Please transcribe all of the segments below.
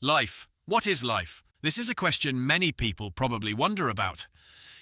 Life. What is life? This is a question many people probably wonder about.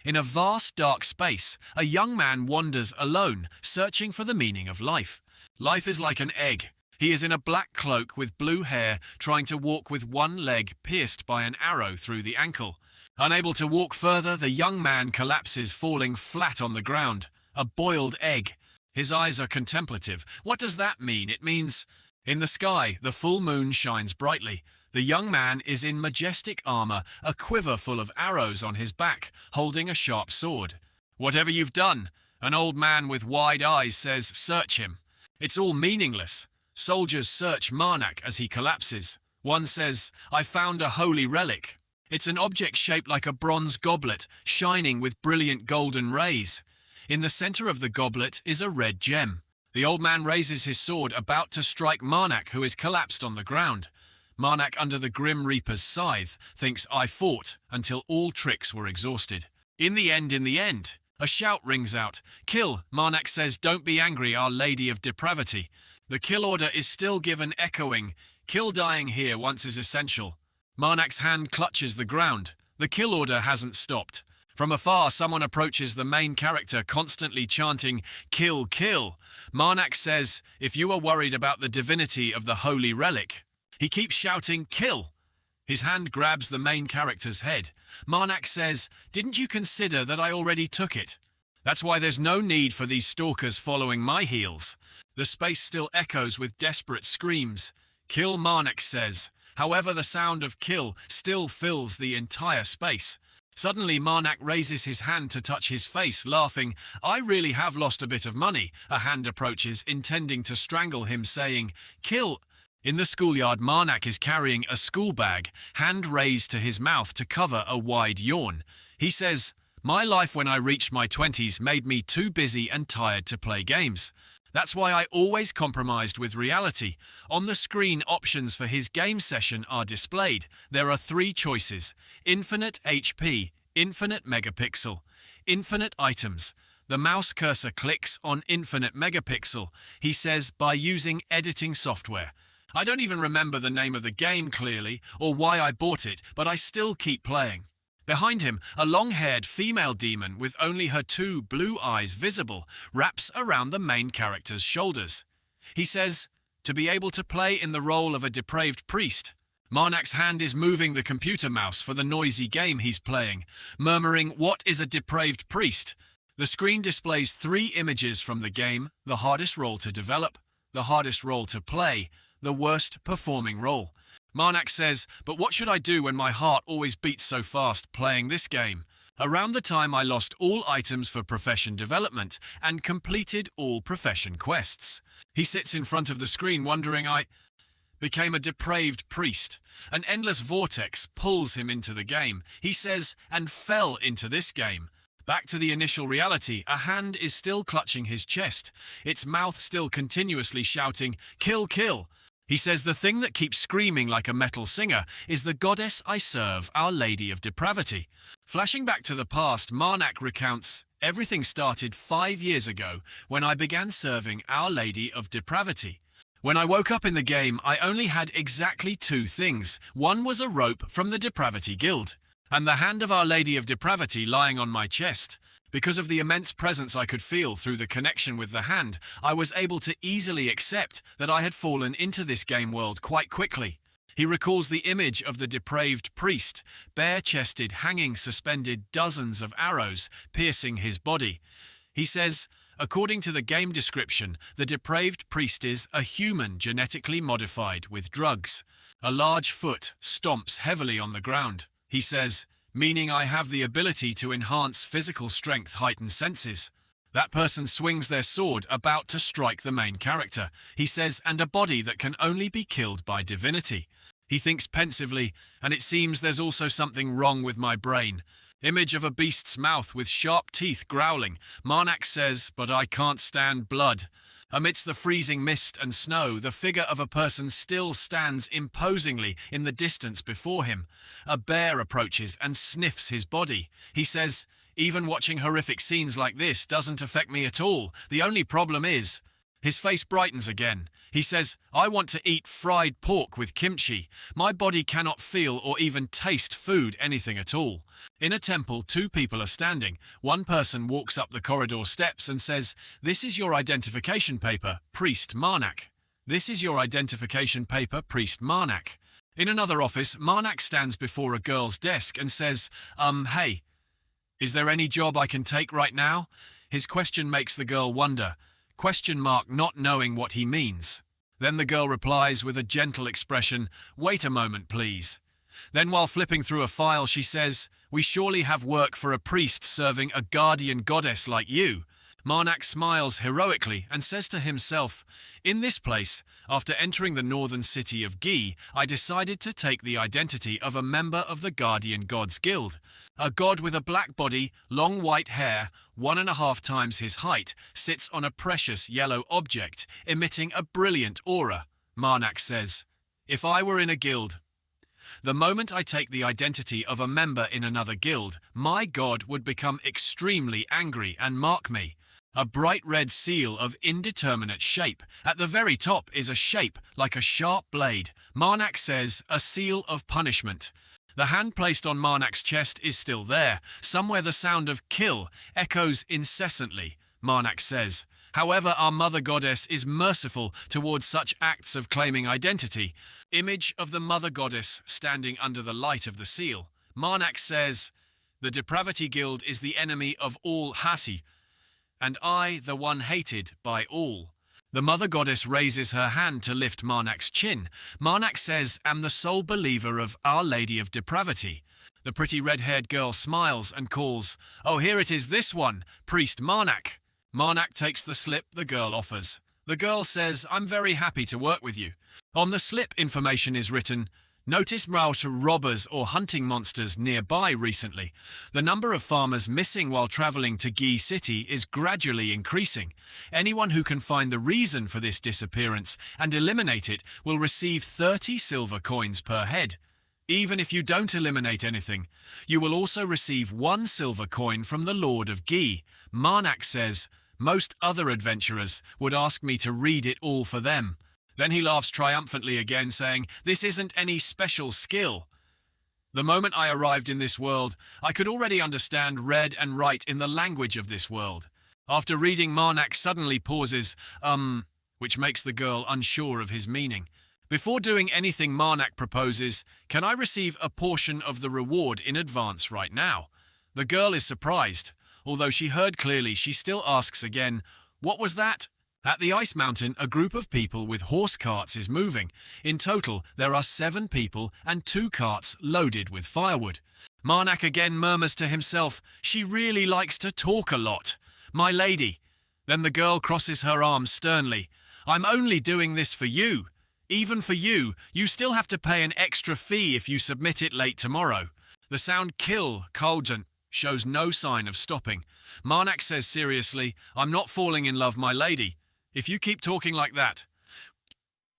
In a vast dark space, a young man wanders alone, searching for the meaning of life. Life is like an egg. He is in a black cloak with blue hair, trying to walk with one leg pierced by an arrow through the ankle. Unable to walk further, the young man collapses, falling flat on the ground. A boiled egg. His eyes are contemplative. What does that mean? It means, in the sky, the full moon shines brightly. The young man is in majestic armor, a quiver full of arrows on his back, holding a sharp sword. Whatever you've done, an old man with wide eyes says, search him. It's all meaningless. Soldiers search Marnak as he collapses. One says, I found a holy relic. It's an object shaped like a bronze goblet, shining with brilliant golden rays. In the center of the goblet is a red gem. The old man raises his sword, about to strike Marnak, who is collapsed on the ground. Marnak, under the Grim Reaper's scythe, thinks, I fought, until all tricks were exhausted. In the end, a shout rings out. Kill, Marnak says, don't be angry, Our Lady of Depravity. The kill order is still given, echoing, kill dying here once is essential. Marnak's hand clutches the ground. The kill order hasn't stopped. From afar, someone approaches the main character, constantly chanting, kill, kill. Marnak says, if you are worried about the divinity of the holy relic. He keeps shouting, kill. His hand grabs the main character's head. Marnak says, didn't you consider that I already took it? That's why there's no need for these stalkers following my heels. The space still echoes with desperate screams. Kill, Marnak says. However, the sound of kill still fills the entire space. Suddenly, Marnak raises his hand to touch his face, laughing, I really have lost a bit of money. A hand approaches, intending to strangle him, saying, kill. In the schoolyard, Marnak is carrying a school bag, hand raised to his mouth to cover a wide yawn. He says, my life when I reached my 20s made me too busy and tired to play games. That's why I always compromised with reality. On the screen, options for his game session are displayed. There are 3 choices: infinite HP, infinite megapixel, infinite items. The mouse cursor clicks on infinite megapixel, he says, by using editing software. I don't even remember the name of the game clearly, or why I bought it, but I still keep playing. Behind him, a long-haired female demon with only her 2 blue eyes visible wraps around the main character's shoulders. He says, to be able to play in the role of a depraved priest. Marnak's hand is moving the computer mouse for the noisy game he's playing, murmuring, what is a depraved priest? The screen displays 3 images from the game: the hardest role to develop, the hardest role to play, the worst performing role. Marnak says, but what should I do when my heart always beats so fast playing this game? Around the time I lost all items for profession development and completed all profession quests. He sits in front of the screen wondering, I became a depraved priest. An endless vortex pulls him into the game. He says, and fell into this game. Back to the initial reality, a hand is still clutching his chest, its mouth still continuously shouting, kill, kill. He says the thing that keeps screaming like a metal singer is the goddess I serve, Our Lady of Depravity. Flashing back to the past, Marnak recounts, everything started 5 years ago when I began serving Our Lady of Depravity. When I woke up in the game, I only had exactly 2 things. One was a rope from the Depravity Guild, and the hand of Our Lady of Depravity lying on my chest. Because of the immense presence I could feel through the connection with the hand, I was able to easily accept that I had fallen into this game world quite quickly. He recalls the image of the depraved priest, bare-chested, hanging suspended, dozens of arrows piercing his body. He says, according to the game description, the depraved priest is a human genetically modified with drugs. A large foot stomps heavily on the ground. He says, meaning I have the ability to enhance physical strength, heightened senses. That person swings their sword, about to strike the main character. He says, and a body that can only be killed by divinity. He thinks pensively, and it seems there's also something wrong with my brain. Image of a beast's mouth with sharp teeth growling. Marnak says, but I can't stand blood. Amidst the freezing mist and snow, the figure of a person still stands imposingly in the distance before him. A bear approaches and sniffs his body. He says, even watching horrific scenes like this doesn't affect me at all. The only problem is... His face brightens again. He says, I want to eat fried pork with kimchi. My body cannot feel or even taste food, anything at all. In a temple, two people are standing. One person walks up the corridor steps and says, This is your identification paper, Priest Marnak. This is your identification paper, Priest Marnak. In another office, Marnak stands before a girl's desk and says, hey, is there any job I can take right now? His question makes the girl wonder, not knowing what he means. Then the girl replies with a gentle expression, wait a moment, please. Then while flipping through a file, she says, we surely have work for a priest serving a guardian goddess like you. Marnak smiles heroically and says to himself, in this place, after entering the northern city of Gi, I decided to take the identity of a member of the Guardian Gods Guild. A god with a black body, long white hair, 1.5 times his height, sits on a precious yellow object, emitting a brilliant aura. Marnak says, if I were in a guild, the moment I take the identity of a member in another guild, my god would become extremely angry and mark me. A bright red seal of indeterminate shape. At the very top is a shape like a sharp blade. Marnak says, a seal of punishment. The hand placed on Marnak's chest is still there. Somewhere the sound of kill echoes incessantly, Marnak says. However, our mother goddess is merciful towards such acts of claiming identity. Image of the mother goddess standing under the light of the seal. Marnak says, the Depravity Guild is the enemy of all Hasi, and I, the one hated by all. The mother goddess raises her hand to lift Marnak's chin. Marnak says, am the sole believer of Our Lady of Depravity. The pretty red-haired girl smiles and calls, oh, here it is, this one, Priest Marnak. Marnak takes the slip the girl offers. The girl says, I'm very happy to work with you. On the slip, information is written, notice route robbers or hunting monsters nearby recently. The number of farmers missing while traveling to Gi City is gradually increasing. Anyone who can find the reason for this disappearance and eliminate it will receive 30 silver coins per head. Even if you don't eliminate anything, you will also receive 1 silver coin from the Lord of Gi. Marnak says, most other adventurers would ask me to read it all for them. Then he laughs triumphantly again, saying, this isn't any special skill. The moment I arrived in this world, I could already understand, read and write in the language of this world. After reading, Marnak suddenly pauses, which makes the girl unsure of his meaning. Before doing anything, Marnak proposes, can I receive a portion of the reward in advance right now? The girl is surprised. Although she heard clearly, she still asks again, what was that? At the ice mountain, a group of people with horse carts is moving. In total, there are 7 people and 2 carts loaded with firewood. Marnak again murmurs to himself, she really likes to talk a lot. My lady. Then the girl crosses her arms sternly. I'm only doing this for you. Even for you, you still have to pay an extra fee if you submit it late tomorrow. The sound kill, Koljan, shows no sign of stopping. Marnak says seriously, I'm not falling in love, my lady. If you keep talking like that,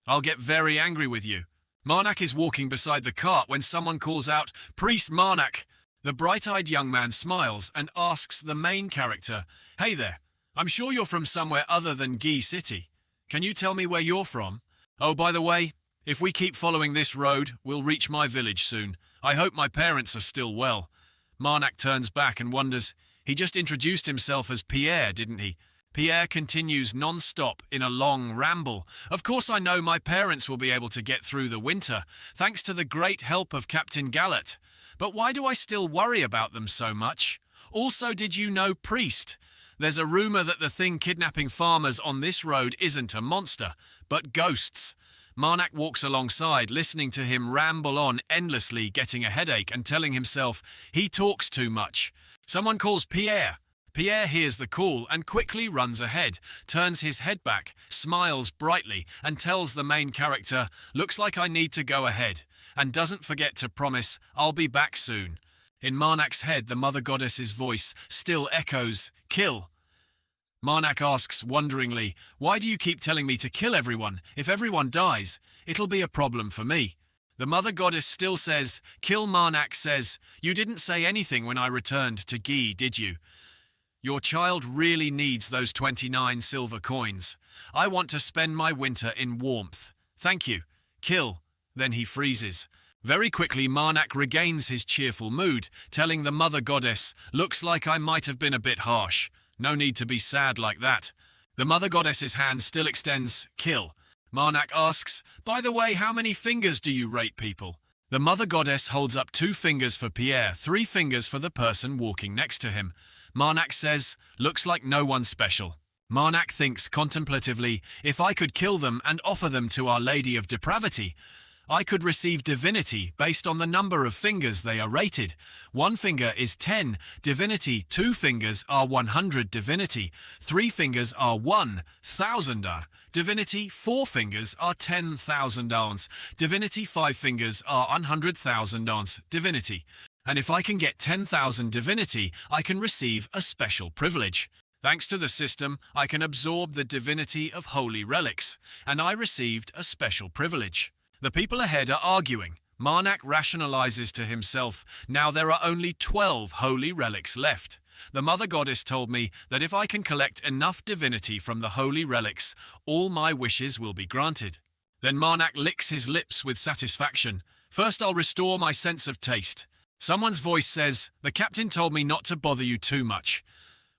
I'll get very angry with you. Marnak is walking beside the cart when someone calls out, Priest Marnak. The bright-eyed young man smiles and asks the main character, hey there, I'm sure you're from somewhere other than Gi City. Can you tell me where you're from? Oh, by the way, if we keep following this road, we'll reach my village soon. I hope my parents are still well. Marnak turns back and wonders, he just introduced himself as Pierre, didn't he? Pierre continues non-stop in a long ramble. Of course I know my parents will be able to get through the winter, thanks to the great help of Captain Gallet. But why do I still worry about them so much? Also, did you know Priest? There's a rumor that the thing kidnapping farmers on this road isn't a monster, but ghosts. Marnak walks alongside, listening to him ramble on endlessly, getting a headache and telling himself he talks too much. Someone calls Pierre. Pierre hears the call and quickly runs ahead, turns his head back, smiles brightly, and tells the main character, looks like I need to go ahead, and doesn't forget to promise, I'll be back soon. In Marnak's head, the mother goddess's voice still echoes, kill. Marnak asks wonderingly, why do you keep telling me to kill everyone? If everyone dies, it'll be a problem for me. The mother goddess still says, kill. Marnak says, you didn't say anything when I returned to Gi, did you? Your child really needs those 29 silver coins. I want to spend my winter in warmth. Thank you. Kill. Then he freezes. Very quickly, Marnak regains his cheerful mood, telling the mother goddess, "Looks like I might have been a bit harsh. No need to be sad like that." The mother goddess's hand still extends. Kill. Marnak asks, "By the way, how many fingers do you rate people?" The mother goddess holds up 2 fingers for Pierre, 3 fingers for the person walking next to him. Marnak says, "Looks like no one special." Marnak thinks contemplatively, "If I could kill them and offer them to Our Lady of Depravity, I could receive divinity based on the number of fingers they are rated. 1 finger is 10 divinity, 2 fingers are 100 divinity, 3 fingers are 1,000 divinity, 4 fingers are 10,000 divinity, 5 fingers are 100,000 divinity. And if I can get 10,000 divinity, I can receive a special privilege. Thanks to the system, I can absorb the divinity of holy relics, and I received a special privilege." The people ahead are arguing. Marnak rationalizes to himself, "Now there are only 12 holy relics left. The mother goddess told me that if I can collect enough divinity from the holy relics, all my wishes will be granted." Then Marnak licks his lips with satisfaction. "First I'll restore my sense of taste." Someone's voice says, "The captain told me not to bother you too much."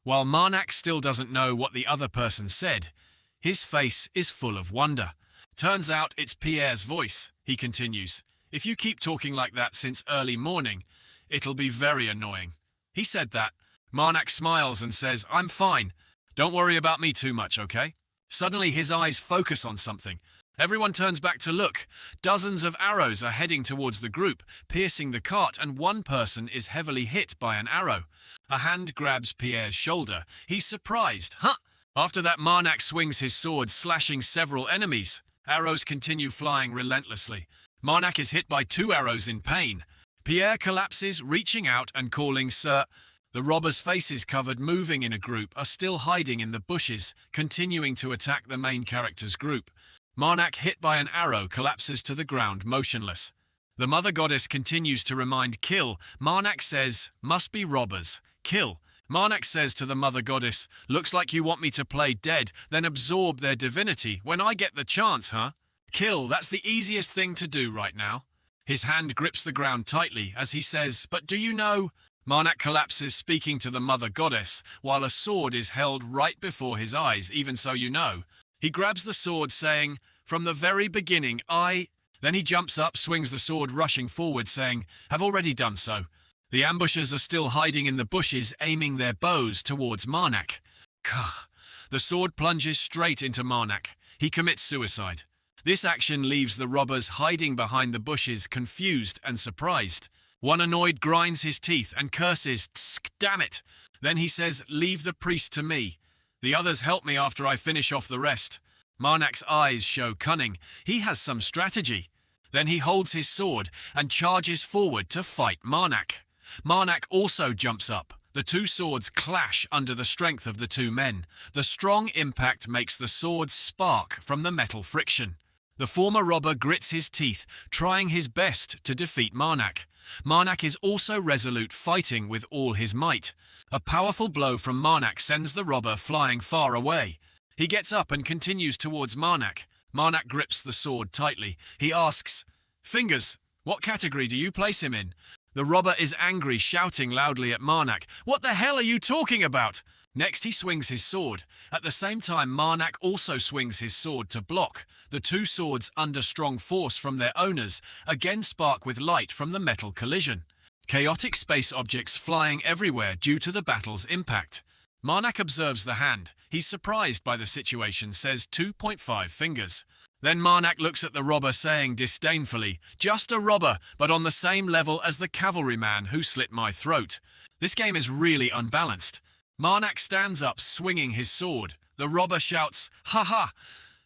While Marnak still doesn't know what the other person said, his face is full of wonder. Turns out it's Pierre's voice. He continues, "If you keep talking like that since early morning, it'll be very annoying." He said that. Marnak smiles and says, "I'm fine. Don't worry about me too much, okay?" Suddenly his eyes focus on something. Everyone turns back to look. Dozens of arrows are heading towards the group, piercing the cart, and one person is heavily hit by an arrow. A hand grabs Pierre's shoulder. He's surprised. "Huh!" After that, Marnak swings his sword, slashing several enemies. Arrows continue flying relentlessly. Marnak is hit by 2 arrows in pain. Pierre collapses, reaching out and calling, "Sir." The robbers' faces covered, moving in a group, are still hiding in the bushes, continuing to attack the main character's group. Marnak, hit by an arrow, collapses to the ground, motionless. The mother goddess continues to remind, "Kill." Marnak says, "Must be robbers. Kill." Marnak says to the mother goddess, "Looks like you want me to play dead, then absorb their divinity when I get the chance, huh? Kill, that's the easiest thing to do right now." His hand grips the ground tightly as he says, "But do you know?" Marnak collapses, speaking to the mother goddess, while a sword is held right before his eyes. "Even so, you know." He grabs the sword, saying, "From the very beginning, I..." Then he jumps up, swings the sword, rushing forward, saying, "Have already done so." The ambushers are still hiding in the bushes, aiming their bows towards Marnak. Kah! The sword plunges straight into Marnak. He commits suicide. This action leaves the robbers hiding behind the bushes, confused and surprised. One annoyed grinds his teeth and curses, "Tsk, damn it!" Then he says, "Leave the priest to me. The others help me after I finish off the rest." Marnak's eyes show cunning. He has some strategy. Then he holds his sword and charges forward to fight Marnak. Marnak also jumps up. The 2 swords clash under the strength of the 2 men. The strong impact makes the swords spark from the metal friction. The former robber grits his teeth, trying his best to defeat Marnak. Marnak is also resolute, fighting with all his might. A powerful blow from Marnak sends the robber flying far away. He gets up and continues towards Marnak. Marnak grips the sword tightly. He asks, "Fingers, what category do you place him in?" The robber is angry, shouting loudly at Marnak, "What the hell are you talking about?" Next he swings his sword. At the same time, Marnak also swings his sword to block. The 2 swords, under strong force from their owners, again spark with light from the metal collision. Chaotic space objects flying everywhere due to the battle's impact. Marnak observes the hand. He's surprised by the situation, says 2.5 fingers. Then Marnak looks at the robber, saying disdainfully, "Just a robber, but on the same level as the cavalryman who slit my throat." This game is really unbalanced. Marnak stands up, swinging his sword. The robber shouts, "Ha ha!"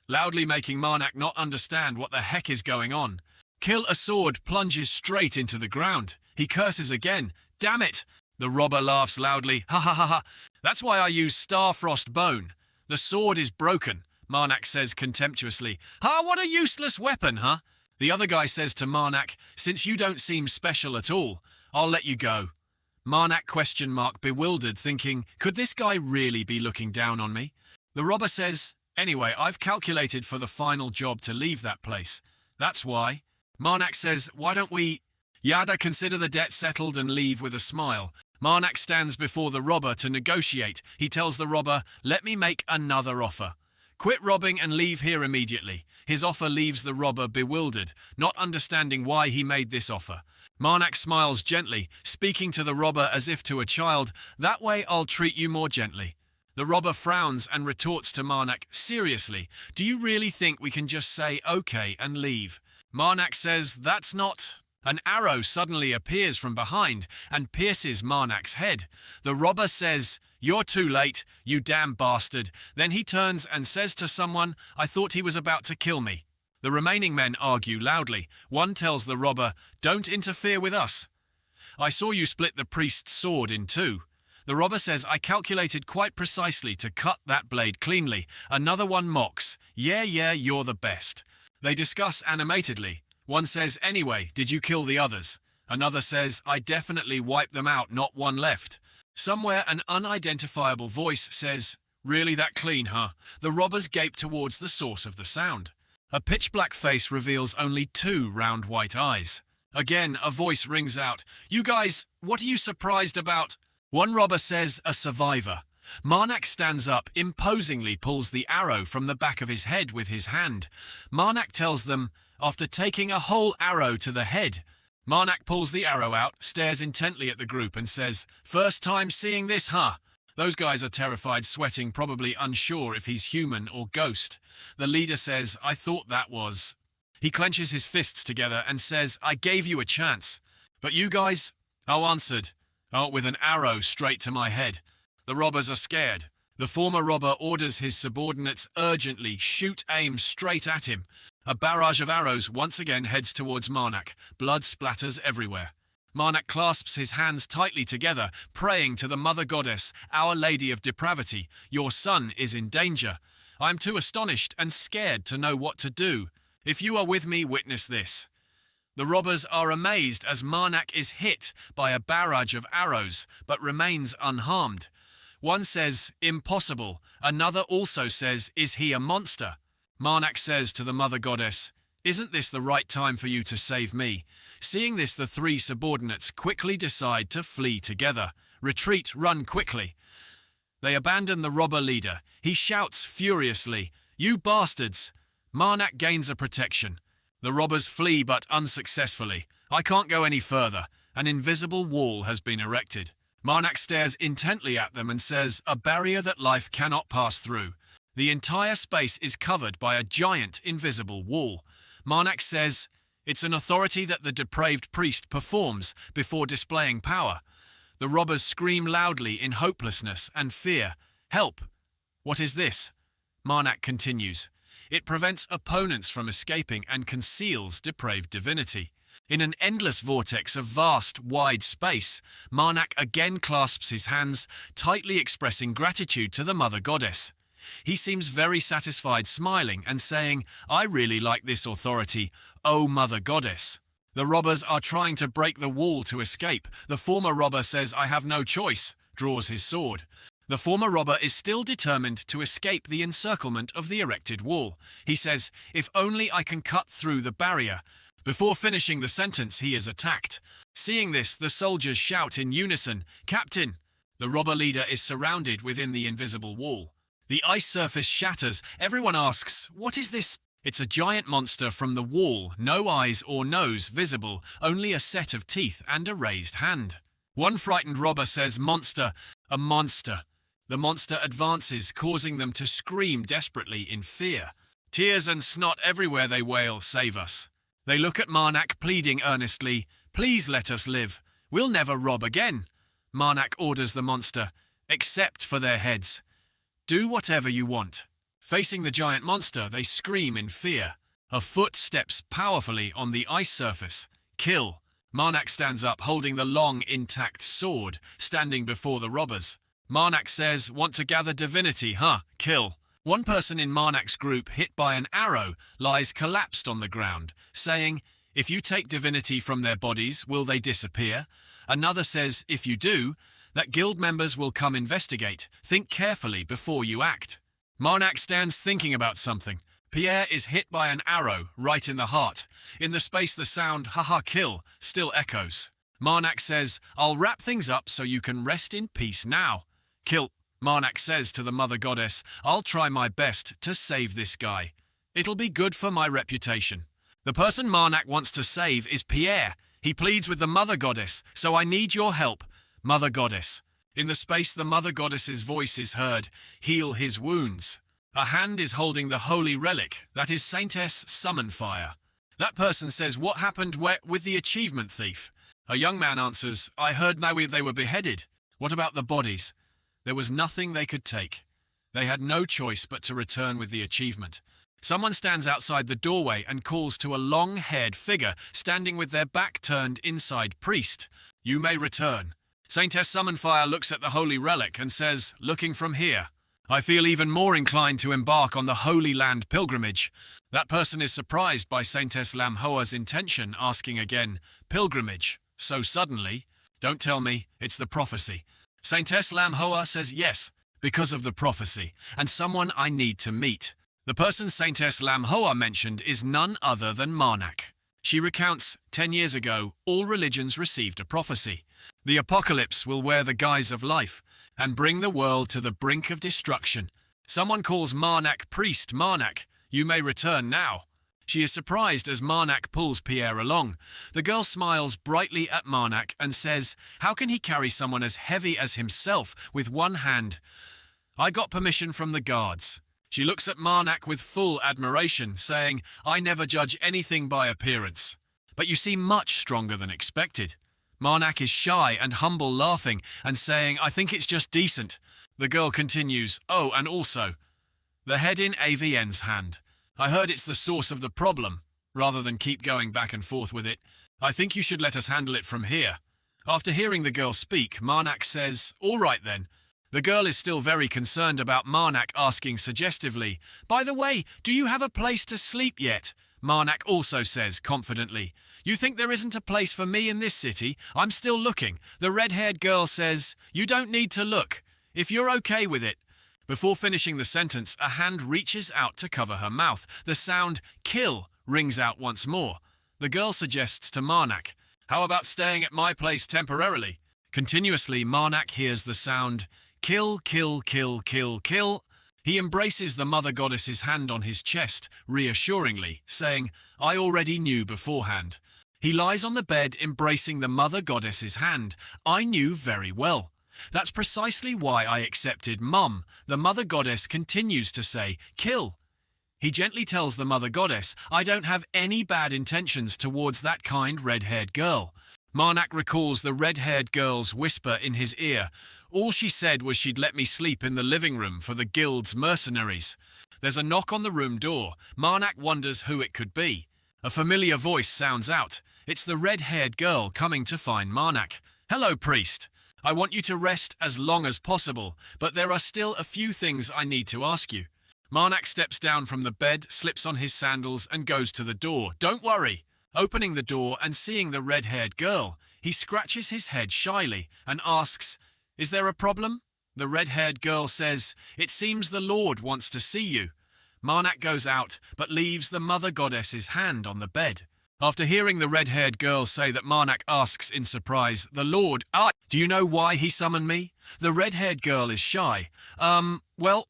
loudly making Marnak not understand what the heck is going on. Kill, a sword plunges straight into the ground. He curses again, "Damn it!" The robber laughs loudly, "Ha ha ha ha! That's why I use Starfrost Bone. The sword is broken," Marnak says contemptuously. "Ha, what a useless weapon, huh?" The other guy says to Marnak, "Since you don't seem special at all, I'll let you go." Marnak bewildered, thinking, could this guy really be looking down on me? The robber says, anyway, I've calculated for the final job to leave that place. That's why. Marnak says, why don't we... Yada consider the debt settled and leave with a smile. Marnak stands before the robber to negotiate. He tells the robber, let me make another offer. Quit robbing and leave here immediately. His offer leaves the robber bewildered, not understanding why he made this offer. Marnak smiles gently, speaking to the robber as if to a child, that way I'll treat you more gently. The robber frowns and retorts to Marnak, seriously, do you really think we can just say okay and leave? Marnak says, that's not... An arrow suddenly appears from behind and pierces Marnak's head. The robber says, you're too late, you damn bastard. Then he turns and says to someone, I thought he was about to kill me. The remaining men argue loudly. One tells the robber, don't interfere with us. I saw you split the priest's sword in two. The robber says, I calculated quite precisely to cut that blade cleanly. Another one mocks, yeah, you're the best. They discuss animatedly. One says, anyway, did you kill the others? Another says, I definitely wiped them out, not one left. Somewhere an unidentifiable voice says, really that clean, huh? The robbers gape towards the source of the sound. A pitch-black face reveals only two round white eyes. Again, a voice rings out, you guys, what are you surprised about? One robber says, a survivor. Marnak stands up, imposingly pulls the arrow from the back of his head with his hand. Marnak tells them, after taking a whole arrow to the head. Marnak pulls the arrow out, stares intently at the group and says, first time seeing this, huh? Those guys are terrified, sweating, probably unsure if he's human or ghost. The leader says, I thought that was... He clenches his fists together and says, I gave you a chance. But you guys? Oh, answered. Oh, with an arrow straight to my head. The robbers are scared. The former robber orders his subordinates urgently shoot aim straight at him. A barrage of arrows once again heads towards Marnak. Blood splatters everywhere. Marnak clasps his hands tightly together, praying to the Mother Goddess, Our Lady of Depravity, your son is in danger. I am too astonished and scared to know what to do. If you are with me, witness this. The robbers are amazed as Marnak is hit by a barrage of arrows, but remains unharmed. One says, impossible. Another also says, is he a monster? Marnak says to the Mother Goddess, isn't this the right time for you to save me? Seeing this, the three subordinates quickly decide to flee together. Retreat, run quickly. They abandon the robber leader. He shouts furiously, you bastards! Marnak gains a protection. The robbers flee but unsuccessfully. I can't go any further. An invisible wall has been erected. Marnak stares intently at them and says, a barrier that life cannot pass through. The entire space is covered by a giant invisible wall. Marnak says, it's an authority that the depraved priest performs before displaying power. The robbers scream loudly in hopelessness and fear. Help! What is this? Marnak continues. It prevents opponents from escaping and conceals depraved divinity. In an endless vortex of vast, wide space, Marnak again clasps his hands, tightly expressing gratitude to the Mother Goddess. He seems very satisfied, smiling and saying, I really like this authority, O Mother Goddess. The robbers are trying to break the wall to escape. The former robber says, I have no choice, draws his sword. The former robber is still determined to escape the encirclement of the erected wall. He says, if only I can cut through the barrier. Before finishing the sentence, he is attacked. Seeing this, the soldiers shout in unison, Captain! The robber leader is surrounded within the invisible wall. The ice surface shatters. Everyone asks, what is this? It's a giant monster from the wall, no eyes or nose visible, only a set of teeth and a raised hand. One frightened robber says, monster, a monster. The monster advances, causing them to scream desperately in fear. Tears and snot everywhere they wail, save us. They look at Marnak pleading earnestly, please let us live. We'll never rob again. Marnak orders the monster, except for their heads. Do whatever you want. Facing the giant monster, they scream in fear. A foot steps powerfully on the ice surface. Kill. Marnak stands up, holding the long, intact sword, standing before the robbers. Marnak says, want to gather divinity, huh? Kill. One person in Marnak's group, hit by an arrow, lies collapsed on the ground, saying, if you take divinity from their bodies, will they disappear? Another says, if you do, that guild members will come investigate. Think carefully before you act. Marnak stands thinking about something. Pierre is hit by an arrow right in the heart. In the space, the sound, haha kill, still echoes. Marnak says, I'll wrap things up so you can rest in peace now. Kill, Marnak says to the mother goddess, I'll try my best to save this guy. It'll be good for my reputation. The person Marnak wants to save is Pierre. He pleads with the mother goddess, so I need your help, mother goddess. In the space, the mother goddess's voice is heard, heal his wounds. A hand is holding the holy relic, that is Saintess Summon Fire. That person says, what happened with the achievement thief? A young man answers, I heard they were beheaded. What about the bodies? There was nothing they could take. They had no choice but to return with the achievement. Someone stands outside the doorway and calls to a long-haired figure standing with their back turned inside priest. You may return. Saintess Summonfire looks at the holy relic and says, looking from here, I feel even more inclined to embark on the Holy Land pilgrimage. That person is surprised by Saintess Lamhoa's intention, asking again, pilgrimage, so suddenly? Don't tell me, it's the prophecy. Saintess Lamhoa says yes, because of the prophecy, and someone I need to meet. The person Saintess Lamhoa mentioned is none other than Marnak. She recounts, 10 years ago, all religions received a prophecy. The apocalypse will wear the guise of life and bring the world to the brink of destruction. Someone calls Marnak priest Marnak. You may return now. She is surprised as Marnak pulls Pierre along. The girl smiles brightly at Marnak and says, how can he carry someone as heavy as himself with one hand? I got permission from the guards. She looks at Marnak with full admiration, saying, I never judge anything by appearance. But you seem much stronger than expected. Marnak is shy and humble, laughing and saying, I think it's just decent. The girl continues, oh, and also, the head in AVN's hand. I heard it's the source of the problem. Rather than keep going back and forth with it, I think you should let us handle it from here. After hearing the girl speak, Marnak says, all right then. The girl is still very concerned about Marnak asking suggestively, by the way, do you have a place to sleep yet? Marnak also says confidently, you think there isn't a place for me in this city? I'm still looking. The red-haired girl says, you don't need to look, if you're okay with it. Before finishing the sentence, a hand reaches out to cover her mouth. The sound, kill, rings out once more. The girl suggests to Marnak, how about staying at my place temporarily? Continuously, Marnak hears the sound, kill, kill, kill, kill, kill. He embraces the mother goddess's hand on his chest, reassuringly, saying, I already knew beforehand. He lies on the bed embracing the mother goddess's hand. I knew very well. That's precisely why I accepted Mum. The mother goddess continues to say, kill. He gently tells the mother goddess, I don't have any bad intentions towards that kind red-haired girl. Marnak recalls the red-haired girl's whisper in his ear. All she said was she'd let me sleep in the living room for the guild's mercenaries. There's a knock on the room door. Marnak wonders who it could be. A familiar voice sounds out. It's the red-haired girl coming to find Marnak. Hello, priest. I want you to rest as long as possible, but there are still a few things I need to ask you. Marnak steps down from the bed, slips on his sandals and goes to the door. Don't worry. Opening the door and seeing the red-haired girl, he scratches his head shyly and asks, is there a problem? The red-haired girl says, it seems the Lord wants to see you. Marnak goes out, but leaves the mother goddess's hand on the bed. After hearing the red-haired girl say that, Marnak asks in surprise, the Lord, do you know why he summoned me? The red-haired girl is shy. Well,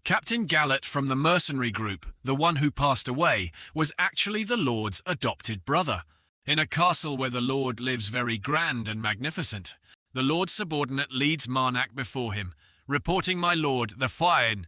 Captain Gallet from the mercenary group, the one who passed away, was actually the Lord's adopted brother. In a castle where the Lord lives very grand and magnificent, the Lord's subordinate leads Marnak before him, reporting, my lord, the fine.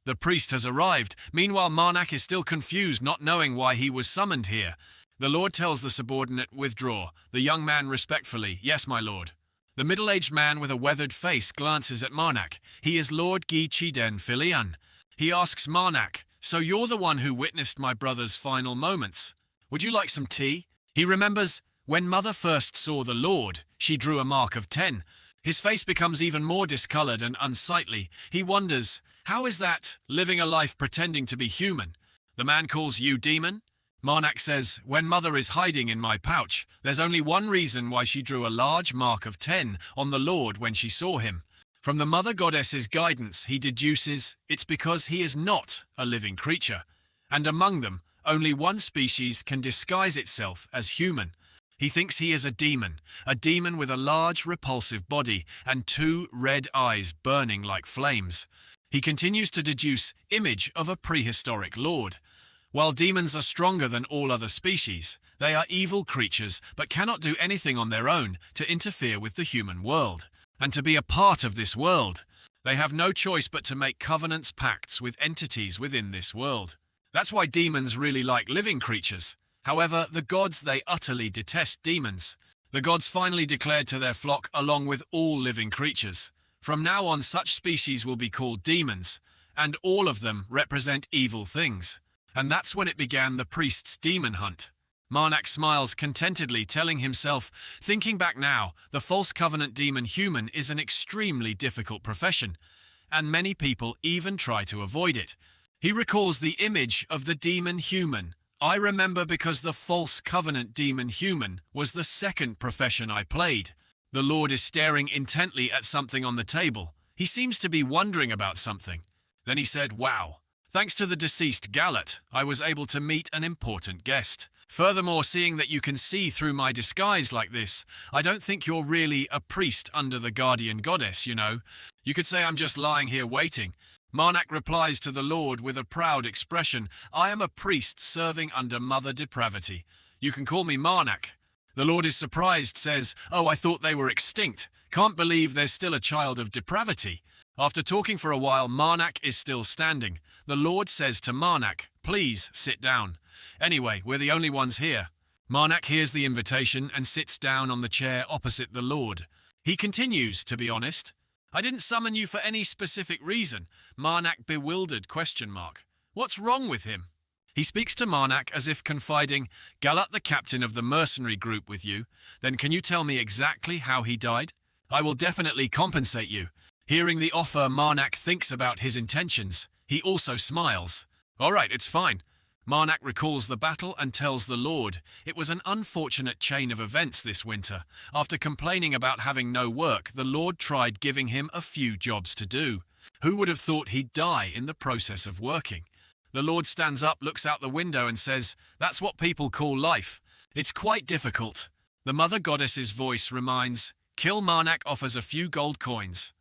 The priest has arrived. Meanwhile, Marnak is still confused, not knowing why he was summoned here. The Lord tells the subordinate, withdraw. The young man respectfully, yes, my lord. The middle-aged man with a weathered face glances at Marnak. He is Lord Gi Chiden Filian. He asks Marnak, so you're the one who witnessed my brother's final moments. Would you like some tea? He remembers, when Mother first saw the Lord, she drew a mark of 10. His face becomes even more discoloured and unsightly. He wonders, how is that, living a life pretending to be human? The man calls you demon? Marnak says, when Mother is hiding in my pouch, there's only one reason why she drew a large mark of 10 on the Lord when she saw him. From the Mother Goddess's guidance, he deduces it's because he is not a living creature, and among them, only one species can disguise itself as human. He thinks he is a demon with a large repulsive body and 2 red eyes burning like flames. He continues to deduce image of a prehistoric lord. While demons are stronger than all other species, they are evil creatures but cannot do anything on their own to interfere with the human world. And to be a part of this world, they have no choice but to make covenants, pacts with entities within this world. That's why demons really like living creatures. However, the gods, they utterly detest demons. The gods finally declared to their flock along with all living creatures. From now on, such species will be called demons, and all of them represent evil things. And that's when it began the priest's demon hunt. Marnak smiles contentedly, telling himself, thinking back now, the false covenant demon human is an extremely difficult profession, and many people even try to avoid it. He recalls the image of the demon human. I remember because the false covenant demon human was the second profession I played. The Lord is staring intently at something on the table. He seems to be wondering about something. Then he said, wow. Thanks to the deceased Galat, I was able to meet an important guest. Furthermore, seeing that you can see through my disguise like this, I don't think you're really a priest under the guardian goddess, you know. You could say I'm just lying here waiting. Marnak replies to the Lord with a proud expression, I am a priest serving under Mother Depravity. You can call me Marnak. The Lord is surprised, says, oh, I thought they were extinct. Can't believe there's still a child of depravity. After talking for a while, Marnak is still standing. The Lord says to Marnak, please sit down. Anyway, we're the only ones here. Marnak hears the invitation and sits down on the chair opposite the Lord. He continues, to be honest. I didn't summon you for any specific reason. Marnak bewildered ? What's wrong with him? He speaks to Marnak as if confiding, Galat the captain of the mercenary group with you. Then can you tell me exactly how he died? I will definitely compensate you. Hearing the offer, Marnak thinks about his intentions. He also smiles. All right, it's fine. Marnak recalls the battle and tells the Lord, it was an unfortunate chain of events this winter. After complaining about having no work, the Lord tried giving him a few jobs to do. Who would have thought he'd die in the process of working? The Lord stands up, looks out the window and says, that's what people call life. It's quite difficult. The Mother Goddess's voice reminds, Kill Marnak offers a few gold coins.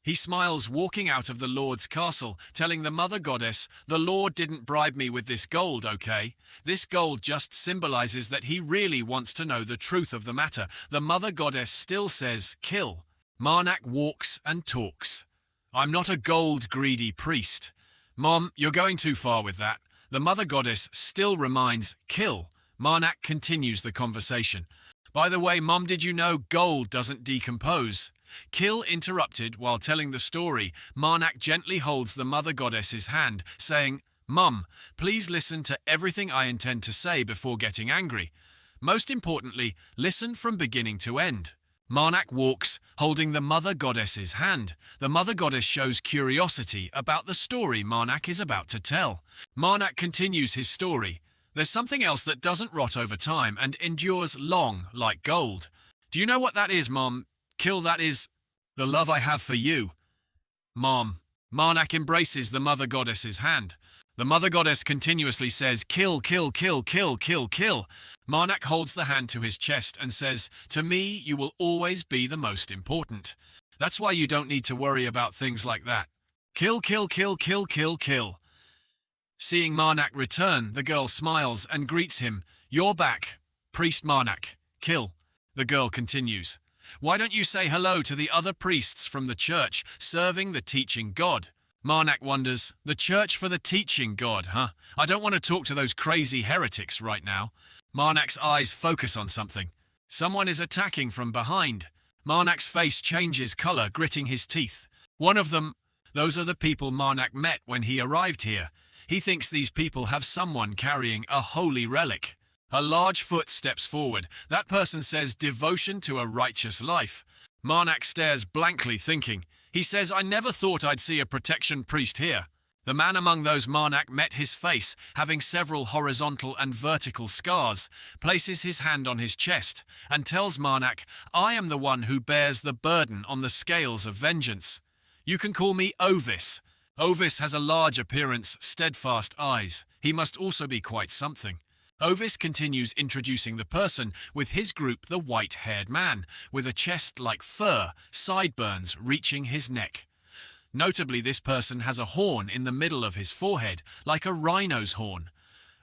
He smiles, walking out of the Lord's castle, telling the Mother Goddess, the Lord didn't bribe me with this gold, okay? This gold just symbolizes that he really wants to know the truth of the matter. The Mother Goddess still says, kill. Marnak walks and talks. I'm not a gold-greedy priest. Mom, you're going too far with that. The Mother Goddess still reminds, kill. Marnak continues the conversation. By the way, Mom, did you know gold doesn't decompose? Kill interrupted while telling the story. Marnak gently holds the Mother Goddess's hand, saying, Mum, please listen to everything I intend to say before getting angry. Most importantly, listen from beginning to end. Marnak walks, holding the Mother Goddess's hand. The Mother Goddess shows curiosity about the story Marnak is about to tell. Marnak continues his story. There's something else that doesn't rot over time and endures long like gold. Do you know what that is, Mom? Kill, that is the love I have for you. Mom. Marnak embraces the Mother Goddess's hand. The Mother Goddess continuously says, kill, kill, kill, kill, kill, kill. Marnak holds the hand to his chest and says, to me, you will always be the most important. That's why you don't need to worry about things like that. Kill, kill, kill, kill, kill, kill. Seeing Marnak return, the girl smiles and greets him. You're back, Priest Marnak. Kill. The girl continues. Why don't you say hello to the other priests from the church serving the teaching God? Marnak wonders, the church for the teaching God, huh? I don't want to talk to those crazy heretics right now. Marnak's eyes focus on something. Someone is attacking from behind. Marnak's face changes color, gritting his teeth. One of them, those are the people Marnak met when he arrived here. He thinks these people have someone carrying a holy relic. A large foot steps forward. That person says devotion to a righteous life. Marnak stares blankly, thinking. He says, I never thought I'd see a protection priest here. The man among those Marnak met his face, having several horizontal and vertical scars, places his hand on his chest, and tells Marnak, "I am the one who bears the burden on the scales of vengeance. You can call me Ovis." Ovis has a large appearance, steadfast eyes. He must also be quite something. Ovis continues introducing the person with his group, the white-haired man, with a chest like fur, sideburns reaching his neck. Notably, this person has a horn in the middle of his forehead, like a rhino's horn.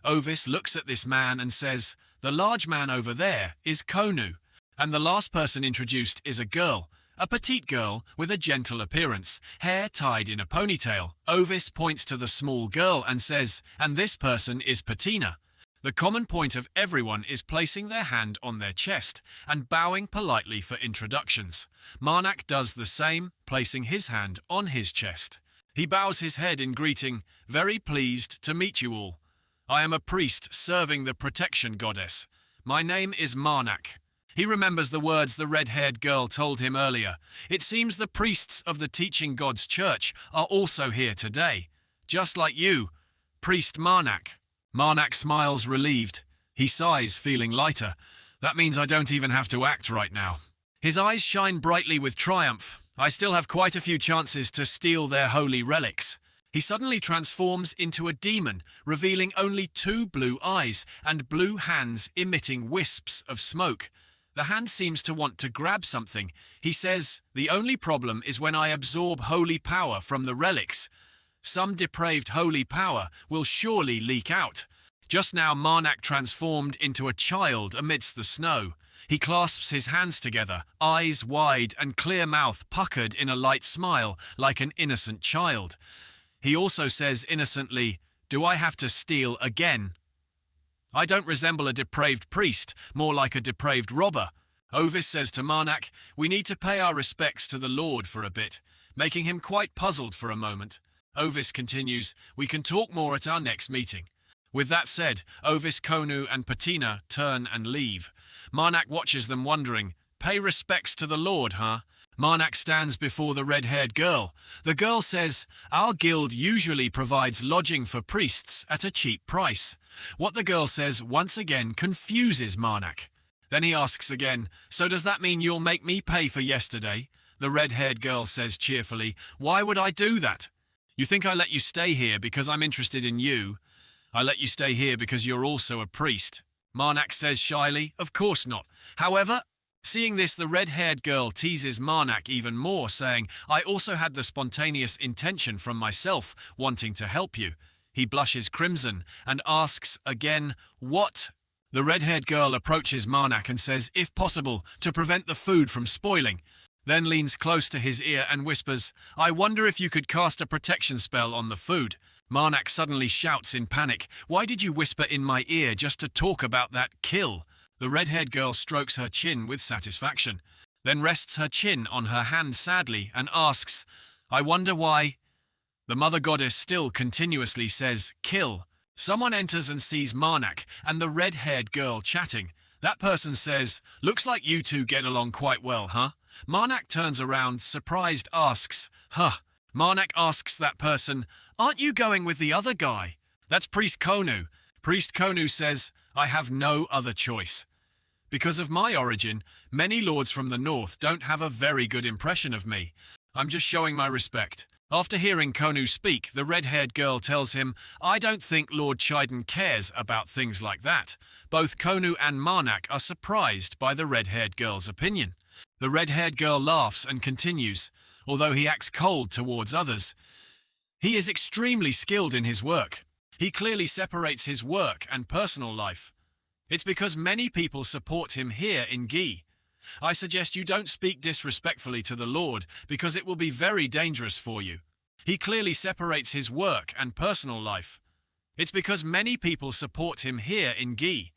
Ovis looks at this man and says, "The large man over there is Konu." And the last person introduced is a girl, a petite girl with a gentle appearance, hair tied in a ponytail. Ovis points to the small girl and says, "And this person is Patina." The common point of everyone is placing their hand on their chest and bowing politely for introductions. Marnak does the same, placing his hand on his chest. He bows his head in greeting, "Very pleased to meet you all. I am a priest serving the protection goddess. My name is Marnak." He remembers the words the red-haired girl told him earlier. It seems the priests of the teaching god's church are also here today. Just like you, Priest Marnak. Marnak smiles relieved. He sighs, feeling lighter. That means I don't even have to act right now. His eyes shine brightly with triumph. I still have quite a few chances to steal their holy relics. He suddenly transforms into a demon, revealing only 2 blue eyes and blue hands emitting wisps of smoke. The hand seems to want to grab something. He says, "The only problem is when I absorb holy power from the relics. Some depraved holy power will surely leak out." Just now Marnak transformed into a child amidst the snow. He clasps his hands together, eyes wide and clear mouth puckered in a light smile like an innocent child. He also says innocently, "Do I have to steal again?" "I don't resemble a depraved priest, more like a depraved robber." Ovis says to Marnak, "We need to pay our respects to the Lord for a bit," making him quite puzzled for a moment. Ovis continues, "We can talk more at our next meeting." With that said, Ovis, Konu and Patina turn and leave. Marnak watches them wondering, "Pay respects to the Lord, huh?" Marnak stands before the red-haired girl. The girl says, "Our guild usually provides lodging for priests at a cheap price." What the girl says once again confuses Marnak. Then he asks again, "So does that mean you'll make me pay for yesterday?" The red-haired girl says cheerfully, "Why would I do that? You think I let you stay here because I'm interested in you? I let you stay here because you're also a priest." Marnak says shyly, "Of course not. However," seeing this, the red-haired girl teases Marnak even more, saying, "I also had the spontaneous intention from myself wanting to help you." He blushes crimson and asks again, "What?" The red-haired girl approaches Marnak and says, "If possible, to prevent the food from spoiling," then leans close to his ear and whispers, "I wonder if you could cast a protection spell on the food." Marnak suddenly shouts in panic, "Why did you whisper in my ear just to talk about that kill?" The red-haired girl strokes her chin with satisfaction, then rests her chin on her hand sadly and asks, "I wonder why?" The mother goddess still continuously says, "Kill." Someone enters and sees Marnak and the red-haired girl chatting. That person says, "Looks like you two get along quite well, huh?" Marnak turns around, surprised, asks, "Huh?" Marnak asks that person, "Aren't you going with the other guy?" That's Priest Konu. Priest Konu says, "I have no other choice. Because of my origin, many lords from the north don't have a very good impression of me. I'm just showing my respect." After hearing Konu speak, the red-haired girl tells him, "I don't think Lord Chiden cares about things like that." Both Konu and Marnak are surprised by the red-haired girl's opinion. The red-haired girl laughs and continues, "Although he acts cold towards others, he is extremely skilled in his work. He clearly separates his work and personal life. It's because many people support him here in Gi. I suggest you don't speak disrespectfully to the Lord because it will be very dangerous for you. He clearly separates his work and personal life. It's because many people support him here in Gi.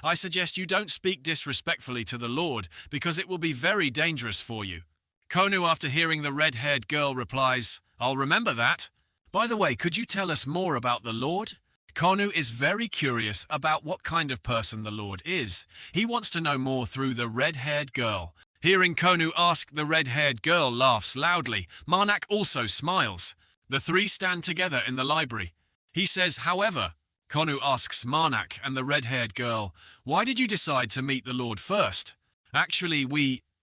I suggest you don't speak disrespectfully to the Lord because it will be very dangerous for you." Konu, after hearing the red-haired girl, replies, "I'll remember that. By the way, could you tell us more about the Lord?" Konu is very curious about what kind of person the Lord is. He wants to know more through the red-haired girl. Hearing Konu ask, the red-haired girl laughs loudly. Marnak also smiles. The three stand together in the library. He says, however, Konu asks Marnak and the red-haired girl, why did you decide to meet the Lord first? Actually,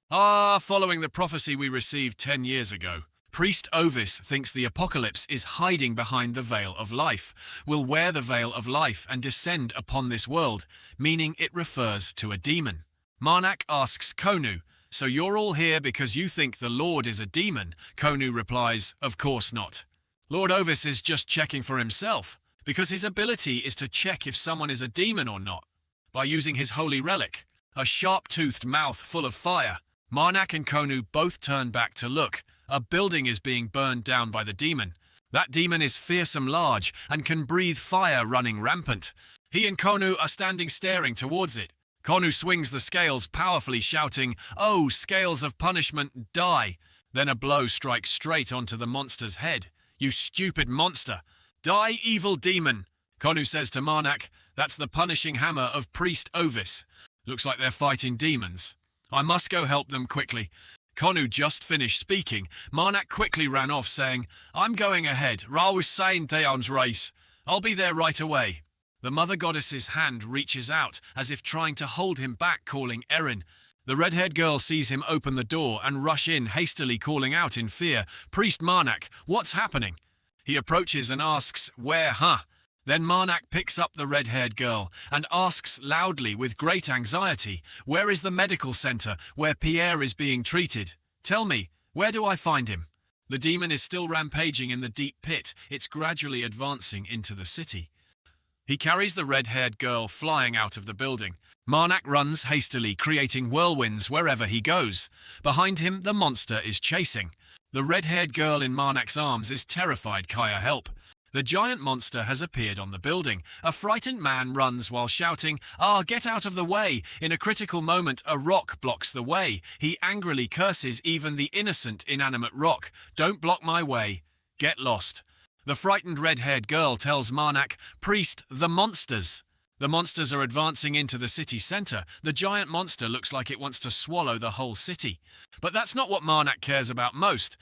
following the prophecy we received 10 years ago. Priest Ovis thinks the apocalypse is hiding behind the veil of life, will wear the veil of life and descend upon this world, meaning it refers to a demon. Marnak asks Konu, so you're all here because you think the Lord is a demon? Konu replies, of course not. Lord Ovis is just checking for himself, because his ability is to check if someone is a demon or not, by using his holy relic, a sharp-toothed mouth full of fire. Marnak and Konu both turn back to look. A building is being burned down by the demon. That demon is fearsome large and can breathe fire running rampant. He and Konu are standing staring towards it. Konu swings the scales powerfully, shouting, "Oh, scales of punishment, die!" Then a blow strikes straight onto the monster's head. "You stupid monster! Die, evil demon!" Konu says to Marnak, "That's the punishing hammer of Priest Ovis. Looks like they're fighting demons. I must go help them quickly." Konu just finished speaking. Marnak quickly ran off, saying, "I'm going ahead. Ra was saying Theon's race. I'll be there right away." The mother goddess's hand reaches out, as if trying to hold him back, calling Erin. The red-haired girl sees him open the door and rush in, hastily calling out in fear, "Priest Marnak, what's happening?" He approaches and asks, "Where, huh?" Then Marnak picks up the red-haired girl and asks loudly with great anxiety, "Where is the medical center where Pierre is being treated? Tell me, where do I find him?" The demon is still rampaging in the deep pit. It's gradually advancing into the city. He carries the red-haired girl flying out of the building. Marnak runs hastily, creating whirlwinds wherever he goes. Behind him, the monster is chasing. The red-haired girl in Marnak's arms is terrified. Kaya, help! The giant monster has appeared on the building. A frightened man runs while shouting, get out of the way! In a critical moment, a rock blocks the way. He angrily curses even the innocent, inanimate rock. "Don't block my way. Get lost." The frightened red-haired girl tells Marnak, "Priest, the monsters." The monsters are advancing into the city center. The giant monster looks like it wants to swallow the whole city. But that's not what Marnak cares about most.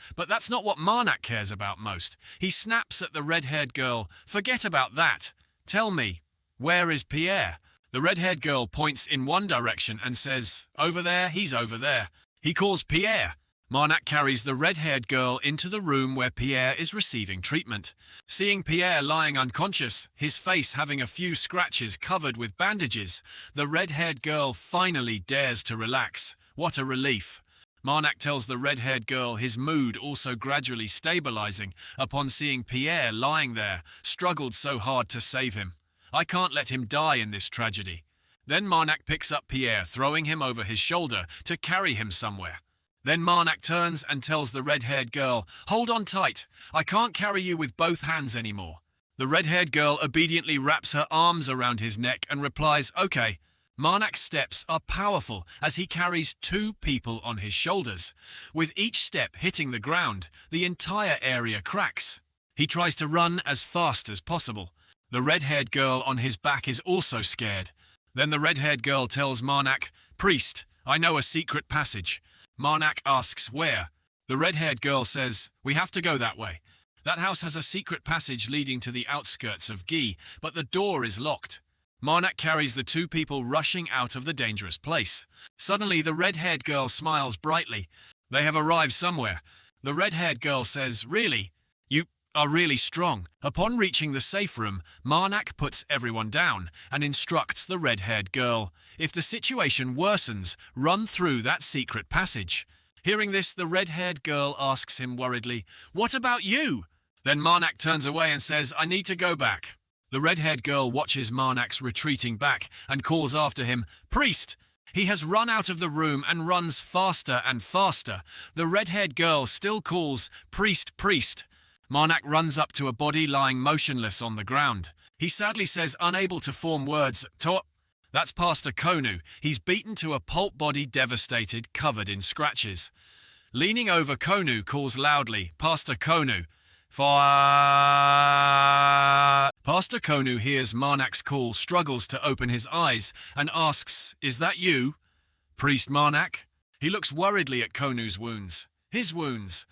He snaps at the red-haired girl, "Forget about that. Tell me, where is Pierre?" The red-haired girl points in one direction and says, "Over there, he's over there." He calls Pierre. Marnak carries the red-haired girl into the room where Pierre is receiving treatment. Seeing Pierre lying unconscious, his face having a few scratches covered with bandages, the red-haired girl finally dares to relax. What a relief. Marnak tells the red-haired girl his mood also gradually stabilizing upon seeing Pierre lying there, struggled so hard to save him. "I can't let him die in this tragedy." Then Marnak picks up Pierre, throwing him over his shoulder to carry him somewhere. Then Marnak turns and tells the red-haired girl, "Hold on tight. I can't carry you with both hands anymore." The red-haired girl obediently wraps her arms around his neck and replies, "Okay." Marnak's steps are powerful as he carries 2 people on his shoulders. With each step hitting the ground, the entire area cracks. He tries to run as fast as possible. The red-haired girl on his back is also scared. Then the red-haired girl tells Marnak, "Priest, I know a secret passage." Marnak asks where. The red-haired girl says, "We have to go that way. That house has a secret passage leading to the outskirts of Gi, but the door is locked." Marnak carries the 2 people rushing out of the dangerous place. Suddenly, the red-haired girl smiles brightly. They have arrived somewhere. The red-haired girl says, "Really? You are really strong." Upon reaching the safe room, Marnak puts everyone down and instructs the red-haired girl, "If the situation worsens, run through that secret passage." Hearing this, the red-haired girl asks him worriedly, "What about you?" Then Marnak turns away and says, "I need to go back." The red-haired girl watches Marnak's retreating back and calls after him, "Priest!" He has run out of the room and runs faster and faster. The red-haired girl still calls, "Priest, priest." Marnak runs up to a body lying motionless on the ground. He sadly says, unable to form words, That's Pastor Konu. He's beaten to a pulp body, devastated, covered in scratches. Leaning over, Konu calls loudly, "Pastor Konu." Pastor Konu hears Marnak's call, struggles to open his eyes, and asks, "Is that you, Priest Marnak?" He looks worriedly at Konu's wounds. His wounds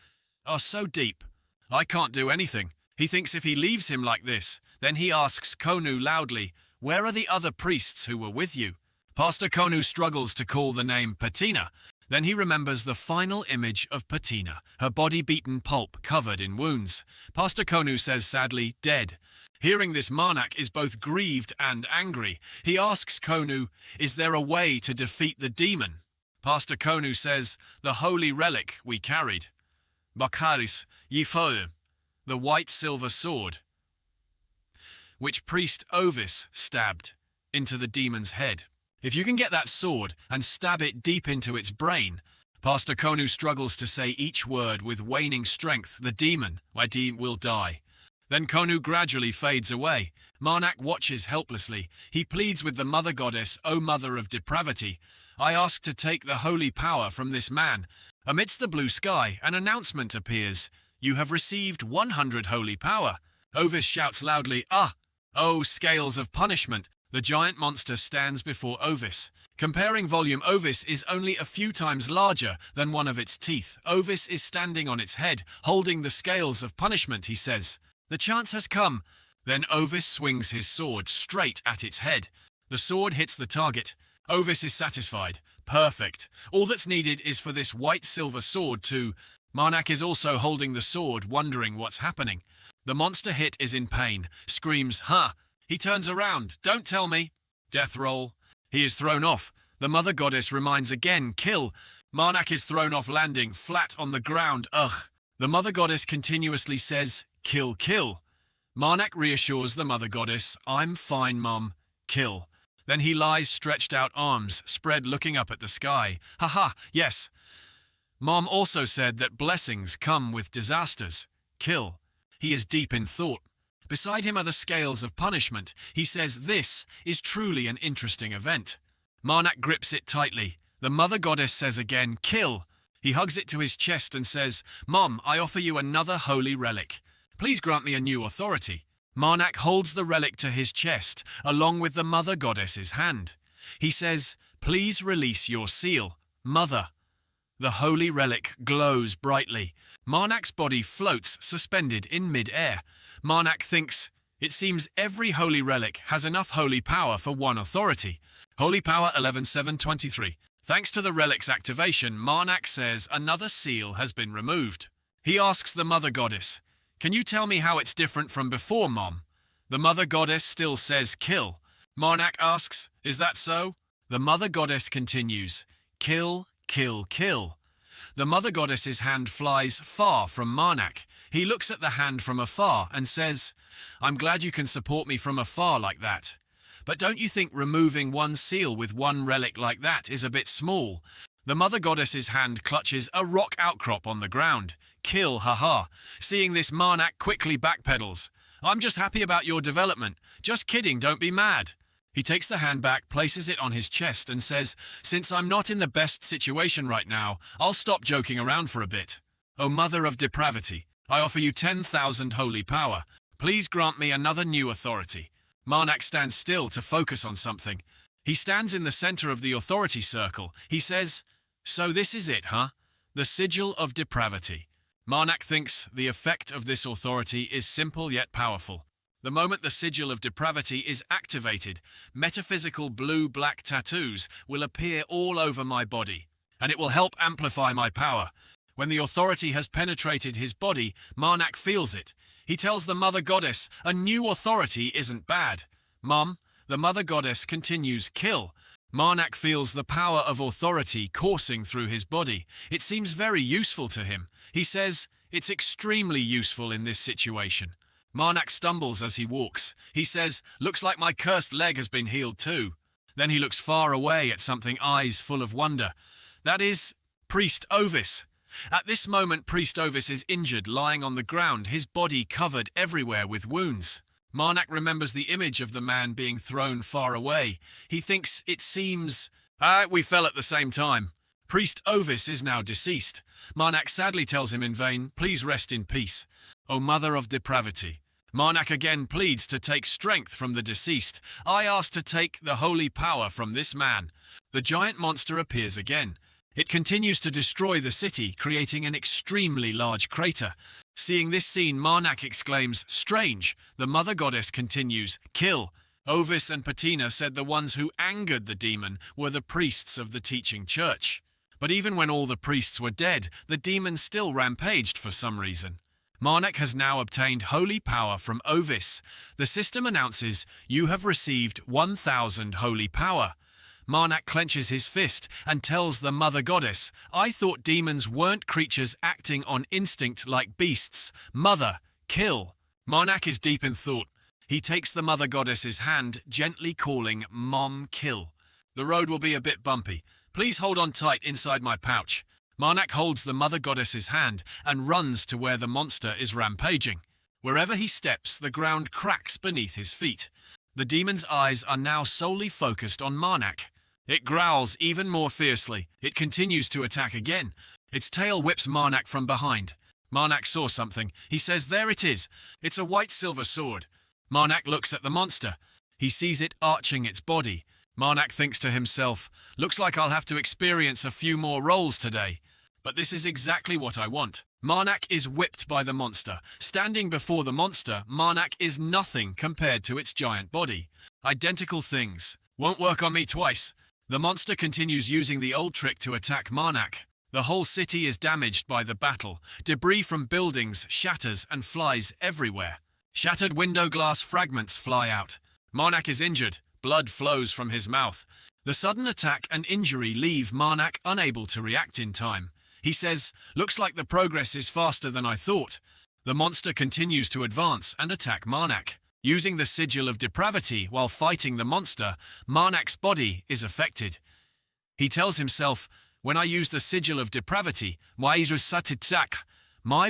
are so deep. I can't do anything. He thinks if he leaves him like this, then he asks Konu loudly, "Where are the other priests who were with you?" Pastor Konu struggles to call the name Patina. Then he remembers the final image of Patina, her body beaten pulp covered in wounds. Pastor Konu says sadly, "Dead." Hearing this, Marnak is both grieved and angry. He asks Konu, "Is there a way to defeat the demon?" Pastor Konu says, "The holy relic we carried. Bakaris Yifo, the white silver sword, which priest Ovis stabbed into the demon's head. If you can get that sword and stab it deep into its brain," Pastor Konu struggles to say each word with waning strength, "the demon, will die." Then Konu gradually fades away. Marnak watches helplessly. He pleads with the mother goddess, "O mother of depravity, I ask to take the holy power from this man." Amidst the blue sky, an announcement appears. "You have received 100 holy power." Ovis shouts loudly, "Ah! Oh, scales of punishment." The giant monster stands before Ovis. Comparing volume, Ovis is only a few times larger than one of its teeth. Ovis is standing on its head, holding the scales of punishment, he says. "The chance has come." Then Ovis swings his sword straight at its head. The sword hits the target. Ovis is satisfied. Perfect. All that's needed is for this white silver sword to... Marnak is also holding the sword, wondering what's happening. The monster hit is in pain, screams, "Huh!" He turns around. "Don't tell me." Death roll. He is thrown off. The mother goddess reminds again, "Kill." Marnak is thrown off, landing flat on the ground. Ugh. The mother goddess continuously says, "Kill, kill." Marnak reassures the mother goddess, "I'm fine, Mum. Kill." Then he lies stretched out, arms spread, looking up at the sky. "Haha, yes. Mom also said that blessings come with disasters. Kill." He is deep in thought. Beside him are the scales of punishment. He says this is truly an interesting event. Marnak grips it tightly. The mother goddess says again, "Kill." He hugs it to his chest and says, "Mom, I offer you another holy relic. Please grant me a new authority." Marnak holds the relic to his chest, along with the mother goddess's hand. He says, "Please release your seal, Mother." The holy relic glows brightly. Marnak's body floats, suspended in mid-air. Marnak thinks, it seems every holy relic has enough holy power for one authority. Holy power 11,723. Thanks to the relic's activation, Marnak says another seal has been removed. He asks the mother goddess, "Can you tell me how it's different from before, Mom?" The mother goddess still says, "Kill." Marnak asks, "Is that so?" The mother goddess continues, "Kill, kill, kill." The mother goddess's hand flies far from Marnak. He looks at the hand from afar and says, "I'm glad you can support me from afar like that. But don't you think removing one seal with one relic like that is a bit small?" The mother goddess's hand clutches a rock outcrop on the ground. "Kill, haha." Seeing this, Marnak quickly backpedals. "I'm just happy about your development. Just kidding, don't be mad." He takes the hand back, places it on his chest and says, "Since I'm not in the best situation right now, I'll stop joking around for a bit. O mother of depravity, I offer you 10,000 holy power. Please grant me another new authority." Marnak stands still to focus on something. He stands in the center of the authority circle. He says, "So this is it, huh? The sigil of depravity." Marnak thinks the effect of this authority is simple yet powerful. The moment the sigil of depravity is activated, metaphysical blue-black tattoos will appear all over my body, and it will help amplify my power. When the authority has penetrated his body, Marnak feels it. He tells the mother goddess, "A new authority isn't bad." "Mom," the mother goddess continues, "Kill." Marnak feels the power of authority coursing through his body. It seems very useful to him. He says, "It's extremely useful in this situation." Marnak stumbles as he walks. He says, "Looks like my cursed leg has been healed too." Then he looks far away at something, eyes full of wonder. That is Priest Ovis. At this moment, Priest Ovis is injured, lying on the ground, his body covered everywhere with wounds. Marnak remembers the image of the man being thrown far away. He thinks it seems... we fell at the same time. Priest Ovis is now deceased. Marnak sadly tells him in vain, "Please rest in peace, O mother of depravity." Marnak again pleads to take strength from the deceased. "I ask to take the holy power from this man." The giant monster appears again. It continues to destroy the city, creating an extremely large crater. Seeing this scene, Marnak exclaims, "Strange." The mother goddess continues, "Kill." Ovis and Patina said the ones who angered the demon were the priests of the teaching church. But even when all the priests were dead, the demon still rampaged for some reason. Marnak has now obtained holy power from Ovis. The system announces, "You have received 1,000 holy power." Marnak clenches his fist and tells the mother goddess, "I thought demons weren't creatures acting on instinct like beasts. Mother, kill." Marnak is deep in thought. He takes the mother goddess's hand, gently calling, "Mom, kill." "The road will be a bit bumpy. Please hold on tight inside my pouch." Marnak holds the mother goddess's hand and runs to where the monster is rampaging. Wherever he steps, the ground cracks beneath his feet. The demon's eyes are now solely focused on Marnak. It growls even more fiercely. It continues to attack again. Its tail whips Marnak from behind. Marnak saw something. He says, "There it is. It's a white silver sword." Marnak looks at the monster. He sees it arching its body. Marnak thinks to himself, "Looks like I'll have to experience a few more rolls today. But this is exactly what I want." Marnak is whipped by the monster. Standing before the monster, Marnak is nothing compared to its giant body. Identical things. "Won't work on me twice." The monster continues using the old trick to attack Marnak. The whole city is damaged by the battle. Debris from buildings shatters and flies everywhere. Shattered window glass fragments fly out. Marnak is injured. Blood flows from his mouth. The sudden attack and injury leave Marnak unable to react in time. He says, "Looks like the progress is faster than I thought." The monster continues to advance and attack Marnak. Using the sigil of depravity while fighting the monster, Marnak's body is affected. He tells himself, "When I use the sigil of depravity, my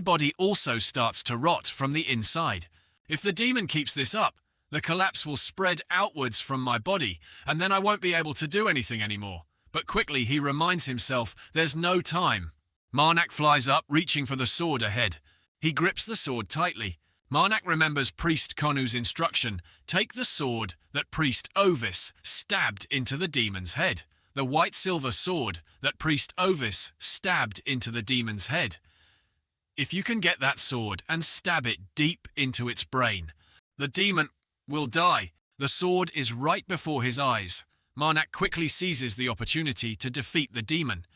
body also starts to rot from the inside. If the demon keeps this up, the collapse will spread outwards from my body, and then I won't be able to do anything anymore." But quickly he reminds himself there's no time. Marnak flies up, reaching for the sword ahead. He grips the sword tightly. Marnak remembers Priest Konu's instruction, "Take the sword that Priest Ovis stabbed into the demon's head." The white silver sword that Priest Ovis stabbed into the demon's head. If you can get that sword and stab it deep into its brain, the demon will die. The sword is right before his eyes. Marnak quickly seizes the opportunity to defeat the demon.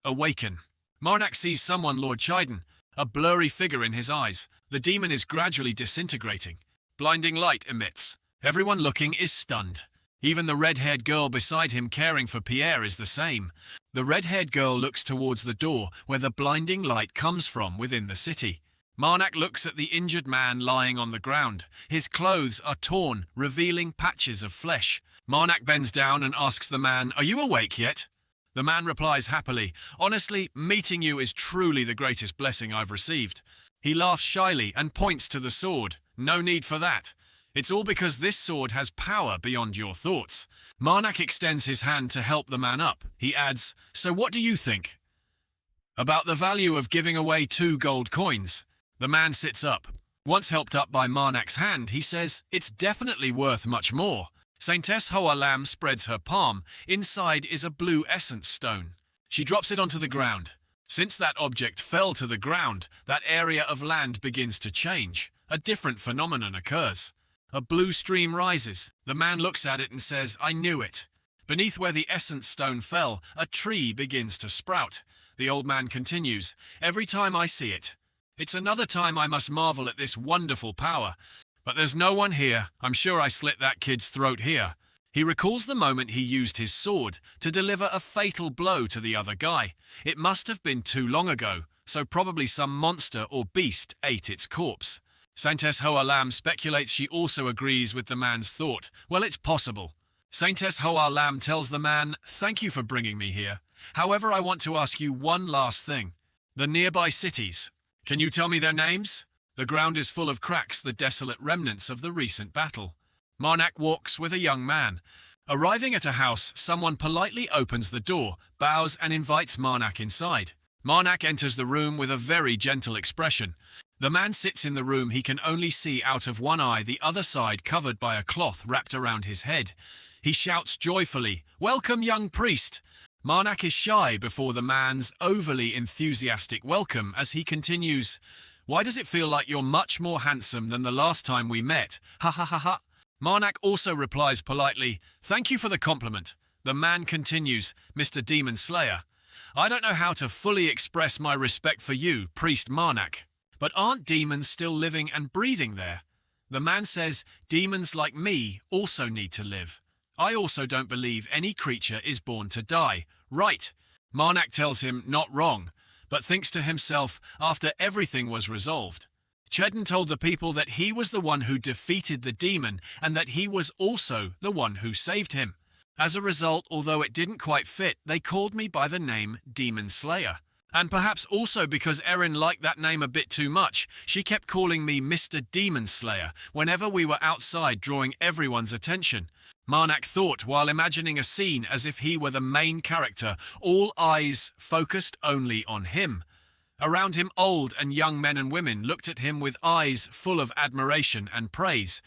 Awaken. Marnak sees someone, Lord Chiden, a blurry figure in his eyes. The demon is gradually disintegrating. Blinding light emits. Everyone looking is stunned. Even the red-haired girl beside him caring for Pierre is the same. The red-haired girl looks towards the door where the blinding light comes from within the city. Marnak looks at the injured man lying on the ground. His clothes are torn, revealing patches of flesh. Marnak bends down and asks the man, "Are you awake yet?" The man replies happily, "Honestly, meeting you is truly the greatest blessing I've received." He laughs shyly and points to the sword. "No need for that. It's all because this sword has power beyond your thoughts." Marnak extends his hand to help the man up. He adds, "So what do you think about the value of giving away 2 gold coins?" The man sits up. Once helped up by Marnak's hand, he says, "It's definitely worth much more." Saintess Hoalam spreads her palm. Inside is a blue essence stone. She drops it onto the ground. Since that object fell to the ground, that area of land begins to change. A different phenomenon occurs. A blue stream rises. The man looks at it and says, "I knew it." Beneath where the essence stone fell, a tree begins to sprout. The old man continues, "Every time I see it, it's another time I must marvel at this wonderful power. But there's no one here. I'm sure I slit that kid's throat here." He recalls the moment he used his sword to deliver a fatal blow to the other guy. It must have been too long ago, so probably some monster or beast ate its corpse. Saintess Hoalam speculates she also agrees with the man's thought. Well, it's possible. Saintess Hoalam tells the man, "Thank you for bringing me here. However, I want to ask you one last thing. The nearby cities, can you tell me their names?" The ground is full of cracks, the desolate remnants of the recent battle. Marnak walks with a young man. Arriving at a house, someone politely opens the door, bows and invites Marnak inside. Marnak enters the room with a very gentle expression. The man sits in the room. He can only see out of one eye, the other side covered by a cloth wrapped around his head. He shouts joyfully, "Welcome, young priest!" Marnak is shy before the man's overly enthusiastic welcome as he continues, "Why does it feel like you're much more handsome than the last time we met? Ha ha ha ha." Marnak also replies politely, "Thank you for the compliment." The man continues, "Mr. Demon Slayer, I don't know how to fully express my respect for you, Priest Marnak, but aren't demons still living and breathing there?" The man says, "Demons like me also need to live. I also don't believe any creature is born to die." "Right." Marnak tells him, "Not wrong," but thinks to himself after everything was resolved. Chetan told the people that he was the one who defeated the demon and that he was also the one who saved him. As a result, although it didn't quite fit, they called me by the name Demon Slayer. And perhaps also because Erin liked that name a bit too much, she kept calling me Mr. Demon Slayer whenever we were outside, drawing everyone's attention. Marnak thought while imagining a scene as if he were the main character, all eyes focused only on him. Around him, old and young men and women looked at him with eyes full of admiration and praise.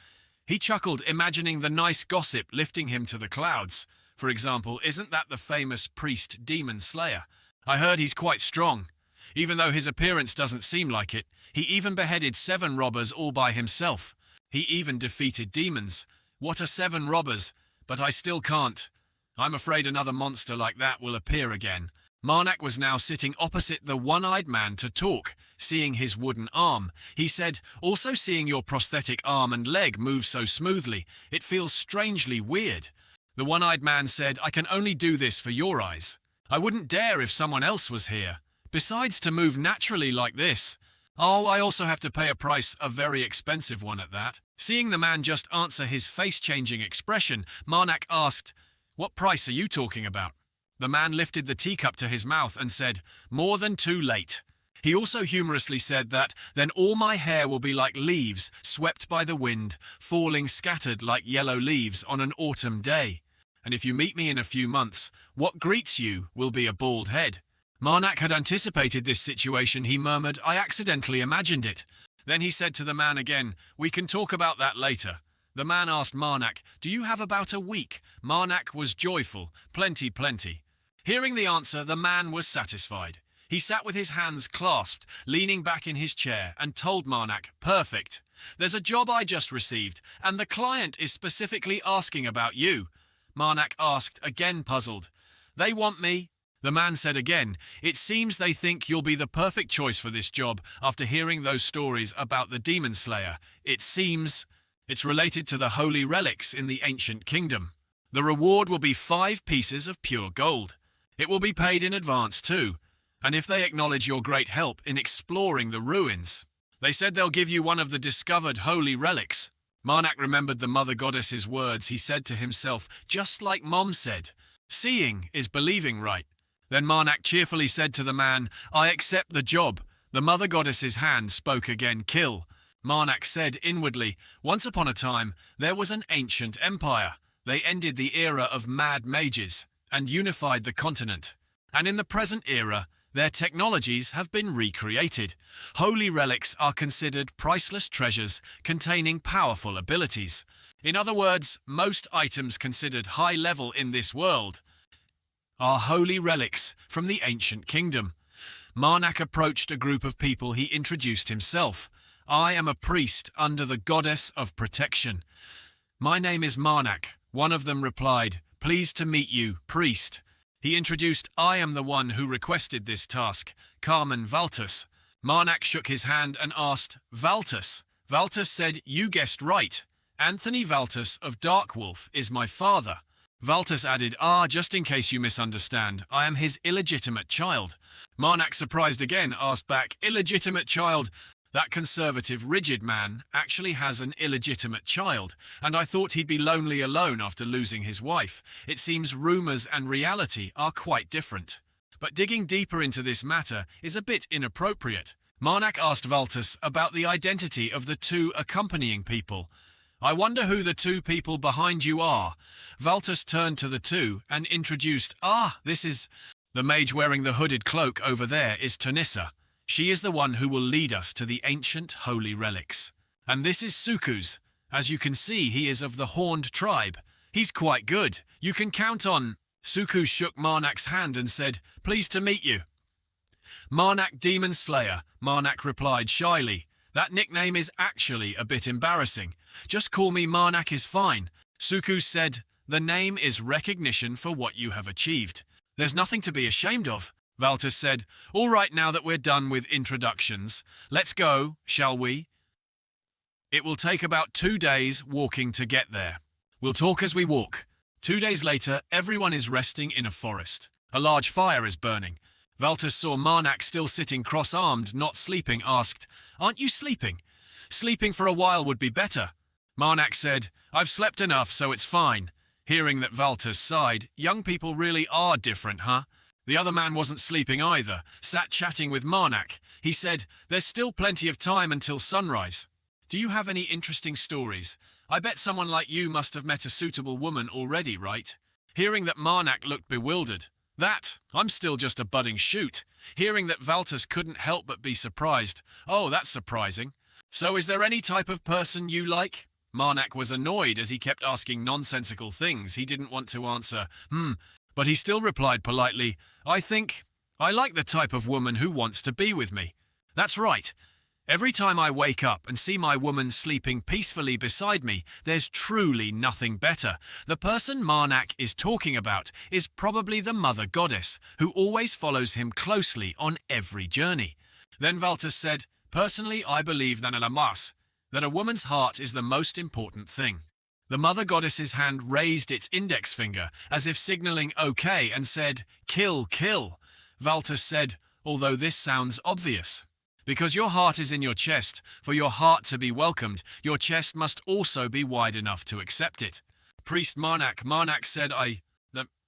He chuckled, imagining the nice gossip lifting him to the clouds. For example, "Isn't that the famous priest Demon Slayer? I heard he's quite strong. Even though his appearance doesn't seem like it, he even beheaded 7 robbers all by himself. He even defeated demons. What are 7 robbers? But I still can't. I'm afraid another monster like that will appear again." Marnak was now sitting opposite the one-eyed man to talk, seeing his wooden arm. He said, "Also seeing your prosthetic arm and leg move so smoothly, it feels strangely weird." The one-eyed man said, "I can only do this for your eyes. I wouldn't dare if someone else was here. Besides, to move naturally like this. Oh, I also have to pay a price, a very expensive one at that." Seeing the man just answer his face-changing expression, Marnak asked, "What price are you talking about?" The man lifted the teacup to his mouth and said, "More than too late." He also humorously said that, "Then all my hair will be like leaves swept by the wind, falling scattered like yellow leaves on an autumn day. And if you meet me in a few months, what greets you will be a bald head." Marnak had anticipated this situation. He murmured, "I accidentally imagined it." Then he said to the man again, "We can talk about that later." The man asked Marnak, "Do you have about a week?" Marnak was joyful, "Plenty, plenty." Hearing the answer, the man was satisfied. He sat with his hands clasped, leaning back in his chair, and told Marnak, "Perfect. There's a job I just received, and the client is specifically asking about you." Marnak asked, again puzzled, "They want me?" The man said again, "It seems they think you'll be the perfect choice for this job after hearing those stories about the Demon Slayer. It seems it's related to the holy relics in the ancient kingdom. The reward will be 5 pieces of pure gold. It will be paid in advance too, and if they acknowledge your great help in exploring the ruins. They said they'll give you one of the discovered holy relics." Marnak remembered the mother goddess's words. He said to himself, just like Mom said, "Seeing is believing, right?" Then Marnak cheerfully said to the man, "I accept the job." The mother goddess's hand spoke again, "Kill." Marnak said inwardly, "Once upon a time, there was an ancient empire. They ended the era of mad mages and unified the continent. And in the present era, their technologies have been recreated. Holy relics are considered priceless treasures containing powerful abilities. In other words, most items considered high level in this world are holy relics from the ancient kingdom." Marnak approached a group of people. He introduced himself. "I am a priest under the goddess of protection. My name is Marnak." One of them replied, "Pleased to meet you, priest." He introduced, "I am the one who requested this task, Carmen Valtus." Marnak shook his hand and asked, "Valtus?" Valtus said, "You guessed right. Anthony Valtus of Darkwolf is my father." Valtus added, "Just in case you misunderstand, I am his illegitimate child." Marnak, surprised again, asked back, "Illegitimate child? That conservative, rigid man actually has an illegitimate child, and I thought he'd be lonely alone after losing his wife. It seems rumors and reality are quite different. But digging deeper into this matter is a bit inappropriate." Marnak asked Valtus about the identity of the 2 accompanying people. "I wonder who the 2 people behind you are." Valtus turned to the 2 and introduced, "This is the mage wearing the hooded cloak over there is Tanissa. She is the one who will lead us to the ancient holy relics. And this is Suku's. As you can see, he is of the Horned tribe. He's quite good. You can count on..." Suku shook Marnak's hand and said, "Pleased to meet you." "Marnak Demon Slayer," Marnak replied shyly. "That nickname is actually a bit embarrassing. Just call me Marnak is fine." Suku said, "The name is recognition for what you have achieved. There's nothing to be ashamed of." Valtus said, "All right, now that we're done with introductions, let's go, shall we? It will take about 2 days walking to get there. We'll talk as we walk." 2 days later, everyone is resting in a forest. A large fire is burning. Valtus saw Marnak still sitting cross-armed, not sleeping, asked, "Aren't you sleeping? Sleeping for a while would be better." Marnak said, "I've slept enough, so it's fine." Hearing that Valtus sighed, "Young people really are different, huh?" The other man wasn't sleeping either, sat chatting with Marnak. He said, "There's still plenty of time until sunrise. Do you have any interesting stories? I bet someone like you must have met a suitable woman already, right?" Hearing that Marnak looked bewildered. I'm still just a budding shoot." Hearing that Valtus couldn't help but be surprised. "Oh, that's surprising. So is there any type of person you like?" Marnak was annoyed as he kept asking nonsensical things he didn't want to answer. But he still replied politely, "I think I like the type of woman who wants to be with me. That's right. Every time I wake up and see my woman sleeping peacefully beside me, there's truly nothing better. The person Marnak is talking about is probably the mother goddess, who always follows him closely on every journey." Then Valtus said, "Personally, I believe that a woman's heart is the most important thing." The mother goddess's hand raised its index finger, as if signaling okay, and said, "Kill, kill." Valtus said, "Although this sounds obvious. Because your heart is in your chest, for your heart to be welcomed, your chest must also be wide enough to accept it." Priest Marnak said, "I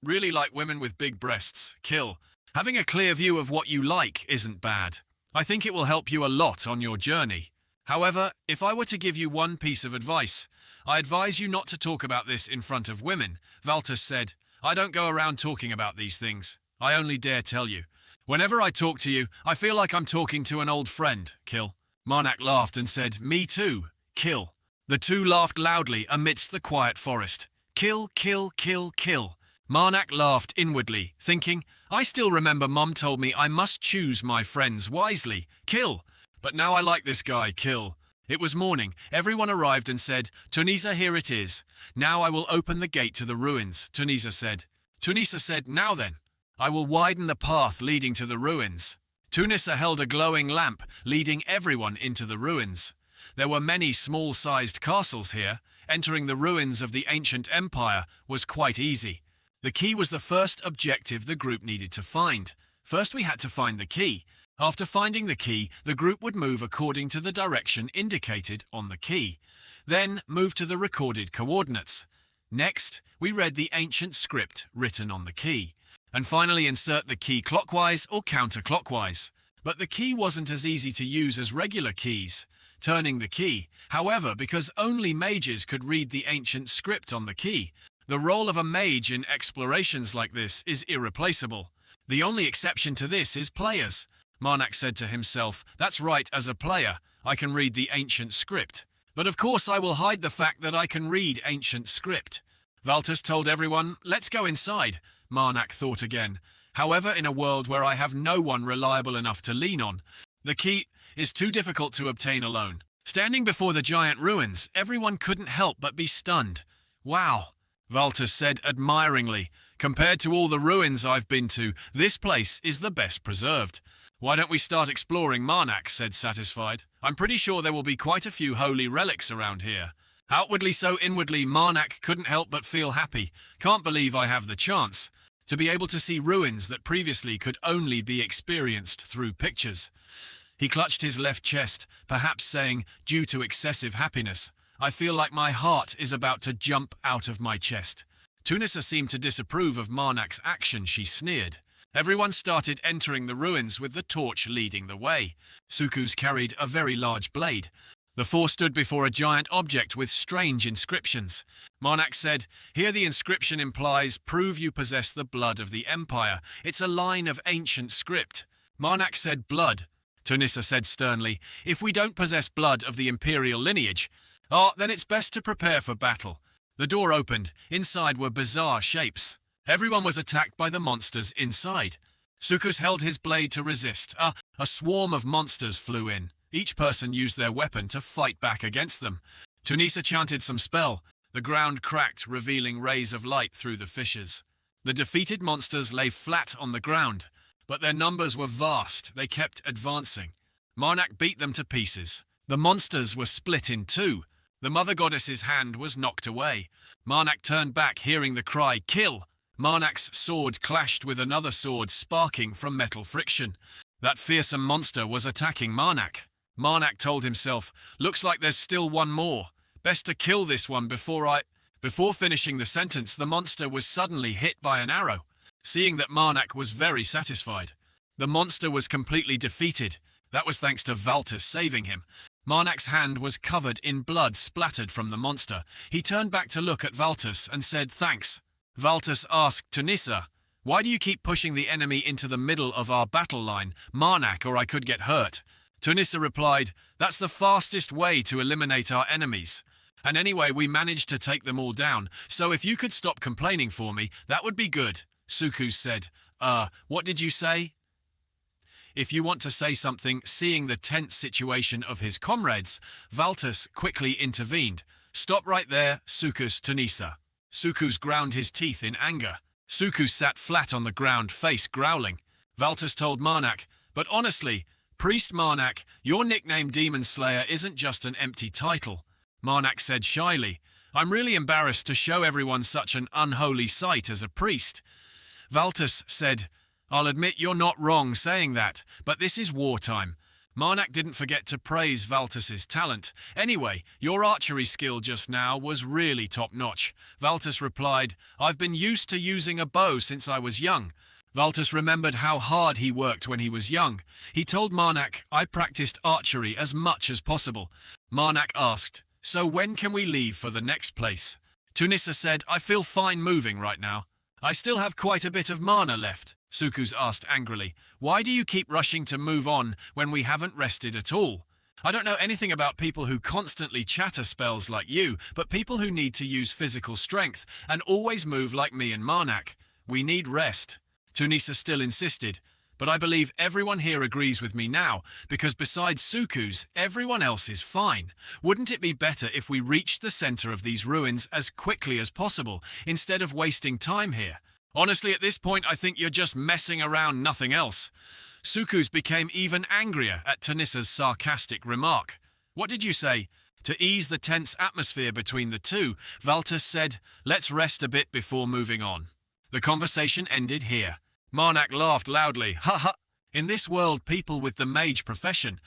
really like women with big breasts. Kill. Having a clear view of what you like isn't bad. I think it will help you a lot on your journey. However, if I were to give you one piece of advice, I advise you not to talk about this in front of women." Valtus said, "I don't go around talking about these things. I only dare tell you. Whenever I talk to you, I feel like I'm talking to an old friend." Kill. Marnak laughed and said, "Me too. Kill." The two laughed loudly amidst the quiet forest. "Kill, kill, kill, kill." Marnak laughed inwardly, thinking, "I still remember Mom told me I must choose my friends wisely. Kill. But now I like this guy, kill." It was morning. Everyone arrived and said, "Tunisa, here it is. Now I will open the gate to the ruins," Tunisa said. Tunisa said, "Now then, I will widen the path leading to the ruins." Tunisa held a glowing lamp, leading everyone into the ruins. There were many small-sized castles here. Entering the ruins of the ancient empire was quite easy. The key was the first objective the group needed to find. First we had to find the key. After finding the key, the group would move according to the direction indicated on the key. Then move to the recorded coordinates. Next, we read the ancient script written on the key. And finally insert the key clockwise or counterclockwise. But the key wasn't as easy to use as regular keys. Turning the key, however, because only mages could read the ancient script on the key. The role of a mage in explorations like this is irreplaceable. The only exception to this is players. Marnak said to himself, "That's right, as a player, I can read the ancient script. But of course I will hide the fact that I can read ancient script." Valtus told everyone, "Let's go inside." Marnak thought again. "However, in a world where I have no one reliable enough to lean on, the key is too difficult to obtain alone." Standing before the giant ruins, everyone couldn't help but be stunned. "Wow," Valtus said admiringly. "Compared to all the ruins I've been to, this place is the best preserved." "Why don't we start exploring?" Marnak said, satisfied. "I'm pretty sure there will be quite a few holy relics around here." Outwardly so inwardly, Marnak couldn't help but feel happy. "Can't believe I have the chance to be able to see ruins that previously could only be experienced through pictures." He clutched his left chest, perhaps saying, due to excessive happiness, "I feel like my heart is about to jump out of my chest." Tunisa seemed to disapprove of Marnak's action. She sneered. Everyone started entering the ruins with the torch leading the way. Suku's carried a very large blade. The four stood before a giant object with strange inscriptions. Marnak said, "Here the inscription implies, 'Prove you possess the blood of the Empire.' It's a line of ancient script." Marnak said, "Blood." Tunisa said sternly, "If we don't possess blood of the imperial lineage, then it's best to prepare for battle." The door opened. Inside were bizarre shapes. Everyone was attacked by the monsters inside. Sukus held his blade to resist. A swarm of monsters flew in. Each person used their weapon to fight back against them. Tunisia chanted some spell. The ground cracked, revealing rays of light through the fissures. The defeated monsters lay flat on the ground, but their numbers were vast. They kept advancing. Marnak beat them to pieces. The monsters were split in two. The mother goddess's hand was knocked away. Marnak turned back, hearing the cry, "Kill!" Marnak's sword clashed with another sword, sparking from metal friction. That fearsome monster was attacking Marnak. Marnak told himself, "Looks like there's still one more. Best to kill this one before Before finishing the sentence, the monster was suddenly hit by an arrow. Seeing that, Marnak was very satisfied. The monster was completely defeated. That was thanks to Valtus saving him. Marnak's hand was covered in blood splattered from the monster. He turned back to look at Valtus and said, "Thanks." Valtus asked Tunisia, "Why do you keep pushing the enemy into the middle of our battle line, Marnak, or I could get hurt?" Tunisia replied, "That's the fastest way to eliminate our enemies. And anyway, we managed to take them all down, so if you could stop complaining for me, that would be good." Sukus said, What did you say?" If you want to say something, seeing the tense situation of his comrades, Valtus quickly intervened. "Stop right there, Sukus Tunisia." Sukus ground his teeth in anger. Sukus sat flat on the ground, face growling. Valtus told Marnak, "But honestly, Priest Marnak, your nickname Demon Slayer isn't just an empty title." Marnak said shyly, "I'm really embarrassed to show everyone such an unholy sight as a priest." Valtus said, "I'll admit you're not wrong saying that, but this is wartime." Marnak didn't forget to praise Valtus's talent. "Anyway, your archery skill just now was really top-notch." Valtus replied, "I've been used to using a bow since I was young." Valtus remembered how hard he worked when he was young. He told Marnak, "I practiced archery as much as possible." Marnak asked, "So when can we leave for the next place?" Tunisia said, "I feel fine moving right now. I still have quite a bit of mana left." Sukus asked angrily, "Why do you keep rushing to move on when we haven't rested at all? I don't know anything about people who constantly chatter spells like you, but people who need to use physical strength and always move like me and Marnak. We need rest." Tunisia still insisted, "But I believe everyone here agrees with me now, because besides Sukus, everyone else is fine. Wouldn't it be better if we reached the center of these ruins as quickly as possible, instead of wasting time here? Honestly, at this point, I think you're just messing around, nothing else." Sukus became even angrier at Tunisia's sarcastic remark. "What did you say?" To ease the tense atmosphere between the two, Valtus said, "Let's rest a bit before moving on." The conversation ended here. Marnak laughed loudly. "Ha ha! In this world, people with the mage profession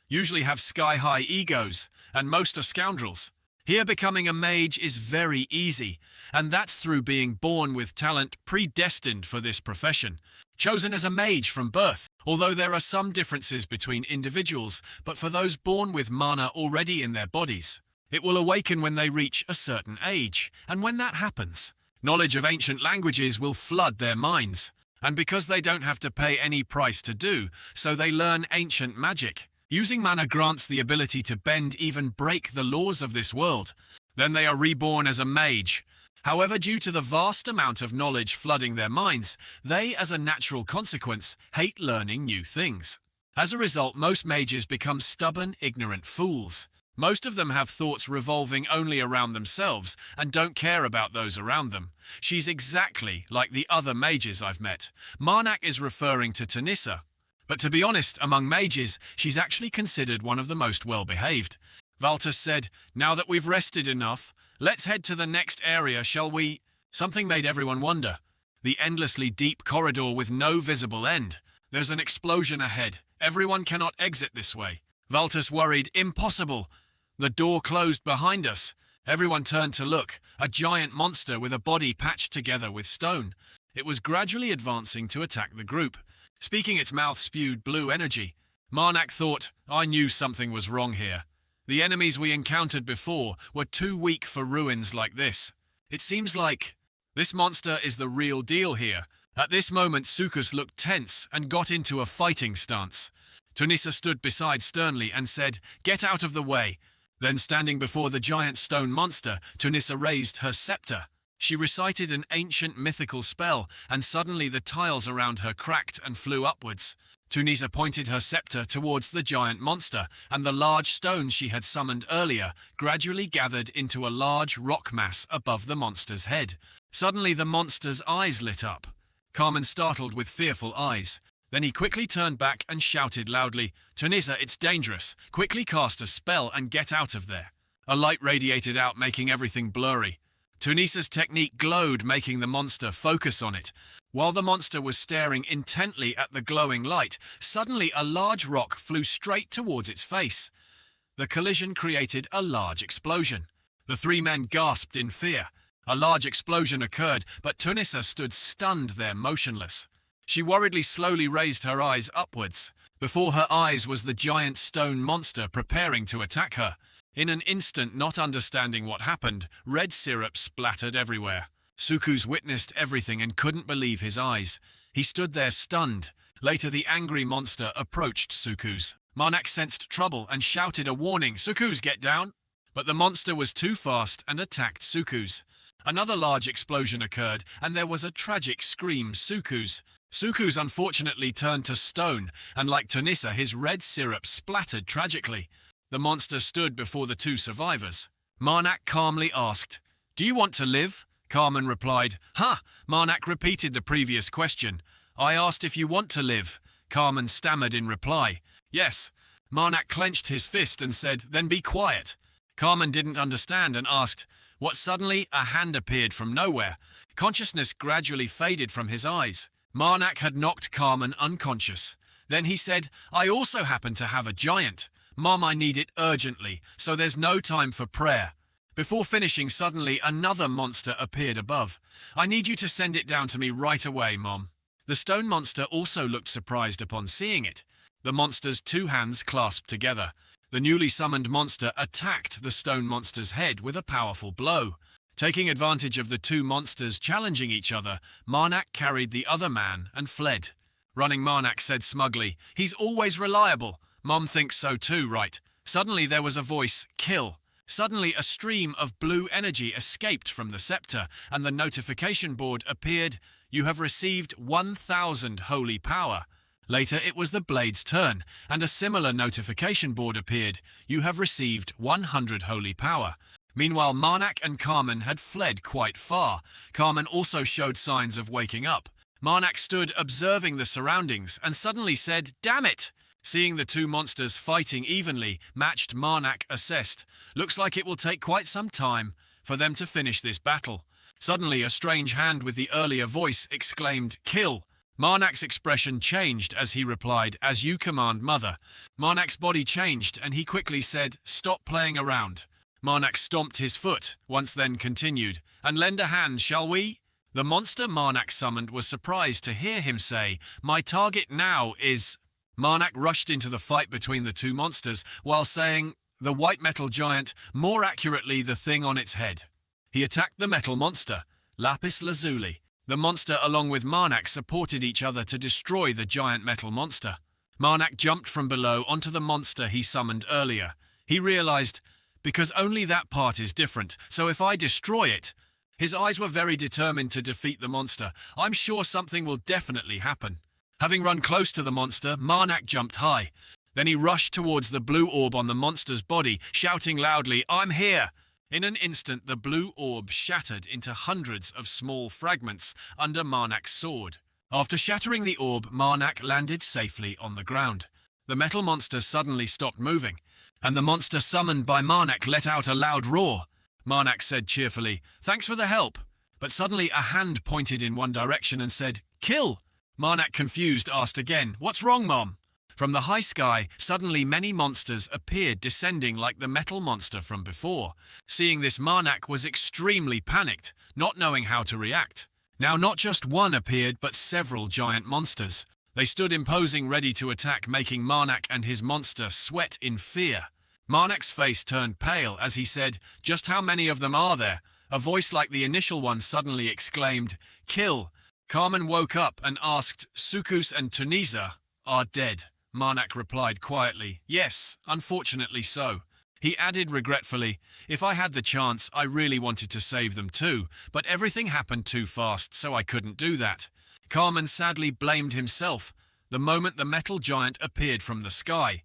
usually have sky-high egos, and most are scoundrels. Here, becoming a mage is very easy, and that's through being born with talent predestined for this profession. Chosen as a mage from birth, although there are some differences between individuals, but for those born with mana already in their bodies, it will awaken when they reach a certain age, and when that happens, knowledge of ancient languages will flood their minds. And because they don't have to pay any price to do, so they learn ancient magic. Using mana grants the ability to bend, even break the laws of this world. Then they are reborn as a mage. However, due to the vast amount of knowledge flooding their minds, they, as a natural consequence, hate learning new things. As a result, most mages become stubborn, ignorant fools. Most of them have thoughts revolving only around themselves and don't care about those around them. She's exactly like the other mages I've met. Marnak is referring to Tunisia. But to be honest, among mages, she's actually considered one of the most well-behaved. Valtus said, "Now that we've rested enough, let's head to the next area, shall we?" Something made everyone wonder. The endlessly deep corridor with no visible end. There's an explosion ahead. Everyone cannot exit this way. Valtus worried, "Impossible." The door closed behind us. Everyone turned to look. A giant monster with a body patched together with stone. It was gradually advancing to attack the group. Speaking, its mouth spewed blue energy. Marnak thought, "I knew something was wrong here. The enemies we encountered before were too weak for ruins like this. It seems like this monster is the real deal here." At this moment, Sukus looked tense and got into a fighting stance. Tunisia stood beside sternly and said, "Get out of the way." Then, standing before the giant stone monster, Tunisia raised her scepter. She recited an ancient mythical spell, and suddenly the tiles around her cracked and flew upwards. Tunisia pointed her scepter towards the giant monster, and the large stone she had summoned earlier gradually gathered into a large rock mass above the monster's head. Suddenly the monster's eyes lit up. Carmen startled with fearful eyes. Then he quickly turned back and shouted loudly, "Tunisia, it's dangerous. Quickly cast a spell and get out of there." A light radiated out, making everything blurry. Tunisia's technique glowed, making the monster focus on it. While the monster was staring intently at the glowing light, suddenly a large rock flew straight towards its face. The collision created a large explosion. The three men gasped in fear. A large explosion occurred, but Tunisia stood stunned there, motionless. She worriedly slowly raised her eyes upwards. Before her eyes was the giant stone monster preparing to attack her. In an instant, not understanding what happened, red syrup splattered everywhere. Sukus witnessed everything and couldn't believe his eyes. He stood there stunned. Later, the angry monster approached Sukus. Marnak sensed trouble and shouted a warning, "Sukus, get down!" But the monster was too fast and attacked Sukus. Another large explosion occurred, and there was a tragic scream, "Sukus!" Sukus unfortunately turned to stone, and like Tunisia, his red syrup splattered tragically. The monster stood before the two survivors. Marnak calmly asked, "Do you want to live?" Carmen replied, "Huh." Marnak repeated the previous question. "I asked if you want to live." Carmen stammered in reply, "Yes." Marnak clenched his fist and said, "Then be quiet." Carmen didn't understand and asked, "What?" Suddenly, a hand appeared from nowhere. Consciousness gradually faded from his eyes. Marnak had knocked Carmen unconscious. Then he said, "I also happen to have a giant. Mom, I need it urgently, so there's no time for prayer." Before finishing, suddenly another monster appeared above. "I need you to send it down to me right away, Mom." The stone monster also looked surprised upon seeing it. The monster's two hands clasped together. The newly summoned monster attacked the stone monster's head with a powerful blow. Taking advantage of the two monsters challenging each other, Marnak carried the other man and fled. Running Marnak said smugly, "He's always reliable. Mom thinks so too, right?" Suddenly there was a voice, "Kill." Suddenly a stream of blue energy escaped from the scepter, and the notification board appeared, "You have received 1,000 holy power." Later it was the blade's turn, and a similar notification board appeared, "You have received 100 holy power." Meanwhile, Marnak and Carmen had fled quite far. Carmen also showed signs of waking up. Marnak stood observing the surroundings and suddenly said, "Damn it!" Seeing the two monsters fighting evenly, matched, Marnak assessed, "Looks like it will take quite some time for them to finish this battle." Suddenly, a strange hand with the earlier voice exclaimed, "Kill!" Marnak's expression changed as he replied, "As you command, mother." Marnak's body changed and he quickly said, "Stop playing around." Marnak stomped his foot, once then continued, "And lend a hand, shall we?" The monster Marnak summoned was surprised to hear him say, "My target now is..." Marnak rushed into the fight between the two monsters while saying, "The white metal giant, more accurately the thing on its head." He attacked the metal monster, lapis lazuli. The monster along with Marnak supported each other to destroy the giant metal monster. Marnak jumped from below onto the monster he summoned earlier. He realized, because only that part is different, so if I destroy it... His eyes were very determined to defeat the monster. "I'm sure something will definitely happen." Having run close to the monster, Marnak jumped high. Then he rushed towards the blue orb on the monster's body, shouting loudly, "I'm here!" In an instant, the blue orb shattered into hundreds of small fragments under Marnak's sword. After shattering the orb, Marnak landed safely on the ground. The metal monster suddenly stopped moving, and the monster summoned by Marnak let out a loud roar. Marnak said cheerfully, "Thanks for the help." But suddenly a hand pointed in one direction and said, "Kill!" Marnak, confused, asked again, "What's wrong, Mom?" From the high sky, suddenly many monsters appeared descending like the metal monster from before. Seeing this, Marnak was extremely panicked, not knowing how to react. Now not just one appeared, but several giant monsters. They stood imposing, ready to attack, making Marnak and his monster sweat in fear. Marnak's face turned pale as he said, "Just how many of them are there?" A voice like the initial one suddenly exclaimed, "Kill!" Carmen woke up and asked, "Sukus and Tunisia are dead." Marnak replied quietly, "Yes, unfortunately so." He added regretfully, "If I had the chance, I really wanted to save them too, but everything happened too fast, so I couldn't do that." Carmen sadly blamed himself the moment the metal giant appeared from the sky.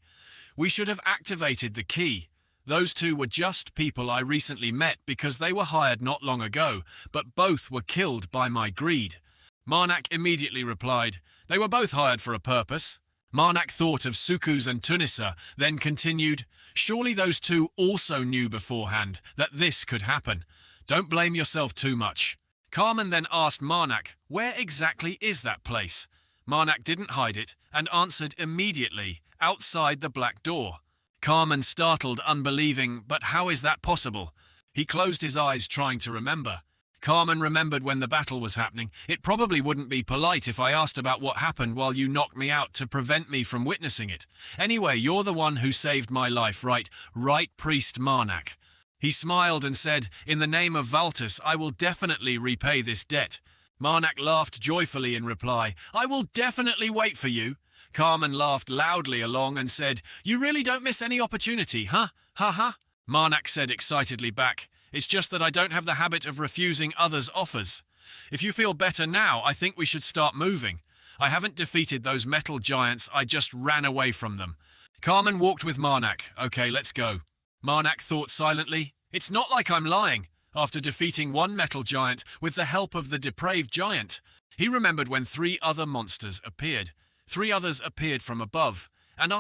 "We should have activated the key. Those two were just people I recently met because they were hired not long ago, but both were killed by my greed." Marnak immediately replied, "They were both hired for a purpose." Marnak thought of Sukus and Tunisa, then continued, "Surely those two also knew beforehand that this could happen. Don't blame yourself too much." Carmen then asked Marnak, "Where exactly is that place?" Marnak didn't hide it and answered immediately, "Outside the black door." Carmen startled, unbelieving, "But how is that possible?" He closed his eyes, trying to remember. Carmen remembered when the battle was happening. "It probably wouldn't be polite if I asked about what happened while you knocked me out to prevent me from witnessing it. Anyway, you're the one who saved my life, right? Right, Priest Marnak." He smiled and said, "In the name of Valtus, I will definitely repay this debt." Marnak laughed joyfully in reply, "I will definitely wait for you." Carmen laughed loudly along and said, "You really don't miss any opportunity, huh? Ha ha." Marnak said excitedly back, "It's just that I don't have the habit of refusing others' offers. If you feel better now, I think we should start moving. I haven't defeated those metal giants, I just ran away from them." Carmen walked with Marnak. "Okay, let's go." Marnak thought silently, "It's not like I'm lying." After defeating one metal giant with the help of the depraved giant, he remembered when 3 other monsters appeared. 3 others appeared from above, and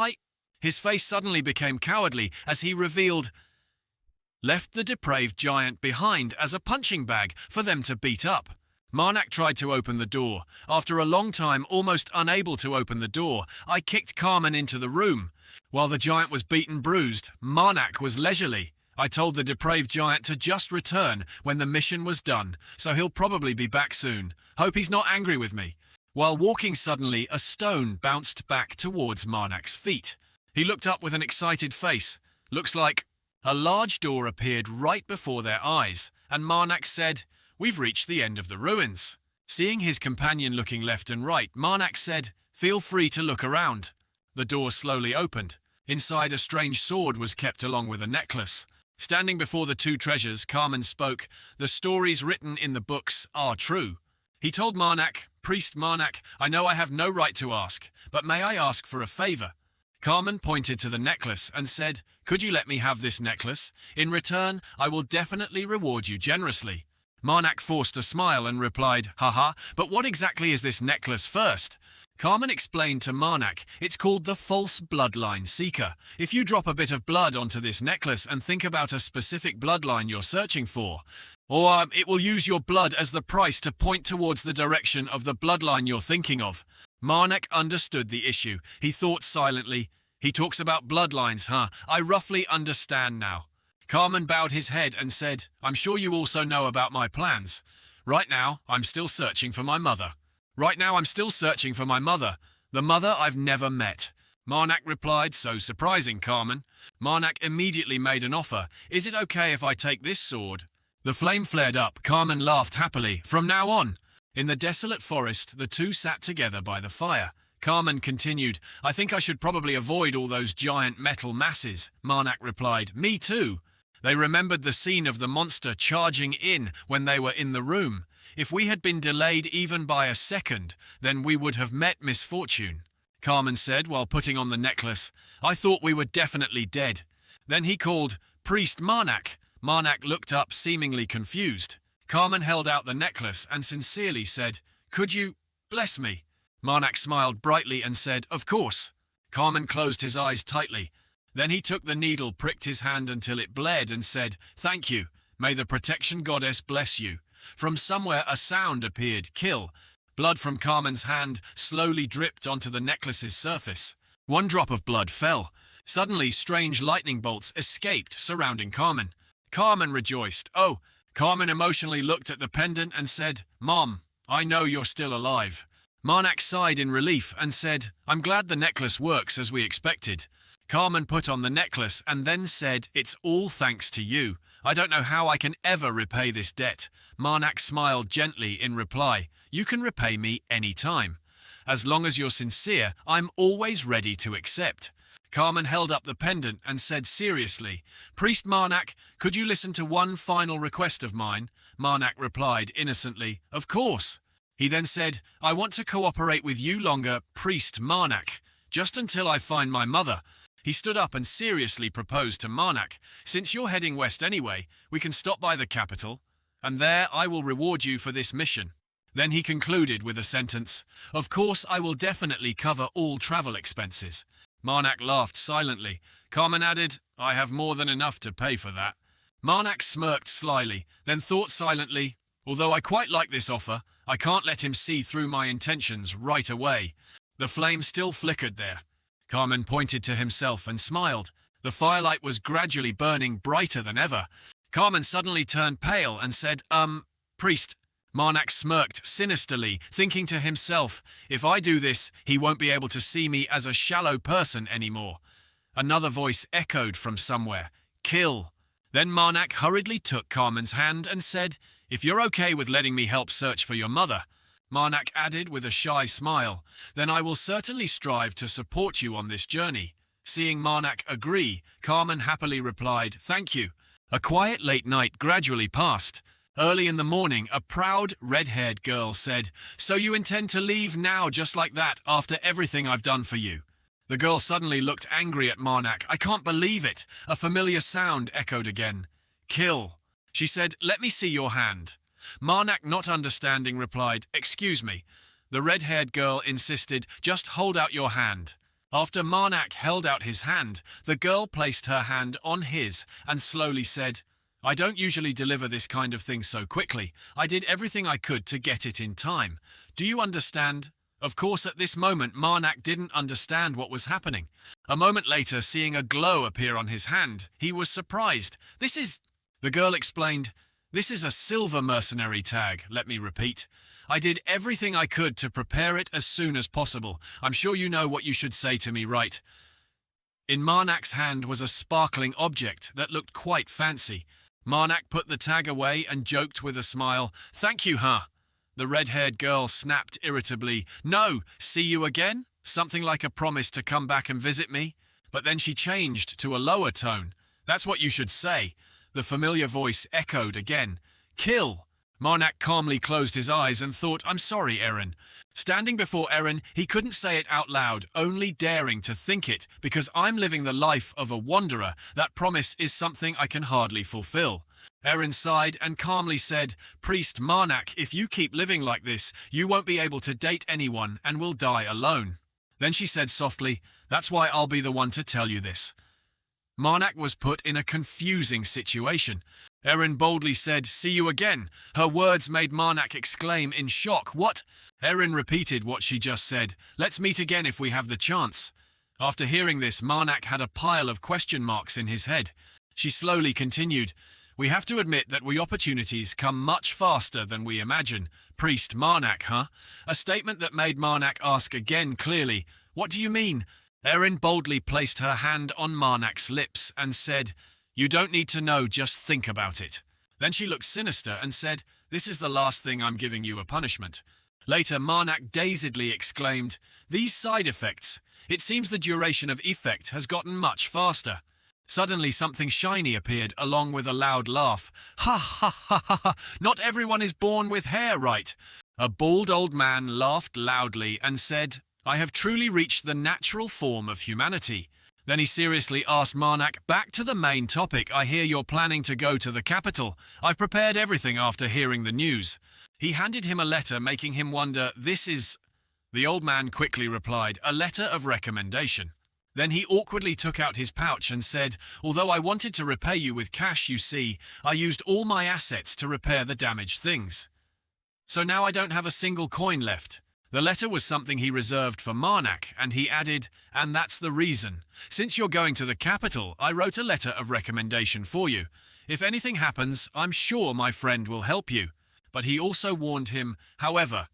His face suddenly became cowardly as he revealed, left the depraved giant behind as a punching bag for them to beat up. Marnak tried to open the door. After a long time, almost unable to open the door, I kicked Carmen into the room. While the giant was beaten bruised, Marnak was leisurely. I told the depraved giant to just return when the mission was done, so he'll probably be back soon. Hope he's not angry with me. While walking suddenly, a stone bounced back towards Marnak's feet. He looked up with an excited face. "Looks like..." A large door appeared right before their eyes, and Marnak said, "We've reached the end of the ruins." Seeing his companion looking left and right, Marnak said, "Feel free to look around." The door slowly opened. Inside, a strange sword was kept along with a necklace. Standing before the 2 treasures, Carmen spoke, "The stories written in the books are true." He told Marnak, "Priest Marnak, I know I have no right to ask, but may I ask for a favor?" Carmen pointed to the necklace and said, "Could you let me have this necklace? In return, I will definitely reward you generously." Marnak forced a smile and replied, "Haha, but what exactly is this necklace first?" Carmen explained to Marnak, "It's called the False Bloodline Seeker. If you drop a bit of blood onto this necklace and think about a specific bloodline you're searching for, or it will use your blood as the price to point towards the direction of the bloodline you're thinking of." Marnak understood the issue. He thought silently, "He talks about bloodlines, huh? I roughly understand now." Carmen bowed his head and said, "I'm sure you also know about my plans. Right now, I'm still searching for my mother. The mother I've never met." Marnak replied, so surprising Carmen. Marnak immediately made an offer. "Is it okay if I take this sword?" The flame flared up. Carmen laughed happily. "From now on." In the desolate forest, the 2 sat together by the fire. Carmen continued, "I think I should probably avoid all those giant metal masses." Marnak replied, "Me too." They remembered the scene of the monster charging in when they were in the room. If we had been delayed even by a second, then we would have met misfortune. Carmen said while putting on the necklace, "I thought we were definitely dead." Then he called, "Priest Marnak." Marnak looked up, seemingly confused. Carmen held out the necklace and sincerely said, "Could you bless me?" Marnak smiled brightly and said, "Of course." Carmen closed his eyes tightly. Then he took the needle, pricked his hand until it bled and said, "Thank you. May the protection goddess bless you." From somewhere a sound appeared, "Kill." Blood from Carmen's hand slowly dripped onto the necklace's surface. 1 drop of blood fell. Suddenly, strange lightning bolts escaped, surrounding Carmen. Carmen rejoiced. "Oh." Carmen emotionally looked at the pendant and said, "Mom, I know you're still alive." Marnak sighed in relief and said, "I'm glad the necklace works as we expected." Carmen put on the necklace and then said, "It's all thanks to you. I don't know how I can ever repay this debt." Marnak smiled gently in reply, "You can repay me any time. As long as you're sincere, I'm always ready to accept." Carmen held up the pendant and said seriously, "Priest Marnak, could you listen to one final request of mine?" Marnak replied innocently, "Of course." He then said, "I want to cooperate with you longer, Priest Marnak, just until I find my mother." He stood up and seriously proposed to Marnak, "Since you're heading west anyway, we can stop by the capital, and there I will reward you for this mission." Then he concluded with a sentence, "Of course I will definitely cover all travel expenses." Marnak laughed silently. Carmen added, "I have more than enough to pay for that." Marnak smirked slyly, then thought silently, "Although I quite like this offer, I can't let him see through my intentions right away." The flame still flickered there. Carmen pointed to himself and smiled. The firelight was gradually burning brighter than ever. Carmen suddenly turned pale and said, Priest." Marnak smirked sinisterly, thinking to himself, "If I do this, he won't be able to see me as a shallow person anymore." Another voice echoed from somewhere, "Kill." Then Marnak hurriedly took Carmen's hand and said, "If you're okay with letting me help search for your mother," Marnak added with a shy smile, "then I will certainly strive to support you on this journey." Seeing Marnak agree, Carmen happily replied, "Thank you." A quiet late night gradually passed. Early in the morning, a proud, red-haired girl said, "So you intend to leave now just like that, after everything I've done for you?" The girl suddenly looked angry at Marnak. "I can't believe it." A familiar sound echoed again. "Kill." She said, "Let me see your hand." Marnak, not understanding, replied, "Excuse me." The red-haired girl insisted, "Just hold out your hand." After Marnak held out his hand, the girl placed her hand on his and slowly said, "I don't usually deliver this kind of thing so quickly. I did everything I could to get it in time. Do you understand?" Of course, at this moment, Marnak didn't understand what was happening. A moment later, seeing a glow appear on his hand, he was surprised. "This is..." The girl explained, "This is a silver mercenary tag, let me repeat. I did everything I could to prepare it as soon as possible. I'm sure you know what you should say to me, right?" In Marnak's hand was a sparkling object that looked quite fancy. Marnak put the tag away and joked with a smile, "Thank you, huh?" The red-haired girl snapped irritably, "No, see you again?" Something like a promise to come back and visit me. But then she changed to a lower tone. "That's what you should say." The familiar voice echoed again, "Kill." Marnak calmly closed his eyes and thought, "I'm sorry, Erin." Standing before Erin, he couldn't say it out loud, only daring to think it, because I'm living the life of a wanderer. That promise is something I can hardly fulfill. Erin sighed and calmly said, "Priest Marnak, if you keep living like this, you won't be able to date anyone and will die alone." Then she said softly, "That's why I'll be the one to tell you this." Marnak was put in a confusing situation. Erin boldly said, "See you again." Her words made Marnak exclaim in shock, "What?" Erin repeated what she just said, "Let's meet again if we have the chance." After hearing this, Marnak had a pile of question marks in his head. She slowly continued, "We have to admit that opportunities come much faster than we imagine. Priest Marnak, huh?" A statement that made Marnak ask again clearly, "What do you mean?" Erin boldly placed her hand on Marnak's lips and said, "You don't need to know, just think about it." Then she looked sinister and said, "This is the last thing I'm giving you a punishment." Later, Marnak dazedly exclaimed, "These side effects. It seems the duration of effect has gotten much faster." Suddenly something shiny appeared along with a loud laugh. "Ha ha ha ha ha, not everyone is born with hair, right?" A bald old man laughed loudly and said, "I have truly reached the natural form of humanity." Then he seriously asked Marnak, "Back to the main topic, I hear you're planning to go to the capital. I've prepared everything after hearing the news." He handed him a letter, making him wonder, "This is..." The old man quickly replied, "A letter of recommendation." Then he awkwardly took out his pouch and said, "Although I wanted to repay you with cash, you see, I used all my assets to repair the damaged things. So now I don't have a single coin left." The letter was something he reserved for Marnak, and he added, "And that's the reason. Since you're going to the capital, I wrote a letter of recommendation for you. If anything happens, I'm sure my friend will help you." But he also warned him, "However,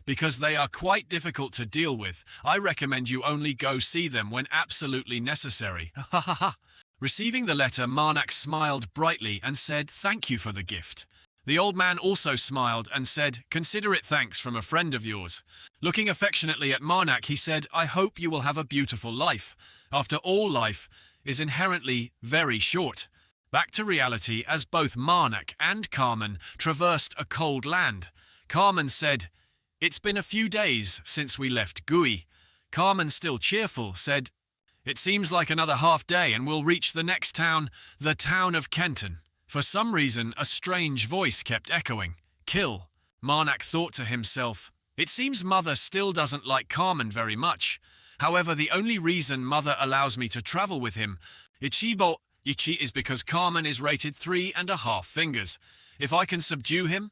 because they are quite difficult to deal with, I recommend you only go see them when absolutely necessary." Ha ha ha. Receiving the letter, Marnak smiled brightly and said, "Thank you for the gift." The old man also smiled and said, "Consider it thanks from a friend of yours." Looking affectionately at Marnak, he said, "I hope you will have a beautiful life. After all, life is inherently very short." Back to reality as both Marnak and Carmen traversed a cold land. Carmen said, "It's been a few days since we left Gui." Carmen, still cheerful, said, "It seems like another half day and we'll reach the next town, the town of Keneton." For some reason, a strange voice kept echoing, "Kill." Marnak thought to himself, "It seems Mother still doesn't like Carmen very much. However, the only reason Mother allows me to travel with him, Ichibo Ichi, is because Carmen is rated 3.5 fingers. If I can subdue him,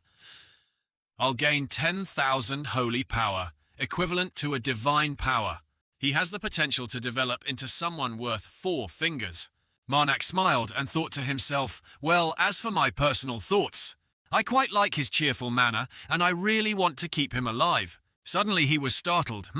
I'll gain 10,000 holy power, equivalent to a divine power. He has the potential to develop into someone worth 4 fingers. Marnak smiled and thought to himself, "Well, as for my personal thoughts, I quite like his cheerful manner, and I really want to keep him alive." Suddenly he was startled.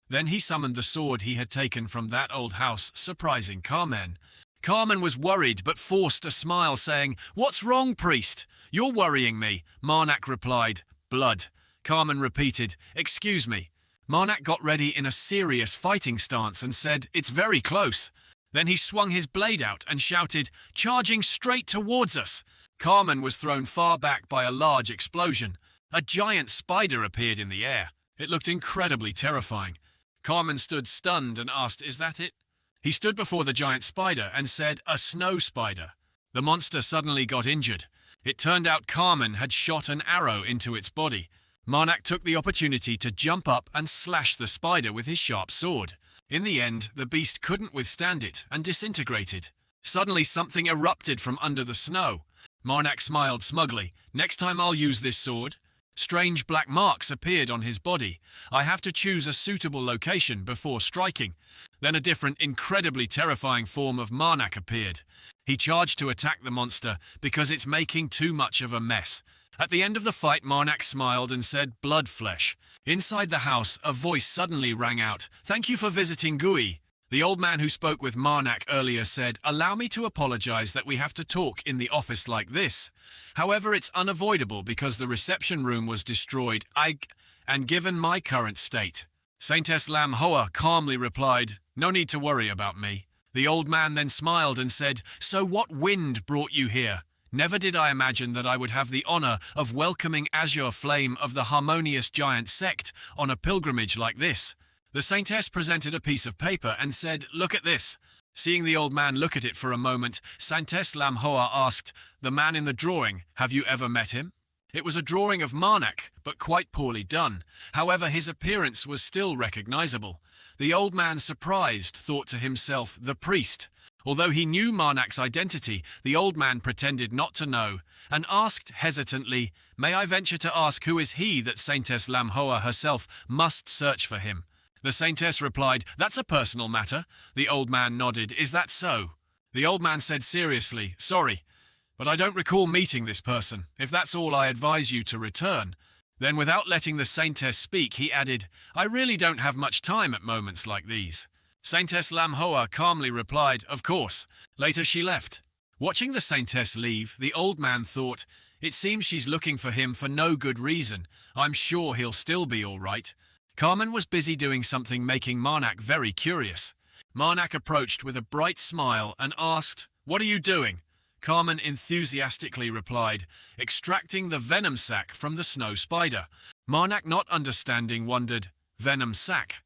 Then he summoned the sword he had taken from that old house, surprising Carmen. Carmen was worried but forced a smile, saying, "What's wrong, priest? You're worrying me." Marnak replied, "Blood." Carmen repeated, "Excuse me." Marnak got ready in a serious fighting stance and said, "It's very close." Then he swung his blade out and shouted, "Charging straight towards us." Carmen was thrown far back by a large explosion. A giant spider appeared in the air. It looked incredibly terrifying. Carmen stood stunned and asked, "Is that it?" He stood before the giant spider and said, "A snow spider." The monster suddenly got injured. It turned out Carmen had shot an arrow into its body. Marnak took the opportunity to jump up and slash the spider with his sharp sword. In the end, the beast couldn't withstand it and disintegrated. Suddenly something erupted from under the snow. Marnak smiled smugly. "Next time I'll use this sword." Strange black marks appeared on his body. "I have to choose a suitable location before striking." Then a different, incredibly terrifying form of Marnak appeared. He charged to attack the monster because it's making too much of a mess. At the end of the fight, Marnak smiled and said, "Blood flesh." Inside the house, a voice suddenly rang out, "Thank you for visiting Gui." The old man who spoke with Marnak earlier said, "Allow me to apologize that we have to talk in the office like this. However, it's unavoidable because the reception room was destroyed, and given my current state." Saintess Lam Hoa calmly replied, "No need to worry about me." The old man then smiled and said, "So what wind brought you here? Never did I imagine that I would have the honor of welcoming Azure Flame of the Harmonious Giant Sect on a pilgrimage like this." The saintess presented a piece of paper and said, "Look at this." Seeing the old man look at it for a moment, Saintess Lam Hoa asked, "The man in the drawing, have you ever met him?" It was a drawing of Marnak, but quite poorly done. However, his appearance was still recognizable. The old man, surprised, thought to himself, "The priest." Although he knew Marnak's identity, the old man pretended not to know, and asked hesitantly, "May I venture to ask who is he that Saintess Lam Hoa herself must search for him?" The saintess replied, "That's a personal matter." The old man nodded, "Is that so?" The old man said seriously, "Sorry, but I don't recall meeting this person. If that's all, I advise you to return." Then, without letting the saintess speak, he added, "I really don't have much time at moments like these." Saintess Lam Hoa calmly replied, "Of course." Later she left. Watching the saintess leave, the old man thought, "It seems she's looking for him for no good reason. I'm sure he'll still be all right." Carmen was busy doing something making Marnak very curious. Marnak approached with a bright smile and asked, "What are you doing?" Carmen enthusiastically replied, "Extracting the venom sac from the snow spider." Marnak, not understanding, wondered, "Venom sac?"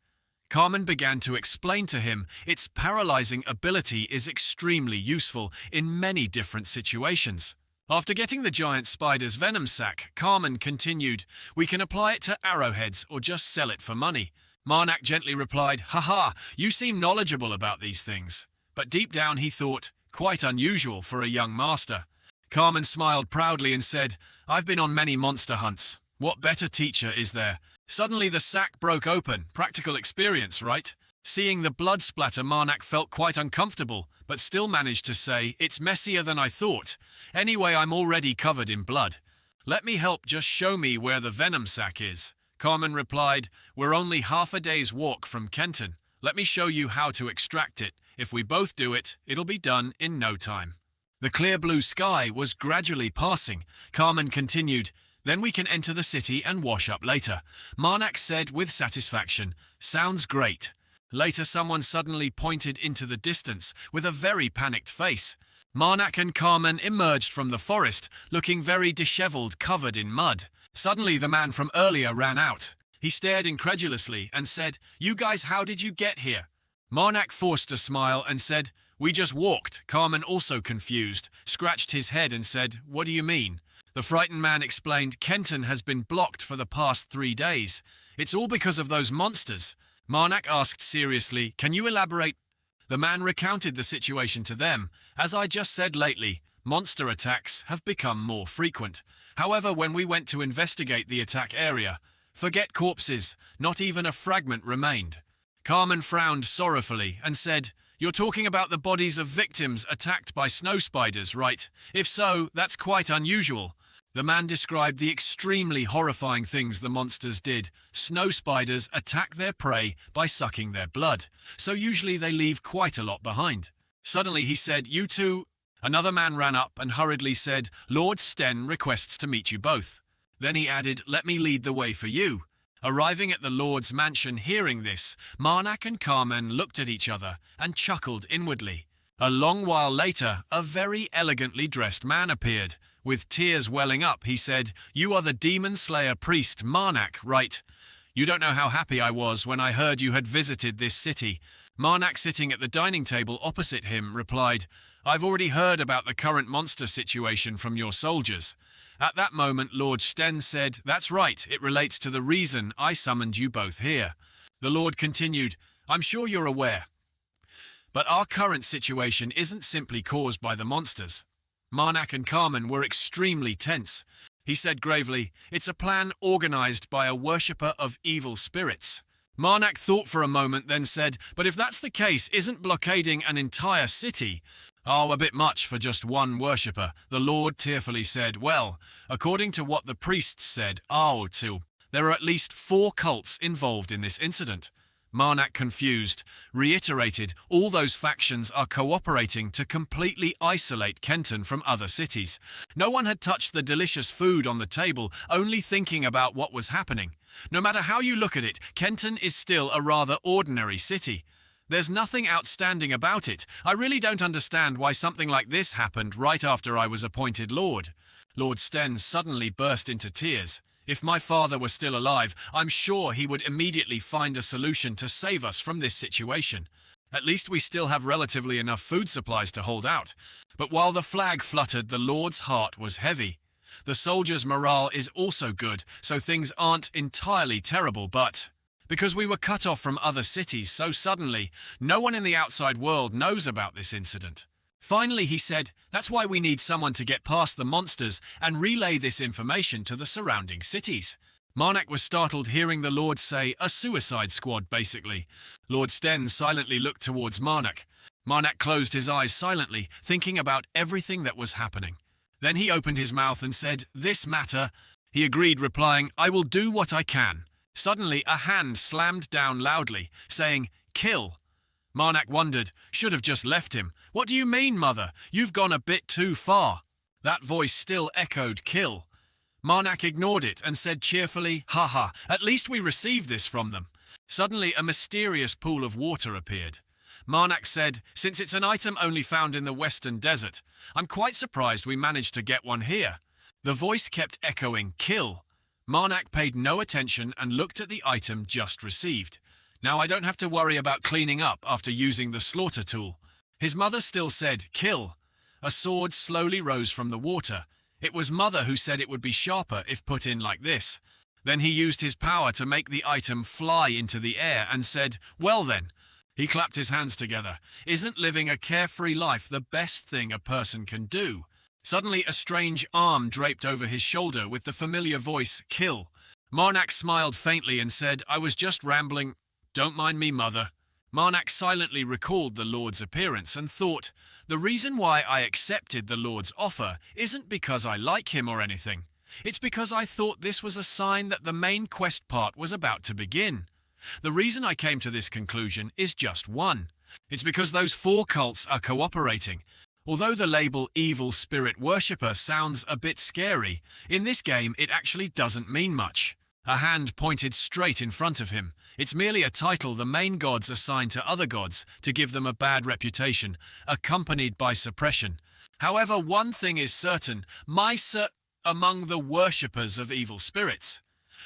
Carmen began to explain to him its paralyzing ability is extremely useful in many different situations. After getting the giant spider's venom sac, Carmen continued, "We can apply it to arrowheads or just sell it for money." Marnak gently replied, "Haha, you seem knowledgeable about these things." But deep down he thought, quite unusual for a young master. Carmen smiled proudly and said, "I've been on many monster hunts. What better teacher is there?" Suddenly the sack broke open. Practical experience, right? Seeing the blood splatter, Marnak felt quite uncomfortable, but still managed to say, "It's messier than I thought. Anyway, I'm already covered in blood. Let me help, just show me where the venom sac is." Carmen replied, "We're only half a day's walk from Keneton. Let me show you how to extract it. If we both do it, it'll be done in no time." The clear blue sky was gradually passing. Carmen continued, "Then we can enter the city and wash up later." Marnak said with satisfaction, "Sounds great." Later someone suddenly pointed into the distance with a very panicked face. Marnak and Carmen emerged from the forest, looking very disheveled, covered in mud. Suddenly the man from earlier ran out. He stared incredulously and said, "You guys, how did you get here?" Marnak forced a smile and said, "We just walked." Carmen, also confused, scratched his head and said, "What do you mean?" The frightened man explained, "Keneton has been blocked for the past 3 days. It's all because of those monsters." Marnak asked seriously, "Can you elaborate?" The man recounted the situation to them. "As I just said, lately, monster attacks have become more frequent. However, when we went to investigate the attack area, forget corpses, not even a fragment remained." Carmen frowned sorrowfully and said, "You're talking about the bodies of victims attacked by snow spiders, right? If so, that's quite unusual." The man described the extremely horrifying things the monsters did. Snow spiders attack their prey by sucking their blood, so usually they leave quite a lot behind. Suddenly he said, "You two." Another man ran up and hurriedly said, "Lord Sten requests to meet you both." Then he added, "Let me lead the way for you." Arriving at the Lord's mansion, hearing this, Marnak and Carmen looked at each other and chuckled inwardly. A long while later, a very elegantly dressed man appeared. With tears welling up, he said, "You are the demon slayer priest Marnak, right? You don't know how happy I was when I heard you had visited this city." Marnak, sitting at the dining table opposite him, replied, "I've already heard about the current monster situation from your soldiers." At that moment, Lord Sten said, "That's right, it relates to the reason I summoned you both here." The Lord continued, "I'm sure you're aware, but our current situation isn't simply caused by the monsters." Marnak and Carmen were extremely tense. He said gravely, "It's a plan organized by a worshipper of evil spirits." Marnak thought for a moment, then said, "But if that's the case, isn't blockading an entire city?" "Oh, a bit much for just one worshipper," the Lord tearfully said. "Well, according to what the priests said, there are at least 4 cults involved in this incident." Marnak, confused, reiterated all those factions are cooperating to completely isolate Keneton from other cities. No one had touched the delicious food on the table, only thinking about what was happening. No matter how you look at it, Keneton is still a rather ordinary city. There's nothing outstanding about it. I really don't understand why something like this happened right after I was appointed Lord. Lord Sten suddenly burst into tears. "If my father were still alive, I'm sure he would immediately find a solution to save us from this situation. At least we still have relatively enough food supplies to hold out." But while the flag fluttered, the Lord's heart was heavy. The soldiers' morale is also good, so things aren't entirely terrible, but because we were cut off from other cities so suddenly, no one in the outside world knows about this incident. Finally, he said, "That's why we need someone to get past the monsters and relay this information to the surrounding cities." Marnak was startled hearing the Lord say, "A suicide squad, basically." Lord Sten silently looked towards Marnak. Marnak closed his eyes silently, thinking about everything that was happening. Then he opened his mouth and said, "This matter." He agreed, replying, "I will do what I can." Suddenly, a hand slammed down loudly, saying, "Kill." Marnak wondered, should have just left him. "What do you mean, Mother? You've gone a bit too far." That voice still echoed, "Kill." Marnak ignored it and said cheerfully, "Haha, at least we received this from them." Suddenly, a mysterious pool of water appeared. Marnak said, "Since it's an item only found in the western desert, I'm quite surprised we managed to get one here." The voice kept echoing, "Kill." Marnak paid no attention and looked at the item just received. "Now I don't have to worry about cleaning up after using the slaughter tool." His mother still said, "Kill." A sword slowly rose from the water. It was Mother who said it would be sharper if put in like this. Then he used his power to make the item fly into the air and said, "Well then." He clapped his hands together. "Isn't living a carefree life the best thing a person can do?" Suddenly a strange arm draped over his shoulder with the familiar voice, "Kill." Marnak smiled faintly and said, "I was just rambling. Don't mind me, Mother." Marnak silently recalled the Lord's appearance and thought, "The reason why I accepted the Lord's offer isn't because I like him or anything. It's because I thought this was a sign that the main quest part was about to begin. The reason I came to this conclusion is just one. It's because those 4 cults are cooperating. Although the label evil spirit worshipper sounds a bit scary, in this game it actually doesn't mean much. A hand pointed straight in front of him. It's merely a title the main gods assign to other gods to give them a bad reputation, accompanied by suppression. However, one thing is certain, among the worshippers of evil spirits.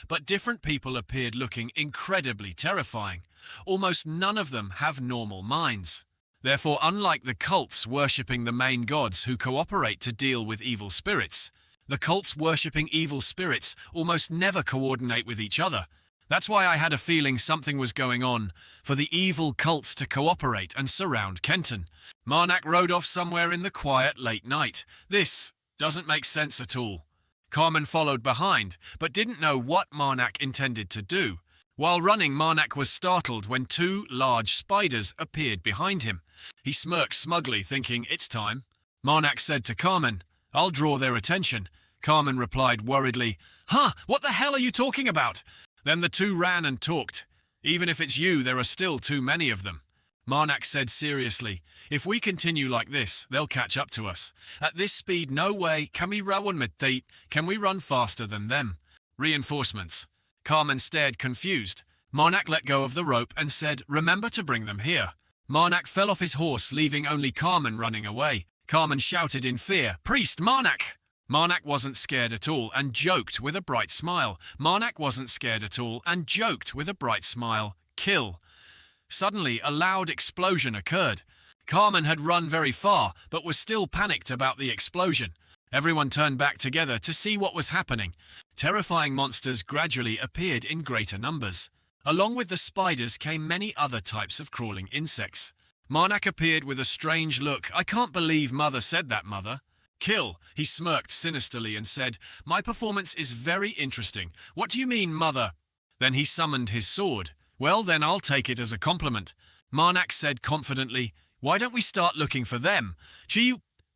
But different people appeared looking incredibly terrifying. Almost none of them have normal minds. Therefore, unlike the cults worshipping the main gods who cooperate to deal with evil spirits, the cults worshipping evil spirits almost never coordinate with each other. That's why I had a feeling something was going on for the evil cults to cooperate and surround Keneton. Marnak rode off somewhere in the quiet late night. This doesn't make sense at all. Carmen followed behind, but didn't know what Marnak intended to do. While running, Marnak was startled when two large spiders appeared behind him. He smirked smugly, thinking, "It's time." Marnak said to Carmen, "I'll draw their attention." Carmen replied worriedly, "Huh, what the hell are you talking about?" Then the two ran and talked. "Even if it's you, there are still too many of them." Marnak said seriously, "If we continue like this, they'll catch up to us. At this speed, no way. Can we run faster than them?" Reinforcements. Carmen stared confused. Marnak let go of the rope and said, "Remember to bring them here." Marnak fell off his horse, leaving only Carmen running away. Carmen shouted in fear, "Priest, Marnak!" Marnak wasn't scared at all and joked with a bright smile. Kill. Suddenly, a loud explosion occurred. Carmen had run very far, but was still panicked about the explosion. Everyone turned back together to see what was happening. Terrifying monsters gradually appeared in greater numbers. Along with the spiders came many other types of crawling insects. Marnak appeared with a strange look. "I can't believe Mother said that, Mother." "Kill." He smirked sinisterly and said, "My performance is very interesting. What do you mean, Mother?" Then he summoned his sword. "Well, then I'll take it as a compliment." Marnak said confidently, "Why don't we start looking for them?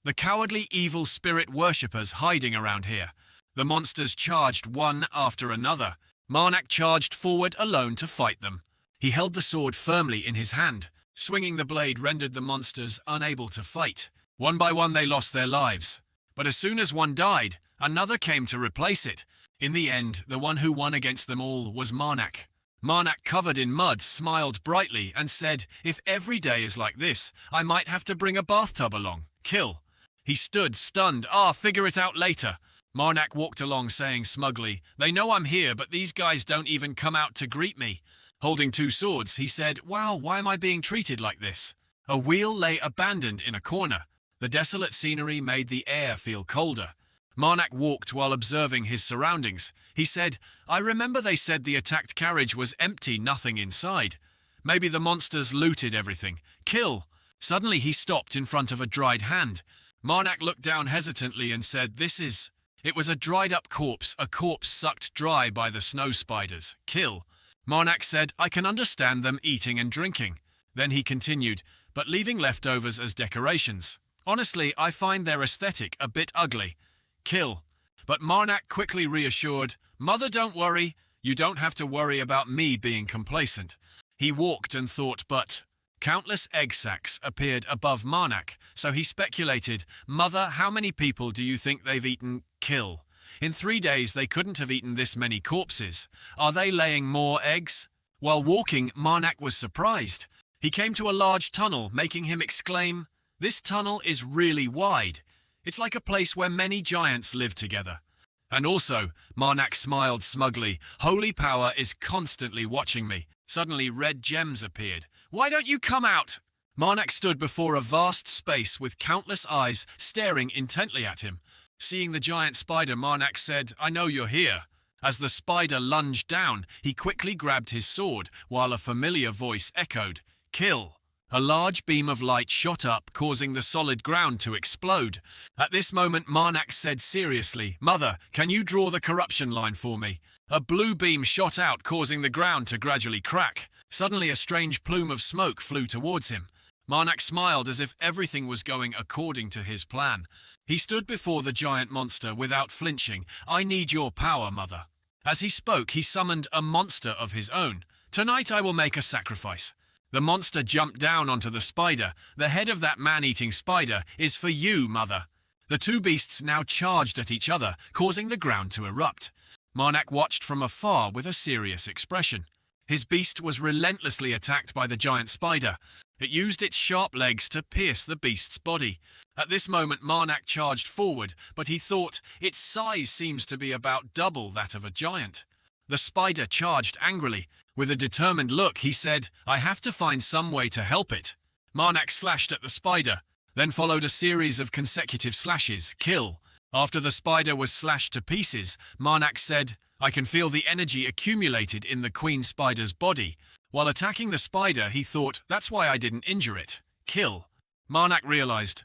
The cowardly evil spirit worshippers hiding around here." The monsters charged one after another. Marnak charged forward alone to fight them. He held the sword firmly in his hand. Swinging the blade rendered the monsters unable to fight. One by one they lost their lives. But as soon as one died, another came to replace it. In the end, the one who won against them all was Marnak. Marnak, covered in mud, smiled brightly and said, "If every day is like this, I might have to bring a bathtub along." Kill. He stood stunned. "Figure it out later." Marnak walked along saying smugly, "They know I'm here, but these guys don't even come out to greet me." Holding two swords, he said, "Wow, why am I being treated like this?" A wheel lay abandoned in a corner. The desolate scenery made the air feel colder. Marnak walked while observing his surroundings. He said, "I remember they said the attacked carriage was empty, nothing inside. Maybe the monsters looted everything." Kill. Suddenly he stopped in front of a dried hand. Marnak looked down hesitantly and said, It was a dried-up corpse, a corpse sucked dry by the snow spiders. Kill. Marnak said, "I can understand them eating and drinking." Then he continued, "But leaving leftovers as decorations. Honestly, I find their aesthetic a bit ugly." Kill. But Marnak quickly reassured, "Mother, don't worry. You don't have to worry about me being complacent." He walked and thought, but countless egg sacs appeared above Marnak, so he speculated, "Mother, how many people do you think they've eaten?" Kill. In 3 days they couldn't have eaten this many corpses. Are they laying more eggs? While walking, Marnak was surprised. He came to a large tunnel, making him exclaim, "This tunnel is really wide. It's like a place where many giants live together." And also, Marnak smiled smugly, "Holy power is constantly watching me." Suddenly red gems appeared. "Why don't you come out?" Marnak stood before a vast space with countless eyes staring intently at him. Seeing the giant spider, Marnak said, "I know you're here." As the spider lunged down, he quickly grabbed his sword, while a familiar voice echoed, "Kill." A large beam of light shot up, causing the solid ground to explode. At this moment, Marnak said seriously, "Mother, can you draw the corruption line for me?" A blue beam shot out, causing the ground to gradually crack. Suddenly, a strange plume of smoke flew towards him. Marnak smiled as if everything was going according to his plan. He stood before the giant monster without flinching. "I need your power, Mother." As he spoke, he summoned a monster of his own. "Tonight I will make a sacrifice." The monster jumped down onto the spider. "The head of that man-eating spider is for you, mother." The two beasts now charged at each other, causing the ground to erupt. Marnak watched from afar with a serious expression. His beast was relentlessly attacked by the giant spider. It used its sharp legs to pierce the beast's body. At this moment, Marnak charged forward, but he thought, its size seems to be about double that of a giant. The spider charged angrily. With a determined look, he said, "I have to find some way to help it." Marnak slashed at the spider. Then followed a series of consecutive slashes. Kill. After the spider was slashed to pieces, Marnak said, "I can feel the energy accumulated in the queen spider's body." While attacking the spider, he thought, "That's why I didn't injure it." Kill. Marnak realized,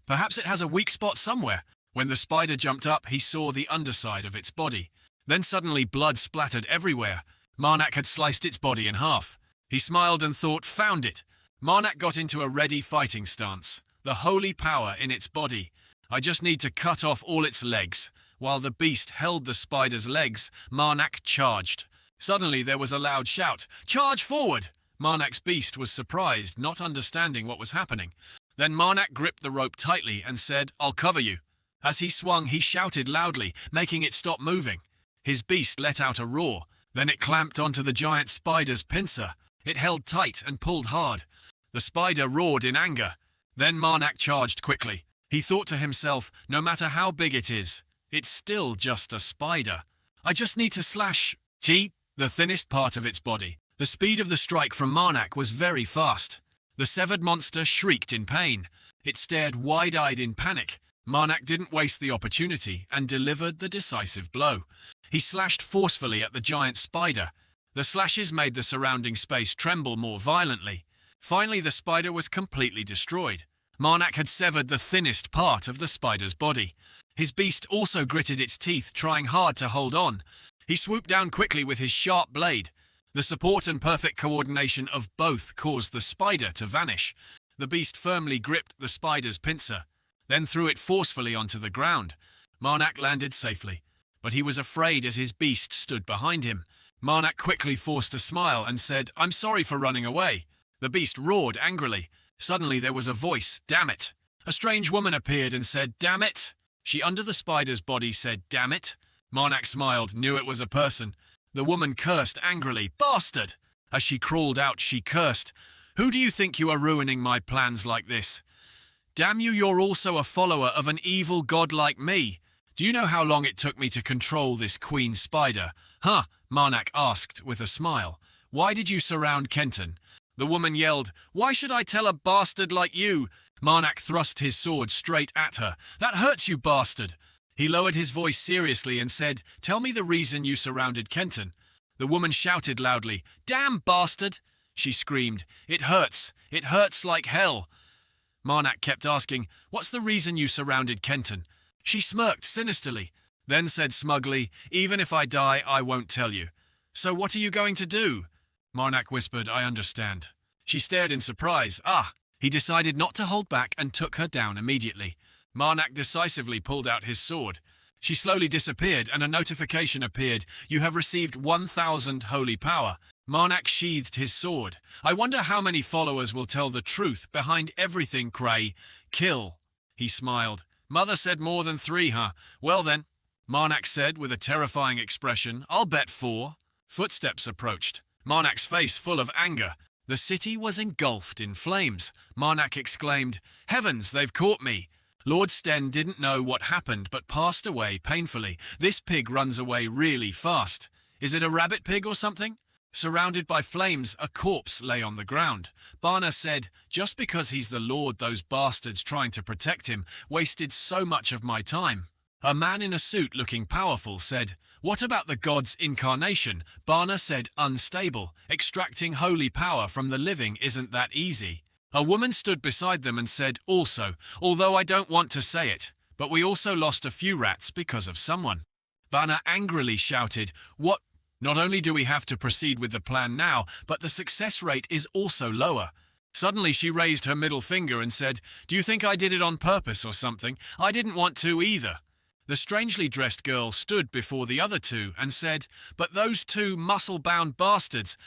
perhaps it has a weak spot somewhere. When the spider jumped up, he saw the underside of its body. Then suddenly blood splattered everywhere. Marnak had sliced its body in half. He smiled and thought, "Found it." Marnak got into a ready fighting stance. The holy power in its body. "I just need to cut off all its legs." While the beast held the spider's legs, Marnak charged. Suddenly there was a loud shout, "Charge forward!" Marnak's beast was surprised, not understanding what was happening. Then Marnak gripped the rope tightly and said, "I'll cover you." As he swung, he shouted loudly, making it stop moving. His beast let out a roar. Then it clamped onto the giant spider's pincer. It held tight and pulled hard. The spider roared in anger. Then Marnak charged quickly. He thought to himself, "No matter how big it is, it's still just a spider. I just need to slash the thinnest part of its body." The speed of the strike from Marnak was very fast. The severed monster shrieked in pain. It stared wide-eyed in panic. Marnak didn't waste the opportunity and delivered the decisive blow. He slashed forcefully at the giant spider. The slashes made the surrounding space tremble more violently. Finally, the spider was completely destroyed. Marnak had severed the thinnest part of the spider's body. His beast also gritted its teeth, trying hard to hold on. He swooped down quickly with his sharp blade. The support and perfect coordination of both caused the spider to vanish. The beast firmly gripped the spider's pincer, then threw it forcefully onto the ground. Marnak landed safely, but he was afraid as his beast stood behind him. Marnak quickly forced a smile and said, "I'm sorry for running away." The beast roared angrily. Suddenly there was a voice, "Damn it!" A strange woman appeared and said, "Damn it!" She under the spider's body said, "Damn it!" Marnak smiled, knew it was a person. The woman cursed angrily, "Bastard!" As she crawled out, she cursed, "Who do you think you are ruining my plans like this? Damn you, you're also a follower of an evil god like me. Do you know how long it took me to control this queen spider?" "Huh," Marnak asked with a smile. "Why did you surround Keneton?" The woman yelled, "Why should I tell a bastard like you?" Marnak thrust his sword straight at her. "That hurts, you bastard." He lowered his voice seriously and said, "Tell me the reason you surrounded Keneton." The woman shouted loudly, "Damn bastard!" She screamed, "It hurts like hell." Marnak kept asking, "What's the reason you surrounded Keneton?" She smirked sinisterly, then said smugly, "Even if I die, I won't tell you." "So what are you going to do?" Marnak whispered, "I understand." She stared in surprise. He decided not to hold back and took her down immediately. Marnak decisively pulled out his sword. She slowly disappeared and a notification appeared, "You have received 1,000 holy power." Marnak sheathed his sword. "I wonder how many followers will tell the truth behind everything, Cray. Kill." He smiled. "Mother said more than 3, huh? Well then," Marnak said with a terrifying expression, "I'll bet 4. Footsteps approached. Marnak's face full of anger. The city was engulfed in flames. Marnak exclaimed, "Heavens, they've caught me." Lord Sten didn't know what happened but passed away painfully. "This pig runs away really fast. Is it a rabbit pig or something?" Surrounded by flames, a corpse lay on the ground. Bana said, "Just because he's the Lord, those bastards trying to protect him wasted so much of my time." A man in a suit looking powerful said, "What about the god's incarnation?" Bana said, "Unstable. Extracting holy power from the living isn't that easy." A woman stood beside them and said, "Also, although I don't want to say it, but we also lost a few rats because of someone." Bana angrily shouted, "What? Not only do we have to proceed with the plan now, but the success rate is also lower." Suddenly she raised her middle finger and said, "Do you think I did it on purpose or something? I didn't want to either." The strangely dressed girl stood before the other two and said, "But those two muscle-bound bastards."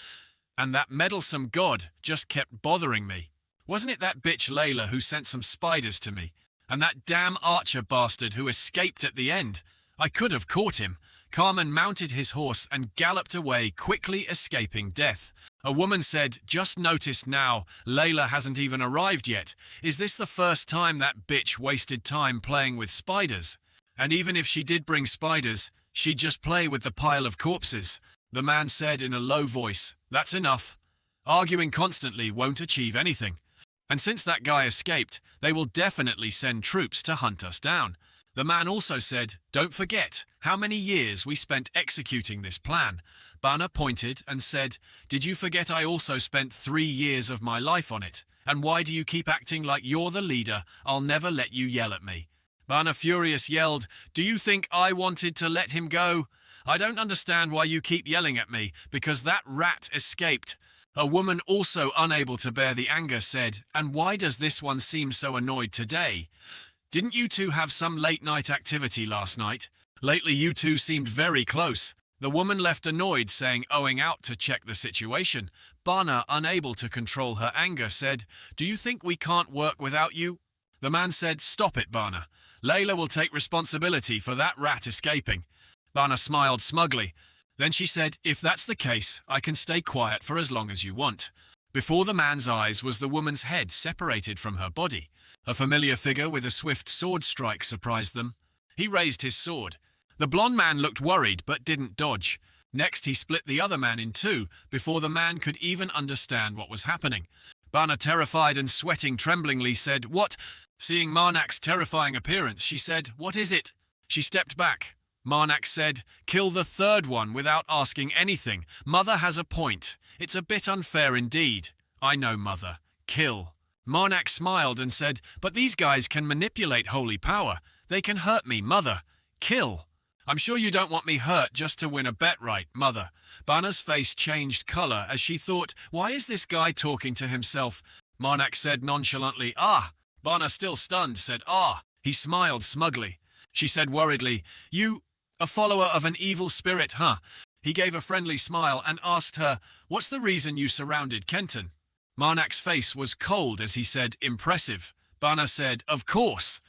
And that meddlesome god just kept bothering me. Wasn't it that bitch Layla who sent some spiders to me? And that damn archer bastard who escaped at the end? I could have caught him. Carmen mounted his horse and galloped away, quickly escaping death. A woman said, "Just noticed now, Layla hasn't even arrived yet. Is this the first time that bitch wasted time playing with spiders? And even if she did bring spiders, she'd just play with the pile of corpses." The man said in a low voice, "That's enough. Arguing constantly won't achieve anything. And since that guy escaped, they will definitely send troops to hunt us down." The man also said, "Don't forget how many years we spent executing this plan." Bana pointed and said, "Did you forget I also spent 3 years of my life on it? And why do you keep acting like you're the leader? I'll never let you yell at me." Bana furious yelled, "Do you think I wanted to let him go? I don't understand why you keep yelling at me, because that rat escaped." A woman also unable to bear the anger said, "And why does this one seem so annoyed today? Didn't you two have some late-night activity last night? Lately you two seemed very close." The woman left annoyed, saying owing out to check the situation. Bana, unable to control her anger, said, "Do you think we can't work without you?" The man said, "Stop it, Bana. Layla will take responsibility for that rat escaping." Bana smiled smugly. Then she said, "If that's the case, I can stay quiet for as long as you want." Before the man's eyes was the woman's head separated from her body. A familiar figure with a swift sword strike surprised them. He raised his sword. The blonde man looked worried but didn't dodge. Next he split the other man in two before the man could even understand what was happening. Bana, terrified and sweating tremblingly, said, "What?" Seeing Marnak's terrifying appearance, she said, "What is it?" She stepped back. Marnak said, "Kill the third one without asking anything. Mother has a point. It's a bit unfair indeed." "I know, Mother. Kill." Marnak smiled and said, "But these guys can manipulate holy power. They can hurt me, Mother. Kill." "I'm sure you don't want me hurt just to win a bet, right, Mother?" Bana's face changed color as she thought, "Why is this guy talking to himself?" Marnak said nonchalantly, "Ah." Bana, still stunned, said, "Ah." He smiled smugly. She said worriedly, "You, a follower of an evil spirit, huh?" He gave a friendly smile and asked her, "What's the reason you surrounded Keneton?" Marnak's face was cold as he said, "Impressive." Bana said, "Of course.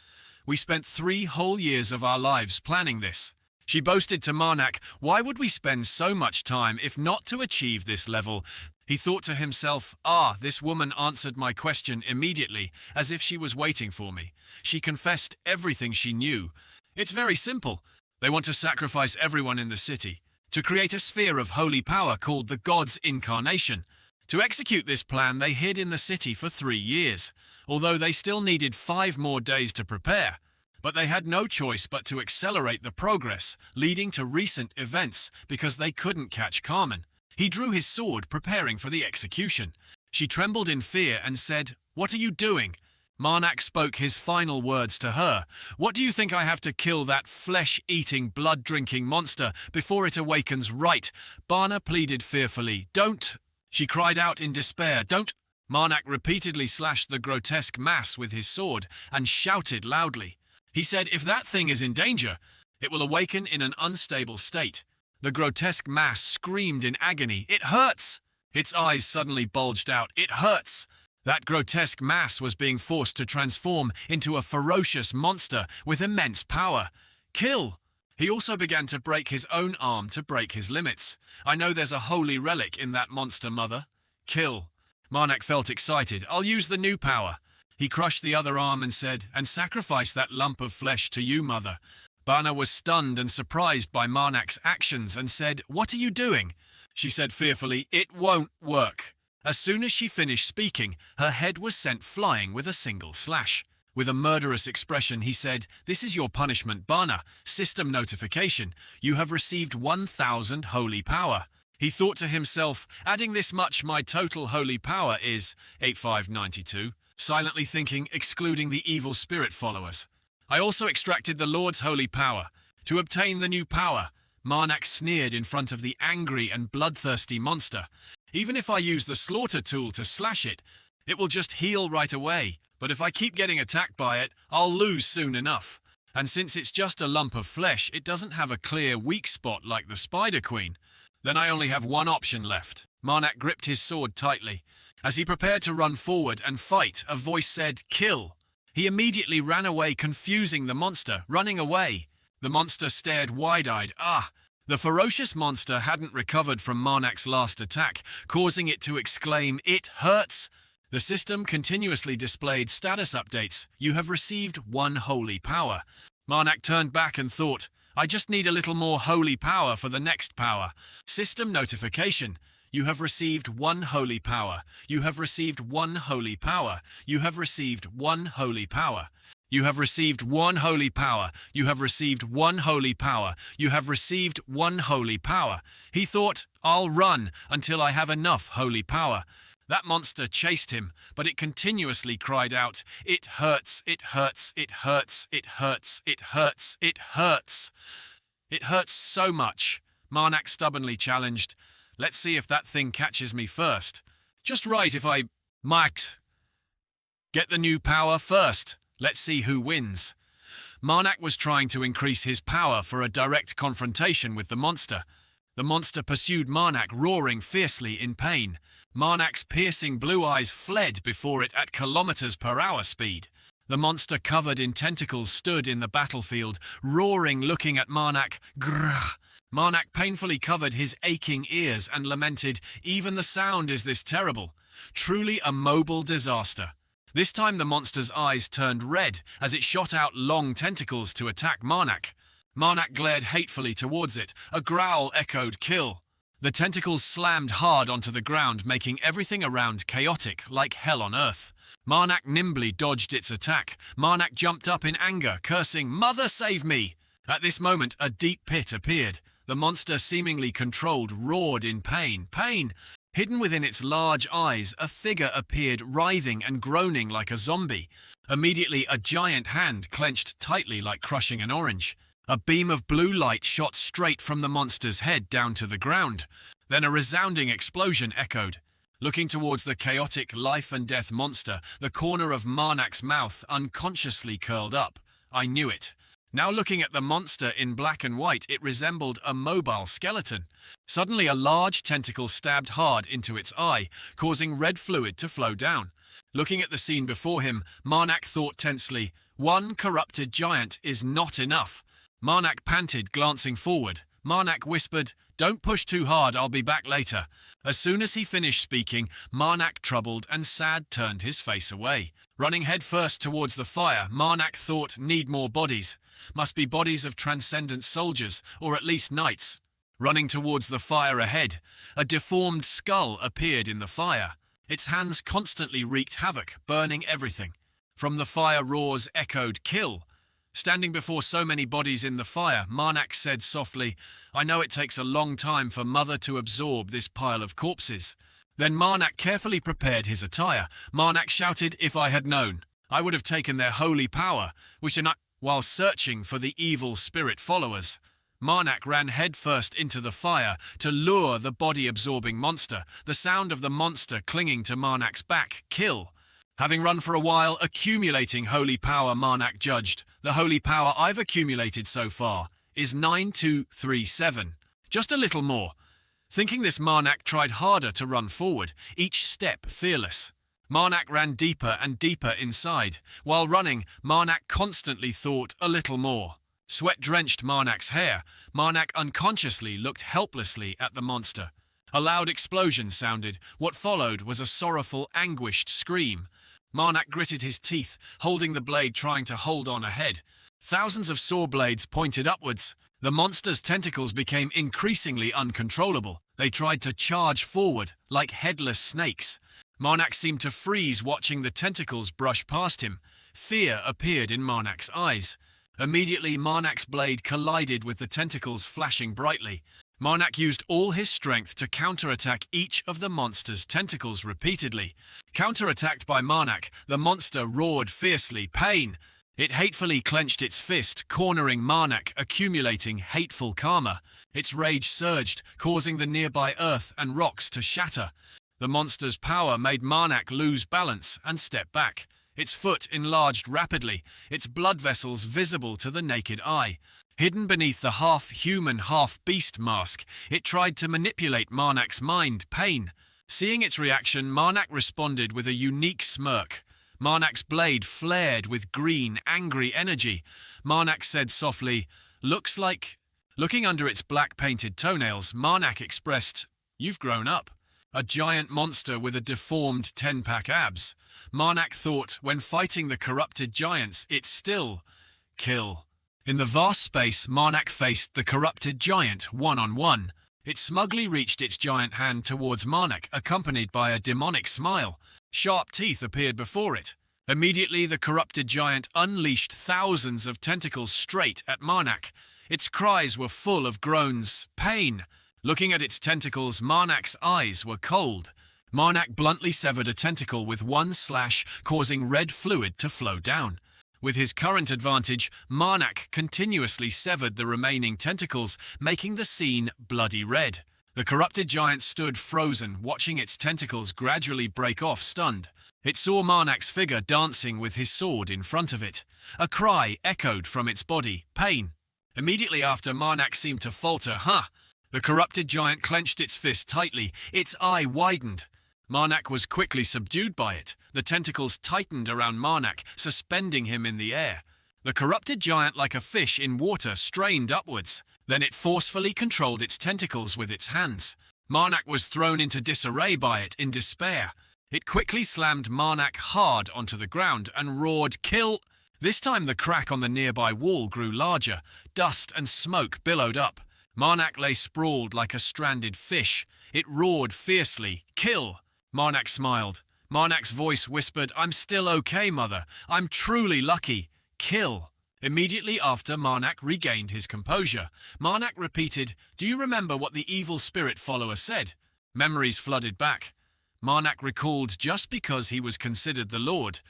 We spent 3 whole years of our lives planning this." She boasted to Marnak, "Why would we spend so much time if not to achieve this level?" He thought to himself, "Ah, this woman answered my question immediately, as if she was waiting for me. She confessed everything she knew. It's very simple. They want to sacrifice everyone in the city, to create a sphere of holy power called the God's Incarnation. To execute this plan, they hid in the city for 3 years, although they still needed 5 more days to prepare. But they had no choice but to accelerate the progress, leading to recent events, because they couldn't catch Carmen. He drew his sword, preparing for the execution. She trembled in fear and said, "What are you doing?" Marnak spoke his final words to her. "What do you think I have to kill that flesh-eating, blood-drinking monster before it awakens right?" Bana pleaded fearfully, "Don't!" She cried out in despair, "Don't!" Marnak repeatedly slashed the grotesque mass with his sword and shouted loudly. He said, "If that thing is in danger, it will awaken in an unstable state." The grotesque mass screamed in agony, "It hurts!" Its eyes suddenly bulged out, "It hurts!" That grotesque mass was being forced to transform into a ferocious monster with immense power. "Kill!" He also began to break his own arm to break his limits. "I know there's a holy relic in that monster, Mother." "Kill." Marnak felt excited. "I'll use the new power." He crushed the other arm and said, "And sacrifice that lump of flesh to you, Mother." Bana was stunned and surprised by Marnak's actions and said, "What are you doing?" She said fearfully, "It won't work." As soon as she finished speaking, her head was sent flying with a single slash. With a murderous expression, he said, "This is your punishment, Bana. System notification. You have received 1,000 holy power." He thought to himself, "Adding this much, my total holy power is 8592. Silently thinking, excluding the evil spirit followers. "I also extracted the Lord's holy power. To obtain the new power," Marnak sneered in front of the angry and bloodthirsty monster. "Even if I use the slaughter tool to slash it, it will just heal right away. But if I keep getting attacked by it, I'll lose soon enough. And since it's just a lump of flesh, it doesn't have a clear weak spot like the Spider Queen. Then I only have one option left." Marnak gripped his sword tightly. As he prepared to run forward and fight, a voice said, "Kill." He immediately ran away, confusing the monster, running away. The monster stared wide-eyed. The ferocious monster hadn't recovered from Marnak's last attack, causing it to exclaim, "It hurts!" The system continuously displayed status updates. "You have received 1 holy power." Marnak turned back and thought, "I just need a little more holy power for the next power." System notification. "You have received 1 holy power. You have received 1 holy power. You have received 1 holy power. You have received 1 holy power. You have received 1 holy power. You have received 1 holy power." He thought, "I'll run until I have enough holy power." That monster chased him, but it continuously cried out, "It hurts, it hurts, it hurts, it hurts, it hurts, it hurts." "It hurts so much," Marnak stubbornly challenged. "Let's see if that thing catches me first." "Just right if I might get the new power first. Let's see who wins." Marnak was trying to increase his power for a direct confrontation with the monster. The monster pursued Marnak, roaring fiercely in pain. Marnak's piercing blue eyes fled before it at kilometers-per-hour speed. The monster covered in tentacles stood in the battlefield, roaring, looking at Marnak. Grrr! Marnak painfully covered his aching ears and lamented, "Even the sound is this terrible. Truly a mobile disaster." This time the monster's eyes turned red as it shot out long tentacles to attack Marnak. Marnak glared hatefully towards it. A growl echoed, "Kill." The tentacles slammed hard onto the ground, making everything around chaotic, like hell on earth. Marnak nimbly dodged its attack. Marnak jumped up in anger, cursing, "Mother, save me!" At this moment, a deep pit appeared. The monster, seemingly controlled, roared in pain. Pain! Hidden within its large eyes, a figure appeared, writhing and groaning like a zombie. Immediately, a giant hand clenched tightly like crushing an orange. A beam of blue light shot straight from the monster's head down to the ground. Then a resounding explosion echoed. Looking towards the chaotic life-and-death monster, the corner of Marnak's mouth unconsciously curled up. I knew it. Now looking at the monster in black and white, it resembled a mobile skeleton. Suddenly a large tentacle stabbed hard into its eye, causing red fluid to flow down. Looking at the scene before him, Marnak thought tensely, "1 corrupted giant is not enough." Marnak panted, glancing forward. Marnak whispered, "Don't push too hard, I'll be back later." As soon as he finished speaking, Marnak, troubled and sad, turned his face away. Running headfirst towards the fire, Marnak thought, "Need more bodies. Must be bodies of transcendent soldiers, or at least knights." Running towards the fire ahead, a deformed skull appeared in the fire. Its hands constantly wreaked havoc, burning everything. From the fire, roars echoed, "Kill." Standing before so many bodies in the fire, Marnak said softly, "I know it takes a long time for Mother to absorb this pile of corpses." Then Marnak carefully prepared his attire. Marnak shouted, "If I had known, I would have taken their holy power, while searching for the evil spirit followers." Marnak ran headfirst into the fire to lure the body-absorbing monster, the sound of the monster clinging to Marnak's back. "Kill." Having run for a while, accumulating holy power, Marnak judged, "The holy power I've accumulated so far is 9237. Just a little more." Thinking this, Marnak tried harder to run forward, each step fearless. Marnak ran deeper and deeper inside. While running, Marnak constantly thought, "A little more." Sweat drenched Marnak's hair. Marnak unconsciously looked helplessly at the monster. A loud explosion sounded. What followed was a sorrowful, anguished scream. Marnak gritted his teeth, holding the blade, trying to hold on ahead. Thousands of saw blades pointed upwards. The monster's tentacles became increasingly uncontrollable. They tried to charge forward, like headless snakes. Marnak seemed to freeze, watching the tentacles brush past him. Fear appeared in Marnak's eyes. Immediately, Marnak's blade collided with the tentacles, flashing brightly. Marnak used all his strength to counterattack each of the monster's tentacles repeatedly. Counterattacked by Marnak, the monster roared fiercely, "Pain!" It hatefully clenched its fist, cornering Marnak, accumulating hateful karma. Its rage surged, causing the nearby earth and rocks to shatter. The monster's power made Marnak lose balance and step back. Its foot enlarged rapidly, its blood vessels visible to the naked eye. Hidden beneath the half-human, half-beast mask, it tried to manipulate Marnak's mind, pain. Seeing its reaction, Marnak responded with a unique smirk. Marnak's blade flared with green, angry energy. Marnak said softly, "Looks like..." Looking under its black-painted toenails, Marnak expressed, "You've grown up." A giant monster with a deformed 10-pack abs. Marnak thought, when fighting the corrupted giants, it's still kill. In the vast space, Marnak faced the corrupted giant one-on-one. It smugly reached its giant hand towards Marnak, accompanied by a demonic smile. Sharp teeth appeared before it. Immediately, the corrupted giant unleashed thousands of tentacles straight at Marnak. Its cries were full of groans, pain. Looking at its tentacles, Marnak's eyes were cold. Marnak bluntly severed a tentacle with one slash, causing red fluid to flow down. With his current advantage, Marnak continuously severed the remaining tentacles, making the scene bloody red. The corrupted giant stood frozen, watching its tentacles gradually break off, stunned. It saw Marnak's figure dancing with his sword in front of it. A cry echoed from its body, pain. Immediately after, Marnak seemed to falter. The corrupted giant clenched its fist tightly, its eye widened. Marnak was quickly subdued by it. The tentacles tightened around Marnak, suspending him in the air. The corrupted giant, like a fish in water, strained upwards. Then it forcefully controlled its tentacles with its hands. Marnak was thrown into disarray by it in despair. It quickly slammed Marnak hard onto the ground and roared, "Kill!" This time the crack on the nearby wall grew larger. Dust and smoke billowed up. Marnak lay sprawled like a stranded fish. It roared fiercely, "Kill!" Marnak smiled. Marnak's voice whispered, "I'm still okay, mother. I'm truly lucky. Kill." Immediately after, Marnak regained his composure. Marnak repeated, "Do you remember what the evil spirit follower said?" Memories flooded back. Marnak recalled, just because he was considered the Lord.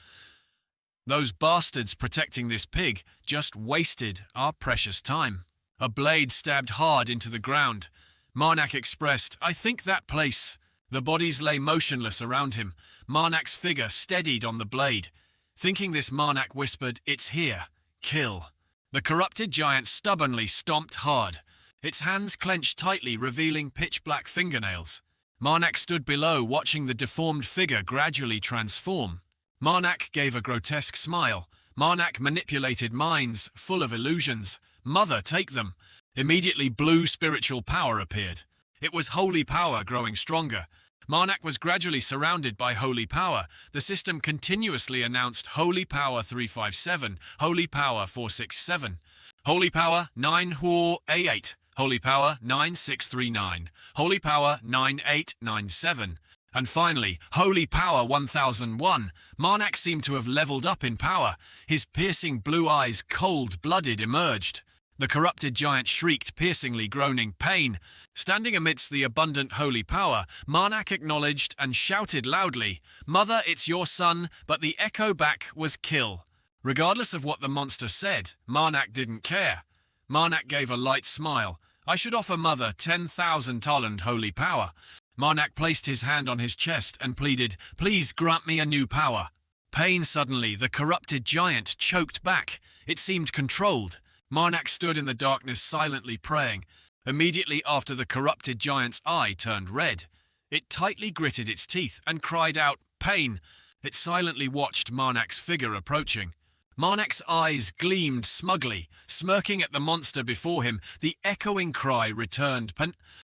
Those bastards protecting this pig just wasted our precious time. A blade stabbed hard into the ground. Marnak expressed, "I think that place." The bodies lay motionless around him. Marnak's figure steadied on the blade. Thinking this, Marnak whispered, "It's here. Kill." The corrupted giant stubbornly stomped hard. Its hands clenched tightly, revealing pitch-black fingernails. Marnak stood below, watching the deformed figure gradually transform. Marnak gave a grotesque smile. Marnak manipulated minds, full of illusions. "Mother, take them." Immediately, blue spiritual power appeared. It was holy power growing stronger. Marnak was gradually surrounded by holy power. The system continuously announced Holy Power 357, Holy Power 467, Holy Power 9488, Holy Power 9639, Holy Power 9897, and finally, Holy Power 1001. Marnak seemed to have leveled up in power. His piercing blue eyes, cold-blooded, emerged. The corrupted giant shrieked piercingly, groaning pain. Standing amidst the abundant holy power, Marnak acknowledged and shouted loudly, "Mother, it's your son," but the echo back was "Kill." Regardless of what the monster said, Marnak didn't care. Marnak gave a light smile. "I should offer Mother 10,000 talent holy power." Marnak placed his hand on his chest and pleaded, "Please grant me a new power." Pain suddenly, the corrupted giant choked back. It seemed controlled. Marnak stood in the darkness silently praying. Immediately after, the corrupted giant's eye turned red. It tightly gritted its teeth and cried out, "Pain!" It silently watched Marnak's figure approaching. Marnak's eyes gleamed smugly, smirking at the monster before him. The echoing cry returned.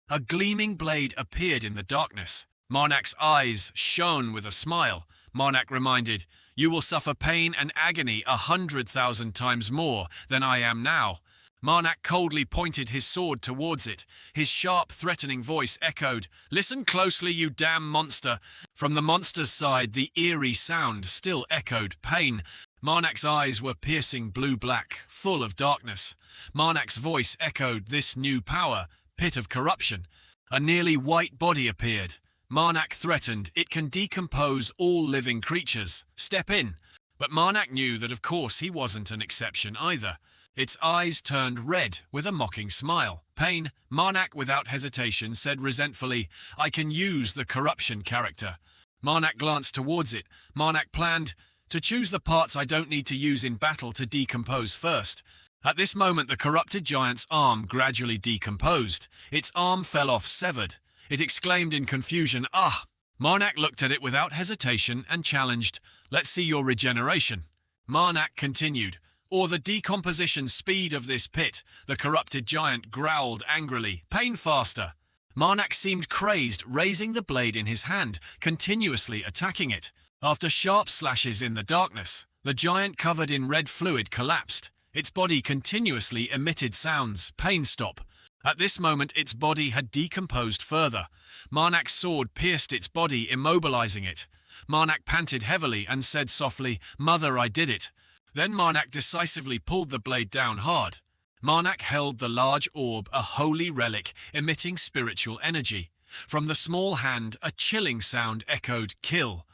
A gleaming blade appeared in the darkness. Marnak's eyes shone with a smile. Marnak reminded, "You will suffer pain and agony 100,000 times more than I am now." Marnak coldly pointed his sword towards it. His sharp, threatening voice echoed, "Listen closely, you damn monster." From the monster's side, the eerie sound still echoed, pain. Marnak's eyes were piercing blue-black, full of darkness. Marnak's voice echoed this new power, pit of corruption. A nearly white body appeared. Marnak threatened, "It can decompose all living creatures. Step in." But Marnak knew that of course he wasn't an exception either. Its eyes turned red with a mocking smile. Pain. Marnak without hesitation said resentfully, "I can use the corruption character." Marnak glanced towards it. Marnak planned, "To choose the parts I don't need to use in battle to decompose first." At this moment, the corrupted giant's arm gradually decomposed. Its arm fell off severed. It exclaimed in confusion, "Ah!" Marnak looked at it without hesitation and challenged, "Let's see your regeneration." Marnak continued, "Or the decomposition speed of this pit." The corrupted giant growled angrily, "Pain faster." Marnak seemed crazed, raising the blade in his hand, continuously attacking it. After sharp slashes in the darkness, the giant covered in red fluid collapsed. Its body continuously emitted sounds, "Pain stop." At this moment, its body had decomposed further. Marnak's sword pierced its body, immobilizing it. Marnak panted heavily and said softly, "Mother, I did it." Then Marnak decisively pulled the blade down hard. Marnak held the large orb, a holy relic, emitting spiritual energy. From the small hand, a chilling sound echoed, "Kill."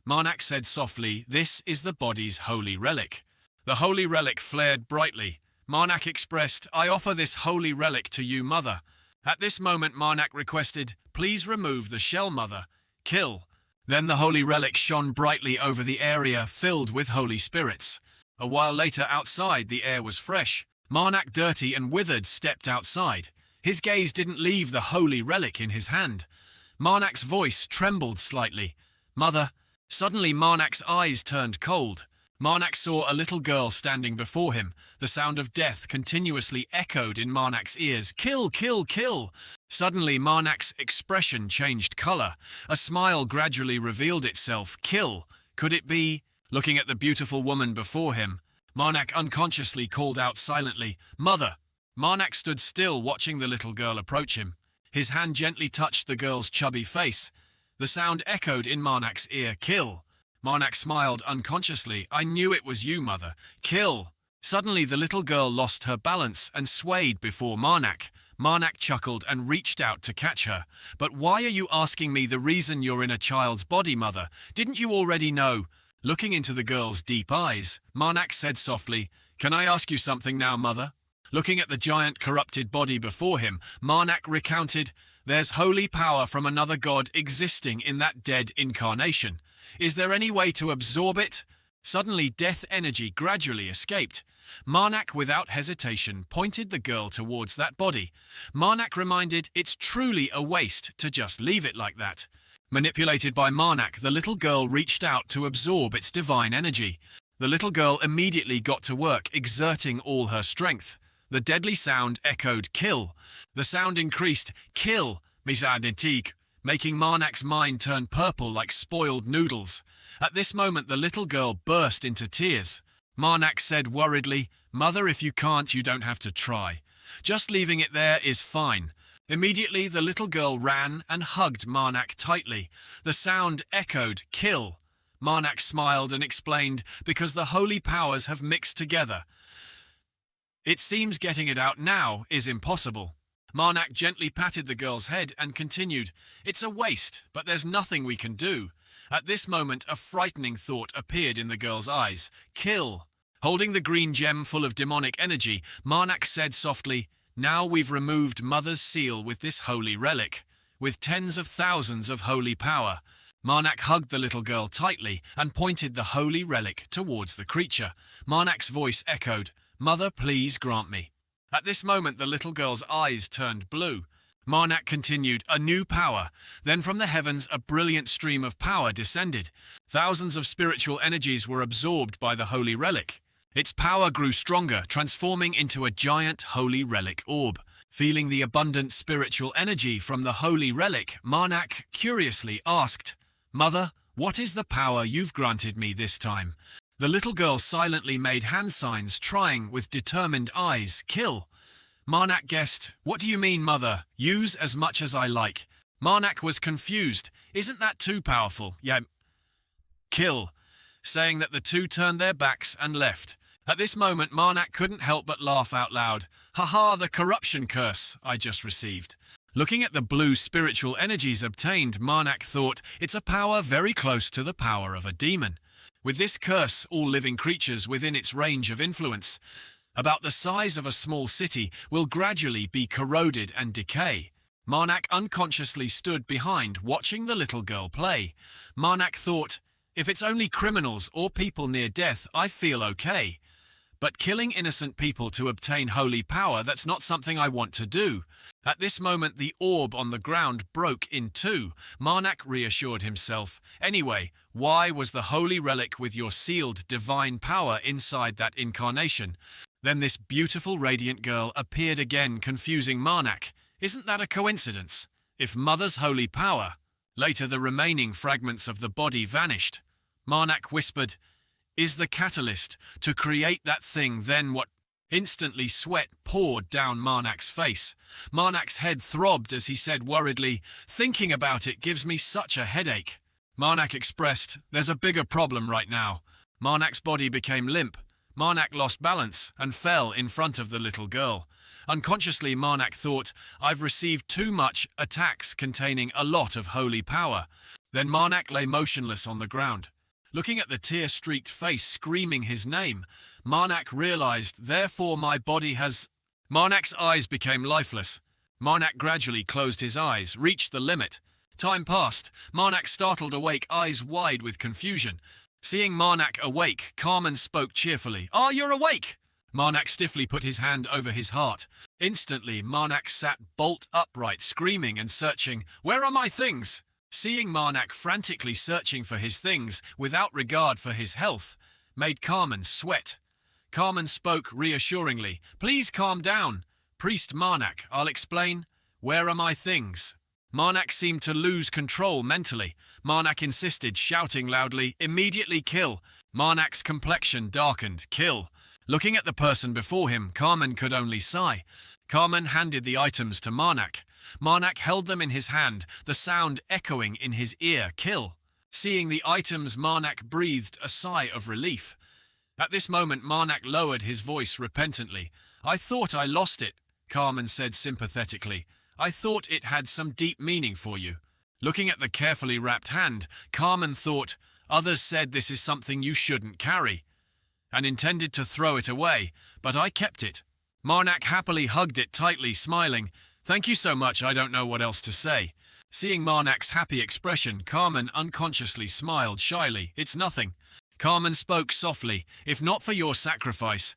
Marnak said softly, "This is the body's holy relic." The holy relic flared brightly. Marnak expressed, "I offer this holy relic to you, Mother." At this moment, Marnak requested, "Please remove the shell, Mother. Kill." Then the holy relic shone brightly over the area, filled with holy spirits. A while later, outside, the air was fresh. Marnak, dirty and withered, stepped outside. His gaze didn't leave the holy relic in his hand. Marnak's voice trembled slightly. "Mother." Suddenly, Marnak's eyes turned cold. Marnak saw a little girl standing before him. The sound of death continuously echoed in Marnak's ears. "Kill, kill, kill!" Suddenly, Marnak's expression changed color. A smile gradually revealed itself. "Kill! Could it be?" Looking at the beautiful woman before him, Marnak unconsciously called out silently, "Mother!" Marnak stood still, watching the little girl approach him. His hand gently touched the girl's chubby face. The sound echoed in Marnak's ear. "Kill!" Marnak smiled unconsciously. "I knew it was you, Mother. Kill!" Suddenly, the little girl lost her balance and swayed before Marnak. Marnak chuckled and reached out to catch her. "But why are you asking me the reason you're in a child's body, Mother? Didn't you already know?" Looking into the girl's deep eyes, Marnak said softly, "Can I ask you something now, Mother?" Looking at the giant corrupted body before him, Marnak recounted, "There's holy power from another god existing in that dead incarnation. Is there any way to absorb it?" Suddenly, death energy gradually escaped. Marnak, without hesitation, pointed the girl towards that body. Marnak reminded, "It's truly a waste to just leave it like that." Manipulated by Marnak, the little girl reached out to absorb its divine energy. The little girl immediately got to work, exerting all her strength. The deadly sound echoed, "Kill." The sound increased, "Kill, misadintique," making Marnak's mind turn purple like spoiled noodles. At this moment, the little girl burst into tears. Marnak said worriedly, "Mother, if you can't, you don't have to try. Just leaving it there is fine." Immediately, the little girl ran and hugged Marnak tightly. The sound echoed, "Kill." Marnak smiled and explained, "Because the holy powers have mixed together. It seems getting it out now is impossible." Marnak gently patted the girl's head and continued, "It's a waste, but there's nothing we can do." At this moment, a frightening thought appeared in the girl's eyes. "Kill." Holding the green gem full of demonic energy, Marnak said softly, "Now we've removed Mother's seal with this holy relic, with tens of thousands of holy power." Marnak hugged the little girl tightly and pointed the holy relic towards the creature. Marnak's voice echoed, "Mother, please grant me." At this moment, the little girl's eyes turned blue. Marnak continued, "A new power." Then from the heavens, a brilliant stream of power descended. Thousands of spiritual energies were absorbed by the holy relic. Its power grew stronger, transforming into a giant holy relic orb. Feeling the abundant spiritual energy from the holy relic, Marnak curiously asked, "Mother, what is the power you've granted me this time?" The little girl silently made hand signs, trying with determined eyes, "Kill." Marnak guessed, "What do you mean, Mother? Use as much as I like." Marnak was confused. "Isn't that too powerful?" "Yeah, kill," saying that the two turned their backs and left. At this moment, Marnak couldn't help but laugh out loud. "Ha, the corruption curse I just received." Looking at the blue spiritual energies obtained, Marnak thought, "It's a power very close to the power of a demon." With this curse, all living creatures within its range of influence, about the size of a small city, will gradually be corroded and decay. Marnak unconsciously stood behind, watching the little girl play. Marnak thought, "If it's only criminals or people near death, I feel okay." But killing innocent people to obtain holy power, that's not something I want to do. At this moment, the orb on the ground broke in two. Marnak reassured himself. Anyway, why was the holy relic with your sealed divine power inside that incarnation? Then this beautiful radiant girl appeared again, confusing Marnak. Isn't that a coincidence? If Mother's holy power... Later, the remaining fragments of the body vanished. Marnak whispered, "Is the catalyst to create that thing then what?" Instantly, sweat poured down Marnak's face. Marnak's head throbbed as he said worriedly, "Thinking about it gives me such a headache." Marnak expressed, "There's a bigger problem right now." Marnak's body became limp. Marnak lost balance and fell in front of the little girl. Unconsciously, Marnak thought, "I've received too much attacks containing a lot of holy power." Then Marnak lay motionless on the ground. Looking at the tear-streaked face screaming his name, Marnak realized, "Therefore my body has..." Marnak's eyes became lifeless. Marnak gradually closed his eyes, reached the limit. Time passed. Marnak startled awake, eyes wide with confusion. Seeing Marnak awake, Carmen spoke cheerfully, "Ah, you're awake!" Marnak stiffly put his hand over his heart. Instantly, Marnak sat bolt upright, screaming and searching, "Where are my things?" Seeing Marnak frantically searching for his things, without regard for his health, made Carmen sweat. Carmen spoke reassuringly, "Please calm down. Priest Marnak, I'll explain. Where are my things?" Marnak seemed to lose control mentally. Marnak insisted, shouting loudly, "Immediately kill." Marnak's complexion darkened, "Kill." Looking at the person before him, Carmen could only sigh. Carmen handed the items to Marnak. Marnak held them in his hand, the sound echoing in his ear, "Kill." Seeing the items, Marnak breathed a sigh of relief. At this moment, Marnak lowered his voice repentantly. "I thought I lost it," Carmen said sympathetically. "I thought it had some deep meaning for you." Looking at the carefully wrapped hand, Carmen thought, "Others said this is something you shouldn't carry," and intended to throw it away, but I kept it. Marnak happily hugged it tightly, smiling, "Thank you so much, I don't know what else to say." Seeing Marnak's happy expression, Carmen unconsciously smiled shyly. "It's nothing." Carmen spoke softly, "If not for your sacrifice,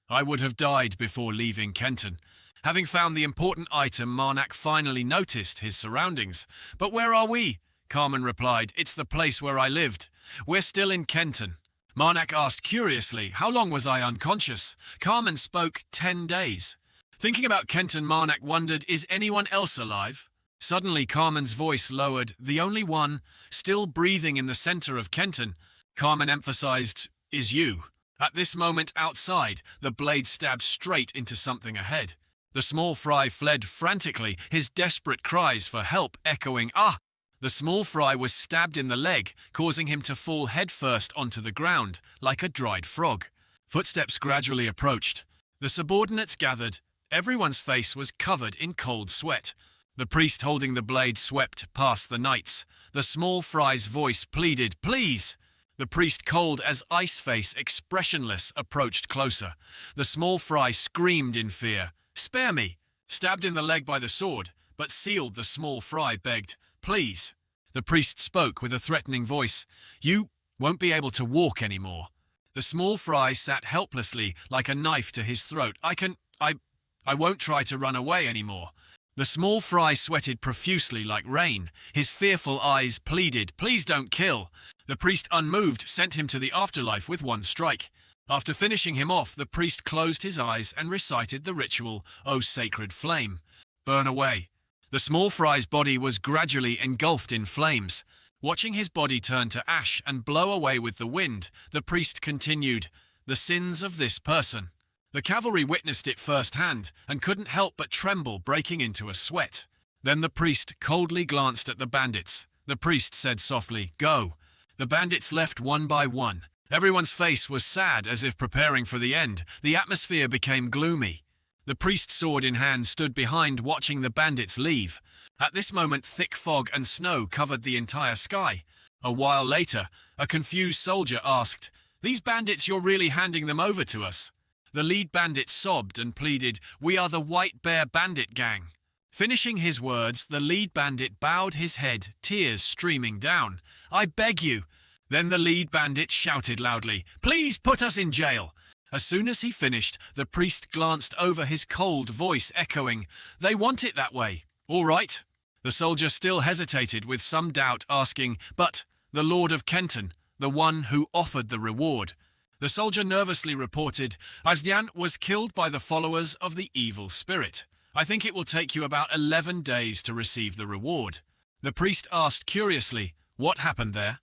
I would have died before leaving Keneton." Having found the important item, Marnak finally noticed his surroundings. "But where are we?" Carmen replied, "It's the place where I lived. We're still in Keneton." Marnak asked curiously, "How long was I unconscious?" Carmen spoke, 10 days. Thinking about Keneton, Marnak wondered, "Is anyone else alive?" Suddenly, Carmen's voice lowered, "The only one, still breathing in the center of Keneton," Carmen emphasized, "is you." At this moment outside, the blade stabbed straight into something ahead. The small fry fled frantically, his desperate cries for help echoing, "Ah!" The small fry was stabbed in the leg, causing him to fall headfirst onto the ground, like a dried frog. Footsteps gradually approached. The subordinates gathered. Everyone's face was covered in cold sweat. The priest holding the blade swept past the knights. The small fry's voice pleaded, "Please!" The priest, cold as ice face, expressionless, approached closer. The small fry screamed in fear, "Spare me!" Stabbed in the leg by the sword, but sealed, the small fry begged, "Please." The priest spoke with a threatening voice, "You won't be able to walk anymore." The small fry sat helplessly, like a knife to his throat. I won't try to run away anymore." The small fry sweated profusely like rain. His fearful eyes pleaded, "Please don't kill." The priest, unmoved, sent him to the afterlife with one strike. After finishing him off, the priest closed his eyes and recited the ritual, "O sacred flame, burn away." The small fry's body was gradually engulfed in flames. Watching his body turn to ash and blow away with the wind, the priest continued, "The sins of this person." The cavalry witnessed it firsthand and couldn't help but tremble, breaking into a sweat. Then the priest coldly glanced at the bandits. The priest said softly, "Go." The bandits left one by one. Everyone's face was sad, as if preparing for the end. The atmosphere became gloomy. The priest, sword in hand, stood behind, watching the bandits leave. At this moment, thick fog and snow covered the entire sky. A while later, a confused soldier asked, "These bandits, you're really handing them over to us?" The lead bandit sobbed and pleaded, "We are the White Bear Bandit Gang." Finishing his words, the lead bandit bowed his head, tears streaming down. "I beg you." Then the lead bandit shouted loudly, "Please put us in jail." As soon as he finished, the priest glanced over his cold voice, echoing, "They want it that way. All right." The soldier still hesitated with some doubt, asking, "But the Lord of Keneton, the one who offered the reward?" The soldier nervously reported, "Azdian was killed by the followers of the evil spirit. I think it will take you about 11 days to receive the reward." The priest asked curiously, "What happened there?"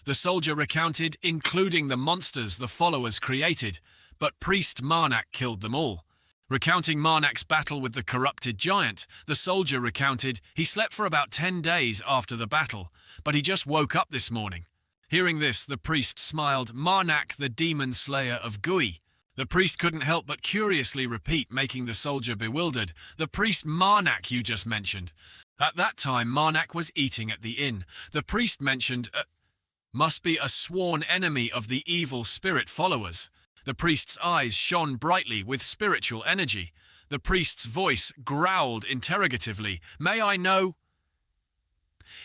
The soldier recounted, including the monsters the followers created, but priest Marnak killed them all. Recounting Marnak's battle with the corrupted giant, the soldier recounted he slept for about 10 days after the battle, but he just woke up this morning. Hearing this, the priest smiled, "Marnak, the demon slayer of Gui." The priest couldn't help but curiously repeat, making the soldier bewildered, "The priest Marnak you just mentioned." At that time, Marnak was eating at the inn. The priest mentioned, "Must be a sworn enemy of the evil spirit followers." The priest's eyes shone brightly with spiritual energy. The priest's voice growled interrogatively, "May I know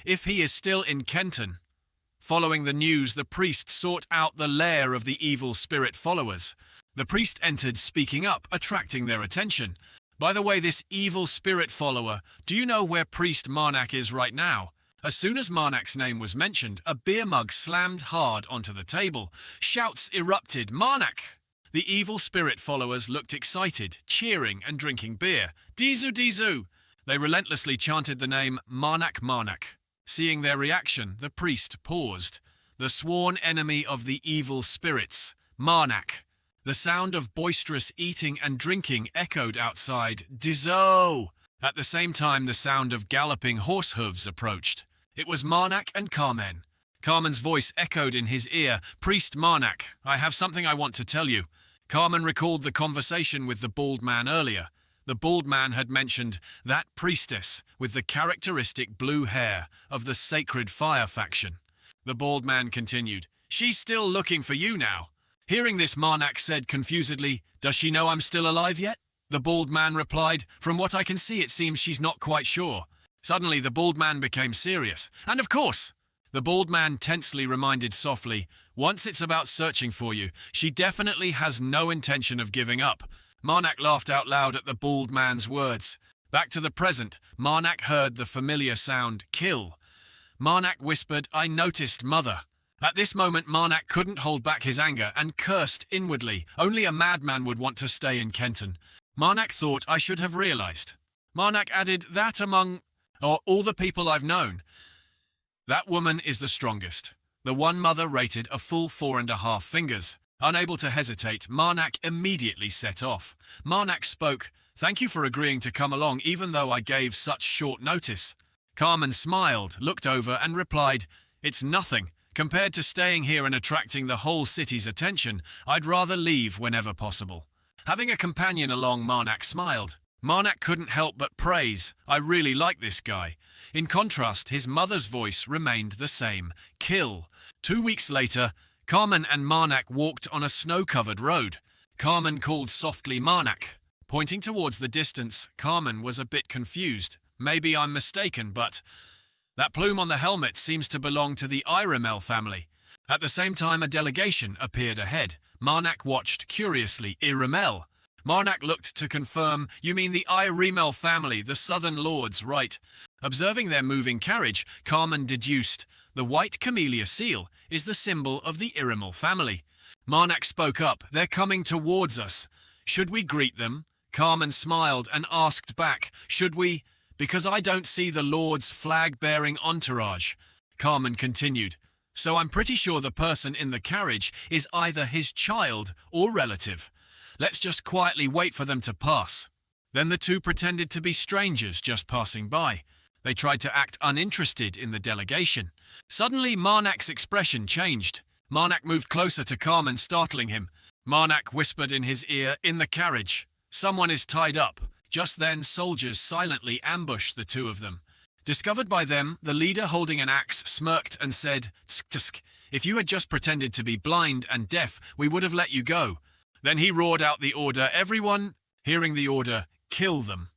if he is still in Keneton?" Following the news, the priest sought out the lair of the evil spirit followers. The priest entered, speaking up, attracting their attention. "By the way, this evil spirit follower, do you know where priest Marnak is right now?" As soon as Marnak's name was mentioned, a beer mug slammed hard onto the table. Shouts erupted, "Marnak!" The evil spirit followers looked excited, cheering and drinking beer. "Dizu, Dizu!" They relentlessly chanted the name Marnak, Marnak. Seeing their reaction, the priest paused. "The sworn enemy of the evil spirits, Marnak." The sound of boisterous eating and drinking echoed outside. "Dizo!" At the same time, the sound of galloping horse hooves approached. It was Marnak and Carmen. Carmen's voice echoed in his ear, "Priest Marnak, I have something I want to tell you." Carmen recalled the conversation with the bald man earlier. The bald man had mentioned that priestess with the characteristic blue hair of the Sacred Fire faction. The bald man continued, "She's still looking for you now." Hearing this, Marnak said confusedly, "Does she know I'm still alive yet?" The bald man replied, "From what I can see, it seems she's not quite sure." Suddenly, the bald man became serious. "And of course," the bald man tensely reminded softly, "once it's about searching for you, she definitely has no intention of giving up." Marnak laughed out loud at the bald man's words. Back to the present, Marnak heard the familiar sound, "Kill." Marnak whispered, "I noticed, mother." At this moment, Marnak couldn't hold back his anger and cursed inwardly. Only a madman would want to stay in Keneton. Marnak thought, "I should have realized." Marnak added, "That among all the people I've known, that woman is the strongest." The one mother rated a full 4.5 fingers. Unable to hesitate, Marnak immediately set off. Marnak spoke, "Thank you for agreeing to come along even though I gave such short notice." Carmen smiled, looked over and replied, "It's nothing. Compared to staying here and attracting the whole city's attention, I'd rather leave whenever possible." Having a companion along, Marnak smiled. Marnak couldn't help but praise, "I really like this guy." In contrast, his mother's voice remained the same, "Kill." 2 weeks later, Carmen and Marnak walked on a snow-covered road. Carmen called softly, "Marnak." Pointing towards the distance, Carmen was a bit confused. "Maybe I'm mistaken, but that plume on the helmet seems to belong to the Irimel family." At the same time, a delegation appeared ahead. Marnak watched curiously. "Irimel?" Marnak looked to confirm, "You mean the Irimel family, the southern lords, right?" Observing their moving carriage, Carmen deduced, "The white camellia seal is the symbol of the Irimel family." Marnak spoke up, "They're coming towards us. Should we greet them?" Carmen smiled and asked back, "Should we? Because I don't see the lord's flag-bearing entourage." Carmen continued, "So I'm pretty sure the person in the carriage is either his child or relative. Let's just quietly wait for them to pass." Then the two pretended to be strangers just passing by. They tried to act uninterested in the delegation. Suddenly, Marnak's expression changed. Marnak moved closer to Carmen, startling him. Marnak whispered in his ear, "In the carriage. Someone is tied up." Just then, soldiers silently ambushed the two of them. Discovered by them, the leader holding an axe smirked and said, "Tsk, tsk. If you had just pretended to be blind and deaf, we would have let you go." Then he roared out the order, "Everyone," hearing the order, "kill them."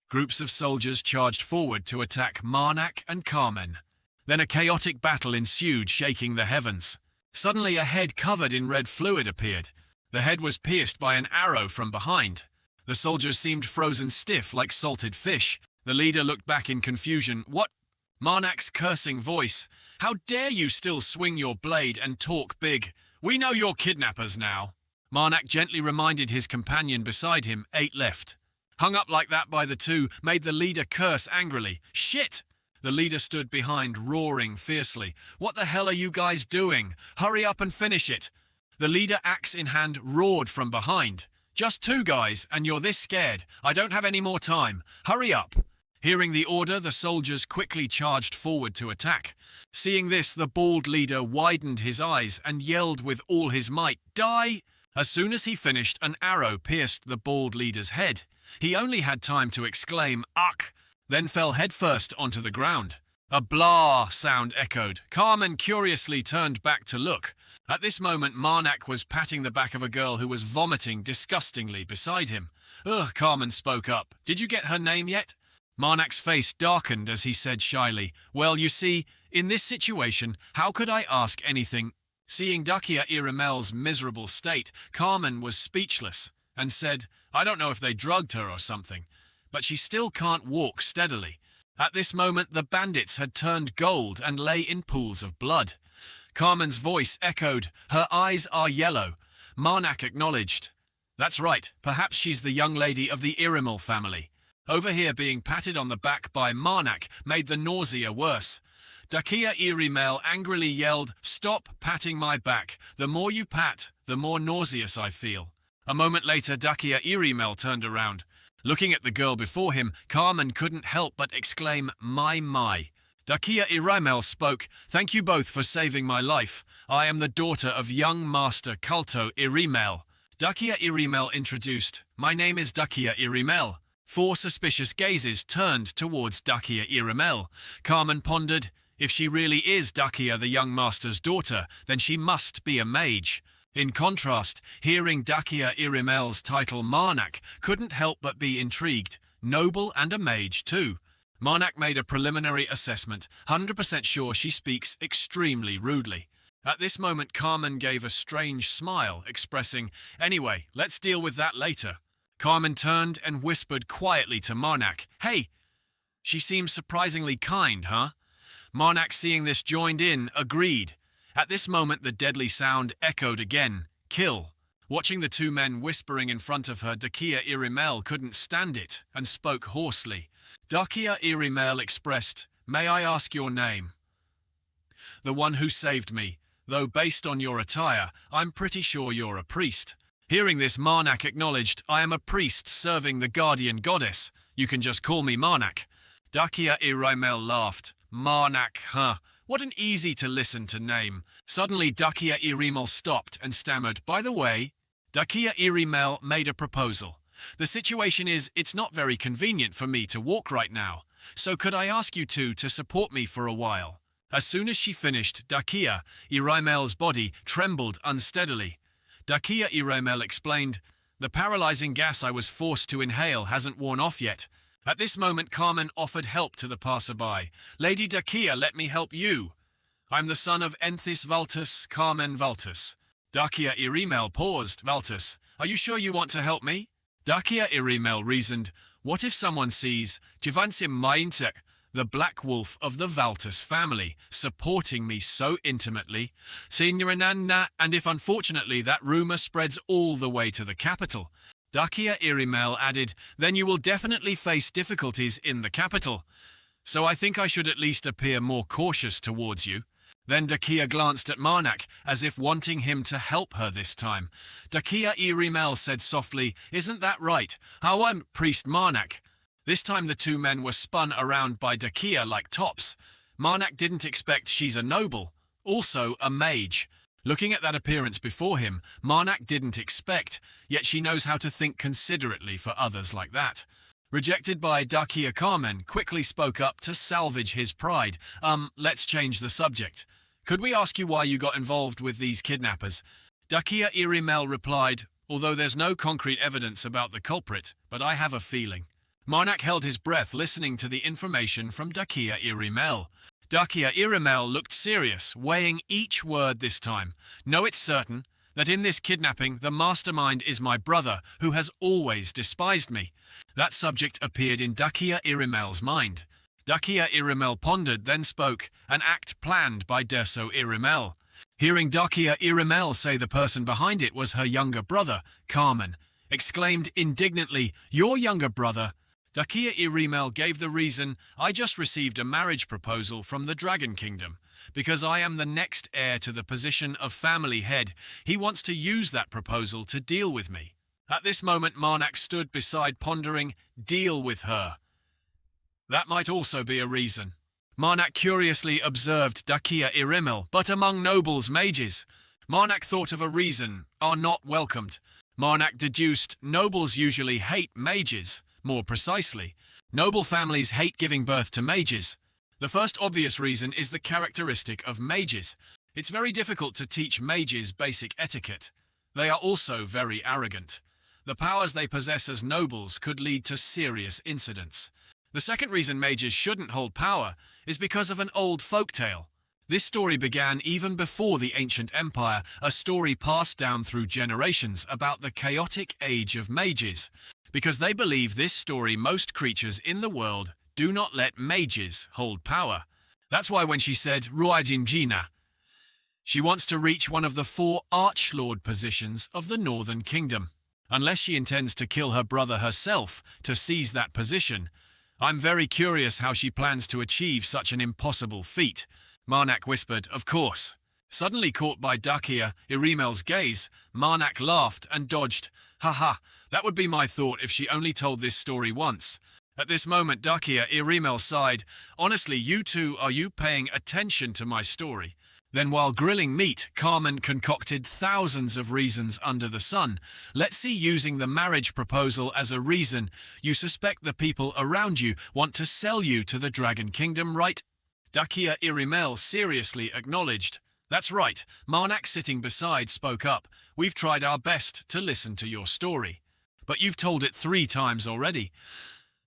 Groups of soldiers charged forward to attack Marnak and Carmen. Then a chaotic battle ensued, shaking the heavens. Suddenly a head covered in red fluid appeared. The head was pierced by an arrow from behind. The soldiers seemed frozen stiff like salted fish. The leader looked back in confusion. What? Marnak's cursing voice. How dare you still swing your blade and talk big? We know you're kidnappers now. Marnak gently reminded his companion beside him, 8 left. Hung up like that by the two made the leader curse angrily. Shit! The leader stood behind, roaring fiercely. What the hell are you guys doing? Hurry up and finish it. The leader, axe in hand, roared from behind. Just 2 guys, and you're this scared. I don't have any more time. Hurry up. Hearing the order, the soldiers quickly charged forward to attack. Seeing this, the bald leader widened his eyes and yelled with all his might, Die! As soon as he finished, an arrow pierced the bald leader's head. He only had time to exclaim, Ugh! Then fell headfirst onto the ground. A blah sound echoed. Carmen curiously turned back to look. At this moment, Marnak was patting the back of a girl who was vomiting disgustingly beside him. Ugh, Carmen spoke up. Did you get her name yet? Marnak's face darkened as he said shyly, Well, you see, in this situation, how could I ask anything? Seeing Dakia Iramel's miserable state, Carmen was speechless and said, I don't know if they drugged her or something, but she still can't walk steadily. At this moment, the bandits had turned gold and lay in pools of blood. Carmen's voice echoed, Her eyes are yellow. Marnak acknowledged, That's right, perhaps she's the young lady of the Irimel family. Over here, being patted on the back by Marnak made the nausea worse. Dakia Irimel angrily yelled, Stop patting my back. The more you pat, the more nauseous I feel. A moment later, Dakia Irimel turned around. Looking at the girl before him, Carmen couldn't help but exclaim, My. Dakia Irimel spoke, Thank you both for saving my life. I am the daughter of young master Kulto Irimel. Dakia Irimel introduced, My name is Dakia Irimel. 4 suspicious gazes turned towards Dakia Irimel. Carmen pondered, If she really is Dakia the young master's daughter, then she must be a mage. In contrast, hearing Dakia Irimel's title Marnak couldn't help but be intrigued. Noble and a mage too. Marnak made a preliminary assessment, 100% sure she speaks extremely rudely. At this moment, Carmen gave a strange smile, expressing, Anyway, let's deal with that later. Carmen turned and whispered quietly to Marnak, Hey! She seems surprisingly kind, huh? Marnak, seeing this, joined in, agreed. At this moment, the deadly sound echoed again, Kill. Watching the 2 men whispering in front of her, Dakia Irimel couldn't stand it and spoke hoarsely. Dakia Irimel expressed, May I ask your name? The one who saved me, though based on your attire, I'm pretty sure you're a priest. Hearing this, Marnak acknowledged, I am a priest serving the guardian goddess. You can just call me Marnak. Dakia Irimel laughed. Marnak, huh? What an easy-to-listen-to name. Suddenly, Dakia Irimel stopped and stammered, By the way, Dakia Irimel made a proposal. The situation is, it's not very convenient for me to walk right now, so could I ask you two to support me for a while? As soon as she finished, Dakia Irimel's body trembled unsteadily. Dakia Irimel explained, The paralyzing gas I was forced to inhale hasn't worn off yet. At this moment, Carmen offered help to the passerby. Lady Dakia, let me help you. I'm the son of Enthis Valtus, Carmen Valtus. Dakia Irimel paused. Valtus, are you sure you want to help me? Dakia Irimel reasoned, What if someone sees Jivansim Maintek, the Black Wolf of the Valtus family, supporting me so intimately? Signorinanna, and if unfortunately that rumor spreads all the way to the capital? Dakia Irimel added, Then you will definitely face difficulties in the capital. So I think I should at least appear more cautious towards you. Then Dakia glanced at Marnak, as if wanting him to help her this time. Dakia Irimel said softly, Isn't that right? How I'm priest Marnak. This time the 2 men were spun around by Dakia like tops. Marnak didn't expect she's a noble, also a mage. Looking at that appearance before him, Marnak didn't expect, yet she knows how to think considerately for others like that. Rejected by Dakia, Carmen quickly spoke up to salvage his pride. Let's change the subject. Could we ask you why you got involved with these kidnappers? Dakia Irimel replied, Although there's no concrete evidence about the culprit, but I have a feeling. Marnak held his breath listening to the information from Dakia Irimel. Dakia Irimel looked serious, weighing each word this time. No, it's certain. that in this kidnapping the mastermind is my brother, who has always despised me. That subject appeared in Dakia Irimel's mind. Dakia Irimel pondered, then spoke, an act planned by Derso Irimel. Hearing Dakia Irimel say the person behind it was her younger brother, Carmen, exclaimed indignantly, "Your younger brother?" Dakia Irimel gave the reason, "I just received a marriage proposal from the Dragon Kingdom. Because I am the next heir to the position of family head, he wants to use that proposal to deal with me." At this moment Marnak stood beside, pondering, deal with her. That might also be a reason. Marnak curiously observed Dakia Irimel, but among nobles, mages. Marnak thought of a reason, are not welcomed. Marnak deduced nobles usually hate mages. More precisely, noble families hate giving birth to mages. The first obvious reason is the characteristic of mages. It's very difficult to teach mages basic etiquette. They are also very arrogant. The powers they possess as nobles could lead to serious incidents. The second reason mages shouldn't hold power is because of an old folktale. This story began even before the ancient empire, a story passed down through generations about the chaotic age of mages. Because they believe this story, most creatures in the world do not let mages hold power. That's why when she said Ruaidin Jina, she wants to reach one of the 4 archlord positions of the Northern Kingdom. Unless she intends to kill her brother herself to seize that position. I'm very curious how she plans to achieve such an impossible feat. Marnak whispered, of course. Suddenly caught by Dakia Irimel's gaze, Marnak laughed and dodged. Haha, that would be my thought if she only told this story once. At this moment Dakia Irimel sighed. Honestly, you two, are you paying attention to my story? Then while grilling meat, Carmen concocted thousands of reasons under the sun. Let's see, using the marriage proposal as a reason. You suspect the people around you want to sell you to the Dragon Kingdom, right? Dakia Irimel seriously acknowledged. That's right. Marnak, sitting beside, spoke up. We've tried our best to listen to your story. But you've told it 3 times already.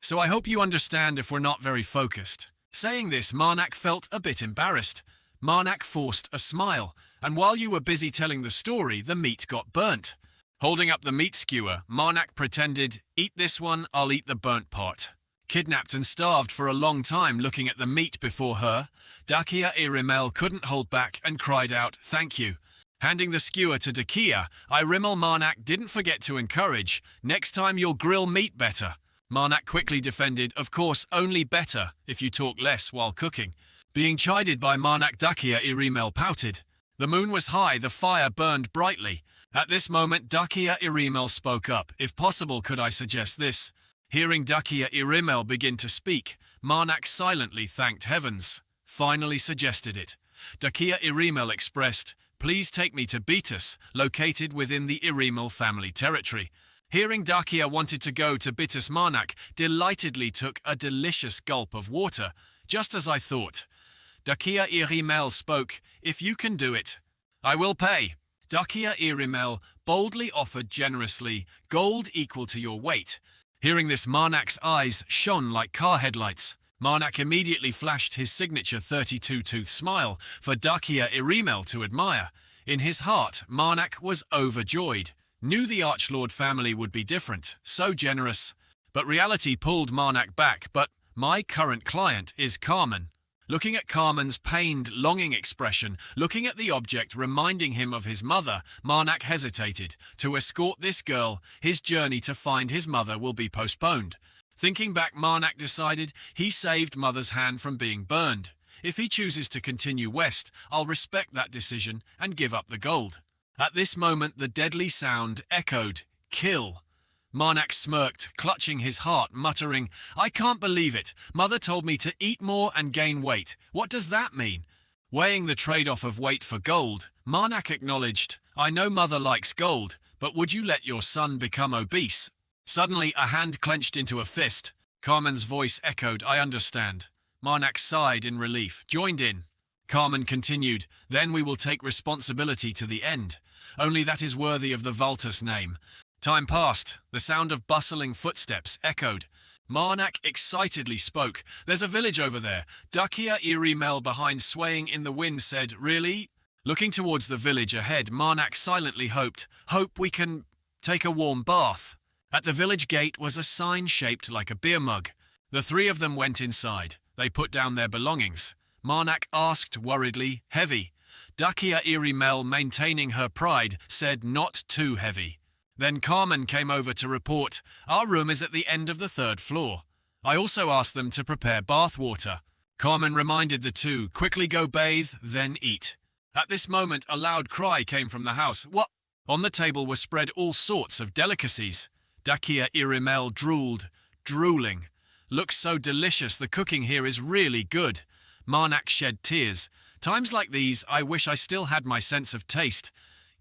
So I hope you understand if we're not very focused. Saying this, Marnak felt a bit embarrassed. Marnak forced a smile, and while you were busy telling the story, the meat got burnt. Holding up the meat skewer, Marnak pretended, eat this one, I'll eat the burnt part. Kidnapped and starved for a long time looking at the meat before her, Dakia Irimel couldn't hold back and cried out, thank you. Handing the skewer to Dakia, Irimel Marnak didn't forget to encourage, next time you'll grill meat better. Marnak quickly defended, of course, only better if you talk less while cooking. Being chided by Marnak, Dakia Irimel pouted. The moon was high, the fire burned brightly. At this moment, Dakia Irimel spoke up. If possible, could I suggest this? Hearing Dakia Irimel begin to speak, Marnak silently thanked heavens. Finally suggested it. Dakia Irimel expressed, please take me to Betis, located within the Irimel family territory. Hearing Dakia wanted to go to Betis, Marnak delightedly took a delicious gulp of water, just as I thought. Dakia Irimel spoke, if you can do it, I will pay. Dakia Irimel boldly offered generously, gold equal to your weight. Hearing this, Marnak's eyes shone like car headlights. Marnak immediately flashed his signature 32-tooth smile for Dakia Irimel to admire. In his heart, Marnak was overjoyed. Knew the Archlord family would be different, so generous. But reality pulled Marnak back. But my current client is Carmen. Looking at Carmen's pained, longing expression, looking at the object reminding him of his mother, Marnak hesitated. To escort this girl, his journey to find his mother will be postponed. Thinking back, Marnak decided he saved mother's hand from being burned. If he chooses to continue west, I'll respect that decision and give up the gold. At this moment, the deadly sound echoed, kill. Marnak smirked, clutching his heart, muttering, I can't believe it. Mother told me to eat more and gain weight. What does that mean? Weighing the trade-off of weight for gold, Marnak acknowledged, I know mother likes gold, but would you let your son become obese? Suddenly, a hand clenched into a fist. Carmen's voice echoed, I understand. Marnak sighed in relief, joined in. Carmen continued, then we will take responsibility to the end. Only that is worthy of the Valtus name. Time passed. The sound of bustling footsteps echoed. Marnak excitedly spoke. There's a village over there. Dakia Irimel behind, swaying in the wind, said, really? Looking towards the village ahead, Marnak silently hoped, "Hope we can take a warm bath." At the village gate was a sign shaped like a beer mug. The three of them went inside. They put down their belongings. Marnak asked worriedly, "Heavy?" Dakia Irimel, maintaining her pride, said, "Not too heavy." Then Carmen came over to report, "Our room is at the end of the 3rd floor. I also asked them to prepare bath water." Carmen reminded the two, "Quickly go bathe, then eat." At this moment, a loud cry came from the house. "What?" On the table were spread all sorts of delicacies. Dakia Irimel drooled, drooling. "Looks so delicious, the cooking here is really good." Marnak shed tears. "Times like these, I wish I still had my sense of taste."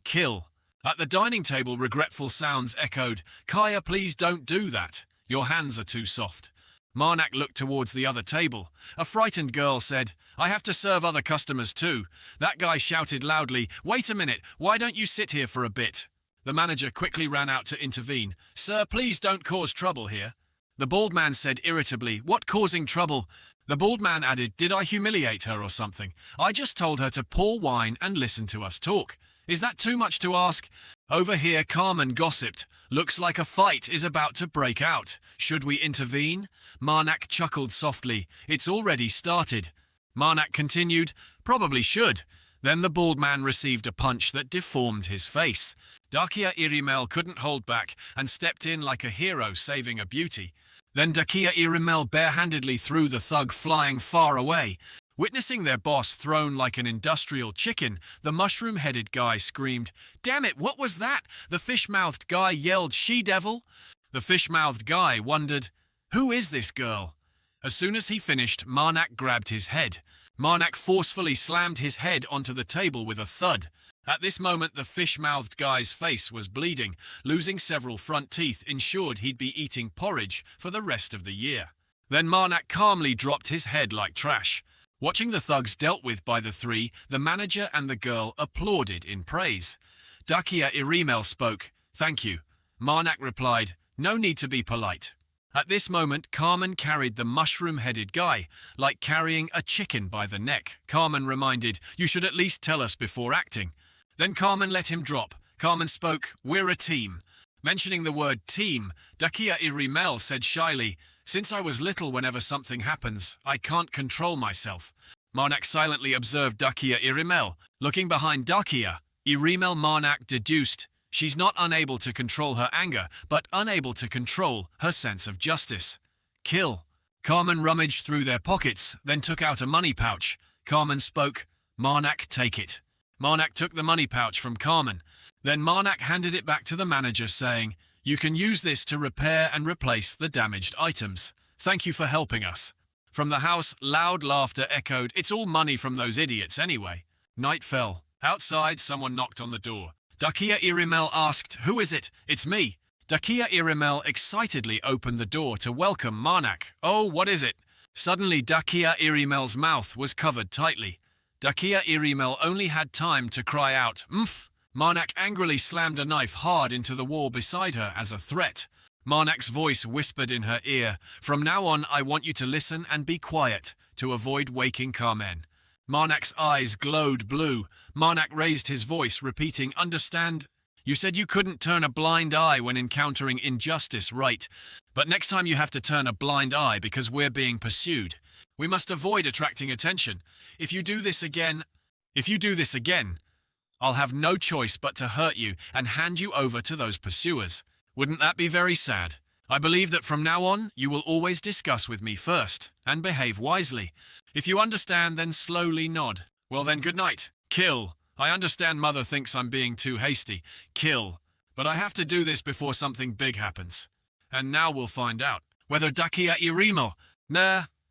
Kill. At the dining table, regretful sounds echoed. "Kaya, please don't do that. Your hands are too soft." Marnak looked towards the other table. A frightened girl said, "I have to serve other customers too." That guy shouted loudly, "Wait a minute, why don't you sit here for a bit?" The manager quickly ran out to intervene. "Sir, please don't cause trouble here." The bald man said irritably, "What causing trouble?" The bald man added, "Did I humiliate her or something? I just told her to pour wine and listen to us talk. Is that too much to ask?" Over here, Carmen gossiped. "Looks like a fight is about to break out. Should we intervene?" Marnak chuckled softly. "It's already started." Marnak continued, "Probably should." Then the bald man received a punch that deformed his face. Dakia Irimel couldn't hold back and stepped in like a hero saving a beauty. Then Dakia Irimel barehandedly threw the thug flying far away. Witnessing their boss thrown like an industrial chicken, the mushroom-headed guy screamed, "Damn it, what was that?" The fish-mouthed guy yelled, "She-devil!" The fish-mouthed guy wondered, "Who is this girl?" As soon as he finished, Marnak grabbed his head. Marnak forcefully slammed his head onto the table with a thud. At this moment, the fish-mouthed guy's face was bleeding. Losing several front teeth ensured he'd be eating porridge for the rest of the year. Then Marnak calmly dropped his head like trash. Watching the thugs dealt with by the three, the manager and the girl applauded in praise. Dakia Irimel spoke, "Thank you." Marnak replied, "No need to be polite." At this moment, Carmen carried the mushroom-headed guy, like carrying a chicken by the neck. Carmen reminded, "You should at least tell us before acting." Then Carmen let him drop. Carmen spoke, "We're a team." Mentioning the word team, Dakia Irimel said shyly, "Since I was little, whenever something happens, I can't control myself." Marnak silently observed Dakia Irimel. Looking behind Dakia, Irimel Marnak deduced, she's not unable to control her anger, but unable to control her sense of justice. Kill. Carmen rummaged through their pockets, then took out a money pouch. Carmen spoke, "Marnak, take it." Marnak took the money pouch from Carmen. Then Marnak handed it back to the manager, saying, "You can use this to repair and replace the damaged items. Thank you for helping us." From the house, loud laughter echoed. "It's all money from those idiots anyway." Night fell. Outside, someone knocked on the door. Dakia Irimel asked, "Who is it?" "It's me." Dakia Irimel excitedly opened the door to welcome Marnak. "Oh, what is it?" Suddenly, Dakia Irimel's mouth was covered tightly. Dakia Irimel only had time to cry out, "Mf!" Marnak angrily slammed a knife hard into the wall beside her as a threat. Marnak's voice whispered in her ear, "From now on, I want you to listen and be quiet, to avoid waking Carmen." Marnak's eyes glowed blue. Marnak raised his voice, repeating, "Understand? You said you couldn't turn a blind eye when encountering injustice, right? But next time you have to turn a blind eye because we're being pursued. We must avoid attracting attention. If you do this again, I'll have no choice but to hurt you and hand you over to those pursuers. Wouldn't that be very sad? I believe that from now on, you will always discuss with me first, and behave wisely. If you understand, then slowly nod. Well then, good night. Kill. I understand Mother thinks I'm being too hasty. Kill. But I have to do this before something big happens. And now we'll find out whether Dakia Irimel,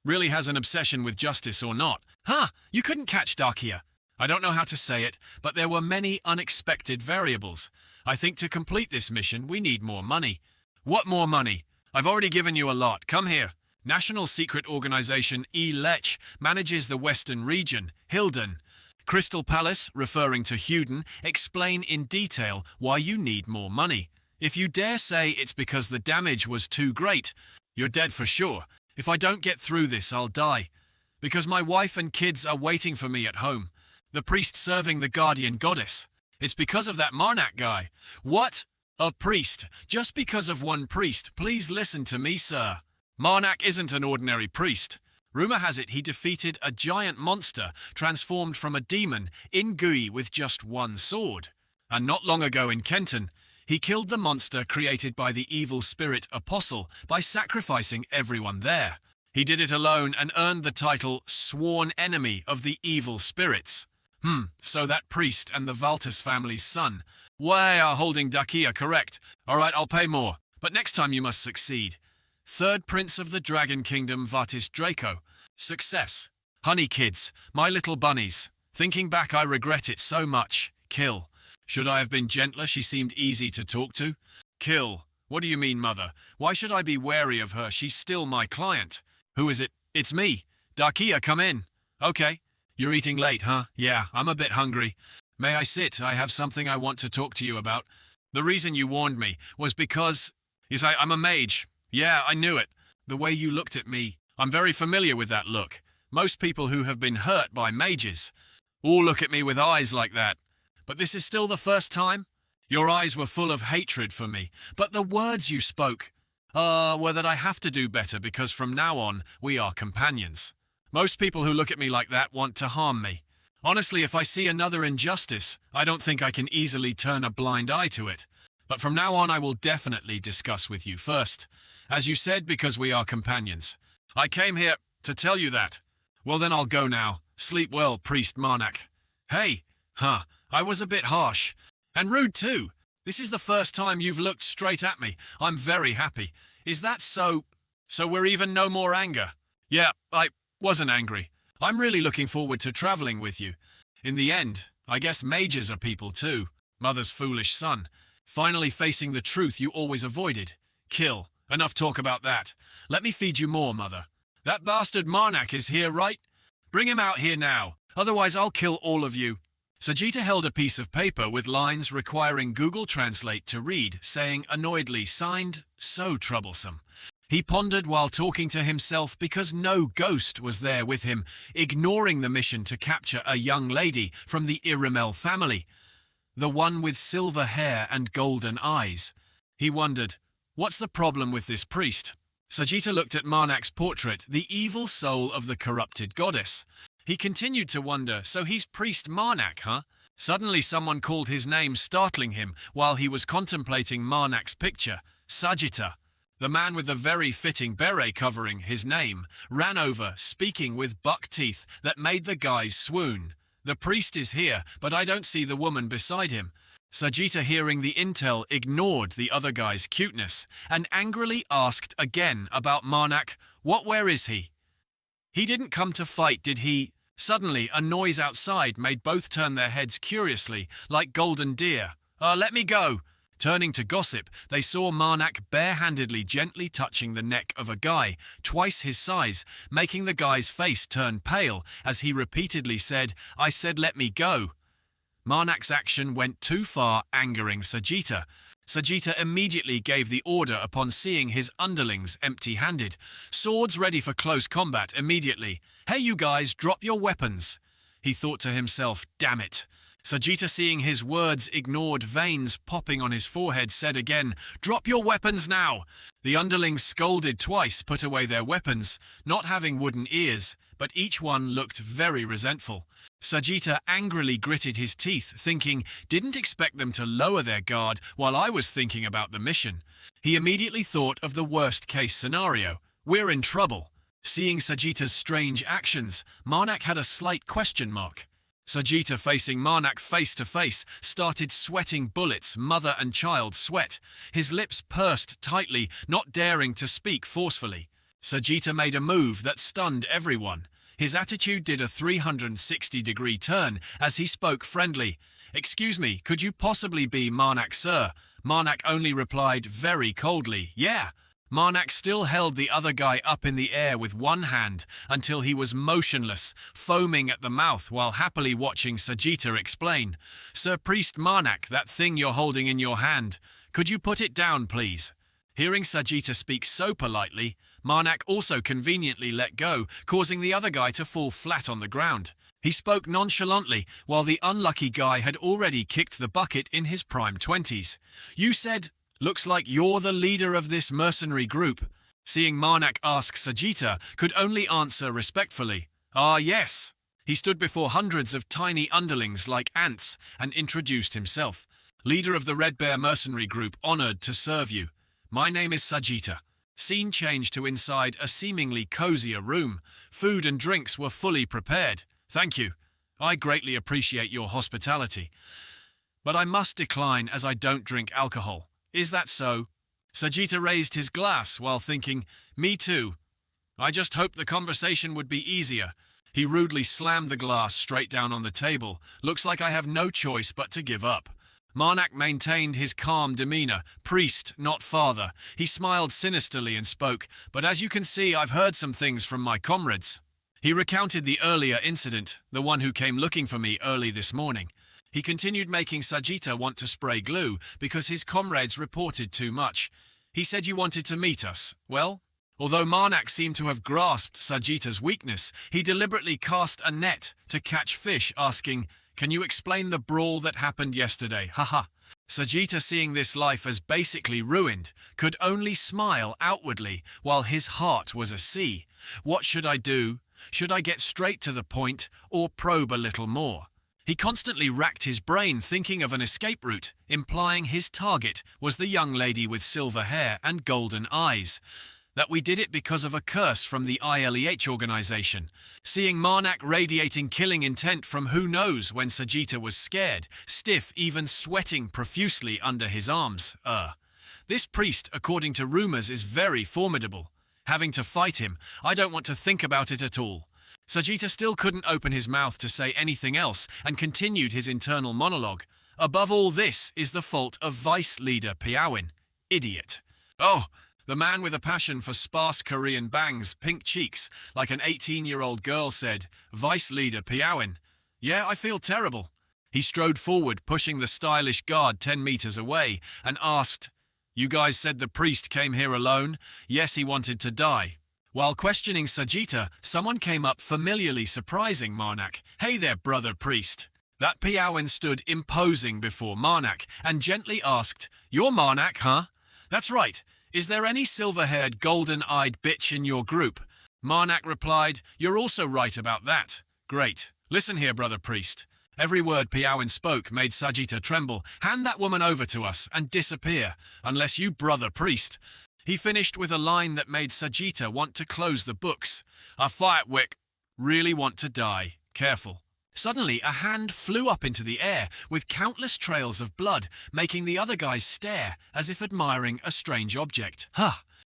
really has an obsession with justice or not. Huh, you couldn't catch Dakia. I don't know how to say it, but there were many unexpected variables. I think to complete this mission, we need more money. What more money? I've already given you a lot. Come here. National Secret Organization E-Lech manages the Western region, Hilden. Crystal Palace, referring to Huden, explain in detail why you need more money. If you dare say it's because the damage was too great, you're dead for sure. If I don't get through this, I'll die. Because my wife and kids are waiting for me at home. The priest serving the guardian goddess. It's because of that Marnak guy. What? A priest? Just because of one priest? Please listen to me, sir. Marnak isn't an ordinary priest. Rumor has it he defeated a giant monster transformed from a demon in Gui with just one sword. And not long ago in Keneton, he killed the monster created by the evil spirit Apostle by sacrificing everyone there. He did it alone and earned the title Sworn Enemy of the Evil Spirits. So that priest and the Valtus family's son. Way are holding Dakia correct. Alright, I'll pay more. But next time you must succeed. Third Prince of the Dragon Kingdom Vatis Draco. Success. Honey kids, my little bunnies. Thinking back I regret it so much. Kill. Should I have been gentler? She seemed easy to talk to. Kill. What do you mean, mother? Why should I be wary of her? She's still my client. Who is it? It's me. Dakia, come in. Okay. You're eating late, huh? Yeah, I'm a bit hungry. May I sit? I have something I want to talk to you about. The reason you warned me was because... I'm a mage. Yeah, I knew it. The way you looked at me, I'm very familiar with that look. Most people who have been hurt by mages all look at me with eyes like that. But this is still the first time? Your eyes were full of hatred for me, but the words you spoke were that I have to do better because from now on, we are companions. Most people who look at me like that want to harm me. Honestly, if I see another injustice, I don't think I can easily turn a blind eye to it. But from now on, I will definitely discuss with you first. As you said, because we are companions. I came here to tell you that. Well, then I'll go now. Sleep well, Priest Marnak. Hey, I was a bit harsh. And rude too. This is the first time you've looked straight at me. I'm very happy. Is that so? So we're even no more anger? Yeah, I wasn't angry. I'm really looking forward to traveling with you. In the end, I guess mages are people too. Mother's foolish son. Finally facing the truth you always avoided. Kill. Enough talk about that. Let me feed you more, mother. That bastard Marnak is here, right? Bring him out here now. Otherwise I'll kill all of you. Sajita held a piece of paper with lines requiring Google Translate to read, saying annoyedly, signed, so troublesome. He pondered while talking to himself because no ghost was there with him, ignoring the mission to capture a young lady from the Iramel family. The one with silver hair and golden eyes. He wondered, what's the problem with this priest? Sajita looked at Marnak's portrait, the evil soul of the corrupted goddess. He continued to wonder, so he's Priest Marnak, huh? Suddenly someone called his name, startling him while he was contemplating Marnak's picture. Sajita. The man with the very fitting beret covering his name ran over, speaking with buck teeth that made the guys swoon. The priest is here, but I don't see the woman beside him. Sajita, hearing the intel, ignored the other guy's cuteness and angrily asked again about Marnak. Where is he? He didn't come to fight, did he? Suddenly, a noise outside made both turn their heads curiously, like golden deer. Let me go! Turning to gossip, they saw Marnak barehandedly gently touching the neck of a guy, twice his size, making the guy's face turn pale as he repeatedly said, I said let me go. Marnak's action went too far, angering Sajita. Sajita immediately gave the order upon seeing his underlings empty-handed. Swords ready for close combat immediately. Hey you guys, drop your weapons. He thought to himself, damn it. Sajita, seeing his words ignored, veins popping on his forehead, said again, drop your weapons now. The underlings scolded twice, put away their weapons, not having wooden ears, but each one looked very resentful. Sajita angrily gritted his teeth, thinking, didn't expect them to lower their guard while I was thinking about the mission. He immediately thought of the worst-case scenario. We're in trouble. Seeing Sajita's strange actions, Marnak had a slight question mark. Sajita, facing Marnak face to face, started sweating bullets, mother and child sweat. His lips pursed tightly, not daring to speak forcefully. Sajita made a move that stunned everyone. His attitude did a 360-degree turn as he spoke friendly. Excuse me, could you possibly be Marnak, sir? Marnak only replied very coldly, yeah. Marnak still held the other guy up in the air with one hand until he was motionless, foaming at the mouth while happily watching Sajita explain. Sir Priest Marnak, that thing you're holding in your hand, could you put it down, please? Hearing Sajita speak so politely, Marnak also conveniently let go, causing the other guy to fall flat on the ground. He spoke nonchalantly, while the unlucky guy had already kicked the bucket in his prime 20s. You said, "Looks like you're the leader of this mercenary group." Seeing Marnak ask, Sajita could only answer respectfully, "Ah, yes." He stood before hundreds of tiny underlings like ants and introduced himself. "Leader of the Red Bear mercenary group, honored to serve you. My name is Sajita." Scene changed to inside a seemingly cozier room. Food and drinks were fully prepared. "Thank you. I greatly appreciate your hospitality. But I must decline as I don't drink alcohol. Is that so?" Sajita raised his glass while thinking, "Me too. I just hoped the conversation would be easier." He rudely slammed the glass straight down on the table. "Looks like I have no choice but to give up." Marnak maintained his calm demeanor. "Priest, not father." He smiled sinisterly and spoke, "But as you can see, I've heard some things from my comrades." He recounted the earlier incident, the one who came looking for me early this morning. He continued, making Sajita want to spray glue because his comrades reported too much. "He said you wanted to meet us. Well?" Although Marnak seemed to have grasped Sajita's weakness, he deliberately cast a net to catch fish, asking, "Can you explain the brawl that happened yesterday? Haha." Sajita, seeing this life as basically ruined, could only smile outwardly while his heart was a sea. What should I do? Should I get straight to the point or probe a little more? He constantly racked his brain thinking of an escape route, implying his target was the young lady with silver hair and golden eyes. That we did it because of a curse from the ILEH organization. Seeing Marnak radiating killing intent from who knows when, Sajita was scared, stiff, even sweating profusely under his arms. This priest, according to rumors, is very formidable. Having to fight him, I don't want to think about it at all. Sajita still couldn't open his mouth to say anything else and continued his internal monologue. Above all this is the fault of Vice Leader Piawin. Idiot. Oh, the man with a passion for sparse Korean bangs, pink cheeks, like an 18-year-old girl said, Vice Leader Piawin. Yeah, I feel terrible. He strode forward, pushing the stylish guard 10 meters away, and asked, "You guys said the priest came here alone?" Yes, he wanted to die. While questioning Sajita, someone came up familiarly, surprising Marnak. "Hey there, brother priest." That Piawin stood imposing before Marnak and gently asked, "You're Marnak, huh?" "That's right. Is there any silver-haired, golden-eyed bitch in your group?" Marnak replied, "You're also right about that." "Great. Listen here, brother priest." Every word Piawin spoke made Sajita tremble. "Hand that woman over to us and disappear, unless you, brother priest." He finished with a line that made Sajita want to close the books. "I fight wick. Really want to die. Careful." Suddenly, a hand flew up into the air with countless trails of blood, making the other guys stare as if admiring a strange object.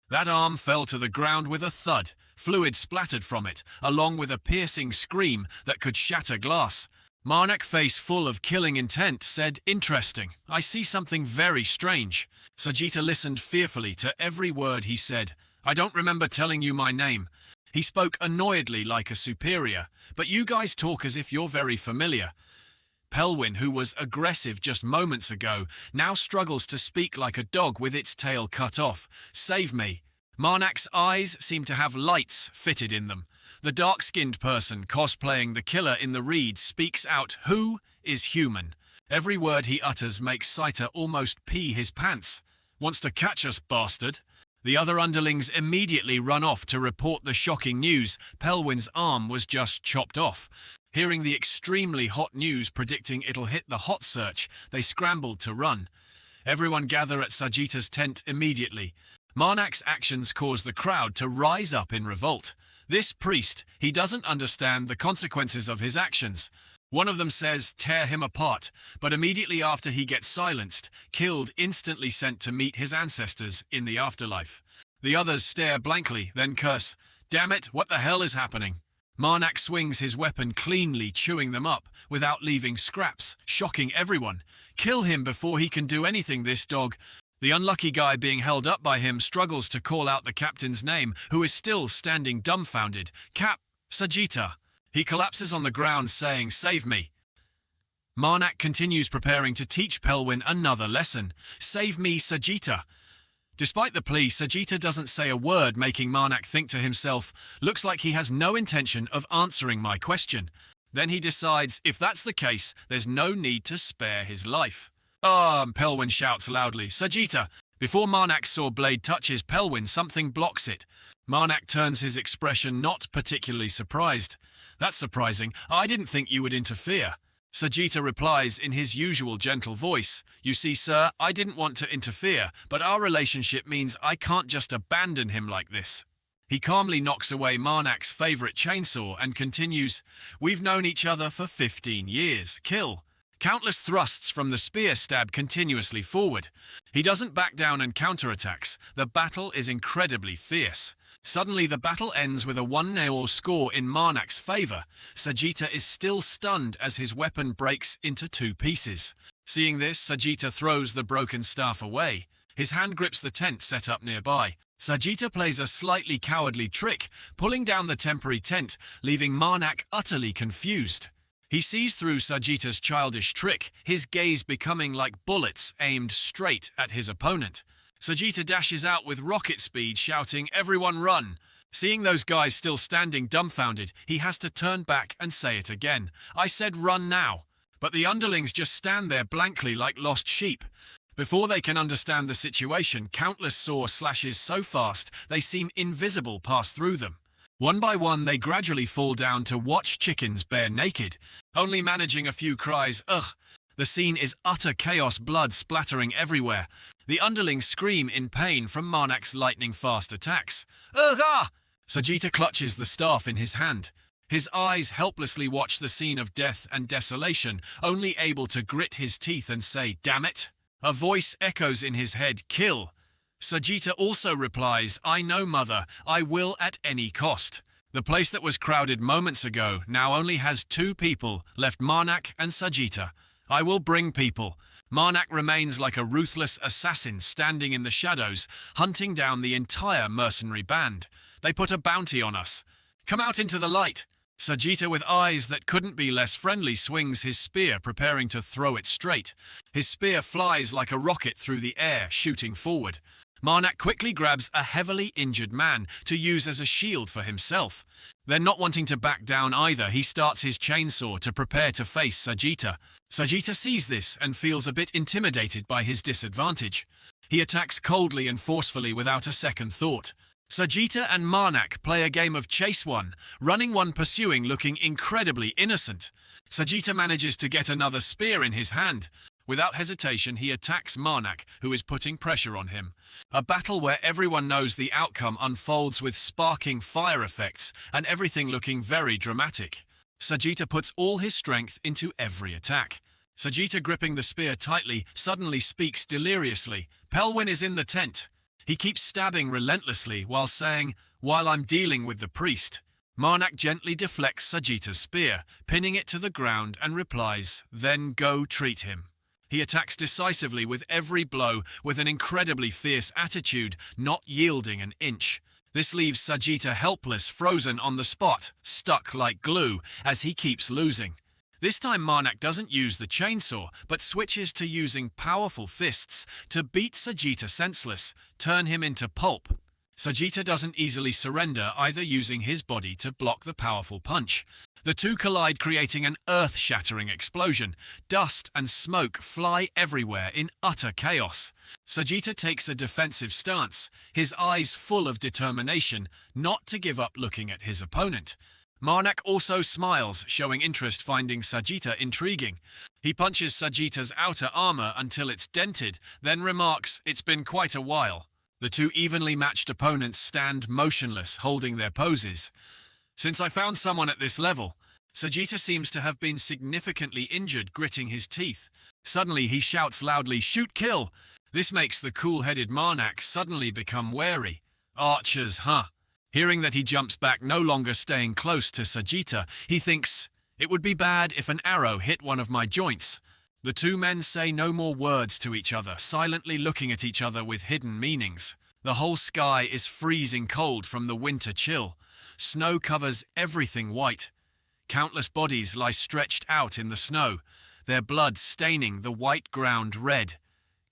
That arm fell to the ground with a thud. Fluid splattered from it, along with a piercing scream that could shatter glass. Marnak, face full of killing intent, said, "Interesting. I see something very strange." Sajita listened fearfully to every word he said. "I don't remember telling you my name." He spoke annoyedly like a superior, "But you guys talk as if you're very familiar." Pelwin, who was aggressive just moments ago, now struggles to speak like a dog with its tail cut off. "Save me." Marnak's eyes seem to have lights fitted in them. The dark-skinned person cosplaying the killer in the reed speaks out, "Who is human?" Every word he utters makes Saita almost pee his pants. "Wants to catch us, bastard." The other underlings immediately run off to report the shocking news. Pelwin's arm was just chopped off. Hearing the extremely hot news predicting it'll hit the hot search, they scrambled to run. Everyone gather at Sajita's tent immediately. Marnak's actions cause the crowd to rise up in revolt. This priest, he doesn't understand the consequences of his actions. One of them says, "Tear him apart," but immediately after he gets silenced, killed, instantly sent to meet his ancestors in the afterlife. The others stare blankly, then curse, "Damn it, what the hell is happening?" Marnak swings his weapon cleanly, chewing them up, without leaving scraps, shocking everyone. "Kill him before he can do anything, this dog." The unlucky guy being held up by him struggles to call out the captain's name, who is still standing dumbfounded. "Cap, Sajita." He collapses on the ground saying, "Save me." Marnak continues preparing to teach Pelwin another lesson. "Save me, Sajita." Despite the plea, Sajita doesn't say a word, making Marnak think to himself, "Looks like he has no intention of answering my question." Then he decides if that's the case, there's no need to spare his life. Pelwin shouts loudly, Sajita! Before Marnak's sword blade touches Pelwin, something blocks it. Marnak turns his expression not particularly surprised. That's surprising. I didn't think you would interfere. Sajita replies in his usual gentle voice, You see, sir, I didn't want to interfere, but our relationship means I can't just abandon him like this. He calmly knocks away Marnak's favorite chainsaw and continues, We've known each other for 15 years. Kill. Countless thrusts from the spear stab continuously forward. He doesn't back down and counterattacks. The battle is incredibly fierce. Suddenly the battle ends with a 1-0 score in Marnak's favor. Sajita is still stunned as his weapon breaks into 2 pieces. Seeing this, Sajita throws the broken staff away. His hand grips the tent set up nearby. Sajita plays a slightly cowardly trick, pulling down the temporary tent, leaving Marnak utterly confused. He sees through Sajita's childish trick, his gaze becoming like bullets aimed straight at his opponent. Sajita dashes out with rocket speed, shouting, Everyone run! Seeing those guys still standing dumbfounded, he has to turn back and say it again. I said run now. But the underlings just stand there blankly like lost sheep. Before they can understand the situation, countless saw slashes so fast they seem invisible pass through them. One by one, they gradually fall down to watch chickens bare naked, only managing a few cries, ugh. The scene is utter chaos, blood splattering everywhere. The underlings scream in pain from Marnak's lightning-fast attacks. Ugh, ah! Sajita clutches the staff in his hand. His eyes helplessly watch the scene of death and desolation, only able to grit his teeth and say, Damn it! A voice echoes in his head, Kill! Sajita also replies, I know, mother, I will at any cost. The place that was crowded moments ago now only has 2 people, left Marnak and Sajita. I will bring people. Marnak remains like a ruthless assassin standing in the shadows, hunting down the entire mercenary band. They put a bounty on us. Come out into the light. Sajita, with eyes that couldn't be less friendly, swings his spear, preparing to throw it straight. His spear flies like a rocket through the air, shooting forward. Marnak quickly grabs a heavily injured man to use as a shield for himself. Then, not wanting to back down either, he starts his chainsaw to prepare to face Sajita. Sajita sees this and feels a bit intimidated by his disadvantage. He attacks coldly and forcefully without a second thought. Sajita and Marnak play a game of chase one, running one pursuing, looking incredibly innocent. Sajita manages to get another spear in his hand. Without hesitation, he attacks Marnak, who is putting pressure on him. A battle where everyone knows the outcome unfolds with sparking fire effects and everything looking very dramatic. Sajita puts all his strength into every attack. Sajita, gripping the spear tightly, suddenly speaks deliriously. Pelwin is in the tent. He keeps stabbing relentlessly while saying, While I'm dealing with the priest. Marnak gently deflects Sajita's spear, pinning it to the ground, and replies, Then go treat him. He attacks decisively with every blow, with an incredibly fierce attitude, not yielding an inch. This leaves Sajita helpless, frozen on the spot, stuck like glue, as he keeps losing. This time Marnak doesn't use the chainsaw, but switches to using powerful fists to beat Sajita senseless, turn him into pulp. Sajita doesn't easily surrender, either using his body to block the powerful punch. The two collide, creating an earth-shattering explosion. Dust and smoke fly everywhere in utter chaos. Sajita takes a defensive stance, his eyes full of determination not to give up looking at his opponent. Marnak also smiles, showing interest, finding Sajita intriguing. He punches Sajita's outer armor until it's dented, then remarks, It's been quite a while. The two evenly matched opponents stand motionless, holding their poses. Since I found someone at this level, Sajita seems to have been significantly injured, gritting his teeth. Suddenly he shouts loudly, Shoot, kill! This makes the cool-headed Marnak suddenly become wary. Archers, huh? Hearing that, he jumps back, no longer staying close to Sajita. He thinks, It would be bad if an arrow hit one of my joints. The two men say no more words to each other, silently looking at each other with hidden meanings. The whole sky is freezing cold from the winter chill. Snow covers everything white. Countless bodies lie stretched out in the snow, their blood staining the white ground red.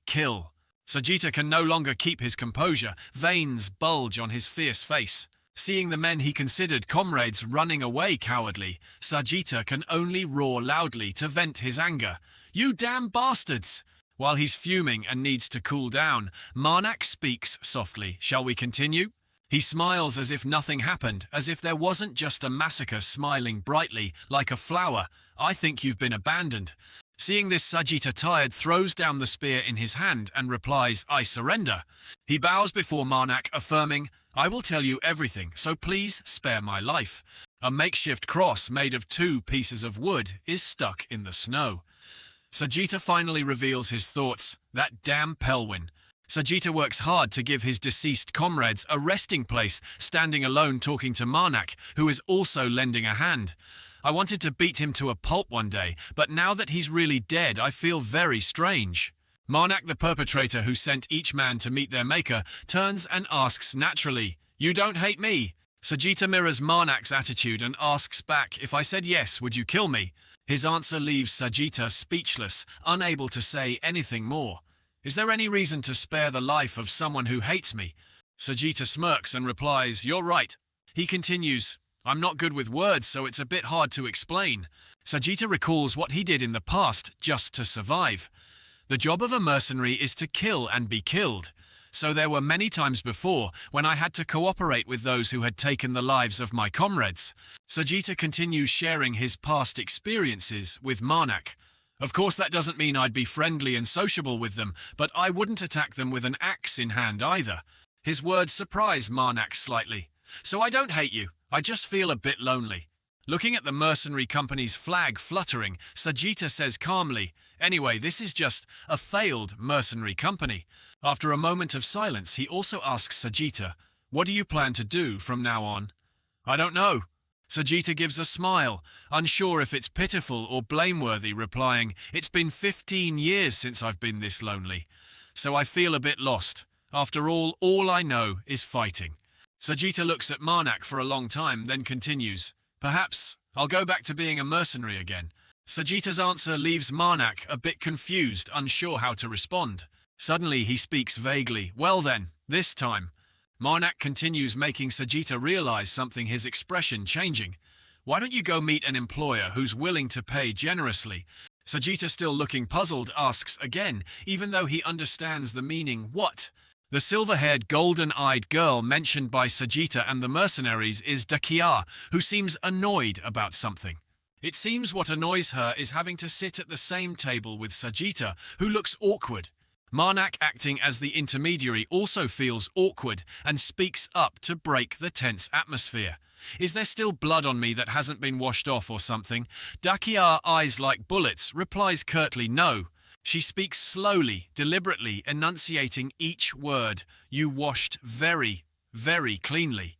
Kill. Sajita can no longer keep his composure. Veins bulge on his fierce face. Seeing the men he considered comrades running away cowardly, Sagitta can only roar loudly to vent his anger. "You damn bastards!" While he's fuming and needs to cool down, Marnak speaks softly. "Shall we continue?" He smiles as if nothing happened, as if there wasn't just a massacre, smiling brightly, like a flower. "I think you've been abandoned." Seeing this, Sagitta, tired, throws down the spear in his hand and replies, "I surrender." He bows before Marnak, affirming, "I will tell you everything, so please spare my life." A makeshift cross made of 2 pieces of wood is stuck in the snow. Sagitta finally reveals his thoughts. "That damn Pelwin." Sagitta works hard to give his deceased comrades a resting place, standing alone talking to Marnak, who is also lending a hand. "I wanted to beat him to a pulp one day, but now that he's really dead, I feel very strange." Marnak, the perpetrator who sent each man to meet their maker, turns and asks naturally, "You don't hate me?" Sagitta mirrors Marnak's attitude and asks back, "If I said yes, would you kill me?" His answer leaves Sagitta speechless, unable to say anything more. "Is there any reason to spare the life of someone who hates me?" Sagitta smirks and replies, "You're right." He continues, "I'm not good with words, so it's a bit hard to explain." Sagitta recalls what he did in the past just to survive. The job of a mercenary is to kill and be killed. So there were many times before when I had to cooperate with those who had taken the lives of my comrades. Sagitta continues sharing his past experiences with Marnak. "Of course that doesn't mean I'd be friendly and sociable with them, but I wouldn't attack them with an axe in hand either." His words surprise Marnak slightly. "So I don't hate you, I just feel a bit lonely." Looking at the mercenary company's flag fluttering, Sagitta says calmly, "Anyway, this is just a failed mercenary company." After a moment of silence, he also asks Sagitta, "What do you plan to do from now on?" "I don't know." Sagitta gives a smile, unsure if it's pitiful or blameworthy, replying, "It's been 15 years since I've been this lonely, so I feel a bit lost. After all I know is fighting." Sagitta looks at Marnak for a long time, then continues, "Perhaps I'll go back to being a mercenary again." Sagitta's answer leaves Marnak a bit confused, unsure how to respond. Suddenly he speaks vaguely, "Well then, this time." Marnak continues, making Sagitta realize something, his expression changing. "Why don't you go meet an employer who's willing to pay generously?" Sagitta, still looking puzzled, asks again, even though he understands the meaning. "What?" The silver-haired, golden-eyed girl mentioned by Sagitta and the mercenaries is Dakia, who seems annoyed about something. It seems what annoys her is having to sit at the same table with Sagitta, who looks awkward. Marnak, acting as the intermediary, also feels awkward and speaks up to break the tense atmosphere. "Is there still blood on me that hasn't been washed off or something?" Dakia, eyes like bullets, replies curtly, "No." She speaks slowly, deliberately, enunciating each word. "You washed very, very cleanly."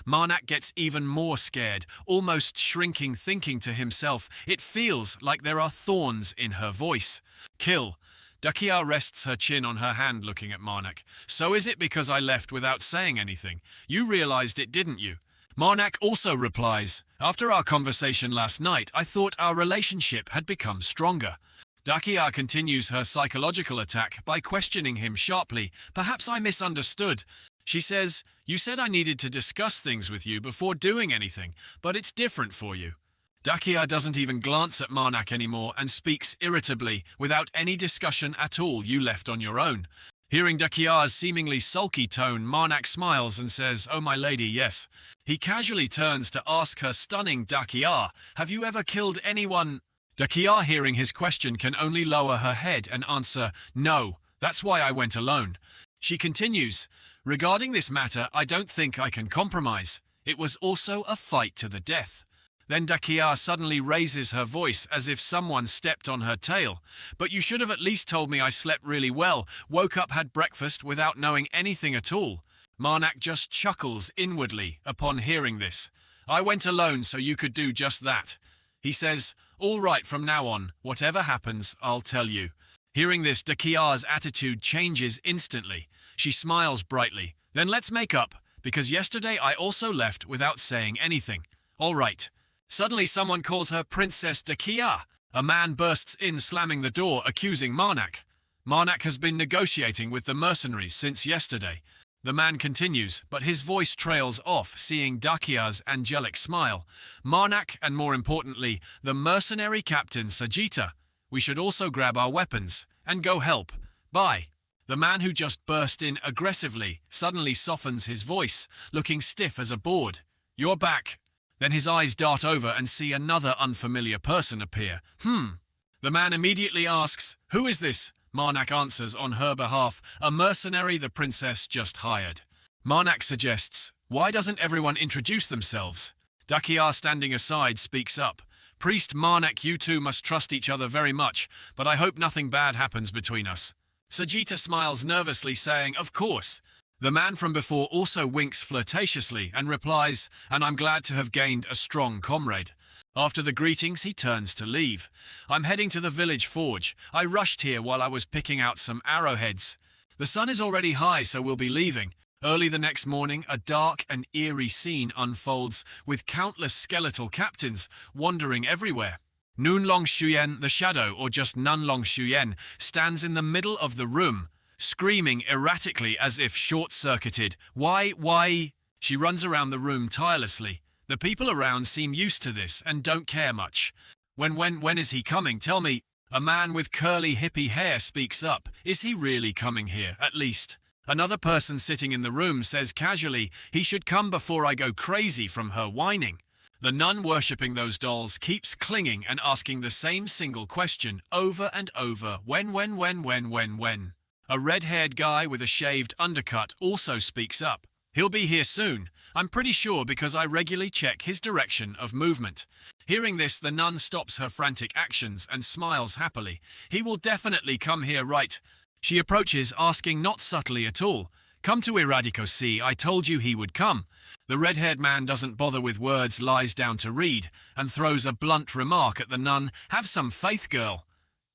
Marnak gets even more scared, almost shrinking, thinking to himself, it feels like there are thorns in her voice. "Kill." Dakia rests her chin on her hand, looking at Marnak. "So is it because I left without saying anything? You realized it, didn't you?" Marnak also replies, "After our conversation last night, I thought our relationship had become stronger." Dakia continues her psychological attack by questioning him sharply. "Perhaps I misunderstood." She says, "You said I needed to discuss things with you before doing anything, but it's different for you." Dakia doesn't even glance at Marnak anymore and speaks irritably, "Without any discussion at all, you left on your own." Hearing Dakia's seemingly sulky tone, Marnak smiles and says, "Oh my lady, yes." He casually turns to ask her, stunning Dakia, "Have you ever killed anyone?" Dakia, hearing his question, can only lower her head and answer, "No, that's why I went alone." She continues, "Regarding this matter, I don't think I can compromise. It was also a fight to the death." Then Dakia suddenly raises her voice as if someone stepped on her tail. "But you should have at least told me I slept really well, woke up, had breakfast without knowing anything at all." Marnak just chuckles inwardly upon hearing this. "I went alone so you could do just that." He says, "All right, from now on, whatever happens, I'll tell you." Hearing this, Dakia's attitude changes instantly. She smiles brightly. "Then let's make up, because yesterday I also left without saying anything." "All right." Suddenly someone calls her Princess Dakia. A man bursts in, slamming the door, accusing Marnak. Marnak has been negotiating with the mercenaries since yesterday. The man continues, but his voice trails off, seeing Dakia's angelic smile. Marnak, and more importantly, the mercenary captain Sajita. We should also grab our weapons and go help. Bye. The man who just burst in aggressively suddenly softens his voice, looking stiff as a board. You're back. Then his eyes dart over and see another unfamiliar person appear. The man immediately asks, "Who is this?" Marnak answers on her behalf, "A mercenary the princess just hired." Marnak suggests, "Why doesn't everyone introduce themselves?" Dakia, standing aside, speaks up. "Priest Marnak, you two must trust each other very much, but I hope nothing bad happens between us." Sajita smiles nervously, saying, "Of course." The man from before also winks flirtatiously and replies, "And I'm glad to have gained a strong comrade." After the greetings, he turns to leave. "I'm heading to the village forge. I rushed here while I was picking out some arrowheads. The sun is already high, so we'll be leaving." Early the next morning, a dark and eerie scene unfolds, with countless skeletal captains wandering everywhere. Nunlong Shuyen, the shadow, or just Nunlong Shuyen, stands in the middle of the room, screaming erratically as if short-circuited. Why? She runs around the room tirelessly. The people around seem used to this and don't care much. When is he coming? Tell me." A man with curly hippie hair speaks up. "Is he really coming here, at least?" Another person sitting in the room says casually, "He should come before I go crazy from her whining." The nun worshipping those dolls keeps clinging and asking the same single question over and over. When? A red-haired guy with a shaved undercut also speaks up. "He'll be here soon. I'm pretty sure because I regularly check his direction of movement." Hearing this, the nun stops her frantic actions and smiles happily. "He will definitely come here, right?" She approaches, asking not subtly at all, "Come to Eradico, see, I told you he would come." The red-haired man doesn't bother with words, lies down to read, and throws a blunt remark at the nun. "Have some faith, girl."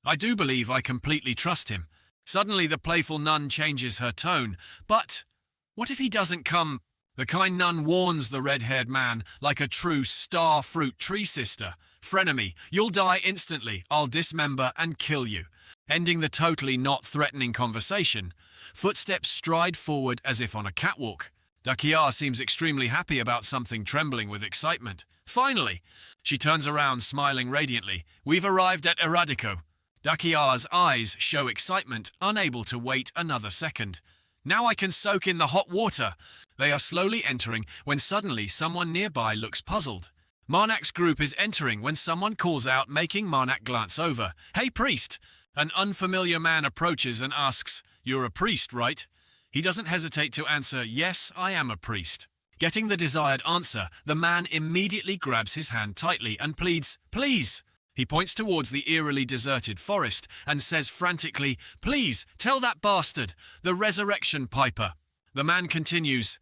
"I do believe I completely trust him." Suddenly the playful nun changes her tone. "But what if he doesn't come?" The kind nun warns the red-haired man like a true star fruit tree sister. "Frenemy, you'll die instantly. I'll dismember and kill you." Ending the totally not threatening conversation, footsteps stride forward as if on a catwalk. Dakia seems extremely happy about something, trembling with excitement. "Finally!" She turns around, smiling radiantly. "We've arrived at Eradico." Dakia's eyes show excitement, unable to wait another second. "Now I can soak in the hot water." They are slowly entering when suddenly someone nearby looks puzzled. Marnak's group is entering when someone calls out, making Marnak glance over. "Hey, priest!" An unfamiliar man approaches and asks, "You're a priest, right?" He doesn't hesitate to answer, "Yes, I am a priest." Getting the desired answer, the man immediately grabs his hand tightly and pleads, "Please!" He points towards the eerily deserted forest and says frantically, "Please, tell that bastard, the resurrection piper." The man continues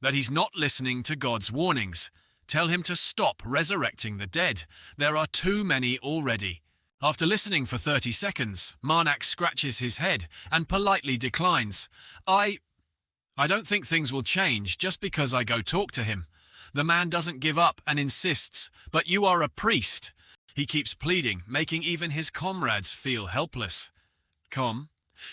that he's not listening to God's warnings. Tell him to stop resurrecting the dead. There are too many already. After listening for 30 seconds, Marnak scratches his head and politely declines. I don't think things will change just because I go talk to him." The man doesn't give up and insists, "But you are a priest." He keeps pleading, making even his comrades feel helpless.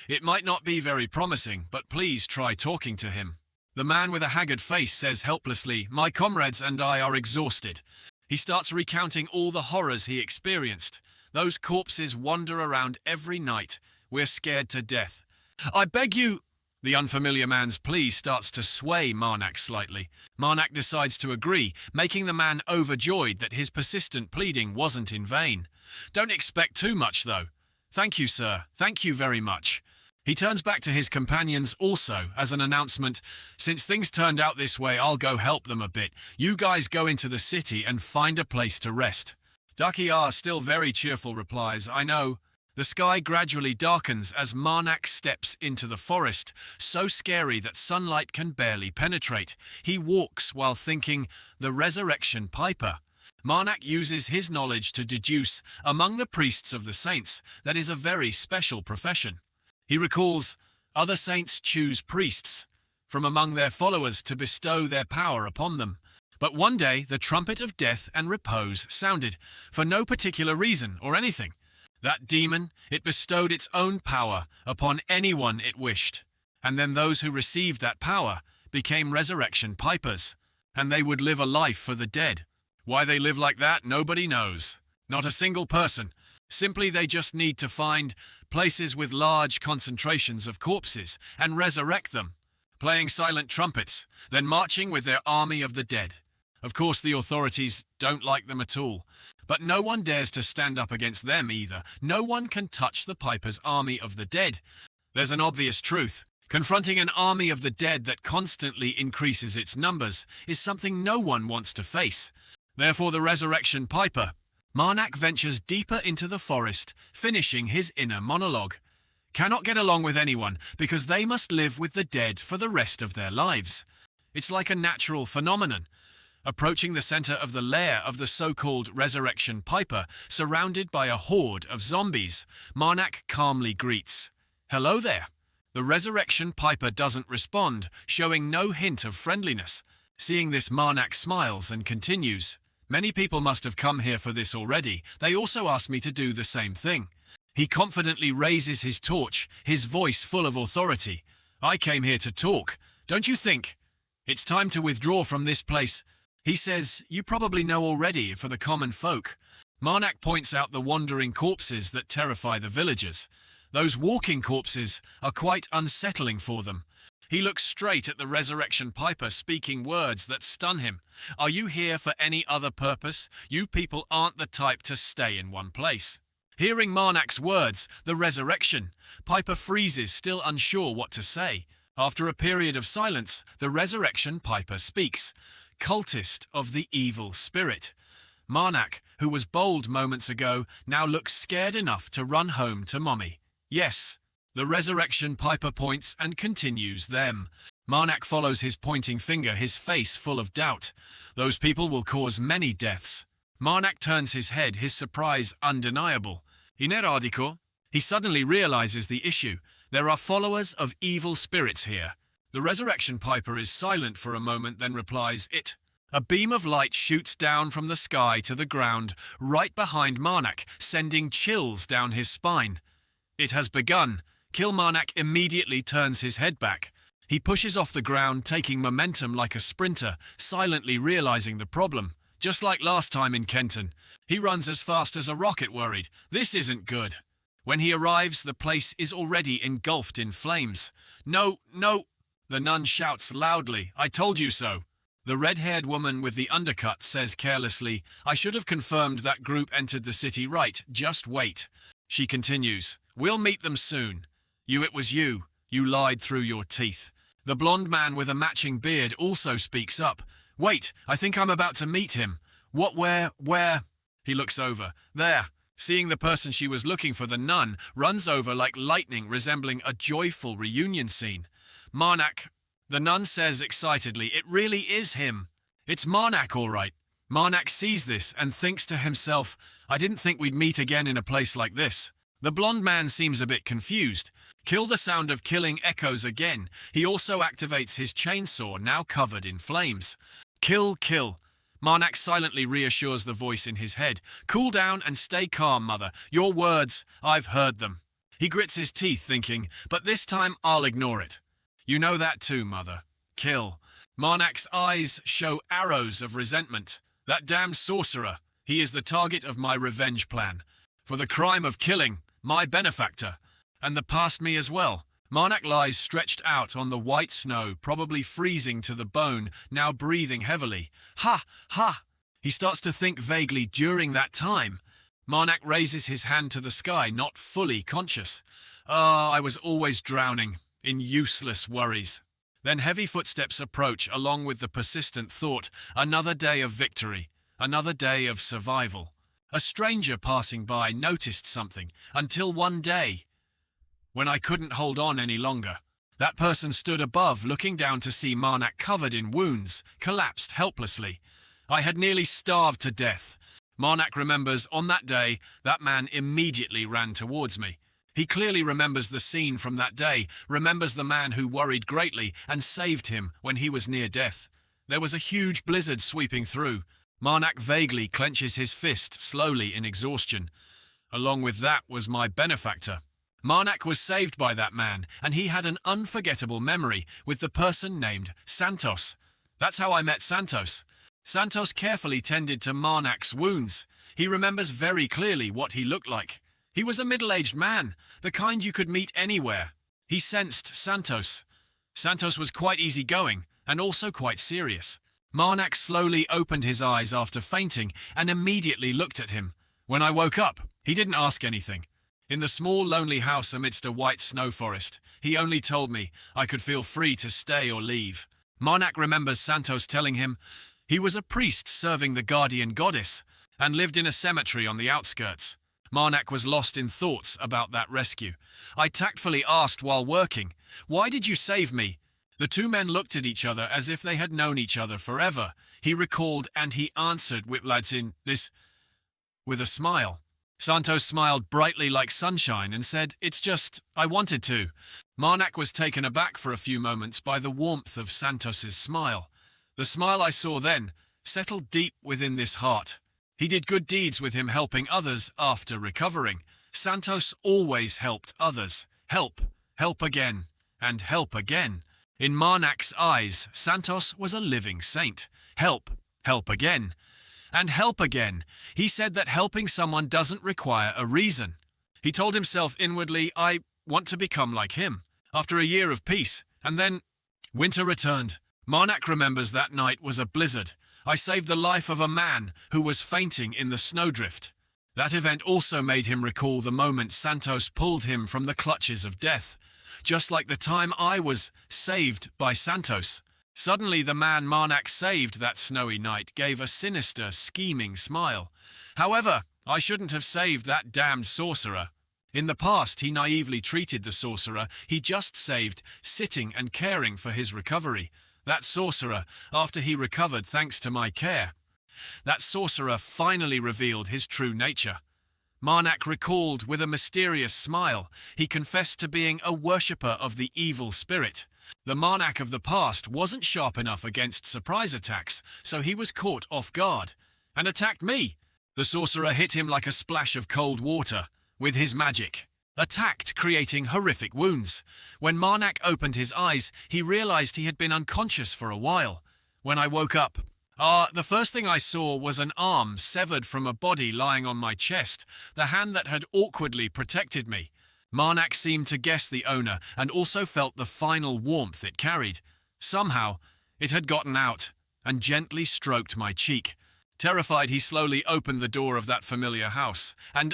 It might not be very promising, but please try talking to him." The man with a haggard face says helplessly, "My comrades and I are exhausted." He starts recounting all the horrors he experienced. "Those corpses wander around every night. We're scared to death." "I beg you." The unfamiliar man's plea starts to sway Marnak slightly. Marnak decides to agree, making the man overjoyed that his persistent pleading wasn't in vain. "Don't expect too much, though." "Thank you, sir. Thank you very much." He turns back to his companions also as an announcement. "Since things turned out this way, I'll go help them a bit. You guys go into the city and find a place to rest." Dakia, still very cheerful, replies, "I know." The sky gradually darkens as Marnak steps into the forest, so scary that sunlight can barely penetrate. He walks while thinking, the resurrection piper. Marnak uses his knowledge to deduce, among the priests of the saints, that is a very special profession. He recalls, other saints choose priests from among their followers to bestow their power upon them. But one day the trumpet of death and repose sounded, for no particular reason or anything. That demon, it bestowed its own power upon anyone it wished. And then those who received that power became resurrection pipers, and they would live a life for the dead. Why they live like that, nobody knows. Not a single person. Simply they just need to find places with large concentrations of corpses and resurrect them, playing silent trumpets, then marching with their army of the dead. Of course, the authorities don't like them at all, but no one dares to stand up against them either. No one can touch the Piper's army of the dead. There's an obvious truth. Confronting an army of the dead that constantly increases its numbers is something no one wants to face. Therefore, the Resurrection Piper, Marnak, ventures deeper into the forest, finishing his inner monologue. Cannot get along with anyone because they must live with the dead for the rest of their lives. It's like a natural phenomenon. Approaching the center of the lair of the so-called Resurrection Piper, surrounded by a horde of zombies, Marnak calmly greets, "Hello there." The Resurrection Piper doesn't respond, showing no hint of friendliness. Seeing this, Marnak smiles and continues, "Many people must have come here for this already. They also asked me to do the same thing." He confidently raises his torch, his voice full of authority. "I came here to talk. Don't you think? It's time to withdraw from this place." He says, "You probably know already for the common folk." Marnak points out the wandering corpses that terrify the villagers. Those walking corpses are quite unsettling for them. He looks straight at the Resurrection Piper, speaking words that stun him. "Are you here for any other purpose? You people aren't the type to stay in one place." Hearing Marnak's words, the Resurrection Piper freezes, still unsure what to say. After a period of silence, the Resurrection Piper speaks. "Cultist of the evil spirit." Marnak, who was bold moments ago, now looks scared enough to run home to mommy. "Yes." The Resurrection Piper points and continues, "Them." Marnak follows his pointing finger, his face full of doubt. "Those people will cause many deaths." Marnak turns his head, his surprise undeniable. "Ineradico?" He suddenly realizes the issue. There are followers of evil spirits here. The Resurrection Piper is silent for a moment, then replies, "It." A beam of light shoots down from the sky to the ground, right behind Marnak, sending chills down his spine. It has begun. Marnak immediately turns his head back. He pushes off the ground, taking momentum like a sprinter, silently realizing the problem. Just like last time in Keneton, he runs as fast as a rocket, worried. This isn't good. When he arrives, the place is already engulfed in flames. "No, no!" The nun shouts loudly, "I told you so." The red-haired woman with the undercut says carelessly, "I should have confirmed that group entered the city right, just wait." She continues, "We'll meet them soon. It was you. You lied through your teeth." The blonde man with a matching beard also speaks up. "Wait, I think I'm about to meet him." "What, where?" He looks over. "There." Seeing the person she was looking for, the nun runs over like lightning, resembling a joyful reunion scene. "Marnak," the nun says excitedly, "it really is him. It's Marnak, all right." Marnak sees this and thinks to himself, "I didn't think we'd meet again in a place like this." The blonde man seems a bit confused. The sound of killing echoes again. He also activates his chainsaw, now covered in flames. Kill. Marnak silently reassures the voice in his head. "Cool down and stay calm, mother. Your words, I've heard them." He grits his teeth, thinking, "But this time I'll ignore it." "You know that too, mother." Kill. Marnak's eyes show arrows of resentment. "That damned sorcerer. He is the target of my revenge plan. For the crime of killing my benefactor. And the past me as well." Marnak lies stretched out on the white snow, probably freezing to the bone, now breathing heavily. Ha! He starts to think vaguely during that time. Marnak raises his hand to the sky, not fully conscious. I was always drowning in useless worries." Then heavy footsteps approach, along with the persistent thought, another day of victory, another day of survival. A stranger passing by noticed something, until one day, when I couldn't hold on any longer. That person stood above, looking down to see Marnak covered in wounds, collapsed helplessly. I had nearly starved to death. Marnak remembers, on that day, that man immediately ran towards me. He clearly remembers the scene from that day, remembers the man who worried greatly and saved him when he was near death. There was a huge blizzard sweeping through. Marnak vaguely clenches his fist, slowly in exhaustion. Along with that was my benefactor. Marnak was saved by that man, and he had an unforgettable memory with the person named Santos. That's how I met Santos. Santos carefully tended to Marnak's wounds. He remembers very clearly what he looked like. He was a middle-aged man, the kind you could meet anywhere. He sensed Santos. Santos was quite easygoing, and also quite serious. Marnak slowly opened his eyes after fainting and immediately looked at him. When I woke up, he didn't ask anything. In the small, lonely house amidst a white snow forest, he only told me I could feel free to stay or leave. Marnak remembers Santos telling him he was a priest serving the guardian goddess and lived in a cemetery on the outskirts. Marnak was lost in thoughts about that rescue. I tactfully asked while working, "Why did you save me?" The two men looked at each other as if they had known each other forever. He recalled and he answered with a smile. Santos smiled brightly like sunshine and said, "It's just, I wanted to." Marnak was taken aback for a few moments by the warmth of Santos's smile. The smile I saw then settled deep within this heart. He did good deeds with him helping others after recovering. Santos always helped others. Help, help again, and help again. In Marnak's eyes, Santos was a living saint. Help, help again, and help again. He said that helping someone doesn't require a reason. He told himself inwardly, "I want to become like him." After a year of peace, and then winter returned. Marnak remembers that night was a blizzard. I saved the life of a man who was fainting in the snowdrift. That event also made him recall the moment Santos pulled him from the clutches of death, just like the time I was saved by Santos. Suddenly the man Marnak saved that snowy night gave a sinister, scheming smile. However, I shouldn't have saved that damned sorcerer. In the past, he naively treated the sorcerer he just saved, sitting and caring for his recovery. That sorcerer, after he recovered thanks to my care, that sorcerer finally revealed his true nature. Marnak recalled with a mysterious smile. He confessed to being a worshipper of the evil spirit. The Marnak of the past wasn't sharp enough against surprise attacks, so he was caught off guard and attacked me. The sorcerer hit him like a splash of cold water with his magic. Attacked, creating horrific wounds. When Marnak opened his eyes, he realized he had been unconscious for a while. When I woke up, the first thing I saw was an arm severed from a body lying on my chest, the hand that had awkwardly protected me. Marnak seemed to guess the owner and also felt the final warmth it carried. Somehow, it had gotten out and gently stroked my cheek. Terrified, he slowly opened the door of that familiar house, and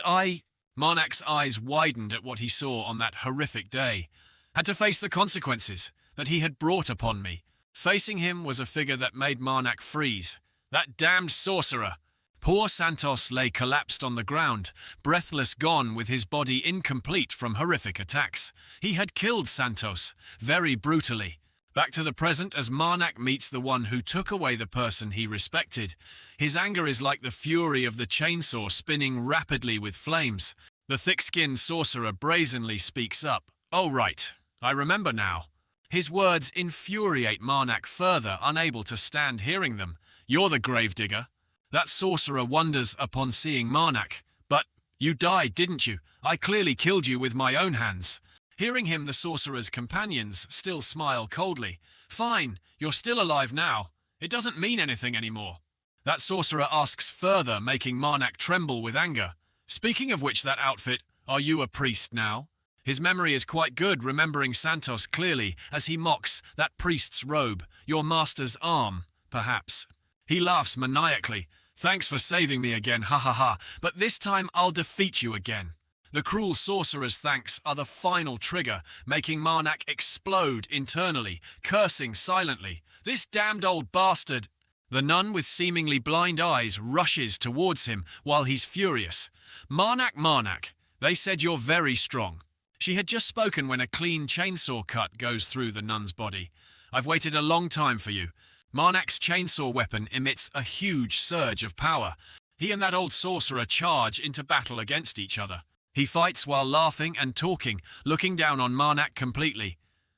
Marnak's eyes widened at what he saw on that horrific day. Had to face the consequences that he had brought upon me. Facing him was a figure that made Marnak freeze. That damned sorcerer. Poor Santos lay collapsed on the ground, breathless, gone, with his body incomplete from horrific attacks. He had killed Santos, very brutally. Back to the present as Marnak meets the one who took away the person he respected. His anger is like the fury of the chainsaw spinning rapidly with flames. The thick-skinned sorcerer brazenly speaks up. "Oh right, I remember now." His words infuriate Marnak further, unable to stand hearing them. "You're the gravedigger." That sorcerer wonders upon seeing Marnak. "But you died, didn't you? I clearly killed you with my own hands." Hearing him, the sorcerer's companions still smile coldly. "Fine, you're still alive now. It doesn't mean anything anymore." That sorcerer asks further, making Marnak tremble with anger. "Speaking of which, that outfit, are you a priest now?" His memory is quite good, remembering Santos clearly as he mocks that priest's robe, your master's arm, perhaps. He laughs maniacally. "Thanks for saving me again, ha ha ha, but this time I'll defeat you again." The cruel sorcerer's thanks are the final trigger, making Marnak explode internally, cursing silently. "This damned old bastard!" The nun with seemingly blind eyes rushes towards him while he's furious. Marnak, they said you're very strong." She had just spoken when a clean chainsaw cut goes through the nun's body. "I've waited a long time for you." Marnak's chainsaw weapon emits a huge surge of power. He and that old sorcerer charge into battle against each other. He fights while laughing and talking, looking down on Marnak completely.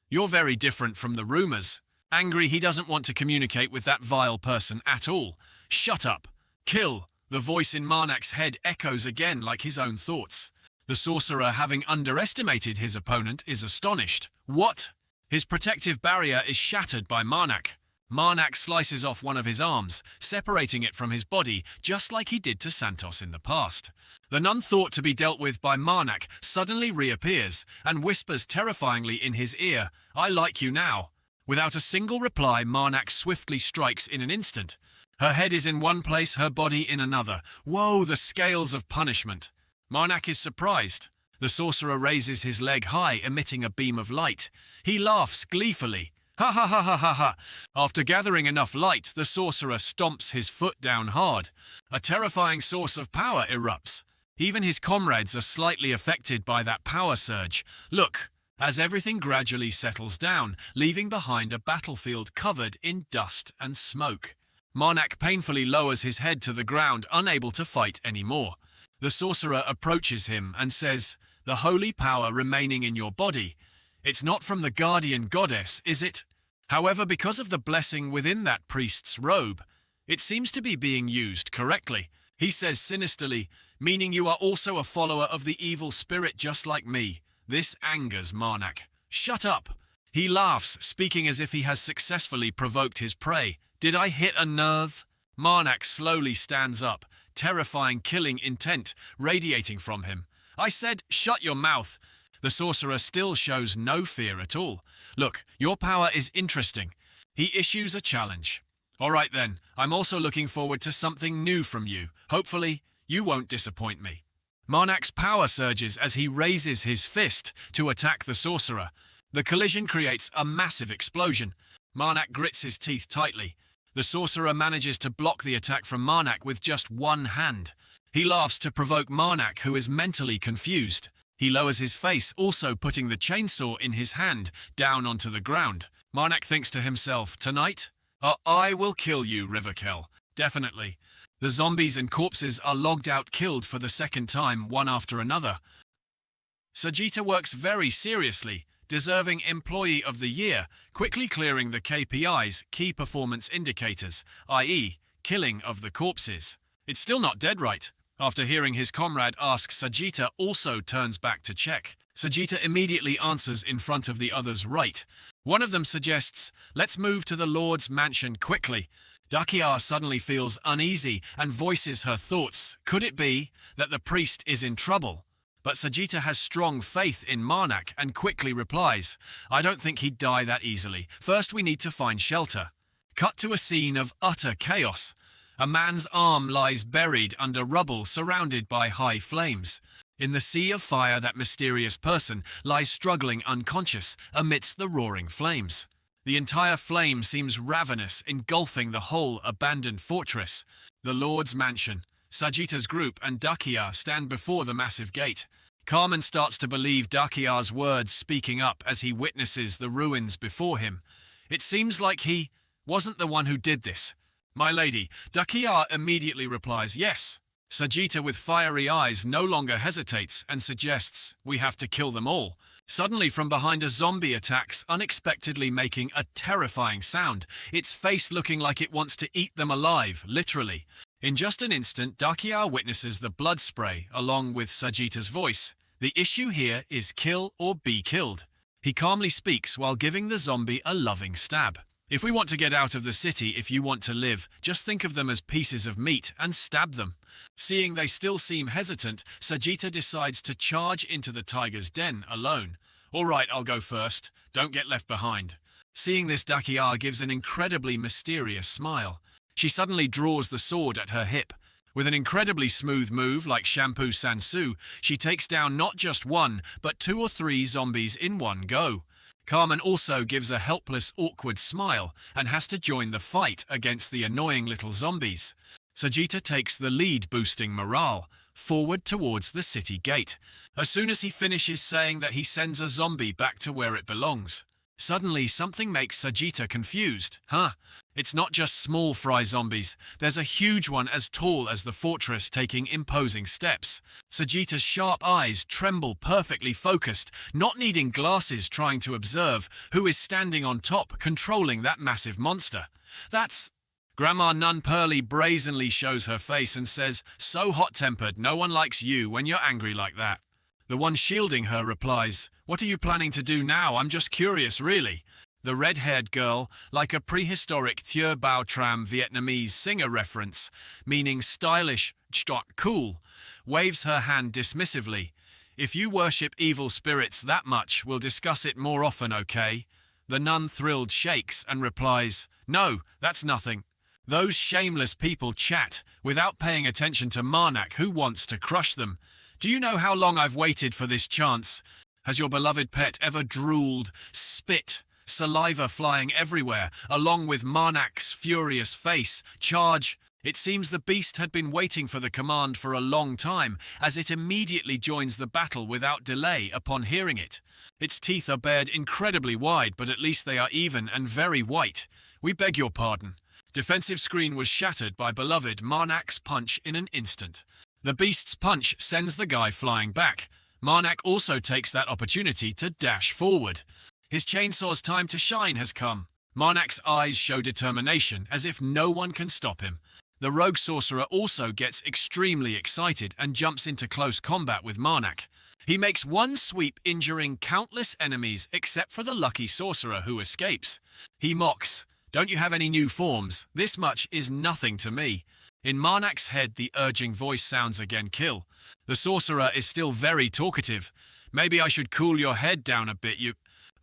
"You're very different from the rumors." Angry, he doesn't want to communicate with that vile person at all. "Shut up. Kill." The voice in Marnak's head echoes again like his own thoughts. The sorcerer, having underestimated his opponent, is astonished. What? His protective barrier is shattered by Marnak. Marnak slices off one of his arms, separating it from his body, just like he did to Santos in the past. The nun thought to be dealt with by Marnak suddenly reappears and whispers terrifyingly in his ear, "I like you now." Without a single reply, Marnak swiftly strikes in an instant. Her head is in one place, her body in another. Whoa, the scales of punishment. Marnak is surprised. The sorcerer raises his leg high, emitting a beam of light. He laughs gleefully. Ha ha ha ha ha ha! After gathering enough light, the sorcerer stomps his foot down hard. A terrifying source of power erupts. Even his comrades are slightly affected by that power surge. Look, as everything gradually settles down, leaving behind a battlefield covered in dust and smoke. Marnak painfully lowers his head to the ground, unable to fight anymore. The sorcerer approaches him and says, "The holy power remaining in your body. It's not from the guardian goddess, is it? However, because of the blessing within that priest's robe, it seems to be being used correctly." He says sinisterly, "Meaning you are also a follower of the evil spirit just like me." This angers Marnak. "Shut up." He laughs, speaking as if he has successfully provoked his prey. "Did I hit a nerve?" Marnak slowly stands up, terrifying killing intent radiating from him. "I said, shut your mouth." The sorcerer still shows no fear at all. "Look, your power is interesting." He issues a challenge. "All right then, I'm also looking forward to something new from you. Hopefully, you won't disappoint me." Marnak's power surges as he raises his fist to attack the sorcerer. The collision creates a massive explosion. Marnak grits his teeth tightly. The sorcerer manages to block the attack from Marnak with just one hand. He laughs to provoke Marnak, who is mentally confused. He lowers his face, also putting the chainsaw in his hand down onto the ground. Marnak thinks to himself, "Tonight? I will kill you, Riverkel. Definitely." The zombies and corpses are logged out killed for the second time, one after another. Sagitta works very seriously, deserving Employee of the Year, quickly clearing the KPIs, key performance indicators, i.e., killing of the corpses. It's still not dead right. After hearing his comrade ask, Sagitta also turns back to check. Sagitta immediately answers in front of the others right. One of them suggests, "Let's move to the Lord's mansion quickly." Dakia suddenly feels uneasy and voices her thoughts. Could it be that the priest is in trouble? But Sagitta has strong faith in Marnak and quickly replies, "I don't think he'd die that easily. First we need to find shelter." Cut to a scene of utter chaos. A man's arm lies buried under rubble surrounded by high flames. In the sea of fire, that mysterious person lies struggling unconscious amidst the roaring flames. The entire flame seems ravenous, engulfing the whole abandoned fortress. The Lord's mansion. Sagitta's group and Dakia stand before the massive gate. Carmen starts to believe Dakia's words, speaking up as he witnesses the ruins before him. It seems like he wasn't the one who did this. "My lady," Dakia immediately replies, "Yes." Sagitta, with fiery eyes, no longer hesitates and suggests, "We have to kill them all." Suddenly from behind, a zombie attacks, unexpectedly making a terrifying sound, its face looking like it wants to eat them alive, literally. In just an instant, Dakia witnesses the blood spray, along with Sagitta's voice. The issue here is kill or be killed. He calmly speaks while giving the zombie a loving stab. "If we want to get out of the city, if you want to live, just think of them as pieces of meat and stab them." Seeing they still seem hesitant, Sagitta decides to charge into the tiger's den alone. "All right, I'll go first. Don't get left behind." Seeing this, Dakia gives an incredibly mysterious smile. She suddenly draws the sword at her hip. With an incredibly smooth move like shampoo sansu, she takes down not just one, but 2 or 3 zombies in one go. Carmen also gives a helpless, awkward smile and has to join the fight against the annoying little zombies. Sagitta takes the lead, boosting morale, forward towards the city gate. As soon as he finishes saying that, he sends a zombie back to where it belongs. Suddenly, something makes Sagitta confused. It's not just small fry zombies. There's a huge one as tall as the fortress taking imposing steps. Sagitta's sharp eyes tremble, perfectly focused, not needing glasses, trying to observe who is standing on top, controlling that massive monster. That's... Grandma Nun Pearly brazenly shows her face and says, "So hot-tempered, no one likes you when you're angry like that." The one shielding her replies, "What are you planning to do now? I'm just curious, really." The red-haired girl, like a prehistoric Thieu Bao Tram Vietnamese singer reference, meaning stylish, cool, waves her hand dismissively. "If you worship evil spirits that much, we'll discuss it more often, okay?" The nun thrilled shakes and replies, "No, that's nothing." Those shameless people chat, without paying attention to Marnak, who wants to crush them. "Do you know how long I've waited for this chance? Has your beloved pet ever drooled, spit, saliva flying everywhere, along with Marnak's furious face? Charge!" It seems the beast had been waiting for the command for a long time, as it immediately joins the battle without delay upon hearing it. Its teeth are bared incredibly wide, but at least they are even and very white. "We beg your pardon." Defensive screen was shattered by beloved Marnak's punch in an instant. The beast's punch sends the guy flying back. Marnak also takes that opportunity to dash forward. His chainsaw's time to shine has come. Marnak's eyes show determination, as if no one can stop him. The rogue sorcerer also gets extremely excited and jumps into close combat with Marnak. He makes one sweep, injuring countless enemies except for the lucky sorcerer who escapes. He mocks, "Don't you have any new forms? This much is nothing to me." In Marnak's head, the urging voice sounds again, "Kill." The sorcerer is still very talkative. "Maybe I should cool your head down a bit, you..."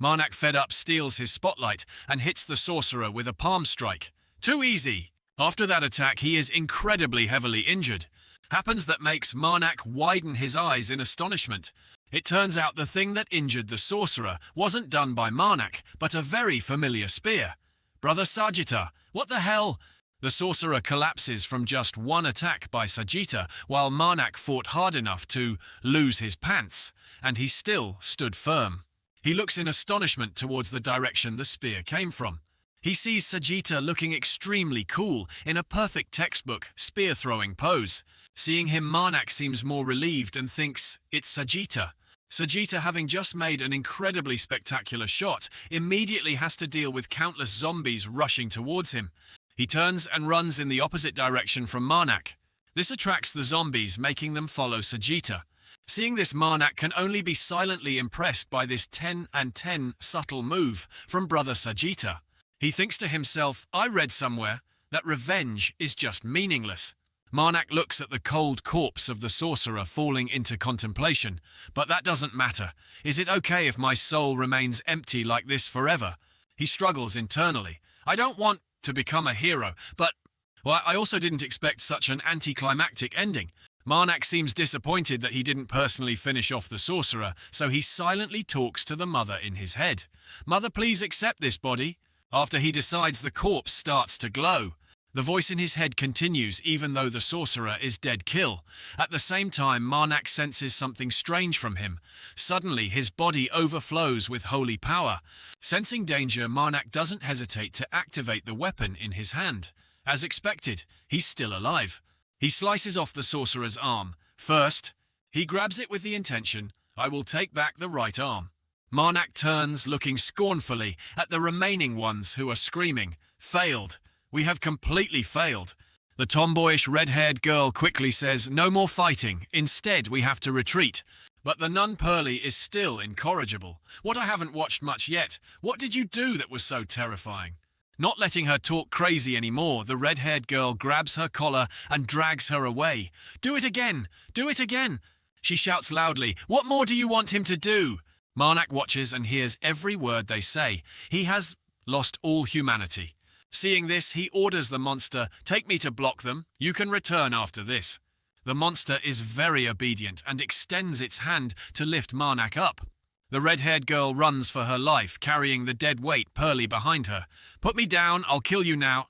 Marnak, fed up, steals his spotlight and hits the sorcerer with a palm strike. Too easy. After that attack, he is incredibly heavily injured. Happens that makes Marnak widen his eyes in astonishment. It turns out the thing that injured the sorcerer wasn't done by Marnak, but a very familiar spear. "Brother Sajita, what the hell?" The sorcerer collapses from just one attack by Sajita, while Marnak fought hard enough to lose his pants, and he still stood firm. He looks in astonishment towards the direction the spear came from. He sees Sajita looking extremely cool in a perfect textbook spear-throwing pose. Seeing him, Marnak seems more relieved and thinks it's Sajita. Sajita, having just made an incredibly spectacular shot, immediately has to deal with countless zombies rushing towards him. He turns and runs in the opposite direction from Marnak. This attracts the zombies, making them follow Sajita. Seeing this, Marnak can only be silently impressed by this 10 and 10 subtle move from Brother Sajita. He thinks to himself, "I read somewhere that revenge is just meaningless." Marnak looks at the cold corpse of the sorcerer, falling into contemplation. "But that doesn't matter. Is it okay if my soul remains empty like this forever?" He struggles internally. "I don't want to become a hero, but..." Well, I also didn't expect such an anticlimactic ending. Marnak seems disappointed that he didn't personally finish off the sorcerer, so he silently talks to the mother in his head. "Mother, please accept this body." After he decides, the corpse starts to glow. The voice in his head continues, even though the sorcerer is dead kill. At the same time, Marnak senses something strange from him. Suddenly, his body overflows with holy power. Sensing danger, Marnak doesn't hesitate to activate the weapon in his hand. As expected, he's still alive. He slices off the sorcerer's arm. First, he grabs it with the intention, "I will take back the right arm." Marnak turns, looking scornfully at the remaining ones who are screaming, "Failed. We have completely failed." The tomboyish red-haired girl quickly says, "No more fighting. Instead, we have to retreat." But the nun Pearly is still incorrigible. "What, I haven't watched much yet. What did you do that was so terrifying?" Not letting her talk crazy anymore, the red-haired girl grabs her collar and drags her away. "Do it again! Do it again!" She shouts loudly, "What more do you want him to do?" Marnak watches and hears every word they say. He has lost all humanity. Seeing this, he orders the monster, "Take me to block them. You can return after this." The monster is very obedient and extends its hand to lift Marnak up. The red-haired girl runs for her life, carrying the dead weight Pearly behind her. "Put me down, I'll kill you now."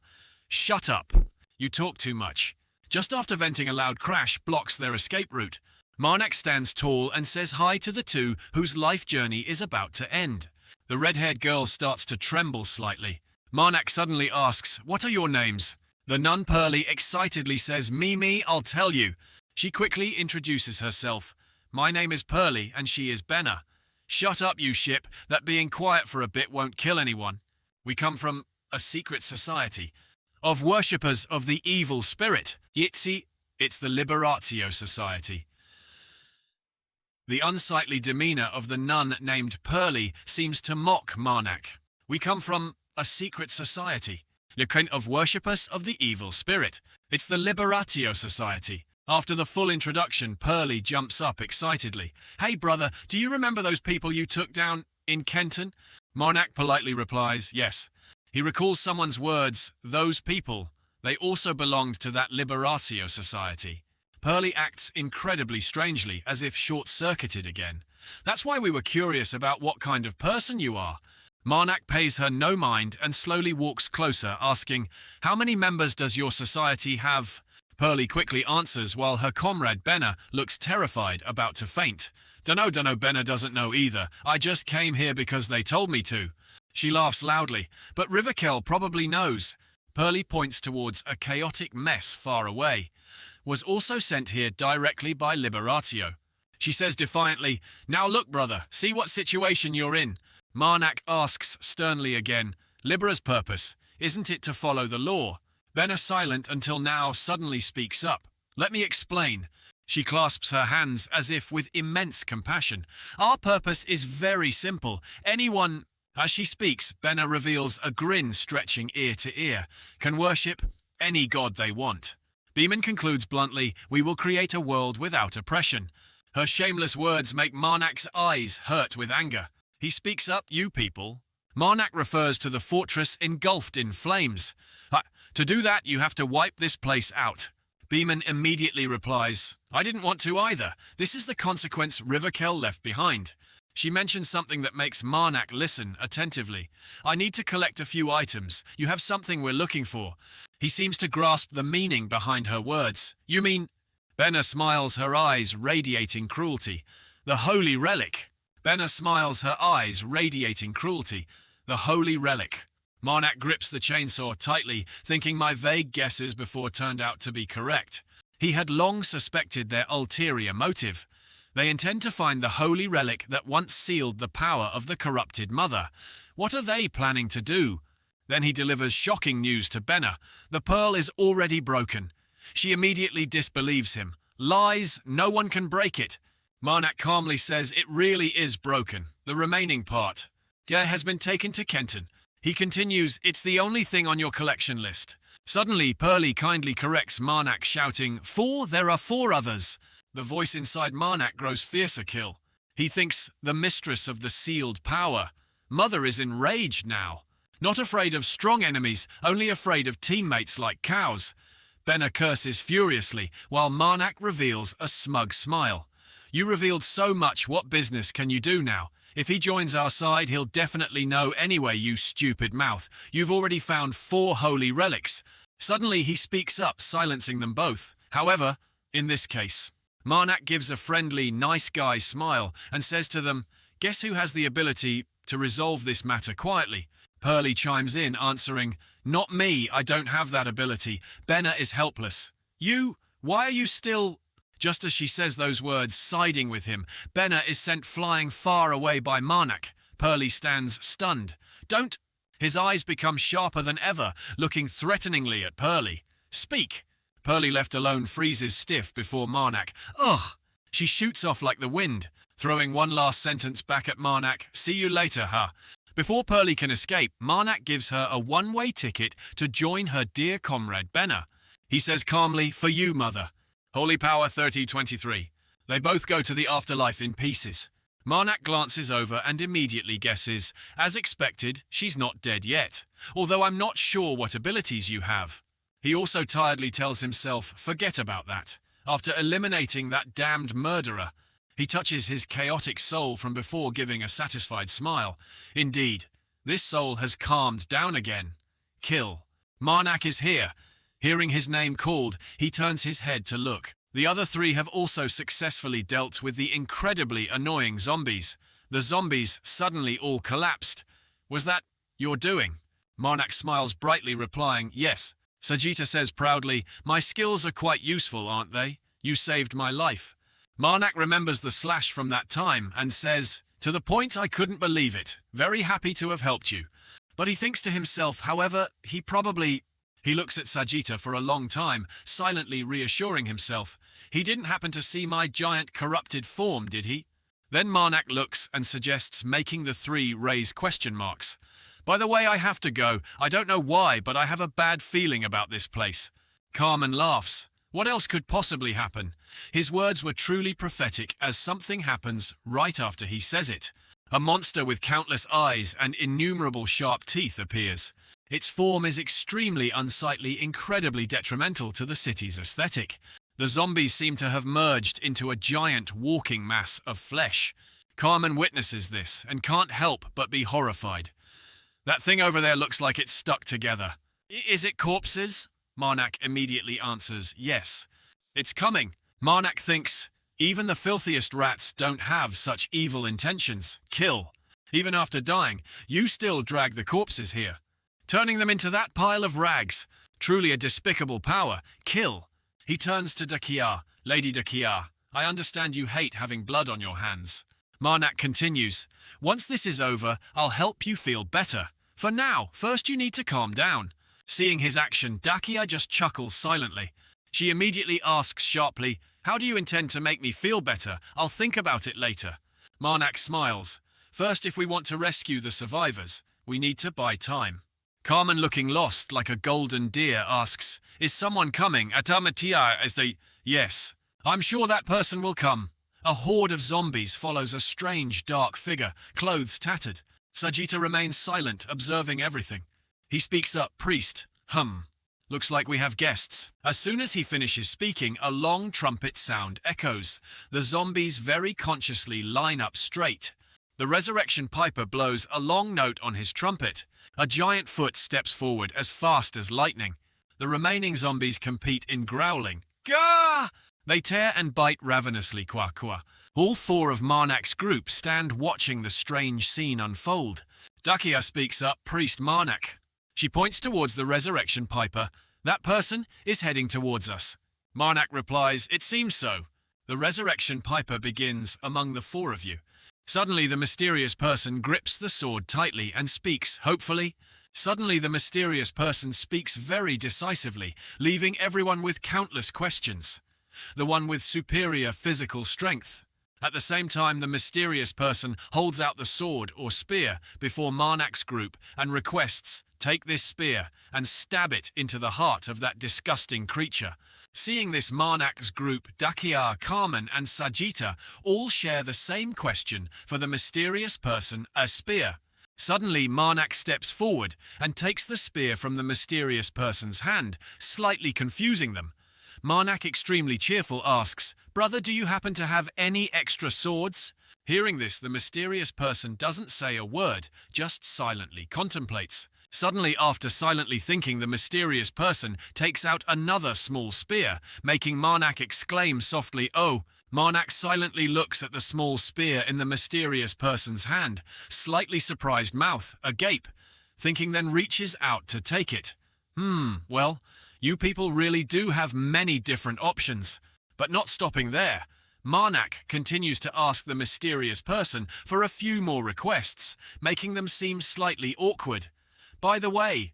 "Shut up. You talk too much." Just after venting a loud crash blocks their escape route. Marnak stands tall and says hi to the two whose life journey is about to end. The red-haired girl starts to tremble slightly. Marnak suddenly asks, "What are your names?" The nun Pearly excitedly says, Me, I'll tell you." She quickly introduces herself. "My name is Pearly and she is Benna." "Shut up, you ship. That being quiet for a bit won't kill anyone. We come from a secret society of worshippers of the evil spirit. Yitzi, it's the Liberatio Society." The unsightly demeanor of the nun named Pearly seems to mock Marnak. We come from a secret society, the kind of worshippers of the evil spirit. It's the Liberatio Society. After the full introduction, Pearly jumps up excitedly. Hey brother, do you remember those people you took down in Keneton? Marnak politely replies, yes. He recalls someone's words, those people. They also belonged to that Liberatio Society. Pearly acts incredibly strangely, as if short-circuited again. That's why we were curious about what kind of person you are. Marnak pays her no mind and slowly walks closer, asking, how many members does your society have? Pearly quickly answers while her comrade Benna looks terrified, about to faint. Dunno, Benna doesn't know either. I just came here because they told me to. She laughs loudly, but Riverkel probably knows. Pearly points towards a chaotic mess far away. Was also sent here directly by Liberatio. She says defiantly, now look brother, see what situation you're in. Marnak asks sternly again, Libera's purpose, isn't it to follow the law? Benna, silent until now, suddenly speaks up. Let me explain. She clasps her hands as if with immense compassion. Our purpose is very simple. Anyone... As she speaks, Benna reveals a grin stretching ear to ear. Can worship any god they want. Beeman concludes bluntly, we will create a world without oppression. Her shameless words make Marnak's eyes hurt with anger. He speaks up, you people. Marnak refers to the fortress engulfed in flames. To do that, you have to wipe this place out. Beeman immediately replies, I didn't want to either. This is the consequence Riverkel left behind. She mentions something that makes Marnak listen attentively. I need to collect a few items. You have something we're looking for. He seems to grasp the meaning behind her words. You mean... Benna smiles, her eyes radiating cruelty. The holy relic. Benna smiles, her eyes radiating cruelty. The holy relic. Marnak grips the chainsaw tightly, thinking my vague guesses before turned out to be correct. He had long suspected their ulterior motive. They intend to find the holy relic that once sealed the power of the corrupted mother. What are they planning to do? Then he delivers shocking news to Benna. The pearl is already broken. She immediately disbelieves him. Lies, no one can break it. Marnak calmly says it really is broken. The remaining part has been taken to Keneton. He continues, it's the only thing on your collection list. Suddenly, Pearly kindly corrects Marnak, shouting, there are 4 others. The voice inside Marnak grows fiercer. Kill. He thinks the mistress of the sealed power. Mother is enraged now. Not afraid of strong enemies, only afraid of teammates like cows. Benna curses furiously, while Marnak reveals a smug smile. You revealed so much, what business can you do now? If he joins our side, he'll definitely know anyway, you stupid mouth. You've already found 4 holy relics. Suddenly he speaks up, silencing them both. However, in this case, Marnak gives a friendly, nice guy smile and says to them, guess who has the ability to resolve this matter quietly? Pearly chimes in, answering, not me, I don't have that ability. Benna is helpless. You? Why are you still... Just as she says those words, siding with him, Benna is sent flying far away by Marnak. Pearly stands stunned. Don't... His eyes become sharper than ever, looking threateningly at Pearly. Speak! Pearly, left alone, freezes stiff before Marnak. Ugh! She shoots off like the wind, throwing one last sentence back at Marnak. See you later, huh? Before Pearly can escape, Marnak gives her a one-way ticket to join her dear comrade Benna. He says calmly, for you, mother. Holy Power 3023. They both go to the afterlife in pieces. Marnak glances over and immediately guesses, as expected, she's not dead yet, although I'm not sure what abilities you have. He also tiredly tells himself, forget about that. After eliminating that damned murderer, he touches his chaotic soul from before, giving a satisfied smile. Indeed, this soul has calmed down again. Kill. Marnak is here. Hearing his name called, he turns his head to look. The other 3 have also successfully dealt with the incredibly annoying zombies. The zombies suddenly all collapsed. Was that your doing? Marnak smiles brightly, replying, yes. Sajita says proudly, my skills are quite useful, aren't they? You saved my life. Marnak remembers the slash from that time and says, to the point I couldn't believe it. Very happy to have helped you. But he thinks to himself, however, he probably... He looks at Sajita for a long time, silently reassuring himself. He didn't happen to see my giant corrupted form, did he? Then Marnak looks and suggests making the three raise question marks. By the way, I have to go. I don't know why, but I have a bad feeling about this place. Carmen laughs. What else could possibly happen? His words were truly prophetic as something happens right after he says it. A monster with countless eyes and innumerable sharp teeth appears. Its form is extremely unsightly, incredibly detrimental to the city's aesthetic. The zombies seem to have merged into a giant walking mass of flesh. Carmen witnesses this and can't help but be horrified. That thing over there looks like it's stuck together. Is it corpses? Marnak immediately answers yes. It's coming. Marnak thinks, even the filthiest rats don't have such evil intentions. Kill. Even after dying, you still drag the corpses here, turning them into that pile of rags. Truly a despicable power. Kill. He turns to Dakia. Lady Dakia, I understand you hate having blood on your hands. Marnak continues, once this is over, I'll help you feel better. For now, first you need to calm down. Seeing his action, Dakia just chuckles silently. She immediately asks sharply, how do you intend to make me feel better? I'll think about it later. Marnak smiles. First, if we want to rescue the survivors, we need to buy time. Carmen, looking lost like a golden deer, asks, is someone coming? Atamatia as they... Yes, I'm sure that person will come. A horde of zombies follows a strange dark figure, clothes tattered. Sajita remains silent, observing everything. He speaks up, priest. Looks like we have guests. As soon as he finishes speaking, a long trumpet sound echoes. The zombies very consciously line up straight. The resurrection piper blows a long note on his trumpet. A giant foot steps forward as fast as lightning. The remaining zombies compete in growling. Gah! They tear and bite ravenously, Kwa. All four of Marnak's group stand watching the strange scene unfold. Dakia speaks up, priest Marnak. She points towards the resurrection piper. That person is heading towards us. Marnak replies, it seems so. The resurrection piper begins among the four of you. Suddenly the mysterious person grips the sword tightly and speaks, hopefully. Suddenly the mysterious person speaks very decisively, leaving everyone with countless questions. The one with superior physical strength. At the same time, the mysterious person holds out the sword or spear before Marnak's group and requests, take this spear and stab it into the heart of that disgusting creature. Seeing this, Marnak's group, Dakia, Carmen and Sajita, all share the same question for the mysterious person, a spear. Suddenly, Marnak steps forward and takes the spear from the mysterious person's hand, slightly confusing them. Marnak, extremely cheerful, asks, brother, do you happen to have any extra swords? Hearing this, the mysterious person doesn't say a word, just silently contemplates. Suddenly, after silently thinking, the mysterious person takes out another small spear, making Marnak exclaim softly, oh! Marnak silently looks at the small spear in the mysterious person's hand, slightly surprised mouth, agape, thinking, then reaches out to take it. Well, you people really do have many different options. But not stopping there, Marnak continues to ask the mysterious person for a few more requests, making them seem slightly awkward. By the way,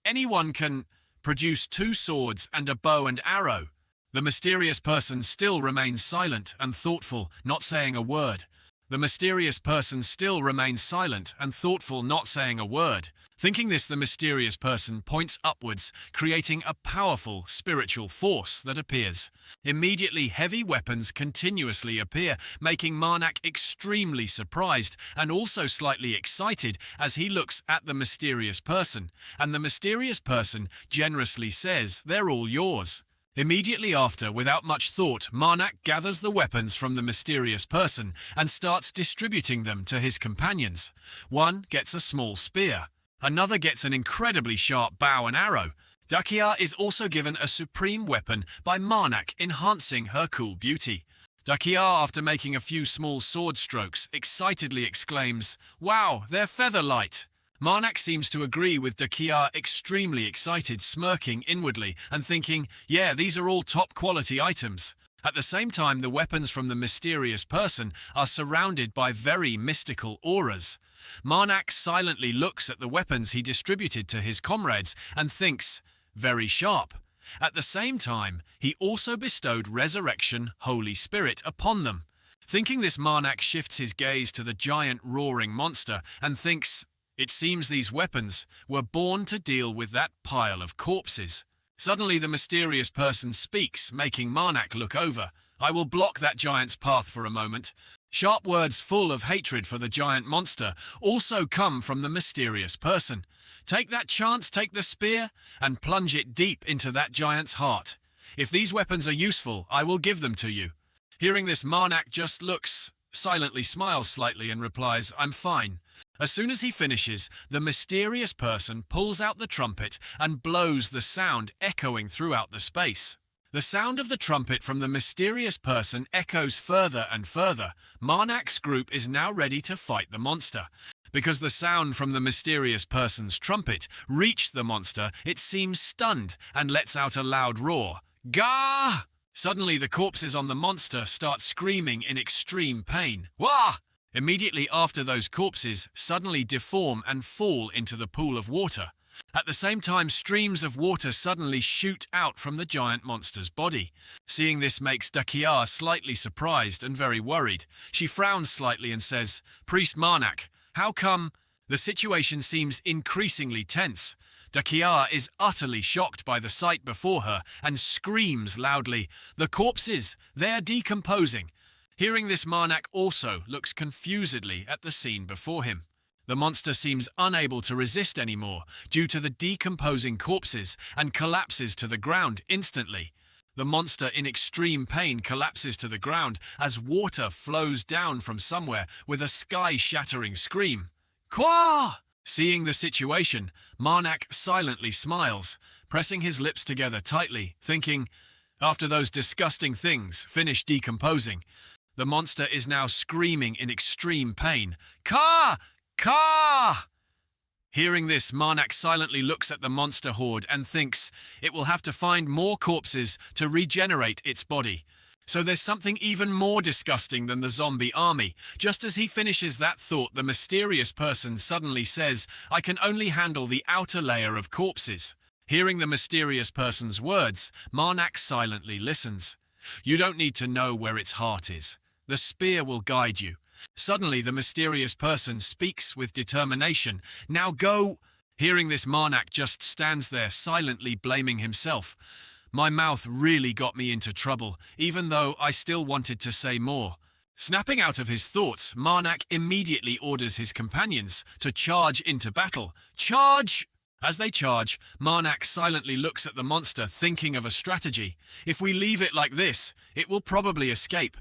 anyone can produce 2 swords and a bow and arrow. The mysterious person still remains silent and thoughtful, not saying a word. The mysterious person still remains silent and thoughtful, not saying a word. Thinking this, the mysterious person points upwards, creating a powerful spiritual force that appears. Immediately, heavy weapons continuously appear, making Marnak extremely surprised and also slightly excited as he looks at the mysterious person. And the mysterious person generously says, they're all yours. Immediately after, without much thought, Marnak gathers the weapons from the mysterious person and starts distributing them to his companions. One gets a small spear. Another gets an incredibly sharp bow and arrow. Dakia is also given a supreme weapon by Marnak, enhancing her cool beauty. Dakia, after making a few small sword strokes, excitedly exclaims, wow, they're feather-light. Marnak seems to agree with Dakia, extremely excited, smirking inwardly and thinking, yeah, these are all top-quality items. At the same time, the weapons from the mysterious person are surrounded by very mystical auras. Marnak silently looks at the weapons he distributed to his comrades and thinks, very sharp. At the same time, he also bestowed Resurrection, Holy Spirit, upon them. Thinking this, Marnak shifts his gaze to the giant roaring monster and thinks, it seems these weapons were born to deal with that pile of corpses. Suddenly the mysterious person speaks, making Marnak look over. I will block that giant's path for a moment. Sharp words full of hatred for the giant monster also come from the mysterious person. Take that chance, take the spear, and plunge it deep into that giant's heart. If these weapons are useful, I will give them to you. Hearing this, Marnak just looks, silently smiles slightly and replies, I'm fine. As soon as he finishes, the mysterious person pulls out the trumpet and blows the sound echoing throughout the space. The sound of the trumpet from the mysterious person echoes further and further. Marnak's group is now ready to fight the monster. Because the sound from the mysterious person's trumpet reached the monster, it seems stunned and lets out a loud roar. Gah! Suddenly the corpses on the monster start screaming in extreme pain. Wah! Immediately after, those corpses suddenly deform and fall into the pool of water. At the same time, streams of water suddenly shoot out from the giant monster's body. Seeing this makes Dakia slightly surprised and very worried. She frowns slightly and says, Priest Marnak, how come? The situation seems increasingly tense. Dakia is utterly shocked by the sight before her and screams loudly, the corpses, they're decomposing. Hearing this, Marnak also looks confusedly at the scene before him. The monster seems unable to resist anymore due to the decomposing corpses and collapses to the ground instantly. The monster, in extreme pain, collapses to the ground as water flows down from somewhere with a sky-shattering scream. Qua! Seeing the situation, Marnak silently smiles, pressing his lips together tightly, thinking, after those disgusting things finish decomposing, the monster is now screaming in extreme pain. Ka! Ka! Hearing this, Marnak silently looks at the monster horde and thinks it will have to find more corpses to regenerate its body. So there's something even more disgusting than the zombie army. Just as he finishes that thought, the mysterious person suddenly says, I can only handle the outer layer of corpses. Hearing the mysterious person's words, Marnak silently listens. You don't need to know where its heart is. The spear will guide you. Suddenly, the mysterious person speaks with determination. Now go! Hearing this, Marnak just stands there silently blaming himself. My mouth really got me into trouble, even though I still wanted to say more. Snapping out of his thoughts, Marnak immediately orders his companions to charge into battle. Charge! As they charge, Marnak silently looks at the monster, thinking of a strategy. If we leave it like this, it will probably escape.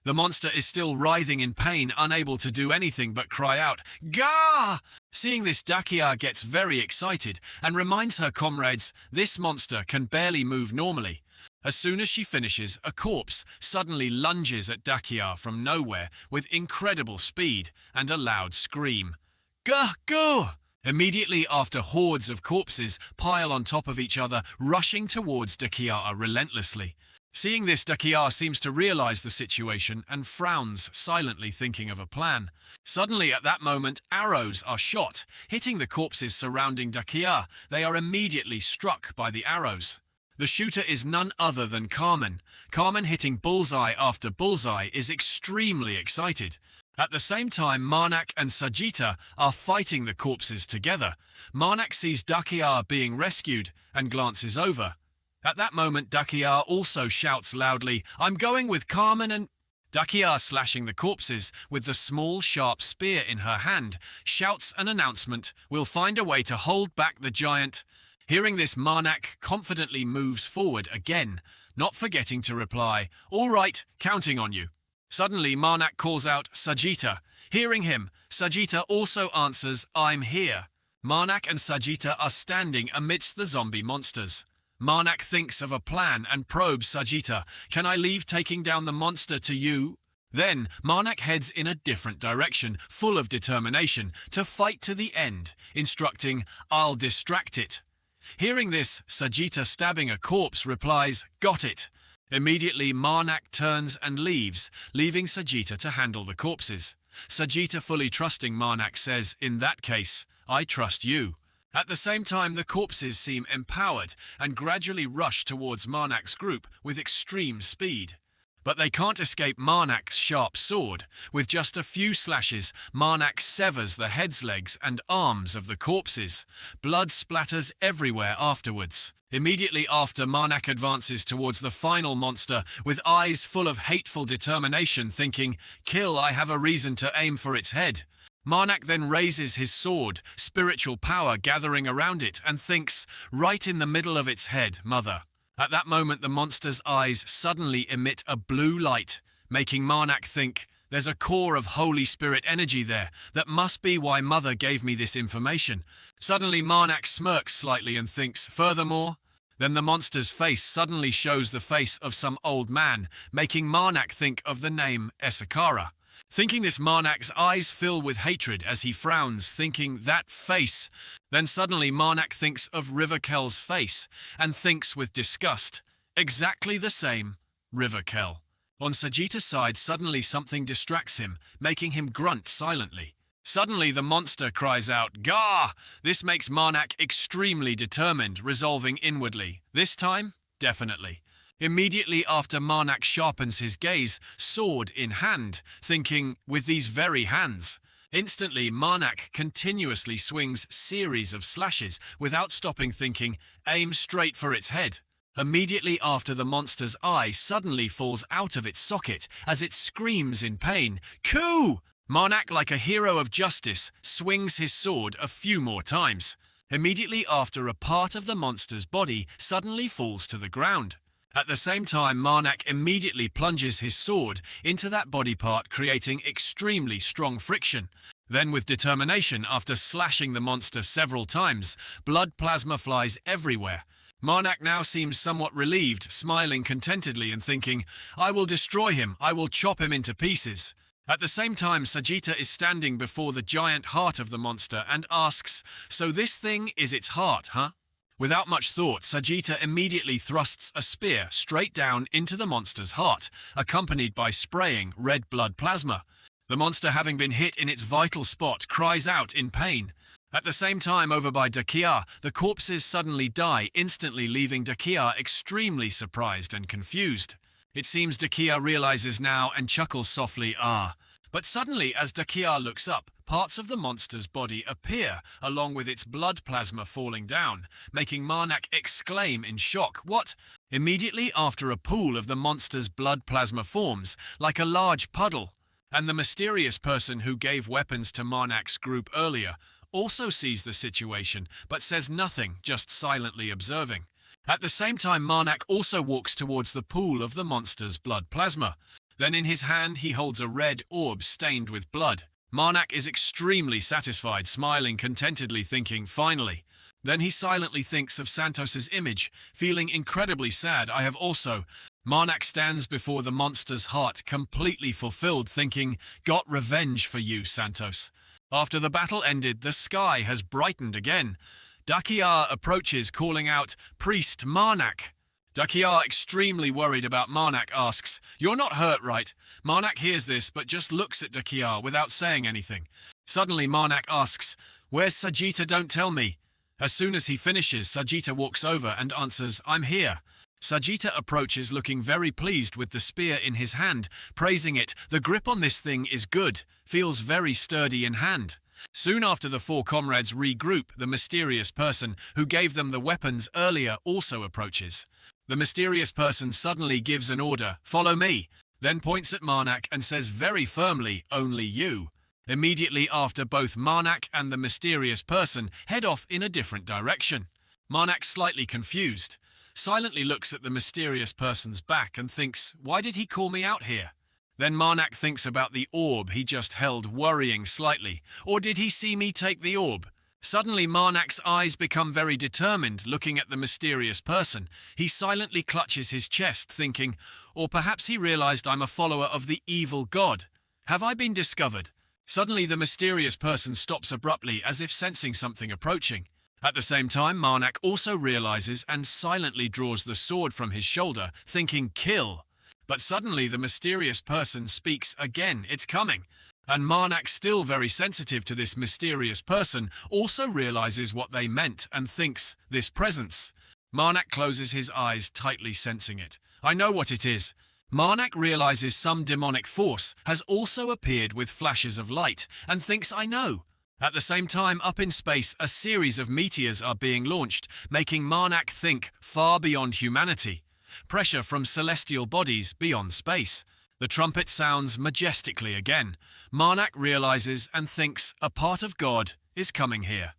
The monster is still writhing in pain, unable to do anything but cry out, Gah! Seeing this, Dakia gets very excited and reminds her comrades this monster can barely move normally. As soon as she finishes, a corpse suddenly lunges at Dakia from nowhere with incredible speed and a loud scream. Gah! Gah! Immediately after, hordes of corpses pile on top of each other, rushing towards Dakia relentlessly. Seeing this, Dakia seems to realize the situation and frowns silently, thinking of a plan. Suddenly, at that moment, arrows are shot, hitting the corpses surrounding Dakia. They are immediately struck by the arrows. The shooter is none other than Carmen. Carmen, hitting bullseye after bullseye, is extremely excited. At the same time, Marnak and Sajita are fighting the corpses together. Marnak sees Dakia being rescued and glances over. At that moment, Dakia also shouts loudly, I'm going with Carmen and... Dakia, slashing the corpses with the small, sharp spear in her hand, shouts an announcement, we'll find a way to hold back the giant. Hearing this, Marnak confidently moves forward again, not forgetting to reply, all right, counting on you. Suddenly, Marnak calls out, Sajita. Hearing him, Sajita also answers, I'm here. Marnak and Sajita are standing amidst the zombie monsters. Marnak thinks of a plan and probes Sajita. Can I leave taking down the monster to you? Then, Marnak heads in a different direction, full of determination, to fight to the end, instructing, I'll distract it. Hearing this, Sajita, stabbing a corpse, replies, got it. Immediately, Marnak turns and leaves, leaving Sajita to handle the corpses. Sajita, fully trusting Marnak, says, in that case, I trust you. At the same time, the corpses seem empowered and gradually rush towards Marnak's group with extreme speed. But they can't escape Marnak's sharp sword. With just a few slashes, Marnak severs the heads, legs, and arms of the corpses. Blood splatters everywhere afterwards. Immediately after, Marnak advances towards the final monster with eyes full of hateful determination, thinking, "Kill, I have a reason to aim for its head." Marnak then raises his sword, spiritual power gathering around it, and thinks, "Right in the middle of its head, mother." At that moment, the monster's eyes suddenly emit a blue light, making Marnak think, "There's a core of Holy Spirit energy there. That must be why Mother gave me this information." Suddenly, Marnak smirks slightly and thinks, "Furthermore?" Then the monster's face suddenly shows the face of some old man, making Marnak think of the name Escorting. Thinking this, Marnak's eyes fill with hatred as he frowns, thinking, "That face." Then suddenly Marnak thinks of Riverkel's face and thinks with disgust, "Exactly the same, Riverkel." On Sagitta's side, suddenly something distracts him, making him grunt silently. Suddenly the monster cries out, "Gah!" This makes Marnak extremely determined, resolving inwardly, "This time, definitely." Immediately after, Marnak sharpens his gaze, sword in hand, thinking, "With these very hands." Instantly, Marnak continuously swings series of slashes without stopping, thinking, "Aim straight for its head." Immediately after, the monster's eye suddenly falls out of its socket as it screams in pain, "Coup!" Marnak, like a hero of justice, swings his sword a few more times. Immediately after, a part of the monster's body suddenly falls to the ground. At the same time, Marnak immediately plunges his sword into that body part, creating extremely strong friction. Then, with determination, after slashing the monster several times, blood plasma flies everywhere. Marnak now seems somewhat relieved, smiling contentedly and thinking, "I will destroy him, I will chop him into pieces." At the same time, Sagitta is standing before the giant heart of the monster and asks, "So this thing is its heart, huh?" Without much thought, Sagitta immediately thrusts a spear straight down into the monster's heart, accompanied by spraying red blood plasma. The monster, having been hit in its vital spot, cries out in pain. At the same time, over by Dakia, the corpses suddenly die, instantly leaving Dakia extremely surprised and confused. It seems Dakia realizes now and chuckles softly, "Ah." But suddenly, as Dakia looks up, parts of the monster's body appear, along with its blood plasma falling down, making Marnak exclaim in shock, "What?" Immediately after, a pool of the monster's blood plasma forms, like a large puddle, and the mysterious person who gave weapons to Marnak's group earlier also sees the situation, but says nothing, just silently observing. At the same time, Marnak also walks towards the pool of the monster's blood plasma. Then in his hand he holds a red orb stained with blood. Marnak is extremely satisfied, smiling contentedly, thinking, "Finally." Then he silently thinks of Santos's image, feeling incredibly sad. "I have also." Marnak stands before the monster's heart, completely fulfilled, thinking, "Got revenge for you, Santos." After the battle ended, the sky has brightened again. Dakia approaches, calling out, "Priest Marnak." Dakia, extremely worried about Marnak, asks, "You're not hurt, right?" Marnak hears this, but just looks at Dakia without saying anything. Suddenly, Marnak asks, "Where's Sagitta? Don't tell me." As soon as he finishes, Sagitta walks over and answers, "I'm here." Sagitta approaches, looking very pleased with the spear in his hand, praising it. "The grip on this thing is good, feels very sturdy in hand." Soon after, the four comrades regroup. The mysterious person who gave them the weapons earlier also approaches. The mysterious person suddenly gives an order, "Follow me," then points at Marnak and says very firmly, "Only you." Immediately after, both Marnak and the mysterious person head off in a different direction. Marnak, slightly confused, silently looks at the mysterious person's back and thinks, "Why did he call me out here?" Then Marnak thinks about the orb he just held, worrying slightly. Or did he see me take the orb? Suddenly, Marnak's eyes become very determined, looking at the mysterious person. He silently clutches his chest, thinking, or perhaps he realized I'm a follower of the evil god. Have I been discovered? Suddenly, the mysterious person stops abruptly, as if sensing something approaching. At the same time, Marnak also realizes and silently draws the sword from his shoulder, thinking, "Kill." But suddenly, the mysterious person speaks again, "It's coming." And Marnak, still very sensitive to this mysterious person, also realizes what they meant and thinks, "This presence." Marnak closes his eyes tightly, sensing it. "I know what it is." Marnak realizes some demonic force has also appeared with flashes of light and thinks, I know. At the same time, up in space, a series of meteors are being launched, making Marnak think far beyond humanity. Pressure from celestial bodies beyond space. The trumpet sounds majestically again. Marnak realizes and thinks a part of God is coming here.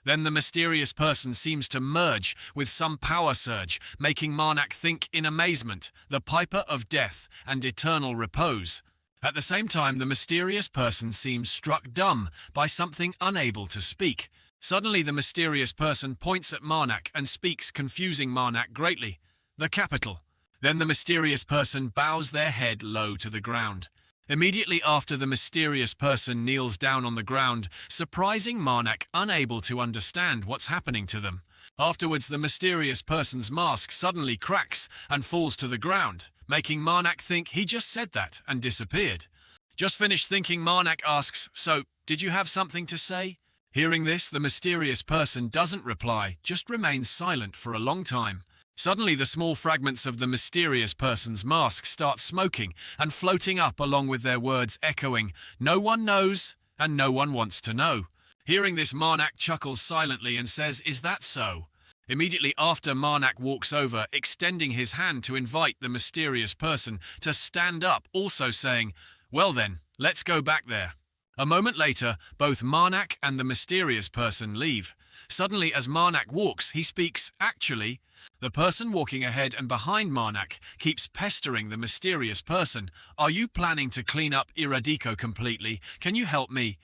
Then the mysterious person seems to merge with some power surge, making Marnak think in amazement, the piper of death and eternal repose. At the same time, the mysterious person seems struck dumb by something, unable to speak. Suddenly the mysterious person points at Marnak and speaks, confusing Marnak greatly. The capital. Then the mysterious person bows their head low to the ground. Immediately after, the mysterious person kneels down on the ground, surprising Marnak, unable to understand what's happening to them. Afterwards, the mysterious person's mask suddenly cracks and falls to the ground, making Marnak think he just said that and disappeared. Just finished thinking, Marnak asks, so, did you have something to say? Hearing this, the mysterious person doesn't reply, just remains silent for a long time. Suddenly, the small fragments of the mysterious person's mask start smoking and floating up along with their words echoing, no one knows and no one wants to know. Hearing this, Marnak chuckles silently and says, is that so? Immediately after, Marnak walks over, extending his hand to invite the mysterious person to stand up, also saying, well then, let's go back there. A moment later, both Marnak and the mysterious person leave. Suddenly, as Marnak walks, he speaks, actually. The person walking ahead and behind Marnak keeps pestering the mysterious person. Are you planning to clean up Iradico completely? Can you help me?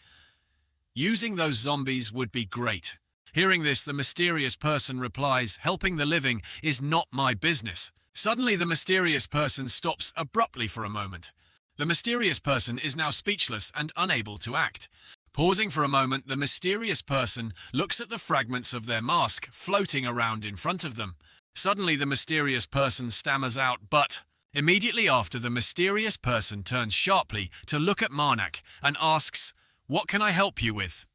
Using those zombies would be great. Hearing this, the mysterious person replies, helping the living is not my business. Suddenly, the mysterious person stops abruptly for a moment. The mysterious person is now speechless and unable to act. Pausing for a moment, the mysterious person looks at the fragments of their mask floating around in front of them. Suddenly, the mysterious person stammers out, but... Immediately after, the mysterious person turns sharply to look at Marnak and asks, what can I help you with?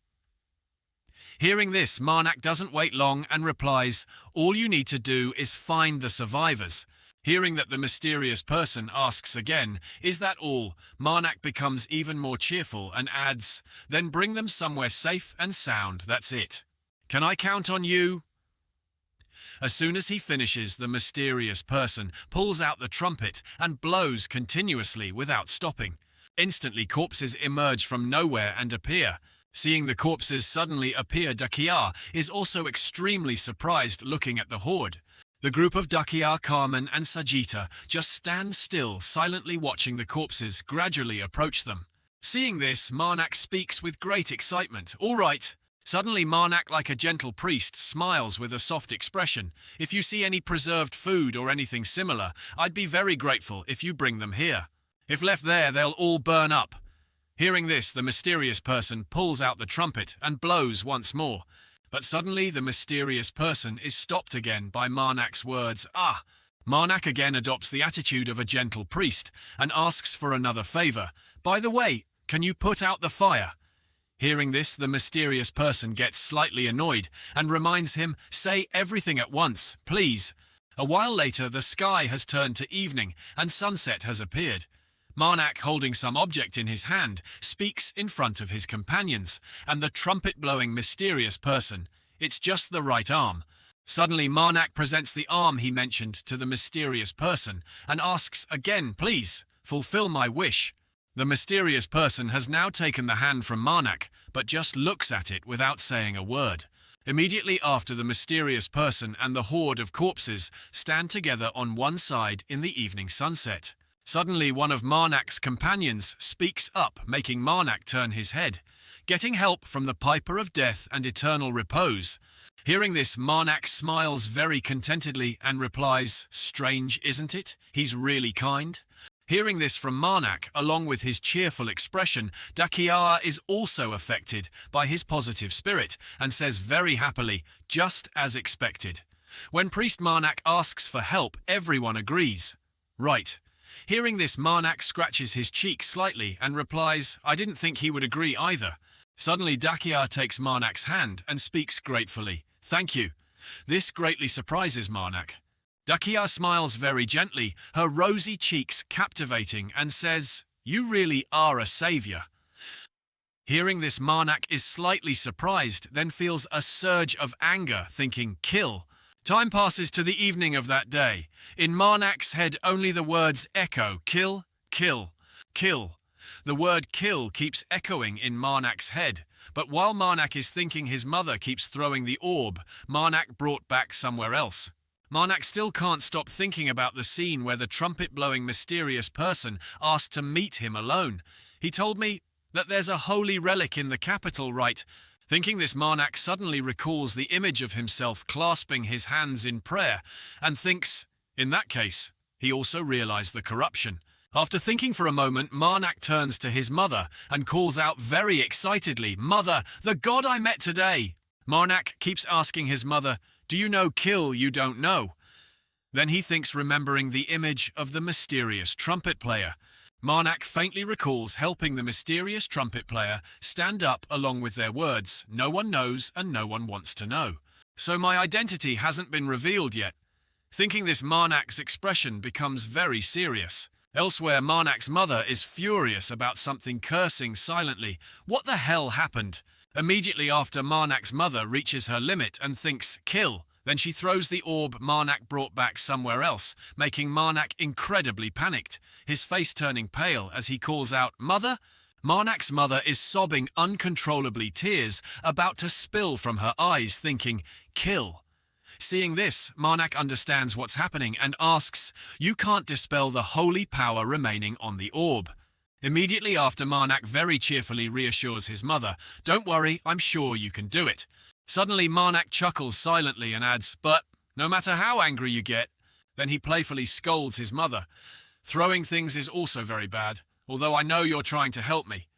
Hearing this, Marnak doesn't wait long and replies, all you need to do is find the survivors. Hearing that the mysterious person asks again, is that all? Marnak becomes even more cheerful and adds, then bring them somewhere safe and sound, that's it. Can I count on you? As soon as he finishes, the mysterious person pulls out the trumpet and blows continuously without stopping. Instantly, corpses emerge from nowhere and appear. Seeing the corpses suddenly appear, Dakia is also extremely surprised, looking at the horde. The group of Dakia, Carmen and Sajita just stand still, silently watching the corpses gradually approach them. Seeing this, Marnak speaks with great excitement. All right. Suddenly, Marnak, like a gentle priest, smiles with a soft expression. If you see any preserved food or anything similar, I'd be very grateful if you bring them here. If left there, they'll all burn up. Hearing this, the mysterious person pulls out the trumpet and blows once more. But suddenly, the mysterious person is stopped again by Marnak's words, ah! Marnak again adopts the attitude of a gentle priest and asks for another favor. By the way, can you put out the fire? Hearing this, the mysterious person gets slightly annoyed and reminds him, say everything at once, please. A while later, the sky has turned to evening and sunset has appeared. Marnak, holding some object in his hand, speaks in front of his companions, and the trumpet-blowing mysterious person, it's just the right arm. Suddenly, Marnak presents the arm he mentioned to the mysterious person and asks again, please, fulfill my wish. The mysterious person has now taken the hand from Marnak, but just looks at it without saying a word. Immediately after, the mysterious person and the horde of corpses stand together on one side in the evening sunset. Suddenly, one of Marnak's companions speaks up, making Marnak turn his head. Getting help from the piper of death and eternal repose. Hearing this, Marnak smiles very contentedly and replies, strange, isn't it? He's really kind. Hearing this from Marnak, along with his cheerful expression, Dakia is also affected by his positive spirit and says very happily, just as expected. When Priest Marnak asks for help, everyone agrees. Right. Hearing this, Marnak scratches his cheek slightly and replies, I didn't think he would agree either. Suddenly, Dakia takes Marnak's hand and speaks gratefully. Thank you. This greatly surprises Marnak. Dakia smiles very gently, her rosy cheeks captivating, and says, "You really are a savior." Hearing this, Marnak is slightly surprised, then feels a surge of anger, thinking, "Kill." Time passes to the evening of that day. In Marnak's head, only the words echo, "Kill, kill, kill." The word "kill" keeps echoing in Marnak's head. But while Marnak is thinking his mother keeps throwing the orb, Marnak brought back somewhere else. Marnak still can't stop thinking about the scene where the trumpet-blowing mysterious person asked to meet him alone. "He told me that there's a holy relic in the capital, right?" Thinking this, Marnak suddenly recalls the image of himself clasping his hands in prayer and thinks, in that case, he also realized the corruption. After thinking for a moment, Marnak turns to his mother and calls out very excitedly, "Mother, the god I met today!" Marnak keeps asking his mother, "Do you know kill you don't know?" Then he thinks, remembering the image of the mysterious trumpet player. Marnak faintly recalls helping the mysterious trumpet player stand up along with their words, "No one knows and no one wants to know. So my identity hasn't been revealed yet." Thinking this, Marnak's expression becomes very serious. Elsewhere, Marnak's mother is furious about something, cursing silently. What the hell happened? Immediately after, Marnak's mother reaches her limit and thinks, "Kill." Then she throws the orb Marnak brought back somewhere else, making Marnak incredibly panicked, his face turning pale as he calls out, "Mother?" Marnak's mother is sobbing uncontrollably, tears about to spill from her eyes, thinking, "Kill." Seeing this, Marnak understands what's happening and asks, "You can't dispel the holy power remaining on the orb." Immediately after, Marnak very cheerfully reassures his mother, "Don't worry, I'm sure you can do it." Suddenly, Marnak chuckles silently and adds, "But no matter how angry you get," then he playfully scolds his mother. "Throwing things is also very bad, although I know you're trying to help me,"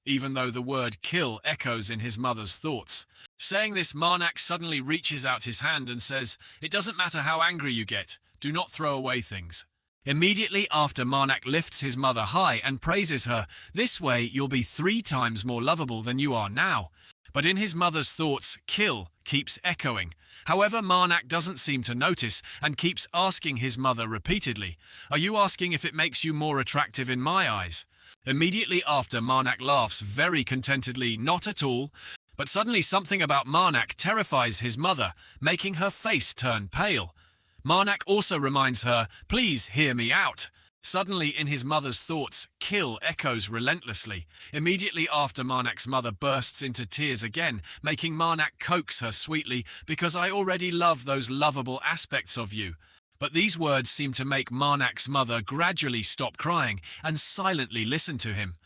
even though the word "kill" echoes in his mother's thoughts. Saying this, Marnak suddenly reaches out his hand and says, "It doesn't matter how angry you get, do not throw away things." Immediately after, Marnak lifts his mother high and praises her, "This way you'll be 3 times more lovable than you are now." But in his mother's thoughts, "Kill" keeps echoing. However, Marnak doesn't seem to notice and keeps asking his mother repeatedly, "Are you asking if it makes you more attractive in my eyes?" Immediately after, Marnak laughs very contentedly, "Not at all." But suddenly something about Marnak terrifies his mother, making her face turn pale. Marnak also reminds her, "Please hear me out." Suddenly, in his mother's thoughts, "Kill" echoes relentlessly. Immediately after, Marnak's mother bursts into tears again, making Marnak coax her sweetly, "Because I already love those lovable aspects of you." But these words seem to make Marnak's mother gradually stop crying and silently listen to him,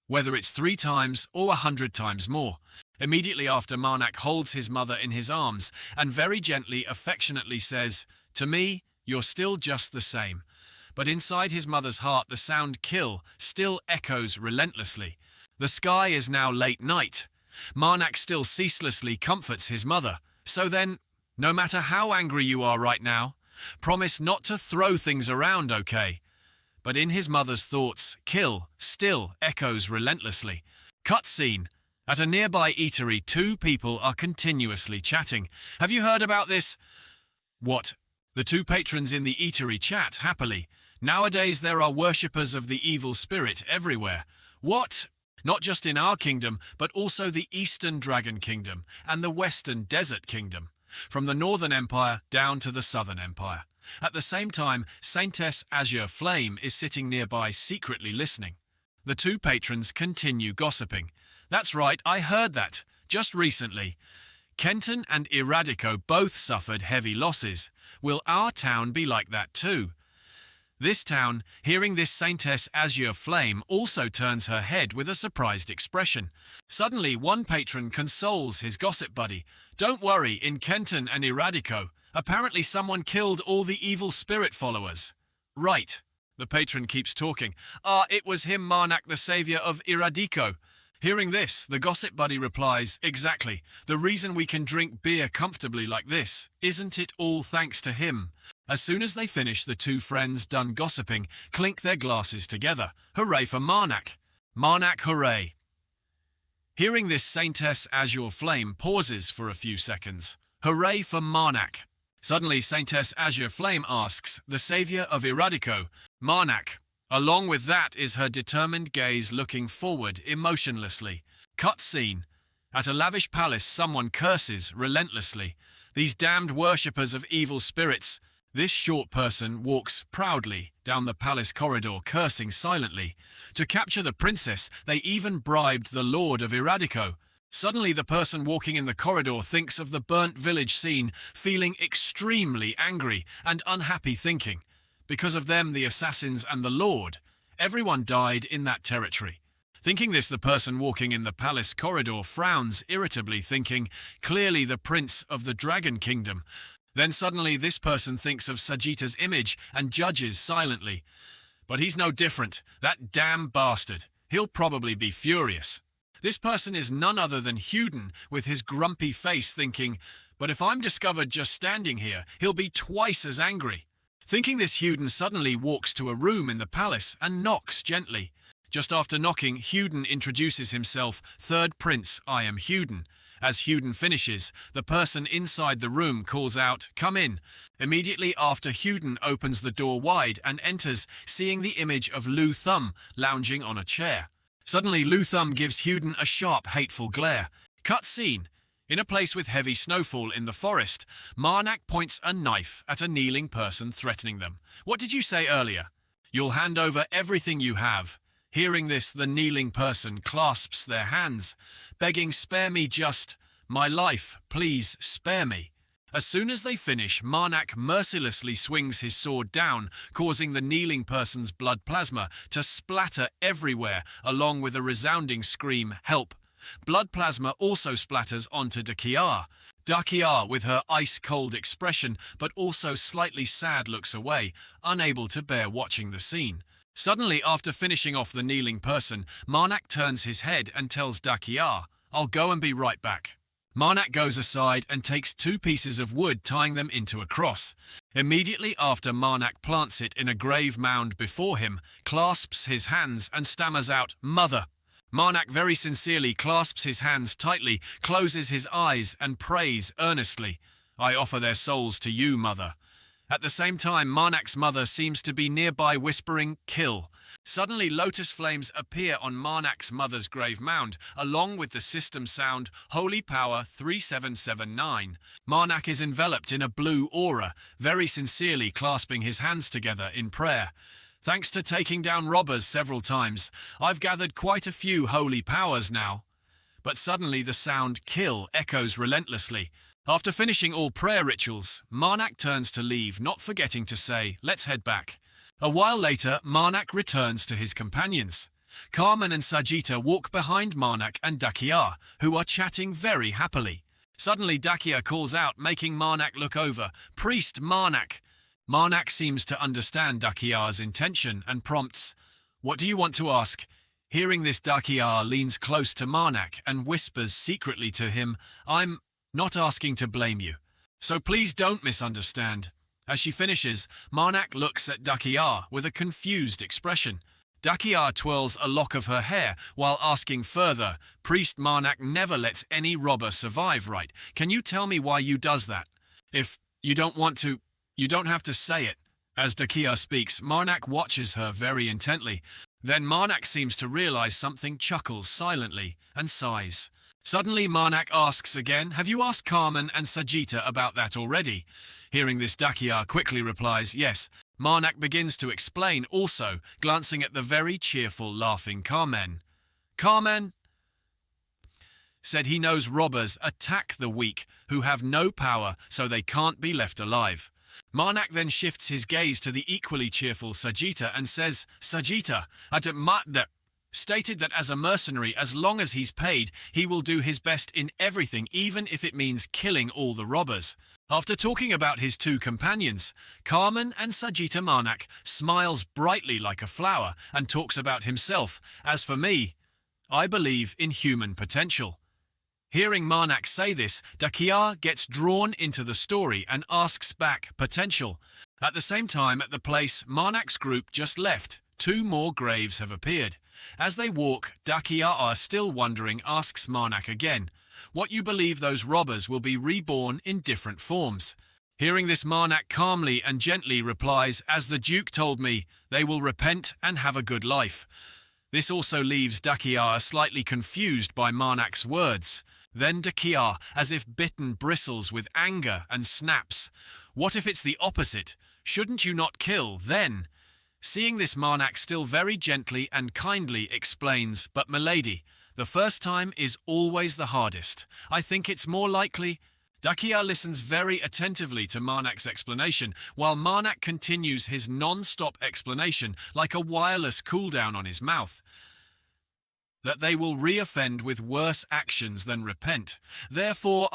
whether it's 3 times or 100 times more. Immediately after, Marnak holds his mother in his arms and very gently, affectionately says, "To me, you're still just the same." But inside his mother's heart, the sound "kill" still echoes relentlessly. The sky is now late night. Marnak still ceaselessly comforts his mother. "So then, no matter how angry you are right now, promise not to throw things around, okay?" But in his mother's thoughts, "Kill" still echoes relentlessly. Cutscene. At a nearby eatery, 2 people are continuously chatting. "Have you heard about this?" "What?" The 2 patrons in the eatery chat happily. "Nowadays there are worshippers of the evil spirit everywhere." "What?" "Not just in our kingdom, but also the Eastern Dragon Kingdom and the Western Desert Kingdom, from the Northern Empire down to the Southern Empire." At the same time, Saintess Azure Flame is sitting nearby, secretly listening. The 2 patrons continue gossiping. "That's right, I heard that, just recently. Keneton and Eradico both suffered heavy losses. Will our town be like that too?" This town, hearing this, Saintess Azure Flame also turns her head with a surprised expression. Suddenly, one patron consoles his gossip buddy. "Don't worry, in Keneton and Eradico, apparently someone killed all the evil spirit followers." "Right." The patron keeps talking. It was him, Marnak, the savior of Eradico." Hearing this, the gossip buddy replies, "Exactly. The reason we can drink beer comfortably like this, isn't it all thanks to him?" As soon as they finish, the 2 friends, done gossiping, clink their glasses together. "Hooray for Marnak!" "Marnak, hooray!" Hearing this, Saintess Azure Flame pauses for a few seconds. "Hooray for Marnak!" Suddenly, Saintess Azure Flame asks, the savior of Eradico, Marnak. Along with that is her determined gaze looking forward emotionlessly. Cut scene. At a lavish palace, someone curses relentlessly. These damned worshippers of evil spirits. This short person walks proudly down the palace corridor, cursing silently. To capture the princess, they even bribed the lord of Eradico. Suddenly, the person walking in the corridor thinks of the burnt village scene, feeling extremely angry and unhappy, thinking, because of them, the assassins and the lord, everyone died in that territory. Thinking this, the person walking in the palace corridor frowns irritably, thinking, clearly the prince of the dragon kingdom. Then suddenly this person thinks of Sagitta's image and judges silently. But he's no different, that damn bastard. He'll probably be furious. This person is none other than Huden, with his grumpy face, thinking, but if I'm discovered just standing here, he'll be twice as angry. Thinking this, Huden suddenly walks to a room in the palace and knocks gently. Just after knocking, Huden introduces himself, Third Prince, I am Huden. As Huden finishes, the person inside the room calls out, come in. Immediately after, Huden opens the door wide and enters, seeing the image of Lu Thumb lounging on a chair. Suddenly, Lu Thumb gives Huden a sharp, hateful glare. Cut scene. In a place with heavy snowfall in the forest, Marnak points a knife at a kneeling person, threatening them. What did you say earlier? You'll hand over everything you have. Hearing this, the kneeling person clasps their hands, begging, spare me just my life, please spare me. As soon as they finish, Marnak mercilessly swings his sword down, causing the kneeling person's blood plasma to splatter everywhere, along with a resounding scream, help. Blood plasma also splatters onto Dakia. Dakia, with her ice-cold expression, but also slightly sad, looks away, unable to bear watching the scene. Suddenly, after finishing off the kneeling person, Marnak turns his head and tells Dakia, I'll go and be right back. Marnak goes aside and takes 2 pieces of wood, tying them into a cross. Immediately after, Marnak plants it in a grave mound before him, clasps his hands and stammers out, Mother. Marnak very sincerely clasps his hands tightly, closes his eyes and prays earnestly, I offer their souls to you, Mother. At the same time, Marnak's mother seems to be nearby, whispering, kill. Suddenly, lotus flames appear on Marnak's mother's grave mound, along with the system sound, Holy Power 3779. Marnak is enveloped in a blue aura, very sincerely clasping his hands together in prayer. Thanks to taking down robbers several times, I've gathered quite a few holy powers now. But suddenly the sound, kill, echoes relentlessly. After finishing all prayer rituals, Marnak turns to leave, not forgetting to say, let's head back. A while later, Marnak returns to his companions. Carmen and Sagitta walk behind Marnak and Dakia, who are chatting very happily. Suddenly, Dakia calls out, making Marnak look over, Priest Marnak. Marnak seems to understand Dakia's intention and prompts, what do you want to ask? Hearing this, Dakia leans close to Marnak and whispers secretly to him, I'm not asking to blame you, so please don't misunderstand. As she finishes, Marnak looks at Dakia with a confused expression. Dakia twirls a lock of her hair while asking further, Priest Marnak never lets any robber survive, right? Can you tell me why you does that? If you don't want to, you don't have to say it. As Dakia speaks, Marnak watches her very intently. Then Marnak seems to realize something, chuckles silently, and sighs. Suddenly, Marnak asks again, have you asked Carmen and Sagitta about that already? Hearing this, Dakia quickly replies, yes. Marnak begins to explain also, glancing at the very cheerful, laughing Carmen. Carmen said he knows robbers attack the weak, who have no power, so they can't be left alive. Marnak then shifts his gaze to the equally cheerful Sagitta and says, Sagitta, stated that as a mercenary, as long as he's paid, he will do his best in everything, even if it means killing all the robbers. After talking about his 2 companions, Carmen and Sagitta, Marnak smiles brightly like a flower and talks about himself. As for me, I believe in human potential. Hearing Marnak say this, Dakia gets drawn into the story and asks back, potential. At the same time, at the place Marnak's group just left, 2 more graves have appeared. As they walk, Dakia, still wondering, asks Marnak again, what you believe those robbers will be reborn in different forms. Hearing this, Marnak calmly and gently replies, "As the Duke told me, they will repent and have a good life." This also leaves Dakia slightly confused by Marnak's words. Then Dakia, as if bitten, bristles with anger and snaps, "What if it's the opposite? Shouldn't you not kill, then?" Seeing this, Marnak still very gently and kindly explains, "But milady, the first time is always the hardest. I think it's more likely—" Dakia listens very attentively to Marnak's explanation, while Marnak continues his non-stop explanation like a wireless cooldown on his mouth. That they will re-offend with worse actions than repent. Therefore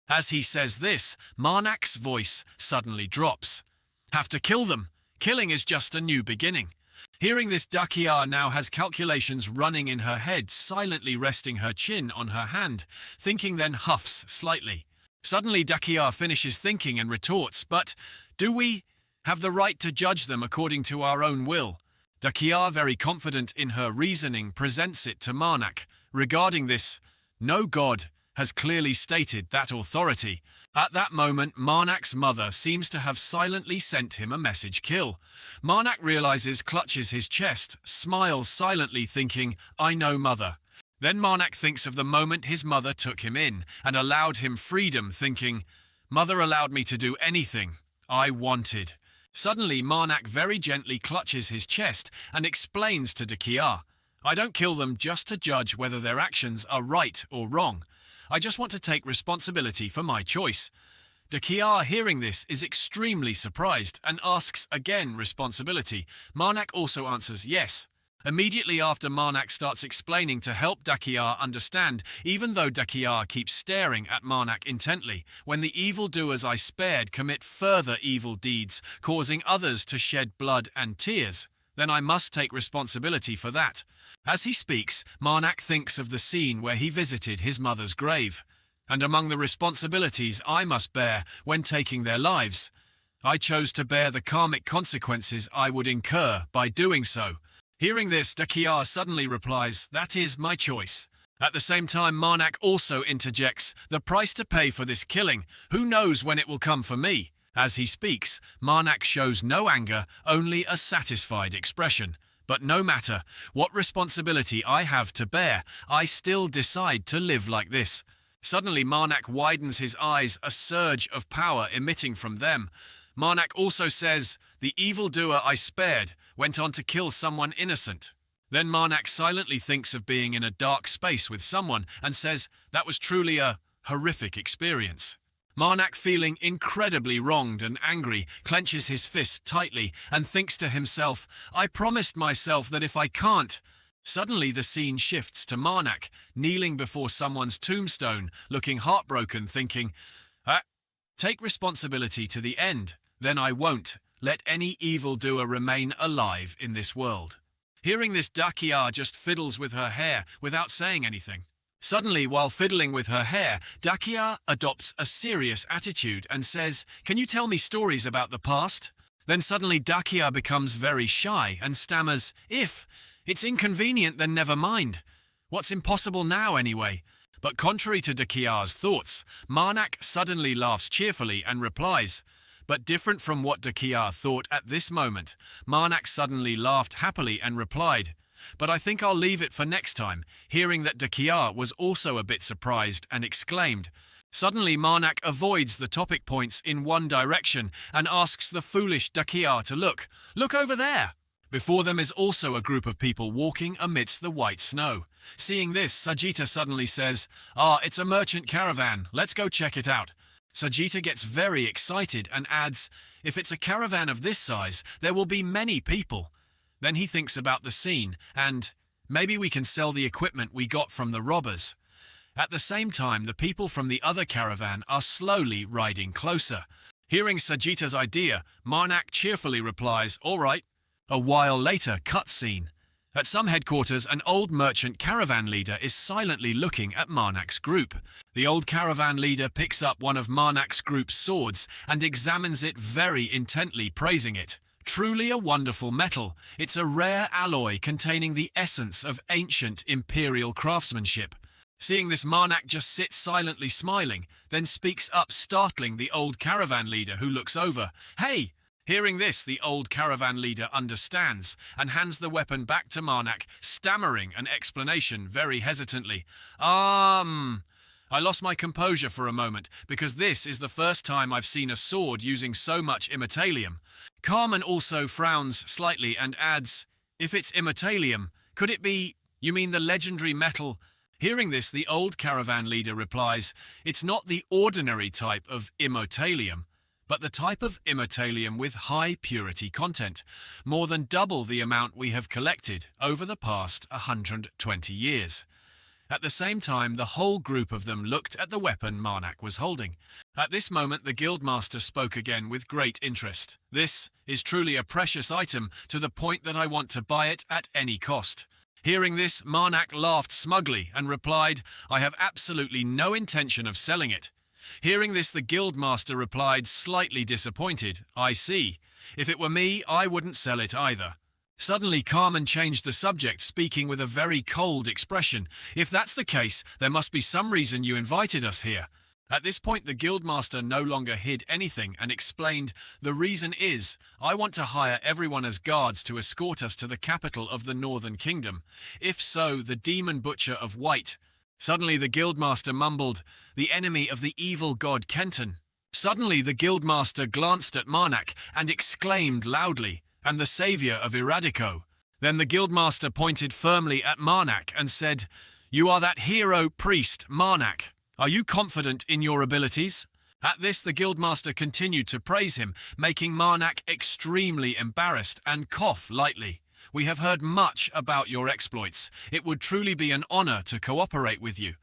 As he says this, Marnak's voice suddenly drops. "Have to kill them. Killing is just a new beginning." Hearing this, Dakia now has calculations running in her head, silently resting her chin on her hand, thinking, then huffs slightly. Suddenly Dakia finishes thinking and retorts, "But do we have the right to judge them according to our own will?" Dakia, very confident in her reasoning, presents it to Marnak. Regarding this, no god has clearly stated that authority. At that moment, Marnak's mother seems to have silently sent him a message kill. Marnak realizes, clutches his chest, smiles silently, thinking, "I know, mother." Then Marnak thinks of the moment his mother took him in and allowed him freedom, thinking, "Mother allowed me to do anything I wanted." Suddenly, Marnak very gently clutches his chest and explains to Dakia, "I don't kill them just to judge whether their actions are right or wrong. I just want to take responsibility for my choice." Dakia, hearing this, is extremely surprised and asks again responsibility. Marnak also answers yes. Immediately after, Marnak starts explaining to help Dakia understand, even though Dakia keeps staring at Marnak intently. "When the evildoers I spared commit further evil deeds, causing others to shed blood and tears, then I must take responsibility for that." As he speaks, Marnak thinks of the scene where he visited his mother's grave. "And among the responsibilities I must bear when taking their lives, I chose to bear the karmic consequences I would incur by doing so." Hearing this, Dakia suddenly replies, "That is my choice." At the same time, Marnak also interjects, "The price to pay for this killing, who knows when it will come for me?" As he speaks, Marnak shows no anger, only a satisfied expression. "But no matter what responsibility I have to bear, I still decide to live like this." Suddenly, Marnak widens his eyes, a surge of power emitting from them. Marnak also says, "The evildoer I spared went on to kill someone innocent." Then Marnak silently thinks of being in a dark space with someone and says, "That was truly a horrific experience." Marnak, feeling incredibly wronged and angry, clenches his fist tightly and thinks to himself, "I promised myself that if I can't—" Suddenly the scene shifts to Marnak, kneeling before someone's tombstone, looking heartbroken, thinking, "Take responsibility to the end, then I won't let any evildoer remain alive in this world." Hearing this, Dakia just fiddles with her hair without saying anything. Suddenly, while fiddling with her hair, Dakia adopts a serious attitude and says, "Can you tell me stories about the past?" Then suddenly Dakia becomes very shy and stammers, "If it's inconvenient, then never mind. What's impossible now, anyway?" But contrary to Dakia's thoughts, Marnak suddenly laughs cheerfully and replies, but different from what Dakia thought at this moment, Marnak suddenly laughed happily and replied, "But I think I'll leave it for next time." Hearing that, Dakia was also a bit surprised and exclaimed. Suddenly, Marnak avoids the topic points in one direction and asks the foolish Dakia to look. "Look over there!" Before them is also a group of people walking amidst the white snow. Seeing this, Sajita suddenly says, "It's a merchant caravan, let's go check it out." Sajita gets very excited and adds, "If it's a caravan of this size, there will be many people." Then he thinks about the scene, and maybe we can sell the equipment we got from the robbers. At the same time, the people from the other caravan are slowly riding closer. Hearing Sajita's idea, Marnak cheerfully replies, "All right." A while later, cutscene. At some headquarters, an old merchant caravan leader is silently looking at Marnak's group. The old caravan leader picks up one of Marnak's group's swords and examines it very intently, praising it. "Truly a wonderful metal. It's a rare alloy containing the essence of ancient imperial craftsmanship." Seeing this, Marnak just sits silently smiling, then speaks up, startling the old caravan leader, who looks over. Hey! Hearing this, the old caravan leader understands and hands the weapon back to Marnak, stammering an explanation very hesitantly. I lost my composure for a moment, because this is the first time I've seen a sword using so much immortalium. Carmen also frowns slightly and adds, if it's immortalium, could it be, you mean the legendary metal? Hearing this, the old caravan leader replies, it's not the ordinary type of immortalium, but the type of immortalium with high purity content, more than double the amount we have collected over the past 120 years. At the same time, the whole group of them looked at the weapon Marnak was holding. At this moment, the guildmaster spoke again with great interest. This is truly a precious item, to the point that I want to buy it at any cost. Hearing this, Marnak laughed smugly and replied, I have absolutely no intention of selling it. Hearing this, the guildmaster replied, slightly disappointed, I see. If it were me, I wouldn't sell it either. Suddenly, Carmen changed the subject, speaking with a very cold expression. If that's the case, there must be some reason you invited us here. At this point, the guildmaster no longer hid anything and explained, the reason is, I want to hire everyone as guards to escort us to the capital of the Northern Kingdom. If so, the demon butcher of White. Suddenly, the guildmaster mumbled, the enemy of the evil god Keneton. Suddenly, the guildmaster glanced at Marnak and exclaimed loudly, and the saviour of Eradico. Then the guildmaster pointed firmly at Marnak and said, you are that hero priest, Marnak. Are you confident in your abilities? At this, the guildmaster continued to praise him, making Marnak extremely embarrassed and cough lightly. We have heard much about your exploits. It would truly be an honor to cooperate with you.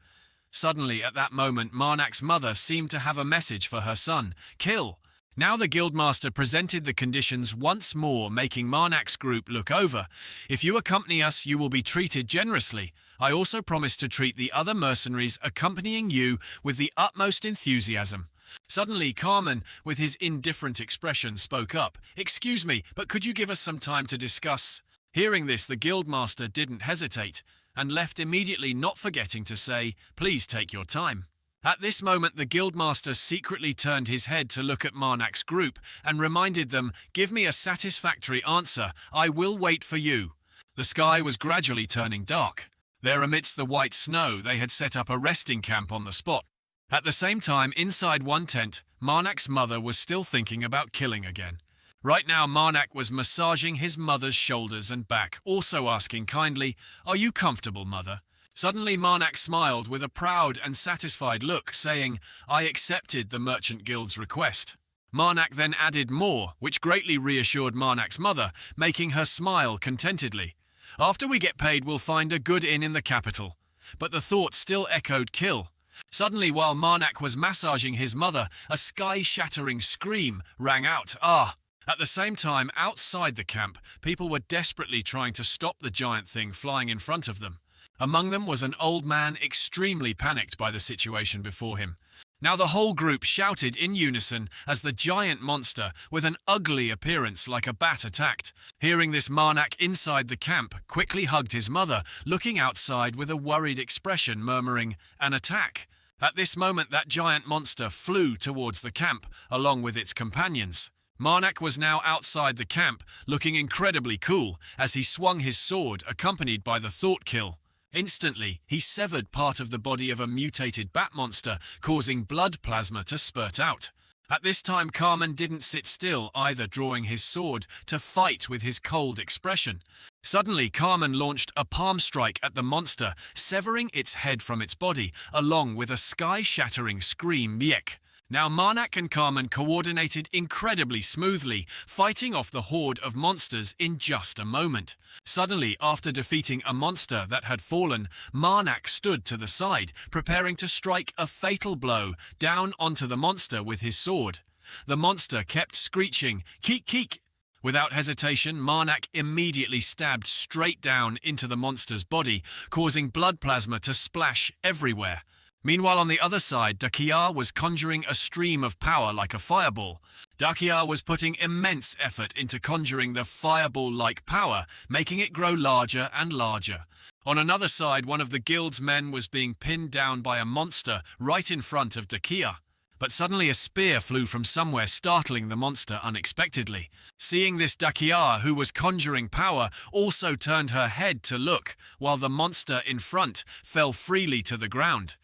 Suddenly, at that moment, Marnak's mother seemed to have a message for her son. Kill. Now the guildmaster presented the conditions once more, making Marnak's group look over. If you accompany us, you will be treated generously. I also promise to treat the other mercenaries accompanying you with the utmost enthusiasm. Suddenly, Carmen, with his indifferent expression, spoke up. Excuse me, but could you give us some time to discuss? Hearing this, the guildmaster didn't hesitate and left immediately, not forgetting to say, please take your time. At this moment, the guildmaster secretly turned his head to look at Marnak's group and reminded them, give me a satisfactory answer. I will wait for you. The sky was gradually turning dark. There, amidst the white snow, they had set up a resting camp on the spot. At the same time, inside one tent, Marnak's mother was still thinking about killing again. Right now, Marnak was massaging his mother's shoulders and back, also asking kindly, are you comfortable, mother? Suddenly, Marnak smiled with a proud and satisfied look, saying, I accepted the Merchant Guild's request. Marnak then added more, which greatly reassured Marnak's mother, making her smile contentedly. After we get paid, we'll find a good inn in the capital. But the thought still echoed kill. Suddenly, while Marnak was massaging his mother, a sky-shattering scream rang out, ah! At the same time, outside the camp, people were desperately trying to stop the giant thing flying in front of them. Among them was an old man extremely panicked by the situation before him. Now the whole group shouted in unison as the giant monster, with an ugly appearance like a bat, attacked. Hearing this, Marnak inside the camp quickly hugged his mother, looking outside with a worried expression, murmuring, an attack. At this moment, that giant monster flew towards the camp, along with its companions. Marnak was now outside the camp, looking incredibly cool, as he swung his sword, accompanied by the thought kill. Instantly, he severed part of the body of a mutated bat monster, causing blood plasma to spurt out. At this time, Carmen didn't sit still either, drawing his sword to fight with his cold expression. Suddenly, Carmen launched a palm strike at the monster, severing its head from its body, along with a sky-shattering scream, yek. Now Marnak and Carmen coordinated incredibly smoothly, fighting off the horde of monsters in just a moment. Suddenly, after defeating a monster that had fallen, Marnak stood to the side, preparing to strike a fatal blow down onto the monster with his sword. The monster kept screeching, keek keek. Without hesitation, Marnak immediately stabbed straight down into the monster's body, causing blood plasma to splash everywhere. Meanwhile, on the other side, Dakia was conjuring a stream of power like a fireball. Dakia was putting immense effort into conjuring the fireball-like power, making it grow larger and larger. On another side, one of the guild's men was being pinned down by a monster right in front of Dakia. But suddenly a spear flew from somewhere, startling the monster unexpectedly. Seeing this, Dakia, who was conjuring power, also turned her head to look, while the monster in front fell freely to the ground.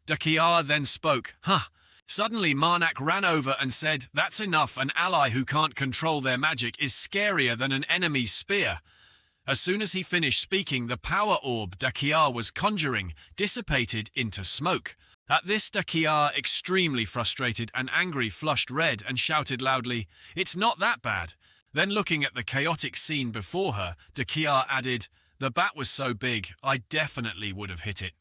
Dakia then spoke, Suddenly Marnak ran over and said, "That's enough, an ally who can't control their magic is scarier than an enemy's spear." As soon as he finished speaking, the power orb Dakia was conjuring dissipated into smoke. At this, Dakia, extremely frustrated and angry, flushed red and shouted loudly, "It's not that bad." Then looking at the chaotic scene before her, Dakia added, "The bat was so big, I definitely would have hit it."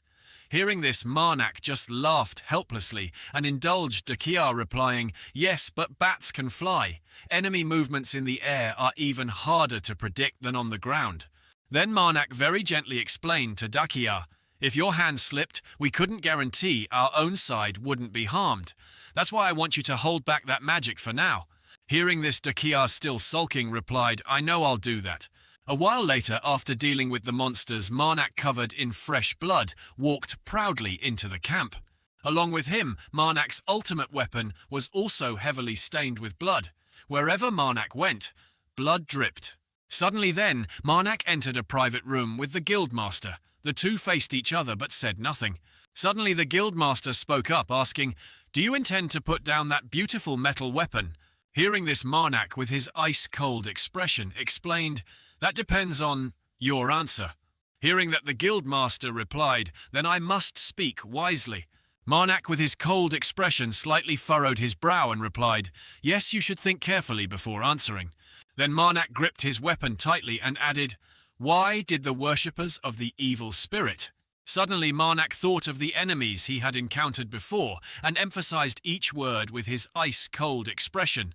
Hearing this, Marnak just laughed helplessly and indulged Dakia, replying, "Yes, but bats can fly. Enemy movements in the air are even harder to predict than on the ground." Then Marnak very gently explained to Dakia, "If your hand slipped, we couldn't guarantee our own side wouldn't be harmed. That's why I want you to hold back that magic for now." Hearing this, Dakia, still sulking, replied, "I know I'll do that." A while later, after dealing with the monsters, Marnak, covered in fresh blood, walked proudly into the camp. Along with him, Marnak's ultimate weapon was also heavily stained with blood. Wherever Marnak went, blood dripped. Suddenly then, Marnak entered a private room with the guildmaster. The two faced each other but said nothing. Suddenly the guildmaster spoke up, asking, "Do you intend to put down that beautiful metal weapon?" Hearing this, Marnak, with his ice-cold expression, explained, "That depends on your answer." Hearing that, the guildmaster replied, "Then I must speak wisely." Marnak, with his cold expression, slightly furrowed his brow and replied, "Yes, you should think carefully before answering." Then Marnak gripped his weapon tightly and added, "Why did the worshippers of the evil spirit?" Suddenly Marnak thought of the enemies he had encountered before and emphasized each word with his ice-cold expression.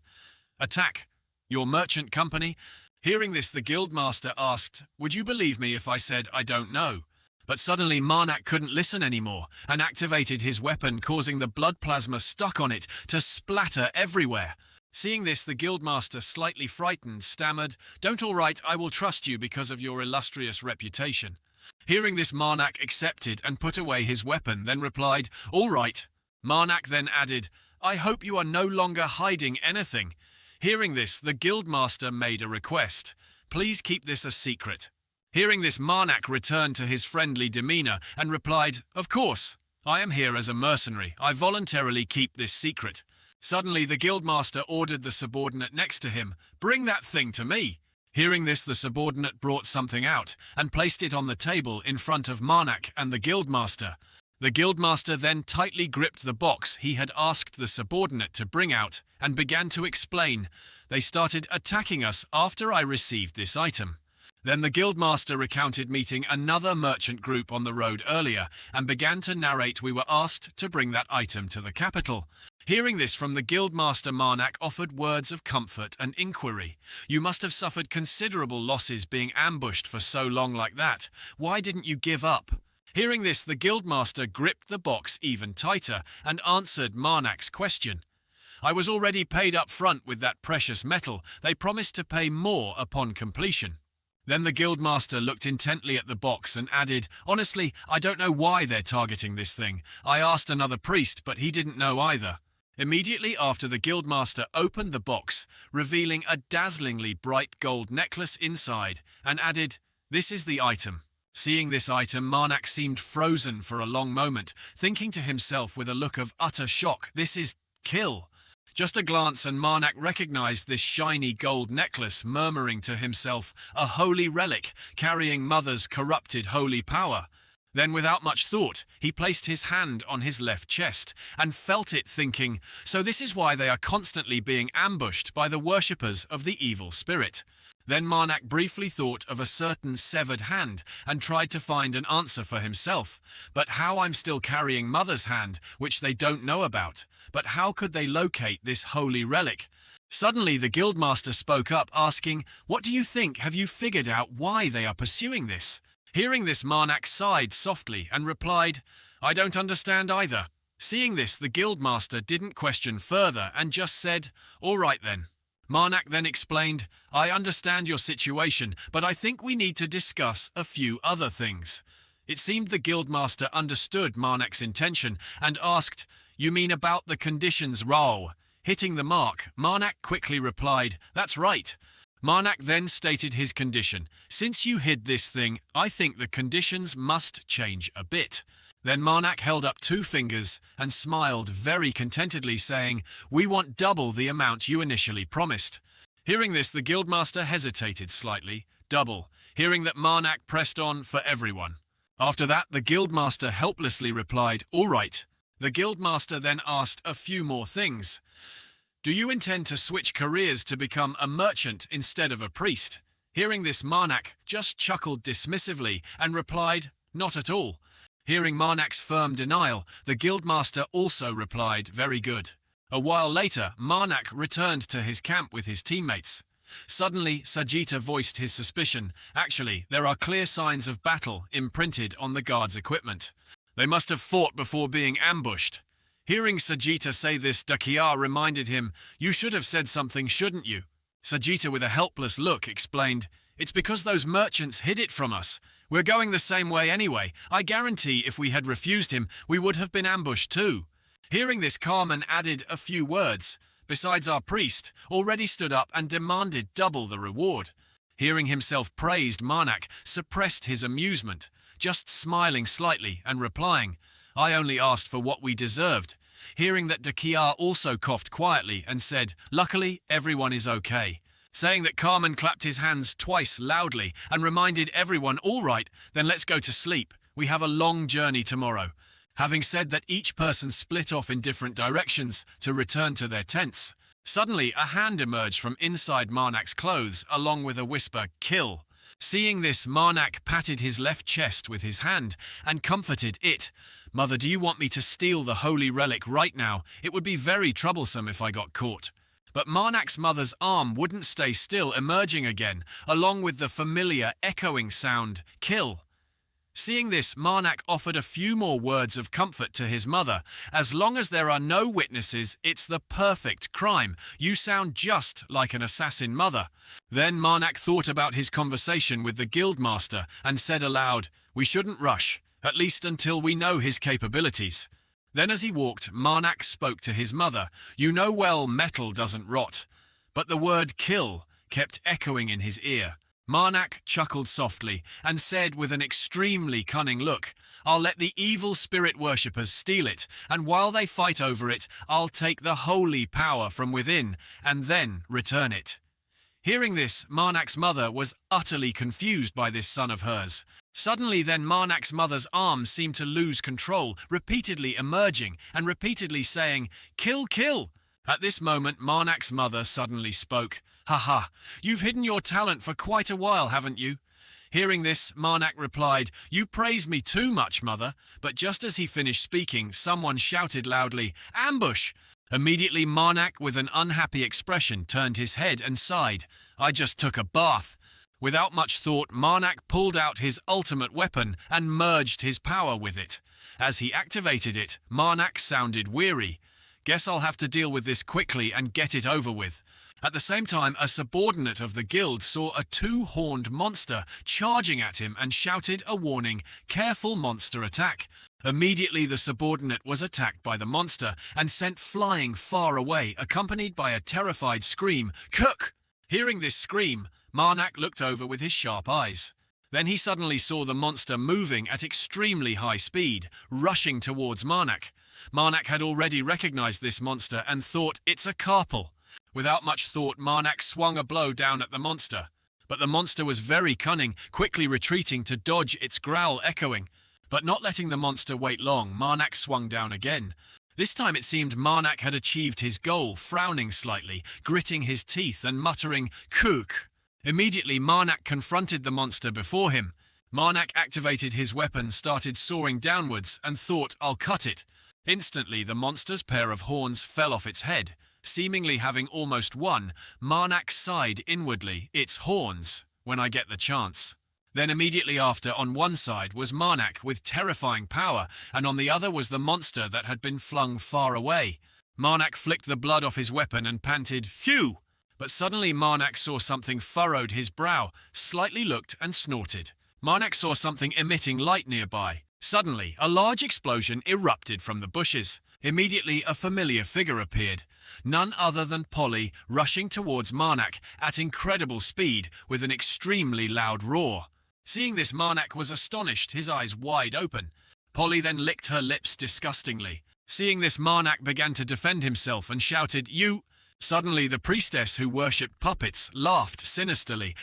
"Attack. Your merchant company?" Hearing this, the guildmaster asked, "Would you believe me if I said I don't know?" But suddenly Marnak couldn't listen anymore and activated his weapon, causing the blood plasma stuck on it to splatter everywhere. Seeing this, the guildmaster, slightly frightened, stammered, "Don't, all right, I will trust you because of your illustrious reputation." Hearing this, Marnak accepted and put away his weapon, then replied, "All right." Marnak then added, "I hope you are no longer hiding anything." Hearing this, the guildmaster made a request. "Please keep this a secret." Hearing this, Marnak returned to his friendly demeanor and replied, "Of course, I am here as a mercenary. I voluntarily keep this secret." Suddenly, the guildmaster ordered the subordinate next to him, "Bring that thing to me." Hearing this, the subordinate brought something out and placed it on the table in front of Marnak and the guildmaster. The guildmaster then tightly gripped the box he had asked the subordinate to bring out and began to explain, "They started attacking us after I received this item." Then the guildmaster recounted meeting another merchant group on the road earlier and began to narrate, "We were asked to bring that item to the capital." Hearing this from the guildmaster, Marnak offered words of comfort and inquiry. "You must have suffered considerable losses being ambushed for so long like that. Why didn't you give up?" Hearing this, the guildmaster gripped the box even tighter and answered Marnak's question. "I was already paid up front with that precious metal. They promised to pay more upon completion." Then the guildmaster looked intently at the box and added, "Honestly, I don't know why they're targeting this thing. I asked another priest, but he didn't know either." Immediately after, the guildmaster opened the box, revealing a dazzlingly bright gold necklace inside, and added, "This is the item." Seeing this item, Marnak seemed frozen for a long moment, thinking to himself with a look of utter shock, "This is kill." Just a glance and Marnak recognized this shiny gold necklace, murmuring to himself, "A holy relic, carrying Mother's corrupted holy power." Then, without much thought, he placed his hand on his left chest and felt it, thinking, "So this is why they are constantly being ambushed by the worshippers of the evil spirit." Then Marnak briefly thought of a certain severed hand and tried to find an answer for himself. "But how? I'm still carrying Mother's hand, which they don't know about. But how could they locate this holy relic?" Suddenly the guildmaster spoke up, asking, "What do you think? Have you figured out why they are pursuing this?" Hearing this, Marnak sighed softly and replied, "I don't understand either." Seeing this, the guildmaster didn't question further and just said, "All right then." Marnak then explained, "I understand your situation, but I think we need to discuss a few other things." It seemed the guildmaster understood Marnak's intention and asked, "You mean about the conditions, Rao?" Hitting the mark, Marnak quickly replied, "That's right." Marnak then stated his condition. "Since you hid this thing, I think the conditions must change a bit." Then Marnak held up 2 fingers and smiled very contentedly, saying, "We want double the amount you initially promised." Hearing this, the guildmaster hesitated slightly. Double. Hearing that, Marnak pressed on for everyone. After that, the guildmaster helplessly replied, "All right." The guildmaster then asked a few more things. "Do you intend to switch careers to become a merchant instead of a priest?" Hearing this, Marnak just chuckled dismissively and replied, "Not at all." Hearing Marnak's firm denial, the guildmaster also replied, "Very good." A while later, Marnak returned to his camp with his teammates. Suddenly, Sajita voiced his suspicion. "Actually, there are clear signs of battle imprinted on the guards' equipment. They must have fought before being ambushed." Hearing Sajita say this, Dakia reminded him, "You should have said something, shouldn't you?" Sajita, with a helpless look, explained, "It's because those merchants hid it from us. We're going the same way anyway. I guarantee if we had refused him, we would have been ambushed too." Hearing this, Carmen added a few words. "Besides, our priest already stood up and demanded double the reward." Hearing himself praised, Marnak suppressed his amusement, just smiling slightly and replying, "I only asked for what we deserved." Hearing that, Dakia also coughed quietly and said, "Luckily, everyone is okay." Saying that, Carmen clapped his hands twice loudly and reminded everyone, "All right, then let's go to sleep. We have a long journey tomorrow." Having said that, each person split off in different directions to return to their tents. Suddenly, a hand emerged from inside Marnak's clothes, along with a whisper, "Kill." Seeing this, Marnak patted his left chest with his hand and comforted it. "Mother, do you want me to steal the holy relic right now? It would be very troublesome if I got caught." But Marnak's mother's arm wouldn't stay still, emerging again, along with the familiar echoing sound, "Kill." Seeing this, Marnak offered a few more words of comfort to his mother. "As long as there are no witnesses, it's the perfect crime. You sound just like an assassin, mother." Then Marnak thought about his conversation with the guildmaster and said aloud, "We shouldn't rush, at least until we know his capabilities." Then as he walked, Marnak spoke to his mother. "You know well metal doesn't rot." But the word "kill" kept echoing in his ear. Marnak chuckled softly and said with an extremely cunning look, "I'll let the evil spirit worshippers steal it, and while they fight over it, I'll take the holy power from within and then return it." Hearing this, Marnak's mother was utterly confused by this son of hers. Suddenly then, Marnak's mother's arms seemed to lose control, repeatedly emerging and repeatedly saying, "Kill, kill." At this moment, Marnak's mother suddenly spoke. "Haha, you've hidden your talent for quite a while, haven't you?" Hearing this, Marnak replied, "You praise me too much, mother." But just as he finished speaking, someone shouted loudly, "Ambush!" Immediately, Marnak, with an unhappy expression, turned his head and sighed, "I just took a bath." Without much thought, Marnak pulled out his ultimate weapon and merged his power with it. As he activated it, Marnak sounded weary. "Guess I'll have to deal with this quickly and get it over with." At the same time, a subordinate of the guild saw a 2-horned monster charging at him and shouted a warning, "Careful, monster attack." Immediately, the subordinate was attacked by the monster and sent flying far away, accompanied by a terrified scream, "Cook!" Hearing this scream, Marnak looked over with his sharp eyes. Then he suddenly saw the monster moving at extremely high speed, rushing towards Marnak. Marnak had already recognized this monster and thought, "It's a carpal." Without much thought, Marnak swung a blow down at the monster. But the monster was very cunning, quickly retreating to dodge its growl echoing. But not letting the monster wait long, Marnak swung down again. This time it seemed Marnak had achieved his goal, frowning slightly, gritting his teeth and muttering, "Kook." Immediately, Marnak confronted the monster before him. Marnak activated his weapon, started soaring downwards, and thought, "I'll cut it." Instantly, the monster's pair of horns fell off its head. Seemingly having almost won, Marnak sighed inwardly, "It's horns, when I get the chance." Then immediately after, on one side was Marnak with terrifying power, and on the other was the monster that had been flung far away. Marnak flicked the blood off his weapon and panted, "Phew!" But suddenly Marnak saw something furrowed his brow, slightly looked and snorted. Marnak saw something emitting light nearby. Suddenly, a large explosion erupted from the bushes. Immediately, a familiar figure appeared, none other than Polly, rushing towards Marnak at incredible speed with an extremely loud roar. Seeing this, Marnak was astonished, his eyes wide open. Polly then licked her lips disgustingly. Seeing this, Marnak began to defend himself and shouted, "You!" Suddenly, the priestess who worshipped puppets laughed sinisterly.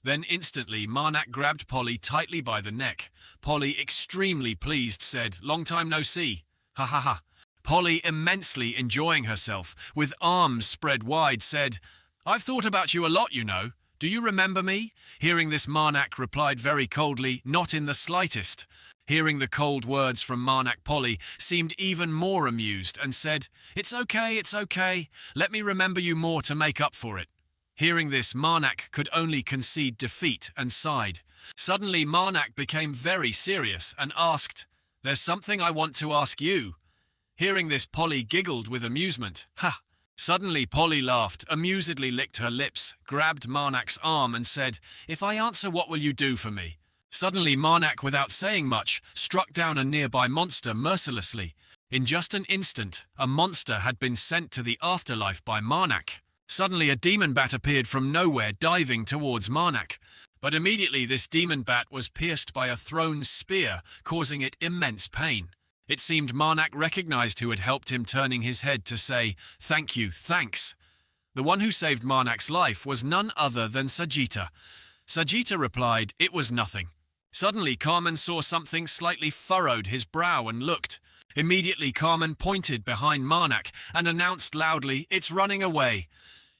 Then instantly, Marnak grabbed Polly tightly by the neck. Polly, extremely pleased, said, "Long time no see. Ha ha ha." Polly, immensely enjoying herself, with arms spread wide, said, "I've thought about you a lot, you know. Do you remember me?" Hearing this, Marnak replied very coldly, "Not in the slightest." Hearing the cold words from Marnak, Polly seemed even more amused and said, it's okay. Let me remember you more to make up for it." Hearing this, Marnak could only concede defeat and sighed. Suddenly, Marnak became very serious and asked, "There's something I want to ask you." Hearing this, Polly giggled with amusement. "Ha!" Suddenly, Polly laughed, amusedly licked her lips, grabbed Marnak's arm and said, "If I answer, what will you do for me?" Suddenly, Marnak, without saying much, struck down a nearby monster mercilessly. In just an instant, a monster had been sent to the afterlife by Marnak. Suddenly, a demon bat appeared from nowhere, diving towards Marnak. But immediately, this demon bat was pierced by a thrown spear, causing it immense pain. It seemed Marnak recognized who had helped him, turning his head to say, "Thank you, thanks." The one who saved Marnak's life was none other than Sagitta. Sagitta replied, "It was nothing." Suddenly, Carmen saw something slightly furrowed his brow and looked. Immediately, Carmen pointed behind Marnak and announced loudly, "It's running away."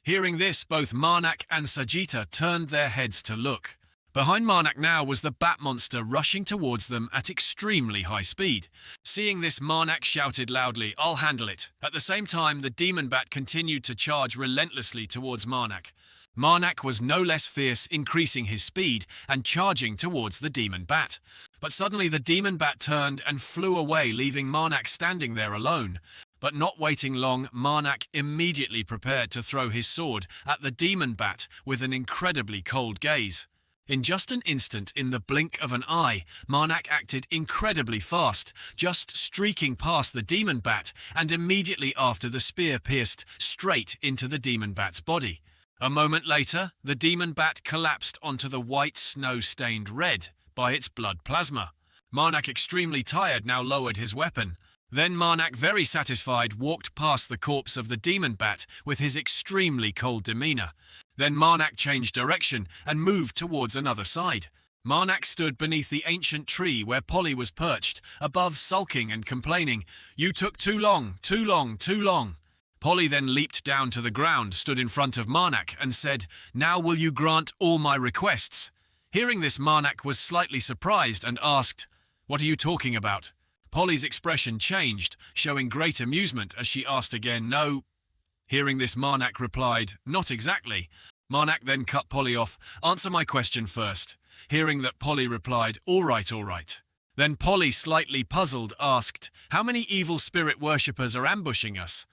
Hearing this, both Marnak and Sagitta turned their heads to look. Behind Marnak now was the bat monster rushing towards them at extremely high speed. Seeing this, Marnak shouted loudly, "I'll handle it." At the same time, the demon bat continued to charge relentlessly towards Marnak. Marnak was no less fierce, increasing his speed and charging towards the demon bat. But suddenly the demon bat turned and flew away, leaving Marnak standing there alone. But not waiting long, Marnak immediately prepared to throw his sword at the demon bat with an incredibly cold gaze. In just an instant, in the blink of an eye, Marnak acted incredibly fast, just streaking past the demon bat, and immediately after, the spear pierced straight into the demon bat's body. A moment later, the demon bat collapsed onto the white snow-stained red by its blood plasma. Marnak, extremely tired, now lowered his weapon. Then Marnak, very satisfied, walked past the corpse of the demon bat with his extremely cold demeanor. Then Marnak changed direction and moved towards another side. Marnak stood beneath the ancient tree where Polly was perched, above, sulking and complaining, "You took too long, too long, too long." Polly then leaped down to the ground, stood in front of Marnak and said, "Now will you grant all my requests?" Hearing this, Marnak was slightly surprised and asked, "What are you talking about?" Polly's expression changed, showing great amusement as she asked again, "No." Hearing this, Marnak replied, "Not exactly." Marnak then cut Polly off, "Answer my question first." Hearing that, Polly replied, all right." Then Polly, slightly puzzled, asked, "How many evil spirit worshippers are ambushing us?"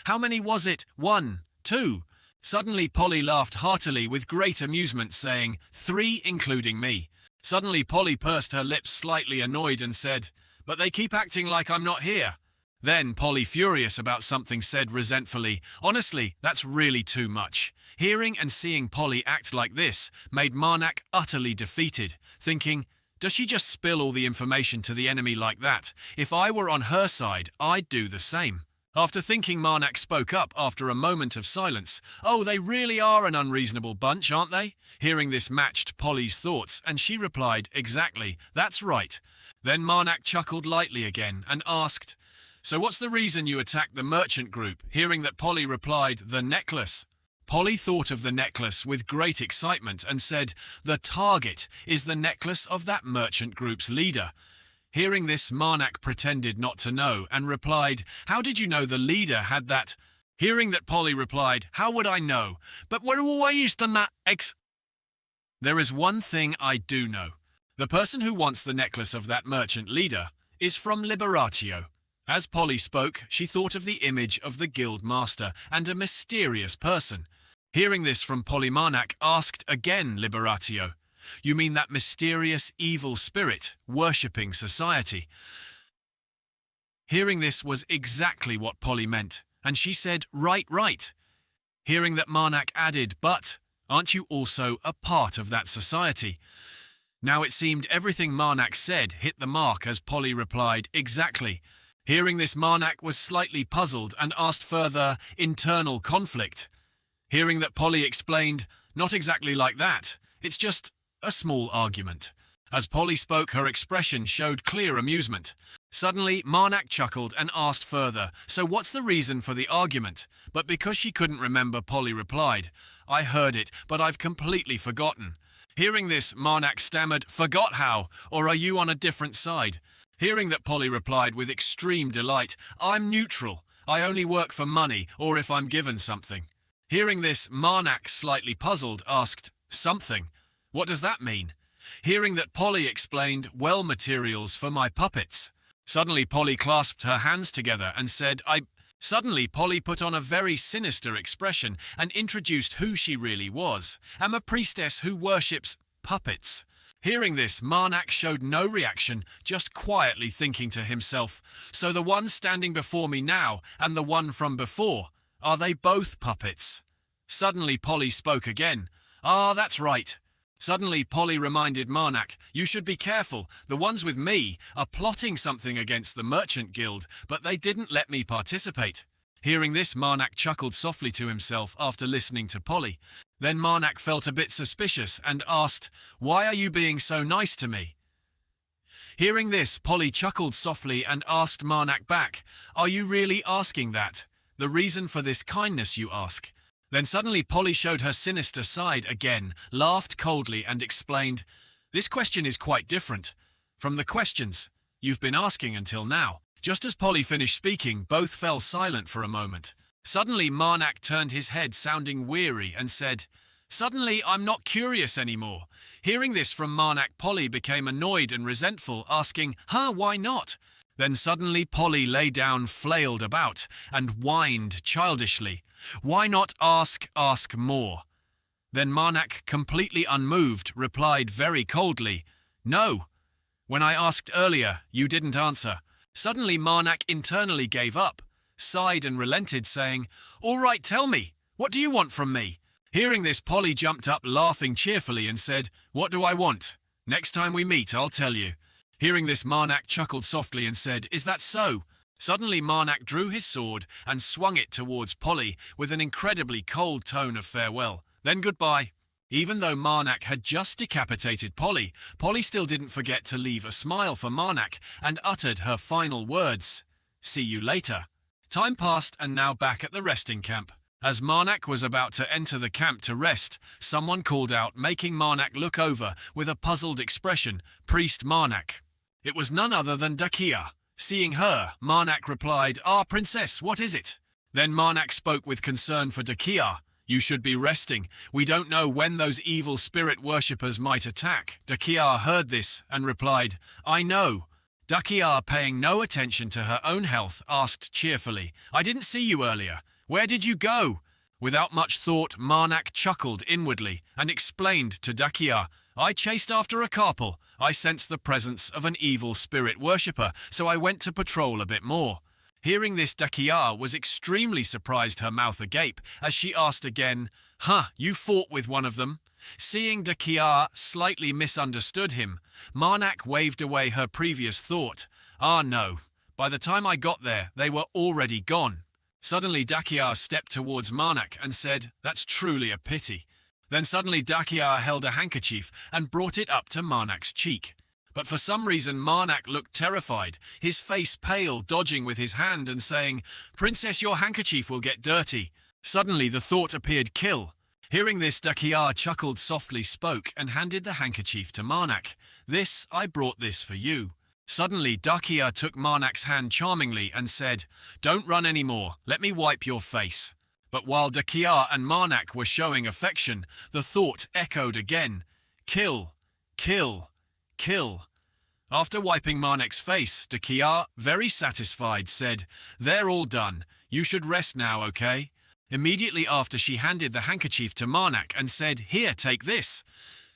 How many was it? 1, 2. Suddenly, Polly laughed heartily with great amusement, saying, 3, including me. Suddenly, Polly pursed her lips, slightly annoyed, and said, "But they keep acting like I'm not here." Then Polly, furious about something, said resentfully, "Honestly, that's really too much." Hearing and seeing Polly act like this made Marnak utterly defeated, thinking, "Does she just spill all the information to the enemy like that? If I were on her side, I'd do the same." After thinking, Marnak spoke up after a moment of silence. "Oh, they really are an unreasonable bunch, aren't they?" Hearing this matched Polly's thoughts, and she replied, "Exactly, that's right." Then Marnak chuckled lightly again and asked, "So what's the reason you attacked the merchant group?" Hearing that, Polly replied, "The necklace." Polly thought of the necklace with great excitement and said, "The target is the necklace of that merchant group's leader." Hearing this, Marnak pretended not to know and replied, "How did you know the leader had that?" Hearing that, Polly replied, "How would I know? But we're always done that There is one thing I do know. The person who wants the necklace of that merchant leader is from Liberatio." As Polly spoke, she thought of the image of the guild master and a mysterious person. Hearing this from Polly, Marnak asked again Liberatio, You mean that mysterious evil spirit worshipping society?" Hearing this was exactly what Polly meant, and she said, "Right, right." Hearing that, Marnak added, "But aren't you also a part of that society?" Now it seemed everything Marnak said hit the mark as Polly replied, "Exactly." Hearing this, Marnak was slightly puzzled and asked further, "Internal conflict?" Hearing that, Polly explained, "Not exactly like that. It's just a small argument." As Polly spoke, her expression showed clear amusement. Suddenly, Marnak chuckled and asked further, "So what's the reason for the argument?" But because she couldn't remember, Polly replied, "I heard it, but I've completely forgotten." Hearing this, Marnak stammered, "Forgot how? Or are you on a different side?" Hearing that, Polly replied with extreme delight, "I'm neutral. I only work for money or if I'm given something." Hearing this, Marnak, slightly puzzled, asked, "Something? What does that mean?" Hearing that, Polly explained, "Well, materials for my puppets." Suddenly, Polly clasped her hands together and said, Suddenly, Polly put on a very sinister expression and introduced who she really was. "I'm a priestess who worships puppets." Hearing this, Marnak showed no reaction, just quietly thinking to himself, "So the one standing before me now and the one from before, are they both puppets?" Suddenly, Polly spoke again. "Ah, that's right." Suddenly, Polly reminded Marnak, "You should be careful. The ones with me are plotting something against the Merchant Guild, but they didn't let me participate." Hearing this, Marnak chuckled softly to himself after listening to Polly. Then Marnak felt a bit suspicious and asked, "Why are you being so nice to me?" Hearing this, Polly chuckled softly and asked Marnak back, "Are you really asking that? The reason for this kindness, you ask?" Then suddenly Polly showed her sinister side again, laughed coldly and explained, "This question is quite different from the questions you've been asking until now." Just as Polly finished speaking, both fell silent for a moment. Suddenly Marnak turned his head, sounding weary, and said, "Suddenly I'm not curious anymore." Hearing this from Marnak, Polly became annoyed and resentful, asking, Why not?" Then suddenly Polly lay down, flailed about, and whined childishly, "Why not ask more?" Then Marnak, completely unmoved, replied very coldly, "No. When I asked earlier, you didn't answer." Suddenly Marnak internally gave up, sighed and relented, saying, "All right, tell me, what do you want from me?" Hearing this, Polly jumped up, laughing cheerfully, and said, "What do I want? Next time we meet, I'll tell you." Hearing this, Marnak chuckled softly and said, "Is that so?" Suddenly Marnak drew his sword and swung it towards Polly with an incredibly cold tone of farewell, then goodbye. Even though Marnak had just decapitated Polly, Polly still didn't forget to leave a smile for Marnak and uttered her final words, "See you later." Time passed, and now back at the resting camp. As Marnak was about to enter the camp to rest, someone called out, making Marnak look over with a puzzled expression, "Priest Marnak." It was none other than Dakia. Seeing her, Marnak replied, Princess, what is it?" Then Marnak spoke with concern for Dakia. "You should be resting. We don't know when those evil spirit worshippers might attack." Dakia heard this and replied, "I know." Dakia, paying no attention to her own health, asked cheerfully, "I didn't see you earlier. Where did you go?" Without much thought, Marnak chuckled inwardly and explained to Dakia, "I chased after a couple. I sensed the presence of an evil spirit worshipper, so I went to patrol a bit more." Hearing this, Dakia was extremely surprised, her mouth agape, as she asked again, You fought with one of them?" Seeing Dakia slightly misunderstood him, Marnak waved away her previous thought. No. By the time I got there, they were already gone." Suddenly Dakia stepped towards Marnak and said, "That's truly a pity." Then suddenly Dakia held a handkerchief and brought it up to Marnak's cheek. But for some reason Marnak looked terrified, his face pale, dodging with his hand and saying, "Princess, your handkerchief will get dirty." Suddenly the thought appeared, "Kill." Hearing this, Dakia chuckled softly, spoke, and handed the handkerchief to Marnak. I brought this for you." Suddenly Dakia took Marnak's hand charmingly and said, "Don't run anymore, let me wipe your face." But while Dakia and Marnak were showing affection, the thought echoed again, "Kill, kill, kill." After wiping Marnak's face, Dakia, very satisfied, said, "They're all done. You should rest now, okay?" Immediately after, she handed the handkerchief to Marnak and said, "Here, take this."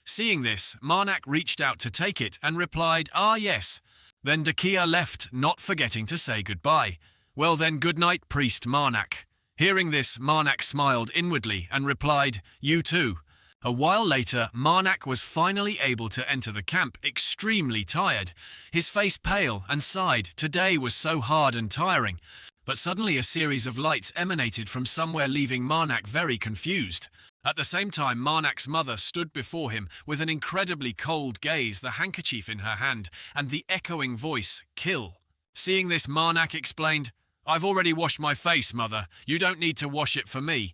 Seeing this, Marnak reached out to take it and replied, "Ah, yes." Then Dakia left, not forgetting to say goodbye. "Well then, good night, priest Marnak." Hearing this, Marnak smiled inwardly and replied, "You too." A while later, Marnak was finally able to enter the camp, extremely tired. His face pale and sighed, "Today was so hard and tiring." But suddenly a series of lights emanated from somewhere, leaving Marnak very confused. At the same time, Marnak's mother stood before him with an incredibly cold gaze, the handkerchief in her hand, and the echoing voice, "Kill." Seeing this, Marnak explained, "I've already washed my face, mother. You don't need to wash it for me."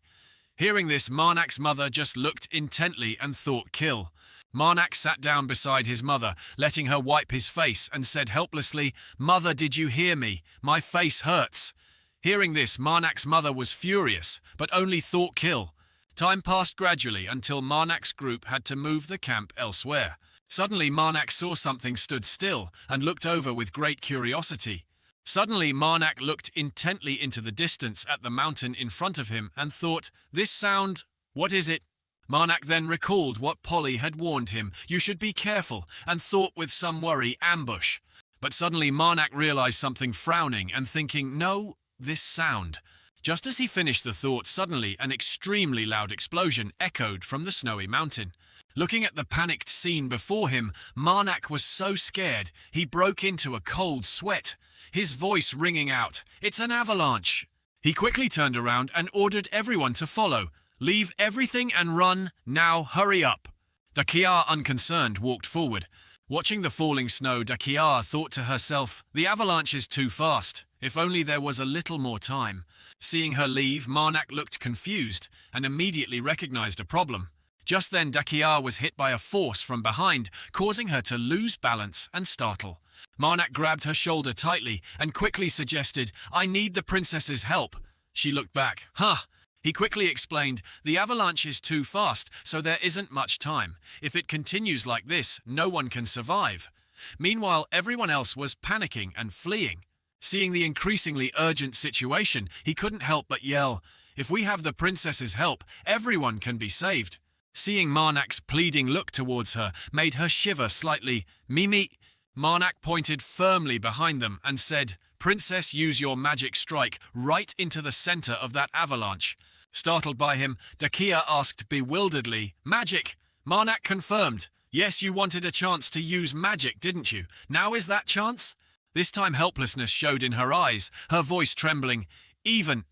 Hearing this, Marnak's mother just looked intently and thought, "Kill." Marnak sat down beside his mother, letting her wipe his face, and said helplessly, "Mother, did you hear me? My face hurts." Hearing this, Marnak's mother was furious, but only thought, "Kill." Time passed gradually until Marnak's group had to move the camp elsewhere. Suddenly, Marnak saw something stood still and looked over with great curiosity. Suddenly, Marnak looked intently into the distance at the mountain in front of him and thought, "This sound, what is it?" Marnak then recalled what Polly had warned him, "You should be careful," and thought with some worry, "Ambush." But suddenly Marnak realized something, frowning and thinking, "No, this sound." Just as he finished the thought, suddenly an extremely loud explosion echoed from the snowy mountain. Looking at the panicked scene before him, Marnak was so scared he broke into a cold sweat, his voice ringing out, "It's an avalanche!" He quickly turned around and ordered everyone to follow. "Leave everything and run, now hurry up." Dakia, unconcerned, walked forward. Watching the falling snow, Dakia thought to herself, "The avalanche is too fast. If only there was a little more time." Seeing her leave, Marnak looked confused and immediately recognized a problem. Just then, Dakia was hit by a force from behind, causing her to lose balance and startle. Marnak grabbed her shoulder tightly and quickly suggested, "I need the princess's help." She looked back. "Huh." He quickly explained, "The avalanche is too fast, so there isn't much time. If it continues like this, no one can survive." Meanwhile, everyone else was panicking and fleeing. Seeing the increasingly urgent situation, he couldn't help but yell, "If we have the princess's help, everyone can be saved." Seeing Marnak's pleading look towards her made her shiver slightly. "Mimi." Marnak pointed firmly behind them and said, "Princess, use your magic strike right into the center of that avalanche." Startled by him, Dakia asked bewilderedly, "Magic?" Marnak confirmed, "Yes, you wanted a chance to use magic, didn't you? Now is that chance?" This time helplessness showed in her eyes, her voice trembling. Even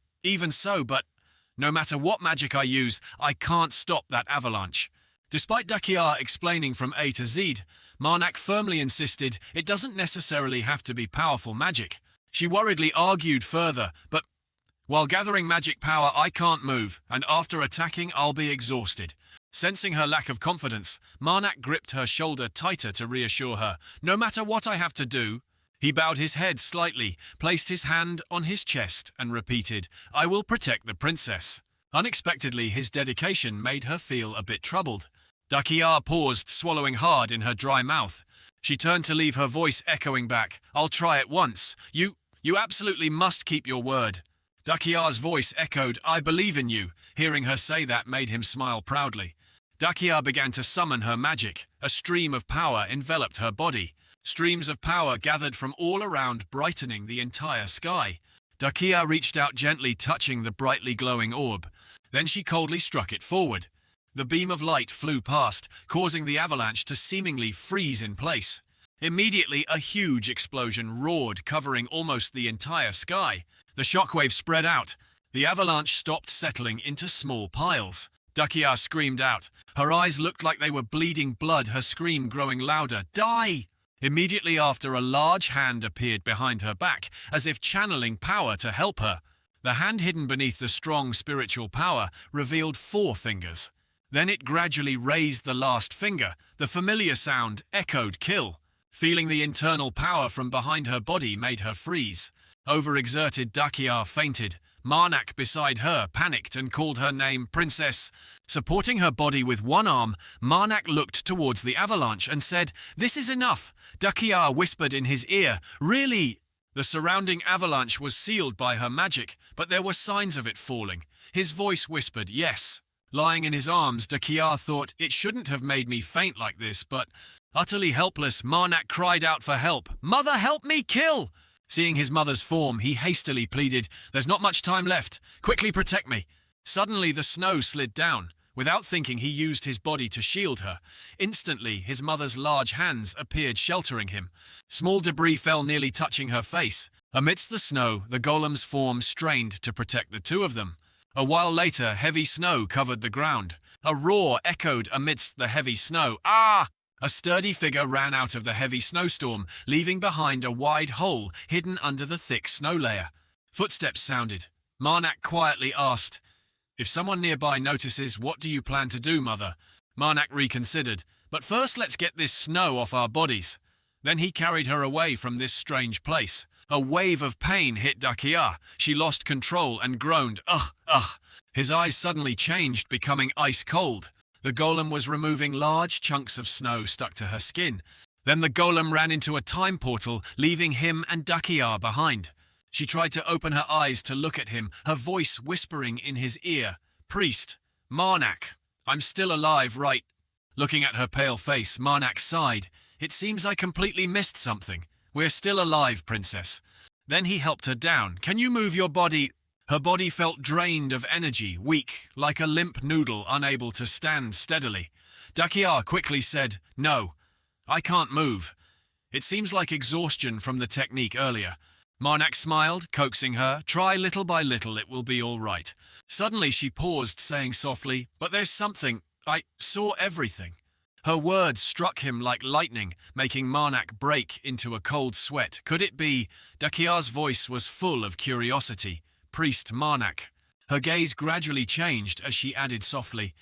so, but no matter what magic I use, I can't stop that avalanche." Despite Dakia explaining from A to Z, Marnak firmly insisted it doesn't necessarily have to be powerful magic. She worriedly argued further, "But while gathering magic power, I can't move, and after attacking, I'll be exhausted." Sensing her lack of confidence, Marnak gripped her shoulder tighter to reassure her, "No matter what I have to do." He bowed his head slightly, placed his hand on his chest, and repeated, "I will protect the princess." Unexpectedly, his dedication made her feel a bit troubled. Dakia paused, swallowing hard in her dry mouth. She turned to leave, her voice echoing back, "I'll try it once. You absolutely must keep your word." Dakia's voice echoed, "I believe in you." Hearing her say that made him smile proudly. Dakia began to summon her magic. A stream of power enveloped her body. Streams of power gathered from all around, brightening the entire sky. Dakia reached out gently, touching the brightly glowing orb. Then she coldly struck it forward. The beam of light flew past, causing the avalanche to seemingly freeze in place. Immediately, a huge explosion roared, covering almost the entire sky. The shockwave spread out. The avalanche stopped, settling into small piles. Dakia screamed out. Her eyes looked like they were bleeding blood, her scream growing louder. "Die!" Immediately after, a large hand appeared behind her back, as if channeling power to help her. The hand, hidden beneath the strong spiritual power, revealed 4 fingers. Then it gradually raised the last finger. The familiar sound echoed, "Kill." Feeling the internal power from behind her body made her freeze. Overexerted, Dakia fainted. Marnak, beside her, panicked and called her name, "Princess." Supporting her body with one arm, Marnak looked towards the avalanche and said, "This is enough." Dakia whispered in his ear, "Really?" The surrounding avalanche was sealed by her magic, but there were signs of it falling. His voice whispered, "Yes." Lying in his arms, Dakia thought, it shouldn't have made me faint like this, but utterly helpless, Marnak cried out for help. Mother, help me kill! Seeing his mother's form, he hastily pleaded, there's not much time left. Quickly protect me. Suddenly the snow slid down. Without thinking, he used his body to shield her. Instantly, his mother's large hands appeared sheltering him. Small debris fell, nearly touching her face. Amidst the snow, the golem's form strained to protect the two of them. A while later, heavy snow covered the ground. A roar echoed amidst the heavy snow. Ah! A sturdy figure ran out of the heavy snowstorm, leaving behind a wide hole hidden under the thick snow layer. Footsteps sounded. Marnak quietly asked, if someone nearby notices, what do you plan to do, mother? Marnak reconsidered, but first let's get this snow off our bodies. Then he carried her away from this strange place. A wave of pain hit Dakia. She lost control and groaned, ugh, ugh. His eyes suddenly changed, becoming ice cold. The golem was removing large chunks of snow stuck to her skin. Then the golem ran into a time portal, leaving him and Dakia behind. She tried to open her eyes to look at him, her voice whispering in his ear. Priest, Marnak, I'm still alive, right? Looking at her pale face, Marnak sighed. It seems I completely missed something. We're still alive, princess. Then he helped her down. Can you move your body? Her body felt drained of energy, weak, like a limp noodle unable to stand steadily. Dakia quickly said, no, I can't move. It seems like exhaustion from the technique earlier. Marnak smiled, coaxing her, try little by little, it will be all right. Suddenly she paused, saying softly, but there's something, I saw everything. Her words struck him like lightning, making Marnak break into a cold sweat. Could it be? Dakia's voice was full of curiosity. Priest Marnak. Her gaze gradually changed as she added softly,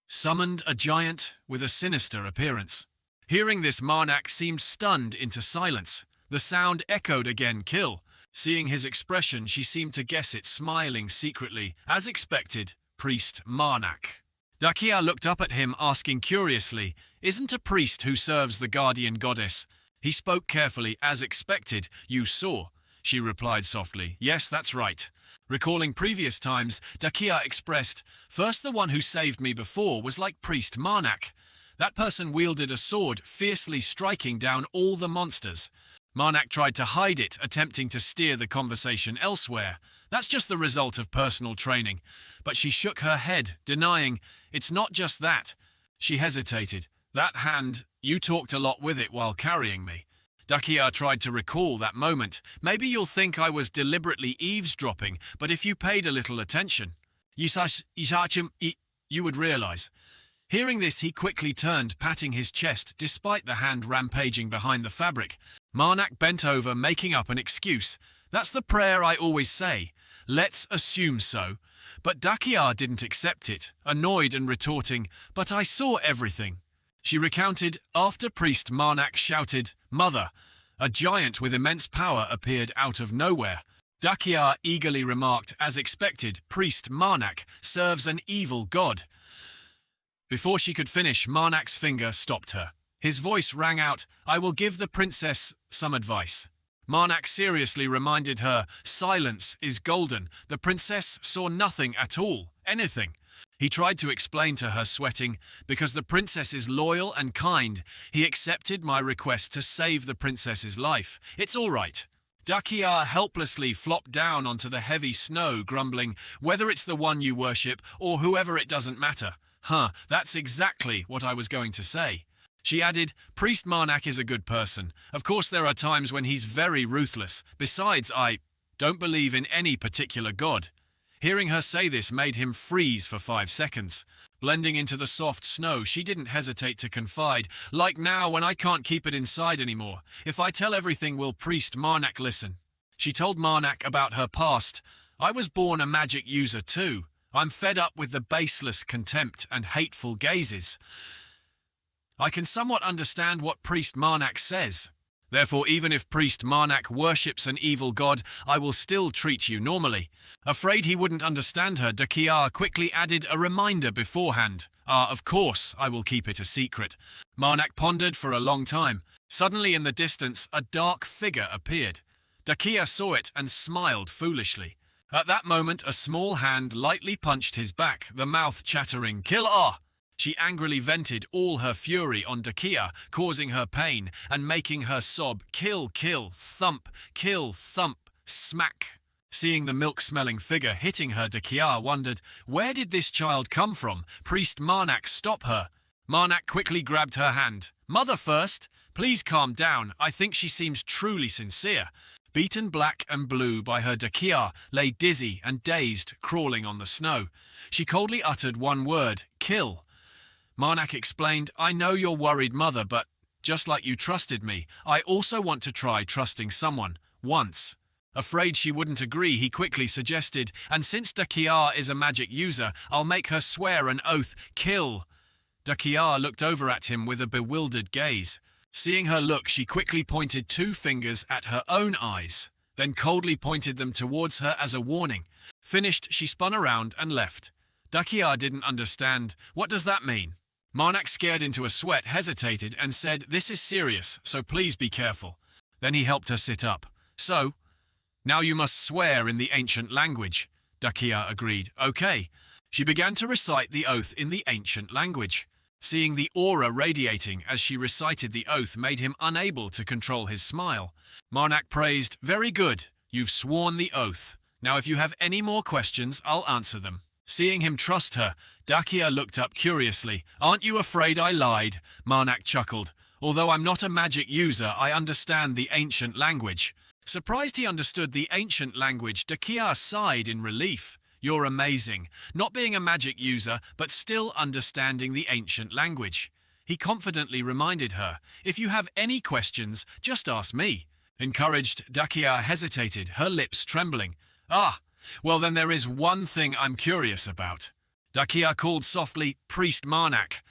summoned a giant with a sinister appearance. Hearing this, Marnak seemed stunned into silence. The sound echoed again, kill. Seeing his expression, she seemed to guess it, smiling secretly. As expected, Priest Marnak. Dakia looked up at him, asking curiously, isn't a priest who serves the guardian goddess? He spoke carefully. As expected, you saw. She replied softly, yes, that's right. Recalling previous times, Dakia expressed, first the one who saved me before was like Priest Marnak. That person wielded a sword, fiercely striking down all the monsters. Marnak tried to hide it, attempting to steer the conversation elsewhere. That's just the result of personal training. But she shook her head, denying, it's not just that. She hesitated. That hand, you talked a lot with it while carrying me. Dakia tried to recall that moment. Maybe you'll think I was deliberately eavesdropping, but if you paid a little attention, you would realize. Hearing this, he quickly turned, patting his chest, despite the hand rampaging behind the fabric. Marnak bent over, making up an excuse. That's the prayer I always say. Let's assume so. But Dakia didn't accept it, annoyed and retorting, but I saw everything. She recounted, after Priest Marnak shouted, Mother, a giant with immense power appeared out of nowhere. Dakia eagerly remarked, as expected, Priest Marnak serves an evil god. Before she could finish, Marnak's finger stopped her. His voice rang out, I will give the princess some advice. Marnak seriously reminded her, silence is golden. The princess saw nothing at all, anything. He tried to explain to her, sweating, because the princess is loyal and kind. He accepted my request to save the princess's life. It's all right. Dakia helplessly flopped down onto the heavy snow, grumbling, whether it's the one you worship or whoever, it doesn't matter. That's exactly what I was going to say. She added, Priest Marnak is a good person. Of course there are times when he's very ruthless. Besides, I don't believe in any particular god. Hearing her say this made him freeze for 5 seconds. Blending into the soft snow, she didn't hesitate to confide, like now when I can't keep it inside anymore. If I tell everything, will Priest Marnak listen? She told Marnak about her past. I was born a magic user too. I'm fed up with the baseless contempt and hateful gazes. I can somewhat understand what Priest Marnak says. Therefore, even if Priest Marnak worships an evil god, I will still treat you normally. Afraid he wouldn't understand her, Dakia quickly added a reminder beforehand. Of course, I will keep it a secret. Marnak pondered for a long time. Suddenly in the distance, a dark figure appeared. Dakia saw it and smiled foolishly. At that moment, a small hand lightly punched his back, the mouth chattering, "Kill ah!" She angrily vented all her fury on Dakia, causing her pain and making her sob, "Kill, kill, thump, kill, thump, smack." Seeing the milk-smelling figure hitting her, Dakia wondered, where did this child come from? Priest Marnak, stop her. Marnak quickly grabbed her hand. "Mother first. Please calm down. I think she seems truly sincere." Beaten black and blue by her, Dakia lay dizzy and dazed, crawling on the snow. She coldly uttered one word, "Kill." Marnak explained, "I know you're worried, Mother, but just like you trusted me, I also want to try trusting someone, once." Afraid she wouldn't agree, he quickly suggested, "And since Dakia is a magic user, I'll make her swear an oath, kill." Dakia looked over at him with a bewildered gaze. Seeing her look, she quickly pointed 2 fingers at her own eyes, then coldly pointed them towards her as a warning. Finished, she spun around and left. Dakia didn't understand. What does that mean? Marnak, scared into a sweat, hesitated and said, "This is serious, so please be careful." Then he helped her sit up. "So, now you must swear in the ancient language." Dakia agreed. "Okay." She began to recite the oath in the ancient language. Seeing the aura radiating as she recited the oath made him unable to control his smile. Marnak praised, "Very good. You've sworn the oath. Now if you have any more questions, I'll answer them." Seeing him trust her, Dakia looked up curiously. "Aren't you afraid I lied?" Marnak chuckled. "Although I'm not a magic user, I understand the ancient language." Surprised he understood the ancient language, Dakia sighed in relief. "You're amazing, not being a magic user, but still understanding the ancient language." He confidently reminded her, "If you have any questions, just ask me." Encouraged, Dakia hesitated, her lips trembling. "Ah, well then there is one thing I'm curious about." Dakia called softly, "Priest Marnak."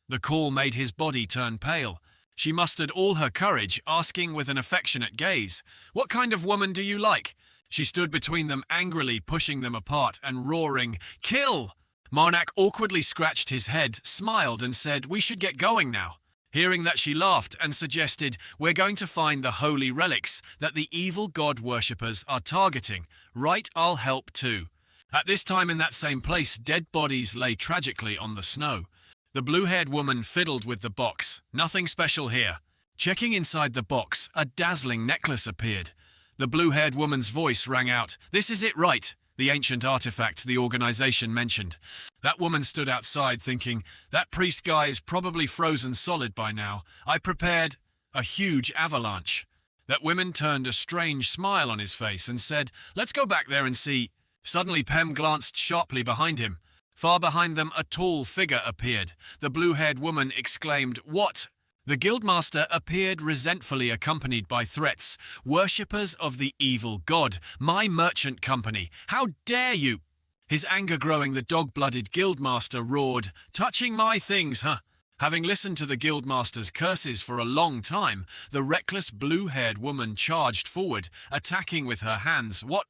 The call made his body turn pale. She mustered all her courage, asking with an affectionate gaze, "What kind of woman do you like?" She stood between them, angrily pushing them apart and roaring, "Kill!" Marnak awkwardly scratched his head, smiled and said, "We should get going now." Hearing that, she laughed and suggested, "We're going to find the holy relics that the evil god worshippers are targeting. Right, I'll help too." At this time in that same place, dead bodies lay tragically on the snow. The blue-haired woman fiddled with the box. "Nothing special here." Checking inside the box, a dazzling necklace appeared. The blue-haired woman's voice rang out, "This is it, right? The ancient artifact the organization mentioned." That woman stood outside thinking, "That priest guy is probably frozen solid by now. I prepared a huge avalanche." That woman turned a strange smile on his face and said, "Let's go back there and see." Suddenly Pem glanced sharply behind him. Far behind them, a tall figure appeared. The blue-haired woman exclaimed, "What?" The guildmaster appeared resentfully, accompanied by threats. "Worshippers of the evil god, my merchant company, how dare you?" His anger growing, the dog-blooded guildmaster roared, "Touching my things, huh?" Having listened to the guildmaster's curses for a long time, the reckless blue-haired woman charged forward, attacking with her hands. What?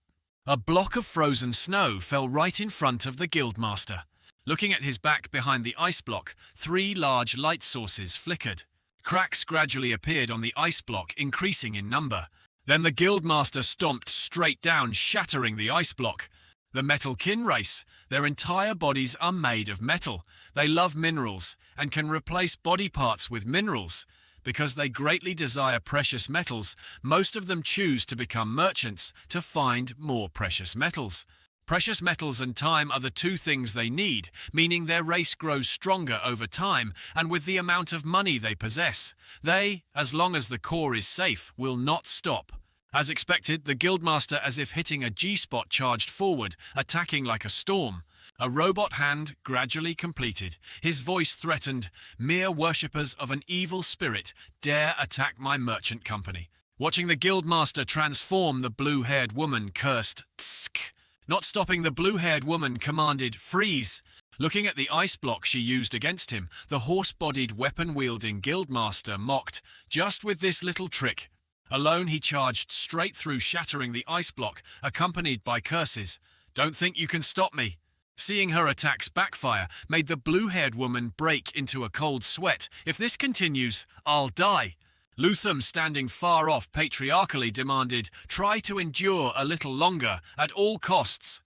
A block of frozen snow fell right in front of the guildmaster. Looking at his back behind the ice block, 3 large light sources flickered. Cracks gradually appeared on the ice block, increasing in number. Then the guildmaster stomped straight down, shattering the ice block. The metal kin race. Their entire bodies are made of metal. They love minerals and can replace body parts with minerals. Because they greatly desire precious metals, most of them choose to become merchants to find more precious metals. Precious metals and time are the 2 things they need, meaning their race grows stronger over time and with the amount of money they possess. They, as long as the core is safe, will not stop. As expected, the guildmaster, as if hitting a G-spot, charged forward, attacking like a storm. A robot hand gradually completed. His voice threatened, "Mere worshippers of an evil spirit dare attack my merchant company." Watching the guildmaster transform, the blue-haired woman cursed, "Tsk." Not stopping, the blue-haired woman commanded, "Freeze." Looking at the ice block she used against him, the horse-bodied, weapon-wielding guildmaster mocked, "Just with this little trick." Alone, he charged straight through, shattering the ice block, accompanied by curses. "Don't think you can stop me." Seeing her attacks backfire made the blue-haired woman break into a cold sweat. "If this continues, I'll die." Luthum, standing far off, patriarchally demanded, "Try to endure a little longer, at all costs."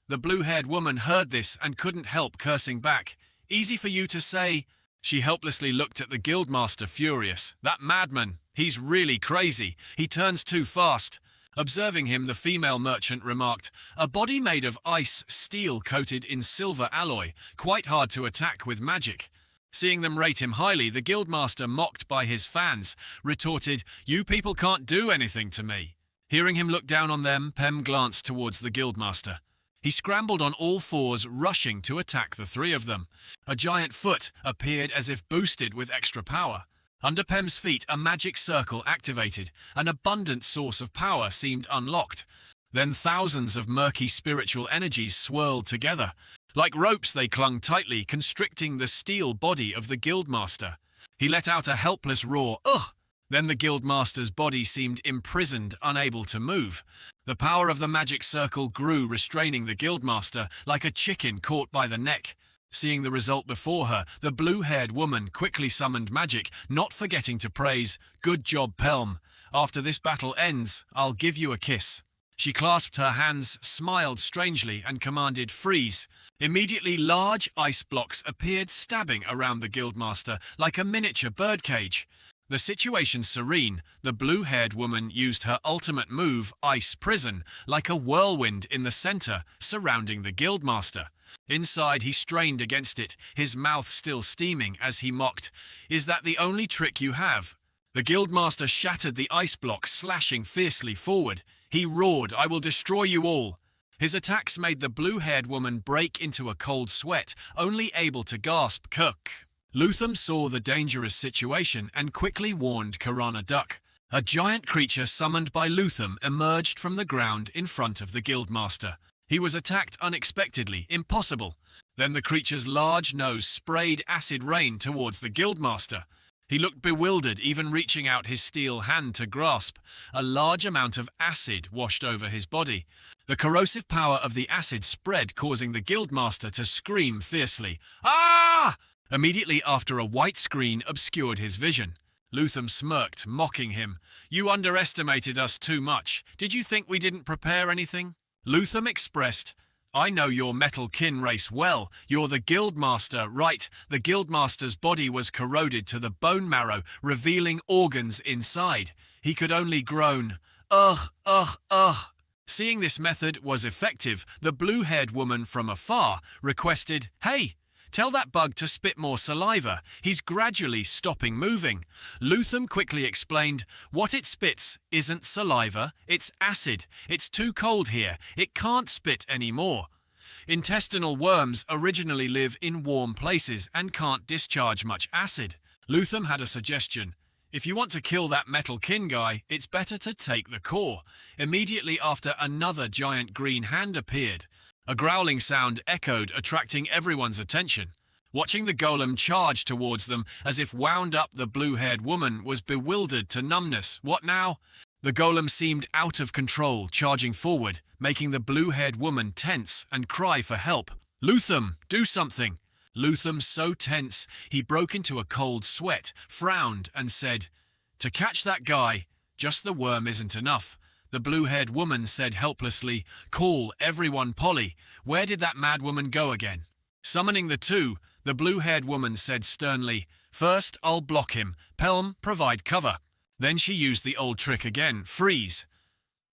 The blue-haired woman heard this and couldn't help cursing back. "Easy for you to say." She helplessly looked at the guildmaster, furious. "That madman, he's really crazy. He turns too fast." Observing him, the female merchant remarked, "A body made of ice, steel coated in silver alloy, quite hard to attack with magic." Seeing them rate him highly, the guildmaster, mocked by his fans, retorted, "You people can't do anything to me." Hearing him look down on them, Pem glanced towards the guildmaster. He scrambled on all fours, rushing to attack the three of them. A giant foot appeared as if boosted with extra power. Under Pem's feet, a magic circle activated. An abundant source of power seemed unlocked. Then thousands of murky spiritual energies swirled together. Like ropes, they clung tightly, constricting the steel body of the guildmaster. He let out a helpless roar, "Ugh!" Then the guildmaster's body seemed imprisoned, unable to move. The power of the magic circle grew, restraining the guildmaster like a chicken caught by the neck. Seeing the result before her, the blue-haired woman quickly summoned magic, not forgetting to praise, "Good job, Pelm. After this battle ends, I'll give you a kiss." She clasped her hands, smiled strangely, and commanded, "Freeze." Immediately, large ice blocks appeared, stabbing around the guildmaster like a miniature birdcage. The situation serene, the blue-haired woman used her ultimate move, Ice Prison, like a whirlwind in the center, surrounding the guildmaster. Inside, he strained against it, his mouth still steaming as he mocked, "Is that the only trick you have?" The guildmaster shattered the ice block, slashing fiercely forward. He roared, "I will destroy you all." His attacks made the blue-haired woman break into a cold sweat, only able to gasp, "Cook." Luthum saw the dangerous situation and quickly warned Karana Duck. A giant creature summoned by Luthum emerged from the ground in front of the guildmaster. He was attacked unexpectedly, impossible. Then the creature's large nose sprayed acid rain towards the guildmaster. He looked bewildered, even reaching out his steel hand to grasp. A large amount of acid washed over his body. The corrosive power of the acid spread, causing the guildmaster to scream fiercely, "Ah!" Immediately after, a white screen obscured his vision. Luthum smirked, mocking him. "You underestimated us too much. Did you think we didn't prepare anything?" Luthum expressed, "I know your metal kin race well. You're the guildmaster, right?" The guildmaster's body was corroded to the bone marrow, revealing organs inside. He could only groan, "Ugh, ugh, ugh." Seeing this method was effective, the blue-haired woman from afar requested, "Hey, tell that bug to spit more saliva. He's gradually stopping moving." Luthum quickly explained, "What it spits isn't saliva, it's acid. It's too cold here. It can't spit anymore." Intestinal worms originally live in warm places and can't discharge much acid. Luthum had a suggestion. "If you want to kill that metal kin guy, it's better to take the core." Immediately after, another giant green hand appeared. A growling sound echoed, attracting everyone's attention. Watching the golem charge towards them, as if wound up, the blue-haired woman was bewildered to numbness. What now? The golem seemed out of control, charging forward, making the blue-haired woman tense and cry for help. "Luthum, do something!" Luthum, so tense, he broke into a cold sweat, frowned, and said, "To catch that guy, just the worm isn't enough." The blue-haired woman said helplessly, "Call everyone Polly. Where did that mad woman go again?" Summoning the two, the blue-haired woman said sternly, "First, I'll block him. Pelm, provide cover." Then she used the old trick again, "Freeze."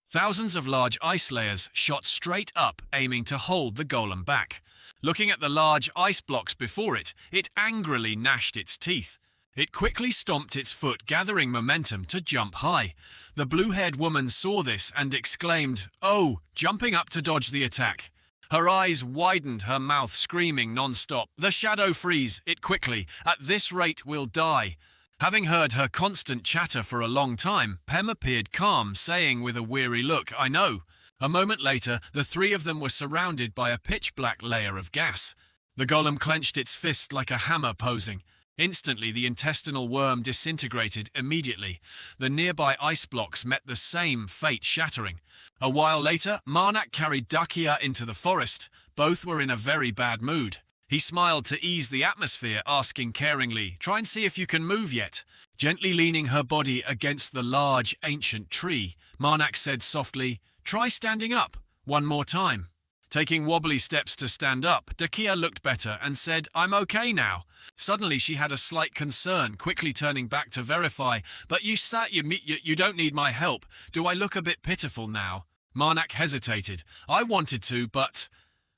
Thousands of large ice layers shot straight up, aiming to hold the golem back. Looking at the large ice blocks before it, it angrily gnashed its teeth. It quickly stomped its foot, gathering momentum to jump high. The blue-haired woman saw this and exclaimed, "Oh!" jumping up to dodge the attack. Her eyes widened, her mouth screaming non-stop, "The shadow freeze! It quickly! At this rate, we'll die!" Having heard her constant chatter for a long time, Pem appeared calm, saying with a weary look, "I know." A moment later, the three of them were surrounded by a pitch-black layer of gas. The golem clenched its fist like a hammer, posing. Instantly, the intestinal worm disintegrated immediately. The nearby ice blocks met the same fate, shattering. A while later, Marnak carried Dakia into the forest. Both were in a very bad mood. He smiled to ease the atmosphere, asking caringly, "Try and see if you can move yet." Gently leaning her body against the large, ancient tree, Marnak said softly, "Try standing up, one more time." Taking wobbly steps to stand up, Dakia looked better and said, "I'm okay now." Suddenly she had a slight concern, quickly turning back to verify, "But you don't need my help. Do I look a bit pitiful now?" Marnak hesitated. "I wanted to, but..."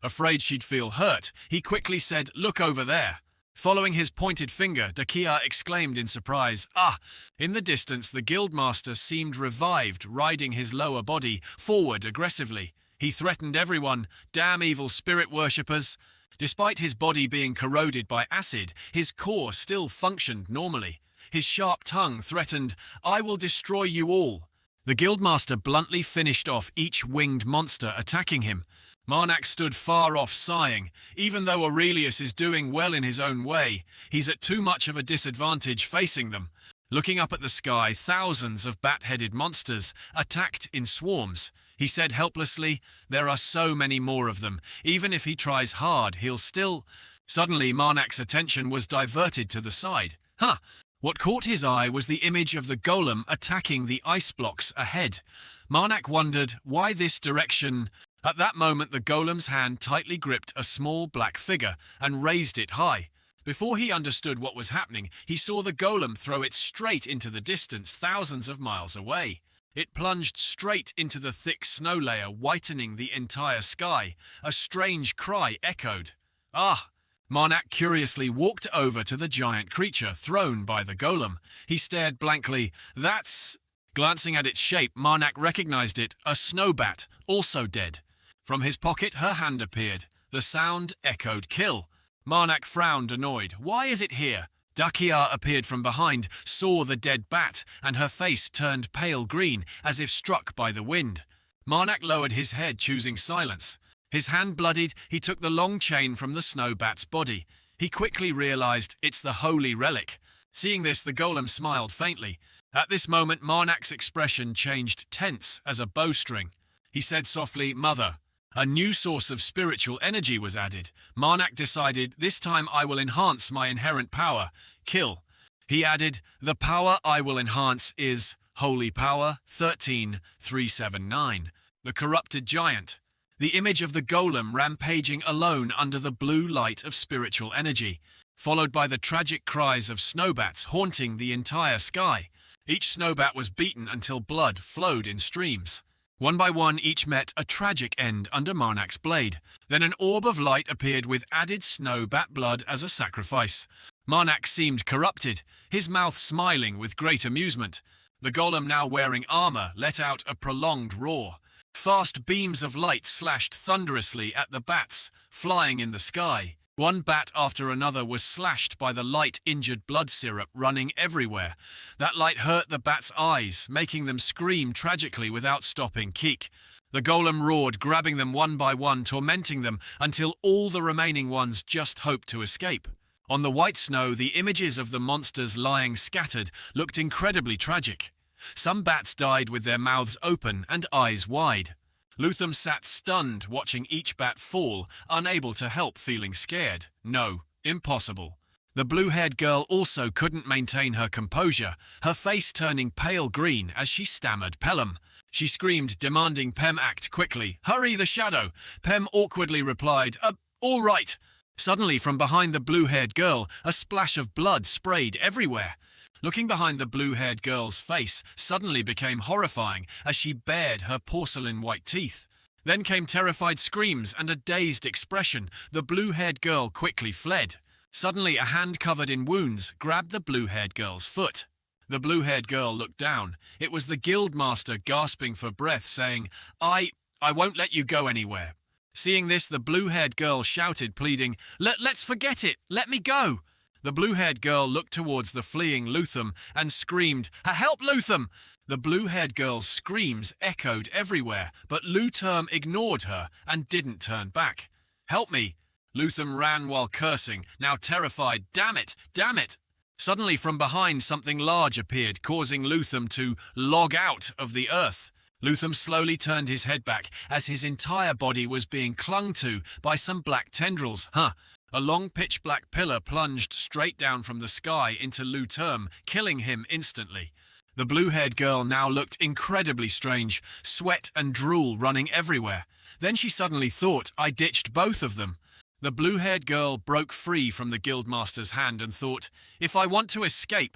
Afraid she'd feel hurt, he quickly said, "Look over there." Following his pointed finger, Dakia exclaimed in surprise, "Ah!" In the distance, the guildmaster seemed revived, riding his lower body forward aggressively. He threatened everyone, "Damn evil spirit worshippers." Despite his body being corroded by acid, his core still functioned normally. His sharp tongue threatened, "I will destroy you all." The guildmaster bluntly finished off each winged monster attacking him. Marnak stood far off sighing. Even though Aurelius is doing well in his own way, he's at too much of a disadvantage facing them. Looking up at the sky, thousands of bat-headed monsters attacked in swarms. He said helplessly, "There are so many more of them. Even if he tries hard, he'll still..." Suddenly, Marnak's attention was diverted to the side. What caught his eye was the image of the golem attacking the ice blocks ahead. Marnak wondered, why this direction? At that moment, the golem's hand tightly gripped a small black figure and raised it high. Before he understood what was happening, he saw the golem throw it straight into the distance, thousands of miles away. It plunged straight into the thick snow layer, whitening the entire sky. A strange cry echoed. "Ah!" Marnak curiously walked over to the giant creature thrown by the golem. He stared blankly. "That's..." Glancing at its shape, Marnak recognized it, a snow bat, also dead. From his pocket, her hand appeared. The sound echoed kill. Marnak frowned, annoyed. "Why is it here?" Dakia appeared from behind, saw the dead bat, and her face turned pale green, as if struck by the wind. Marnak lowered his head, choosing silence. His hand bloodied, he took the long chain from the snow bat's body. He quickly realized it's the holy relic. Seeing this, the golem smiled faintly. At this moment, Marnak's expression changed tense as a bowstring. He said softly, "Mother." A new source of spiritual energy was added. Marnak decided, "This time I will enhance my inherent power. Kill." He added, "The power I will enhance is Holy Power 13379. The corrupted giant." The image of the golem rampaging alone under the blue light of spiritual energy, followed by the tragic cries of snowbats haunting the entire sky. Each snowbat was beaten until blood flowed in streams. One by one, each met a tragic end under Marnak's blade. Then an orb of light appeared with added snow bat blood as a sacrifice. Marnak seemed corrupted, his mouth smiling with great amusement. The golem, now wearing armor, let out a prolonged roar. Fast beams of light slashed thunderously at the bats, flying in the sky. One bat after another was slashed by the light-injured blood syrup running everywhere. That light hurt the bats' eyes, making them scream tragically without stopping. Keek. The golem roared, grabbing them one by one, tormenting them until all the remaining ones just hoped to escape. On the white snow, the images of the monsters lying scattered looked incredibly tragic. Some bats died with their mouths open and eyes wide. Luthum sat stunned, watching each bat fall, unable to help feeling scared. No, impossible. The blue-haired girl also couldn't maintain her composure, her face turning pale green as she stammered Pelham. She screamed, demanding Pem act quickly. "Hurry, the shadow!" Pem awkwardly replied, "All right." Suddenly, from behind the blue-haired girl, a splash of blood sprayed everywhere. Looking behind the blue-haired girl's face suddenly became horrifying as she bared her porcelain-white teeth. Then came terrified screams and a dazed expression. The blue-haired girl quickly fled. Suddenly, a hand covered in wounds grabbed the blue-haired girl's foot. The blue-haired girl looked down. It was the guildmaster gasping for breath, saying, I won't let you go anywhere." Seeing this, the blue-haired girl shouted, pleading, Let's forget it! Let me go!" The blue-haired girl looked towards the fleeing Luthum and screamed, "Help, Luthum!" The blue-haired girl's screams echoed everywhere, but Luthum ignored her and didn't turn back. "Help me!" Luthum ran while cursing, now terrified. Damn it! Damn it! Suddenly from behind something large appeared, causing Luthum to log out of the earth. Luthum slowly turned his head back as his entire body was being clung to by some black tendrils. A long pitch-black pillar plunged straight down from the sky into Lu Term, killing him instantly. The blue-haired girl now looked incredibly strange, sweat and drool running everywhere. Then she suddenly thought, I ditched both of them. The blue-haired girl broke free from the guildmaster's hand and thought, if I want to escape.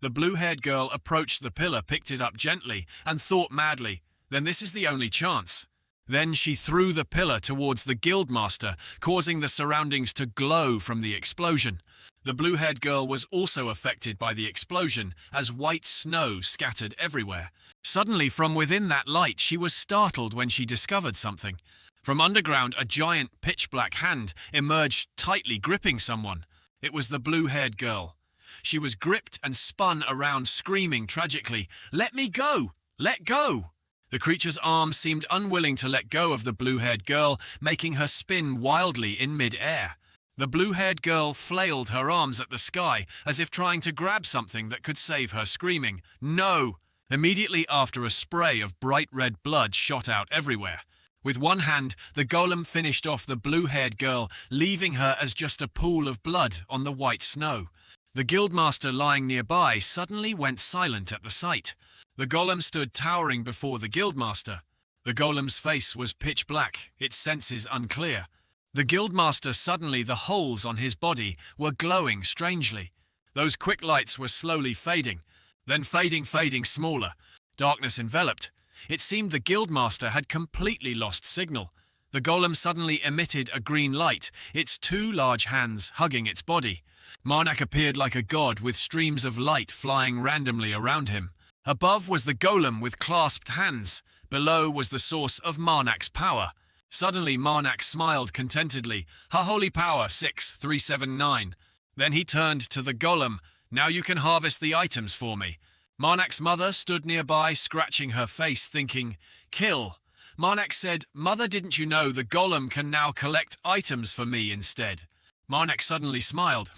The blue-haired girl approached the pillar, picked it up gently, and thought madly, then this is the only chance. Then she threw the pillar towards the guildmaster, causing the surroundings to glow from the explosion. The blue-haired girl was also affected by the explosion, as white snow scattered everywhere. Suddenly, from within that light, she was startled when she discovered something. From underground, a giant pitch-black hand emerged, tightly gripping someone. It was the blue-haired girl. She was gripped and spun around, screaming tragically, "Let me go! Let go!" The creature's arm seemed unwilling to let go of the blue-haired girl, making her spin wildly in mid-air. The blue-haired girl flailed her arms at the sky, as if trying to grab something that could save her, screaming, "No!" Immediately after, a spray of bright red blood shot out everywhere. With one hand, the golem finished off the blue-haired girl, leaving her as just a pool of blood on the white snow. The guildmaster lying nearby suddenly went silent at the sight. The golem stood towering before the guildmaster. The golem's face was pitch black, its senses unclear. The guildmaster suddenly, the holes on his body were glowing strangely. Those quick lights were slowly fading, then fading smaller. Darkness enveloped. It seemed the guildmaster had completely lost signal. The golem suddenly emitted a green light, its two large hands hugging its body. Marnak appeared like a god with streams of light flying randomly around him. Above was the golem with clasped hands. Below was the source of Marnak's power. Suddenly Marnak smiled contentedly. "Her holy power, 6379. Then he turned to the golem. "Now you can harvest the items for me." Marnak's mother stood nearby, scratching her face, thinking, "Kill." Marnak said, "Mother, didn't you know the golem can now collect items for me instead?" Marnak suddenly smiled.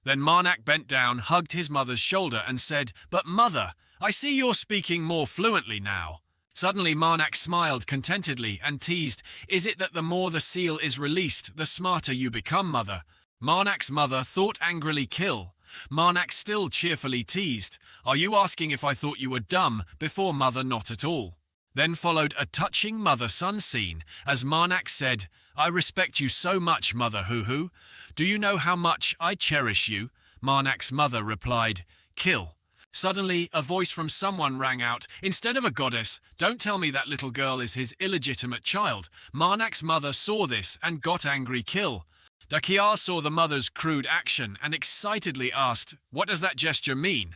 Then Marnak bent down, hugged his mother's shoulder and said, "But mother, I see you're speaking more fluently now." Suddenly Marnak smiled contentedly and teased, "Is it that the more the seal is released, the smarter you become, mother?" Marnak's mother thought angrily, "Kill." Marnak still cheerfully teased, "Are you asking if I thought you were dumb?" Before mother, "Not at all." Then followed a touching mother-son scene, as Marnak said, "I respect you so much, mother hoo-hoo. Do you know how much I cherish you?" Marnak's mother replied, "Kill." Suddenly, a voice from someone rang out, "Instead of a goddess, don't tell me that little girl is his illegitimate child." Marnak's mother saw this and got angry. "Kill." Dakia saw the mother's crude action and excitedly asked, "What does that gesture mean?"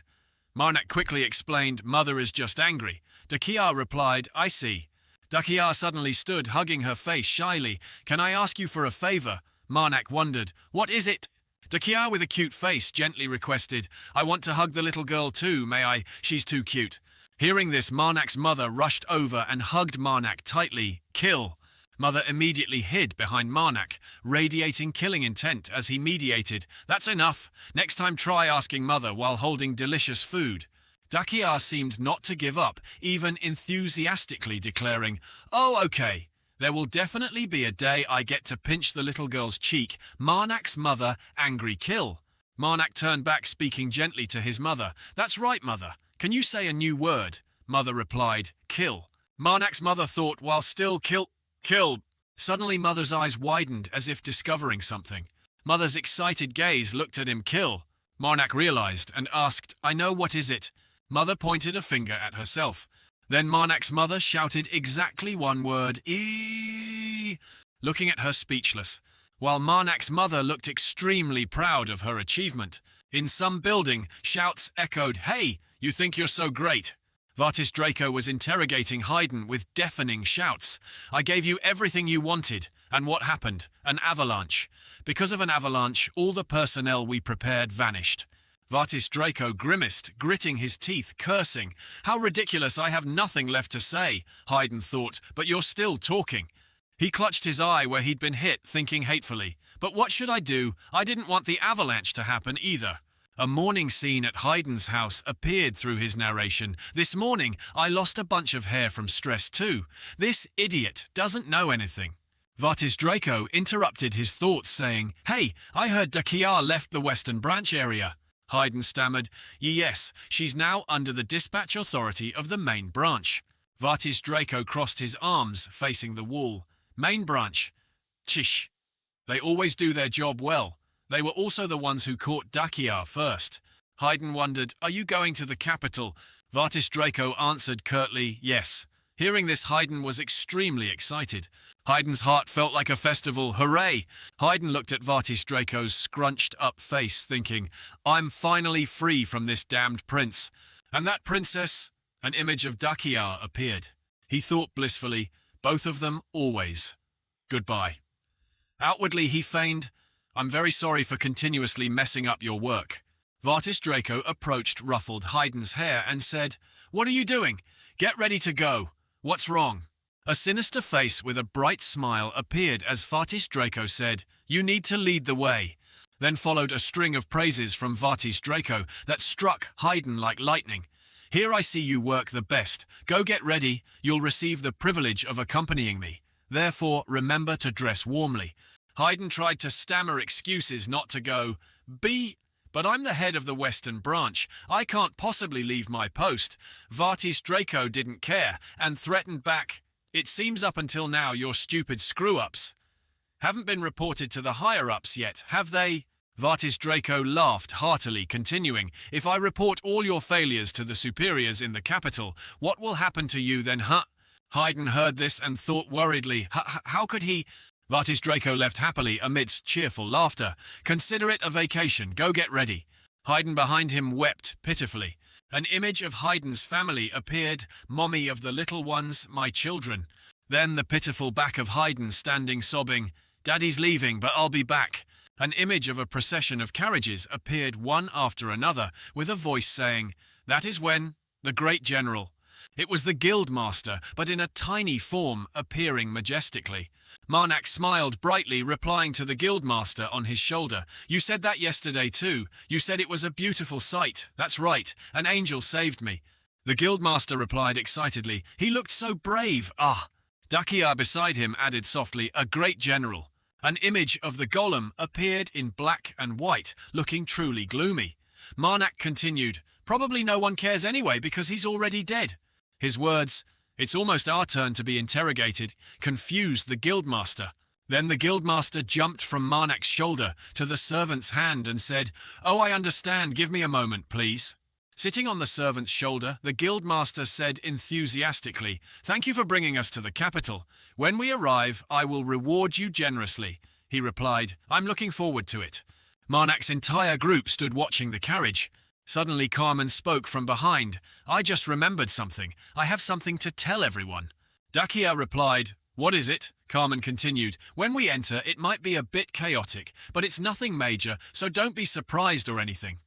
Marnak quickly explained, "Mother is just angry." Dakia replied, "I see." Dakia suddenly stood, hugging her face shyly. "Can I ask you for a favor?" Marnak wondered, "What is it?" Dakia, with a cute face, gently requested, "I want to hug the little girl too, may I? She's too cute." Hearing this, Marnak's mother rushed over and hugged Marnak tightly. "Kill." Mother immediately hid behind Marnak, radiating killing intent as he mediated, "That's enough. Next time try asking mother while holding delicious food." Dakia seemed not to give up, even enthusiastically declaring, "Oh, okay. There will definitely be a day I get to pinch the little girl's cheek." Marnak's mother, angry. "Kill." Marnak turned back, speaking gently to his mother. "That's right, mother. Can you say a new word?" Mother replied, "Kill." Marnak's mother thought, while still kill. Suddenly mother's eyes widened as if discovering something. Mother's excited gaze looked at him. "Kill." Marnak realized and asked, "I know, what is it?" Mother pointed a finger at herself. Then Marnak's mother shouted exactly one word, "Eee!" looking at her speechless, while Marnak's mother looked extremely proud of her achievement. In some building, shouts echoed, "Hey, you think you're so great?" Vartis Draco was interrogating Haydn with deafening shouts. "I gave you everything you wanted, and what happened? An avalanche. Because of an avalanche, all the personnel we prepared vanished." Vartis Draco grimaced, gritting his teeth, cursing. "How ridiculous, I have nothing left to say," Haydn thought, "but you're still talking." He clutched his eye where he'd been hit, thinking hatefully, "But what should I do? I didn't want the avalanche to happen either." A morning scene at Haydn's house appeared through his narration. "This morning, I lost a bunch of hair from stress too. This idiot doesn't know anything." Vartis Draco interrupted his thoughts, saying, "Hey, I heard Dakia left the Western Branch area." Haydn stammered, "Yes, she's now under the dispatch authority of the main branch." Vartis Draco crossed his arms, facing the wall. "Main branch? Chish. They always do their job well. They were also the ones who caught Dakia first." Haydn wondered, "Are you going to the capital?" Vartis Draco answered curtly, "Yes." Hearing this, Haydn was extremely excited. Haydn's heart felt like a festival. Hooray! Haydn looked at Vartis Draco's scrunched-up face, thinking, "I'm finally free from this damned prince." And that princess? An image of Dakia appeared. He thought blissfully, "Both of them, always. Goodbye." Outwardly, he feigned, "I'm very sorry for continuously messing up your work." Vartis Draco approached ruffled Haydn's hair and said, "What are you doing? Get ready to go. What's wrong?" A sinister face with a bright smile appeared as Vartis Draco said, "You need to lead the way." Then followed a string of praises from Vartis Draco that struck Haydn like lightning. "Here I see you work the best. Go get ready. You'll receive the privilege of accompanying me. Therefore, remember to dress warmly." Haydn tried to stammer excuses not to go. But I'm the head of the Western Branch. I can't possibly leave my post." Vartis Draco didn't care and threatened back, "It seems up until now your stupid screw-ups haven't been reported to the higher-ups yet, have they?" Vartis Draco laughed heartily, continuing, "If I report all your failures to the superiors in the capital, what will happen to you then, huh?" Haydn heard this and thought worriedly, How could he? Vartis Draco left happily amidst cheerful laughter. "Consider it a vacation. Go get ready." Haydn behind him wept pitifully. An image of Haydn's family appeared, "Mommy of the little ones, my children." Then the pitiful back of Haydn standing sobbing, "Daddy's leaving, but I'll be back." An image of a procession of carriages appeared one after another, with a voice saying, "That is when the great general." It was the Guildmaster, but in a tiny form, appearing majestically. Marnak smiled brightly, replying to the Guildmaster on his shoulder, "You said that yesterday too. You said it was a beautiful sight. That's right. An angel saved me." The Guildmaster replied excitedly, "He looked so brave. Ah." Dakia beside him added softly, "A great general." An image of the golem appeared in black and white, looking truly gloomy. Marnak continued, "Probably no one cares anyway because he's already dead." His words, "It's almost our turn to be interrogated," confused the Guildmaster. Then the Guildmaster jumped from Marnak's shoulder to the servant's hand and said, "Oh, I understand. Give me a moment, please." Sitting on the servant's shoulder, the Guildmaster said enthusiastically, "Thank you for bringing us to the capital. When we arrive, I will reward you generously." He replied, "I'm looking forward to it." Marnak's entire group stood watching the carriage. Suddenly Carmen spoke from behind, "I just remembered something. I have something to tell everyone." Dakia replied, "What is it?" Carmen continued, "When we enter, it might be a bit chaotic, but it's nothing major, so don't be surprised or anything."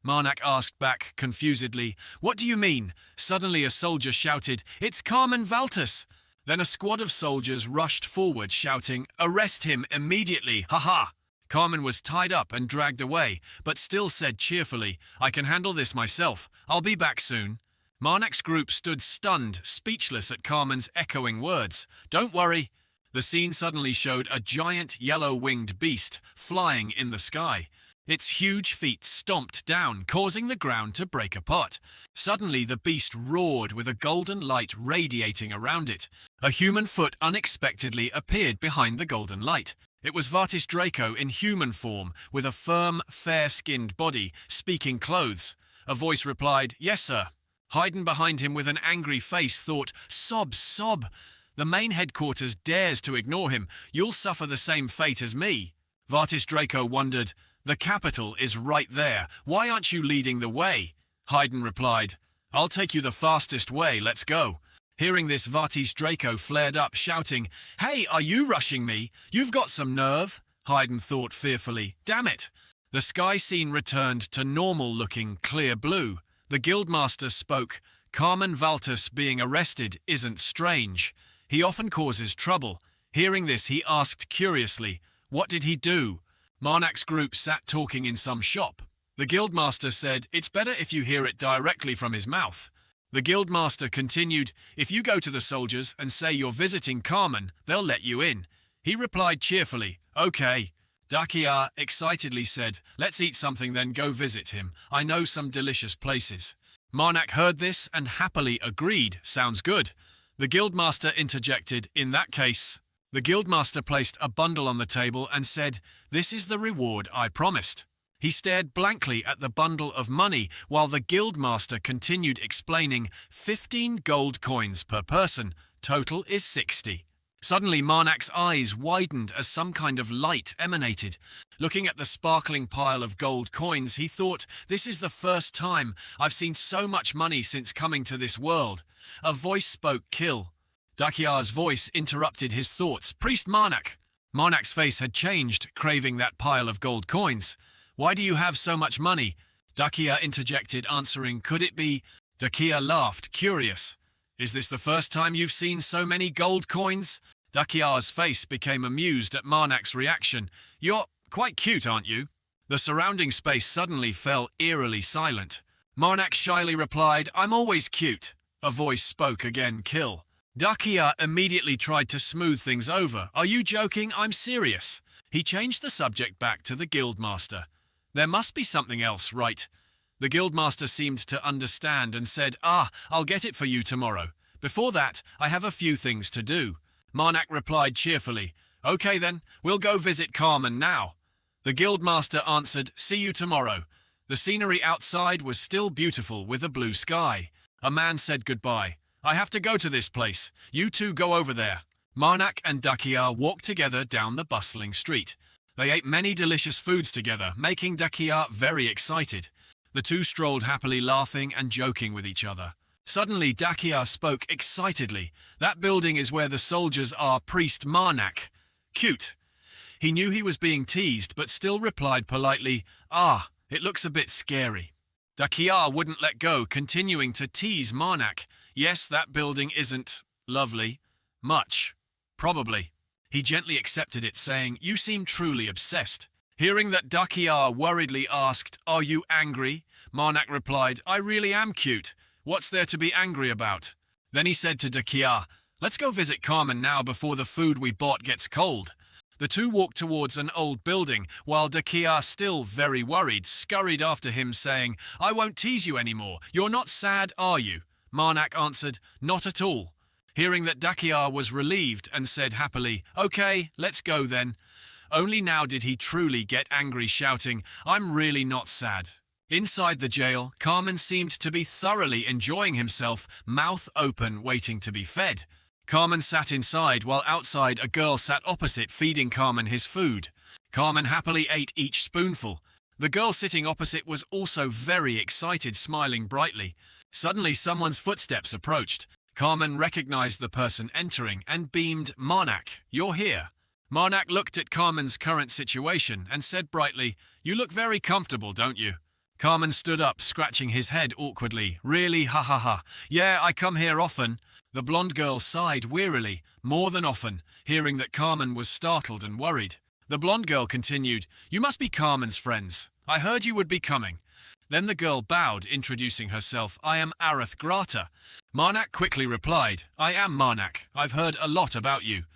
Marnak asked back confusedly, "What do you mean?" Suddenly a soldier shouted, "It's Carmen Valtus!" Then a squad of soldiers rushed forward shouting, "Arrest him immediately, ha!" Carmen was tied up and dragged away, but still said cheerfully, "I can handle this myself. I'll be back soon." Marnak's group stood stunned, speechless at Carmen's echoing words. "Don't worry." The scene suddenly showed a giant yellow-winged beast flying in the sky. Its huge feet stomped down, causing the ground to break apart. Suddenly the beast roared with a golden light radiating around it. A human foot unexpectedly appeared behind the golden light. It was Vartis Draco in human form, with a firm, fair-skinned body, speaking clothes. A voice replied, "Yes, sir." Haydn behind him with an angry face thought, "Sob, sob. The main headquarters dares to ignore him. You'll suffer the same fate as me." Vartis Draco wondered, "The capital is right there. Why aren't you leading the way?" Haydn replied, "I'll take you the fastest way. Let's go." Hearing this, Vartis Draco flared up, shouting, "Hey, are you rushing me? You've got some nerve." Haydn thought fearfully, "Damn it." The sky scene returned to normal-looking clear blue. The Guildmaster spoke, "Carmen Valtus being arrested isn't strange. He often causes trouble." Hearing this, he asked curiously, "What did he do?" Marnak's group sat talking in some shop. The Guildmaster said, "It's better if you hear it directly from his mouth." The Guildmaster continued, "If you go to the soldiers and say you're visiting Carmen, they'll let you in." He replied cheerfully, "Okay." Dakia excitedly said, "Let's eat something then go visit him. I know some delicious places." Marnak heard this and happily agreed, "Sounds good." The guildmaster interjected, "In that case." The guildmaster placed a bundle on the table and said, "This is the reward I promised." He stared blankly at the bundle of money while the guildmaster continued explaining, 15 gold coins per person, total is 60. Suddenly Marnak's eyes widened as some kind of light emanated. Looking at the sparkling pile of gold coins, he thought, "This is the first time I've seen so much money since coming to this world." A voice spoke, "Kill." Dakia's voice interrupted his thoughts. "Priest Marnak." Marnak's face had changed, craving that pile of gold coins. "Why do you have so much money?" Dakia interjected, answering, "Could it be?" Dakia laughed, curious. "Is this the first time you've seen so many gold coins?" Dakia's face became amused at Marnak's reaction. "You're quite cute, aren't you?" The surrounding space suddenly fell eerily silent. Marnak shyly replied, "I'm always cute." A voice spoke again, "Kill." Dakia immediately tried to smooth things over. "Are you joking? I'm serious." He changed the subject back to the guildmaster. "There must be something else, right?" The guildmaster seemed to understand and said, "I'll get it for you tomorrow. Before that, I have a few things to do." Marnak replied cheerfully, "Okay then, we'll go visit Carmen now." The guildmaster answered, "See you tomorrow." The scenery outside was still beautiful with a blue sky. A man said goodbye. "I have to go to this place. You two go over there." Marnak and Dakia walked together down the bustling street. They ate many delicious foods together, making Dakia very excited. The two strolled happily, laughing and joking with each other. Suddenly Dakia spoke excitedly. "That building is where the soldiers are, Priest Marnak." Cute. He knew he was being teased, but still replied politely, "It looks a bit scary." Dakia wouldn't let go, continuing to tease Marnak. "Yes, that building isn't lovely. Much. Probably." He gently accepted it, saying, "You seem truly obsessed." Hearing that, Dakia worriedly asked, "Are you angry?" Marnak replied, "I really am cute. What's there to be angry about?" Then he said to Dakia, "Let's go visit Carmen now before the food we bought gets cold." The two walked towards an old building, while Dakia, still very worried, scurried after him, saying, "I won't tease you anymore. You're not sad, are you?" Marnak answered, "Not at all." Hearing that, Dakia was relieved and said happily, "Okay, let's go then." Only now did he truly get angry, shouting, "I'm really not sad." Inside the jail, Carmen seemed to be thoroughly enjoying himself, mouth open, waiting to be fed. Carmen sat inside, while outside a girl sat opposite, feeding Carmen his food. Carmen happily ate each spoonful. The girl sitting opposite was also very excited, smiling brightly. Suddenly someone's footsteps approached. Carmen recognized the person entering and beamed, "Marnak, you're here." Marnak looked at Carmen's current situation and said brightly, "You look very comfortable, don't you?" Carmen stood up, scratching his head awkwardly. "Really, ha ha ha. Yeah, I come here often." The blonde girl sighed wearily, "More than often," hearing that Carmen was startled and worried. The blonde girl continued, "You must be Carmen's friends. I heard you would be coming." Then the girl bowed, introducing herself. "I am Arath Grata." Marnak quickly replied, "I am Marnak. I've heard a lot about you."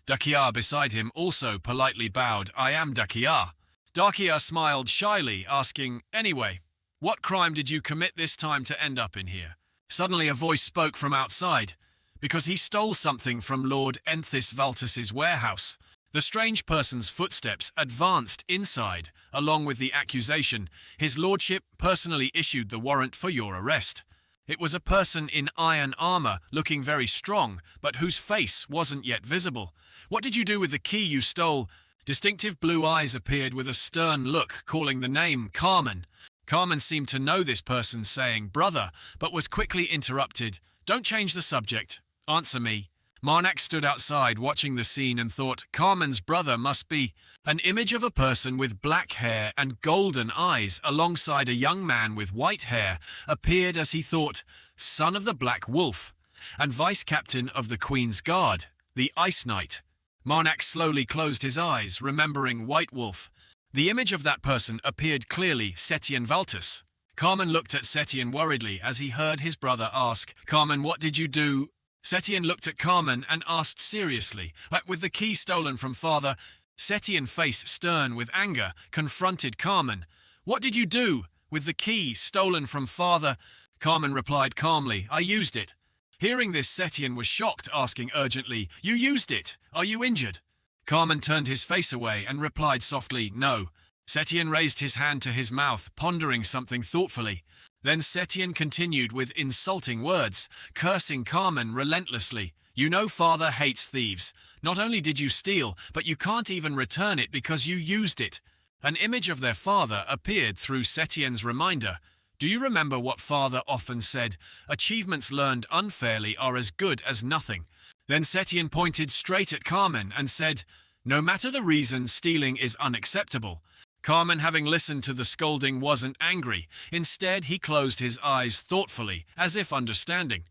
Dakia beside him also politely bowed, "I am Dakia." Dakia smiled shyly, asking, "Anyway, what crime did you commit this time to end up in here?" Suddenly a voice spoke from outside. "Because he stole something from Lord Enthis Valtus's warehouse." The strange person's footsteps advanced inside, along with the accusation, "His lordship personally issued the warrant for your arrest." It was a person in iron armor, looking very strong, but whose face wasn't yet visible. "What did you do with the key you stole?" Distinctive blue eyes appeared with a stern look, calling the name Carmen. Carmen seemed to know this person, saying, "Brother," but was quickly interrupted. "Don't change the subject. Answer me." Marnak stood outside watching the scene and thought, Carmen's brother must be an image of a person with black hair and golden eyes alongside a young man with white hair appeared as he thought, son of the Black Wolf and vice captain of the Queen's Guard, the Ice Knight. Marnak slowly closed his eyes, remembering White Wolf. The image of that person appeared clearly, Setien Valtus. Carmen looked at Setien worriedly as he heard his brother ask, "Carmen, what did you do?" Setien looked at Carmen and asked seriously, with the key stolen from father. Setien, face stern with anger, confronted Carmen. What did you do with the key stolen from father? Carmen replied calmly, I used it. Hearing this, Setien was shocked, asking urgently, You used it? Are you injured? Carmen turned his face away and replied softly, No. Setien raised his hand to his mouth, pondering something thoughtfully. Then Setien continued with insulting words, cursing Carmen relentlessly. You know father hates thieves. Not only did you steal, but you can't even return it because you used it. An image of their father appeared through Setien's reminder. Do you remember what father often said? Achievements learned unfairly are as good as nothing. Then Setien pointed straight at Carmen and said, No matter the reason, stealing is unacceptable. Carmen, having listened to the scolding, wasn't angry. Instead, he closed his eyes thoughtfully, as if understanding.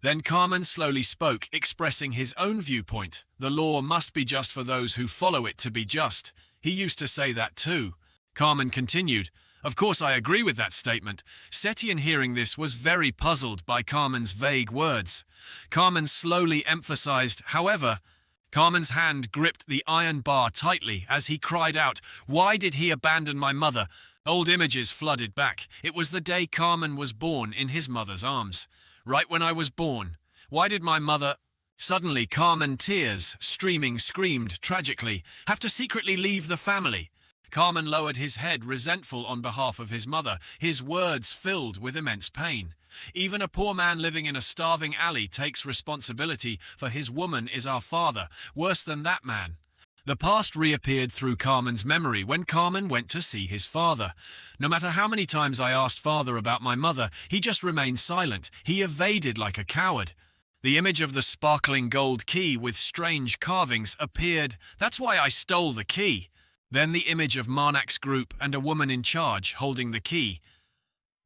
Then Carmen slowly spoke, expressing his own viewpoint. The law must be just for those who follow it to be just. He used to say that too. Carmen continued, Of course I agree with that statement. Setien, hearing this, was very puzzled by Carmen's vague words. Carmen slowly emphasized, however. Carmen's hand gripped the iron bar tightly as he cried out, Why did he abandon my mother? Old images flooded back. It was the day Carmen was born in his mother's arms. Right when I was born. Why did my mother... Suddenly, Carmen, tears streaming, screamed tragically, Have to secretly leave the family. Carmen lowered his head, resentful on behalf of his mother, his words filled with immense pain. Even a poor man living in a starving alley takes responsibility, for his woman is our father. Worse than that, man. The past reappeared through Carmen's memory when Carmen went to see his father. No matter how many times I asked father about my mother, he just remained silent. He evaded like a coward. The image of the sparkling gold key with strange carvings appeared. That's why I stole the key. Then the image of Marnak's group and a woman in charge holding the key.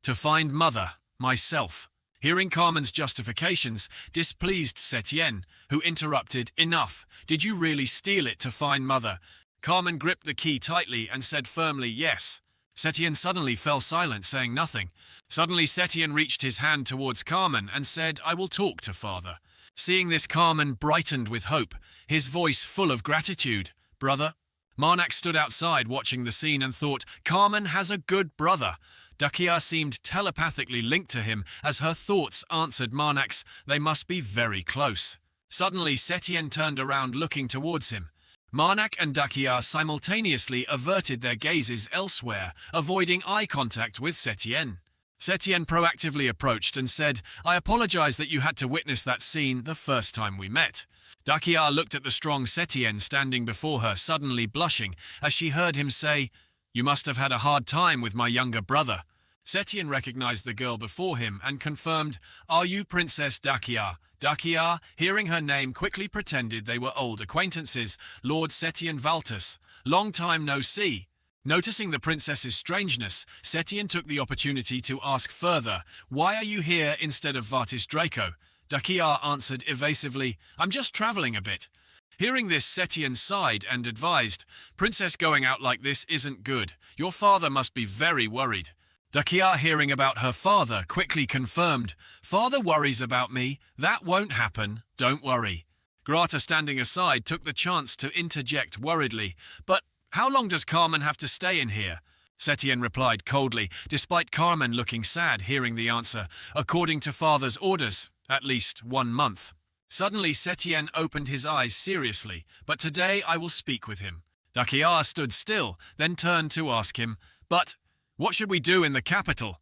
To find mother. Myself. Hearing Carmen's justifications displeased Setien, who interrupted, Enough. Did you really steal it to find mother? Carmen gripped the key tightly and said firmly, Yes. Setien suddenly fell silent, saying nothing. Suddenly Setien reached his hand towards Carmen and said, I will talk to father. Seeing this, Carmen brightened with hope, his voice full of gratitude. Brother? Marnak stood outside watching the scene and thought, Carmen has a good brother. Dakia seemed telepathically linked to him as her thoughts answered Marnak's. They must be very close. Suddenly, Setien turned around looking towards him. Marnak and Dakia simultaneously averted their gazes elsewhere, avoiding eye contact with Setien. Setien proactively approached and said, I apologize that you had to witness that scene the first time we met. Dakia looked at the strong Setien standing before her, suddenly blushing, as she heard him say, You must have had a hard time with my younger brother. Setien recognized the girl before him and confirmed, Are you Princess Dakia? Dakia, hearing her name, quickly pretended they were old acquaintances. Lord Setien Valtus, long time no see. Noticing the princess's strangeness, Setien took the opportunity to ask further, Why are you here instead of Vartis Draco? Dakia answered evasively, I'm just traveling a bit. Hearing this, Setien sighed and advised, Princess going out like this isn't good. Your father must be very worried. Dakia, hearing about her father, quickly confirmed, Father worries about me. That won't happen. Don't worry. Grata, standing aside, took the chance to interject worriedly, But how long does Carmen have to stay in here? Setien replied coldly, despite Carmen looking sad hearing the answer. According to father's orders, at least 1 month. Suddenly Setien opened his eyes seriously, but today I will speak with him. Dakia stood still, then turned to ask him, But what should we do in the capital?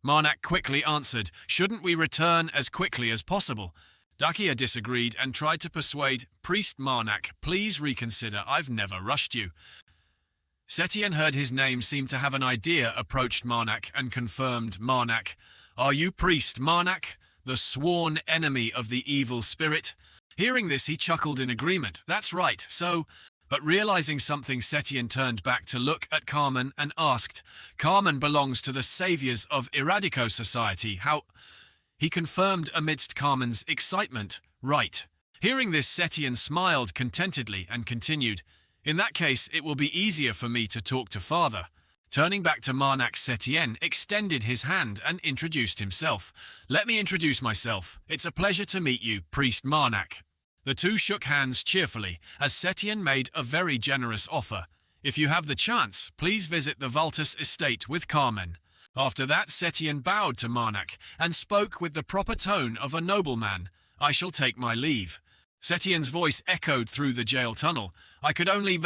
Marnak quickly answered, Shouldn't we return as quickly as possible? Dakia disagreed and tried to persuade, Priest Marnak, please reconsider, I've never rushed you. Setien heard his name seemed to have an idea, approached Marnak and confirmed, Marnak, Are you Priest Marnak, the sworn enemy of the evil spirit? Hearing this, he chuckled in agreement. That's right, so... But realizing something, Setien turned back to look at Carmen and asked, Carmen belongs to the saviors of Eradico Society. How... He confirmed amidst Carmen's excitement. Right. Hearing this, Setien smiled contentedly and continued, In that case, it will be easier for me to talk to father. Turning back to Marnak, Setien extended his hand and introduced himself. "Let me introduce myself. It's a pleasure to meet you, Priest Marnak." The two shook hands cheerfully as Setien made a very generous offer. "If you have the chance, please visit the Valtus estate with Carmen." After that, Setien bowed to Marnak and spoke with the proper tone of a nobleman. "I shall take my leave." Setien's voice echoed through the jail tunnel. "I could only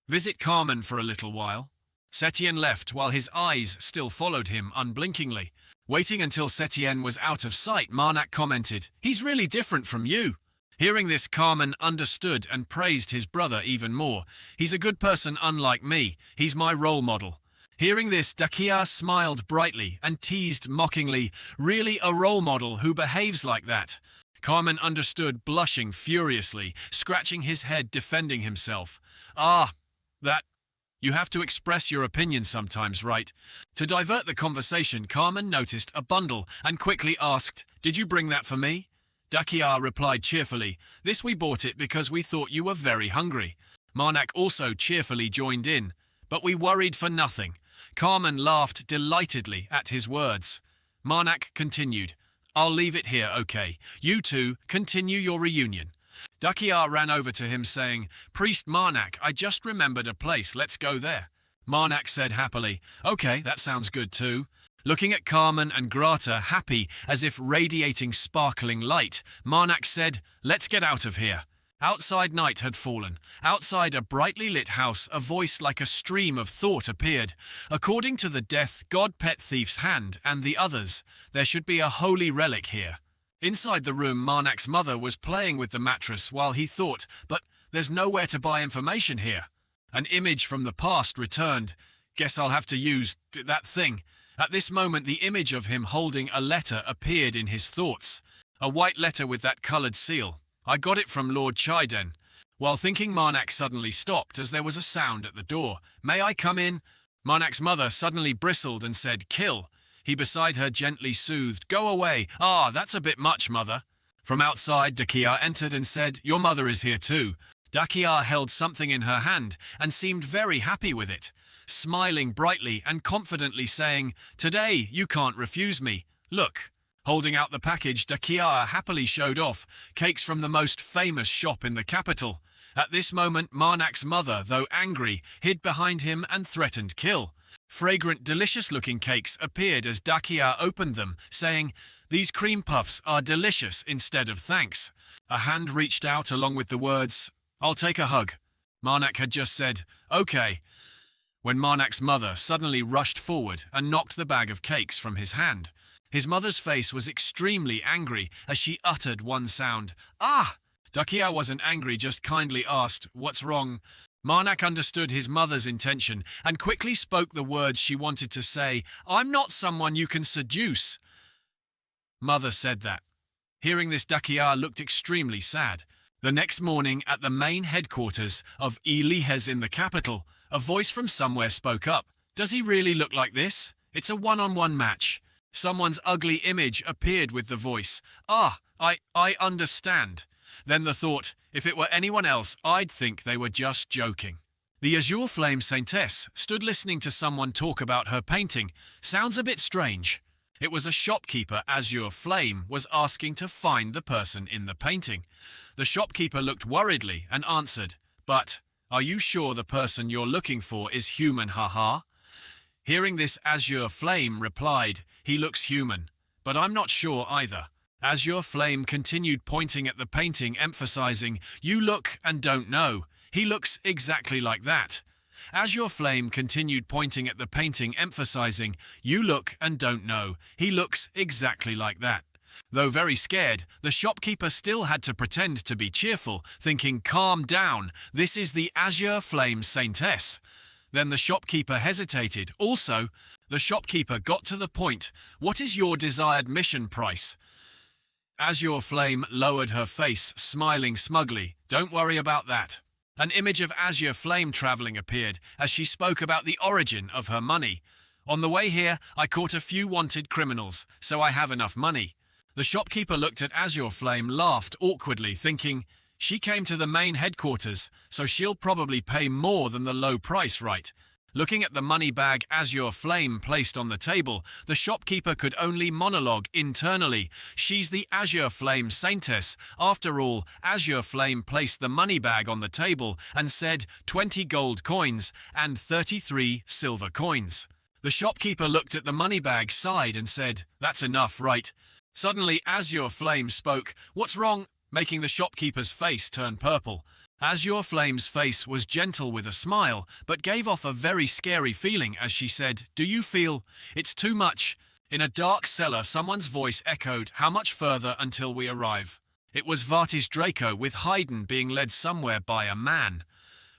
visit Carmen for a little while." Setien left while his eyes still followed him unblinkingly. Waiting until Setien was out of sight, Marnak commented, "He's really different from you." Hearing this, Carmen understood and praised his brother even more. "He's a good person unlike me. He's my role model." Hearing this, Dakia smiled brightly and teased mockingly, "Really a role model who behaves like that?" Carmen understood, blushing furiously, scratching his head, defending himself. That... You have to express your opinion sometimes, right?" To divert the conversation, Carmen noticed a bundle and quickly asked, "Did you bring that for me?" Dakia replied cheerfully, "This we bought it because we thought you were very hungry." Marnak also cheerfully joined in, "But we worried for nothing." Carmen laughed delightedly at his words. Marnak continued, "I'll leave it here, okay? You two continue your reunion." Dakia ran over to him saying, "Priest Marnak, I just remembered a place, let's go there." Marnak said happily, "Okay, that sounds good too." Looking at Carmen and Grata, happy as if radiating sparkling light, Marnak said, "Let's get out of here." Outside night had fallen. Outside a brightly lit house, a voice like a stream of thought appeared. According to the death god pet thief's hand and the others, there should be a holy relic here. Inside the room, Marnak's mother was playing with the mattress while he thought, "But there's nowhere to buy information here." An image from the past returned. "Guess I'll have to use that thing." At this moment, the image of him holding a letter appeared in his thoughts. A white letter with that coloured seal. "I got it from Lord Chiden." While thinking, Marnak suddenly stopped as there was a sound at the door. "May I come in?" Marnak's mother suddenly bristled and said, "Kill." He beside her gently soothed, "Go away. That's a bit much, mother." From outside, Dakia entered and said, "Your mother is here too." Dakia held something in her hand and seemed very happy with it, smiling brightly and confidently saying, "Today you can't refuse me. Look." Holding out the package, Dakia happily showed off cakes from the most famous shop in the capital. At this moment, Marnak's mother, though angry, hid behind him and threatened kill. Fragrant, delicious-looking cakes appeared as Dakia opened them, saying, "These cream puffs are delicious instead of thanks." A hand reached out along with the words, "I'll take a hug." Marnak had just said, "Okay," when Marnak's mother suddenly rushed forward and knocked the bag of cakes from his hand. His mother's face was extremely angry as she uttered one sound, "Ah!" Dakia wasn't angry, just kindly asked, "What's wrong?" Marnak understood his mother's intention and quickly spoke the words she wanted to say, "I'm not someone you can seduce." Mother said that. Hearing this, Dakia looked extremely sad. The next morning, at the main headquarters of Elihes in the capital, a voice from somewhere spoke up. "Does he really look like this? It's a one-on-one match." Someone's ugly image appeared with the voice. I understand." Then the thought, if it were anyone else, I'd think they were just joking. The Azure Flame Saintess stood listening to someone talk about her painting. Sounds a bit strange. It was a shopkeeper Azure Flame was asking to find the person in the painting. The shopkeeper looked worriedly and answered, "But, are you sure the person you're looking for is human, haha?" Hearing this, Azure Flame replied, "He looks human, but I'm not sure either." Azure Flame continued pointing at the painting, emphasizing, "You look and don't know. He looks exactly like that." Azure Flame continued pointing at the painting, emphasizing, "You look and don't know. He looks exactly like that." Though very scared, the shopkeeper still had to pretend to be cheerful, thinking, "Calm down, this is the Azure Flame Saintess." Then the shopkeeper hesitated. Also, the shopkeeper got to the point, "What is your desired mission price?" Azure Flame lowered her face, smiling smugly. "Don't worry about that." An image of Azure Flame traveling appeared as she spoke about the origin of her money. "On the way here, I caught a few wanted criminals, so I have enough money." The shopkeeper looked at Azure Flame, laughed awkwardly, thinking, she came to the main headquarters, so she'll probably pay more than the low price, right? Looking at the money bag azure flame placed on the table, the shopkeeper could only monologue internally. She's the azure flame saintess. After all, azure flame placed the money bag on the table and said 20 gold coins and 33 silver coins. The shopkeeper looked at the money bag, sighed and said, "That's enough, right?" Suddenly azure flame spoke. "What's wrong?" making the shopkeeper's face turn purple. Azure Flame's face was gentle with a smile, but gave off a very scary feeling as she said, "Do you feel it's too much?" In a dark cellar, someone's voice echoed, "How much further until we arrive?" It was Vartis Draco, with Haydn being led somewhere by a man.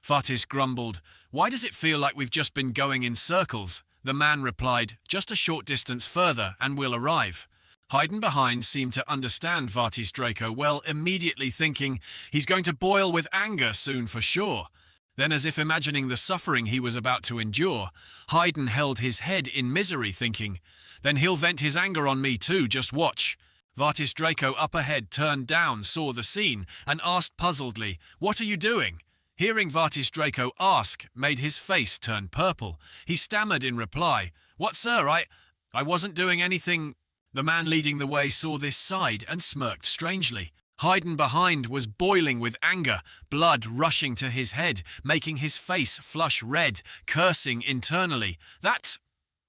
Vartis grumbled, "Why does it feel like we've just been going in circles?" The man replied, "Just a short distance further and we'll arrive." Haydn behind seemed to understand Vartis Draco well, immediately thinking, "He's going to boil with anger soon for sure." Then, as if imagining the suffering he was about to endure, Haydn held his head in misery, thinking, "Then he'll vent his anger on me too, just watch." Vartis Draco up ahead turned down, saw the scene, and asked puzzledly, "What are you doing?" Hearing Vartis Draco ask made his face turn purple. He stammered in reply, "What, sir, I wasn't doing anything." The man leading the way saw this side and smirked strangely. Haydn behind was boiling with anger, blood rushing to his head, making his face flush red, cursing internally. "That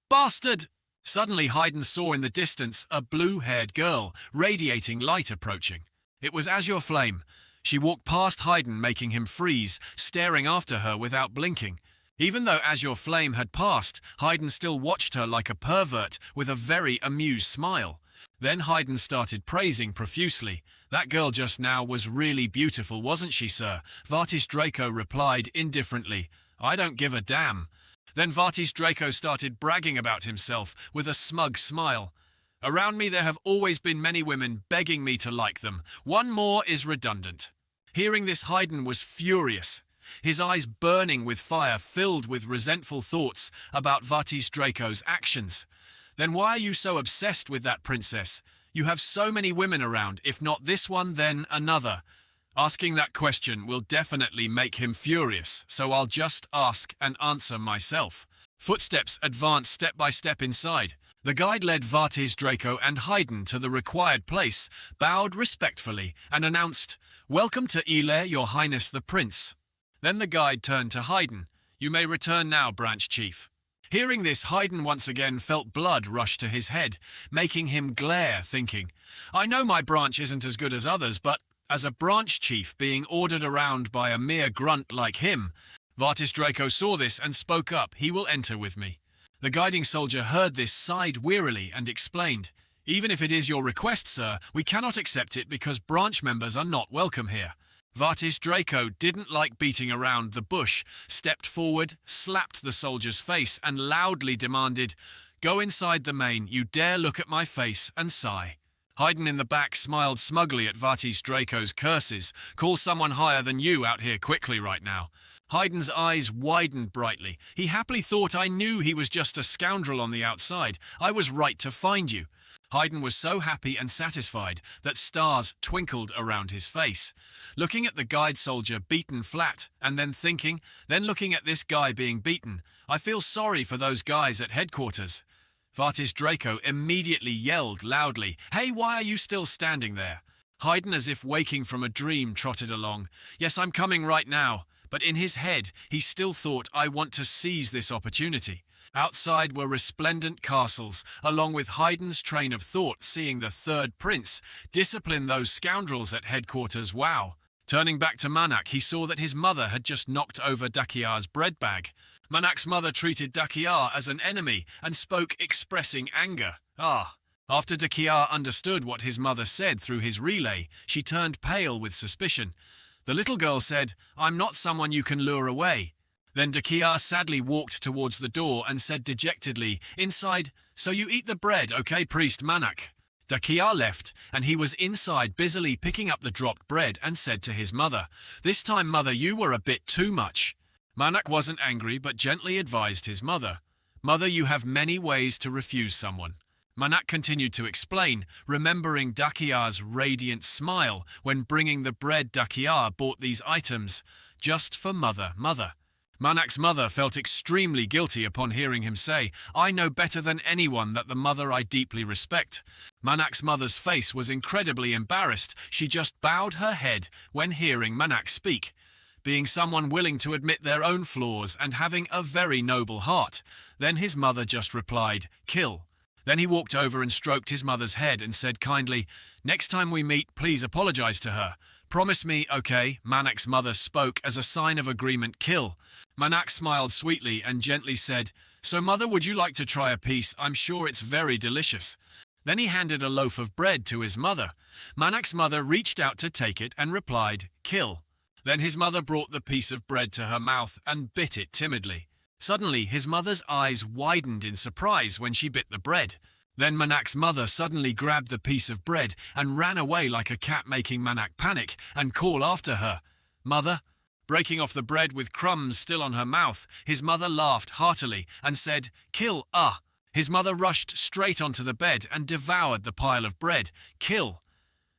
bastard!" Suddenly Haydn saw in the distance a blue-haired girl, radiating light approaching. It was Azure Flame. She walked past Haydn, making him freeze, staring after her without blinking. Even though Azure Flame had passed, Haydn still watched her like a pervert with a very amused smile. Then Haydn started praising profusely. "That girl just now was really beautiful, wasn't she, sir?" Vartis Draco replied indifferently, "I don't give a damn." Then Vartis Draco started bragging about himself with a smug smile. "Around me there have always been many women begging me to like them. One more is redundant." Hearing this, Haydn was furious, his eyes burning with fire, filled with resentful thoughts about Vartis Draco's actions. "Then why are you so obsessed with that princess? You have so many women around, if not this one, then another." Asking that question will definitely make him furious, so I'll just ask and answer myself. Footsteps advanced step by step inside. The guide led Vartis Draco and Haydn to the required place, bowed respectfully, and announced, "Welcome to Ile, your highness the prince." Then the guide turned to Haydn. "You may return now, branch chief." Hearing this, Haydn once again felt blood rush to his head, making him glare, thinking, "I know my branch isn't as good as others, but as a branch chief being ordered around by a mere grunt like him." Vartis Draco saw this and spoke up, "He will enter with me." The guiding soldier heard this, sighed wearily, and explained, "Even if it is your request, sir, we cannot accept it because branch members are not welcome here." Vartis Draco didn't like beating around the bush, stepped forward, slapped the soldier's face, and loudly demanded, "Go inside the main, you dare look at my face and sigh." Haydn in the back smiled smugly at Vartis Draco's curses. "Call someone higher than you out here quickly right now." Haydn's eyes widened brightly. He happily thought, "I knew he was just a scoundrel on the outside. I was right to find you." Haydn was so happy and satisfied that stars twinkled around his face. Looking at the guide soldier beaten flat, and then looking at this guy being beaten, "I feel sorry for those guys at headquarters." Vartis Draco immediately yelled loudly, "Hey, why are you still standing there?" Haydn, as if waking from a dream, trotted along. "Yes, I'm coming right now." But in his head, he still thought, "I want to seize this opportunity." Outside were resplendent castles, along with Haydn's train of thought, seeing the third prince discipline those scoundrels at headquarters. Wow. Turning back to Manak, he saw that his mother had just knocked over Dakia's bread bag. Manak's mother treated Dakia as an enemy and spoke, expressing anger. After Dakia understood what his mother said through his relay, she turned pale with suspicion. The little girl said, "I'm not someone you can lure away." Then Dakia sadly walked towards the door and said dejectedly, inside, "So you eat the bread, okay, priest Manak?" Dakia left, and he was inside busily picking up the dropped bread and said to his mother, "This time, mother, you were a bit too much." Manak wasn't angry but gently advised his mother, "Mother, you have many ways to refuse someone." Manak continued to explain, remembering Dakia's radiant smile when bringing the bread. Dakia bought these items just for mother. Manak's mother felt extremely guilty upon hearing him say, "I know better than anyone that the mother I deeply respect." Manak's mother's face was incredibly embarrassed. She just bowed her head when hearing Manak speak. Being someone willing to admit their own flaws and having a very noble heart, then his mother just replied, "Kill." Then he walked over and stroked his mother's head and said kindly, "Next time we meet, please apologize to her. Promise me, okay?" Manak's mother spoke as a sign of agreement, "Kill." Manak smiled sweetly and gently said, "So mother, would you like to try a piece? I'm sure it's very delicious." Then he handed a loaf of bread to his mother. Manak's mother reached out to take it and replied, "Kill." Then his mother brought the piece of bread to her mouth and bit it timidly. Suddenly, his mother's eyes widened in surprise when she bit the bread. Then Manak's mother suddenly grabbed the piece of bread and ran away like a cat, making Manak panic and call after her, "Mother?" Breaking off the bread with crumbs still on her mouth, his mother laughed heartily and said, "Kill, ah!" His mother rushed straight onto the bed and devoured the pile of bread. "Kill."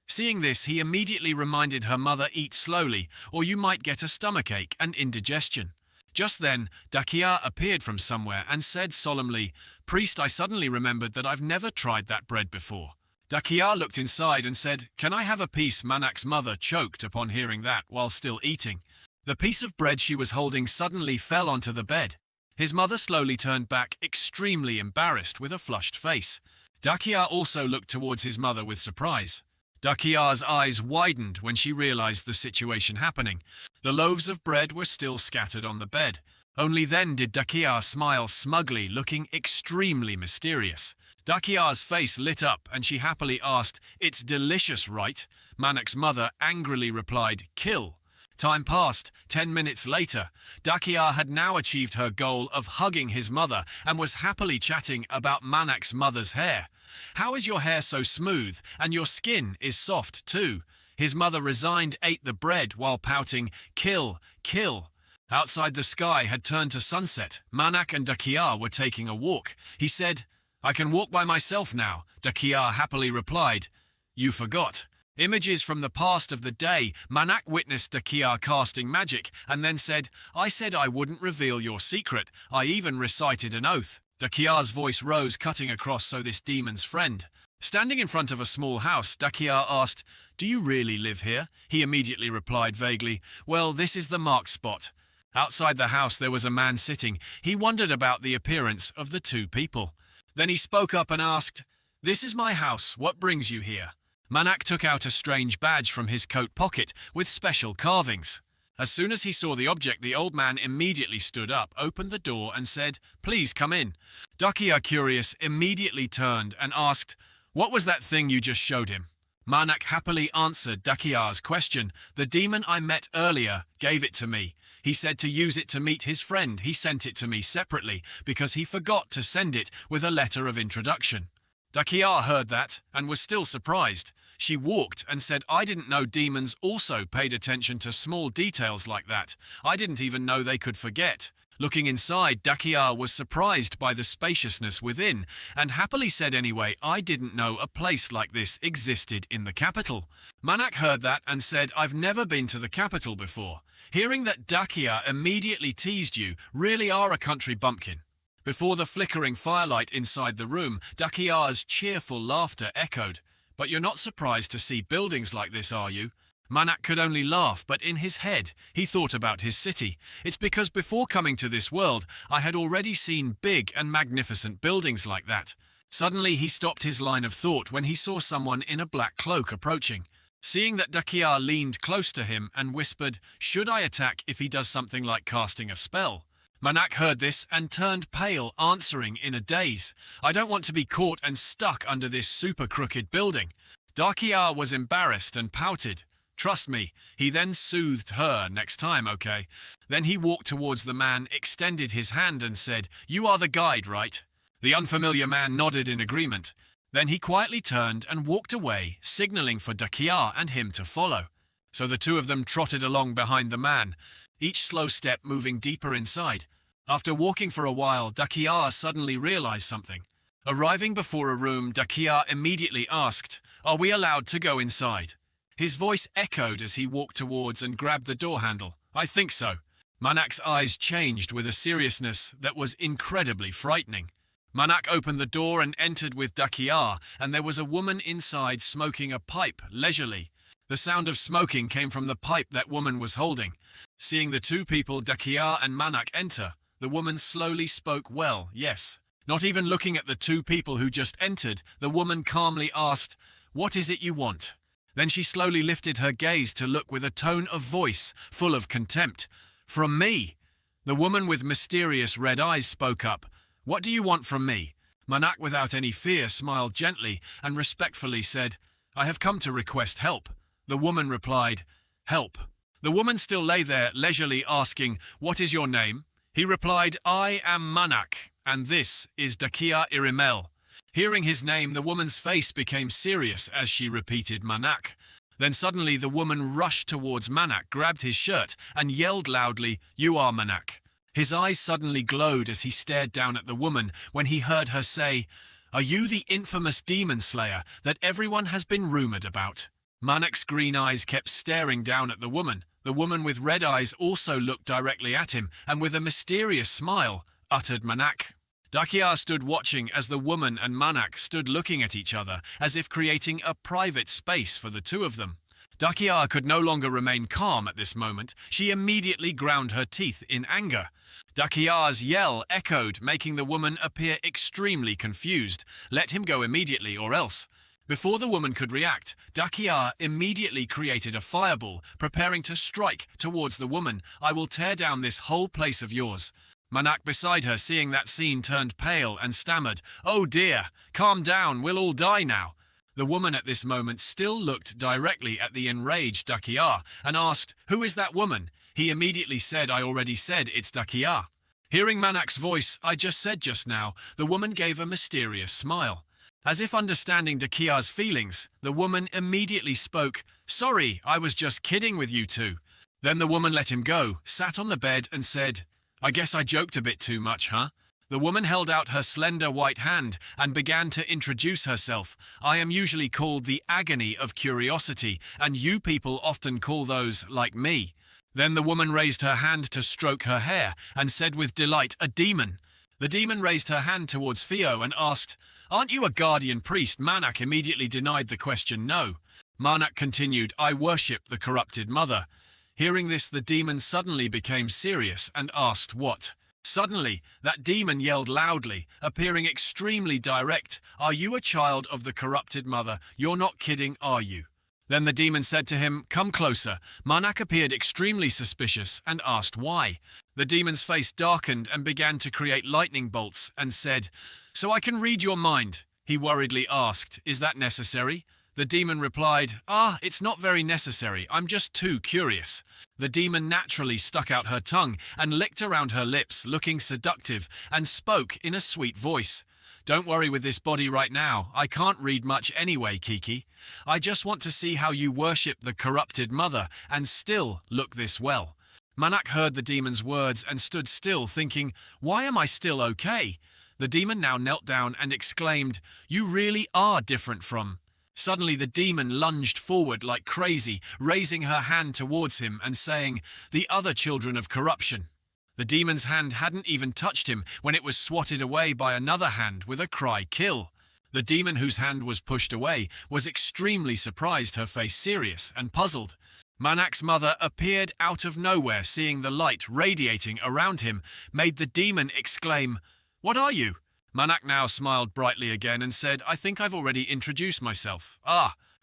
Seeing this, he immediately reminded her mother, "Eat slowly, or you might get a stomachache and indigestion." Just then, Dakia appeared from somewhere and said solemnly, "Priest, I suddenly remembered that I've never tried that bread before." Dakia looked inside and said, "Can I have a piece?" Manak's mother choked upon hearing that while still eating. The piece of bread she was holding suddenly fell onto the bed. His mother slowly turned back, extremely embarrassed, with a flushed face. Dakia also looked towards his mother with surprise. Dakia's eyes widened when she realized the situation happening. The loaves of bread were still scattered on the bed. Only then did Dakia smile smugly, looking extremely mysterious. Dakia's face lit up and she happily asked, "It's delicious, right?" Manak's mother angrily replied, "Kill." Time passed. 10 minutes later, Dakia had now achieved her goal of hugging his mother and was happily chatting about Manak's mother's hair. "How is your hair so smooth, and your skin is soft too?" His mother resigned ate the bread while pouting, "Kill, kill." Outside, the sky had turned to sunset. Manak and Dakia were taking a walk. He said, "I can walk by myself now." Dakia happily replied, "You forgot." Images from the past of the day, Manak witnessed Dakia casting magic and then said, "I said I wouldn't reveal your secret. I even recited an oath." Dakia's voice rose, cutting across so this demon's friend. Standing in front of a small house, Dakia asked, "Do you really live here?" He immediately replied vaguely, "Well, this is the marked spot." Outside the house there was a man sitting. He wondered about the appearance of the two people. Then he spoke up and asked, "This is my house. What brings you here?" Manak took out a strange badge from his coat pocket with special carvings. As soon as he saw the object, the old man immediately stood up, opened the door and said, "Please come in." Dakia, curious, immediately turned and asked, "What was that thing you just showed him?" Manak happily answered Dakia's question. "The demon I met earlier gave it to me. He said to use it to meet his friend. He sent it to me separately because he forgot to send it with a letter of introduction." Dakia heard that and was still surprised. She walked and said, "I didn't know demons also paid attention to small details like that. I didn't even know they could forget." Looking inside, Dakia was surprised by the spaciousness within and happily said anyway, "I didn't know a place like this existed in the capital." Manak heard that and said, "I've never been to the capital before." Hearing that Dakia immediately teased, "You really are a country bumpkin." Before the flickering firelight inside the room, Dakia's cheerful laughter echoed. "But you're not surprised to see buildings like this, are you?" Manak could only laugh, but in his head, he thought about his city. "It's because before coming to this world, I had already seen big and magnificent buildings like that." Suddenly, he stopped his line of thought when he saw someone in a black cloak approaching. Seeing that, Dakia leaned close to him and whispered, "Should I attack if he does something like casting a spell?" Manak heard this and turned pale, answering in a daze, "I don't want to be caught and stuck under this super crooked building." Dakia was embarrassed and pouted. "Trust me." He then soothed her, "Next time, okay?" Then he walked towards the man, extended his hand and said, "You are the guide, right?" The unfamiliar man nodded in agreement. Then he quietly turned and walked away, signaling for Dakia and him to follow. So the two of them trotted along behind the man, each slow step moving deeper inside. After walking for a while, Dakia suddenly realized something. Arriving before a room, Dakia immediately asked, "Are we allowed to go inside?" His voice echoed as he walked towards and grabbed the door handle. "I think so." Manak's eyes changed with a seriousness that was incredibly frightening. Manak opened the door and entered with Dakia, and there was a woman inside smoking a pipe leisurely. The sound of smoking came from the pipe that woman was holding. Seeing the two people, Dakia and Manak, enter, the woman slowly spoke well, yes. Not even looking at the two people who just entered, the woman calmly asked, "What is it you want?" Then she slowly lifted her gaze to look with a tone of voice full of contempt. "From me?" The woman with mysterious red eyes spoke up. "What do you want from me?" Manak, without any fear, smiled gently and respectfully said, "I have come to request help." The woman replied, "Help." The woman still lay there, leisurely asking, "What is your name?" He replied, "I am Manak, and this is Dakia Irimel." Hearing his name, the woman's face became serious as she repeated Manak. Then suddenly the woman rushed towards Manak, grabbed his shirt, and yelled loudly, "You are Manak." His eyes suddenly glowed as he stared down at the woman when he heard her say, "Are you the infamous demon slayer that everyone has been rumored about?" Manak's green eyes kept staring down at the woman. The woman with red eyes also looked directly at him, and with a mysterious smile, uttered Manak. Dakia stood watching as the woman and Manak stood looking at each other, as if creating a private space for the two of them. Dakia could no longer remain calm at this moment. She immediately ground her teeth in anger. Dakia's yell echoed, making the woman appear extremely confused. "Let him go immediately, or else." Before the woman could react, Dakia immediately created a fireball, preparing to strike towards the woman. "I will tear down this whole place of yours." Manak beside her, seeing that scene, turned pale and stammered, "Oh dear, calm down, we'll all die now." The woman at this moment still looked directly at the enraged Dakia and asked, "Who is that woman?" He immediately said, "I already said it's Dakia." Hearing Manak's voice, "I just said just now," the woman gave a mysterious smile. As if understanding Dakia's feelings, the woman immediately spoke, "Sorry, I was just kidding with you two." Then the woman let him go, sat on the bed and said, "I guess I joked a bit too much, huh?" The woman held out her slender white hand and began to introduce herself. "I am usually called the agony of curiosity, and you people often call those like me." Then the woman raised her hand to stroke her hair and said with delight, "A demon." The demon raised her hand towards Theo and asked, "Aren't you a guardian priest?" Manak immediately denied the question, "No." Manak continued, "I worship the corrupted mother." Hearing this, the demon suddenly became serious and asked, "What?" Suddenly, that demon yelled loudly, appearing extremely direct, "Are you a child of the corrupted mother? You're not kidding, are you?" Then the demon said to him, "Come closer." Manak appeared extremely suspicious and asked why. The demon's face darkened and began to create lightning bolts and said, "So I can read your mind." He worriedly asked, "Is that necessary?" The demon replied, "It's not very necessary, I'm just too curious." The demon naturally stuck out her tongue and licked around her lips, looking seductive, and spoke in a sweet voice. "Don't worry with this body right now, I can't read much anyway, Kiki. I just want to see how you worship the corrupted mother and still look this well." Manak heard the demon's words and stood still, thinking, "Why am I still okay?" The demon now knelt down and exclaimed, "You really are different from..." Suddenly the demon lunged forward like crazy, raising her hand towards him and saying, "The other children of corruption." The demon's hand hadn't even touched him when it was swatted away by another hand with a cry, "Kill." The demon whose hand was pushed away was extremely surprised, her face serious and puzzled. Manak's mother appeared out of nowhere, seeing the light radiating around him, made the demon exclaim, "What are you?" Manak now smiled brightly again and said, "I think I've already introduced myself."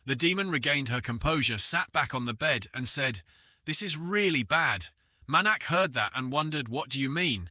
The demon regained her composure, sat back on the bed and said, "This is really bad." Manak heard that and wondered, "What do you mean?"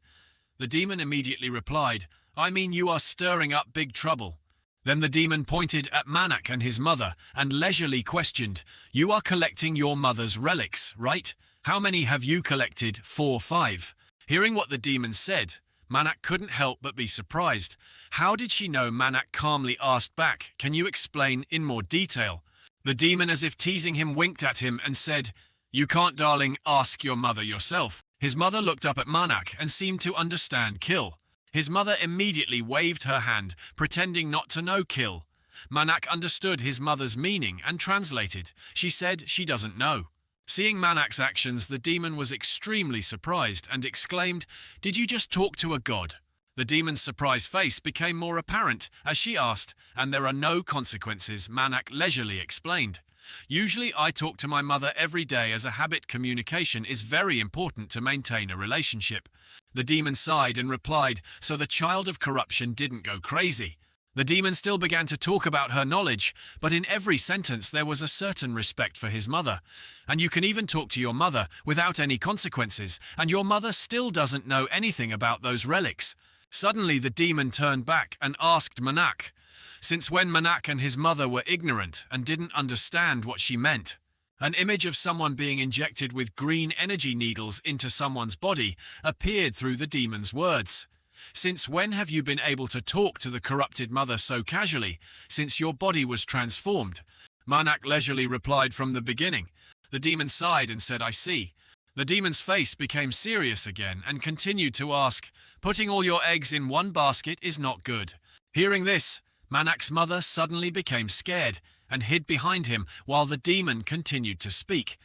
The demon immediately replied, "I mean you are stirring up big trouble." Then the demon pointed at Manak and his mother and leisurely questioned, "You are collecting your mother's relics, right? How many have you collected? 4, 5. Hearing what the demon said, Manak couldn't help but be surprised. How did she know? Manak calmly asked back, "Can you explain in more detail?" The demon, as if teasing him, winked at him and said, "You can't, darling, ask your mother yourself." His mother looked up at Manak and seemed to understand kill. His mother immediately waved her hand, pretending not to know kill. Manak understood his mother's meaning and translated. She said she doesn't know. Seeing Manak's actions, the demon was extremely surprised and exclaimed, "Did you just talk to a god?" The demon's surprised face became more apparent as she asked, "And there are no consequences," Manak leisurely explained. "Usually I talk to my mother every day as a habit. Communication is very important to maintain a relationship." The demon sighed and replied, "So the child of corruption didn't go crazy." The demon still began to talk about her knowledge, but in every sentence there was a certain respect for his mother. "And you can even talk to your mother without any consequences, and your mother still doesn't know anything about those relics." Suddenly the demon turned back and asked Manak, since when Manak and his mother were ignorant and didn't understand what she meant. An image of someone being injected with green energy needles into someone's body appeared through the demon's words. "Since when have you been able to talk to the corrupted mother so casually, since your body was transformed?" Manak leisurely replied, "From the beginning." The demon sighed and said, "I see." The demon's face became serious again and continued to ask, "Putting all your eggs in one basket is not good." Hearing this, Manak's mother suddenly became scared and hid behind him while the demon continued to speak.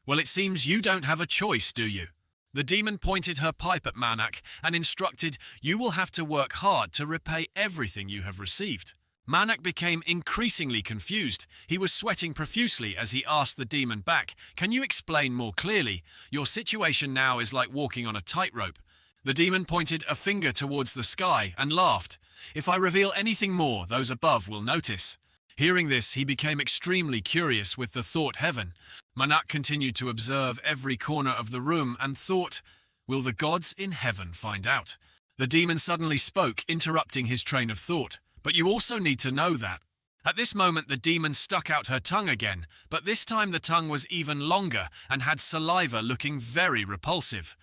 "Well, it seems you don't have a choice, do you?" The demon pointed her pipe at Manak and instructed, "You will have to work hard to repay everything you have received." Manak became increasingly confused. He was sweating profusely as he asked the demon back, "Can you explain more clearly? Your situation now is like walking on a tightrope." The demon pointed a finger towards the sky and laughed. "If I reveal anything more, those above will notice." Hearing this, he became extremely curious with the thought heaven. Manak continued to observe every corner of the room and thought, "Will the gods in heaven find out?" The demon suddenly spoke, interrupting his train of thought. "But you also need to know that." At this moment the demon stuck out her tongue again, but this time the tongue was even longer and had saliva looking very repulsive.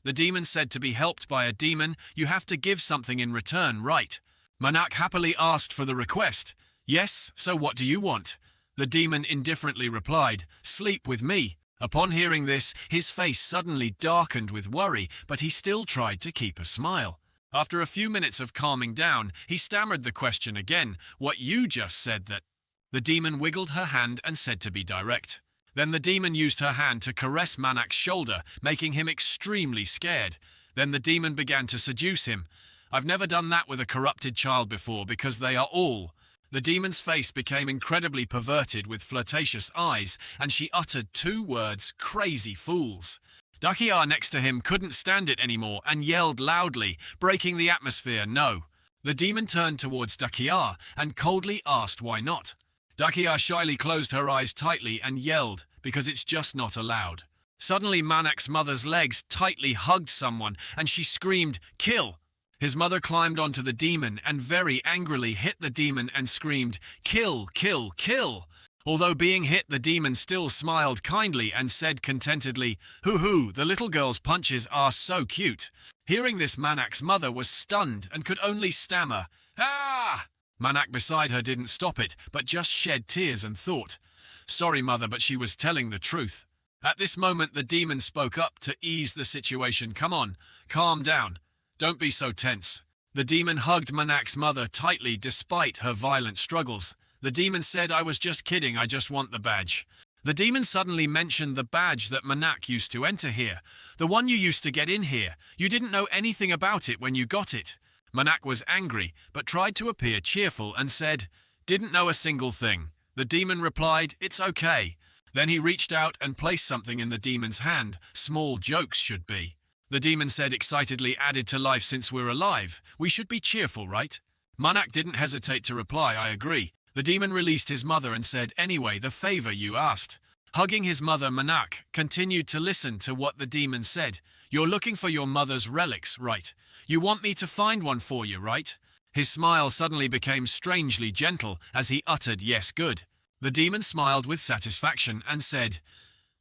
The demon said, "To be helped by a demon, you have to give something in return, right?" Manak happily asked for the request. "Yes, so what do you want?" The demon indifferently replied, "Sleep with me." Upon hearing this, his face suddenly darkened with worry, but he still tried to keep a smile. After a few minutes of calming down, he stammered the question again, "What you just said that—" The demon wiggled her hand and said to be direct. Then the demon used her hand to caress Manak's shoulder, making him extremely scared. Then the demon began to seduce him. "I've never done that with a corrupted child before because they are all—" The demon's face became incredibly perverted with flirtatious eyes, and she uttered two words, "Crazy fools." Dakia next to him couldn't stand it anymore and yelled loudly, breaking the atmosphere, "No." The demon turned towards Dakia and coldly asked why not. Dakia shyly closed her eyes tightly and yelled, "Because it's just not allowed." Suddenly Manak's mother's legs tightly hugged someone and she screamed, "Kill!" His mother climbed onto the demon and very angrily hit the demon and screamed, "Kill, kill, kill!" Although being hit, the demon still smiled kindly and said contentedly, "Hoo hoo, the little girl's punches are so cute." Hearing this, Manak's mother was stunned and could only stammer, "Ah!" Manak beside her didn't stop it, but just shed tears and thought, "Sorry, mother, but she was telling the truth." At this moment, the demon spoke up to ease the situation. "Come on, calm down. Don't be so tense." The demon hugged Manak's mother tightly despite her violent struggles. The demon said, "I was just kidding, I just want the badge." The demon suddenly mentioned the badge that Manak used to enter here. "The one you used to get in here. You didn't know anything about it when you got it." Manak was angry, but tried to appear cheerful and said, "Didn't know a single thing." The demon replied, "It's okay." Then he reached out and placed something in the demon's hand. "Small jokes should be." The demon said excitedly, "Added to life since we're alive. We should be cheerful, right?" Manak didn't hesitate to reply, "I agree." The demon released his mother and said, "Anyway, the favor you asked." Hugging his mother, Manak continued to listen to what the demon said. "You're looking for your mother's relics, right? You want me to find one for you, right?" His smile suddenly became strangely gentle as he uttered, "Yes, good." The demon smiled with satisfaction and said,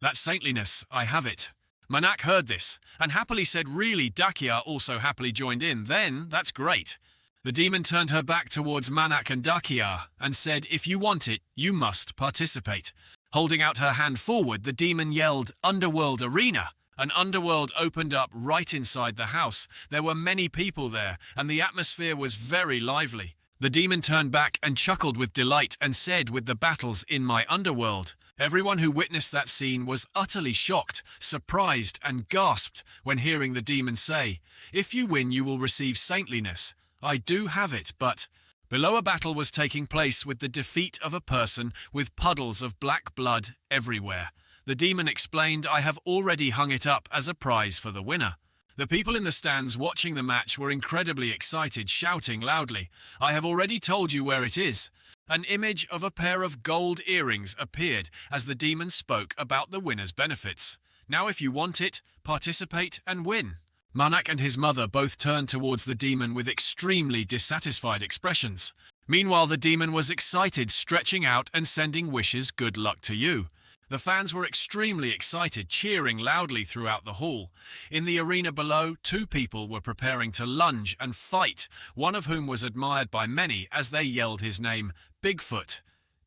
"That's saintliness, I have it." Manak heard this and happily said, "Really?" Dakia also happily joined in. "Then, that's great." The demon turned her back towards Manak and Dakia and said, "If you want it, you must participate." Holding out her hand forward, the demon yelled, "Underworld Arena!" An underworld opened up right inside the house. There were many people there, and the atmosphere was very lively. The demon turned back and chuckled with delight and said, "With the battles in my underworld, Everyone who witnessed that scene was utterly shocked, surprised, and gasped when hearing the demon say, "If you win, you will receive saintliness. I do have it, but..." Below, a battle was taking place with the defeat of a person with puddles of black blood everywhere. The demon explained, "I have already hung it up as a prize for the winner." The people in the stands watching the match were incredibly excited, shouting loudly, "I have already told you where it is." An image of a pair of gold earrings appeared as the demon spoke about the winner's benefits. "Now if you want it, participate and win." Manak and his mother both turned towards the demon with extremely dissatisfied expressions. Meanwhile, the demon was excited, stretching out and sending wishes, "Good luck to you." The fans were extremely excited, cheering loudly throughout the hall. In the arena below, two people were preparing to lunge and fight, one of whom was admired by many as they yelled his name, "Bigfoot!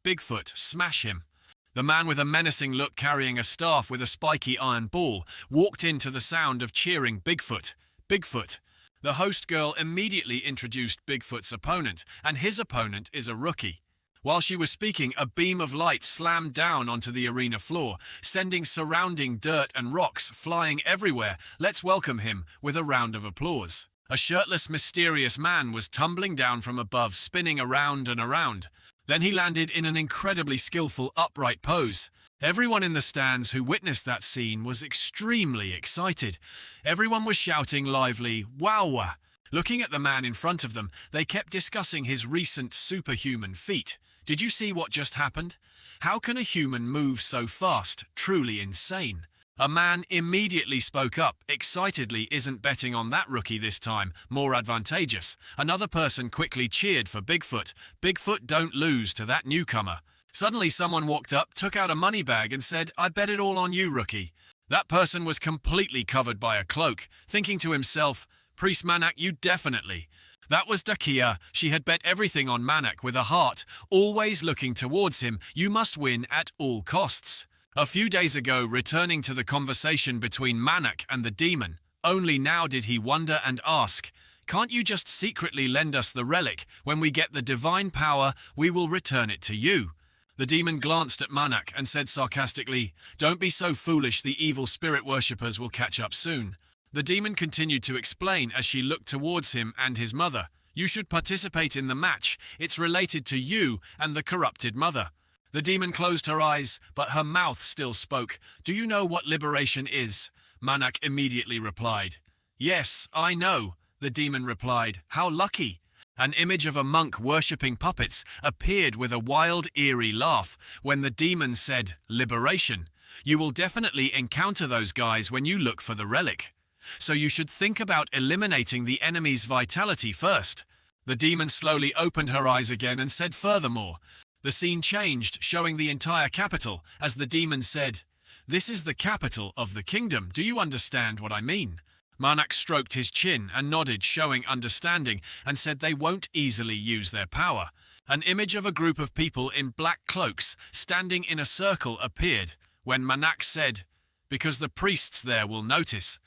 Bigfoot, smash him!" The man with a menacing look, carrying a staff with a spiky iron ball, walked in to the sound of cheering, "Bigfoot! Bigfoot!" The host girl immediately introduced Bigfoot's opponent, and his opponent is a rookie. While she was speaking, a beam of light slammed down onto the arena floor, sending surrounding dirt and rocks flying everywhere. Let's welcome him with a round of applause. A shirtless, mysterious man was tumbling down from above, spinning around and around. Then he landed in an incredibly skillful upright pose. Everyone in the stands who witnessed that scene was extremely excited. Everyone was shouting lively, "Wow!" Looking at the man in front of them, they kept discussing his recent superhuman feat. "Did you see what just happened? How can a human move so fast? Truly insane." A man immediately spoke up, excitedly, "Isn't betting on that rookie this time more advantageous?" Another person quickly cheered for Bigfoot. "Bigfoot, don't lose to that newcomer." Suddenly someone walked up, took out a money bag and said, "I bet it all on you, rookie." That person was completely covered by a cloak, thinking to himself, "Priest Manak, you definitely." That was Dakia. She had bet everything on Manak with a heart, always looking towards him. You must win at all costs. A few days ago, returning to the conversation between Manak and the demon, only now did he wonder and ask, "Can't you just secretly lend us the relic? When we get the divine power, we will return it to you." The demon glanced at Manak and said sarcastically, "Don't be so foolish, the evil spirit worshippers will catch up soon." The demon continued to explain as she looked towards him and his mother, "You should participate in the match. It's related to you and the corrupted mother." The demon closed her eyes, but her mouth still spoke. "Do you know what liberation is?" Manak immediately replied. "Yes, I know," the demon replied. "How lucky." An image of a monk worshipping puppets appeared with a wild, eerie laugh when the demon said, "Liberation. You will definitely encounter those guys when you look for the relic. So you should think about eliminating the enemy's vitality first." The demon slowly opened her eyes again and said furthermore. The scene changed, showing the entire capital, as the demon said, "This is the capital of the kingdom. Do you understand what I mean?" Manak stroked his chin and nodded, showing understanding, and said they won't easily use their power. An image of a group of people in black cloaks standing in a circle appeared when Manak said, "Because the priests there will notice."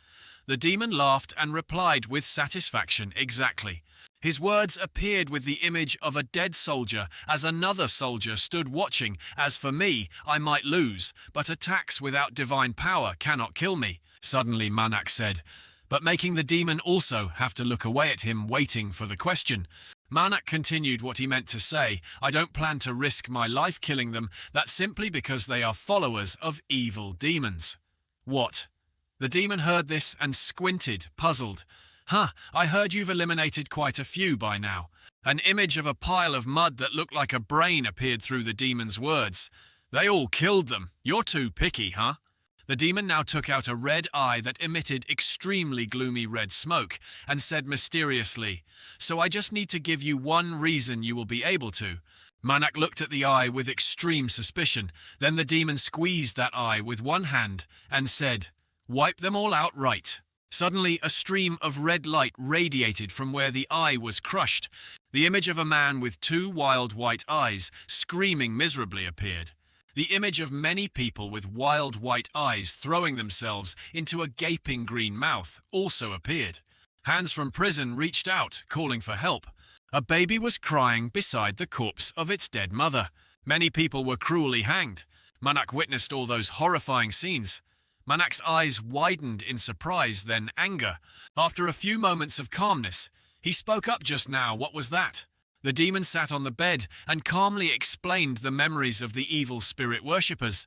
The demon laughed and replied with satisfaction, "Exactly." His words appeared with the image of a dead soldier as another soldier stood watching. "As for me, I might lose, but attacks without divine power cannot kill me," suddenly Manak said, but making the demon also have to look away at him, waiting for the question. Manak continued what he meant to say, "I don't plan to risk my life killing them. That's simply because they are followers of evil demons." "What?" The demon heard this and squinted, puzzled. I heard you've eliminated quite a few by now." An image of a pile of mud that looked like a brain appeared through the demon's words. "They all killed them. You're too picky, huh?" The demon now took out a red eye that emitted extremely gloomy red smoke and said mysteriously, "So I just need to give you one reason you will be able to." Manak looked at the eye with extreme suspicion. Then the demon squeezed that eye with one hand and said, "Wipe them all out right." Suddenly, a stream of red light radiated from where the eye was crushed. The image of a man with two wild white eyes, screaming miserably, appeared. The image of many people with wild white eyes throwing themselves into a gaping green mouth also appeared. Hands from prison reached out, calling for help. A baby was crying beside the corpse of its dead mother. Many people were cruelly hanged. Manak witnessed all those horrifying scenes. Manak's eyes widened in surprise, then anger. After a few moments of calmness, he spoke up just now. What was that? The demon sat on the bed and calmly explained the memories of the evil spirit worshippers.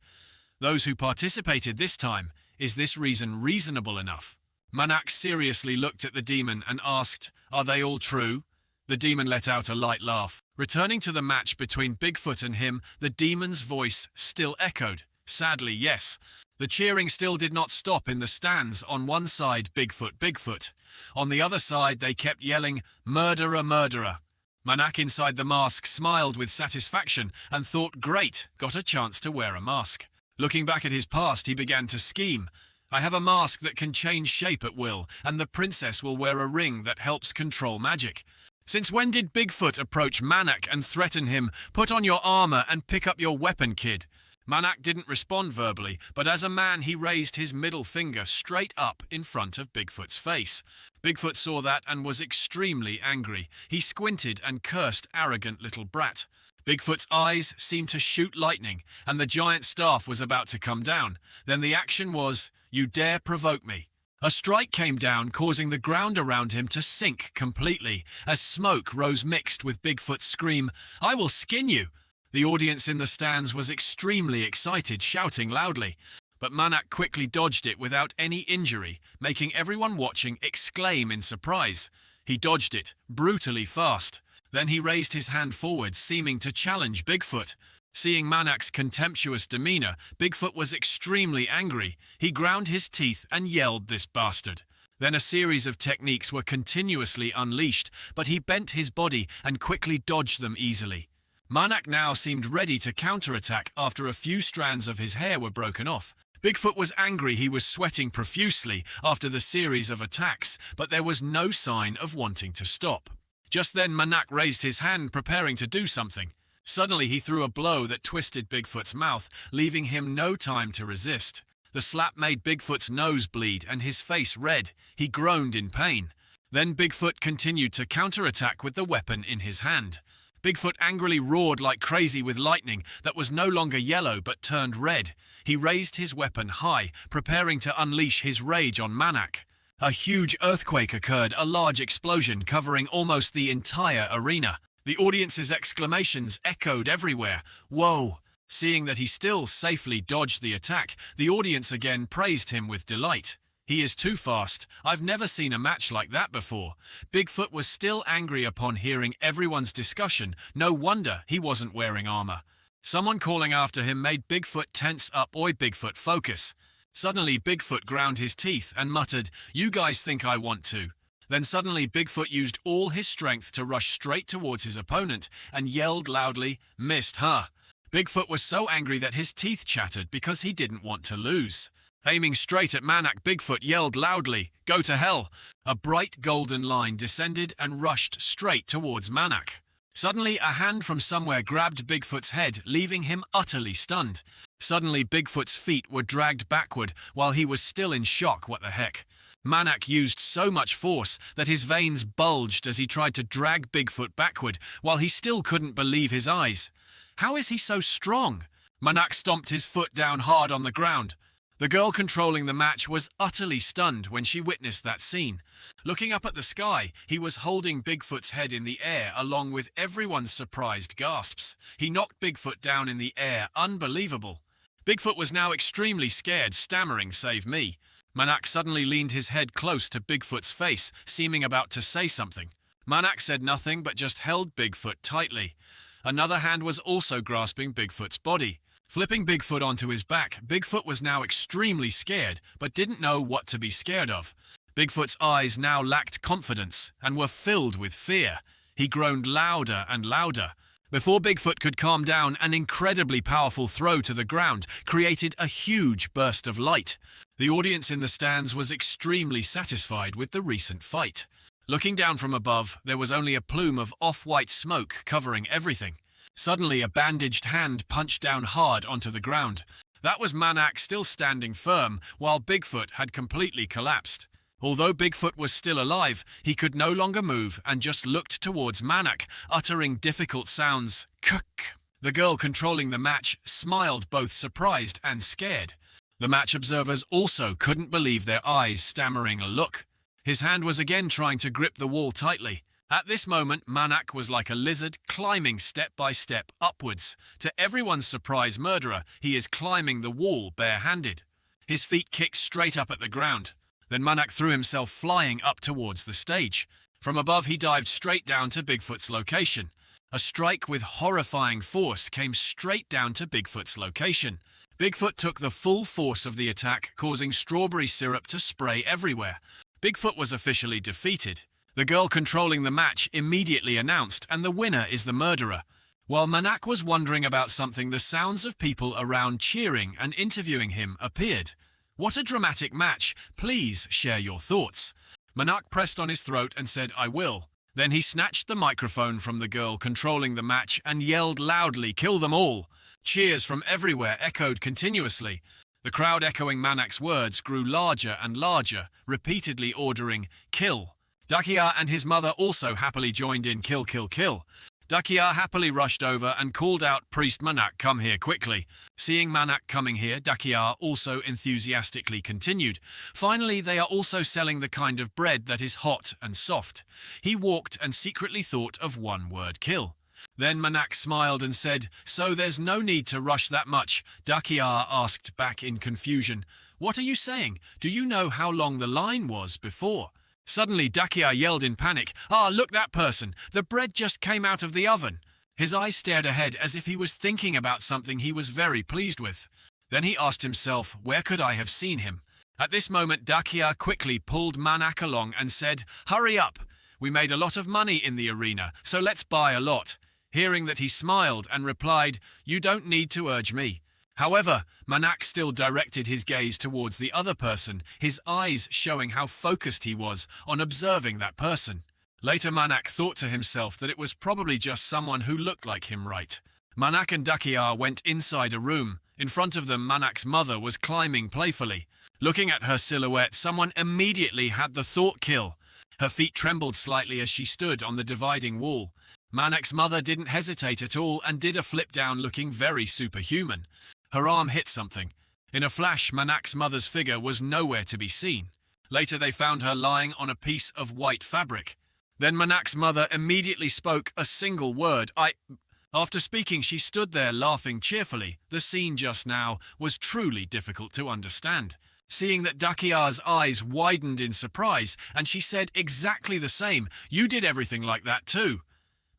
Those who participated this time, is this reason reasonable enough? Manak seriously looked at the demon and asked, "Are they all true?" The demon let out a light laugh. Returning to the match between Bigfoot and him, the demon's voice still echoed. Sadly, yes. The cheering still did not stop in the stands. On one side, Bigfoot, Bigfoot. On the other side, they kept yelling, "Murderer, murderer." Manak inside the mask smiled with satisfaction and thought, great, got a chance to wear a mask. Looking back at his past, he began to scheme. I have a mask that can change shape at will, and the princess will wear a ring that helps control magic. Since when did Bigfoot approach Manak and threaten him, "Put on your armor and pick up your weapon, kid"? Manak didn't respond verbally, but as a man he raised his middle finger straight up in front of Bigfoot's face. Bigfoot saw that and was extremely angry. He squinted and cursed, "Arrogant little brat." Bigfoot's eyes seemed to shoot lightning, and the giant staff was about to come down. Then the action was, "You dare provoke me." A strike came down, causing the ground around him to sink completely, as smoke rose mixed with Bigfoot's scream, "I will skin you." The audience in the stands was extremely excited, shouting loudly. But Manak quickly dodged it without any injury, making everyone watching exclaim in surprise. He dodged it, brutally fast. Then he raised his hand forward, seeming to challenge Bigfoot. Seeing Manak's contemptuous demeanor, Bigfoot was extremely angry. He ground his teeth and yelled, "This bastard." Then a series of techniques were continuously unleashed, but he bent his body and quickly dodged them easily. Manak now seemed ready to counterattack after a few strands of his hair were broken off. Bigfoot was angry. He was sweating profusely after the series of attacks, but there was no sign of wanting to stop. Just then Manak raised his hand, preparing to do something. Suddenly he threw a blow that twisted Bigfoot's mouth, leaving him no time to resist. The slap made Bigfoot's nose bleed and his face red. He groaned in pain. Then Bigfoot continued to counterattack with the weapon in his hand. Bigfoot angrily roared like crazy with lightning that was no longer yellow but turned red. He raised his weapon high, preparing to unleash his rage on Manak. A huge earthquake occurred, a large explosion covering almost the entire arena. The audience's exclamations echoed everywhere. "Whoa!" Seeing that he still safely dodged the attack, the audience again praised him with delight. "He is too fast. I've never seen a match like that before." Bigfoot was still angry upon hearing everyone's discussion. No wonder he wasn't wearing armor. Someone calling after him made Bigfoot tense up. "Oi, Bigfoot, focus." Suddenly Bigfoot ground his teeth and muttered, "You guys think I want to." Then suddenly Bigfoot used all his strength to rush straight towards his opponent and yelled loudly, "Missed, huh?" Bigfoot was so angry that his teeth chattered because he didn't want to lose. Aiming straight at Manak, Bigfoot yelled loudly, "Go to hell!" A bright golden line descended and rushed straight towards Manak. Suddenly, a hand from somewhere grabbed Bigfoot's head, leaving him utterly stunned. Suddenly, Bigfoot's feet were dragged backward while he was still in shock. What the heck? Manak used so much force that his veins bulged as he tried to drag Bigfoot backward while he still couldn't believe his eyes. How is he so strong? Manak stomped his foot down hard on the ground. The girl controlling the match was utterly stunned when she witnessed that scene. Looking up at the sky, he was holding Bigfoot's head in the air along with everyone's surprised gasps. He knocked Bigfoot down in the air. Unbelievable. Bigfoot was now extremely scared, stammering, "Save me." Manak suddenly leaned his head close to Bigfoot's face, seeming about to say something. Manak said nothing but just held Bigfoot tightly. Another hand was also grasping Bigfoot's body. Flipping Bigfoot onto his back, Bigfoot was now extremely scared, but didn't know what to be scared of. Bigfoot's eyes now lacked confidence and were filled with fear. He groaned louder and louder. Before Bigfoot could calm down, an incredibly powerful throw to the ground created a huge burst of light. The audience in the stands was extremely satisfied with the recent fight. Looking down from above, there was only a plume of off-white smoke covering everything. Suddenly, a bandaged hand punched down hard onto the ground. That was Manak still standing firm, while Bigfoot had completely collapsed. Although Bigfoot was still alive, he could no longer move and just looked towards Manak, uttering difficult sounds. "Kuk." The girl controlling the match smiled, both surprised and scared. The match observers also couldn't believe their eyes, stammering a look. His hand was again trying to grip the wall tightly. At this moment, Manak was like a lizard, climbing step by step upwards. To everyone's surprise, murderer, he is climbing the wall barehanded. His feet kicked straight up at the ground. Then Manak threw himself flying up towards the stage. From above, he dived straight down to Bigfoot's location. A strike with horrifying force came straight down to Bigfoot's location. Bigfoot took the full force of the attack, causing strawberry syrup to spray everywhere. Bigfoot was officially defeated. The girl controlling the match immediately announced, and the winner is the murderer. While Manak was wondering about something, the sounds of people around cheering and interviewing him appeared. What a dramatic match! Please share your thoughts. Manak pressed on his throat and said, "I will." Then he snatched the microphone from the girl controlling the match and yelled loudly, "Kill them all!" Cheers from everywhere echoed continuously. The crowd echoing Manak's words grew larger and larger, repeatedly ordering, "Kill." Dakia and his mother also happily joined in, "Kill, kill, kill." Dakia happily rushed over and called out, "Priest Manak, come here quickly." Seeing Manak coming here, Dakia also enthusiastically continued, "Finally, they are also selling the kind of bread that is hot and soft." He walked and secretly thought of one word, "kill." Then Manak smiled and said, "So there's no need to rush that much." Dakia asked back in confusion, "What are you saying? Do you know how long the line was before?" Suddenly, Dakia yelled in panic, "Ah, look, that person! The bread just came out of the oven!" His eyes stared ahead as if he was thinking about something he was very pleased with. Then he asked himself, where could I have seen him? At this moment, Dakia quickly pulled Manak along and said, "Hurry up! We made a lot of money in the arena, so let's buy a lot." Hearing that, he smiled and replied, "You don't need to urge me." However, Manak still directed his gaze towards the other person, his eyes showing how focused he was on observing that person. Later, Manak thought to himself that it was probably just someone who looked like him, right? Manak and Dakia went inside a room. In front of them, Manak's mother was climbing playfully. Looking at her silhouette, someone immediately had the thought, "Kill." Her feet trembled slightly as she stood on the dividing wall. Manak's mother didn't hesitate at all and did a flip down, looking very superhuman. Her arm hit something. In a flash, Manak's mother's figure was nowhere to be seen. Later, they found her lying on a piece of white fabric. Then Manak's mother immediately spoke a single word, "I..." After speaking, she stood there laughing cheerfully. The scene just now was truly difficult to understand. Seeing that, Dakia's eyes widened in surprise, and she said exactly the same, "You did everything like that too."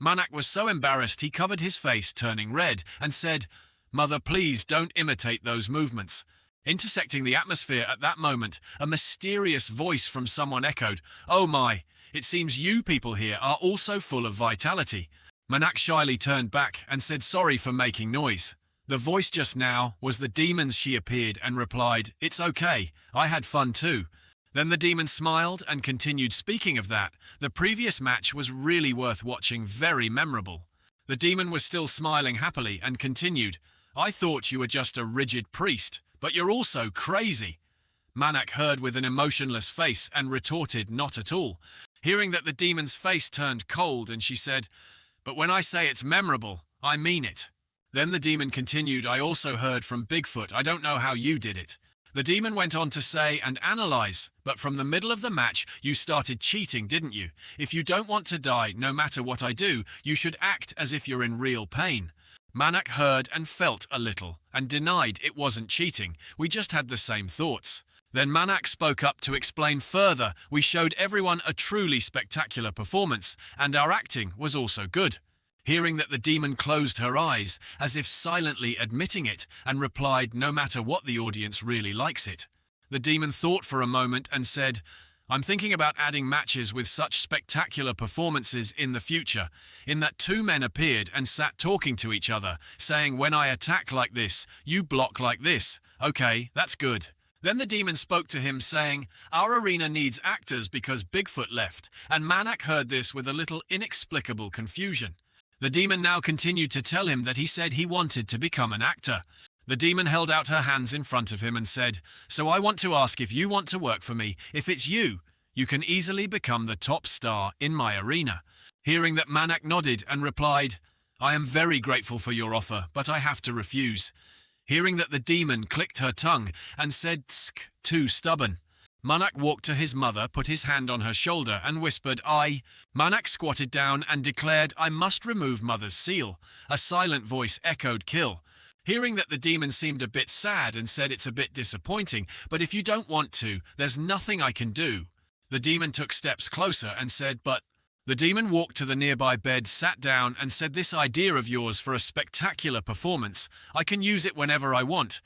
Manak was so embarrassed he covered his face, turning red, and said, "Mother, please don't imitate those movements." Intersecting the atmosphere at that moment, a mysterious voice from someone echoed, "Oh my, it seems you people here are also full of vitality." Manak shyly turned back and said, "Sorry for making noise." The voice just now was the demon's. She appeared and replied, "It's okay, I had fun too." Then the demon smiled and continued, "Speaking of that, the previous match was really worth watching, very memorable." The demon was still smiling happily and continued, "I thought you were just a rigid priest, but you're also crazy." Manak heard with an emotionless face and retorted, "Not at all." Hearing that, the demon's face turned cold and she said, "But when I say it's memorable, I mean it." Then the demon continued, "I also heard from Bigfoot, I don't know how you did it." The demon went on to say and analyze, "But from the middle of the match, you started cheating, didn't you? If you don't want to die, no matter what I do, you should act as if you're in real pain." Manak heard and felt a little, and denied it wasn't cheating, "We just had the same thoughts." Then Manak spoke up to explain further, "We showed everyone a truly spectacular performance, and our acting was also good." Hearing that, the demon closed her eyes, as if silently admitting it, and replied, "No matter what, the audience really likes it." The demon thought for a moment and said, "I'm thinking about adding matches with such spectacular performances in the future." In that, two men appeared and sat talking to each other, saying, "When I attack like this, you block like this. Okay, that's good." Then the demon spoke to him, saying, "Our arena needs actors because Bigfoot left," and Manak heard this with a little inexplicable confusion. The demon now continued to tell him that he said he wanted to become an actor. The demon held out her hands in front of him and said, "So I want to ask if you want to work for me. If it's you, you can easily become the top star in my arena." Hearing that, Manak nodded and replied, I am very grateful for your offer, but I have to refuse. Hearing that, the demon clicked her tongue and said, "Tsk, too stubborn." Manak walked to his mother, put his hand on her shoulder and whispered, "I." Manak squatted down and declared, "I must remove mother's seal." A silent voice echoed, "Kill." Hearing that, the demon seemed a bit sad and said, "It's a bit disappointing, but if you don't want to, there's nothing I can do." The demon took steps closer and said, "But..." The demon walked to the nearby bed, sat down and said, "This idea of yours for a spectacular performance, I can use it whenever I want."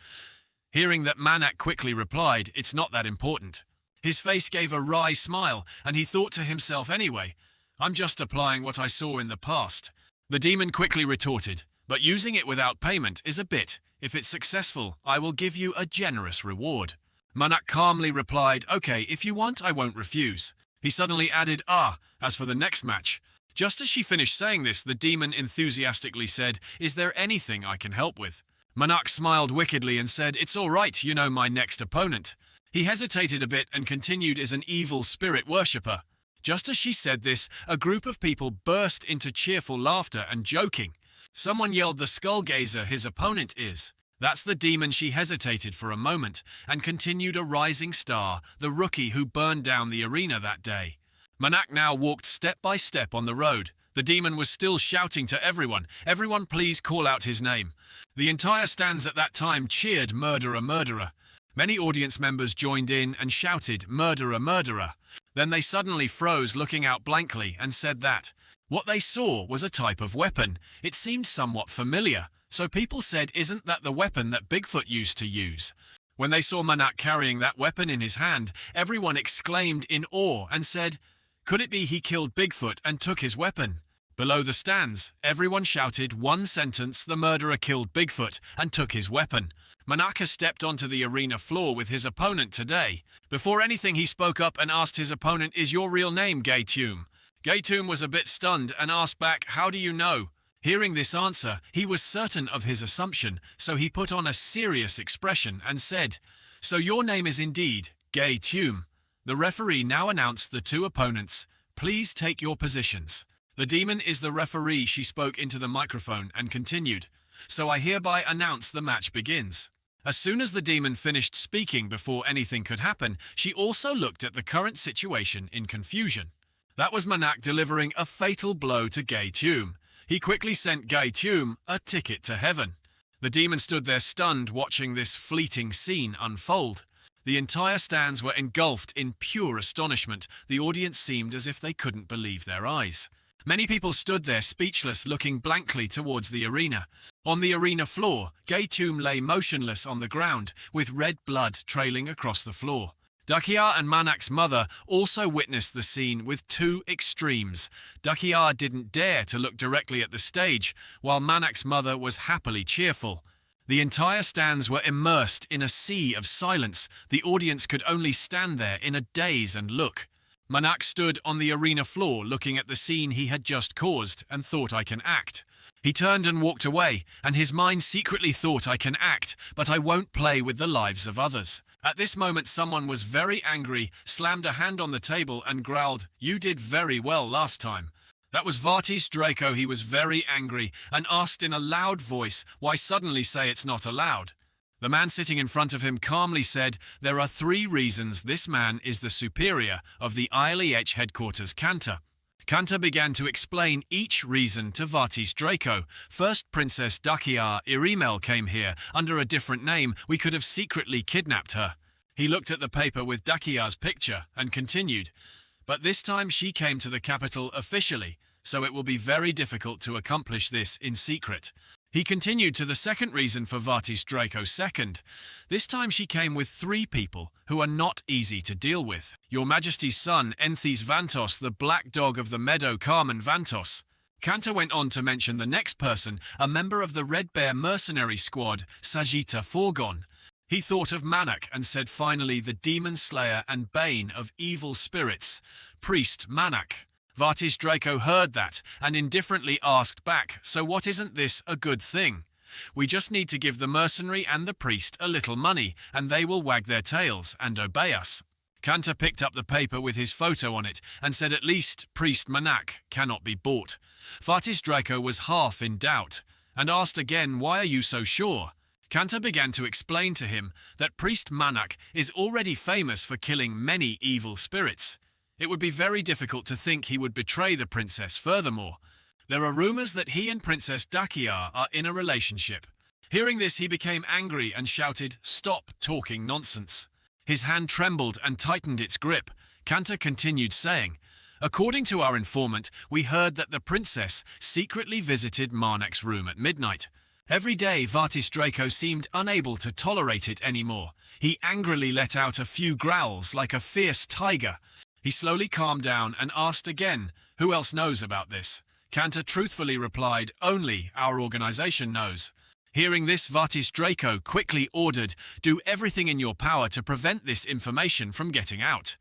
Hearing that, Manak quickly replied, "It's not that important." His face gave a wry smile, and he thought to himself, "Anyway, I'm just applying what I saw in the past." The demon quickly retorted, "But using it without payment is a bit. If it's successful, I will give you a generous reward." Manak calmly replied, "Okay, if you want, I won't refuse." He suddenly added, "As for the next match." Just as she finished saying this, the demon enthusiastically said, "Is there anything I can help with?" Manak smiled wickedly and said, "It's all right, you know my next opponent." He hesitated a bit and continued, "Is an evil spirit worshipper." Just as she said this, a group of people burst into cheerful laughter and joking. Someone yelled, "The Skullgazer his opponent is." That's the demon. She hesitated for a moment and continued, "A rising star, the rookie who burned down the arena that day." Manak now walked step by step on the road. The demon was still shouting to everyone, "Everyone please call out his name." The entire stands at that time cheered, "Murderer, murderer." Many audience members joined in and shouted, "Murderer, murderer." Then they suddenly froze, looking out blankly, and said that what they saw was a type of weapon. It seemed somewhat familiar, so people said, "Isn't that the weapon that Bigfoot used to use?" When they saw Manak carrying that weapon in his hand, everyone exclaimed in awe and said, "Could it be he killed Bigfoot and took his weapon?" Below the stands, everyone shouted one sentence, "The murderer killed Bigfoot and took his weapon." Manaka stepped onto the arena floor with his opponent today. Before anything, he spoke up and asked his opponent, "Is your real name Gaytum?" Gaytum was a bit stunned and asked back, "How do you know?" Hearing this answer, he was certain of his assumption, so he put on a serious expression and said, "So your name is indeed Gaytum." The referee now announced the two opponents. "Please take your positions." "The demon is the referee," she spoke into the microphone and continued, "So I hereby announce the match begins." As soon as the demon finished speaking, before anything could happen, she also looked at the current situation in confusion. That was Manak delivering a fatal blow to Gaytum. He quickly sent Gaytum a ticket to heaven. The demon stood there stunned, watching this fleeting scene unfold. The entire stands were engulfed in pure astonishment. The audience seemed as if they couldn't believe their eyes. Many people stood there speechless, looking blankly towards the arena. On the arena floor, Gaytum lay motionless on the ground, with red blood trailing across the floor. Dakia and Manak's mother also witnessed the scene with two extremes. Dakia didn't dare to look directly at the stage, while Manak's mother was happily cheerful. The entire stands were immersed in a sea of silence. The audience could only stand there in a daze and look. Manak stood on the arena floor looking at the scene he had just caused and thought, "I can act." He turned and walked away, and his mind secretly thought, "I can act, but I won't play with the lives of others." At this moment, someone was very angry, slammed a hand on the table and growled, "You did very well last time." That was Vartis Draco. He was very angry and asked in a loud voice, "Why suddenly say it's not allowed?" The man sitting in front of him calmly said, "There are 3 reasons this man is the superior of the ILEH headquarters Kanta." Kanta began to explain each reason to Vartis Draco. "First, Princess Dakia Irimel came here under a different name. We could have secretly kidnapped her." He looked at the paper with Dakia's picture and continued, "But this time she came to the capital officially, so it will be very difficult to accomplish this in secret." He continued to the second reason for Vartis Draco second. "This time she came with 3 people who are not easy to deal with. Your Majesty's son, Enthes Vantos, the black dog of the meadow, Carmen Vantos." Kanta went on to mention the next person, a member of the Red Bear mercenary squad, Sajita Forgon. He thought of Manak and said, finally, the demon slayer and bane of evil spirits, Priest Manak. Vartis Draco heard that and indifferently asked back, "So what, isn't this a good thing? We just need to give the mercenary and the priest a little money and they will wag their tails and obey us." Kanta picked up the paper with his photo on it and said at least Priest Manak cannot be bought. Vatis Draco was half in doubt and asked again, why are you so sure? Kanta began to explain to him that Priest Manak is already famous for killing many evil spirits. It would be very difficult to think he would betray the princess furthermore. There are rumors that he and Princess Dakia are in a relationship. Hearing this, he became angry and shouted, "Stop talking nonsense." His hand trembled and tightened its grip. Kanta continued saying, "According to our informant, we heard that the princess secretly visited Marnak's room at midnight. Every day, Vatis Draco seemed unable to tolerate it anymore. He angrily let out a few growls like a fierce tiger. He slowly calmed down and asked again, who else knows about this? Kanta truthfully replied, only our organization knows. Hearing this, Vatis Draco quickly ordered, do everything in your power to prevent this information from getting out.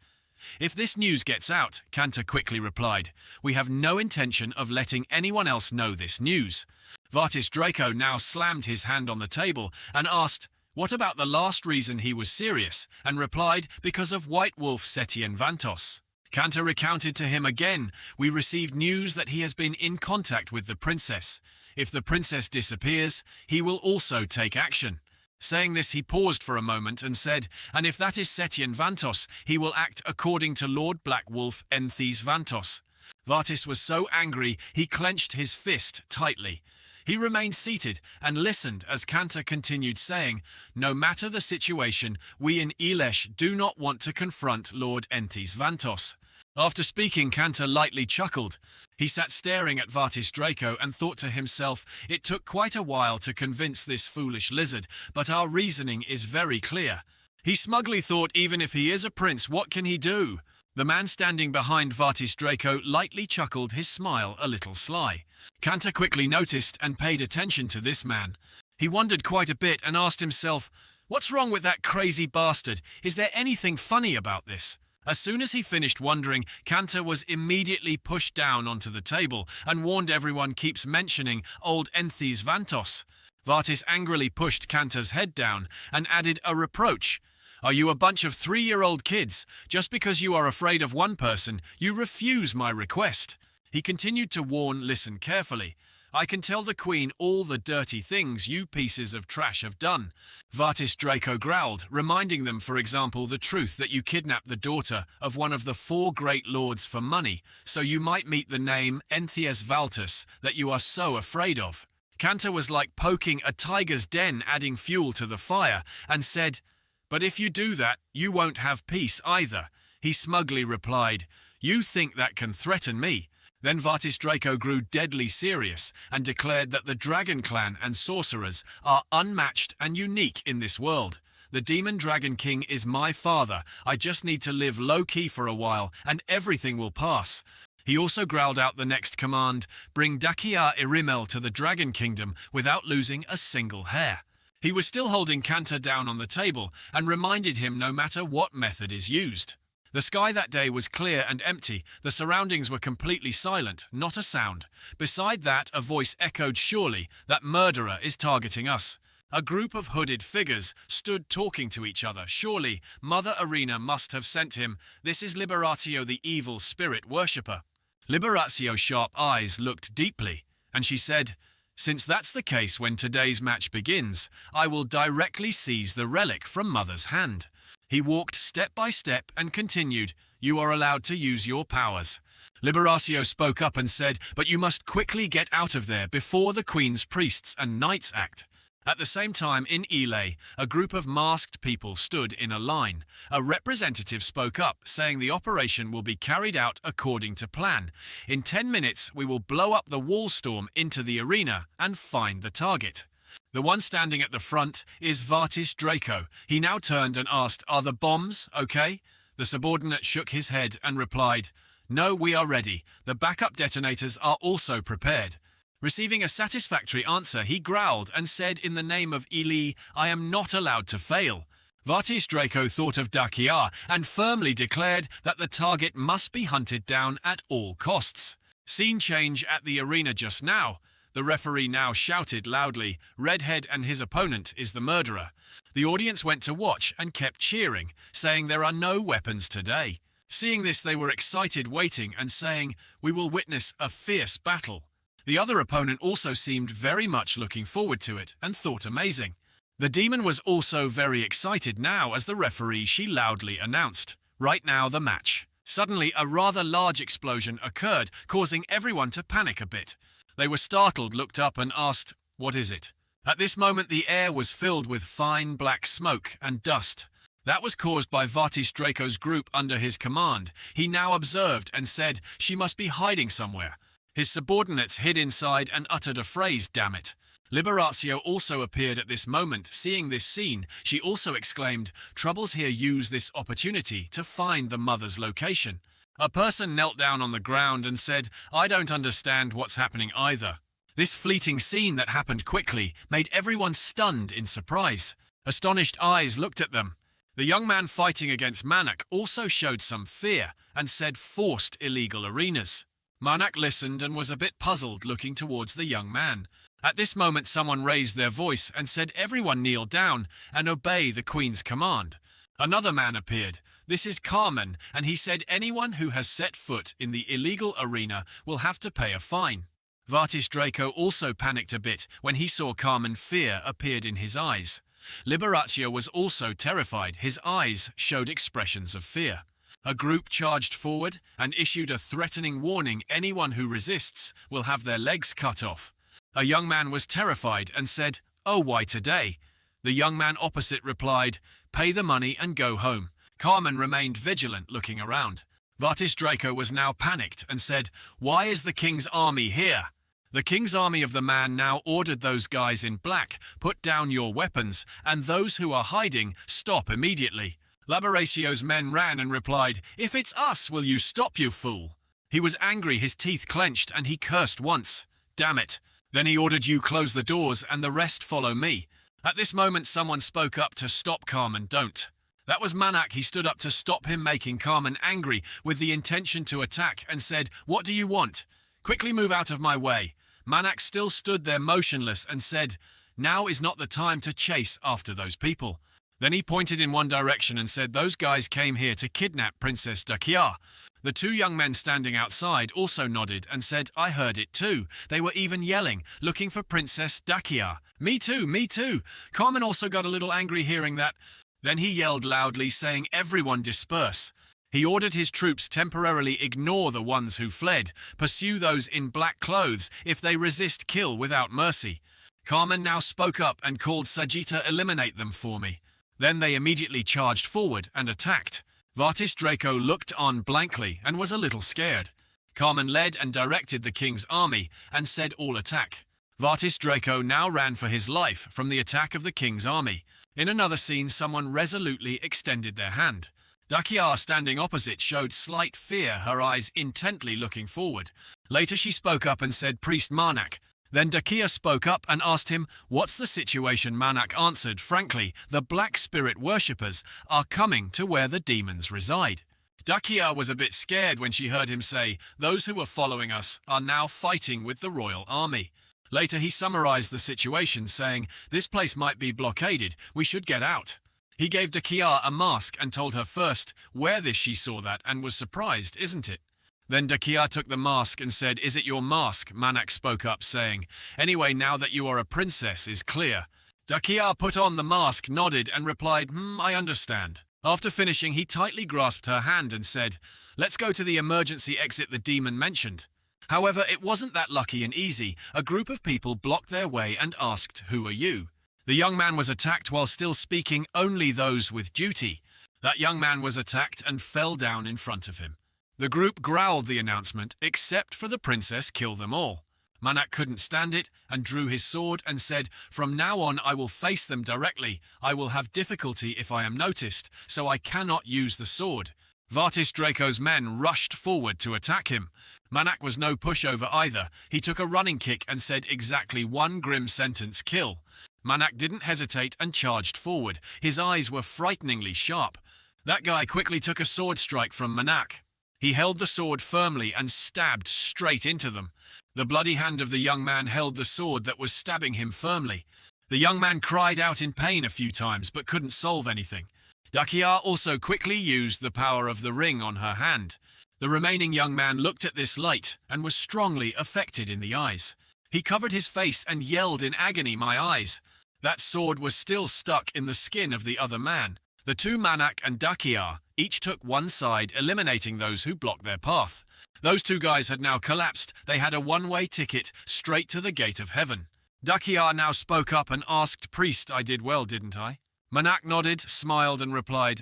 If this news gets out, Kanta quickly replied, we have no intention of letting anyone else know this news. Vatis Draco now slammed his hand on the table and asked, what about the last reason he was serious, and replied, because of White Wolf Setien Vantos. Kanta recounted to him again, we received news that he has been in contact with the princess. If the princess disappears, he will also take action. Saying this, he paused for a moment and said, and if that is Setien Vantos, he will act according to Lord Black Wolf Enthes Vantos. Vatis was so angry, he clenched his fist tightly. He remained seated and listened as Kanta continued saying, no matter the situation, we in Elesh do not want to confront Lord Enthes Vantos. After speaking, Kanta lightly chuckled. He sat staring at Vatis Draco and thought to himself, it took quite a while to convince this foolish lizard, but our reasoning is very clear. He smugly thought, even if he is a prince, what can he do? The man standing behind Vatis Draco lightly chuckled, his smile a little sly. Kanta quickly noticed and paid attention to this man. He wondered quite a bit and asked himself, what's wrong with that crazy bastard? Is there anything funny about this? As soon as he finished wondering, Kanta was immediately pushed down onto the table and warned everyone keeps mentioning old Enthes Vantos. Vatis angrily pushed Kanta's head down and added a reproach. Are you a bunch of 3-year-old kids? Just because you are afraid of one person, you refuse my request. He continued to warn, listen carefully. I can tell the queen all the dirty things you pieces of trash have done. Vatis Draco growled, reminding them, for example, the truth that you kidnapped the daughter of one of the 4 great lords for money, so you might meet the name Enthes Valtus that you are so afraid of. Kanta was like poking a tiger's den, adding fuel to the fire, and said, but if you do that, you won't have peace either. He smugly replied, you think that can threaten me? Then Vatis Draco grew deadly serious and declared that the Dragon Clan and sorcerers are unmatched and unique in this world. The Demon Dragon King is my father. I just need to live low-key for a while and everything will pass. He also growled out the next command, bring Dakia Irimel to the Dragon Kingdom without losing a single hair. He was still holding Kanta down on the table and reminded him no matter what method is used. The sky that day was clear and empty. The surroundings were completely silent, not a sound. Beside that, a voice echoed, surely, that murderer is targeting us. A group of hooded figures stood talking to each other. Surely, Mother Arena must have sent him. This is Liberatio, the evil spirit worshipper. Liberatio's sharp eyes looked deeply, and she said, since that's the case, when today's match begins, I will directly seize the relic from Mother's hand. He walked step by step and continued, you are allowed to use your powers. Liberatio spoke up and said, but you must quickly get out of there before the Queen's priests and knights act. At the same time, in Ile, a group of masked people stood in a line. A representative spoke up, saying the operation will be carried out according to plan. In 10 minutes, we will blow up the wall storm into the arena and find the target. The one standing at the front is Vatis Draco. He now turned and asked, are the bombs okay? The subordinate shook his head and replied, no, we are ready. The backup detonators are also prepared. Receiving a satisfactory answer, he growled and said, in the name of Ili, I am not allowed to fail. Vatis Draco thought of Dakia and firmly declared that the target must be hunted down at all costs. Scene change at the arena just now. The referee now shouted loudly, "Redhead and his opponent is the murderer." The audience went to watch and kept cheering, saying there are no weapons today. Seeing this, they were excited, waiting and saying, "We will witness a fierce battle." The other opponent also seemed very much looking forward to it and thought amazing. The demon was also very excited now as the referee she loudly announced, "Right now the match." Suddenly a rather large explosion occurred, causing everyone to panic a bit. They were startled, looked up and asked, "What is it?" At this moment the air was filled with fine black smoke and dust. That was caused by Vatis Draco's group under his command. He now observed and said she must be hiding somewhere. His subordinates hid inside and uttered a phrase, "Damn it." Liberatio also appeared at this moment. Seeing this scene, she also exclaimed, "Troubles here, use this opportunity to find the mother's location." A person knelt down on the ground and said, "I don't understand what's happening either." This fleeting scene that happened quickly made everyone stunned in surprise. Astonished eyes looked at them. The young man fighting against Manak also showed some fear and said forced illegal arenas. Manak listened and was a bit puzzled, looking towards the young man. At this moment someone raised their voice and said everyone kneel down and obey the queen's command. Another man appeared. This is Carmen, and he said anyone who has set foot in the illegal arena will have to pay a fine. Vatis Draco also panicked a bit when he saw Carmen. Fear appeared in his eyes. Liberatio was also terrified. His eyes showed expressions of fear. A group charged forward and issued a threatening warning: anyone who resists will have their legs cut off. A young man was terrified and said, "Oh, why today?" The young man opposite replied, "Pay the money and go home." Carmen remained vigilant, looking around. Vatis Draco was now panicked and said, "Why is the king's army here?" The king's army of the man now ordered those guys in black, "Put down your weapons, and those who are hiding, stop immediately." Laboratio's men ran and replied, "If it's us, will you stop, you fool?" He was angry, his teeth clenched, and he cursed once. "Damn it." Then he ordered, "You close the doors and the rest follow me." At this moment someone spoke up to stop Carmen. "Don't." That was Manak. He stood up to stop him, making Carmen angry with the intention to attack, and said, "What do you want? Quickly move out of my way." Manak still stood there motionless and said, "Now is not the time to chase after those people." Then he pointed in one direction and said, "Those guys came here to kidnap Princess Dakia." The two young men standing outside also nodded and said, "I heard it too. They were even yelling, looking for Princess Dakia." Me too, me too." Carmen also got a little angry hearing that. Then he yelled loudly, saying, "Everyone disperse." He ordered his troops temporarily ignore the ones who fled, pursue those in black clothes. If they resist, kill without mercy. Carmen now spoke up and called Sajita, "Eliminate them for me." Then they immediately charged forward and attacked. Vatis Draco looked on blankly and was a little scared. Carmen led and directed the king's army and said, "All attack." Vatis Draco now ran for his life from the attack of the king's army. In another scene, someone resolutely extended their hand. Dakia, standing opposite, showed slight fear, her eyes intently looking forward. Later she spoke up and said, "Priest Manak." Then Dakia spoke up and asked him, "What's the situation?" Manak answered, "Frankly, the black spirit worshippers are coming to where the demons reside." Dakia was a bit scared when she heard him say, "Those who were following us are now fighting with the royal army." Later he summarized the situation, saying, "This place might be blockaded, we should get out." He gave Dakia a mask and told her first, "Wear this." She saw that and was surprised, "Isn't it?" Then Dakia took the mask and said, "Is it your mask?" Manak spoke up, saying, "Anyway, now that you are a princess is clear." Dakia put on the mask, nodded and replied, "I understand." After finishing, he tightly grasped her hand and said, "Let's go to the emergency exit the demon mentioned." However, it wasn't that lucky and easy. A group of people blocked their way and asked, "Who are you?" The young man was attacked while still speaking, "Only those with duty." That young man was attacked and fell down in front of him. The group growled the announcement, "Except for the princess, kill them all." Manak couldn't stand it and drew his sword and said, "From now on I will face them directly. I will have difficulty if I am noticed, so I cannot use the sword." Vatis Draco's men rushed forward to attack him. Manak was no pushover either. He took a running kick and said exactly one grim sentence, "Kill." Manak didn't hesitate and charged forward. His eyes were frighteningly sharp. That guy quickly took a sword strike from Manak. He held the sword firmly and stabbed straight into them. The bloody hand of the young man held the sword that was stabbing him firmly. The young man cried out in pain a few times but couldn't solve anything. Dakia also quickly used the power of the ring on her hand. The remaining young man looked at this light and was strongly affected in the eyes. He covered his face and yelled in agony, "My eyes!" That sword was still stuck in the skin of the other man. The two Manak and Dakia each took one side, eliminating those who blocked their path. Those two guys had now collapsed. They had a one-way ticket straight to the gate of heaven. Dakia now spoke up and asked, "Priest, I did well, didn't I?" Manak nodded, smiled and replied,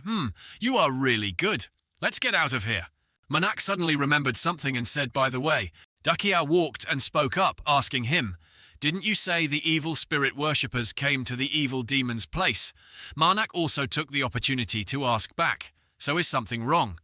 "You are really good. Let's get out of here." Manak suddenly remembered something and said, "By the way," Dakia walked and spoke up, asking him, "Didn't you say the evil spirit worshippers came to the evil demon's place?" Manak also took the opportunity to ask back, "So is something wrong?"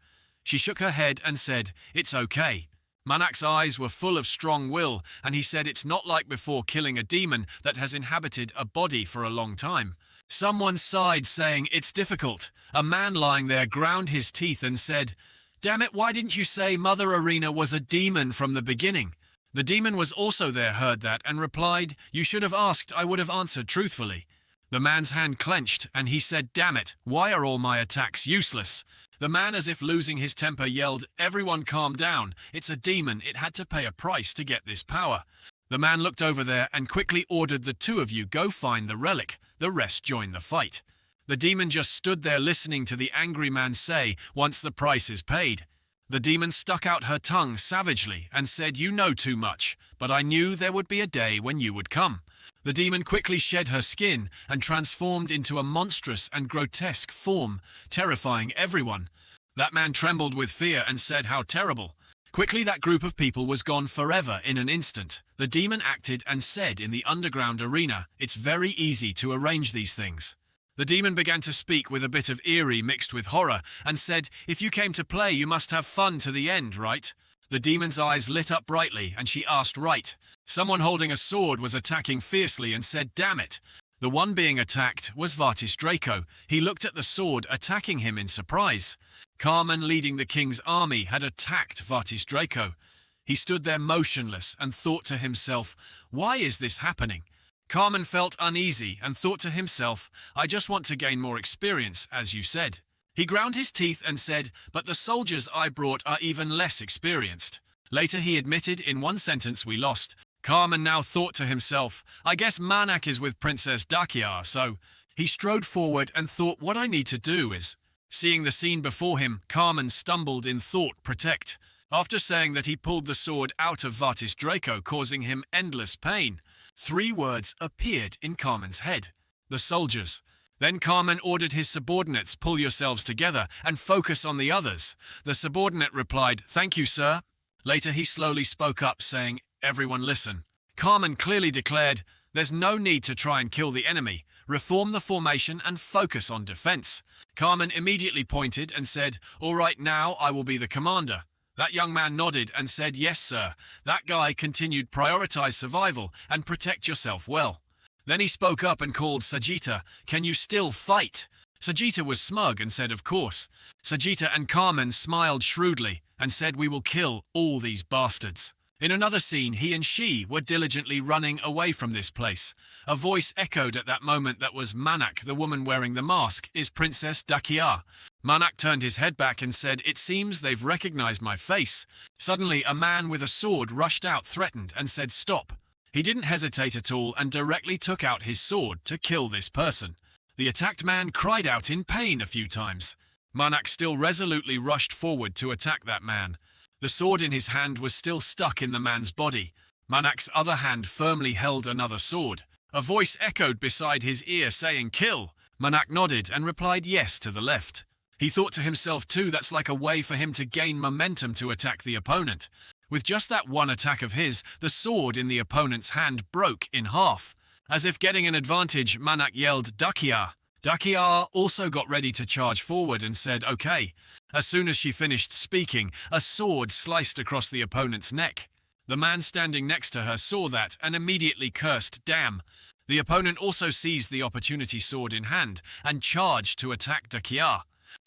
She shook her head and said, "It's okay." Manak's eyes were full of strong will, and he said it's not like before killing a demon that has inhabited a body for a long time. Someone sighed, saying, "It's difficult." A man lying there ground his teeth and said, "Damn it, why didn't you say Mother Arena was a demon from the beginning?" The demon was also there, heard that, and replied, "You should have asked, I would have answered truthfully." The man's hand clenched, and he said, "Damn it, why are all my attacks useless?" The man, as if losing his temper, yelled, "Everyone calm down. It's a demon. It had to pay a price to get this power." The man looked over there and quickly ordered, "The two of you go find the relic." The rest joined the fight. The demon just stood there listening to the angry man say, "Once the price is paid." The demon stuck out her tongue savagely and said, "You know too much, but I knew there would be a day when you would come." The demon quickly shed her skin and transformed into a monstrous and grotesque form, terrifying everyone. That man trembled with fear and said, "How terrible." Quickly that group of people was gone forever in an instant. The demon acted and said in the underground arena, "It's very easy to arrange these things." The demon began to speak with a bit of eerie mixed with horror and said, "If you came to play, you must have fun to the end, right?" The demon's eyes lit up brightly and she asked, "Right." Someone holding a sword was attacking fiercely and said, "Damn it." The one being attacked was Vartis Draco. He looked at the sword, attacking him in surprise. Carmen, leading the king's army, had attacked Vartis Draco. He stood there motionless and thought to himself, "Why is this happening?" Carmen felt uneasy and thought to himself, "I just want to gain more experience, as you said." He ground his teeth and said, "But the soldiers I brought are even less experienced." Later he admitted in one sentence, "We lost." Carmen now thought to himself, "I guess Manak is with Princess Dakia," so he strode forward and thought, "What I need to do is..." Seeing the scene before him, Carmen stumbled in thought, "Protect." After saying that, he pulled the sword out of Vartis Draco, causing him endless pain. 3 words appeared in Carmen's head: "The soldiers." Then Carmen ordered his subordinates, "Pull yourselves together and focus on the others." The subordinate replied, "Thank you, sir." Later he slowly spoke up, saying, "Everyone listen." Carmen clearly declared, "There's no need to try and kill the enemy. Reform the formation and focus on defense." Carmen immediately pointed and said, "All right, now I will be the commander." That young man nodded and said, "Yes, sir." That guy continued, "Prioritize survival and protect yourself well." Then he spoke up and called Sajita, "Can you still fight?" Sajita was smug and said, "Of course." Sajita and Carmen smiled shrewdly and said, "We will kill all these bastards." In another scene, he and she were diligently running away from this place. A voice echoed at that moment that was, "Manak, the woman wearing the mask, is Princess Dakia." Manak turned his head back and said, "It seems they've recognized my face." Suddenly, a man with a sword rushed out, threatened, and said, "Stop." He didn't hesitate at all and directly took out his sword to kill this person. The attacked man cried out in pain a few times. Manak still resolutely rushed forward to attack that man. The sword in his hand was still stuck in the man's body. Manak's other hand firmly held another sword. A voice echoed beside his ear saying, "Kill." Manak nodded and replied yes to the left. He thought to himself too, that's like a way for him to gain momentum to attack the opponent. With just that one attack of his, the sword in the opponent's hand broke in half. As if getting an advantage, Manak yelled, "Dakia." Dakia also got ready to charge forward and said, "Okay." As soon as she finished speaking, a sword sliced across the opponent's neck. The man standing next to her saw that and immediately cursed, "Damn." The opponent also seized the opportunity, sword in hand, and charged to attack Dakia.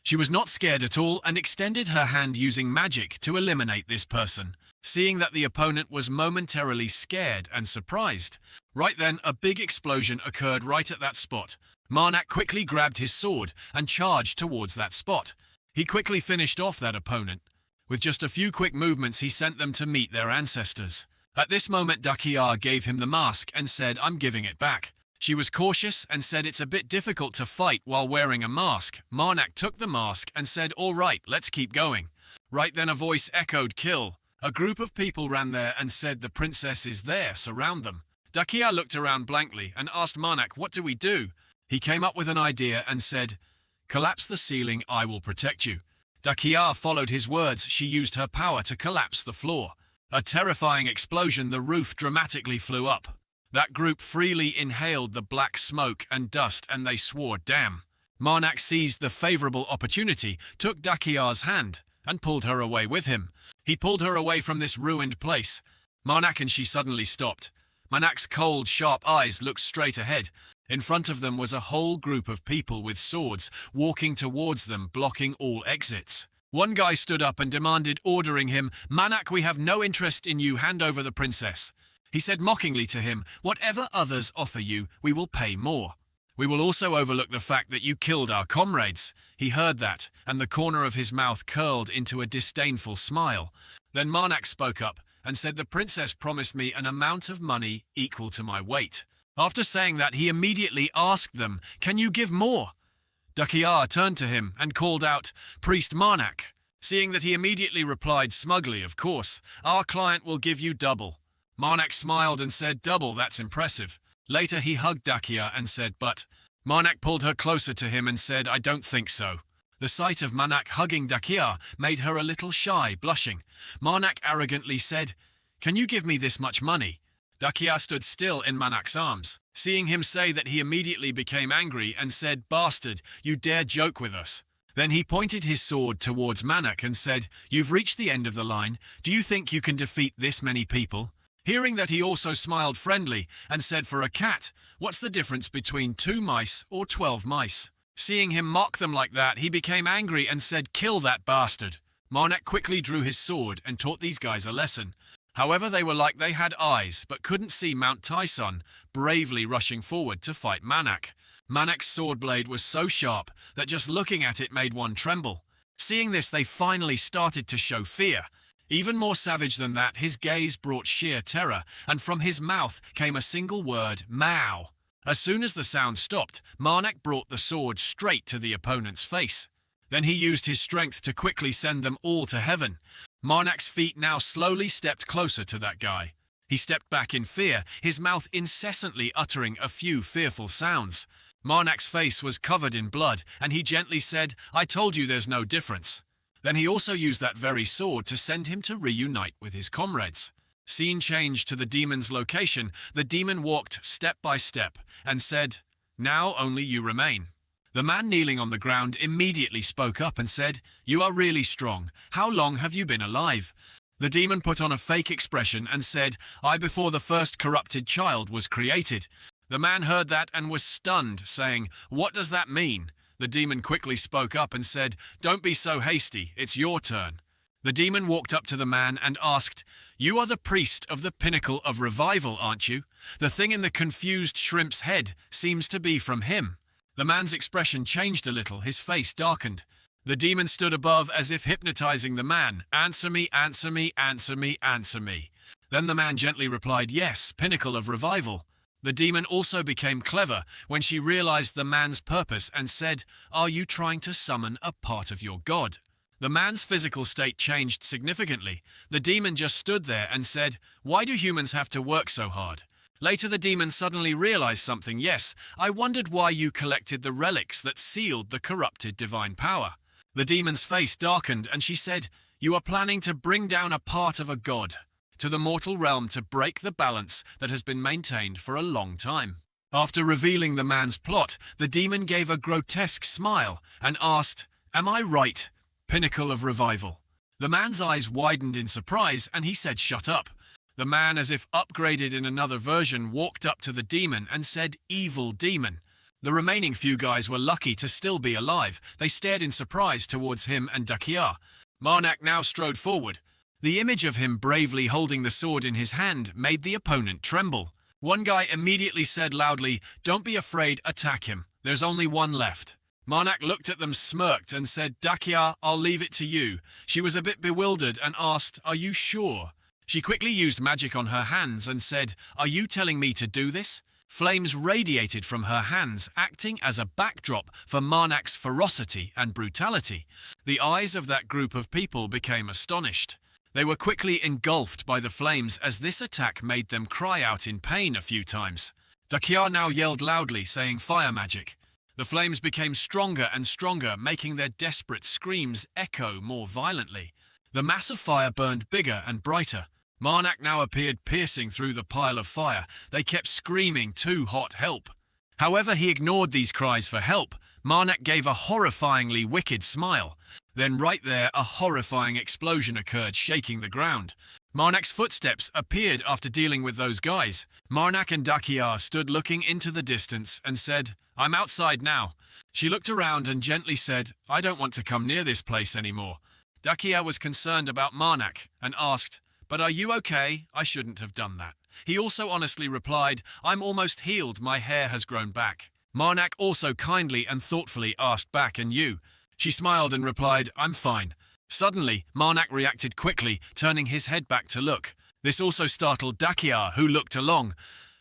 She was not scared at all and extended her hand using magic to eliminate this person. Seeing that the opponent was momentarily scared and surprised. Right then, a big explosion occurred right at that spot. Manhwa quickly grabbed his sword and charged towards that spot. He quickly finished off that opponent. With just a few quick movements, he sent them to meet their ancestors. At this moment, Dakia gave him the mask and said, "I'm giving it back." She was cautious and said it's a bit difficult to fight while wearing a mask. Manhwa took the mask and said, "All right, let's keep going." Right then a voice echoed, "Kill." A group of people ran there and said, "The princess is there, surround them." Dakia looked around blankly and asked Manhwa, "What do we do?" He came up with an idea and said, "Collapse the ceiling, I will protect you." Dakia followed his words. She used her power to collapse the floor. A terrifying explosion, the roof dramatically flew up. That group freely inhaled the black smoke and dust and they swore, "Damn." Manhwa seized the favorable opportunity, took Dakia's hand, and pulled her away with him. He pulled her away from this ruined place. Manhwa and she suddenly stopped. Manhwa's cold, sharp eyes looked straight ahead. In front of them was a whole group of people with swords, walking towards them, blocking all exits. One guy stood up and demanded, ordering him, "Manhwa, we have no interest in you, hand over the princess." He said mockingly to him, "Whatever others offer you, we will pay more. We will also overlook the fact that you killed our comrades." He heard that, and the corner of his mouth curled into a disdainful smile. Then Manhwa spoke up and said, "The princess promised me an amount of money equal to my weight." After saying that, he immediately asked them, "Can you give more?" Dakia turned to him and called out, "Priest Manhwa." Seeing that, he immediately replied smugly, "Of course, our client will give you double." Manhwa smiled and said, "Double, that's impressive." Later he hugged Dakia and said, "But..." Manhwa pulled her closer to him and said, "I don't think so." The sight of Manhwa hugging Dakia made her a little shy, blushing. Manhwa arrogantly said, "Can you give me this much money?" Dakia stood still in Manhwa's arms. Seeing him say that, he immediately became angry and said, "Bastard, you dare joke with us." Then he pointed his sword towards Manhwa and said, "You've reached the end of the line. Do you think you can defeat this many people?" Hearing that, he also smiled friendly and said, "For a cat, what's the difference between 2 mice or 12 mice?" Seeing him mock them like that, he became angry and said, "Kill that bastard." Manhwa quickly drew his sword and taught these guys a lesson. However, they were like they had eyes but couldn't see Mount Tyson, bravely rushing forward to fight Manhwa. Manhwa's sword blade was so sharp that just looking at it made one tremble. Seeing this, they finally started to show fear. Even more savage than that, his gaze brought sheer terror, and from his mouth came a single word, "Mao." As soon as the sound stopped, Manhwa brought the sword straight to the opponent's face. Then he used his strength to quickly send them all to heaven. Manhwa's feet now slowly stepped closer to that guy. He stepped back in fear, his mouth incessantly uttering a few fearful sounds. Manhwa's face was covered in blood, and he gently said, "I told you there's no difference." Then he also used that very sword to send him to reunite with his comrades. Scene changed to the demon's location. The demon walked step by step and said, "Now only you remain." The man kneeling on the ground immediately spoke up and said, "You are really strong. How long have you been alive?" The demon put on a fake expression and said, "I before the first corrupted child was created." The man heard that and was stunned, saying, "What does that mean?" The demon quickly spoke up and said, "Don't be so hasty, it's your turn." The demon walked up to the man and asked, "You are the priest of the pinnacle of revival, aren't you? The thing in the confused shrimp's head seems to be from him." The man's expression changed a little, his face darkened. The demon stood above as if hypnotizing the man. "Answer me, answer me, answer me, answer me." Then the man gently replied, "Yes, pinnacle of revival." The demon also became clever when she realized the man's purpose and said, "Are you trying to summon a part of your god?" The man's physical state changed significantly. The demon just stood there and said, "Why do humans have to work so hard?" Later the demon suddenly realized something. "Yes, I wondered why you collected the relics that sealed the corrupted divine power." The demon's face darkened and she said, "You are planning to bring down a part of a god to the mortal realm to break the balance that has been maintained for a long time." After revealing the man's plot, the demon gave a grotesque smile and asked, "Am I right, pinnacle of revival?" The man's eyes widened in surprise and he said, "Shut up." The man, as if upgraded in another version, walked up to the demon and said, "Evil demon." The remaining few guys were lucky to still be alive. They stared in surprise towards him and Dakia. Marnak now strode forward. The image of him bravely holding the sword in his hand made the opponent tremble. One guy immediately said loudly, "Don't be afraid, attack him. There's only one left." Marnak looked at them, smirked, and said, "Dakia, I'll leave it to you." She was a bit bewildered and asked, "Are you sure?" She quickly used magic on her hands and said, "Are you telling me to do this?" Flames radiated from her hands, acting as a backdrop for Marnak's ferocity and brutality. The eyes of that group of people became astonished. They were quickly engulfed by the flames as this attack made them cry out in pain a few times. Dakia now yelled loudly, saying fire magic. The flames became stronger and stronger, making their desperate screams echo more violently. The mass of fire burned bigger and brighter. Marnak now appeared piercing through the pile of fire. They kept screaming, "Too hot, help." However, he ignored these cries for help. Marnak gave a horrifyingly wicked smile. Then right there, a horrifying explosion occurred, shaking the ground. Marnak's footsteps appeared after dealing with those guys. Marnak and Dakia stood looking into the distance and said, "I'm outside now." She looked around and gently said, "I don't want to come near this place anymore." Dakia was concerned about Marnak and asked, "But are you okay? I shouldn't have done that." He also honestly replied, "I'm almost healed, my hair has grown back." Marnak also kindly and thoughtfully asked back, "And you?" She smiled and replied, "I'm fine." Suddenly, Marnak reacted quickly, turning his head back to look. This also startled Dakia, who looked along.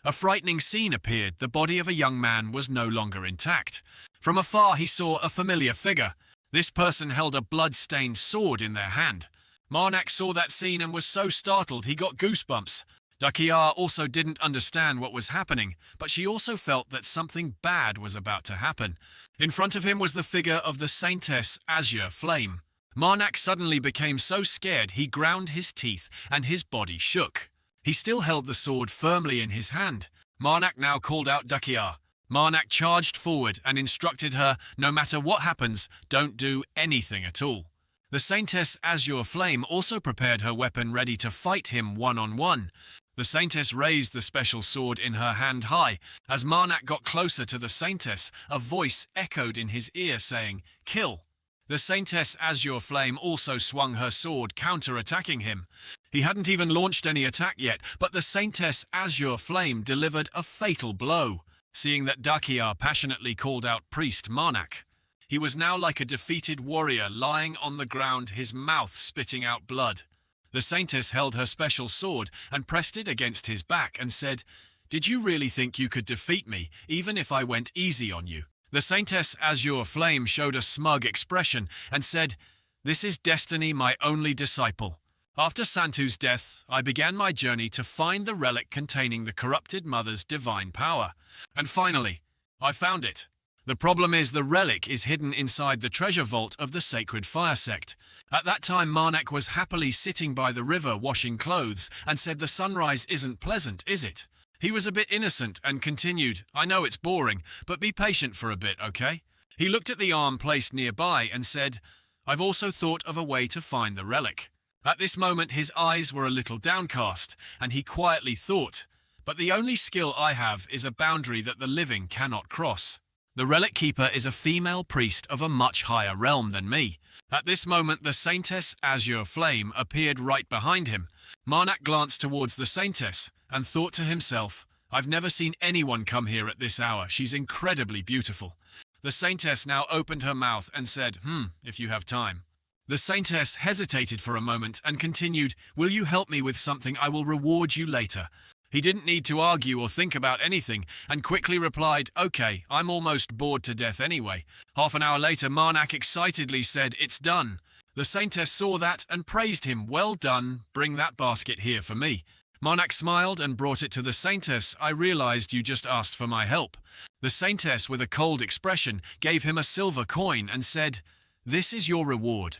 A frightening scene appeared. The body of a young man was no longer intact. From afar he saw a familiar figure. This person held a blood-stained sword in their hand. Marnak saw that scene and was so startled he got goosebumps. Dakia also didn't understand what was happening, but she also felt that something bad was about to happen. In front of him was the figure of the Saintess Azure Flame. Marnak suddenly became so scared he ground his teeth and his body shook. He still held the sword firmly in his hand. Marnak now called out Dakia. Marnak charged forward and instructed her, "No matter what happens, don't do anything at all." The Saintess Azure Flame also prepared her weapon ready to fight him one-on-one. The Saintess raised the special sword in her hand high. As Marnak got closer to the Saintess, a voice echoed in his ear saying, "Kill." The Saintess Azure Flame also swung her sword, counter-attacking him. He hadn't even launched any attack yet, but the Saintess Azure Flame delivered a fatal blow. Seeing that, Dakia passionately called out Priest Marnak. He was now like a defeated warrior lying on the ground, his mouth spitting out blood. The Saintess held her special sword and pressed it against his back and said, "Did you really think you could defeat me, even if I went easy on you?" The Saintess Azure Flame showed a smug expression and said, "This is Destiny, my only disciple. After Santu's death, I began my journey to find the relic containing the corrupted mother's divine power. And finally, I found it. The problem is the relic is hidden inside the treasure vault of the sacred fire sect." At that time, Marnak was happily sitting by the river washing clothes and said, "The sunrise isn't pleasant, is it?" He was a bit innocent and continued, "I know it's boring, but be patient for a bit, okay?" He looked at the arm placed nearby and said, "I've also thought of a way to find the relic." At this moment his eyes were a little downcast, and he quietly thought, "But the only skill I have is a boundary that the living cannot cross. The relic keeper is a female priest of a much higher realm than me." At this moment the Saintess Azure Flame appeared right behind him. Marnak glanced towards the Saintess and thought to himself, "I've never seen anyone come here at this hour. She's incredibly beautiful." The Saintess now opened her mouth and said, "If you have time." The Saintess hesitated for a moment and continued, "Will you help me with something? I will reward you later." He didn't need to argue or think about anything and quickly replied, "Okay, I'm almost bored to death anyway." Half an hour later, Marnak excitedly said, "It's done." The Saintess saw that and praised him. "Well done, bring that basket here for me." Marnak smiled and brought it to the Saintess. "I realized you just asked for my help." The Saintess, with a cold expression, gave him a silver coin and said, "This is your reward."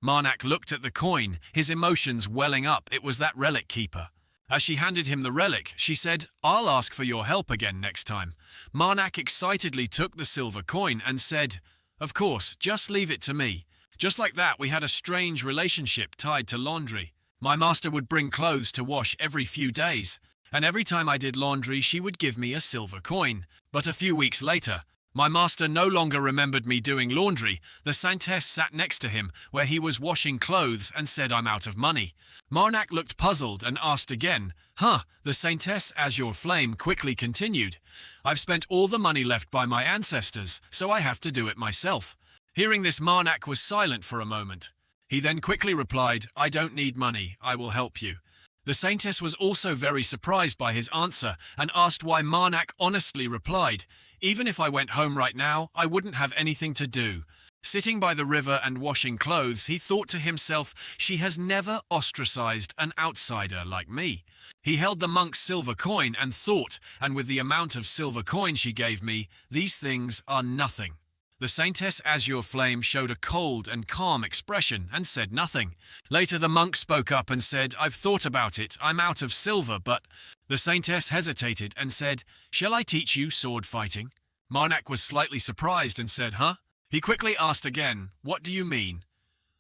Marnak looked at the coin, his emotions welling up. It was that relic keeper. As she handed him the relic, she said, "I'll ask for your help again next time." Marnak excitedly took the silver coin and said, "Of course, just leave it to me." Just like that, we had a strange relationship tied to laundry. My master would bring clothes to wash every few days. and every time I did laundry she would give me a silver coin. But a few weeks later, my master no longer remembered me doing laundry. The saintess sat next to him where he was washing clothes and said, "I'm out of money." Marnak looked puzzled and asked again. The saintess Azure Flame quickly continued, "I've spent all the money left by my ancestors, so I have to do it myself." Hearing this, Marnak was silent for a moment. He then quickly replied, "I don't need money, I will help you." The saintess was also very surprised by his answer and asked why Marnak honestly replied, "Even if I went home right now, I wouldn't have anything to do." Sitting by the river and washing clothes, he thought to himself, "She has never ostracized an outsider like me." He held the monk's silver coin and thought, "And with the amount of silver coin she gave me, these things are nothing." The saintess Azure Flame showed a cold and calm expression and said nothing. Later the monk spoke up and said, "I've thought about it, I'm out of silver, but—" The saintess hesitated and said, "Shall I teach you sword fighting?" Marnak was slightly surprised and said, "Huh?" He quickly asked again, "What do you mean?"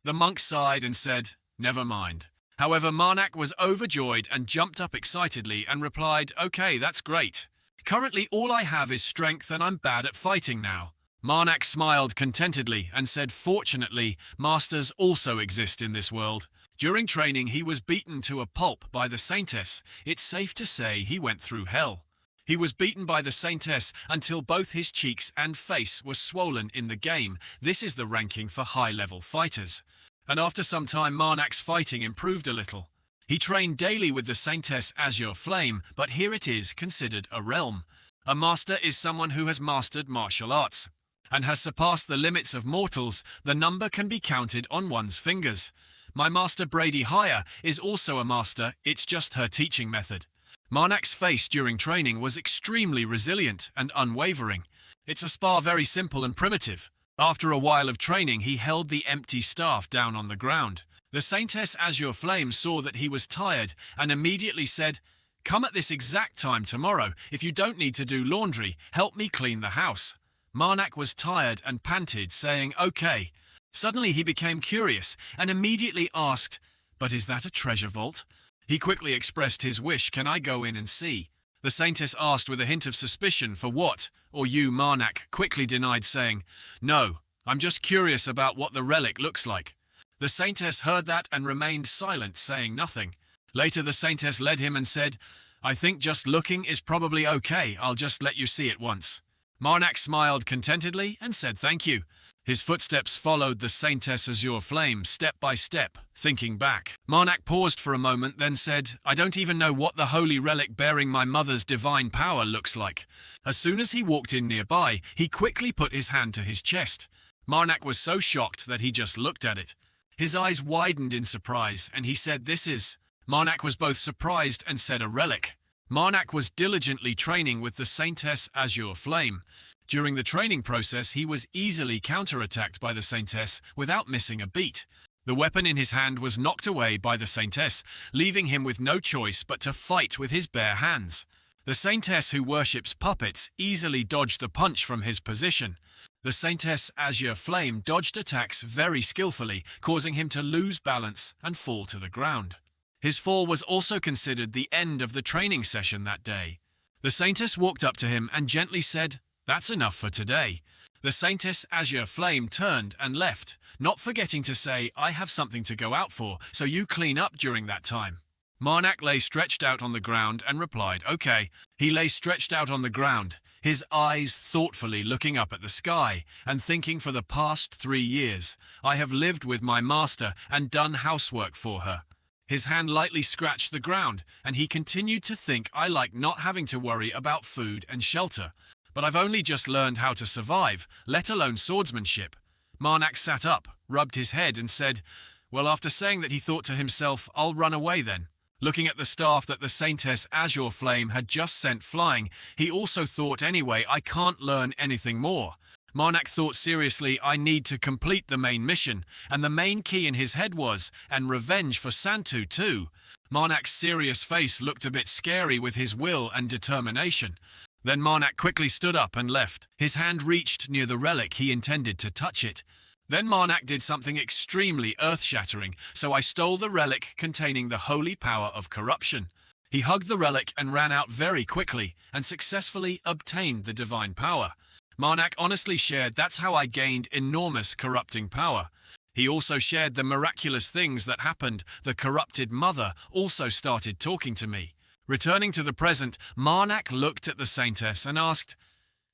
The monk sighed and said, "Never mind." However, Marnak was overjoyed and jumped up excitedly and replied, "Okay, that's great. Currently all I have is strength and I'm bad at fighting now." Marnak smiled contentedly and said, "Fortunately, masters also exist in this world." During training he was beaten to a pulp by the saintess. It's safe to say he went through hell. He was beaten by the saintess until both his cheeks and face were swollen in the game. This is the ranking for high-level fighters. And after some time Marnak's fighting improved a little. He trained daily with the saintess Azure Flame, but here it is considered a realm. A master is someone who has mastered martial arts and has surpassed the limits of mortals. The number can be counted on one's fingers. My master Brady Hire is also a master, it's just her teaching method. Marnak's face during training was extremely resilient and unwavering. It's a spar very simple and primitive. After a while of training he held the empty staff down on the ground. The saintess Azure Flame saw that he was tired and immediately said, "Come at this exact time tomorrow. If you don't need to do laundry, help me clean the house." Marnak was tired and panted, saying, "Okay." Suddenly he became curious and immediately asked, "But is that a treasure vault?" He quickly expressed his wish, "Can I go in and see?" The saintess asked with a hint of suspicion, "For what? Or you?" Marnak quickly denied, saying, "No, I'm just curious about what the relic looks like." The saintess heard that and remained silent, saying nothing. Later the saintess led him and said, "I think just looking is probably okay, I'll just let you see it once." Marnak smiled contentedly and said thank you. His footsteps followed the saintess Azure Flame step by step, thinking back. Marnak paused for a moment, then said, "I don't even know what the holy relic bearing my mother's divine power looks like." As soon as he walked in nearby, he quickly put his hand to his chest. Marnak was so shocked that he just looked at it. His eyes widened in surprise, and he said, "This is—" Marnak was both surprised and said, "A relic." Marnak was diligently training with the saintess Azure Flame. During the training process, he was easily counterattacked by the saintess without missing a beat. The weapon in his hand was knocked away by the saintess, leaving him with no choice but to fight with his bare hands. The saintess, who worships puppets, easily dodged the punch from his position. The saintess Azure Flame dodged attacks very skillfully, causing him to lose balance and fall to the ground. His fall was also considered the end of the training session that day. The saintess walked up to him and gently said, "That's enough for today." The saintess Azure Flame turned and left, not forgetting to say, "I have something to go out for, so you clean up during that time." Marnak lay stretched out on the ground and replied, "Okay." He lay stretched out on the ground, his eyes thoughtfully looking up at the sky and thinking, "For the past 3 years, I have lived with my master and done housework for her." His hand lightly scratched the ground, and he continued to think, "I like not having to worry about food and shelter. But I've only just learned how to survive, let alone swordsmanship." Marnak sat up, rubbed his head and said, "Well," after saying that he thought to himself, "I'll run away then." Looking at the staff that the saintess Azure Flame had just sent flying, he also thought, "Anyway, I can't learn anything more." Marnak thought seriously, "I need to complete the main mission," and the main key in his head was, "and revenge for Santu too." Marnak's serious face looked a bit scary with his will and determination. Then Marnak quickly stood up and left. His hand reached near the relic, he intended to touch it. Then Marnak did something extremely earth-shattering, "So I stole the relic containing the holy power of corruption." He hugged the relic and ran out very quickly and successfully obtained the divine power. Marnak honestly shared, "That's how I gained enormous corrupting power." He also shared the miraculous things that happened. The corrupted mother also started talking to me. Returning to the present, Marnak looked at the saintess and asked,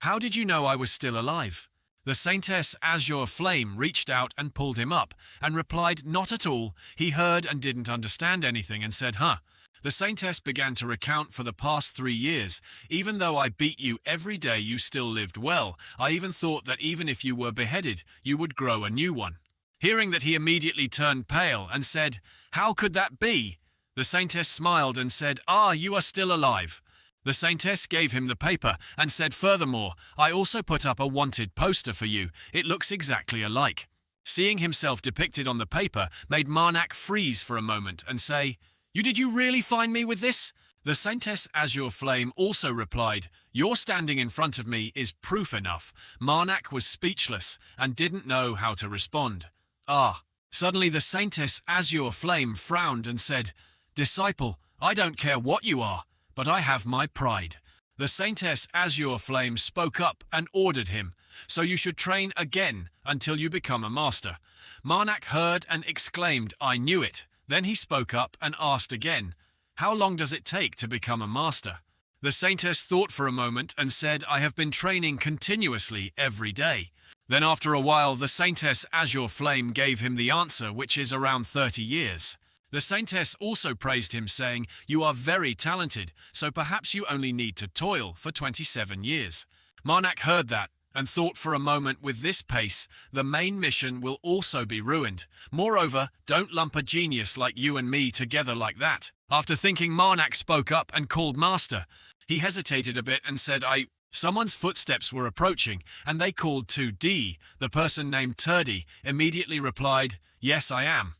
"How did you know I was still alive?" The saintess Azure Flame reached out and pulled him up and replied, "Not at all. He heard and didn't understand anything and said, huh." The saintess began to recount, "For the past 3 years, even though I beat you every day, you still lived well. I even thought that even if you were beheaded, you would grow a new one." Hearing that, he immediately turned pale and said, "How could that be?" The saintess smiled and said, "Ah, you are still alive." The saintess gave him the paper and said, "Furthermore, I also put up a wanted poster for you. It looks exactly alike." Seeing himself depicted on the paper made Marnak freeze for a moment and say, Did you really find me with this?" The saintess Azure Flame also replied, "Your standing in front of me is proof enough." Marnak was speechless and didn't know how to respond. Suddenly the saintess Azure Flame frowned and said, "Disciple, I don't care what you are, but I have my pride." The saintess Azure Flame spoke up and ordered him, "So you should train again until you become a master." Marnak heard and exclaimed, "I knew it." Then he spoke up and asked again, "How long does it take to become a master?" The saintess thought for a moment and said, "I have been training continuously every day." Then after a while, the saintess Azure Flame gave him the answer, which is around 30 years. The saintess also praised him, saying, "You are very talented, so perhaps you only need to toil for 27 years. Marnak heard that and thought for a moment, "With this pace, the main mission will also be ruined. Moreover, don't lump a genius like you and me together like that." After thinking, Marnak spoke up and called Master. He hesitated a bit and said, Someone's footsteps were approaching, and they called to D. The person named Turdy immediately replied, "Yes, I am."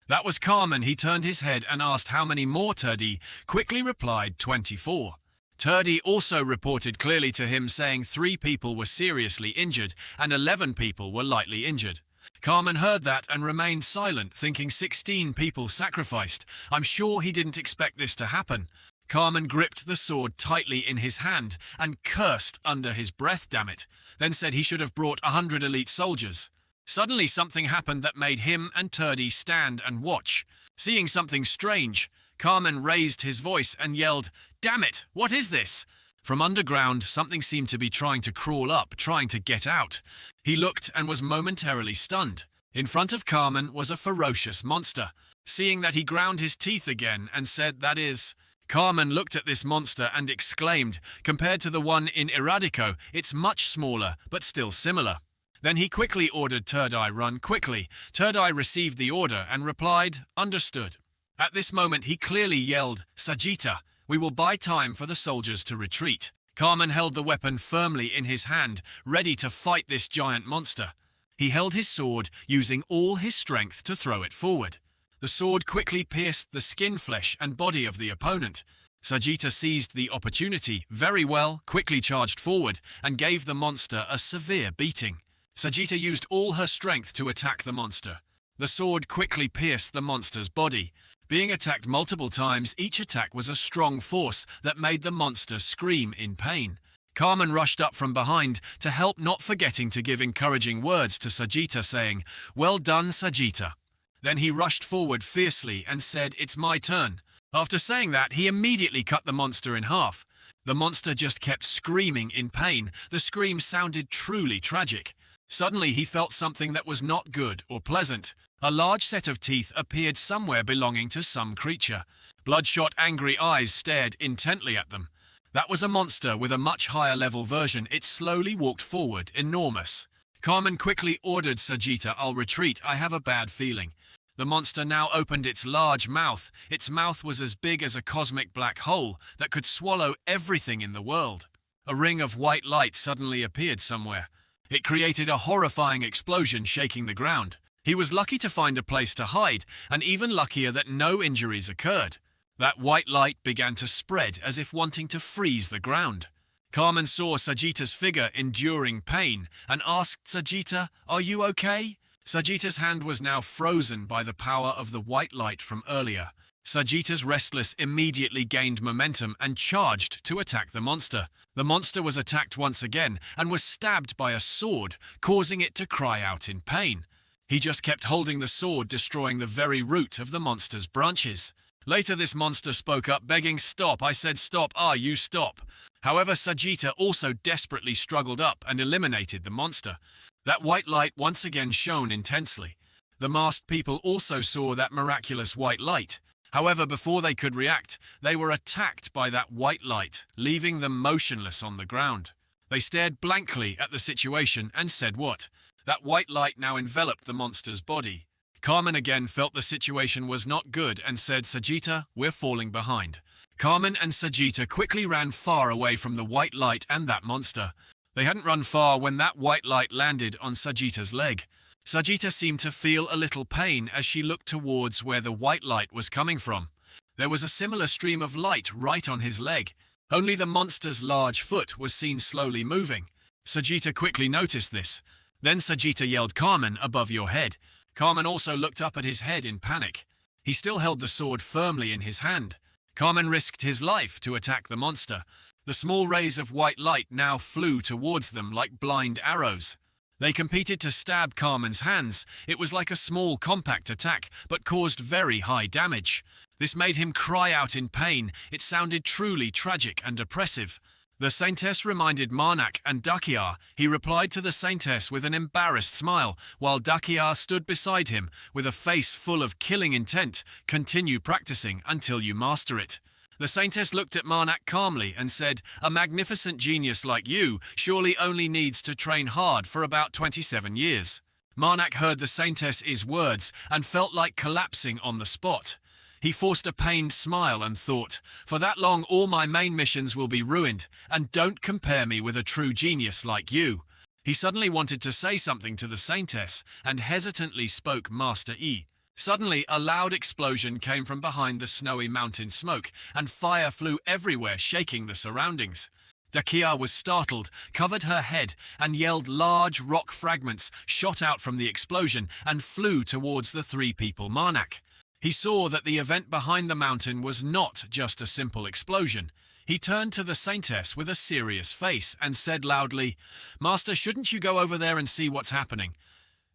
That was Carmen. He turned his head and asked how many more. Turdy quickly replied, 24. Turdy also reported clearly to him, saying 3 people were seriously injured and 11 people were lightly injured. Carmen heard that and remained silent, thinking 16 people sacrificed. I'm sure he didn't expect this to happen. Carmen gripped the sword tightly in his hand and cursed under his breath, "Damn it," then said he should have brought 100 elite soldiers. Suddenly something happened that made him and Turdy stand and watch. Seeing something strange, Carmen raised his voice and yelled, "Damn it, what is this?" From underground, something seemed to be trying to crawl up, trying to get out. He looked and was momentarily stunned. In front of Carmen was a ferocious monster. Seeing that, he ground his teeth again and said, "That is..." Carmen looked at this monster and exclaimed, "Compared to the one in Eradico, it's much smaller, but still similar." Then he quickly ordered Turdy, "Run quickly." Turdy received the order and replied, "Understood." At this moment he clearly yelled, "Sagitta, we will buy time for the soldiers to retreat." Carmen held the weapon firmly in his hand, ready to fight this giant monster. He held his sword, using all his strength to throw it forward. The sword quickly pierced the skin, flesh, and body of the opponent. Sagitta seized the opportunity very well, quickly charged forward, and gave the monster a severe beating. Sagitta used all her strength to attack the monster. The sword quickly pierced the monster's body. Being attacked multiple times, each attack was a strong force that made the monster scream in pain. Carmen rushed up from behind to help, not forgetting to give encouraging words to Sagitta, saying, "Well done, Sagitta." Then he rushed forward fiercely and said, "It's my turn." After saying that, he immediately cut the monster in half. The monster just kept screaming in pain. The scream sounded truly tragic. Suddenly he felt something that was not good or pleasant. A large set of teeth appeared somewhere belonging to some creature. Bloodshot, angry eyes stared intently at them. That was a monster with a much higher level version. It slowly walked forward, enormous. Carmen quickly ordered Sagitta, "I'll retreat, I have a bad feeling." The monster now opened its large mouth. Its mouth was as big as a cosmic black hole that could swallow everything in the world. A ring of white light suddenly appeared somewhere. It created a horrifying explosion, shaking the ground. He was lucky to find a place to hide, and even luckier that no injuries occurred. That white light began to spread as if wanting to freeze the ground. Carmen saw Sagitta's figure enduring pain and asked Sagitta, "Are you okay?" Sagitta's hand was now frozen by the power of the white light from earlier. Sagitta's restless immediately gained momentum and charged to attack the monster. The monster was attacked once again and was stabbed by a sword, causing it to cry out in pain. He just kept holding the sword, destroying the very root of the monster's branches. Later this monster spoke up, begging, "Stop, I said stop, you stop." However, Sagitta also desperately struggled up and eliminated the monster. That white light once again shone intensely. The masked people also saw that miraculous white light. However, before they could react, they were attacked by that white light, leaving them motionless on the ground. They stared blankly at the situation and said what? That white light now enveloped the monster's body. Carmen again felt the situation was not good and said, "Sagitta, we're falling behind." Carmen and Sagitta quickly ran far away from the white light and that monster. They hadn't run far when that white light landed on Sagitta's leg. Sagitta seemed to feel a little pain as she looked towards where the white light was coming from. There was a similar stream of light right on his leg. Only the monster's large foot was seen slowly moving. Sagitta quickly noticed this. Then Sagitta yelled, "Carmen, above your head." Carmen also looked up at his head in panic. He still held the sword firmly in his hand. Carmen risked his life to attack the monster. The small rays of white light now flew towards them like blind arrows. They competed to stab Carmen's hands. It was like a small, compact attack, but caused very high damage. This made him cry out in pain. It sounded truly tragic and oppressive. The saintess reminded Manhwa and Dakia. He replied to the saintess with an embarrassed smile, while Dakia stood beside him with a face full of killing intent. "Continue practicing until you master it." The saintess looked at Manhwa calmly and said, "A magnificent genius like you surely only needs to train hard for about 27 years. Manhwa heard the saintess's words and felt like collapsing on the spot. He forced a pained smile and thought, "For that long all my main missions will be ruined, and don't compare me with a true genius like you." He suddenly wanted to say something to the saintess and hesitantly spoke Master E. Suddenly, a loud explosion came from behind the snowy mountain smoke, and fire flew everywhere, shaking the surroundings. Dakia was startled, covered her head, and yelled. Large rock fragments shot out from the explosion and flew towards the three people Manhwa. He saw that the event behind the mountain was not just a simple explosion. He turned to the saintess with a serious face and said loudly, "Master, shouldn't you go over there and see what's happening?"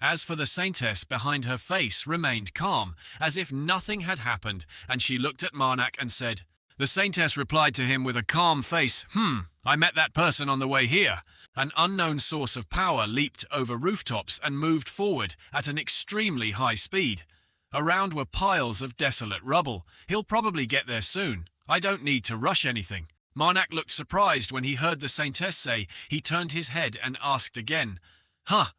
As for the saintess, behind her face remained calm, as if nothing had happened, and she looked at Manhwa and said. The saintess replied to him with a calm face, "I met that person on the way here." An unknown source of power leaped over rooftops and moved forward at an extremely high speed. Around were piles of desolate rubble. "He'll probably get there soon. I don't need to rush anything." Manhwa looked surprised when he heard the saintess say. He turned his head and asked again,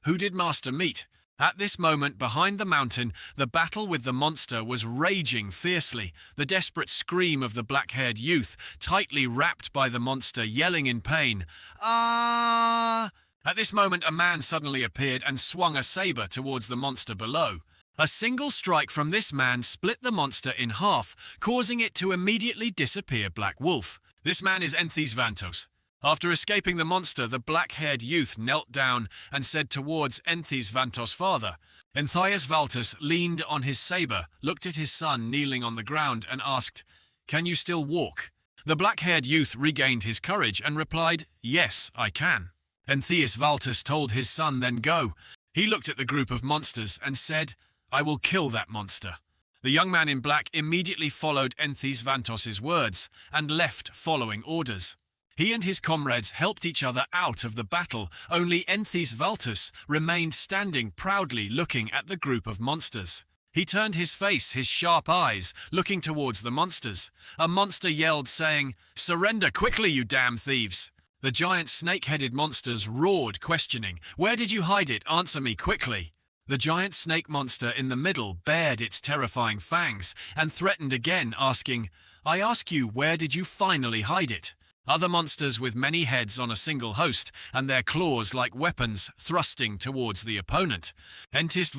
"Who did Master meet?" At this moment, behind the mountain, the battle with the monster was raging fiercely. The desperate scream of the black-haired youth, tightly wrapped by the monster, yelling in pain, "Ah!" At this moment, a man suddenly appeared and swung a saber towards the monster below. A single strike from this man split the monster in half, causing it to immediately disappear. Black Wolf. This man is Enthys. After escaping the monster, the black-haired youth knelt down and said towards Enthys' father. Enthys leaned on his saber, looked at his son kneeling on the ground and asked, "Can you still walk?" The black-haired youth regained his courage and replied, "Yes, I can." Enthys told his son, "Then go." He looked at the group of monsters and said, "I will kill that monster." The young man in black immediately followed Enthys' words and left following orders. He and his comrades helped each other out of the battle. Only Enthys remained standing proudly looking at the group of monsters. He turned his face, his sharp eyes, looking towards the monsters. A monster yelled, saying, "Surrender quickly, you damn thieves!" The giant snake-headed monsters roared, questioning, "Where did you hide it? Answer me quickly." The giant snake monster in the middle bared its terrifying fangs and threatened again, asking, "I ask you, where did you finally hide it?" Other monsters with many heads on a single host and their claws like weapons thrusting towards the opponent. Enthys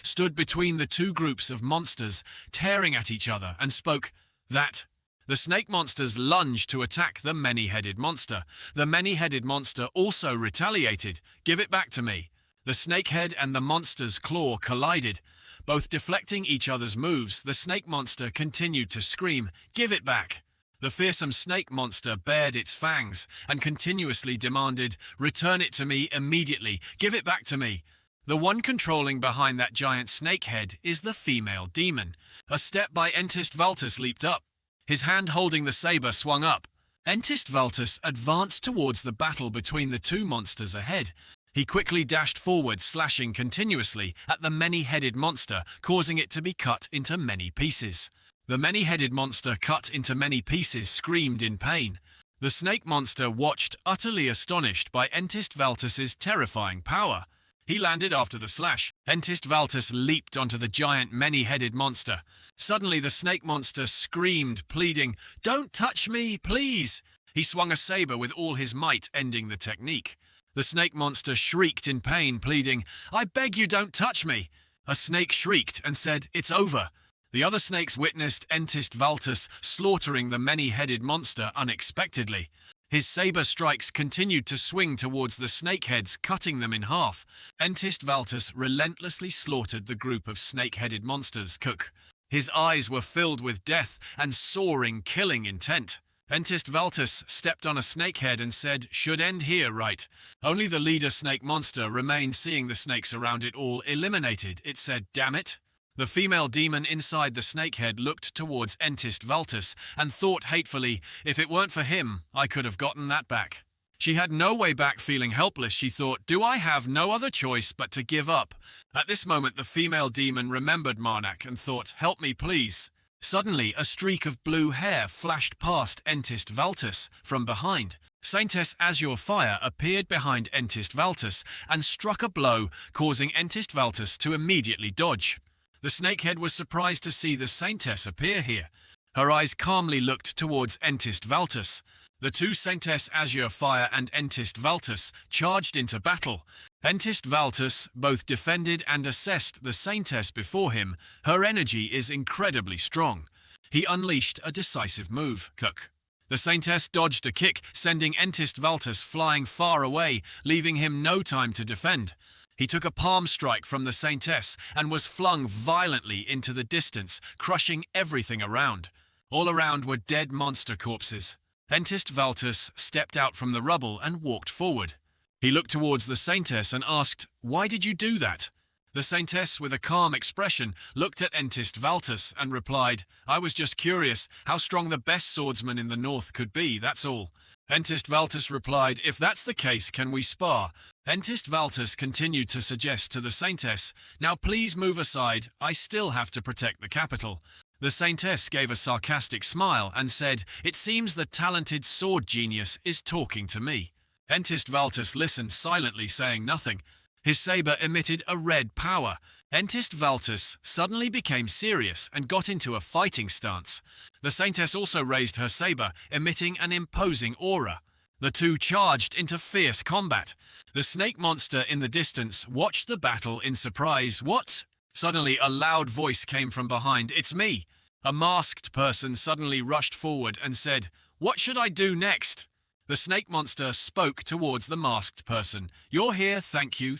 stood between the two groups of monsters, tearing at each other, and spoke, "That." The snake monsters lunged to attack the many-headed monster. The many-headed monster also retaliated, "Give it back to me." The snakehead and the monster's claw collided. Both deflecting each other's moves, the snake monster continued to scream, "Give it back!" The fearsome snake monster bared its fangs and continuously demanded, "Return it to me immediately! Give it back to me!" The one controlling behind that giant snakehead is the female demon. A step by Entist Valtus leaped up. His hand holding the saber swung up. Entist Valtus advanced towards the battle between the two monsters ahead. He quickly dashed forward, slashing continuously at the many-headed monster, causing it to be cut into many pieces. The many-headed monster, cut into many pieces, screamed in pain. The snake monster watched, utterly astonished by Entist Valtus's terrifying power. He landed after the slash. Entist Valtus leaped onto the giant many-headed monster. Suddenly the snake monster screamed, pleading, "Don't touch me, please!" He swung a saber with all his might, ending the technique. The snake monster shrieked in pain, pleading, "I beg you, don't touch me!" A snake shrieked and said, "It's over." The other snakes witnessed Entist Valtus slaughtering the many-headed monster unexpectedly. His saber strikes continued to swing towards the snakeheads, cutting them in half. Entist Valtus relentlessly slaughtered the group of snake-headed monsters. Cook. His eyes were filled with death and soaring, killing intent. Entist Valtus stepped on a snakehead and said, "Should end here, right?" Only the leader snake monster remained, seeing the snakes around it all eliminated. It said, "Damn it." The female demon inside the snakehead looked towards Entist Valtus and thought hatefully, "If it weren't for him, I could have gotten that back." She had no way back. Feeling helpless, she thought, "Do I have no other choice but to give up?" At this moment, the female demon remembered Marnak and thought, "Help me, please." Suddenly, a streak of blue hair flashed past Entist Valtus from behind. Saintess Azure Fire appeared behind Entist Valtus and struck a blow, causing Entist Valtus to immediately dodge. The snakehead was surprised to see the Saintess appear here. Her eyes calmly looked towards Entist Valtus. The two Saintess Azure Fire and Entist Valtus charged into battle. Entist Valtus both defended and assessed the Saintess before him. Her energy is incredibly strong. He unleashed a decisive move. Cook. The Saintess dodged a kick, sending Entist Valtus flying far away, leaving him no time to defend. He took a palm strike from the Saintess and was flung violently into the distance, crushing everything around. All around were dead monster corpses. Entist Valtus stepped out from the rubble and walked forward. He looked towards the Saintess and asked, "Why did you do that?" The Saintess, with a calm expression, looked at Entist Valtus and replied, "I was just curious how strong the best swordsman in the north could be, that's all." Entist Valtus replied, "If that's the case, can we spar?" Entist Valtus continued to suggest to the Saintess, "Now please move aside, I still have to protect the capital." The Saintess gave a sarcastic smile and said, "It seems the talented sword genius is talking to me." Entist Valtus listened silently, saying nothing. His saber emitted a red power. Entist Valtus suddenly became serious and got into a fighting stance. The Saintess also raised her saber, emitting an imposing aura. The two charged into fierce combat. The snake monster in the distance watched the battle in surprise. "What?" Suddenly a loud voice came from behind. "It's me." A masked person suddenly rushed forward and said, "What should I do next?" The snake monster spoke towards the masked person. "You're here, thank you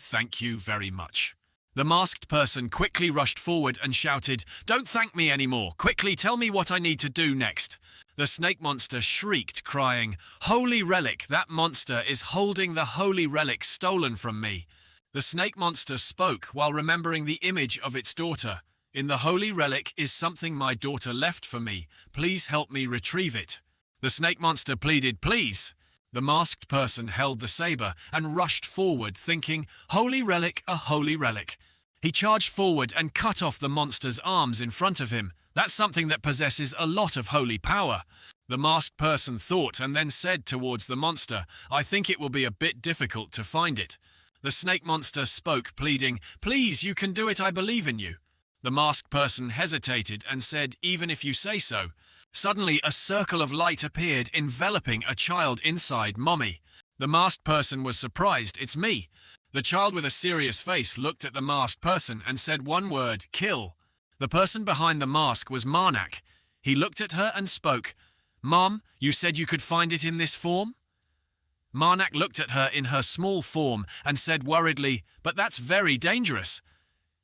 very much." The masked person quickly rushed forward and shouted, "Don't thank me anymore. Quickly tell me what I need to do next." The snake monster shrieked, crying, "Holy relic! That monster is holding the holy relic stolen from me." The snake monster spoke while remembering the image of its daughter. "In the holy relic is something my daughter left for me. Please help me retrieve it." The snake monster pleaded, "Please." The masked person held the saber and rushed forward, thinking, "Holy relic, a holy relic." He charged forward and cut off the monster's arms in front of him. "That's something that possesses a lot of holy power." The masked person thought and then said towards the monster, "I think it will be a bit difficult to find it." The snake monster spoke, pleading, "Please, you can do it, I believe in you." The masked person hesitated and said, "Even if you say so." Suddenly, a circle of light appeared, enveloping a child inside Mommy. The masked person was surprised. "It's me." The child with a serious face looked at the masked person and said one word, "Kill." The person behind the mask was Marnak. He looked at her and spoke, "Mom, you said you could find it in this form?" Marnak looked at her in her small form and said worriedly, "But that's very dangerous."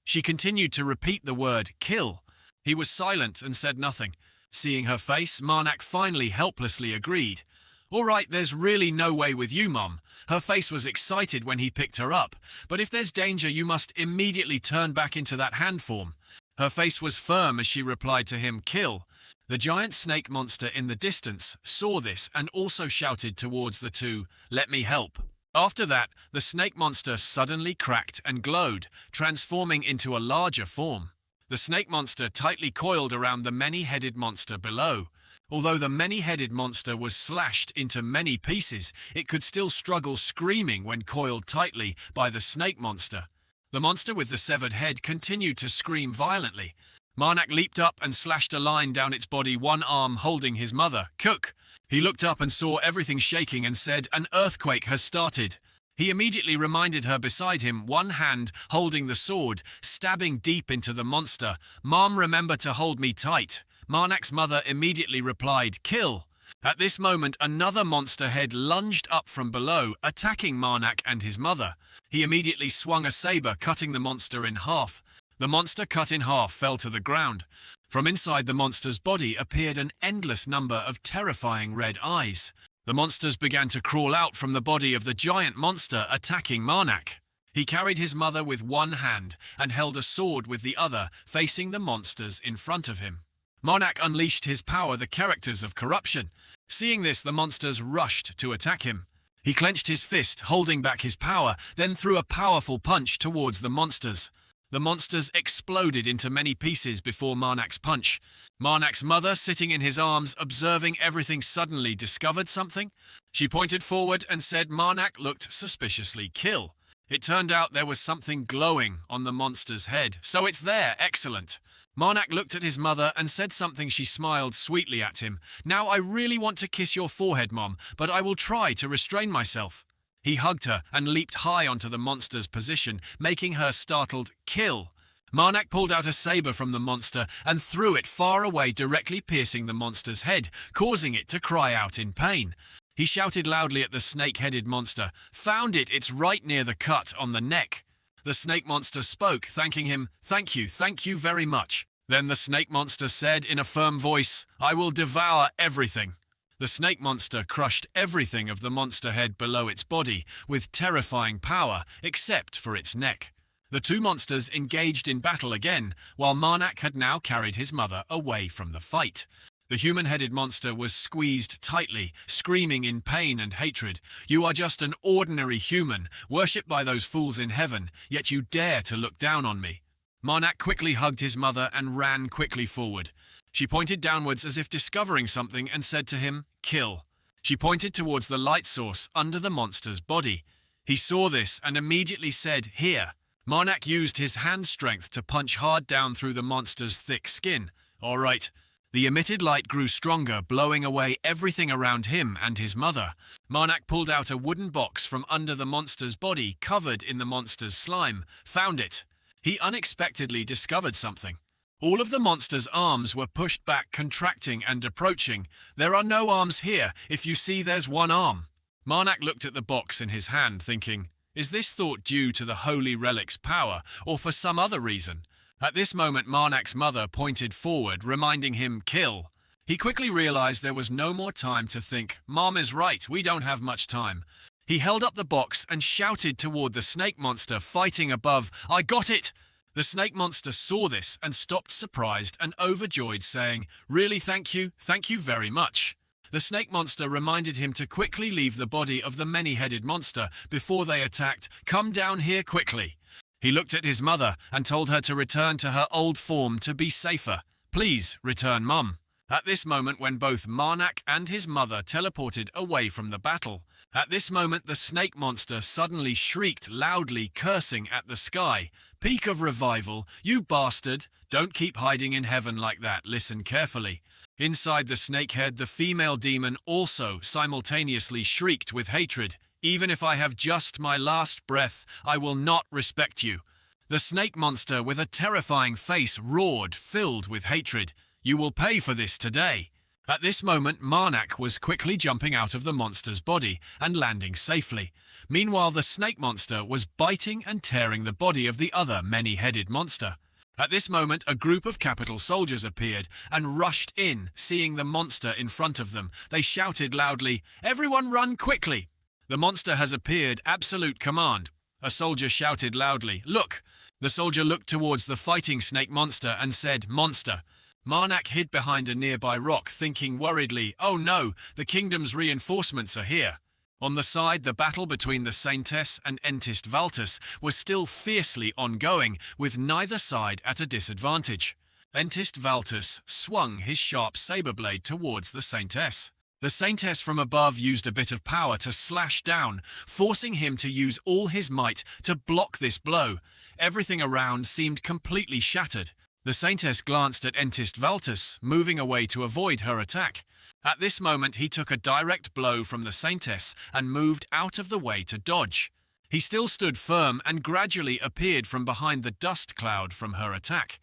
She continued to repeat the word, "kill." He was silent and said nothing. Seeing her face, Marnak finally helplessly agreed. "All right, there's really no way with you, Mum." Her face was excited when he picked her up, "but if there's danger you must immediately turn back into that hand form." Her face was firm as she replied to him, "Kill." The giant snake monster in the distance saw this and also shouted towards the two, "Let me help." After that, the snake monster suddenly cracked and glowed, transforming into a larger form. The snake monster tightly coiled around the many-headed monster below. Although the many-headed monster was slashed into many pieces, it could still struggle screaming when coiled tightly by the snake monster. The monster with the severed head continued to scream violently. Marnak leaped up and slashed a line down its body, one arm holding his mother, Cook. He looked up and saw everything shaking and said, "An earthquake has started." He immediately reminded her beside him, one hand holding the sword, stabbing deep into the monster. "Mom, remember to hold me tight." Marnak's mother immediately replied, "Kill." At this moment, another monster head lunged up from below, attacking Marnak and his mother. He immediately swung a saber, cutting the monster in half. The monster, cut in half, fell to the ground. From inside the monster's body appeared an endless number of terrifying red eyes. The monsters began to crawl out from the body of the giant monster, attacking Marnak. He carried his mother with one hand and held a sword with the other, facing the monsters in front of him. Marnak unleashed his power, the characters of corruption. Seeing this, the monsters rushed to attack him. He clenched his fist, holding back his power, then threw a powerful punch towards the monsters. The monsters exploded into many pieces before Marnak's punch. Marnak's mother, sitting in his arms, observing everything, suddenly discovered something. She pointed forward and said Marnak looked suspiciously kill. It turned out there was something glowing on the monster's head. "So it's there, excellent." Marnak looked at his mother and said something. She smiled sweetly at him. "Now I really want to kiss your forehead, Mom, but I will try to restrain myself." He hugged her and leaped high onto the monster's position, making her startled, "Kill." Marnak pulled out a saber from the monster and threw it far away, directly piercing the monster's head, causing it to cry out in pain. He shouted loudly at the snake-headed monster, "Found it, it's right near the cut on the neck." The snake monster spoke, thanking him, thank you very much." Then the snake monster said in a firm voice, "I will devour everything." The snake monster crushed everything of the monster head below its body with terrifying power, except for its neck. The two monsters engaged in battle again, while Marnak had now carried his mother away from the fight. The human-headed monster was squeezed tightly, screaming in pain and hatred. "You are just an ordinary human, worshipped by those fools in heaven, yet you dare to look down on me." Marnak quickly hugged his mother and ran quickly forward. She pointed downwards as if discovering something and said to him, "Kill." She pointed towards the light source under the monster's body. He saw this and immediately said, "Here." Marnak used his hand strength to punch hard down through the monster's thick skin. All right. The emitted light grew stronger, blowing away everything around him and his mother. Marnak pulled out a wooden box from under the monster's body, covered in the monster's slime. Found it. He unexpectedly discovered something. All of the monster's arms were pushed back, contracting and approaching. "There are no arms here. If you see, there's one arm." Marnak looked at the box in his hand, thinking, is this thought due to the holy relic's power, or for some other reason? At this moment, Marnak's mother pointed forward, reminding him, "Kill." He quickly realized there was no more time to think. "Mom is right, we don't have much time." He held up the box and shouted toward the snake monster fighting above, "I got it!" The snake monster saw this and stopped, surprised and overjoyed, saying, "Really, thank you very much." The snake monster reminded him to quickly leave the body of the many-headed monster before they attacked. "Come down here quickly." He looked at his mother and told her to return to her old form to be safer. "Please return, Mum." At this moment, when both Marnak and his mother teleported away from the battle, at this moment the snake monster suddenly shrieked loudly, cursing at the sky. "Peak of revival, you bastard! Don't keep hiding in heaven like that, listen carefully." Inside the snakehead, the female demon also simultaneously shrieked with hatred. "Even if I have just my last breath, I will not respect you." The snake monster with a terrifying face roared, filled with hatred. "You will pay for this today." At this moment, Marnak was quickly jumping out of the monster's body and landing safely. Meanwhile, the snake monster was biting and tearing the body of the other many-headed monster. At this moment, a group of capital soldiers appeared and rushed in, seeing the monster in front of them. They shouted loudly, "Everyone run quickly! The monster has appeared, absolute command." A soldier shouted loudly, "Look!" The soldier looked towards the fighting snake monster and said, "Monster." Marnak hid behind a nearby rock, thinking worriedly, "Oh no, the kingdom's reinforcements are here." On the side, the battle between the Saintess and Entist Valtus was still fiercely ongoing, with neither side at a disadvantage. Entist Valtus swung his sharp saber blade towards the Saintess. The Saintess from above used a bit of power to slash down, forcing him to use all his might to block this blow. Everything around seemed completely shattered. The Saintess glanced at Entist Valtus, moving away to avoid her attack. At this moment, he took a direct blow from the Saintess and moved out of the way to dodge. He still stood firm and gradually appeared from behind the dust cloud from her attack.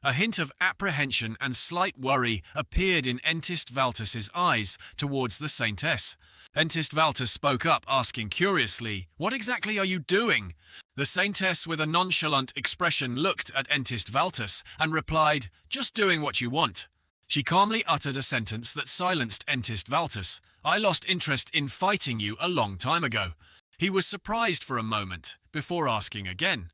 A hint of apprehension and slight worry appeared in Entist Valtus's eyes towards the Saintess. Entist Valtus spoke up, asking curiously, "What exactly are you doing?" The Saintess, with a nonchalant expression, looked at Entist Valtus and replied, "Just doing what you want." She calmly uttered a sentence that silenced Entist Valtus. "I lost interest in fighting you a long time ago." He was surprised for a moment, before asking again.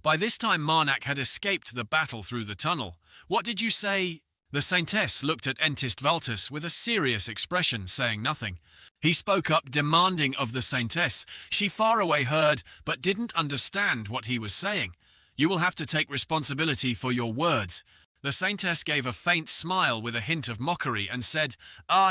By this time, Marnak had escaped the battle through the tunnel. "What did you say?" The Saintess looked at Entist Valtus with a serious expression, saying nothing. He spoke up, demanding of the Saintess. She far away heard, but didn't understand what he was saying. "You will have to take responsibility for your words." The Saintess gave a faint smile with a hint of mockery and said,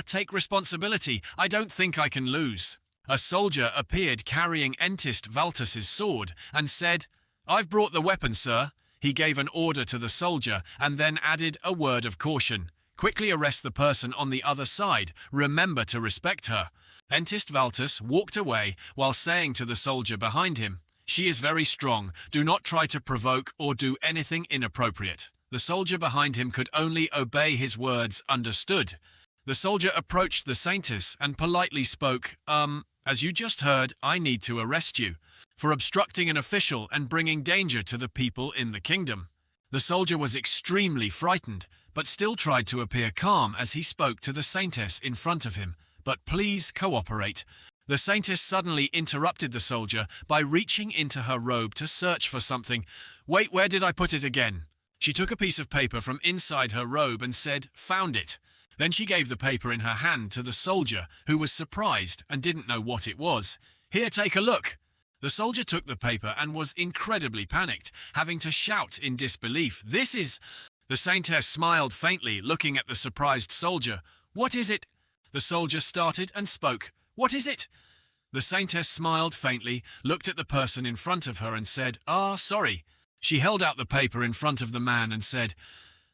"Take responsibility. I don't think I can lose." A soldier appeared carrying Entist Valtus's sword and said, "I've brought the weapon, sir." He gave an order to the soldier and then added a word of caution. "Quickly arrest the person on the other side. Remember to respect her." Entist Valtus walked away while saying to the soldier behind him, "She is very strong. Do not try to provoke or do anything inappropriate." The soldier behind him could only obey his words, understood. The soldier approached the Saintess and politely spoke, "As you just heard, I need to arrest you for obstructing an official and bringing danger to the people in the kingdom." The soldier was extremely frightened, but still tried to appear calm as he spoke to the Saintess in front of him. "But please cooperate." The Saintess suddenly interrupted the soldier by reaching into her robe to search for something. "Wait, where did I put it again?" She took a piece of paper from inside her robe and said, "Found it." Then she gave the paper in her hand to the soldier, who was surprised and didn't know what it was. "Here, take a look." The soldier took the paper and was incredibly panicked, having to shout in disbelief, "This is—" The Saintess smiled faintly, looking at the surprised soldier. "What is it?" The soldier started and spoke. "What is it?" The Saintess smiled faintly, looked at the person in front of her and said, Sorry." She held out the paper in front of the man and said.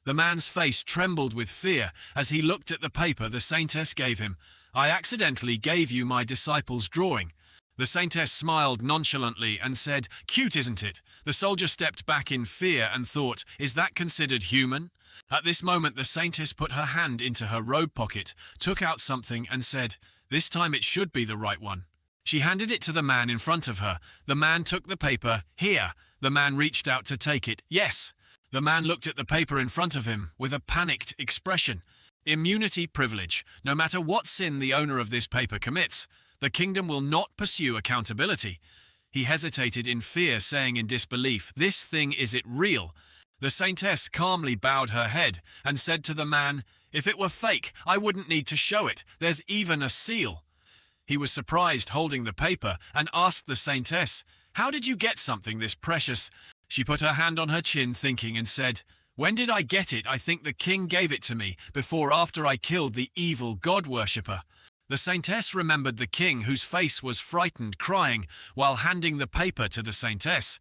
The man's face trembled with fear as he looked at the paper the Saintess gave him. "I accidentally gave you my disciple's drawing." The Saintess smiled nonchalantly and said, "Cute, isn't it?" The soldier stepped back in fear and thought, "Is that considered human?" At this moment, the Saintess put her hand into her robe pocket, took out something and said, "This time it should be the right one." She handed it to the man in front of her. The man took the paper. "Here." The man reached out to take it. "Yes." The man looked at the paper in front of him with a panicked expression. "Immunity privilege. No matter what sin the owner of this paper commits, the kingdom will not pursue accountability." He hesitated in fear, saying in disbelief, "This thing, is it real?" The Saintess calmly bowed her head and said to the man, "If it were fake, I wouldn't need to show it. There's even a seal." He was surprised holding the paper and asked the Saintess, "How did you get something this precious?" She put her hand on her chin, thinking, and said, "When did I get it? I think the king gave it to me after I killed the evil god-worshipper." The Saintess remembered the king, whose face was frightened, crying, while handing the paper to the Saintess.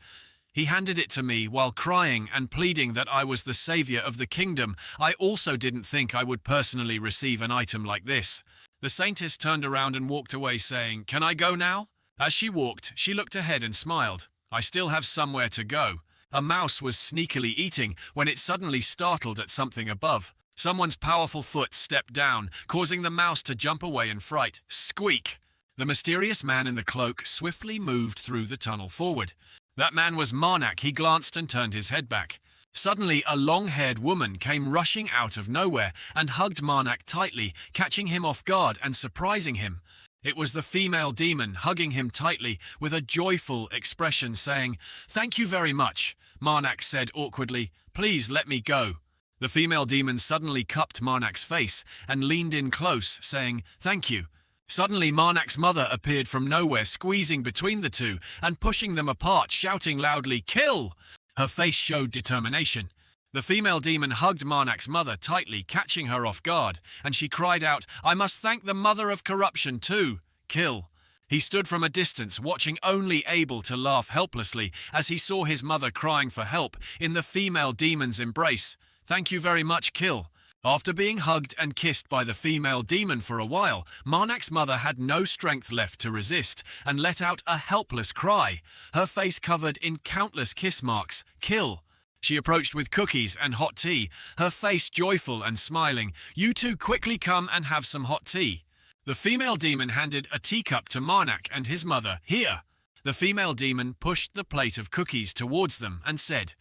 "He handed it to me while crying and pleading that I was the savior of the kingdom. I also didn't think I would personally receive an item like this." The Saintess turned around and walked away, saying, "Can I go now?" As she walked, she looked ahead and smiled. "I still have somewhere to go." A mouse was sneakily eating when it suddenly startled at something above. Someone's powerful foot stepped down, causing the mouse to jump away in fright. Squeak! The mysterious man in the cloak swiftly moved through the tunnel forward. That man was Marnak. He glanced and turned his head back. Suddenly, a long-haired woman came rushing out of nowhere and hugged Marnak tightly, catching him off guard and surprising him. It was the female demon, hugging him tightly with a joyful expression, saying, "Thank you very much," Marnak said awkwardly. "Please let me go." The female demon suddenly cupped Marnak's face and leaned in close, saying, "Thank you." Suddenly, Marnak's mother appeared from nowhere, squeezing between the two and pushing them apart, shouting loudly, "Kill!" Her face showed determination. The female demon hugged Marnak's mother tightly, catching her off guard, and she cried out, "I must thank the mother of corruption too. Kill." He stood from a distance, watching, only able to laugh helplessly as he saw his mother crying for help in the female demon's embrace. "Thank you very much, Kill." After being hugged and kissed by the female demon for a while, Marnak's mother had no strength left to resist and let out a helpless cry, her face covered in countless kiss marks. "Kill." She approached with cookies and hot tea, her face joyful and smiling. "You two quickly come and have some hot tea." The female demon handed a teacup to Marnak and his mother. "Here." The female demon pushed the plate of cookies towards them and said.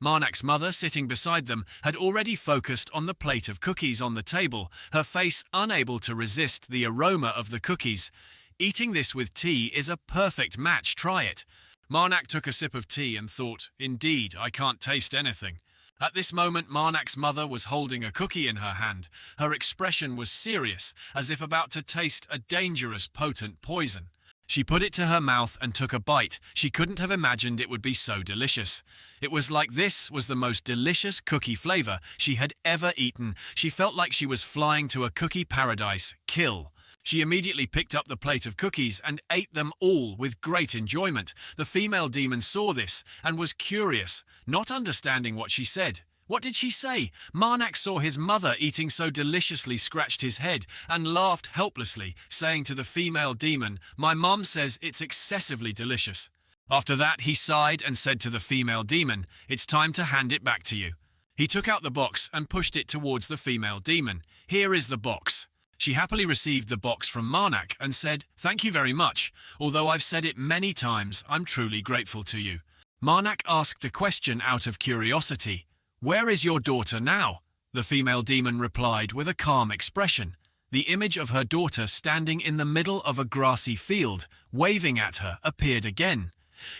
Marnak's mother, sitting beside them, had already focused on the plate of cookies on the table, her face unable to resist the aroma of the cookies. "Eating this with tea is a perfect match, try it." Marnak took a sip of tea and thought, "Indeed, I can't taste anything." At this moment, Marnak's mother was holding a cookie in her hand. Her expression was serious, as if about to taste a dangerous, potent poison. She put it to her mouth and took a bite. She couldn't have imagined it would be so delicious. It was like this was the most delicious cookie flavor she had ever eaten. She felt like she was flying to a cookie paradise. Kill. She immediately picked up the plate of cookies and ate them all with great enjoyment. The female demon saw this and was curious, not understanding what she said. What did she say? Marnak saw his mother eating so deliciously, scratched his head and laughed helplessly, saying to the female demon, "My mom says it's excessively delicious." After that, he sighed and said to the female demon, "It's time to hand it back to you." He took out the box and pushed it towards the female demon. "Here is the box." She happily received the box from Marnak and said, "Thank you very much. Although I've said it many times, I'm truly grateful to you." Marnak asked a question out of curiosity. "Where is your daughter now?" The female demon replied with a calm expression. The image of her daughter standing in the middle of a grassy field, waving at her, appeared again.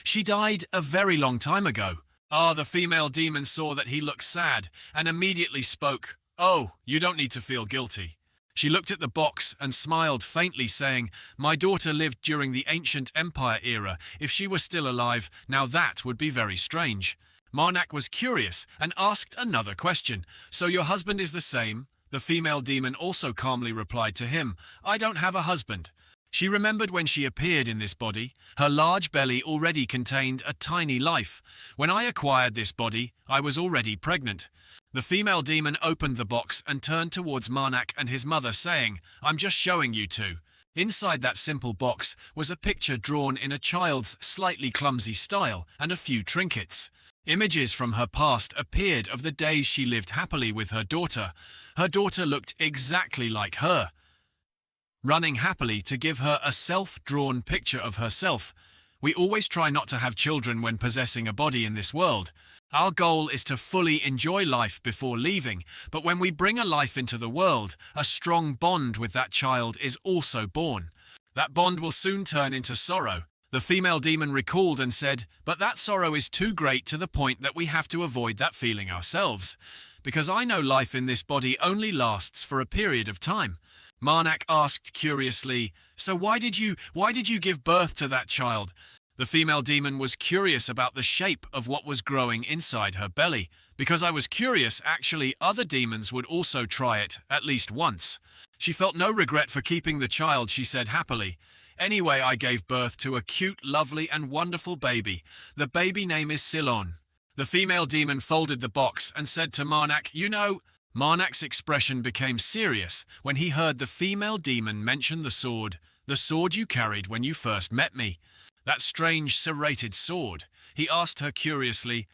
"She died a very long time ago." The female demon saw that he looked sad and immediately spoke. "Oh, you don't need to feel guilty." She looked at the box and smiled faintly, saying, "My daughter lived during the ancient empire era. If she were still alive, now that would be very strange." Marnak was curious and asked another question. "So your husband is the same?" The female demon also calmly replied to him, "I don't have a husband." She remembered when she appeared in this body. Her large belly already contained a tiny life. "When I acquired this body, I was already pregnant." The female demon opened the box and turned towards Marnak and his mother, saying, "I'm just showing you two." Inside that simple box was a picture drawn in a child's slightly clumsy style and a few trinkets. Images from her past appeared of the days she lived happily with her daughter. Her daughter looked exactly like her, running happily to give her a self-drawn picture of herself. We always try not to have children when possessing a body in this world. Our goal is to fully enjoy life before leaving, but when we bring a life into the world, a strong bond with that child is also born. That bond will soon turn into sorrow. The female demon recalled and said, "But that sorrow is too great to the point that we have to avoid that feeling ourselves, because I know life in this body only lasts for a period of time." Marnak asked curiously, "So why did you give birth to that child?" The female demon was curious about the shape of what was growing inside her belly. "Because I was curious, actually, other demons would also try it, at least once." She felt no regret for keeping the child, she said happily. "Anyway, I gave birth to a cute, lovely and wonderful baby. The baby name is Silon." The female demon folded the box and said to Marnak, "You know..." Marnak's expression became serious when he heard the female demon mention the sword you carried when you first met me. That strange serrated sword. He asked her curiously,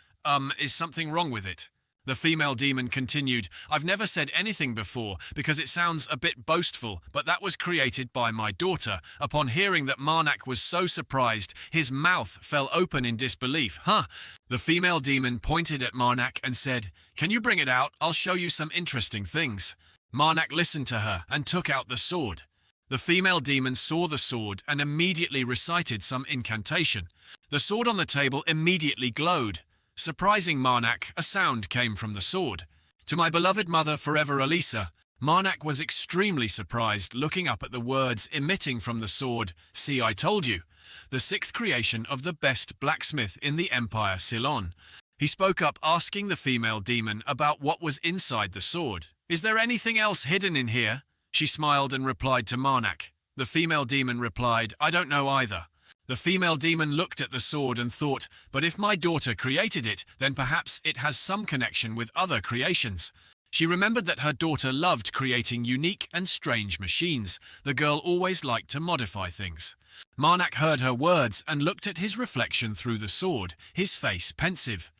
Is something wrong with it?" The female demon continued, I've never said anything before because it sounds a bit boastful, but that was created by my daughter. Upon hearing that, Marnak was so surprised, his mouth fell open in disbelief. Huh? The female demon pointed at Marnak and said, Can you bring it out? I'll show you some interesting things. Marnak listened to her and took out the sword. The female demon saw the sword and immediately recited some incantation. The sword on the table immediately glowed. Surprising Marnak, a sound came from the sword. To my beloved mother forever Elisa, Marnak was extremely surprised, looking up at the words emitting from the sword. See, I told you. The sixth creation of the best blacksmith in the Empire, Ceylon. He spoke up, asking the female demon about what was inside the sword. Is there anything else hidden in here? She smiled and replied to Marnak. The female demon replied, I don't know either. The female demon looked at the sword and thought, but if my daughter created it, then perhaps it has some connection with other creations. She remembered that her daughter loved creating unique and strange machines. The girl always liked to modify things. Marnak heard her words and looked at his reflection through the sword, his face pensive.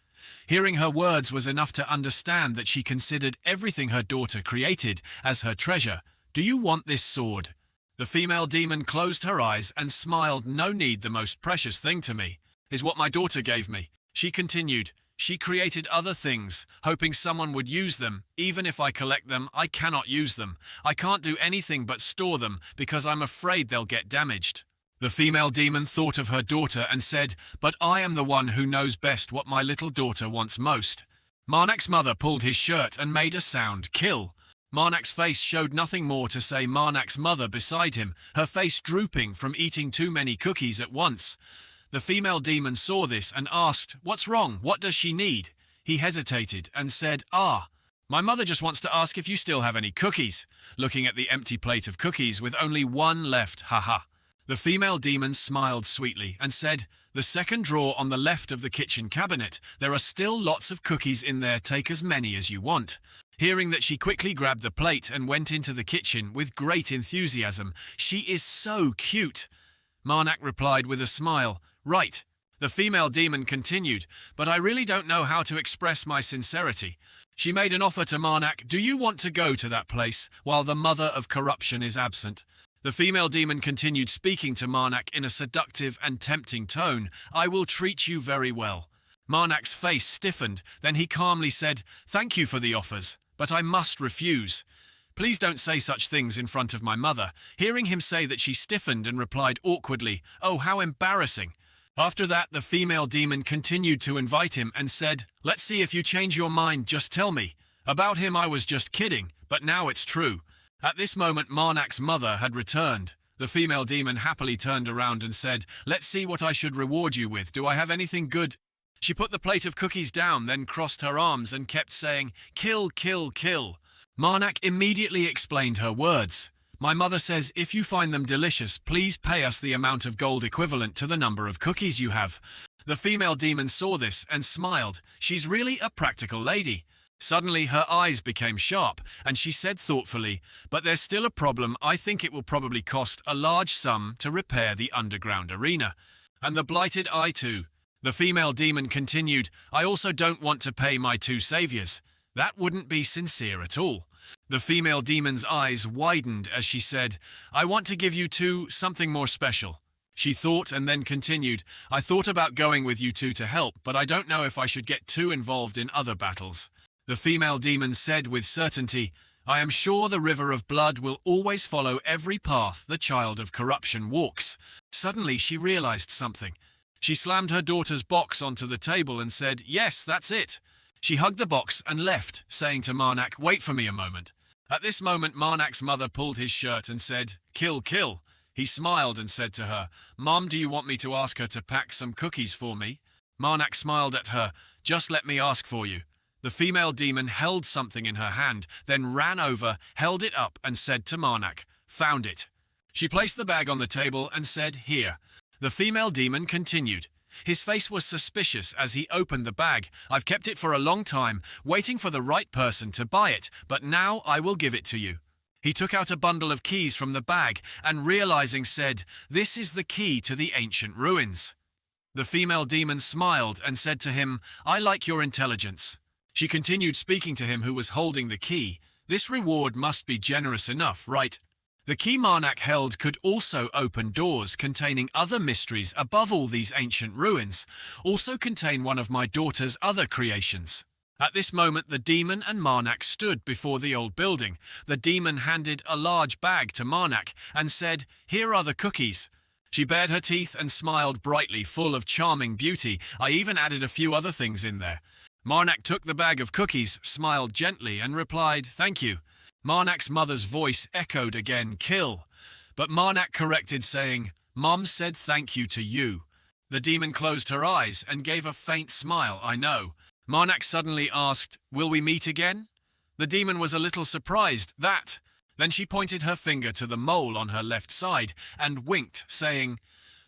Hearing her words was enough to understand that she considered everything her daughter created as her treasure. Do you want this sword? The female demon closed her eyes and smiled. No need, the most precious thing to me is what my daughter gave me. She continued, she created other things, hoping someone would use them. Even if I collect them, I cannot use them. I can't do anything but store them because I'm afraid they'll get damaged. The female demon thought of her daughter and said, but I am the one who knows best what my little daughter wants most. Marnak's mother pulled his shirt and made a sound, kill. Marnak's face showed nothing more to say. Marnak's mother beside him, her face drooping from eating too many cookies at once. The female demon saw this and asked, what's wrong? What does she need? He hesitated and said, my mother just wants to ask if you still have any cookies. Looking at the empty plate of cookies with only one left, haha. The female demon smiled sweetly and said, the second drawer on the left of the kitchen cabinet. There are still lots of cookies in there. Take as many as you want. Hearing that, she quickly grabbed the plate and went into the kitchen with great enthusiasm. She is so cute. Marnak replied with a smile, right. The female demon continued, but I really don't know how to express my sincerity. She made an offer to Marnak. Do you want to go to that place while the mother of corruption is absent? The female demon continued, speaking to Marnak in a seductive and tempting tone. I will treat you very well. Marnak's face stiffened, then he calmly said, thank you for the offers, but I must refuse. Please don't say such things in front of my mother. Hearing him say that, she stiffened and replied awkwardly, oh, how embarrassing. After that, the female demon continued to invite him and said, let's see if you change your mind, just tell me. About him I was just kidding, but now it's true. At this moment, Marnak's mother had returned. The female demon happily turned around and said, let's see what I should reward you with. Do I have anything good? She put the plate of cookies down, then crossed her arms and kept saying, kill, kill, kill. Marnak immediately explained her words. My mother says if you find them delicious, please pay us the amount of gold equivalent to the number of cookies you have. The female demon saw this and smiled. She's really a practical lady. Suddenly her eyes became sharp and she said thoughtfully, but there's still a problem. I think it will probably cost a large sum to repair the underground arena. And the blighted eye too. The female demon continued, I also don't want to pay my two saviors. That wouldn't be sincere at all. The female demon's eyes widened as she said, I want to give you two something more special. She thought and then continued, I thought about going with you two to help, but I don't know if I should get too involved in other battles. The female demon said with certainty, I am sure the river of blood will always follow every path the child of corruption walks. Suddenly she realized something. She slammed her daughter's box onto the table and said, yes, that's it. She hugged the box and left, saying to Marnak, wait for me a moment. At this moment, Marnak's mother pulled his shirt and said, kill, kill. He smiled and said to her, Mom, do you want me to ask her to pack some cookies for me? Marnak smiled at her, just let me ask for you. The female demon held something in her hand, then ran over, held it up and said to Marnak, found it. She placed the bag on the table and said, here. The female demon continued. His face was suspicious as he opened the bag. I've kept it for a long time, waiting for the right person to buy it, but now I will give it to you. He took out a bundle of keys from the bag and realizing said, this is the key to the ancient ruins. The female demon smiled and said to him, I like your intelligence. She continued speaking to him who was holding the key. This reward must be generous enough, right? The key Marnak held could also open doors containing other mysteries above all these ancient ruins, also contain one of my daughter's other creations. At this moment the demon and Marnak stood before the old building. The demon handed a large bag to Marnak and said, "Here are the cookies." She bared her teeth and smiled brightly, full of charming beauty. I even added a few other things in there. Marnak took the bag of cookies, smiled gently, and replied, "Thank you." Marnak's mother's voice echoed again, "Kill." But Marnak corrected, saying, "Mom said thank you to you." The demon closed her eyes and gave a faint smile, "I know." Marnak suddenly asked, "Will we meet again?" The demon was a little surprised. That. Then she pointed her finger to the mole on her left side and winked, saying,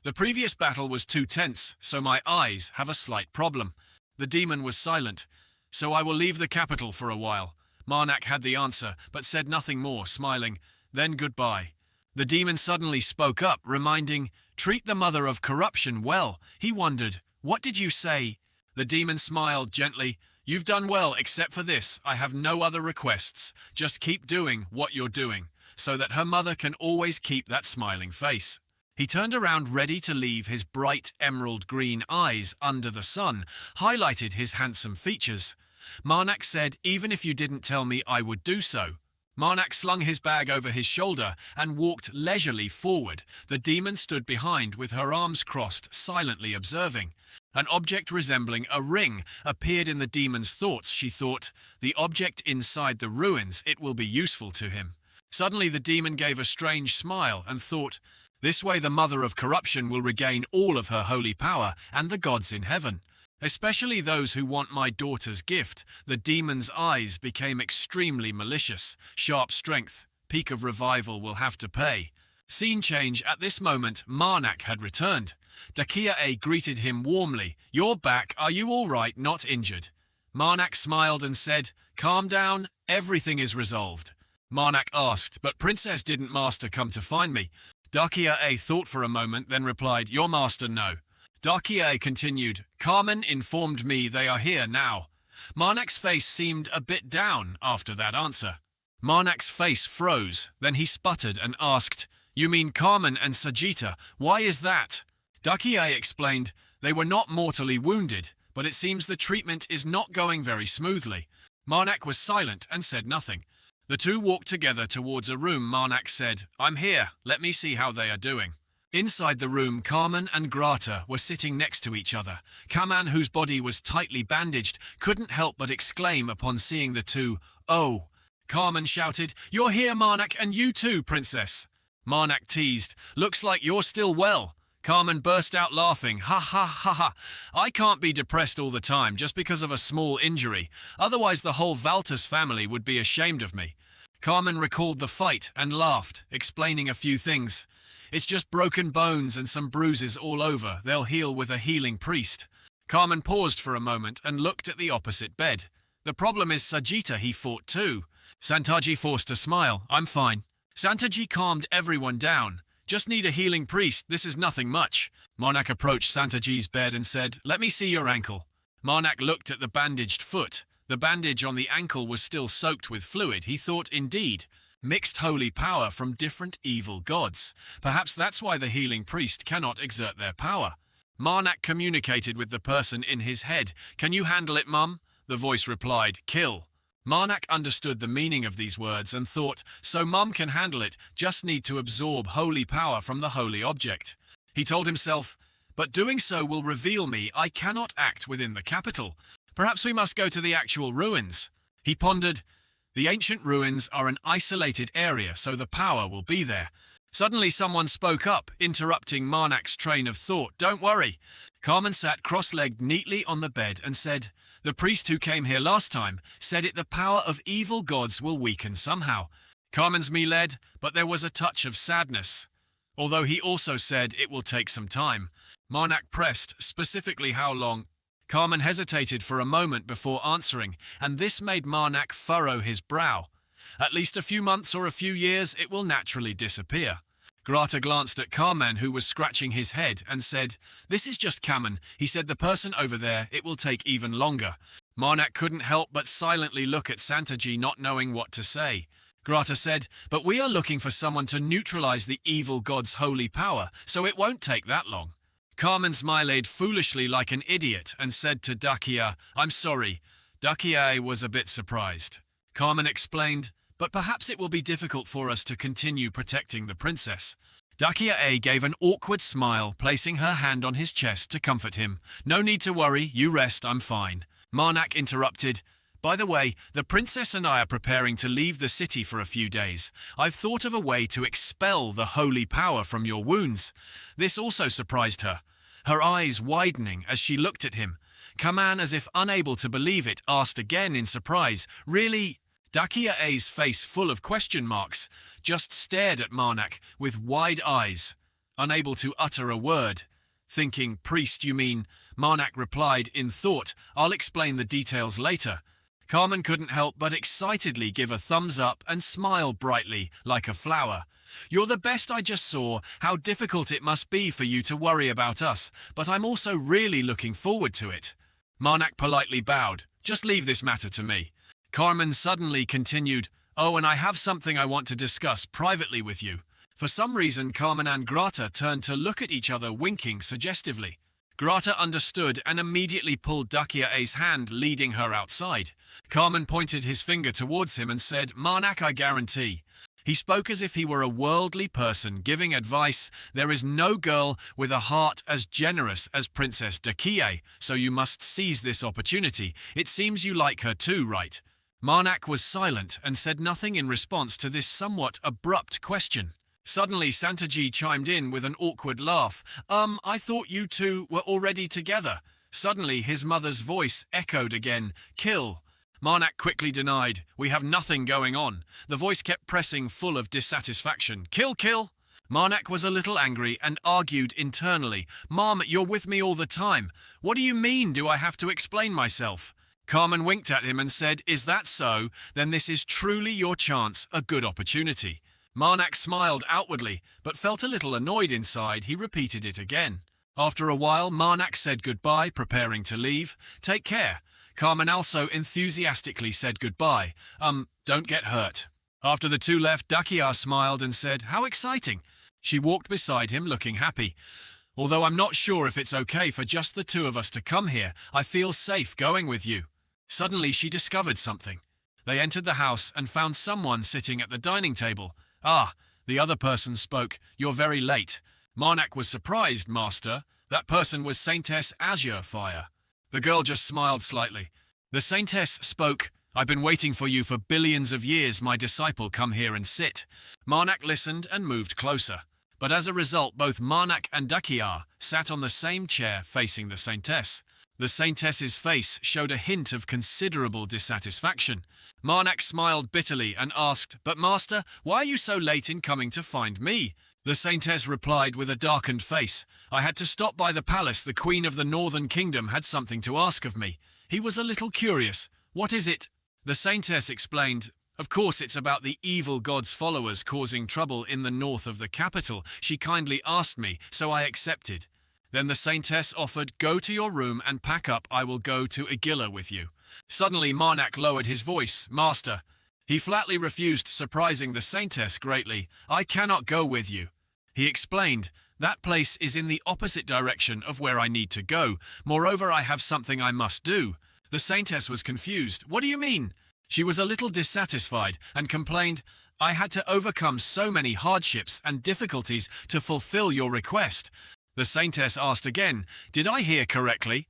"The previous battle was too tense, so my eyes have a slight problem." The demon was silent. "So I will leave the capital for a while." Marnak had the answer, but said nothing more, smiling. "Then goodbye." The demon suddenly spoke up, reminding, "Treat the mother of corruption well." He wondered, "What did you say?" The demon smiled gently. "You've done well, except for this. I have no other requests. Just keep doing what you're doing, so that her mother can always keep that smiling face." He turned around ready to leave. His bright emerald green eyes under the sun highlighted his handsome features. Marnak said, "Even if you didn't tell me, I would do so." Marnak slung his bag over his shoulder and walked leisurely forward. The demon stood behind with her arms crossed, silently observing. An object resembling a ring appeared in the demon's thoughts. She thought, "The object inside the ruins, it will be useful to him." Suddenly the demon gave a strange smile and thought, "This way the mother of corruption will regain all of her holy power and the gods in heaven. Especially those who want my daughter's gift." The demon's eyes became extremely malicious. "Sharp strength. Peak of revival will have to pay." Scene change. At this moment, Marnak had returned. Dakia greeted him warmly. "You're back. Are you all right, not injured?" Marnak smiled and said, "Calm down. Everything is resolved." Marnak asked, "But Princess didn't Master come to find me?" Dakia thought for a moment, then replied, "Your master, no." Dakia continued, "Carmen informed me they are here now." Marnak's face seemed a bit down after that answer. Marnak's face froze, then he sputtered and asked, "You mean Carmen and Sajita? Why is that?" Dakia explained, "They were not mortally wounded, but it seems the treatment is not going very smoothly." Marnak was silent and said nothing. The two walked together towards a room. Marnak said, "I'm here, let me see how they are doing." Inside the room, Carmen and Grata were sitting next to each other. Carmen, whose body was tightly bandaged, couldn't help but exclaim upon seeing the two. "Oh!" Carmen shouted, "You're here, Marnak, and you too, Princess." Marnak teased, "Looks like you're still well." Carmen burst out laughing. "Ha ha ha ha. I can't be depressed all the time just because of a small injury. Otherwise the whole Valtus family would be ashamed of me." Carmen recalled the fight and laughed, explaining a few things. "It's just broken bones and some bruises all over. They'll heal with a healing priest." Carmen paused for a moment and looked at the opposite bed. "The problem is Sajita," he thought too. Santaji forced a smile. "I'm fine." Santaji calmed everyone down. "Just need a healing priest, this is nothing much." Marnak approached Santaji's bed and said, "Let me see your ankle." Marnak looked at the bandaged foot. The bandage on the ankle was still soaked with fluid. He thought, indeed, mixed holy power from different evil gods. Perhaps that's why the healing priest cannot exert their power. Marnak communicated with the person in his head. "Can you handle it, Mum?" The voice replied, "Kill." Marnak understood the meaning of these words and thought, so Mum can handle it, just need to absorb holy power from the holy object. He told himself, "But doing so will reveal me. I cannot act within the capital. Perhaps we must go to the actual ruins." He pondered, "The ancient ruins are an isolated area, so the power will be there." Suddenly someone spoke up, interrupting Marnak's train of thought. "Don't worry." Carmen sat cross-legged neatly on the bed and said, "The priest who came here last time said the power of evil gods will weaken somehow." Carmen's me led, but there was a touch of sadness. Although he also said it will take some time. Marnak pressed, specifically how long. Carmen hesitated for a moment before answering, and this made Marnak furrow his brow. "At least a few months or a few years, it will naturally disappear." Grata glanced at Carmen, who was scratching his head, and said, "This is just Carmen. He said the person over there, it will take even longer." Marnak couldn't help but silently look at Santaji, not knowing what to say. Grata said, "But we are looking for someone to neutralize the evil god's holy power, so it won't take that long." Carmen smiled foolishly like an idiot and said to Dakia, "I'm sorry." Dakia was a bit surprised. Carmen explained, "But perhaps it will be difficult for us to continue protecting the princess." Dakia gave an awkward smile, placing her hand on his chest to comfort him. "No need to worry, you rest, I'm fine." Marnak interrupted, "By the way, the princess and I are preparing to leave the city for a few days. I've thought of a way to expel the holy power from your wounds." This also surprised her, her eyes widening as she looked at him. Kaman, as if unable to believe it, asked again in surprise, "Really?" Dakia's face, full of question marks, just stared at Marnak with wide eyes, unable to utter a word. Thinking, "Priest, you mean?" Marnak replied in thought, "I'll explain the details later." Carmen couldn't help but excitedly give a thumbs up and smile brightly, like a flower. "You're the best I just saw. How difficult it must be for you to worry about us, but I'm also really looking forward to it." Marnak politely bowed. "Just leave this matter to me." Carmen suddenly continued, "Oh, and I have something I want to discuss privately with you." For some reason, Carmen and Grata turned to look at each other, winking suggestively. Grata understood and immediately pulled Dakia's hand, leading her outside. Carmen pointed his finger towards him and said, "Marnak, I guarantee." He spoke as if he were a worldly person giving advice. "There is no girl with a heart as generous as Princess Dakia, so you must seize this opportunity. It seems you like her too, right?" Marnak was silent and said nothing in response to this somewhat abrupt question. Suddenly, Santaji chimed in with an awkward laugh. I thought you two were already together." Suddenly, his mother's voice echoed again, "Kill." Marnak quickly denied, "We have nothing going on." The voice kept pressing, full of dissatisfaction. "Kill, kill." Marnak was a little angry and argued internally. "Mom, you're with me all the time. What do you mean, do I have to explain myself?" Carmen winked at him and said, "Is that so? Then this is truly your chance, a good opportunity." Marnak smiled outwardly, but felt a little annoyed inside. He repeated it again. After a while, Marnak said goodbye, preparing to leave. "Take care." Carmen also enthusiastically said goodbye. Don't get hurt." After the two left, Dakia smiled and said, "How exciting." She walked beside him, looking happy. "Although I'm not sure if it's okay for just the two of us to come here, I feel safe going with you." Suddenly, she discovered something. They entered the house and found someone sitting at the dining table. "Ah," the other person spoke, "you're very late." Marnak was surprised, "Master." That person was Saintess Azure Fire. The girl just smiled slightly. The Saintess spoke, "I've been waiting for you for billions of years, my disciple. Come here and sit." Marnak listened and moved closer. But as a result, both Marnak and Dakia sat on the same chair facing the Saintess. The Saintess's face showed a hint of considerable dissatisfaction. Marnak smiled bitterly and asked, "But Master, why are you so late in coming to find me?" The Saintess replied with a darkened face, "I had to stop by the palace. The Queen of the Northern Kingdom had something to ask of me." He was a little curious. "What is it?" The Saintess explained, "Of course it's about the evil god's followers causing trouble in the north of the capital. She kindly asked me, so I accepted." Then the Saintess offered, "Go to your room and pack up. I will go to Igilla with you." Suddenly Marnak lowered his voice, "Master." He flatly refused, surprising the Saintess greatly. "I cannot go with you." He explained, "That place is in the opposite direction of where I need to go. Moreover, I have something I must do." The Saintess was confused. "What do you mean?" She was a little dissatisfied and complained, "I had to overcome so many hardships and difficulties to fulfill your request." The Saintess asked again, "Did I hear correctly?"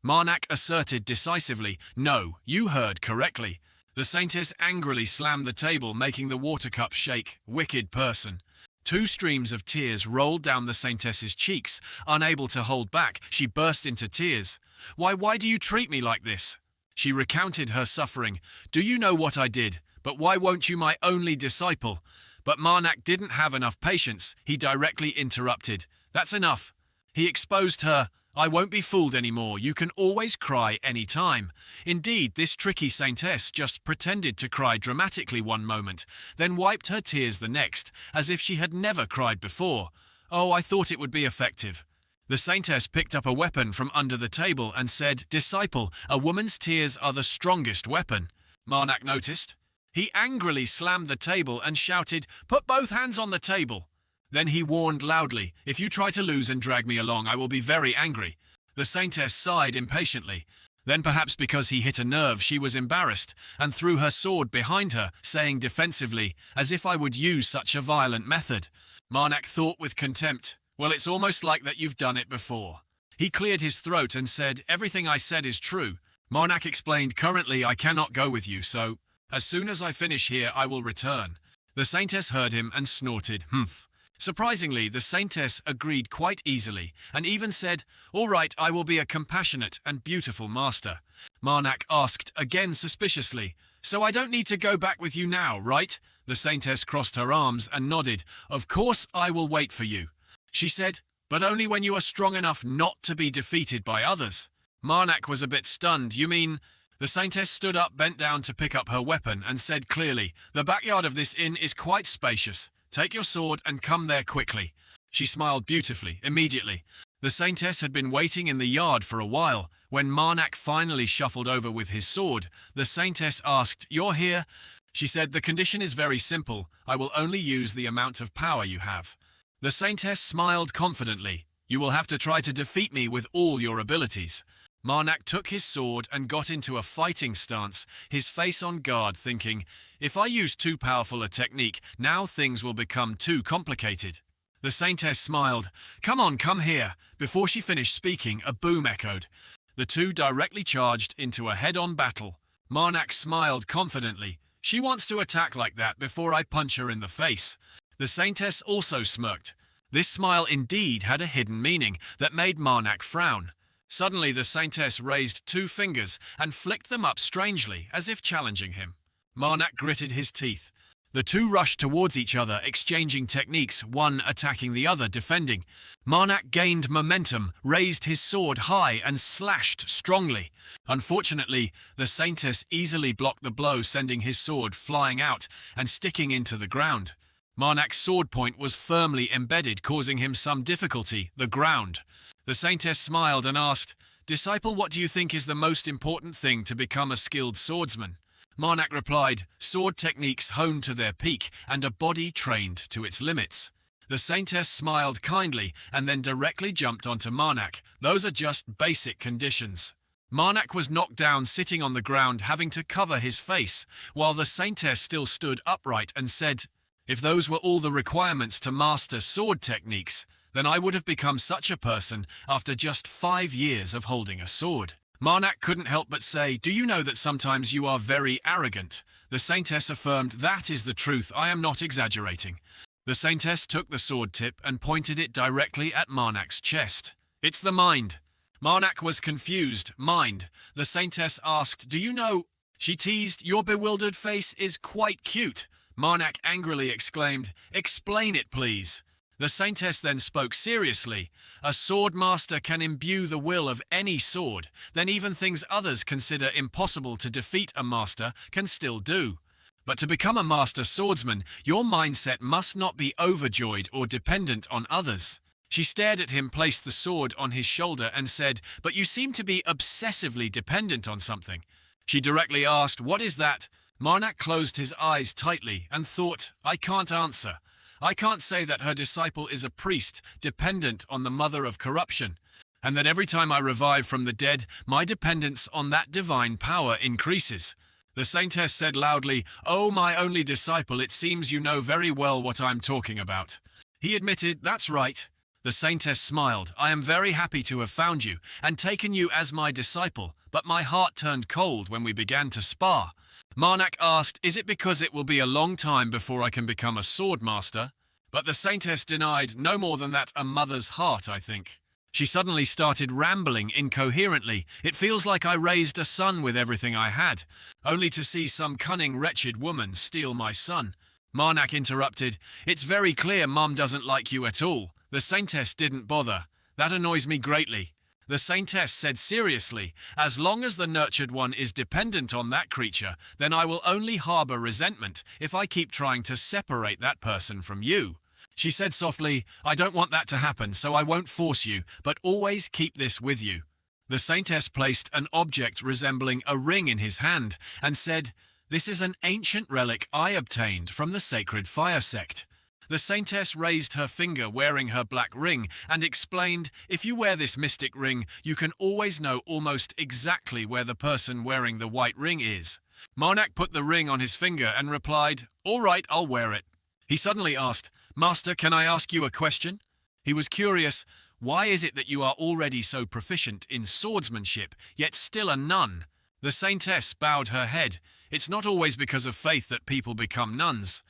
Marnak asserted decisively, "No, you heard correctly." The Saintess angrily slammed the table, making the water cup shake. "Wicked person." Two streams of tears rolled down the Saintess's cheeks. Unable to hold back, she burst into tears. Why do you treat me like this?" She recounted her suffering. "Do you know what I did? But why won't you, my only disciple?" But Marnak didn't have enough patience. He directly interrupted. "That's enough." He exposed her. "I won't be fooled anymore. You can always cry any time." Indeed, this tricky Saintess just pretended to cry dramatically one moment, then wiped her tears the next, as if she had never cried before. "Oh, I thought it would be effective." The saintess picked up a weapon from under the table and said, "Disciple, a woman's tears are the strongest weapon." Marnak noticed. He angrily slammed the table and shouted, "Put both hands on the table." Then he warned loudly, "If you try to lose and drag me along, I will be very angry." The saintess sighed impatiently. Then, perhaps because he hit a nerve, she was embarrassed and threw her sword behind her, saying defensively, "As if I would use such a violent method." Marnak thought with contempt, "Well, it's almost like that you've done it before." He cleared his throat and said, "Everything I said is true." Marnak explained, "Currently I cannot go with you, so as soon as I finish here I will return." The saintess heard him and snorted, "Humph." Surprisingly, the saintess agreed quite easily, and even said, "All right, I will be a compassionate and beautiful master." Marnak asked again suspiciously, "So I don't need to go back with you now, right?" The saintess crossed her arms and nodded. "Of course I will wait for you." She said, "But only when you are strong enough not to be defeated by others." Marnak was a bit stunned. "You mean—" The saintess stood up, bent down to pick up her weapon, and said clearly, "The backyard of this inn is quite spacious. Take your sword and come there quickly." She smiled beautifully, immediately. The saintess had been waiting in the yard for a while. When Marnak finally shuffled over with his sword, the saintess asked, "You're here?" She said, "The condition is very simple. I will only use the amount of power you have." The saintess smiled confidently. "You will have to try to defeat me with all your abilities." Marnak took his sword and got into a fighting stance, his face on guard, thinking, "If I use too powerful a technique, now things will become too complicated." The saintess smiled. "Come on, come here." Before she finished speaking, a boom echoed. The two directly charged into a head-on battle. Marnak smiled confidently. "She wants to attack like that before I punch her in the face." The saintess also smirked. This smile indeed had a hidden meaning that made Marnak frown. Suddenly the saintess raised two fingers and flicked them up strangely, as if challenging him. Marnak gritted his teeth. The two rushed towards each other, exchanging techniques, one attacking the other, defending. Marnak gained momentum, raised his sword high and slashed strongly. Unfortunately, the saintess easily blocked the blow, sending his sword flying out and sticking into the ground. Marnak's sword point was firmly embedded, causing him some difficulty, the ground. The saintess smiled and asked, "Disciple, what do you think is the most important thing to become a skilled swordsman?" Marnak replied, "Sword techniques honed to their peak and a body trained to its limits." The saintess smiled kindly and then directly jumped onto Marnak. "Those are just basic conditions." Marnak was knocked down, sitting on the ground, having to cover his face, while the saintess still stood upright and said, "If those were all the requirements to master sword techniques, then I would have become such a person after just 5 years of holding a sword." Marnak couldn't help but say, "Do you know that sometimes you are very arrogant?" The saintess affirmed, "That is the truth, I am not exaggerating." The saintess took the sword tip and pointed it directly at Marnak's chest. "It's the mind." Marnak was confused. "Mind?" The saintess asked, "Do you know—" She teased, "Your bewildered face is quite cute." Marnak angrily exclaimed, "Explain it, please." The saintess then spoke seriously. "A sword master can imbue the will of any sword, then even things others consider impossible to defeat a master can still do. But to become a master swordsman, your mindset must not be overjoyed or dependent on others." She stared at him, placed the sword on his shoulder and said, "But you seem to be obsessively dependent on something." She directly asked, "What is that?" Marnak closed his eyes tightly and thought, "I can't answer. I can't say that her disciple is a priest dependent on the mother of corruption, and that every time I revive from the dead, my dependence on that divine power increases." The saintess said loudly, "Oh, my only disciple, it seems you know very well what I'm talking about." He admitted, "That's right." The saintess smiled, "I am very happy to have found you and taken you as my disciple, but my heart turned cold when we began to spar." Marnak asked, "Is it because it will be a long time before I can become a sword master?" But the saintess denied, "No more than that, a mother's heart, I think." She suddenly started rambling incoherently. "It feels like I raised a son with everything I had, only to see some cunning, wretched woman steal my son." Marnak interrupted, "It's very clear Mum doesn't like you at all." The saintess didn't bother. "That annoys me greatly." The saintess said seriously, "As long as the nurtured one is dependent on that creature, then I will only harbor resentment if I keep trying to separate that person from you." She said softly, I don't want that to happen, so I won't force you, but always keep this with you. The saintess placed an object resembling a ring in his hand and said, This is an ancient relic I obtained from the sacred fire sect. The saintess raised her finger wearing her black ring and explained, If you wear this mystic ring, you can always know almost exactly where the person wearing the white ring is. Marnak put the ring on his finger and replied, All right, I'll wear it. He suddenly asked, Master, can I ask you a question? He was curious, Why is it that you are already so proficient in swordsmanship, yet still a nun? The saintess bowed her head. It's not always because of faith that people become nuns.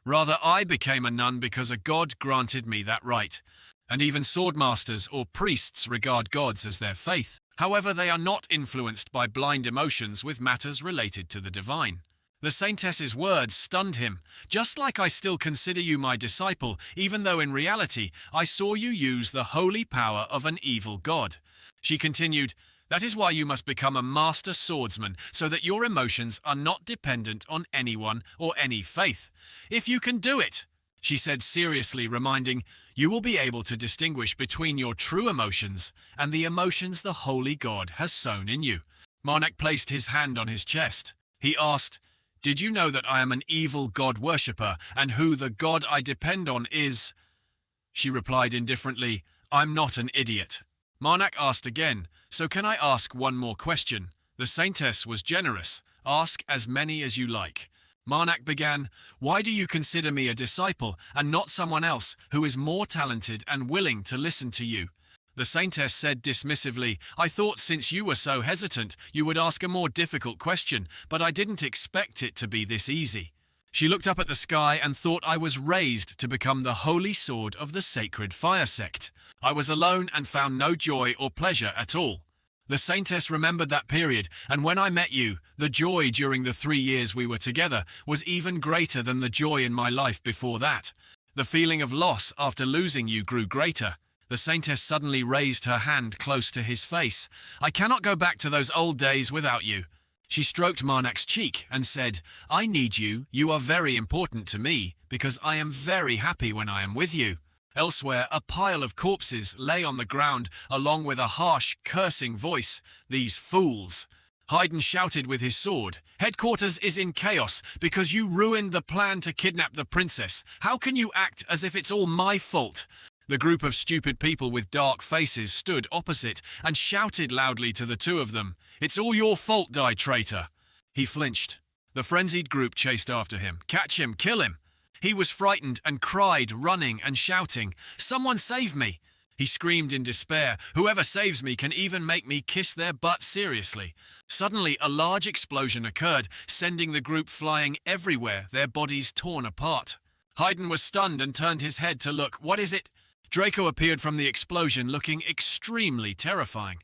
Rather, I became a nun because a god granted me that right. And even swordmasters or priests regard gods as their faith. However, they are not influenced by blind emotions with matters related to the divine. The saintess's words stunned him. Just like I still consider you my disciple, even though in reality I saw you use the holy power of an evil god. She continued, That is why you must become a master swordsman, so that your emotions are not dependent on anyone or any faith. If you can do it, she said seriously, reminding, you will be able to distinguish between your true emotions and the emotions the holy god has sown in you. Marnak placed his hand on his chest. He asked, Did you know that I am an evil god worshipper and who the god I depend on is? She replied indifferently, I'm not an idiot. Marnak asked again, So can I ask one more question? The saintess was generous. Ask as many as you like. Marnak began, Why do you consider me a disciple and not someone else who is more talented and willing to listen to you? The saintess said dismissively, I thought since you were so hesitant, you would ask a more difficult question, but I didn't expect it to be this easy. She looked up at the sky and thought I was raised to become the holy sword of the sacred fire sect. I was alone and found no joy or pleasure at all. The saintess remembered that period, and when I met you, the joy during the 3 years we were together was even greater than the joy in my life before that. The feeling of loss after losing you grew greater. The saintess suddenly raised her hand close to his face. I cannot go back to those old days without you. She stroked Marnak's cheek and said, I need you. You are very important to me, because I am very happy when I am with you. Elsewhere, a pile of corpses lay on the ground, along with a harsh, cursing voice. These fools! Haydn shouted with his sword. Headquarters is in chaos because you ruined the plan to kidnap the princess. How can you act as if it's all my fault? The group of stupid people with dark faces stood opposite and shouted loudly to the two of them. It's all your fault, die traitor. He flinched. The frenzied group chased after him. Catch him, kill him. He was frightened and cried, running and shouting, Someone save me! He screamed in despair, Whoever saves me can even make me kiss their butt seriously. Suddenly, a large explosion occurred, sending the group flying everywhere, their bodies torn apart. Haydn was stunned and turned his head to look. What is it? Draco appeared from the explosion, looking extremely terrifying.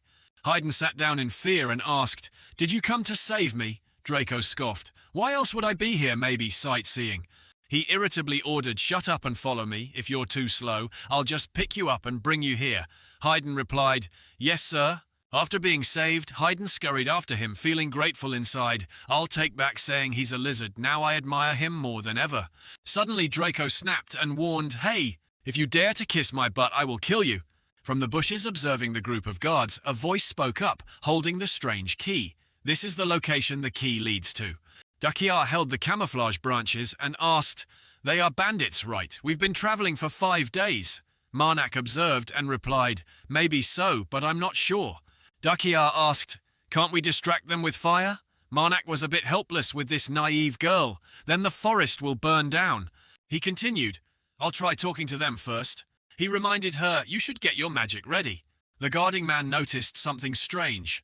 Haydn sat down in fear and asked, Did you come to save me? Draco scoffed. Why else would I be here, maybe sightseeing? He irritably ordered, Shut up and follow me. If you're too slow, I'll just pick you up and bring you here. Haydn replied, Yes, sir. After being saved, Haydn scurried after him, feeling grateful inside. I'll take back saying he's a lizard. Now I admire him more than ever. Suddenly Draco snapped and warned, Hey, if you dare to kiss my butt, I will kill you. From the bushes observing the group of guards, a voice spoke up, holding the strange key. This is the location the key leads to. Dakia held the camouflage branches and asked, They are bandits, right? We've been traveling for 5 days. Marnak observed and replied, Maybe so, but I'm not sure. Dakia asked, Can't we distract them with fire? Marnak was a bit helpless with this naive girl. Then the forest will burn down. He continued, I'll try talking to them first. He reminded her, You should get your magic ready. The guarding man noticed something strange.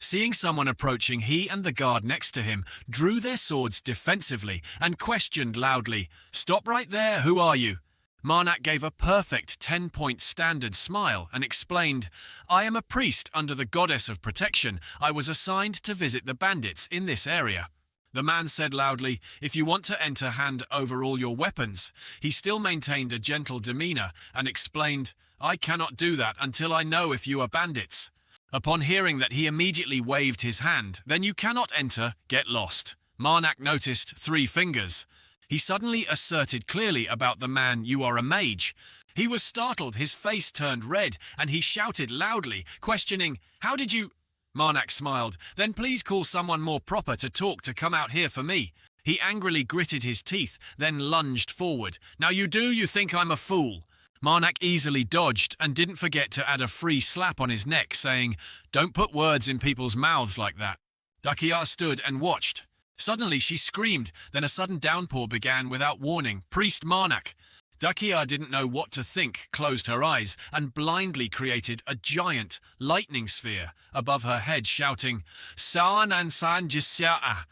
Seeing someone approaching, he and the guard next to him drew their swords defensively and questioned loudly, Stop right there, who are you? Marnak gave a perfect 10-point standard smile and explained, I am a priest under the goddess of protection. I was assigned to visit the bandits in this area. The man said loudly, If you want to enter, hand over all your weapons. He still maintained a gentle demeanor and explained, I cannot do that until I know if you are bandits. Upon hearing that, he immediately waved his hand. Then you cannot enter, get lost. Marnak noticed 3 fingers. He suddenly asserted clearly about the man, "You are a mage." He was startled, his face turned red, and he shouted loudly, questioning, "How did you—" Marnak smiled. "Then please call someone more proper to talk to come out here for me." He angrily gritted his teeth, then lunged forward. "Now you think I'm a fool?" Marnak easily dodged and didn't forget to add a free slap on his neck, saying, "Don't put words in people's mouths like that." Dakia stood and watched. Suddenly she screamed, then a sudden downpour began without warning. "Priest Marnak!" Dakia didn't know what to think, closed her eyes, and blindly created a giant lightning sphere above her head, shouting, "Saan and San Jisya'a!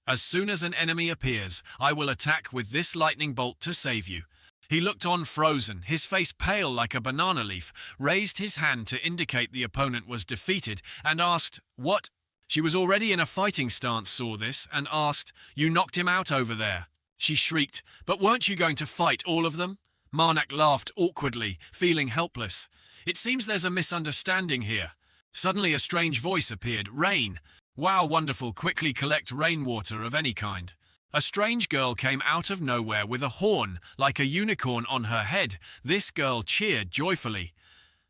As soon as an enemy appears, I will attack with this lightning bolt to save you." He looked on frozen, his face pale like a banana leaf, raised his hand to indicate the opponent was defeated, and asked, "What?" She was already in a fighting stance, saw this, and asked, "You knocked him out over there?" She shrieked, "But weren't you going to fight all of them?" Marnak laughed awkwardly, feeling helpless. "It seems there's a misunderstanding here." Suddenly a strange voice appeared. "Rain. Wow, wonderful, quickly collect rainwater of any kind." A strange girl came out of nowhere with a horn, like a unicorn on her head. This girl cheered joyfully.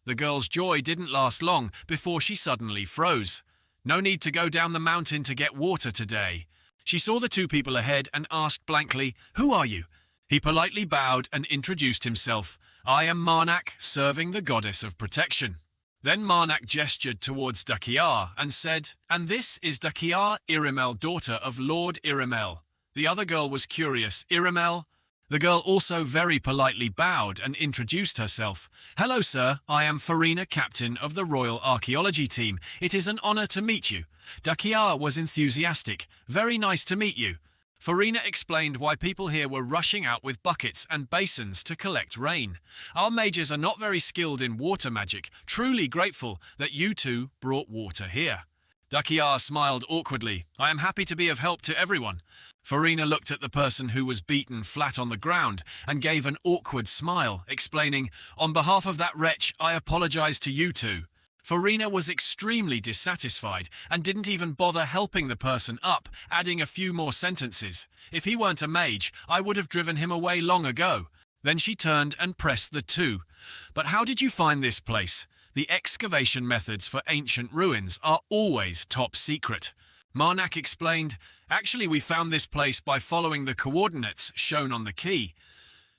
The girl's joy didn't last long before she suddenly froze. No need to go down the mountain to get water today. She saw the two people ahead and asked blankly, "Who are you?" He politely bowed and introduced himself. "I am Marnak, serving the goddess of protection." Then Marnak gestured towards Dakia and said, "And this is Dakia Irimel, daughter of Lord Irimel." The other girl was curious. "Irimel?" The girl also very politely bowed and introduced herself. "Hello, sir. I am Farina, captain of the Royal Archaeology team. It is an honor to meet you." Dakia was enthusiastic. "Very nice to meet you." Farina explained why people here were rushing out with buckets and basins to collect rain. "Our mages are not very skilled in water magic. Truly grateful that you two brought water here." Dakia smiled awkwardly. "I am happy to be of help to everyone." Farina looked at the person who was beaten flat on the ground and gave an awkward smile, explaining, "On behalf of that wretch, I apologize to you two." Farina was extremely dissatisfied and didn't even bother helping the person up, adding a few more sentences. "If he weren't a mage, I would have driven him away long ago." Then she turned and pressed the two. "But how did you find this place? The excavation methods for ancient ruins are always top secret." Marnak explained, "Actually, we found this place by following the coordinates shown on the key."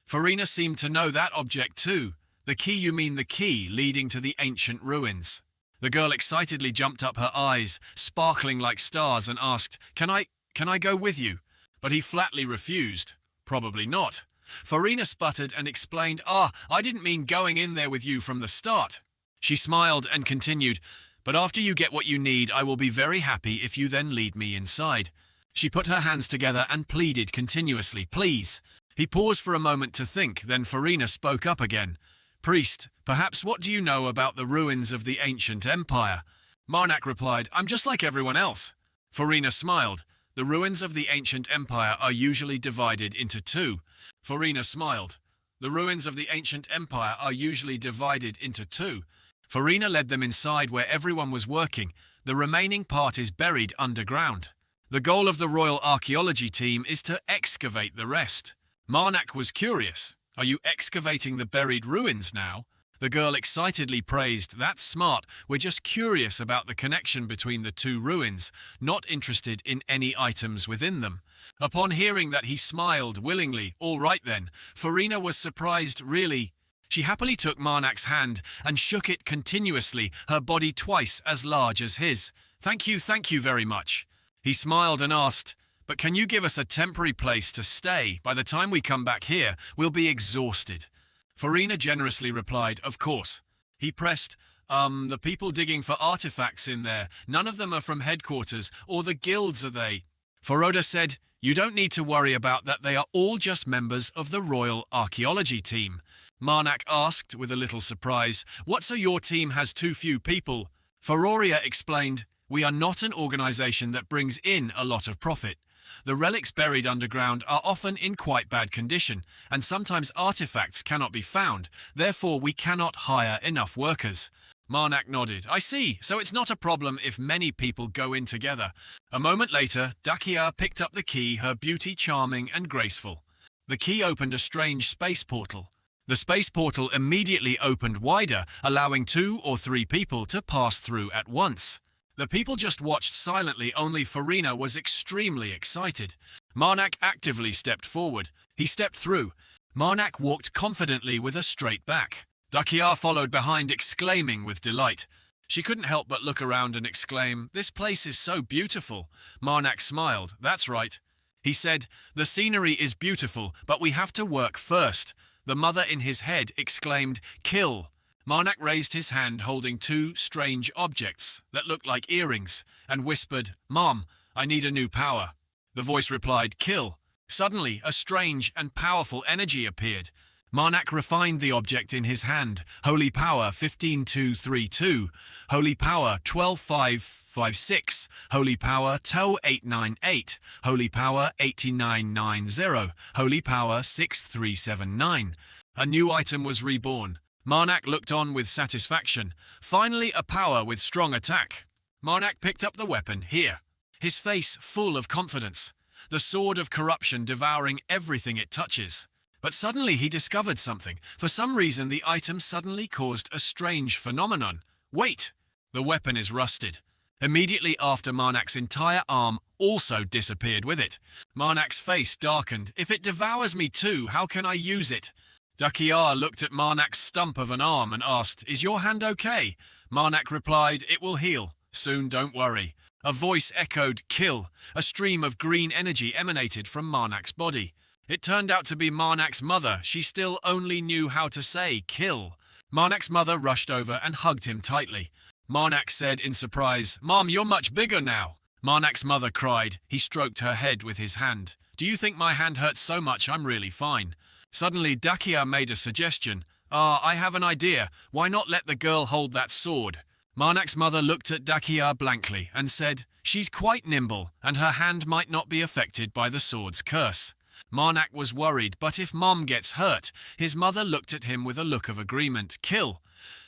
Farina seemed to know that object too. "The key, you mean the key leading to the ancient ruins?" The girl excitedly jumped up, her eyes sparkling like stars, and asked, Can I go with you?" But he flatly refused. "Probably not." Farina sputtered and explained, "I didn't mean going in there with you from the start." She smiled and continued, "But after you get what you need, I will be very happy if you then lead me inside." She put her hands together and pleaded continuously, "Please." He paused for a moment to think, then Farina spoke up again. "Priest, perhaps what do you know about the ruins of the ancient empire?" Marnak replied, "I'm just like everyone else." Farina smiled. "The ruins of the ancient empire are usually divided into two." Farina smiled. "The ruins of the ancient empire are usually divided into two." Farina led them inside where everyone was working. The remaining part is buried underground. The goal of the Royal Archaeology team is to excavate the rest. Marnak was curious. "Are you excavating the buried ruins now?" The girl excitedly praised, "That's smart. We're just curious about the connection between the two ruins, not interested in any items within them." Upon hearing that, he smiled willingly. "All right then." Farina was surprised, really. She happily took Marnak's hand and shook it continuously, her body twice as large as his. Thank you very much." He smiled and asked, "But can you give us a temporary place to stay? By the time we come back here, we'll be exhausted." Farina generously replied, "Of course." He pressed, "The people digging for artifacts in there, none of them are from headquarters, or the guilds, are they?" Foroda said, "You don't need to worry about that, they are all just members of the Royal Archaeology team." Marnak asked with a little surprise, "What, so your team has too few people?" Fororia explained, "We are not an organization that brings in a lot of profit. The relics buried underground are often in quite bad condition, and sometimes artifacts cannot be found, therefore we cannot hire enough workers. Marnak nodded. I see, so it's not a problem if many people go in together. A moment later, Dakia picked up the key, her beauty charming and graceful. The key opened a strange space portal. The space portal immediately opened wider, allowing 2 or 3 people to pass through at once. The people just watched silently, only Farina was extremely excited. Marnak actively stepped forward. He stepped through. Marnak walked confidently with a straight back. Dakia followed behind, exclaiming with delight. She couldn't help but look around and exclaim, "This place is so beautiful." Marnak smiled. "That's right." He said, "The scenery is beautiful, but we have to work first." The mother in his head exclaimed, "Kill." Marnak raised his hand holding 2 strange objects that looked like earrings and whispered, "Mom, I need a new power." The voice replied, "Kill." Suddenly, a strange and powerful energy appeared. Marnak refined the object in his hand. Holy Power 15232, Holy Power 12556, Holy Power 2898, Holy Power 8990, Holy Power 6379. A new item was reborn. Marnak looked on with satisfaction. Finally, a power with strong attack. Marnak picked up the weapon, here, his face full of confidence. The sword of corruption devouring everything it touches. But suddenly he discovered something. For some reason, the item suddenly caused a strange phenomenon. Wait! The weapon is rusted. Immediately after, Marnak's entire arm also disappeared with it. Marnak's face darkened. "If it devours me too, how can I use it?" Dakia looked at Marnak's stump of an arm and asked, "Is your hand okay?" Marnak replied, "It will heal. Soon, don't worry." A voice echoed, "Kill." A stream of green energy emanated from Marnak's body. It turned out to be Marnak's mother. She still only knew how to say, "Kill." Marnak's mother rushed over and hugged him tightly. Marnak said in surprise, "Mom, you're much bigger now." Marnak's mother cried. He stroked her head with his hand. "Do you think my hand hurts so much? I'm really fine." Suddenly, Dakia made a suggestion. I have an idea. Why not let the girl hold that sword?" Marnak's mother looked at Dakia blankly and said, "She's quite nimble, and her hand might not be affected by the sword's curse." Marnak was worried, but if Mom gets hurt, his mother looked at him with a look of agreement. "Kill."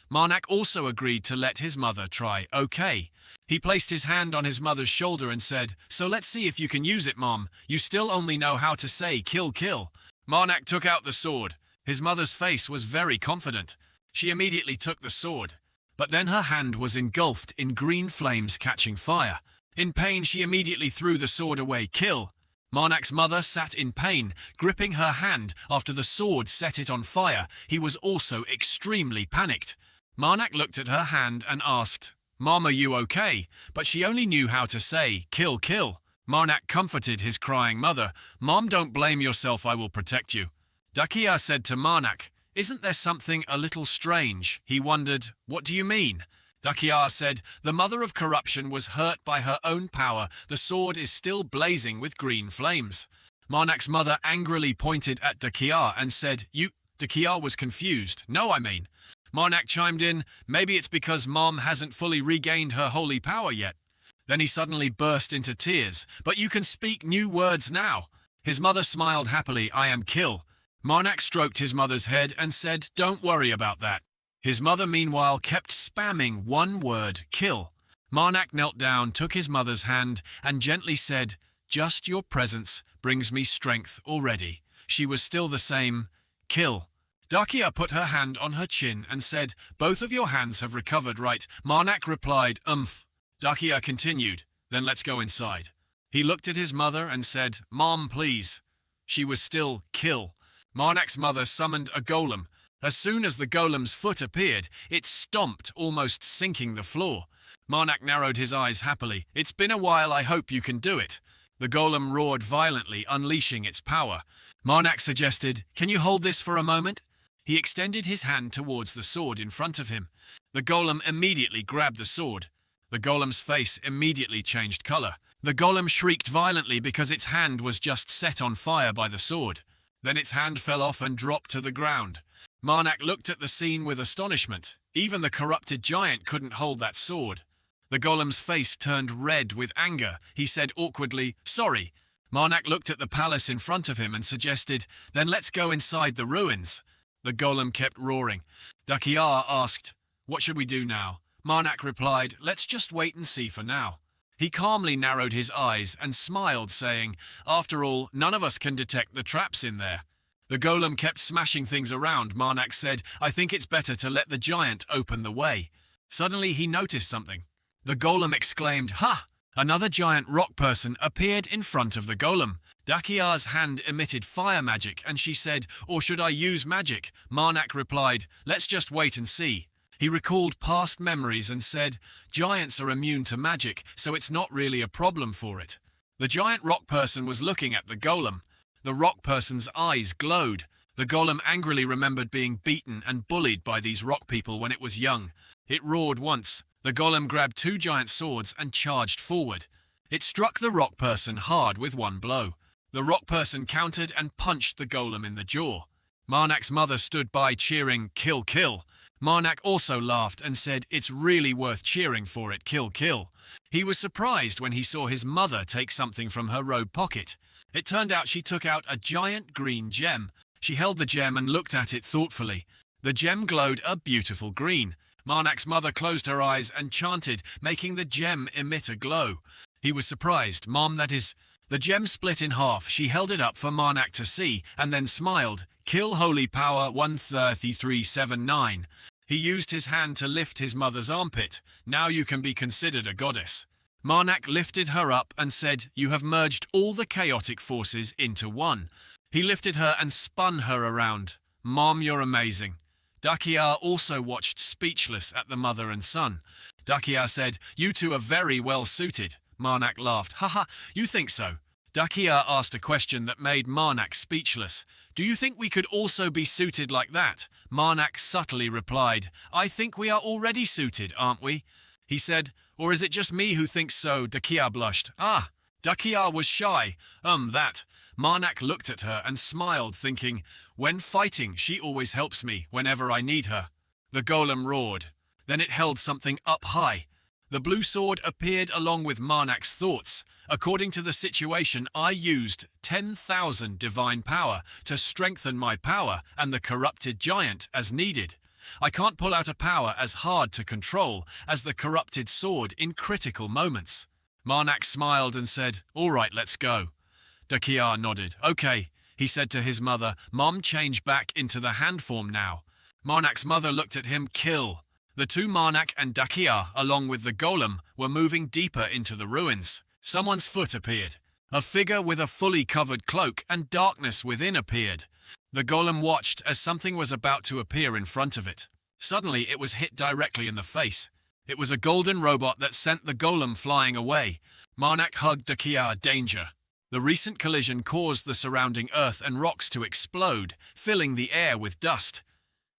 Marnak also agreed to let his mother try. "Okay." He placed his hand on his mother's shoulder and said, "So let's see if you can use it, Mom. You still only know how to say, 'Kill, kill.'" Marnak took out the sword. His mother's face was very confident. She immediately took the sword. But then her hand was engulfed in green flames catching fire. In pain, she immediately threw the sword away. "Kill." Marnak's mother sat in pain, gripping her hand after the sword set it on fire. He was also extremely panicked. Marnak looked at her hand and asked, "Mom, are you okay?" But she only knew how to say, "Kill, kill." Marnak comforted his crying mother. "Mom, don't blame yourself, I will protect you." Dakia said to Marnak, "Isn't there something a little strange?" He wondered, "What do you mean?" Dakia said, "The mother of corruption was hurt by her own power. The sword is still blazing with green flames." Marnak's mother angrily pointed at Dakia and said, "You..." Dakia was confused. "No, I mean." Marnak chimed in, "Maybe it's because Mom hasn't fully regained her holy power yet." Then he suddenly burst into tears. "But you can speak new words now." His mother smiled happily. "I am Kill." Marnak stroked his mother's head and said, "Don't worry about that." His mother, meanwhile, kept spamming one word, "Kill." Marnak knelt down, took his mother's hand, and gently said, "Just your presence brings me strength already." She was still the same, "Kill." Dakia put her hand on her chin and said, "Both of your hands have recovered, right?" Marnak replied, "Umph." Dakia continued, "Then let's go inside." He looked at his mother and said, "Mom, please." She was still, "Kill." Marnak's mother summoned a golem. As soon as the golem's foot appeared, it stomped, almost sinking the floor. Marnak narrowed his eyes happily. "It's been a while, I hope you can do it." The golem roared violently, unleashing its power. Marnak suggested, "Can you hold this for a moment?" He extended his hand towards the sword in front of him. The golem immediately grabbed the sword. The golem's face immediately changed color. The golem shrieked violently because its hand was just set on fire by the sword. Then its hand fell off and dropped to the ground. Marnak looked at the scene with astonishment. Even the corrupted giant couldn't hold that sword. The golem's face turned red with anger. He said awkwardly, "Sorry." Marnak looked at the palace in front of him and suggested, "Then let's go inside the ruins." The golem kept roaring. Dakia asked, What should we do now? Marnak replied, let's just wait and see for now. He calmly narrowed his eyes and smiled, saying, after all, none of us can detect the traps in there. The golem kept smashing things around. Marnak said, I think it's better to let the giant open the way. Suddenly he noticed something. The golem exclaimed, ha! Another giant rock person appeared in front of the golem. Dakia's hand emitted fire magic, and she said, or should I use magic? Marnak replied, let's just wait and see. He recalled past memories and said, giants are immune to magic, so it's not really a problem for it. The giant rock person was looking at the golem. The rock person's eyes glowed. The golem angrily remembered being beaten and bullied by these rock people when it was young. It roared once. The golem grabbed two giant swords and charged forward. It struck the rock person hard with one blow. The rock person countered and punched the golem in the jaw. Marnak's mother stood by cheering, kill, kill. Marnak also laughed and said, it's really worth cheering for it, kill, kill. He was surprised when he saw his mother take something from her robe pocket. It turned out she took out a giant green gem. She held the gem and looked at it thoughtfully. The gem glowed a beautiful green. Marnak's mother closed her eyes and chanted, making the gem emit a glow. He was surprised. Mom, that is... The gem split in half. She held it up for Marnak to see, and then smiled. Kill holy power 13379. He used his hand to lift his mother's armpit. Now you can be considered a goddess. Marnak lifted her up and said, you have merged all the chaotic forces into one. He lifted her and spun her around. Mom, you're amazing. Dakia also watched speechless at the mother and son. Dakia said, you two are very well suited. Marnak laughed. Haha, you think so? Dakia asked a question that made Marnak speechless. Do you think we could also be suited like that? Marnak subtly replied, I think we are already suited, aren't we? He said, or is it just me who thinks so? Dakia blushed. Ah, Dakia was shy. That. Marnak looked at her and smiled, thinking, when fighting, she always helps me whenever I need her. The golem roared. Then it held something up high. The blue sword appeared along with Marnak's thoughts. According to the situation, I used 10,000 divine power to strengthen my power and the corrupted giant as needed. I can't pull out a power as hard to control as the corrupted sword in critical moments. Marnak smiled and said, all right, let's go. Dakia nodded. Okay, he said to his mother, Mom, change back into the hand form now. Marnak's mother looked at him, kill. The two Marnak and Dakia, along with the golem, were moving deeper into the ruins. Someone's foot appeared. A figure with a fully covered cloak and darkness within appeared. The golem watched as something was about to appear in front of it. Suddenly, it was hit directly in the face. It was a golden robot that sent the golem flying away. Marnak hugged Dakia, danger. The recent collision caused the surrounding earth and rocks to explode, filling the air with dust.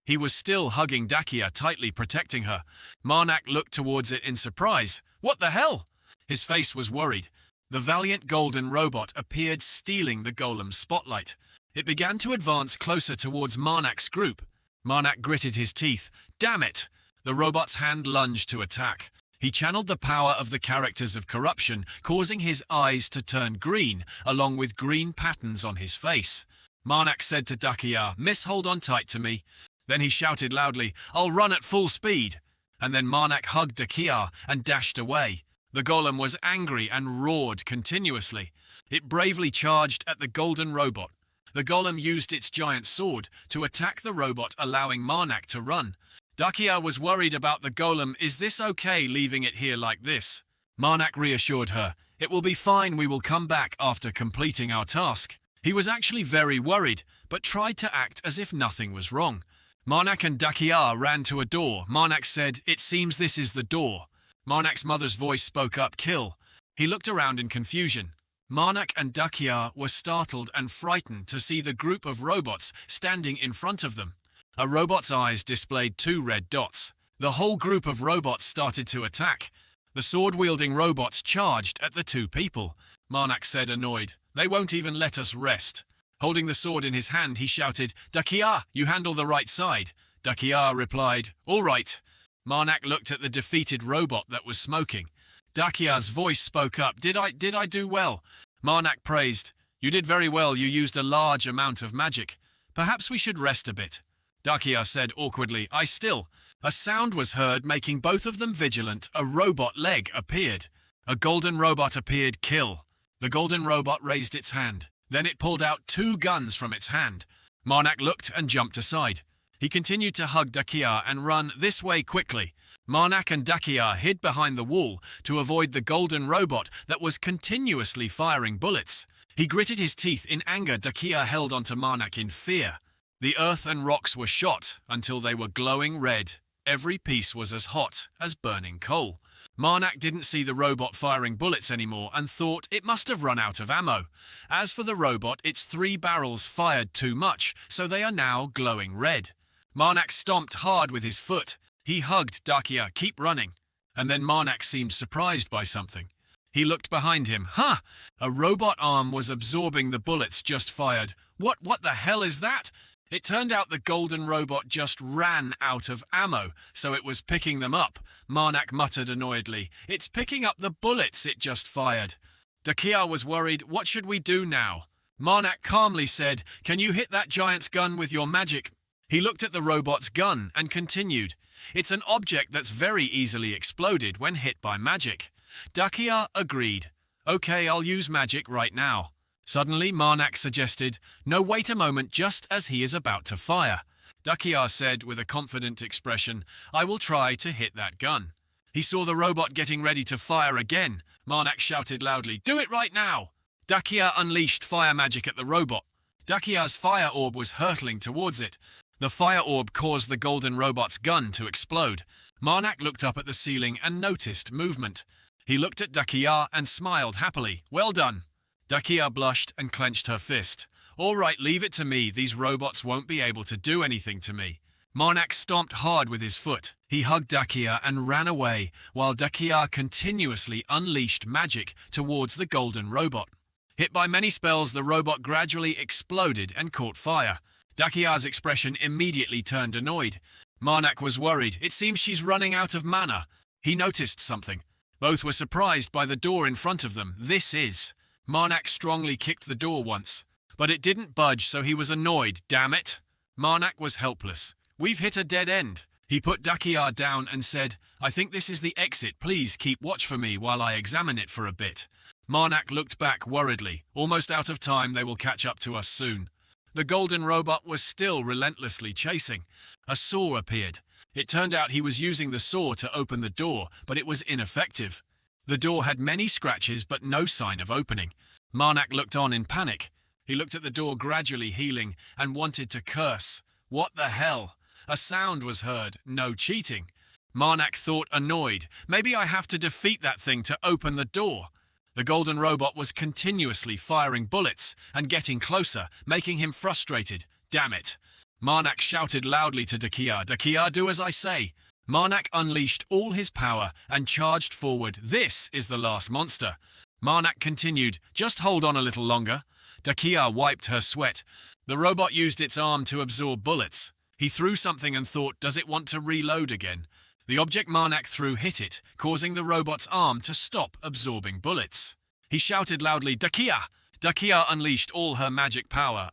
He was still hugging Dakia, tightly protecting her. Marnak looked towards it in surprise. What the hell? His face was worried. The valiant golden robot appeared, stealing the golem's spotlight. It began to advance closer towards Marnak's group. Marnak gritted his teeth. Damn it! The robot's hand lunged to attack. He channeled the power of the characters of corruption, causing his eyes to turn green, along with green patterns on his face. Marnak said to Dakia, Miss, hold on tight to me. Then he shouted loudly, I'll run at full speed. And then Marnak hugged Dakia and dashed away. The golem was angry and roared continuously. It bravely charged at the golden robot. The golem used its giant sword to attack the robot, allowing Marnak to run. Dakia was worried about the golem. Is this okay, leaving it here like this? Marnak reassured her. It will be fine, we will come back after completing our task. He was actually very worried, but tried to act as if nothing was wrong. Marnak and Dakia ran to a door. Marnak said, it seems this is the door. Marnak's mother's voice spoke up, kill. He looked around in confusion. Marnak and Dakia were startled and frightened to see the group of robots standing in front of them. A robot's eyes displayed two red dots. The whole group of robots started to attack. The sword-wielding robots charged at the two people. Marnak said, annoyed, they won't even let us rest. Holding the sword in his hand, he shouted, Dakia, you handle the right side. Dakia replied, all right. Marnak looked at the defeated robot that was smoking. Dakia's voice spoke up, Did I do well? Marnak praised, you did very well, you used a large amount of magic. Perhaps we should rest a bit. Dakia said awkwardly, A sound was heard, making both of them vigilant. A robot leg appeared. A golden robot appeared. Kill. The golden robot raised its hand. Then it pulled out 2 guns from its hand. Marnak looked and jumped aside. He continued to hug Dakia and run this way quickly. Marnak and Dakia hid behind the wall to avoid the golden robot that was continuously firing bullets. He gritted his teeth in anger. Dakia held onto Marnak in fear. The earth and rocks were shot until they were glowing red. Every piece was as hot as burning coal. Marnak didn't see the robot firing bullets anymore and thought it must have run out of ammo. As for the robot, its 3 barrels fired too much, so they are now glowing red. Marnak stomped hard with his foot. He hugged Dakia. Keep running. And then Marnak seemed surprised by something. He looked behind him. Huh! A robot arm was absorbing the bullets just fired. What the hell is that? It turned out the golden robot just ran out of ammo, so it was picking them up. Marnak muttered annoyedly. It's picking up the bullets it just fired. Dakia was worried. What should we do now? Marnak calmly said, Can you hit that giant's gun with your magic? He looked at the robot's gun and continued. It's an object that's very easily exploded when hit by magic. Dakia agreed. Okay, I'll use magic right now. Suddenly, Marnak suggested, No, wait a moment, just as he is about to fire. Dakia said with a confident expression, I will try to hit that gun. He saw the robot getting ready to fire again. Marnak shouted loudly, Do it right now! Dakia unleashed fire magic at the robot. Dakia's fire orb was hurtling towards it. The fire orb caused the golden robot's gun to explode. Marnak looked up at the ceiling and noticed movement. He looked at Dakia and smiled happily. Well done. Dakia blushed and clenched her fist. All right, leave it to me. These robots won't be able to do anything to me. Marnak stomped hard with his foot. He hugged Dakia and ran away, while Dakia continuously unleashed magic towards the golden robot. Hit by many spells, the robot gradually exploded and caught fire. Dakia's expression immediately turned annoyed. Marnak was worried. It seems she's running out of mana. He noticed something. Both were surprised by the door in front of them. This is... Marnak strongly kicked the door once, but it didn't budge, so he was annoyed. Damn it! Marnak was helpless. We've hit a dead end. He put Dakia down and said, I think this is the exit. Please keep watch for me while I examine it for a bit. Marnak looked back worriedly. Almost out of time, they will catch up to us soon. The golden robot was still relentlessly chasing. A saw appeared. It turned out he was using the saw to open the door, but it was ineffective. The door had many scratches but no sign of opening. Marnak looked on in panic. He looked at the door gradually healing and wanted to curse. What the hell? A sound was heard. No cheating. Marnak thought, annoyed. Maybe I have to defeat that thing to open the door. The golden robot was continuously firing bullets and getting closer, making him frustrated. Damn it. Marnak shouted loudly to Dakia. Dakia, do as I say. Marnak unleashed all his power and charged forward. This is the last monster. Marnak continued, just hold on a little longer. Dakia wiped her sweat. The robot used its arm to absorb bullets. He threw something and thought, does it want to reload again? The object Marnak threw hit it, causing the robot's arm to stop absorbing bullets. He shouted loudly, Dakia! Dakia unleashed all her magic power.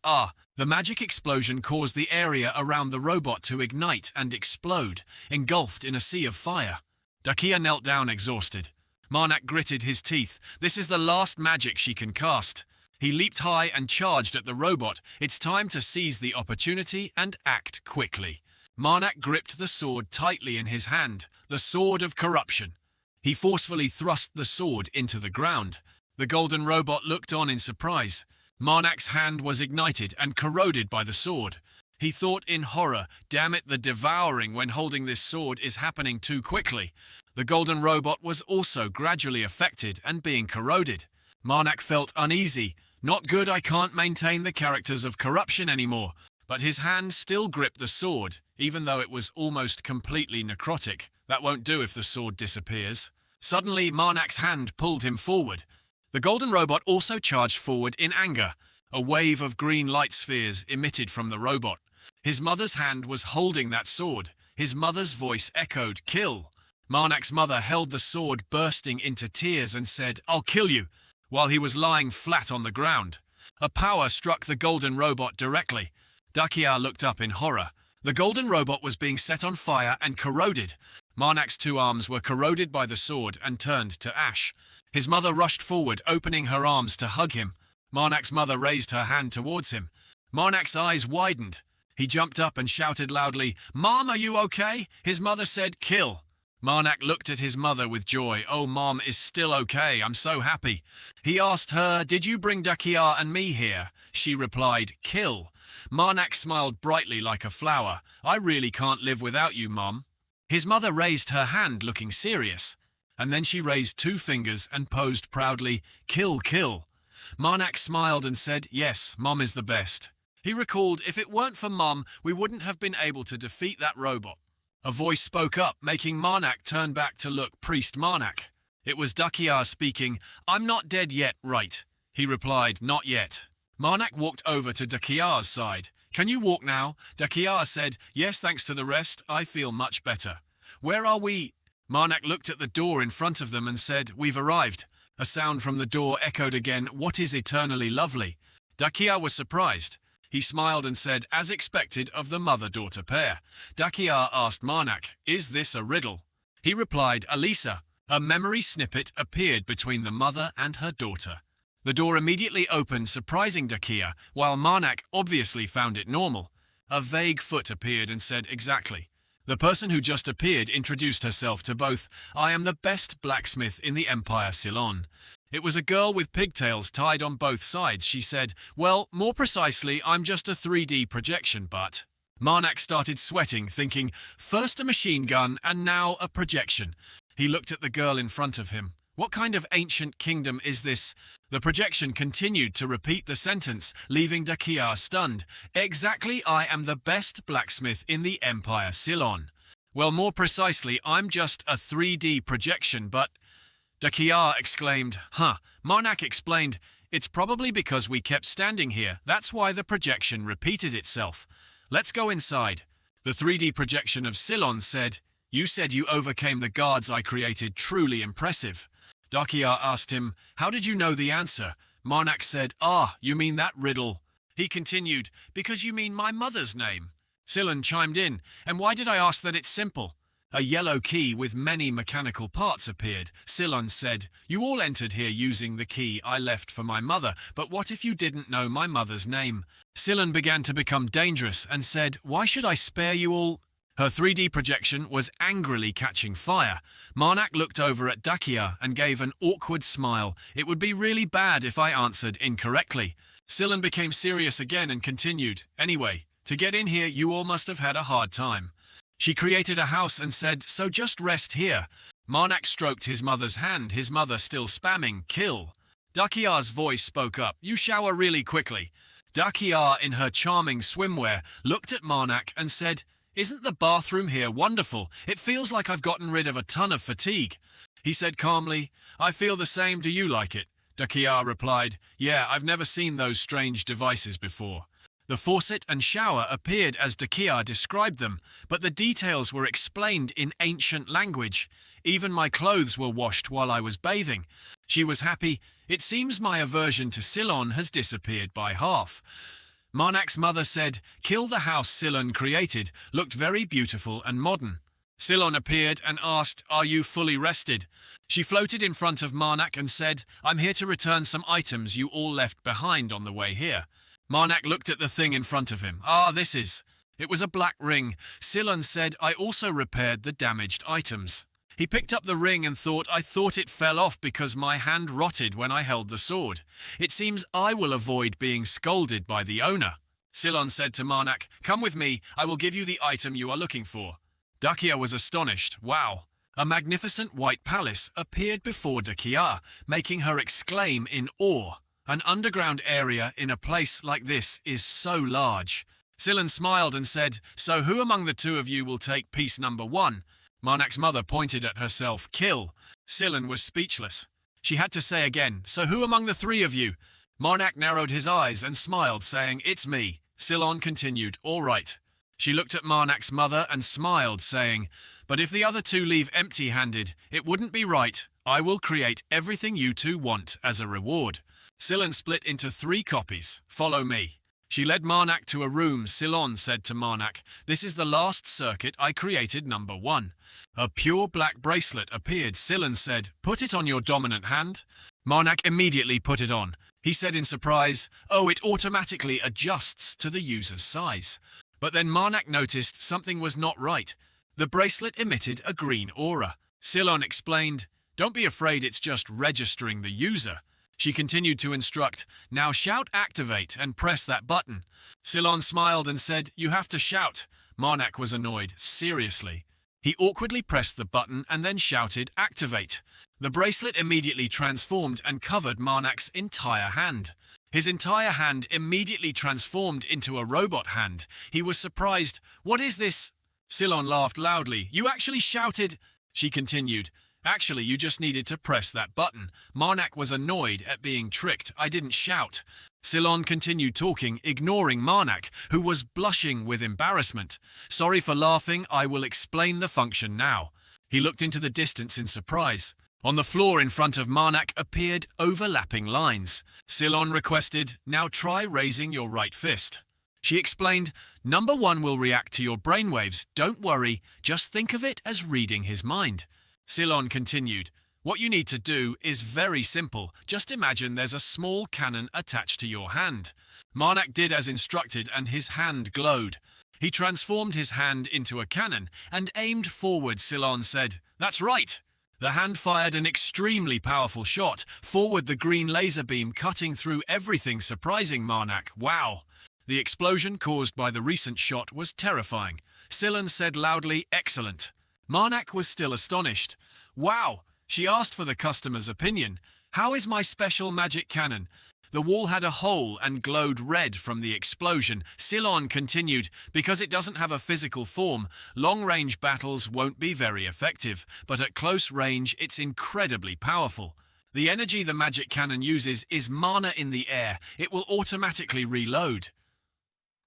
The magic explosion caused the area around the robot to ignite and explode, engulfed in a sea of fire. Dakia knelt down exhausted. Marnak gritted his teeth. This is the last magic she can cast. He leaped high and charged at the robot. It's time to seize the opportunity and act quickly. Marnak gripped the sword tightly in his hand, the sword of corruption. He forcefully thrust the sword into the ground. The golden robot looked on in surprise. Marnak's hand was ignited and corroded by the sword. He thought in horror, damn it, the devouring when holding this sword is happening too quickly. The golden robot was also gradually affected and being corroded. Marnak felt uneasy. Not good, I can't maintain the characters of corruption anymore. But his hand still gripped the sword, even though it was almost completely necrotic. That won't do if the sword disappears. Suddenly, Marnak's hand pulled him forward. The golden robot also charged forward in anger. A wave of green light spheres emitted from the robot. His mother's hand was holding that sword. His mother's voice echoed, kill. Marnak's mother held the sword, bursting into tears, and said, I'll kill you, while he was lying flat on the ground. A power struck the golden robot directly. Dakia looked up in horror. The golden robot was being set on fire and corroded. Marnak's two arms were corroded by the sword and turned to ash. His mother rushed forward, opening her arms to hug him. Marnak's mother raised her hand towards him. Marnak's eyes widened. He jumped up and shouted loudly, "Mom, are you okay?" His mother said, "Kill." Marnak looked at his mother with joy. "Oh, Mom is still okay. I'm so happy." He asked her, "Did you bring Dakia and me here?" She replied, "Kill." Marnak smiled brightly like a flower. "I really can't live without you, Mom." His mother raised her hand, looking serious. And then she raised two fingers and posed proudly, "Kill, kill." Marnak smiled and said, "Yes, Mom is the best." He recalled, "If it weren't for Mom, we wouldn't have been able to defeat that robot." A voice spoke up, making Marnak turn back to look Priest Marnak. It was Dakia speaking. "I'm not dead yet, right?" He replied, "Not yet." Marnak walked over to Dakia's side. "Can you walk now?" Dakia said, "Yes, thanks to the rest, I feel much better." "Where are we?" Marnak looked at the door in front of them and said, "We've arrived." A sound from the door echoed again, "What is eternally lovely?" Dakia was surprised. He smiled and said, "As expected of the mother-daughter pair." Dakia asked Marnak, "Is this a riddle?" He replied, "Alisa." A memory snippet appeared between the mother and her daughter. The door immediately opened, surprising Dakia, while Marnak obviously found it normal. A vague foot appeared and said, "Exactly." The person who just appeared introduced herself to both. "I am the best blacksmith in the Empire Ceylon." It was a girl with pigtails tied on both sides. She said, "Well, more precisely, I'm just a 3D projection, but..." Marnak started sweating, thinking, first a machine gun and now a projection. He looked at the girl in front of him. What kind of ancient kingdom is this? The projection continued to repeat the sentence, leaving Dakia stunned. "Exactly, I am the best blacksmith in the Empire Ceylon." "Well, more precisely, I'm just a 3D projection, but..." Dakia exclaimed, "Huh." Marnak explained, "It's probably because we kept standing here. That's why the projection repeated itself. Let's go inside." The 3D projection of Ceylon said, "You said you overcame the guards I created. Truly impressive." Dakia asked him, "How did you know the answer?" Marnak said, "Ah, you mean that riddle." He continued, "Because you mean my mother's name." Ceylon chimed in, "And why did I ask that it's simple?" A yellow key with many mechanical parts appeared. Ceylon said, "You all entered here using the key I left for my mother, but what if you didn't know my mother's name?" Ceylon began to become dangerous and said, "Why should I spare you all?" Her 3D projection was angrily catching fire. Marnak looked over at Dakia and gave an awkward smile. "It would be really bad if I answered incorrectly." Ceylon became serious again and continued, "Anyway, to get in here you all must have had a hard time." She created a house and said, "So just rest here." Marnak stroked his mother's hand, his mother still spamming, "Kill." Dakia's voice spoke up, "You shower really quickly." Dakia, in her charming swimwear, looked at Marnak and said, "Isn't the bathroom here wonderful? It feels like I've gotten rid of a ton of fatigue." He said calmly, "I feel the same. Do you like it?" Dakia replied, "Yeah, I've never seen those strange devices before." The faucet and shower appeared as Dakia described them, but the details were explained in ancient language. Even my clothes were washed while I was bathing. She was happy. "It seems my aversion to Ceylon has disappeared by half." Marnak's mother said, "Kill the house Ceylon created looked very beautiful and modern." Ceylon appeared and asked, "Are you fully rested?" She floated in front of Marnak and said, "I'm here to return some items you all left behind on the way here." Marnak looked at the thing in front of him. "Ah, this is..." It was a black ring. Ceylon said, "I also repaired the damaged items." He picked up the ring and thought, "I thought it fell off because my hand rotted when I held the sword. It seems I will avoid being scolded by the owner." Ceylon said to Marnak, "Come with me, I will give you the item you are looking for." Dakia was astonished. Wow! A magnificent white palace appeared before Dakia, making her exclaim in awe. An underground area in a place like this is so large. Ceylon smiled and said, "So who among the two of you will take piece number 1? Marnak's mother pointed at herself. "Kill." Ceylon was speechless. She had to say again, "So who among the 3 of you?" Marnak narrowed his eyes and smiled, saying, "It's me." Ceylon continued, "All right." She looked at Marnak's mother and smiled, saying, "But if the other 2 leave empty-handed, it wouldn't be right. I will create everything you 2 want as a reward." Ceylon split into 3 copies. "Follow me." She led Marnak to a room. Silon said to Marnak, "This is the last circuit I created, number 1. A pure black bracelet appeared. Silon said, "Put it on your dominant hand." Marnak immediately put it on. He said in surprise, "Oh, it automatically adjusts to the user's size." But then Marnak noticed something was not right. The bracelet emitted a green aura. Silon explained, "Don't be afraid, it's just registering the user." She continued to instruct, "Now shout activate and press that button." Silon smiled and said, "You have to shout." Marnak was annoyed. "Seriously?" He awkwardly pressed the button and then shouted activate. The bracelet immediately transformed and covered Marnak's entire hand. His entire hand immediately transformed into a robot hand. He was surprised. "What is this?" Silon laughed loudly. "You actually shouted." She continued, "Actually, you just needed to press that button." Marnak was annoyed at being tricked. "I didn't shout." Silon continued talking, ignoring Marnak, who was blushing with embarrassment. "Sorry for laughing, I will explain the function now." He looked into the distance in surprise. On the floor in front of Marnak appeared overlapping lines. Silon requested, "Now try raising your right fist." She explained, "Number 1 will react to your brainwaves. Don't worry, just think of it as reading his mind." Silon continued, "What you need to do is very simple. Just imagine there's a small cannon attached to your hand." Marnak did as instructed and his hand glowed. He transformed his hand into a cannon and aimed forward. Silon said, "That's right." The hand fired an extremely powerful shot. Forward, the green laser beam cutting through everything, surprising Marnak. "Wow." The explosion caused by the recent shot was terrifying. Silon said loudly, "Excellent." Marnak was still astonished. "Wow." She asked for the customer's opinion. "How is my special magic cannon?" The wall had a hole and glowed red from the explosion. Silon continued, "Because it doesn't have a physical form, long-range battles won't be very effective, but at close range it's incredibly powerful. The energy the magic cannon uses is mana in the air. It will automatically reload."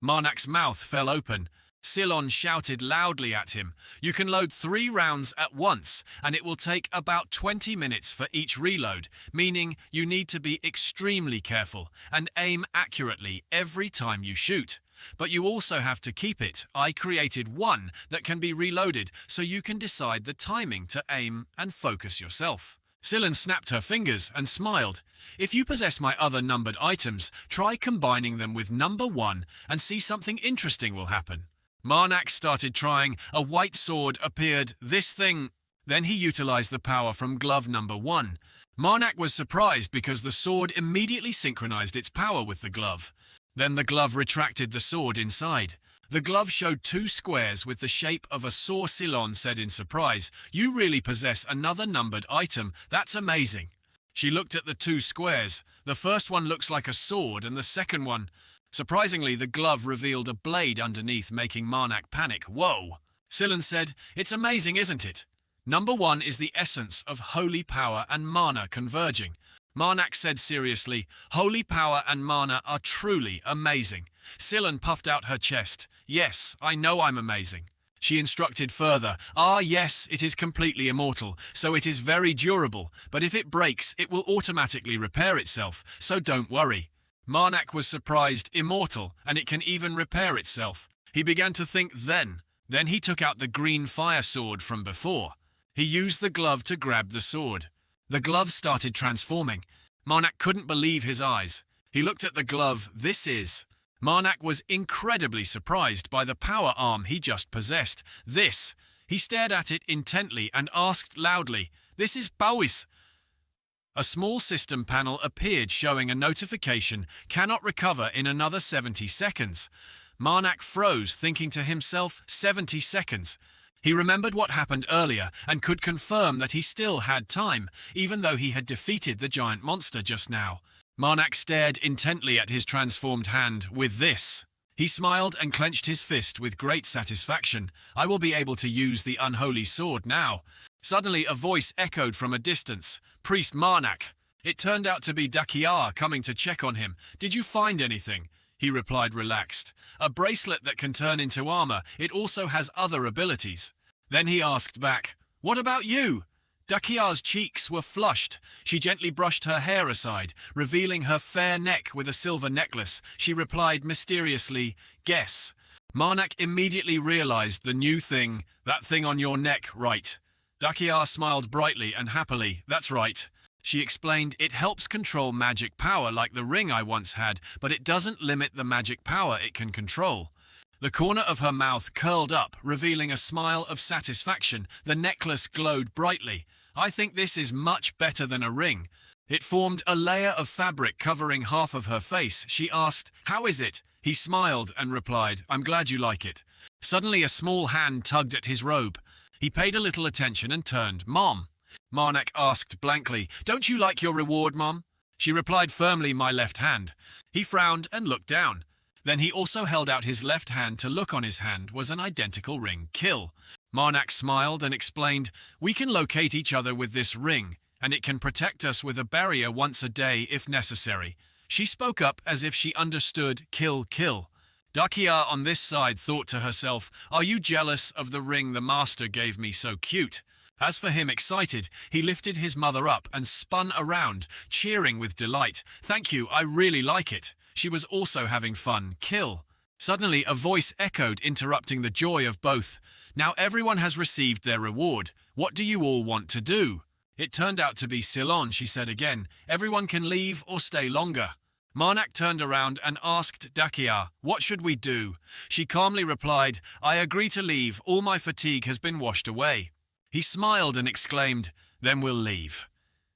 Marnak's mouth fell open. Silon shouted loudly at him, "You can load 3 rounds at once, and it will take about 20 minutes for each reload, meaning you need to be extremely careful and aim accurately every time you shoot. But you also have to keep it. I created one that can be reloaded, so you can decide the timing to aim and focus yourself." Silon snapped her fingers and smiled. "If you possess my other numbered items, try combining them with number 1 and see something interesting will happen." Marnak started trying. A white sword appeared. "This thing." Then he utilized the power from glove number 1. Marnak was surprised because the sword immediately synchronized its power with the glove. Then the glove retracted the sword inside. The glove showed 2 squares with the shape of a saw. Silon said in surprise, "You really possess another numbered item. That's amazing." She looked at the 2 squares. The first one looks like a sword and the second one... Surprisingly, the glove revealed a blade underneath, making Marnak panic. "Whoa!" Silon said, "It's amazing, isn't it? Number 1 is the essence of holy power and mana converging." Marnak said seriously, "Holy power and mana are truly amazing." Silon puffed out her chest. "Yes, I know I'm amazing." She instructed further, "Ah yes, it is completely immortal, so it is very durable, but if it breaks, it will automatically repair itself, so don't worry." Marnak was surprised. Immortal, and it can even repair itself. He began to think then. Then he took out the green fire sword from before. He used the glove to grab the sword. The glove started transforming. Marnak couldn't believe his eyes. He looked at the glove. "This is..." Marnak was incredibly surprised by the power arm he just possessed. "This..." He stared at it intently and asked loudly, "This is Bawis." A small system panel appeared showing a notification, "Cannot recover in another 70 seconds." Marnak froze, thinking to himself, 70 seconds. He remembered what happened earlier and could confirm that he still had time, even though he had defeated the giant monster just now. Marnak stared intently at his transformed hand. "With this..." He smiled and clenched his fist with great satisfaction. "I will be able to use the unholy sword now." Suddenly a voice echoed from a distance. "Priest Marnak." It turned out to be Dakia coming to check on him. "Did you find anything?" He replied relaxed. "A bracelet that can turn into armor. It also has other abilities." Then he asked back, "What about you?" Dakia's cheeks were flushed. She gently brushed her hair aside, revealing her fair neck with a silver necklace. She replied mysteriously, "Guess." Marnak immediately realized the new thing, that thing on your neck, right? Dakia smiled brightly and happily. "That's right." She explained, "It helps control magic power like the ring I once had, but it doesn't limit the magic power it can control." The corner of her mouth curled up, revealing a smile of satisfaction. The necklace glowed brightly. "I think this is much better than a ring." It formed a layer of fabric covering half of her face. She asked, "How is it?" He smiled and replied, "I'm glad you like it." Suddenly a small hand tugged at his robe. He paid a little attention and turned. "Mom?" Marnak asked blankly, "Don't you like your reward, Mom?" She replied firmly, "My left hand." He frowned and looked down. Then he also held out his left hand to look. On his hand was an identical ring. "Kill." Marnak smiled and explained, "We can locate each other with this ring, and it can protect us with a barrier once a day if necessary." She spoke up as if she understood. "Kill, kill." Dakia on this side thought to herself, "Are you jealous of the ring the master gave me, so cute?" As for him, excited, he lifted his mother up and spun around, cheering with delight. "Thank you, I really like it." She was also having fun. "Kill." Suddenly a voice echoed, interrupting the joy of both. "Now everyone has received their reward. What do you all want to do?" It turned out to be Silon. She said again, "Everyone can leave or stay longer." Marnak turned around and asked Dakia, "What should we do?" She calmly replied, "I agree to leave. All my fatigue has been washed away." He smiled and exclaimed, "Then we'll leave."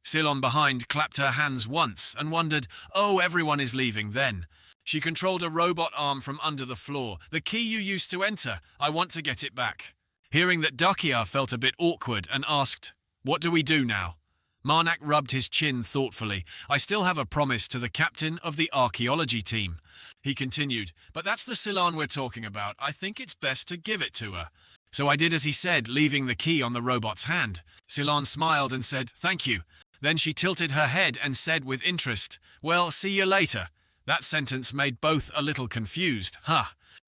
Silon behind clapped her hands once and wondered, "Oh, everyone is leaving then." She controlled a robot arm from under the floor. "The key you used to enter, I want to get it back." Hearing that, Dakia felt a bit awkward and asked, "What do we do now?" Marnak rubbed his chin thoughtfully. "I still have a promise to the captain of the archaeology team." He continued, "But that's the Silon we're talking about. I think it's best to give it to her." So I did as he said, leaving the key on the robot's hand. Silon smiled and said, "Thank you." Then she tilted her head and said with interest, "Well, see you later." That sentence made both a little confused.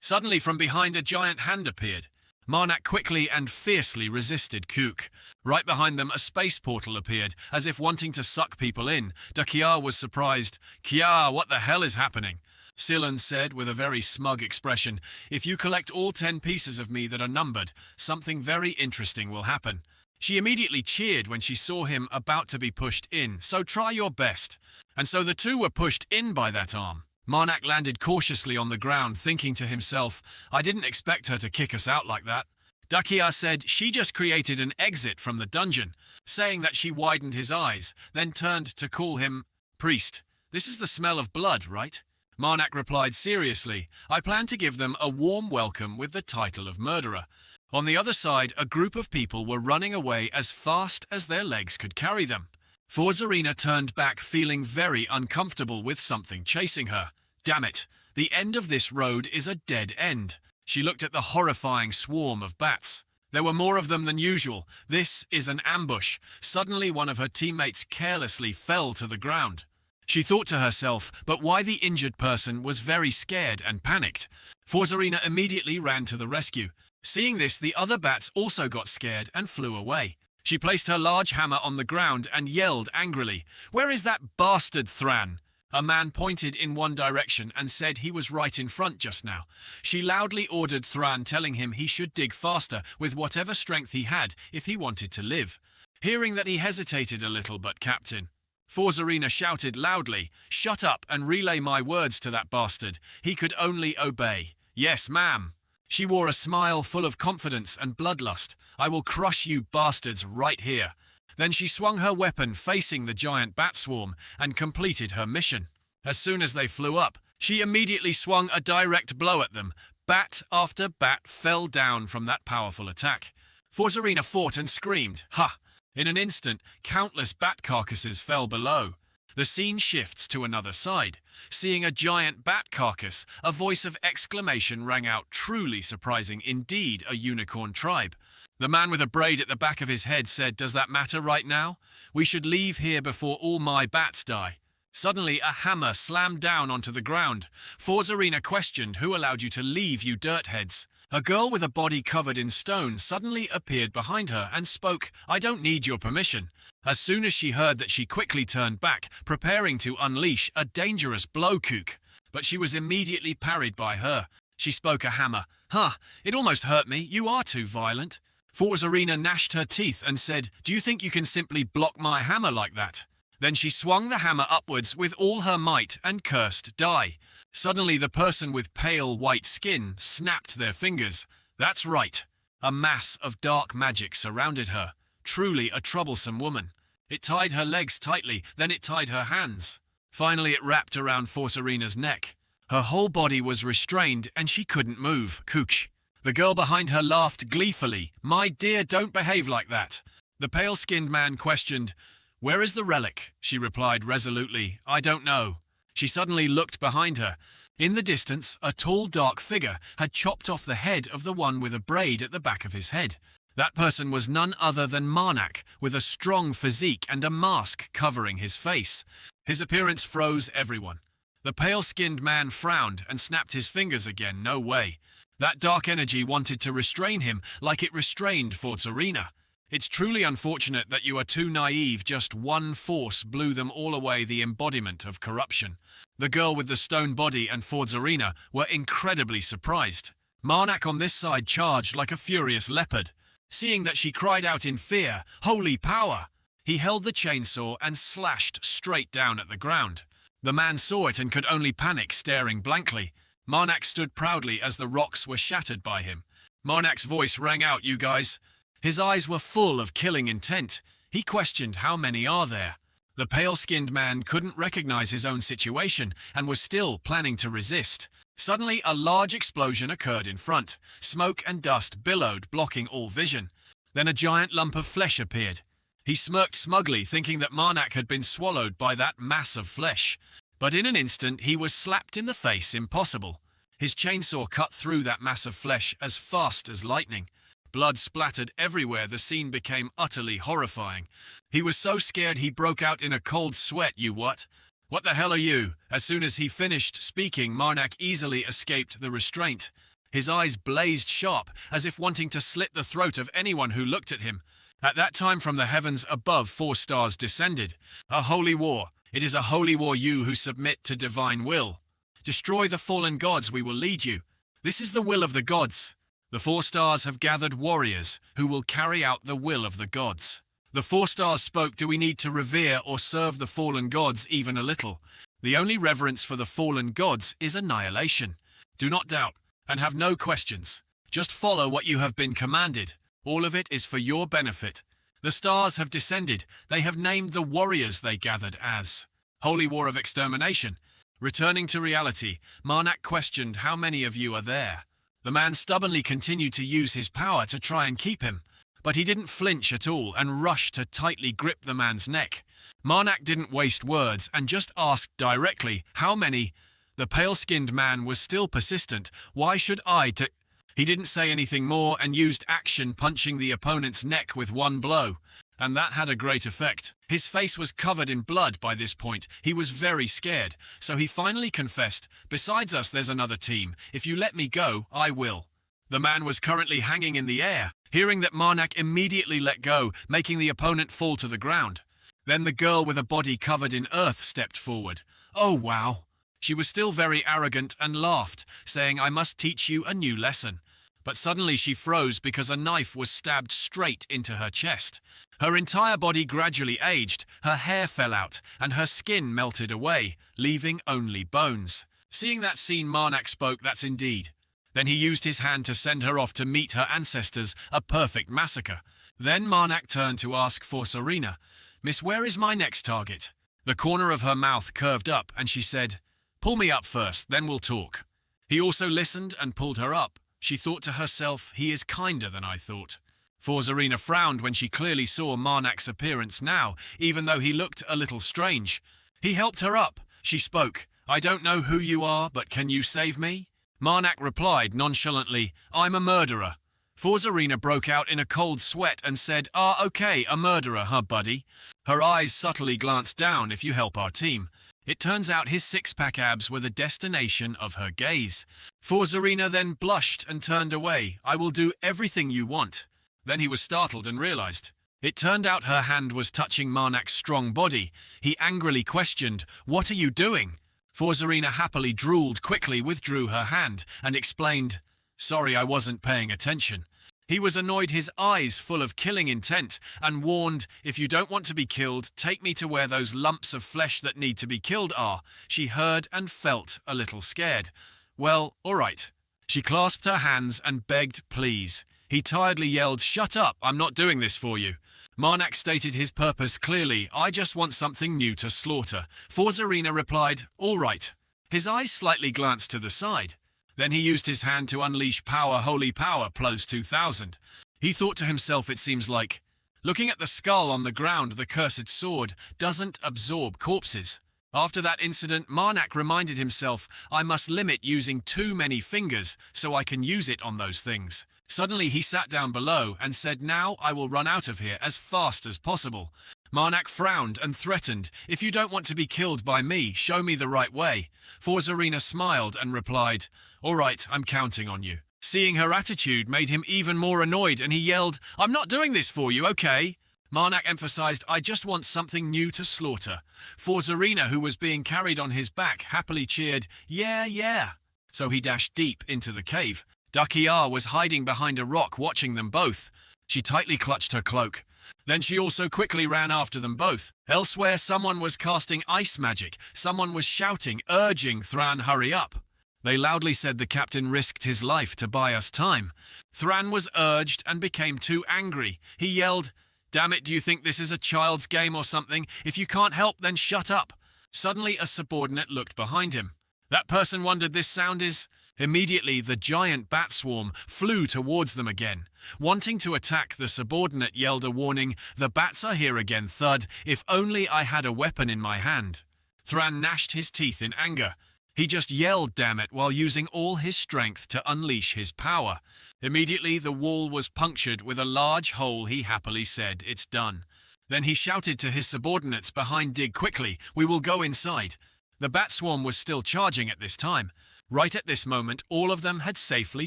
Suddenly from behind a giant hand appeared. Marnak quickly and fiercely resisted Kook. Right behind them a space portal appeared, as if wanting to suck people in. Dakia was surprised. "Kia, what the hell is happening?" Silon said with a very smug expression, "If you collect all 10 pieces of me that are numbered, something very interesting will happen." She immediately cheered when she saw him about to be pushed in, "So try your best." And so the two were pushed in by that arm. Marnak landed cautiously on the ground, thinking to himself, "I didn't expect her to kick us out like that." Dakia said she just created an exit from the dungeon, saying that she widened his eyes, then turned to call him, "Priest, this is the smell of blood, right?" Marnak replied seriously, "I plan to give them a warm welcome with the title of murderer." On the other side, a group of people were running away as fast as their legs could carry them. Forzarina turned back, feeling very uncomfortable with something chasing her. "Damn it, the end of this road is a dead end." She looked at the horrifying swarm of bats. There were more of them than usual. "This is an ambush." Suddenly one of her teammates carelessly fell to the ground. She thought to herself, but why the injured person was very scared and panicked. Forzarina immediately ran to the rescue. Seeing this, the other bats also got scared and flew away. She placed her large hammer on the ground and yelled angrily, "Where is that bastard Thran?" A man pointed in one direction and said he was right in front just now. She loudly ordered Thran, telling him he should dig faster with whatever strength he had if he wanted to live. Hearing that, he hesitated a little, but Captain Forzarina shouted loudly, "Shut up and relay my words to that bastard." He could only obey. "Yes, ma'am." She wore a smile full of confidence and bloodlust. "I will crush you bastards right here." Then she swung her weapon facing the giant bat swarm and completed her mission. As soon as they flew up, she immediately swung a direct blow at them. Bat after bat fell down from that powerful attack. Forzarina fought and screamed, "Ha!" In an instant, countless bat carcasses fell below. The scene shifts to another side. Seeing a giant bat carcass, a voice of exclamation rang out. Truly surprising indeed, a unicorn tribe. The man with a braid at the back of his head said, "Does that matter right now? We should leave here before all my bats die." Suddenly, a hammer slammed down onto the ground. Forzarina questioned, "Who allowed you to leave, you dirtheads?" A girl with a body covered in stone suddenly appeared behind her and spoke, "I don't need your permission." As soon as she heard that, she quickly turned back, preparing to unleash a dangerous blowkook. But she was immediately parried by her. She spoke a hammer. "Huh, it almost hurt me. You are too violent." Forzarina gnashed her teeth and said, "Do you think you can simply block my hammer like that?" Then she swung the hammer upwards with all her might and cursed, "Die." Suddenly the person with pale white skin snapped their fingers. That's right. A mass of dark magic surrounded her. Truly a troublesome woman. It tied her legs tightly, then it tied her hands. Finally it wrapped around Forzarina's neck. Her whole body was restrained and she couldn't move. Kooch. The girl behind her laughed gleefully. "My dear, don't behave like that." The pale-skinned man questioned, "Where is the relic?" She replied resolutely, "I don't know." She suddenly looked behind her. In the distance, a tall, dark figure had chopped off the head of the one with a braid at the back of his head. That person was none other than Marnak, with a strong physique and a mask covering his face. His appearance froze everyone. The pale-skinned man frowned and snapped his fingers again. No way. That dark energy wanted to restrain him like it restrained Forzarina. It's truly unfortunate that you are too naive. Just one force blew them all away, the embodiment of corruption. The girl with the stone body and Forzarina were incredibly surprised. Marnak on this side charged like a furious leopard. Seeing that, she cried out in fear, "Holy power!" He held the chainsaw and slashed straight down at the ground. The man saw it and could only panic, staring blankly. Marnak stood proudly as the rocks were shattered by him. Marnak's voice rang out, "You guys." His eyes were full of killing intent. He questioned, "How many are there?" The pale-skinned man couldn't recognize his own situation and was still planning to resist. Suddenly, a large explosion occurred in front. Smoke and dust billowed, blocking all vision. Then a giant lump of flesh appeared. He smirked smugly, thinking that Marnak had been swallowed by that mass of flesh. But in an instant, he was slapped in the face. Impossible. His chainsaw cut through that mass of flesh as fast as lightning. Blood splattered everywhere. The scene became utterly horrifying. He was so scared he broke out in a cold sweat. "You what? What the hell are you?" As soon as he finished speaking, Marnak easily escaped the restraint. His eyes blazed sharp, as if wanting to slit the throat of anyone who looked at him. At that time, from the heavens above, 4 stars descended. "A holy war. It is a holy war, you who submit to divine will. Destroy the fallen gods, we will lead you. This is the will of the gods. The 4 stars have gathered warriors who will carry out the will of the gods." The 4 stars spoke, "Do we need to revere or serve the fallen gods even a little? The only reverence for the fallen gods is annihilation. Do not doubt, and have no questions. Just follow what you have been commanded. All of it is for your benefit. The stars have descended. They have named the warriors they gathered as Holy War of Extermination." Returning to reality, Marnak questioned, "How many of you are there?" The man stubbornly continued to use his power to try and keep him, but he didn't flinch at all and rushed to tightly grip the man's neck. Marnak didn't waste words and just asked directly, "How many?" The pale-skinned man was still persistent. "Why should I to—" He didn't say anything more and used action, punching the opponent's neck with one blow. And that had a great effect. His face was covered in blood by this point. He was very scared, so he finally confessed, "Besides us, there's another team. If you let me go, I will." The man was currently hanging in the air. Hearing that, Marnak immediately let go, making the opponent fall to the ground. Then the girl with a body covered in earth stepped forward. "Oh, wow." She was still very arrogant and laughed, saying, "I must teach you a new lesson." But suddenly she froze because a knife was stabbed straight into her chest. Her entire body gradually aged, her hair fell out, and her skin melted away, leaving only bones. Seeing that scene, Marnak spoke, "That's indeed." Then he used his hand to send her off to meet her ancestors, a perfect massacre. Then Marnak turned to ask Forzarina, "Miss, where is my next target?" The corner of her mouth curved up, and she said, "Pull me up first, then we'll talk." He also listened and pulled her up. She thought to herself, "He is kinder than I thought." Forzarina frowned when she clearly saw Marnak's appearance now, even though he looked a little strange. He helped her up. She spoke, "I don't know who you are, but can you save me?" Marnak replied nonchalantly, "I'm a murderer." Forzarina broke out in a cold sweat and said, "Ah, okay, a murderer, huh, buddy?" Her eyes subtly glanced down, "If you help our team, It turns out his six-pack abs were the destination of her gaze. Forzarina then blushed and turned away. "I will do everything you want." Then he was startled and realized. It turned out her hand was touching Marnak's strong body. He angrily questioned, "What are you doing?" Forzarina happily drooled, quickly withdrew her hand, and explained, "Sorry, I wasn't paying attention." He was annoyed, his eyes full of killing intent, and warned, "If you don't want to be killed, take me to where those lumps of flesh that need to be killed are." She heard and felt a little scared. "Well, all right." She clasped her hands and begged, "Please." He tiredly yelled, "Shut up, I'm not doing this for you." Marnak stated his purpose clearly, "I just want something new to slaughter." Forzarina replied, "All right." His eyes slightly glanced to the side. Then he used his hand to unleash power, holy power, plus 2000. He thought to himself, it seems like, looking at the skull on the ground, the cursed sword doesn't absorb corpses. After that incident, Marnak reminded himself, "I must limit using too many fingers so I can use it on those things." Suddenly he sat down below and said, "Now I will run out of here as fast as possible." Marnak frowned and threatened, "If you don't want to be killed by me, show me the right way." Forzarina smiled and replied, "All right, I'm counting on you." Seeing her attitude made him even more annoyed, and he yelled, "I'm not doing this for you, okay?" Marnak emphasized, "I just want something new to slaughter." Forzarina, who was being carried on his back, happily cheered, "Yeah, yeah." So he dashed deep into the cave. Dakia was hiding behind a rock watching them both. She tightly clutched her cloak. Then she also quickly ran after them both. Elsewhere, someone was casting ice magic. Someone was shouting, urging Thran, "Hurry up." They loudly said the captain risked his life to buy us time. Thran was urged and became too angry. He yelled, "Damn it, do you think this is a child's game or something? If you can't help, then shut up." Suddenly, a subordinate looked behind him. That person wondered, this sound is... Immediately, the giant bat swarm flew towards them again. Wanting to attack, the subordinate yelled a warning, "The bats are here again, thud. If only I had a weapon in my hand." Thran gnashed his teeth in anger. He just yelled, "Damn it," while using all his strength to unleash his power. Immediately, the wall was punctured with a large hole. He happily said, "It's done." Then he shouted to his subordinates behind, "Dig quickly, we will go inside." The bat swarm was still charging at this time. Right at this moment, all of them had safely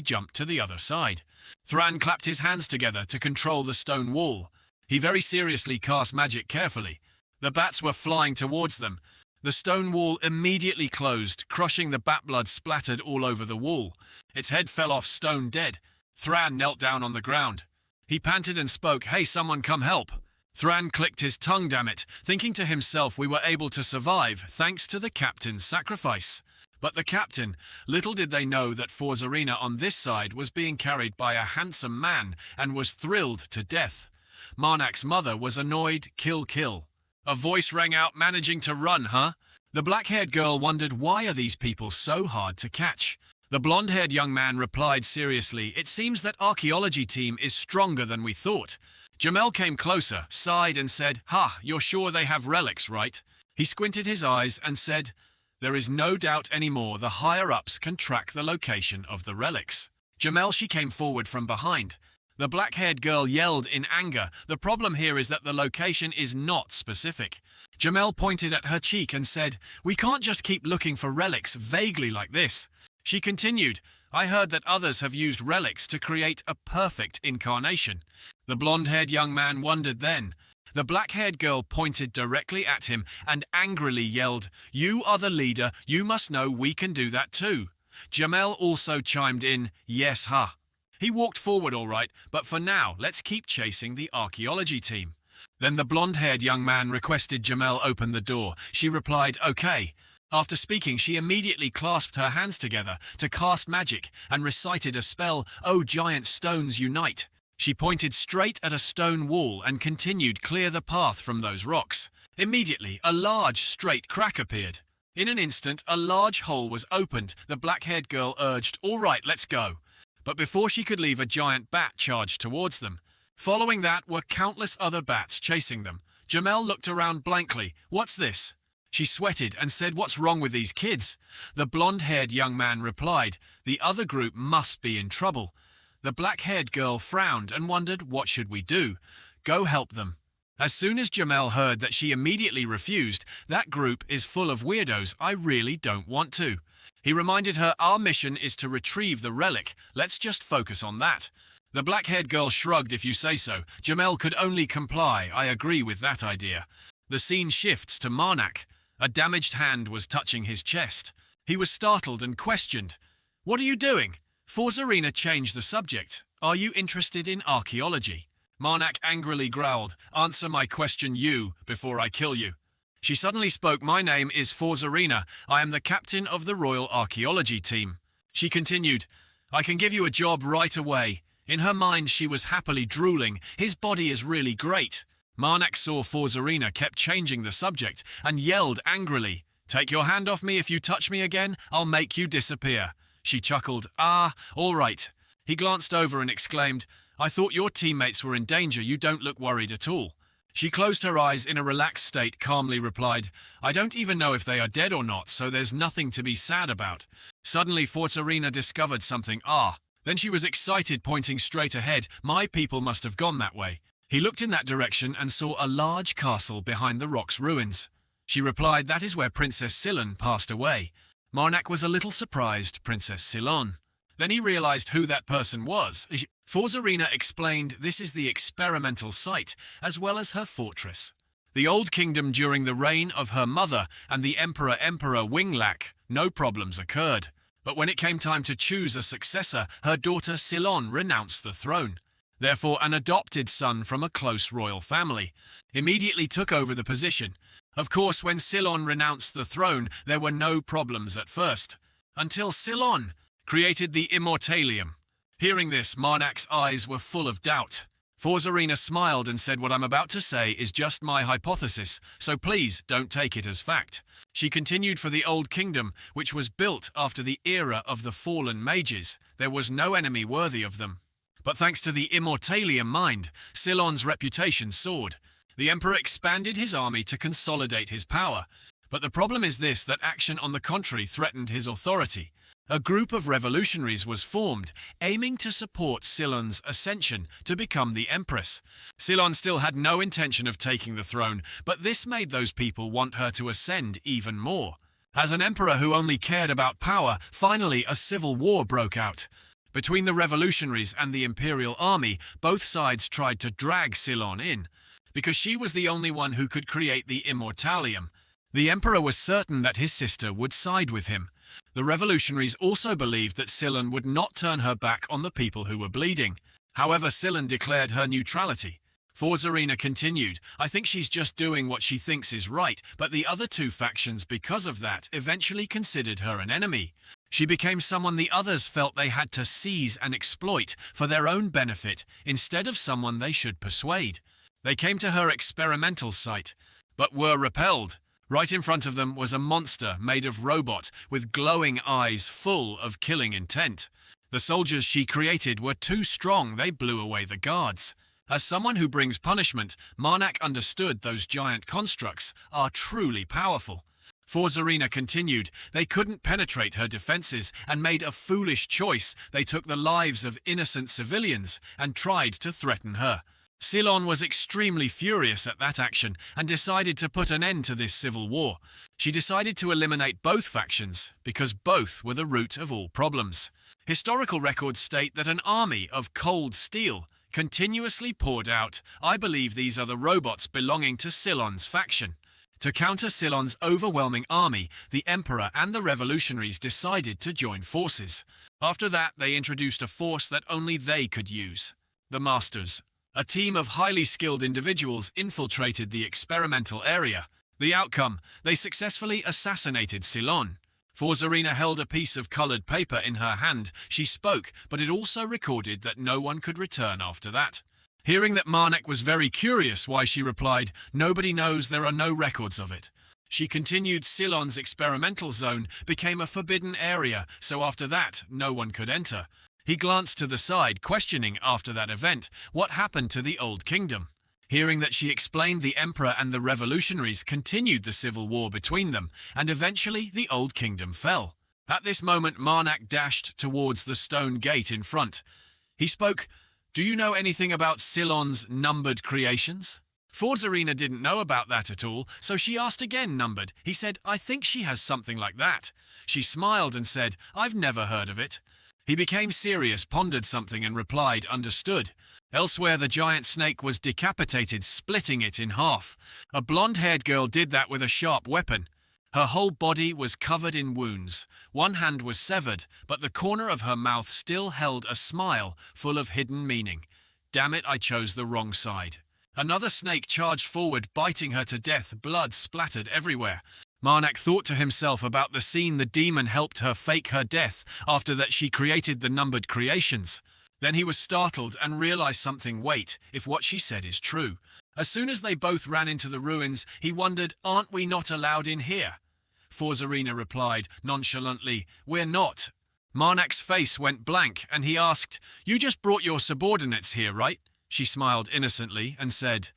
jumped to the other side. Thran clapped his hands together to control the stone wall. He very seriously cast magic carefully. The bats were flying towards them. The stone wall immediately closed, crushing the bat blood splattered all over the wall. Its head fell off stone dead. Thran knelt down on the ground. He panted and spoke, "Hey, someone come help." Thran clicked his tongue, "Damn it," thinking to himself, "We were able to survive thanks to the captain's sacrifice." But the captain, little did they know that Forzarina on this side was being carried by a handsome man and was thrilled to death. Marnak's mother was annoyed, "Kill, kill." A voice rang out, "Managing to run, huh?" The black-haired girl wondered, why are these people so hard to catch? The blonde-haired young man replied seriously, "It seems that archaeology team is stronger than we thought." Jamel came closer, sighed and said, "Ha, you're sure they have relics, right?" He squinted his eyes and said, "There is no doubt anymore the higher-ups can track the location of the relics." Jamel, she came forward from behind. The black-haired girl yelled in anger, "The problem here is that the location is not specific." Jamel pointed at her cheek and said, "We can't just keep looking for relics vaguely like this." She continued, "I heard that others have used relics to create a perfect incarnation." The blonde-haired young man wondered then. The black-haired girl pointed directly at him and angrily yelled, "You are the leader, you must know we can do that too." Jamel also chimed in, "Yes, ha." He walked forward all right, but for now, let's keep chasing the archaeology team. Then the blonde-haired young man requested Jamel open the door. She replied, "Okay." After speaking, she immediately clasped her hands together to cast magic and recited a spell, "Oh, giant stones unite." She pointed straight at a stone wall and continued, "Clear the path from those rocks." Immediately, a large, straight crack appeared. In an instant, a large hole was opened. The black-haired girl urged, "All right, let's go." But before she could leave, a giant bat charged towards them. Following that were countless other bats chasing them. Jamel looked around blankly. "What's this?" She sweated and said, "What's wrong with these kids?" The blonde-haired young man replied, "The other group must be in trouble." The black-haired girl frowned and wondered, "What should we do?" "Go help them." As soon as Jamel heard that she immediately refused, "That group is full of weirdos, I really don't want to." He reminded her, "Our mission is to retrieve the relic, let's just focus on that." The black-haired girl shrugged. "If you say so." Jamel could only comply. "I agree with that idea." The scene shifts to Marnak. A damaged hand was touching his chest. He was startled and questioned. "What are you doing?" Forzarina changed the subject. "Are you interested in archaeology?" Marnak angrily growled, "Answer my question, you, before I kill you." She suddenly spoke. "My name is Forzarina. I am the captain of the Royal Archaeology team." She continued, "I can give you a job right away." In her mind, she was happily drooling. "His body is really great." Marnak saw Forzarina kept changing the subject and yelled angrily, "Take your hand off me. If you touch me again, I'll make you disappear." She chuckled. "Ah, all right." He glanced over and exclaimed, "I thought your teammates were in danger. You don't look worried at all." She closed her eyes in a relaxed state, calmly replied, "I don't even know if they are dead or not, so there's nothing to be sad about." Suddenly, Forzarina discovered something. Then she was excited, pointing straight ahead. "My people must have gone that way." He looked in that direction and saw a large castle behind the rock's ruins. She replied, "That is where Princess Silon passed away." Marnak was a little surprised. Princess Silon. Then he realized who that person was. Forzarina explained, "This is the experimental site, as well as her fortress. The old kingdom during the reign of her mother and the Emperor Winglak, no problems occurred. But when it came time to choose a successor, her daughter Silon renounced the throne. Therefore, an adopted son from a close royal family immediately took over the position. Of course, when Silon renounced the throne, there were no problems at first, until Silon created the Immortalium." Hearing this, Marnak's eyes were full of doubt. Forzarina smiled and said, "What I'm about to say is just my hypothesis, so please don't take it as fact." She continued, "For the Old Kingdom, which was built after the era of the fallen mages, there was no enemy worthy of them. But thanks to the Immortalium mind, Silon's reputation soared. The Emperor expanded his army to consolidate his power. But the problem is this, that action on the contrary threatened his authority. A group of revolutionaries was formed, aiming to support Silon's ascension to become the Empress. Silon still had no intention of taking the throne, but this made those people want her to ascend even more. As an emperor who only cared about power, finally a civil war broke out. Between the revolutionaries and the imperial army, both sides tried to drag Silon in. Because she was the only one who could create the Immortalium, the emperor was certain that his sister would side with him. The revolutionaries also believed that Silon would not turn her back on the people who were bleeding. However, Silon declared her neutrality. Forzarina continued, "I think she's just doing what she thinks is right, but the other two factions, because of that, eventually considered her an enemy. She became someone the others felt they had to seize and exploit for their own benefit, instead of someone they should persuade. They came to her experimental site, but were repelled. Right in front of them was a monster made of robot with glowing eyes full of killing intent. The soldiers she created were too strong, they blew away the guards. As someone who brings punishment, Marnak understood those giant constructs are truly powerful." Forzarina continued, "They couldn't penetrate her defenses and made a foolish choice. They took the lives of innocent civilians and tried to threaten her. Silon was extremely furious at that action and decided to put an end to this civil war. She decided to eliminate both factions because both were the root of all problems. Historical records state that an army of cold steel continuously poured out. I believe these are the robots belonging to Silon's faction. To counter Silon's overwhelming army, the Emperor and the revolutionaries decided to join forces. After that, they introduced a force that only they could use: the Masters. A team of highly skilled individuals infiltrated the experimental area. The outcome: they successfully assassinated Silon. Forzarina held a piece of colored paper in her hand. She spoke, but it also recorded that no one could return after that. Hearing that Marnak was very curious why she replied, "Nobody knows, there are no records of it." She continued, "Silon's experimental zone became a forbidden area, so after that, no one could enter." He glanced to the side, questioning after that event, what happened to the Old Kingdom? Hearing that she explained, the Emperor and the revolutionaries continued the civil war between them, and eventually the Old Kingdom fell. At this moment, Marnak dashed towards the stone gate in front. He spoke, "Do you know anything about Silon's numbered creations?" Forza didn't know about that at all, so she asked again, numbered. He said, I think she has something like that. She smiled and said, I've never heard of it. He became serious, pondered something and replied, understood. Elsewhere, the giant snake was decapitated, splitting it in half. A blonde-haired girl did that with a sharp weapon. Her whole body was covered in wounds. One hand was severed, but the corner of her mouth still held a smile full of hidden meaning. Damn it, I chose the wrong side. Another snake charged forward, biting her to death, blood splattered everywhere. Marnak thought to himself about the scene the demon helped her fake her death after that she created the numbered creations. Then he was startled and realized something. Wait, if what she said is true. As soon as they both ran into the ruins, he wondered, aren't we not allowed in here? Forzarina replied nonchalantly, we're not. Marnak's face went blank and he asked, you just brought your subordinates here, right? She smiled innocently and said,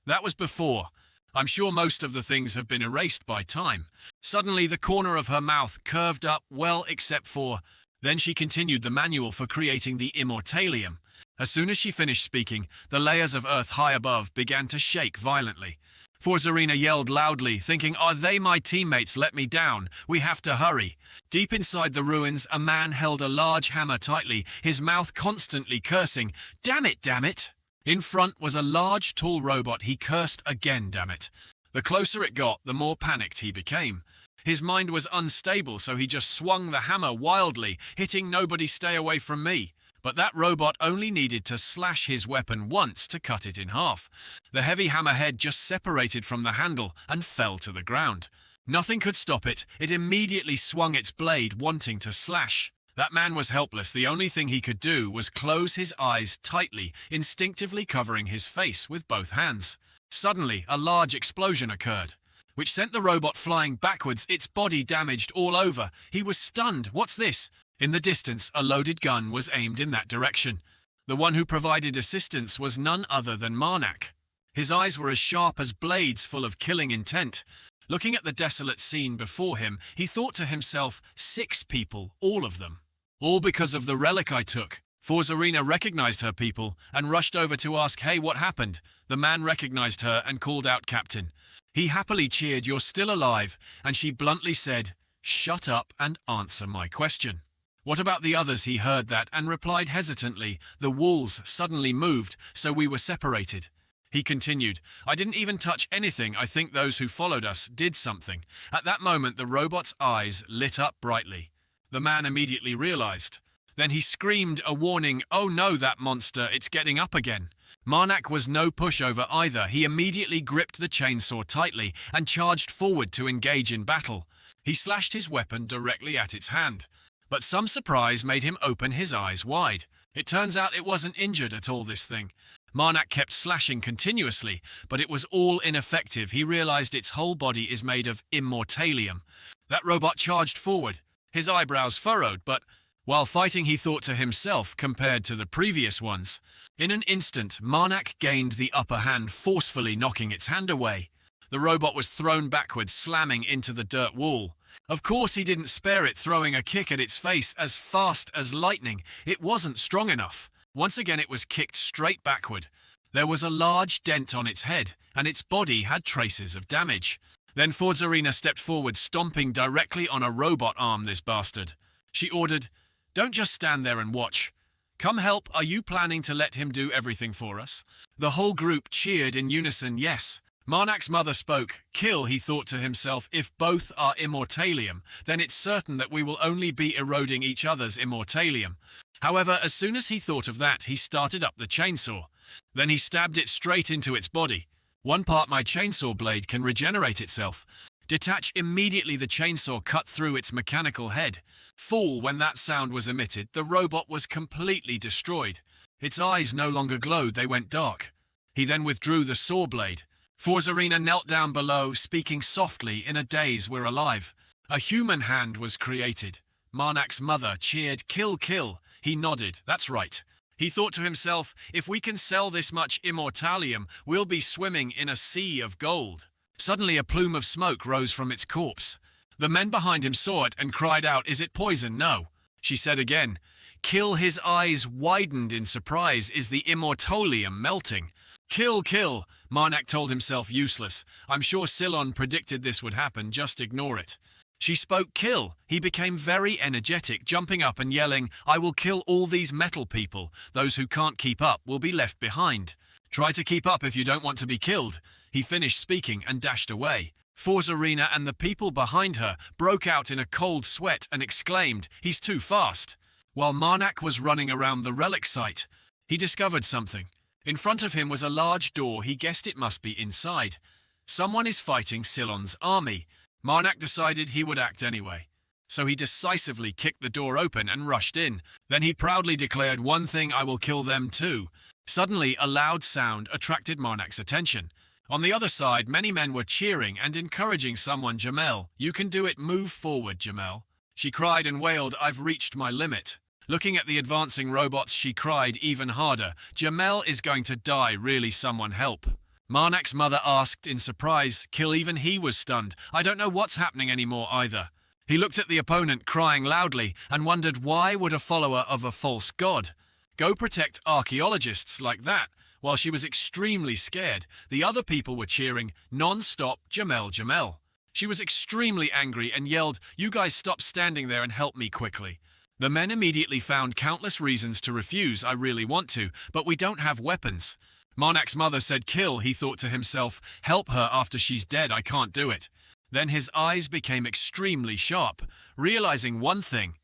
that was before. I'm sure most of the things have been erased by time. Suddenly the corner of her mouth curved up, well, except for... Then she continued the manual for creating the immortalium. As soon as she finished speaking, the layers of earth high above began to shake violently. Forzarina yelled loudly, thinking, are they my teammates? Let me down. We have to hurry. Deep inside the ruins, a man held a large hammer tightly, his mouth constantly cursing, damn it, damn it. In front was a large, tall robot. He cursed again, damn it. The closer it got, the more panicked he became. His mind was unstable, so he just swung the hammer wildly, hitting nobody, stay away from me. But that robot only needed to slash his weapon once to cut it in half. The heavy hammerhead just separated from the handle and fell to the ground. Nothing could stop it. It immediately swung its blade, wanting to slash. That man was helpless. The only thing he could do was close his eyes tightly, instinctively covering his face with both hands. Suddenly, a large explosion occurred, which sent the robot flying backwards, its body damaged all over. He was stunned. What's this? In the distance, a loaded gun was aimed in that direction. The one who provided assistance was none other than Marnak. His eyes were as sharp as blades, full of killing intent. Looking at the desolate scene before him, he thought to himself, 6 people, all of them. All because of the relic I took. Forzarina recognized her people and rushed over to ask, hey, what happened? The man recognized her and called out, Captain. He happily cheered, you're still alive, and she bluntly said, shut up and answer my question. What about the others? He heard that and replied hesitantly, the walls suddenly moved, so we were separated. He continued, I didn't even touch anything. I think those who followed us did something. At that moment, the robot's eyes lit up brightly. The man immediately realized. Then he screamed a warning, oh no, that monster, it's getting up again. Marnak was no pushover either. He immediately gripped the chainsaw tightly and charged forward to engage in battle. He slashed his weapon directly at its hand. But some surprise made him open his eyes wide. It turns out it wasn't injured at all, this thing. Marnak kept slashing continuously, but it was all ineffective. He realized its whole body is made of immortalium. That robot charged forward, his eyebrows furrowed, but while fighting he thought to himself, compared to the previous ones. In an instant, Marnak gained the upper hand, forcefully knocking its hand away. The robot was thrown backwards, slamming into the dirt wall. Of course he didn't spare it, throwing a kick at its face as fast as lightning. It wasn't strong enough. Once again it was kicked straight backward. There was a large dent on its head, and its body had traces of damage. Then Forzarina stepped forward, stomping directly on a robot arm, this bastard. She ordered, don't just stand there and watch. Come help, are you planning to let him do everything for us? The whole group cheered in unison, yes. Marnak's mother spoke. Kill, he thought to himself, if both are immortalium, then it's certain that we will only be eroding each other's immortalium. However, as soon as he thought of that, he started up the chainsaw. Then he stabbed it straight into its body. One part my chainsaw blade can regenerate itself. Detach immediately. The chainsaw cut through its mechanical head. Full when that sound was emitted, the robot was completely destroyed. Its eyes no longer glowed, they went dark. He then withdrew the saw blade. Forzarina knelt down below, speaking softly in a daze, we're alive. A human hand was created. Marnak's mother cheered, kill, kill. He nodded, that's right. He thought to himself, if we can sell this much immortalium, we'll be swimming in a sea of gold. Suddenly a plume of smoke rose from its corpse. The men behind him saw it and cried out, is it poison? No. She said again, kill. His eyes widened in surprise. Is the immortalium melting? Kill, kill, Marnak told himself, useless. I'm sure Silon predicted this would happen, just ignore it. She spoke kill. He became very energetic, jumping up and yelling, I will kill all these metal people. Those who can't keep up will be left behind. Try to keep up if you don't want to be killed. He finished speaking and dashed away. Forzarina and the people behind her broke out in a cold sweat and exclaimed, he's too fast. While Marnak was running around the relic site, he discovered something. In front of him was a large door. He guessed it must be inside. Someone is fighting Silon's army. Marnak decided he would act anyway. So he decisively kicked the door open and rushed in. Then he proudly declared, one thing, I will kill them too. Suddenly, a loud sound attracted Marnak's attention. On the other side, many men were cheering and encouraging someone. Jamel, you can do it, move forward, Jamel. She cried and wailed, I've reached my limit. Looking at the advancing robots, she cried even harder, Jamel is going to die, really, someone help. Marnak's mother asked in surprise. Kill, even he was stunned. I don't know what's happening anymore either. He looked at the opponent crying loudly and wondered why would a follower of a false god go protect archaeologists like that? While she was extremely scared, the other people were cheering non-stop, Jamel, Jamel. She was extremely angry and yelled, you guys stop standing there and help me quickly. The men immediately found countless reasons to refuse. I really want to, but we don't have weapons. Marnak's mother said kill. He thought to himself, help her after she's dead, I can't do it. Then his eyes became extremely sharp, realizing one thing.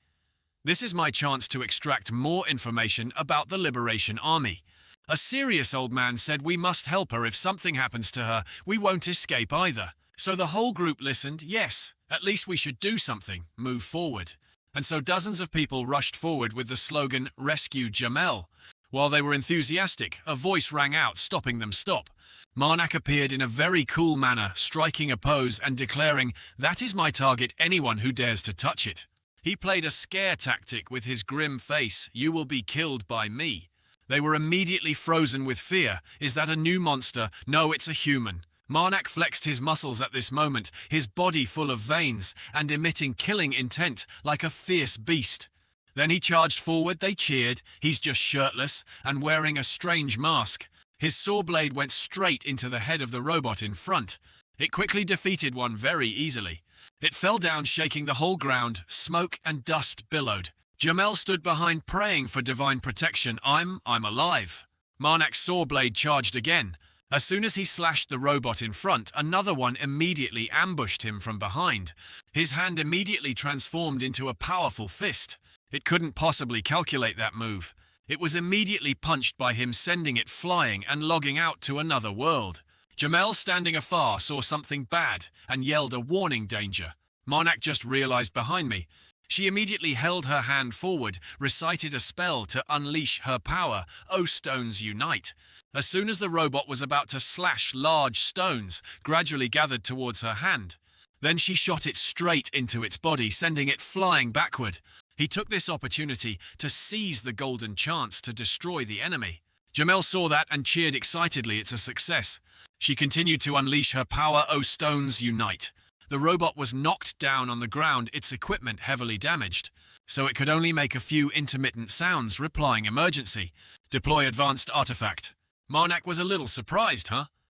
This is my chance to extract more information about the Liberation Army. A serious old man said we must help her. If something happens to her, we won't escape either. So the whole group listened. Yes, at least we should do something, move forward. And so dozens of people rushed forward with the slogan, Rescue Jamel. While they were enthusiastic, a voice rang out, stopping them. Stop. Marnak appeared in a very cool manner, striking a pose and declaring, that is my target, anyone who dares to touch it. He played a scare tactic with his grim face, you will be killed by me. They were immediately frozen with fear. Is that a new monster? No, it's a human. Marnak flexed his muscles at this moment, his body full of veins and emitting killing intent like a fierce beast. Then he charged forward. They cheered. He's just shirtless and wearing a strange mask. His saw blade went straight into the head of the robot in front. It quickly defeated one very easily. It fell down, shaking the whole ground. Smoke and dust billowed. Jamel stood behind, praying for divine protection. I'm alive. Marnak's saw blade charged again. As soon as he slashed the robot in front, another one immediately ambushed him from behind. His hand immediately transformed into a powerful fist. It couldn't possibly calculate that move. It was immediately punched by him, sending it flying and logging out to another world. Jamel, standing afar, saw something bad and yelled a warning, danger. Marnak just realized behind me. She immediately held her hand forward, recited a spell to unleash her power. Oh, stones unite. As soon as the robot was about to slash, large stones gradually gathered towards her hand. Then she shot it straight into its body, sending it flying backward. He took this opportunity to seize the golden chance to destroy the enemy. Jamel saw that and cheered excitedly. It's a success. She continued to unleash her power. Oh, stones unite. The robot was knocked down on the ground, its equipment heavily damaged, so it could only make a few intermittent sounds, replying emergency. Deploy advanced artifact. Marnak was a little surprised,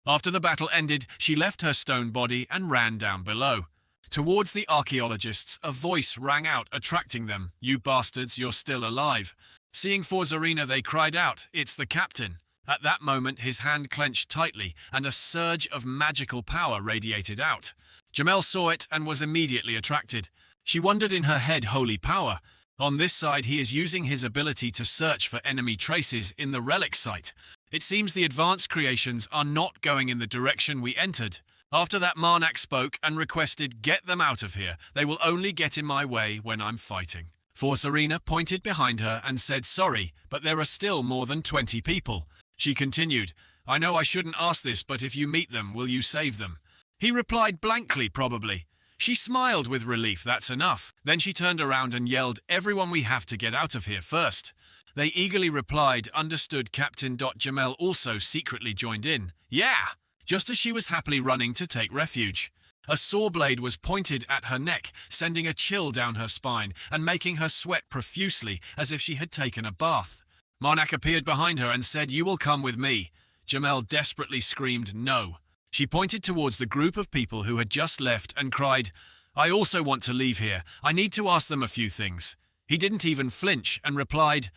After the battle ended, she left her stone body and ran down below. Towards the archaeologists, a voice rang out, attracting them. You bastards, you're still alive. Seeing Forzarina, they cried out, it's the captain. At that moment, his hand clenched tightly, and a surge of magical power radiated out. Jamel saw it and was immediately attracted. She wondered in her head, holy power. On this side, he is using his ability to search for enemy traces in the relic site. It seems the advanced creations are not going in the direction we entered. After that, Marnak spoke and requested, get them out of here. They will only get in my way when I'm fighting. Forzarina pointed behind her and said, sorry, but there are still more than 20 people. She continued, I know I shouldn't ask this, but if you meet them, will you save them? He replied blankly, probably. She smiled with relief, that's enough. Then she turned around and yelled, everyone, we have to get out of here first. They eagerly replied, understood. Captain. Jamel also secretly joined in. Yeah! Just as she was happily running to take refuge. A saw blade was pointed at her neck, sending a chill down her spine and making her sweat profusely as if she had taken a bath. Marnak appeared behind her and said, you will come with me. Jamel desperately screamed no. She pointed towards the group of people who had just left and cried, I also want to leave here. I need to ask them a few things. He didn't even flinch and replied,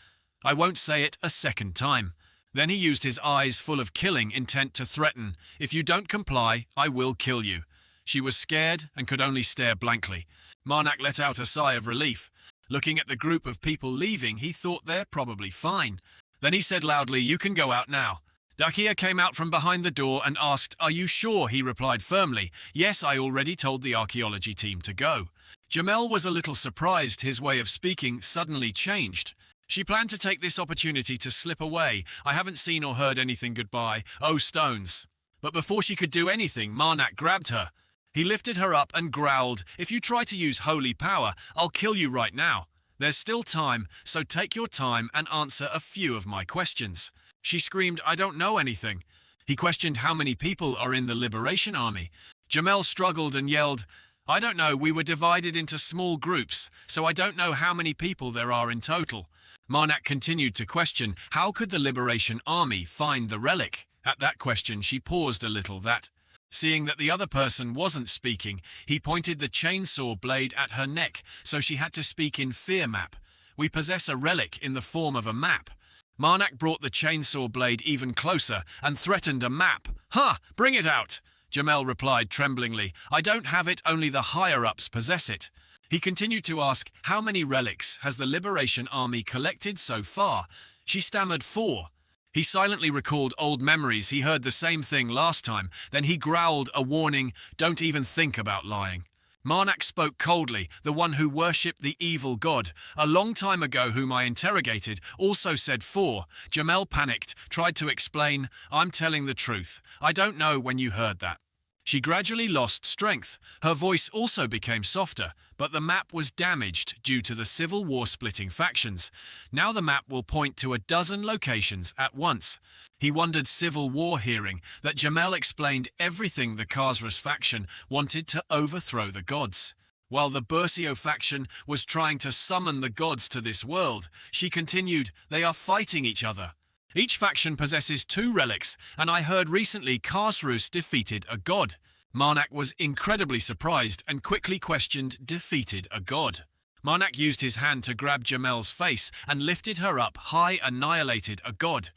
I won't say it a second time. Then he used his eyes full of killing intent to threaten, if you don't comply, I will kill you. She was scared and could only stare blankly. Marnak let out a sigh of relief. Looking at the group of people leaving, he thought they're probably fine. Then he said loudly, you can go out now. Dakia came out from behind the door and asked, are you sure? He replied firmly, yes, I already told the archaeology team to go. Jamel was a little surprised his way of speaking suddenly changed. She planned to take this opportunity to slip away. I haven't seen or heard anything, goodbye. Oh, stones. But before she could do anything, Marnak grabbed her. He lifted her up and growled, if you try to use holy power, I'll kill you right now. There's still time, so take your time and answer a few of my questions. She screamed, I don't know anything. He questioned how many people are in the Liberation Army. Jamel struggled and yelled, I don't know, we were divided into small groups, so I don't know how many people there are in total. Marnak continued to question, how could the Liberation Army find the relic? At that question, she paused a little. Seeing that the other person wasn't speaking, he pointed the chainsaw blade at her neck, so she had to speak in fear map. We possess a relic in the form of a map. Marnak brought the chainsaw blade even closer and threatened a map. Ha! Bring it out! Jamel replied tremblingly, I don't have it, only the higher-ups possess it. He continued to ask, how many relics has the Liberation Army collected so far? She stammered 4. He silently recalled old memories. He heard the same thing last time. Then he growled a warning, don't even think about lying. Marnak spoke coldly, the one who worshipped the evil god, a long time ago whom I interrogated, also said 4. Jamel panicked, tried to explain, I'm telling the truth. I don't know when you heard that. She gradually lost strength. Her voice also became softer, but the map was damaged due to the civil war splitting factions. Now the map will point to a dozen locations at once. He wondered civil war hearing that Jamel explained everything the Khazras faction wanted to overthrow the gods. While the Bursio faction was trying to summon the gods to this world, she continued, they are fighting each other. Each faction possesses 2 relics, and I heard recently Khazrus defeated a god. Marnak was incredibly surprised and quickly questioned, defeated a god. Marnak used his hand to grab Jamel's face and lifted her up high, annihilated a god.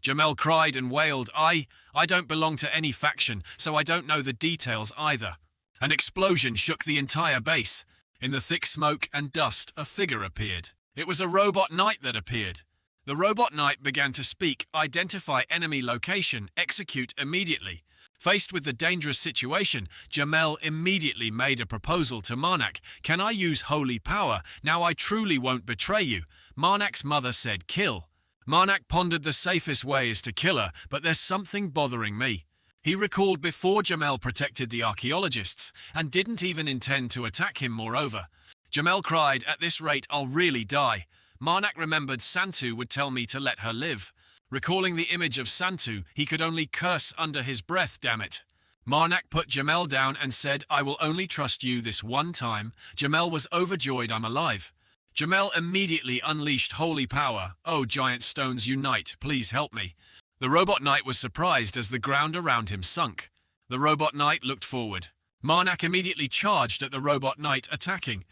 Jamel cried and wailed, I don't belong to any faction, so I don't know the details either. An explosion shook the entire base. In the thick smoke and dust, a figure appeared. It was a robot knight that appeared. The robot knight began to speak, identify enemy location, execute immediately. Faced with the dangerous situation, Jamel immediately made a proposal to Marnak. Can I use holy power? Now I truly won't betray you. Marnak's mother said kill. Marnak pondered the safest way is to kill her, but there's something bothering me. He recalled before Jamel protected the archaeologists and didn't even intend to attack him moreover. Jamel cried, at this rate I'll really die. Marnak remembered Santu would tell me to let her live. Recalling the image of Santu, he could only curse under his breath, damn it. Marnak put Jamel down and said, I will only trust you this one time. Jamel was overjoyed, I'm alive. Jamel immediately unleashed holy power. Oh, giant stones unite, please help me. The robot knight was surprised as the ground around him sunk. The robot knight looked forward. Marnak immediately charged at the robot knight, attacking.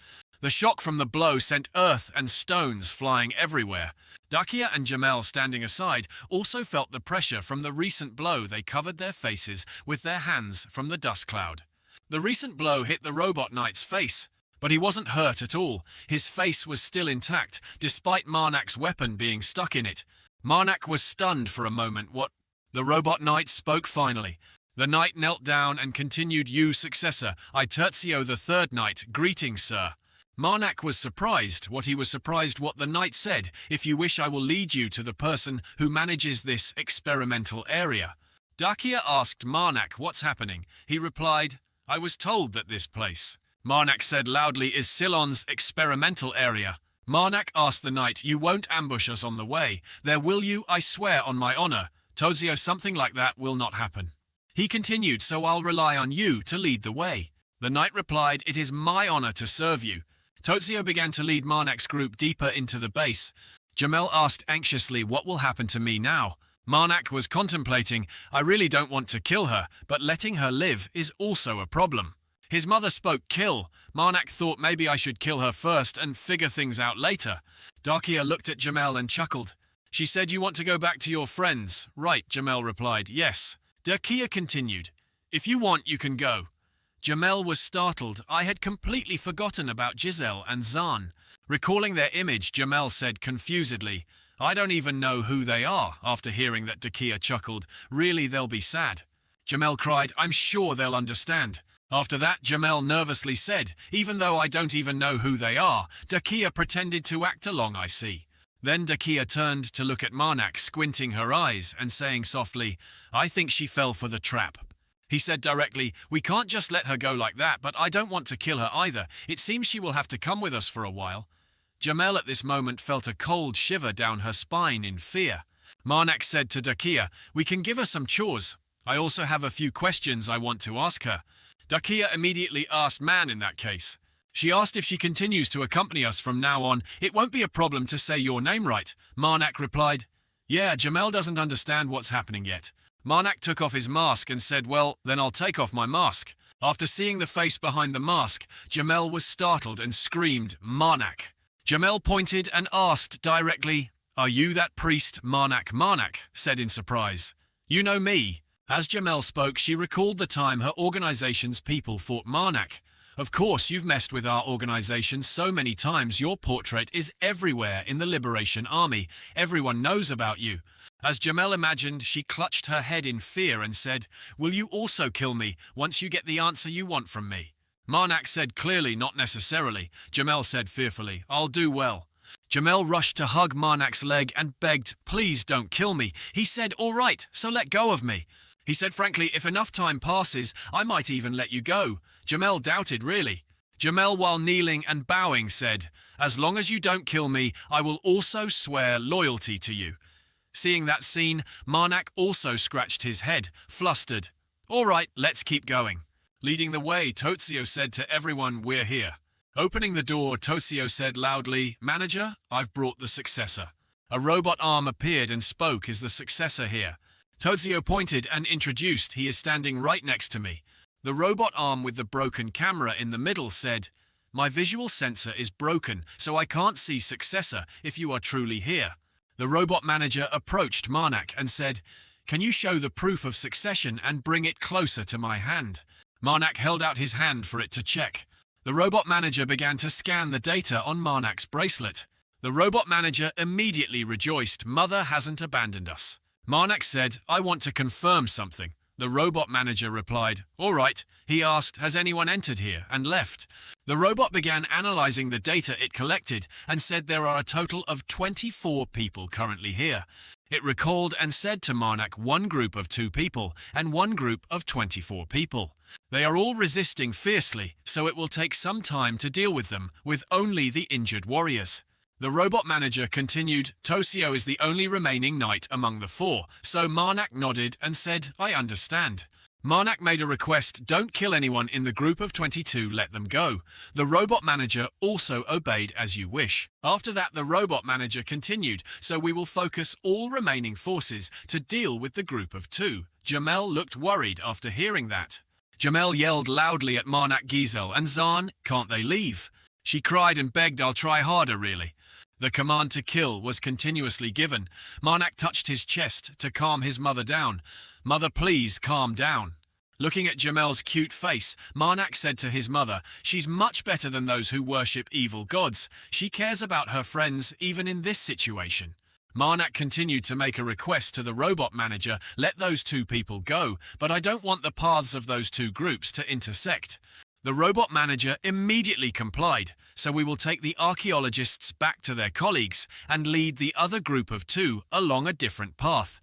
The shock from the blow sent earth and stones flying everywhere. Dakia and Jamel, standing aside, also felt the pressure from the recent blow. They covered their faces with their hands from the dust cloud. The recent blow hit the robot knight's face, but he wasn't hurt at all. His face was still intact, despite Marnak's weapon being stuck in it. Marnak was stunned for a moment. What? The robot knight spoke finally. The knight knelt down and continued, you successor, I Tertio the third knight, greetings, sir. Marnak was surprised. He was surprised what the knight said. If you wish, I will lead you to the person who manages this experimental area. Dakia asked Marnak what's happening. He replied, I was told that this place. Marnak said loudly, is Ceylon's experimental area. Marnak asked the knight, you won't ambush us on the way. There will you? I swear on my honor. Tozio, something like that will not happen. He continued, so I'll rely on you to lead the way. The knight replied, it is my honor to serve you. Tozio began to lead Marnak's group deeper into the base. Jamel asked anxiously, what will happen to me now? Marnak was contemplating, I really don't want to kill her, but letting her live is also a problem. His mother spoke kill. Marnak thought maybe I should kill her first and figure things out later. Dakia looked at Jamel and chuckled. She said you want to go back to your friends. Right, Jamel replied, yes. Dakia continued, if you want, you can go. Jamel was startled. I had completely forgotten about Giselle and Zan. Recalling their image, Jamel said confusedly, I don't even know who they are. After hearing that, Dakia chuckled, really they'll be sad. Jamel cried, I'm sure they'll understand. After that, Jamel nervously said, even though I don't even know who they are, Dakia pretended to act along, I see. Then Dakia turned to look at Marnak, squinting her eyes and saying softly, I think she fell for the trap. He said directly, we can't just let her go like that, but I don't want to kill her either. It seems she will have to come with us for a while. Jamel at this moment felt a cold shiver down her spine in fear. Marnak said to Dakia, we can give her some chores. I also have a few questions I want to ask her. Dakia immediately asked Man in that case. She asked if she continues to accompany us from now on, it won't be a problem to say your name right. Marnak replied, yeah, Jamel doesn't understand what's happening yet. Marnak took off his mask and said, well, then I'll take off my mask. After seeing the face behind the mask, Jamel was startled and screamed, Marnak. Jamel pointed and asked directly, are you that priest Marnak? Marnak said in surprise, you know me. As Jamel spoke, she recalled the time her organization's people fought Marnak. Of course, you've messed with our organization so many times, your portrait is everywhere in the Liberation Army. Everyone knows about you. As Jamel imagined, she clutched her head in fear and said, will you also kill me once you get the answer you want from me? Marnak said clearly, not necessarily. Jamel said fearfully, I'll do well. Jamel rushed to hug Marnak's leg and begged, please don't kill me. He said, all right, so let go of me. He said frankly, if enough time passes, I might even let you go. Jamel doubted really. Jamel, while kneeling and bowing, said, as long as you don't kill me, I will also swear loyalty to you. Seeing that scene, Marnak also scratched his head, flustered. All right, let's keep going. Leading the way, Totsuyo said to everyone, we're here. Opening the door, Totsuyo said loudly, manager, I've brought the successor. A robot arm appeared and spoke, is the successor here? Totsuyo pointed and introduced, he is standing right next to me. The robot arm with the broken camera in the middle said, my visual sensor is broken, so I can't see successor if you are truly here. The robot manager approached Marnak and said, can you show the proof of succession and bring it closer to my hand? Marnak held out his hand for it to check. The robot manager began to scan the data on Marnak's bracelet. The robot manager immediately rejoiced, mother hasn't abandoned us. Marnak said, I want to confirm something. The robot manager replied, all right. He asked, has anyone entered here, and left. The robot began analyzing the data it collected and said there are a total of 24 people currently here. It recalled and said to Marnak one group of 2 people and one group of 24 people. They are all resisting fiercely, so it will take some time to deal with them, with only the injured warriors. The robot manager continued, Totsuyo is the only remaining knight among the 4, so Marnak nodded and said, I understand. Marnak made a request, don't kill anyone in the group of 22, let them go. The robot manager also obeyed as you wish. After that, the robot manager continued, so we will focus all remaining forces to deal with the group of 2. Jamel looked worried after hearing that. Jamel yelled loudly at Marnak, Giselle and Zan, can't they leave? She cried and begged, I'll try harder really. The command to kill was continuously given. Marnak touched his chest to calm his mother down. Mother, please calm down. Looking at Jamel's cute face, Marnak said to his mother, she's much better than those who worship evil gods. She cares about her friends even in this situation. Marnak continued to make a request to the robot manager, let those 2 people go, but I don't want the paths of those 2 groups to intersect. The robot manager immediately complied, so we will take the archaeologists back to their colleagues and lead the other group of 2 along a different path.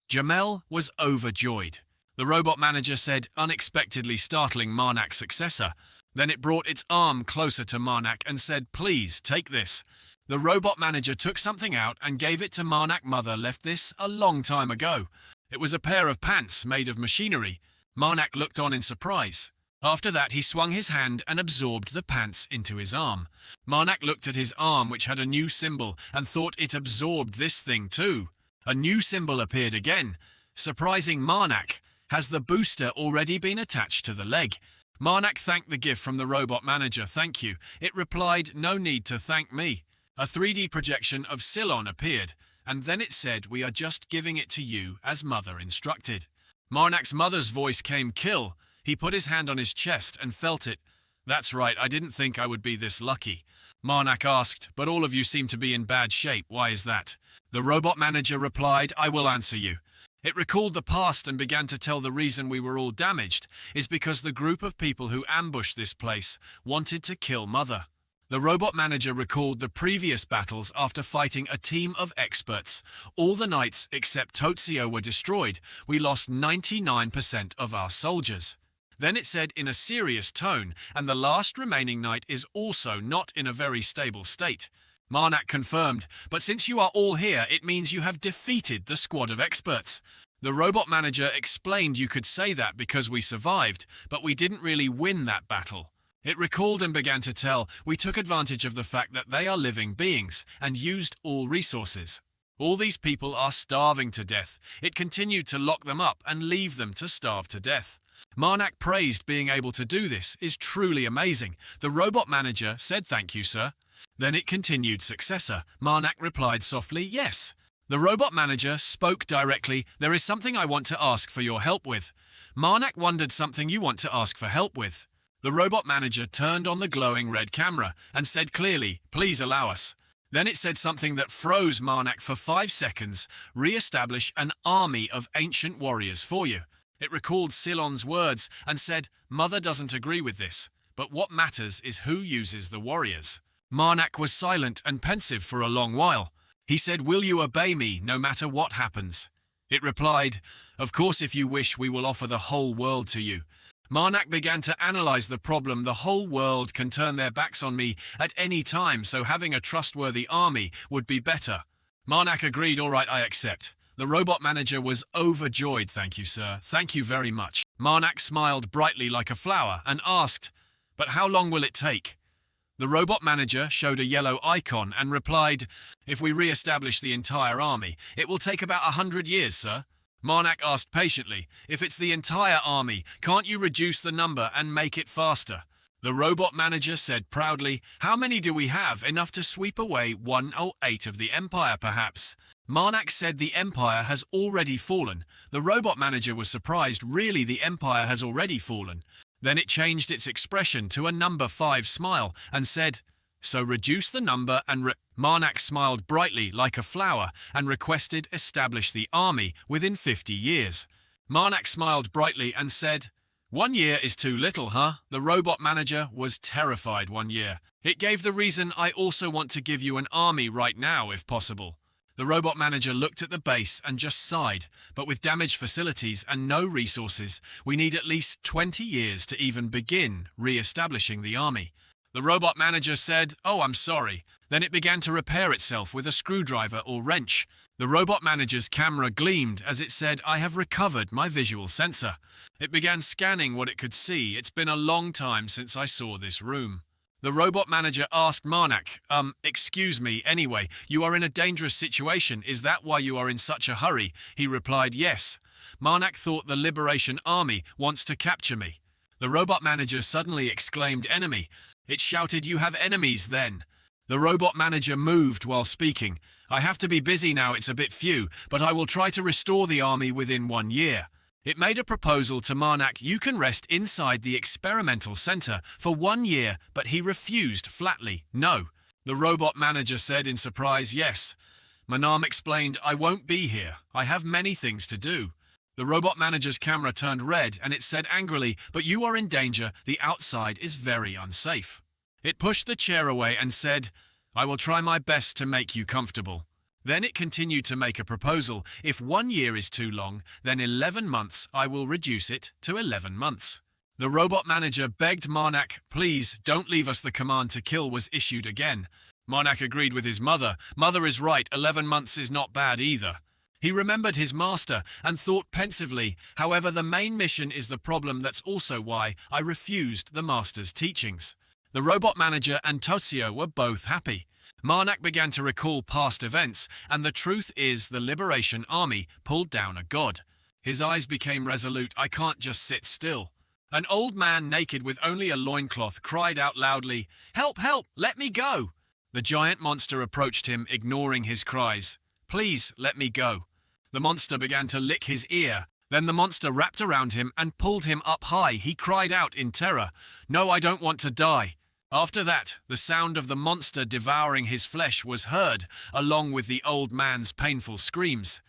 Jamel was overjoyed. The robot manager said, unexpectedly startling Marnak's successor. Then it brought its arm closer to Marnak and said, please, take this. The robot manager took something out and gave it to Marnak. Mother left this a long time ago. It was a pair of pants made of machinery. Marnak looked on in surprise. After that, he swung his hand and absorbed the pants into his arm. Marnak looked at his arm, which had a new symbol, and thought it absorbed this thing too. A new symbol appeared again. Surprising Marnak. Has the booster already been attached to the leg? Marnak thanked the gift from the robot manager. Thank you. It replied, no need to thank me. A 3D projection of Cylon appeared, and then it said, we are just giving it to you as mother instructed. Marnak's mother's voice came kill. He put his hand on his chest and felt it. That's right, I didn't think I would be this lucky. Marnak asked, but all of you seem to be in bad shape. Why is that? The robot manager replied, I will answer you. It recalled the past and began to tell the reason we were all damaged is because the group of people who ambushed this place wanted to kill Mother. The robot manager recalled the previous battles after fighting a team of experts. All the knights except Totsuyo were destroyed. We lost 99% of our soldiers. Then it said in a serious tone, and the last remaining knight is also not in a very stable state. Marnak confirmed, but since you are all here, it means you have defeated the squad of experts. The robot manager explained you could say that because we survived, but we didn't really win that battle. It recalled and began to tell, we took advantage of the fact that they are living beings and used all resources. All these people are starving to death. It continued to lock them up and leave them to starve to death. Marnak praised being able to do this is truly amazing. The robot manager said thank you, sir. Then it continued successor. Marnak replied softly, yes. The robot manager spoke directly, there is something I want to ask for your help with. Marnak wondered something you want to ask for help with. The robot manager turned on the glowing red camera and said clearly, please allow us. Then it said something that froze Marnak for 5 seconds, re-establish an army of ancient warriors for you. It recalled Cylon's words and said, Mother doesn't agree with this, but what matters is who uses the warriors. Marnak was silent and pensive for a long while. He said, will you obey me no matter what happens? It replied, of course if you wish we will offer the whole world to you. Marnak began to analyze the problem. The whole world can turn their backs on me at any time, so having a trustworthy army would be better. Marnak agreed, all right, I accept. The robot manager was overjoyed. Thank you, sir. Thank you very much. Marnak smiled brightly like a flower and asked, but how long will it take? The robot manager showed a yellow icon and replied, if we re-establish the entire army, it will take about 100 years, sir. Marnak asked patiently, if it's the entire army, can't you reduce the number and make it faster? The robot manager said proudly, how many do we have? Enough to sweep away 108 of the empire, perhaps. Marnak said the empire has already fallen. The robot manager was surprised, really the empire has already fallen. Then it changed its expression to a number 5 smile and said, so reduce the number and Marnak smiled brightly like a flower and requested establish the army within 50 years. Marnak smiled brightly and said, 1 year is too little, huh? The robot manager was terrified. 1 year. It gave the reason I also want to give you an army right now if possible. The robot manager looked at the base and just sighed, but with damaged facilities and no resources, we need at least 20 years to even begin re-establishing the army. The robot manager said, oh, I'm sorry. Then it began to repair itself with a screwdriver or wrench. The robot manager's camera gleamed as it said, I have recovered my visual sensor. It began scanning what it could see. It's been a long time since I saw this room. The robot manager asked Marnak, excuse me, anyway, you are in a dangerous situation, is that why you are in such a hurry? He replied, yes. Marnak thought the Liberation Army wants to capture me. The robot manager suddenly exclaimed, enemy. It shouted, you have enemies then. The robot manager moved while speaking. I have to be busy now, it's a bit few, but I will try to restore the army within 1 year. It made a proposal to Marnak, you can rest inside the experimental center for 1 year, but he refused flatly, no. The robot manager said in surprise, yes. Manam explained, I won't be here, I have many things to do. The robot manager's camera turned red and it said angrily, but you are in danger, the outside is very unsafe. It pushed the chair away and said, I will try my best to make you comfortable. Then it continued to make a proposal. If 1 year is too long, then 11 months I will reduce it to 11 months. The robot manager begged Marnak, please don't leave us. The command to kill was issued again. Marnak agreed with his mother. Mother is right, 11 months is not bad either. He remembered his master and thought pensively, however the main mission is the problem, that's also why I refused the master's teachings. The robot manager and Totsuyo were both happy. Marnak began to recall past events, and the truth is the Liberation Army pulled down a god. His eyes became resolute. I can't just sit still. An old man naked with only a loincloth cried out loudly, "Help, help, let me go!" The giant monster approached him, ignoring his cries. "Please, let me go." The monster began to lick his ear. Then the monster wrapped around him and pulled him up high. He cried out in terror, "No, I don't want to die." After that, the sound of the monster devouring his flesh was heard, along with the old man's painful screams.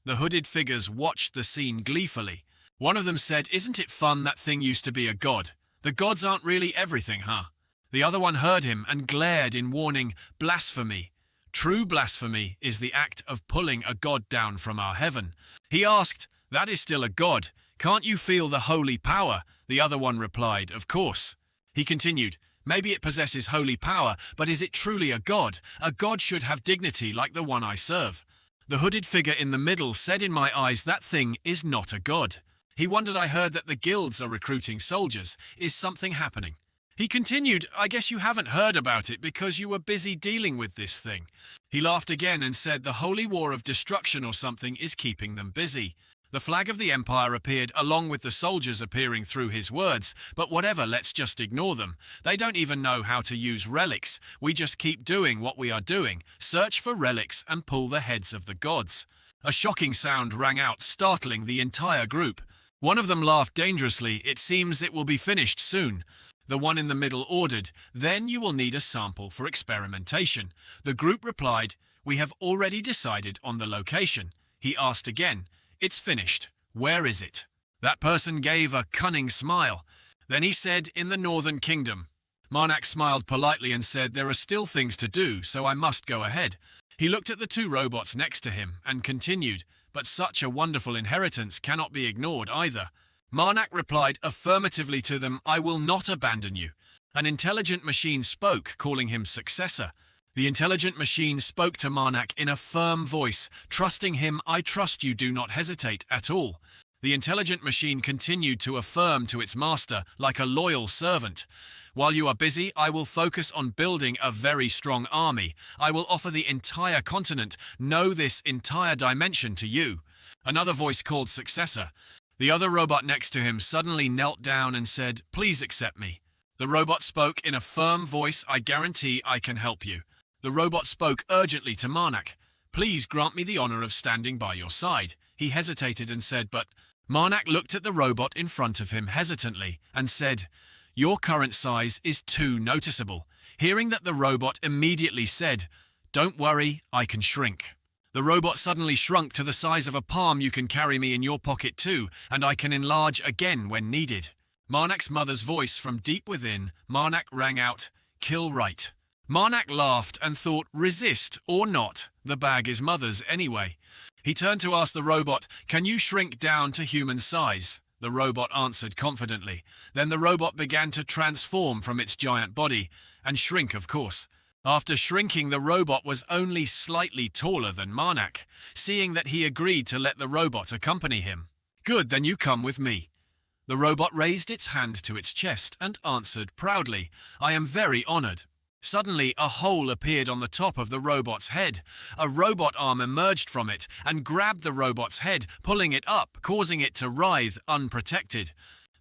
The hooded figures watched the scene gleefully. One of them said, "Isn't it fun that thing used to be a god? The gods aren't really everything, huh?" The other one heard him and glared in warning, "Blasphemy. True blasphemy is the act of pulling a god down from our heaven." He asked, "That is still a god. Can't you feel the holy power?" The other one replied, "Of course." He continued, "Maybe it possesses holy power, but is it truly a god? A god should have dignity like the one I serve." The hooded figure in the middle said, "In my eyes, that thing is not a god." He wondered, "I heard that the guilds are recruiting soldiers. Is something happening?" He continued, "I guess you haven't heard about it because you were busy dealing with this thing." He laughed again and said, "The holy war of destruction or something is keeping them busy." The flag of the Empire appeared along with the soldiers appearing through his words, but whatever, let's just ignore them. They don't even know how to use relics. We just keep doing what we are doing, search for relics and pull the heads of the gods. A shocking sound rang out, startling the entire group. One of them laughed dangerously. "It seems it will be finished soon." The one in the middle ordered, "Then you will need a sample for experimentation." The group replied, "We have already decided on the location." He asked again, "It's finished. Where is it?" That person gave a cunning smile. Then he said, "In the Northern Kingdom." Marnak smiled politely and said, "There are still things to do, so I must go ahead." He looked at the two robots next to him and continued, "But such a wonderful inheritance cannot be ignored either." Marnak replied affirmatively to them, "I will not abandon you." An intelligent machine spoke, calling him successor. The intelligent machine spoke to Marnak in a firm voice, trusting him, "I trust you, do not hesitate at all." The intelligent machine continued to affirm to its master like a loyal servant, "While you are busy, I will focus on building a very strong army. I will offer the entire continent, no, this entire dimension to you." Another voice called successor. The other robot next to him suddenly knelt down and said, "Please accept me." The robot spoke in a firm voice, "I guarantee I can help you." The robot spoke urgently to Marnak, "Please grant me the honor of standing by your side." He hesitated and said, "But..." Marnak looked at the robot in front of him hesitantly and said, "Your current size is too noticeable." Hearing that, the robot immediately said, "Don't worry, I can shrink." The robot suddenly shrunk to the size of a palm. "You can carry me in your pocket too, and I can enlarge again when needed." Marnak's mother's voice from deep within Marnak rang out, "Kill right." Marnak laughed and thought, resist or not, the bag is mother's anyway. He turned to ask the robot, "Can you shrink down to human size?" The robot answered confidently. Then the robot began to transform from its giant body, and shrink, of course. After shrinking, the robot was only slightly taller than Marnak. Seeing that, he agreed to let the robot accompany him. "Good, then you come with me." The robot raised its hand to its chest and answered proudly, "I am very honored." Suddenly, a hole appeared on the top of the robot's head. A robot arm emerged from it and grabbed the robot's head, pulling it up, causing it to writhe unprotected.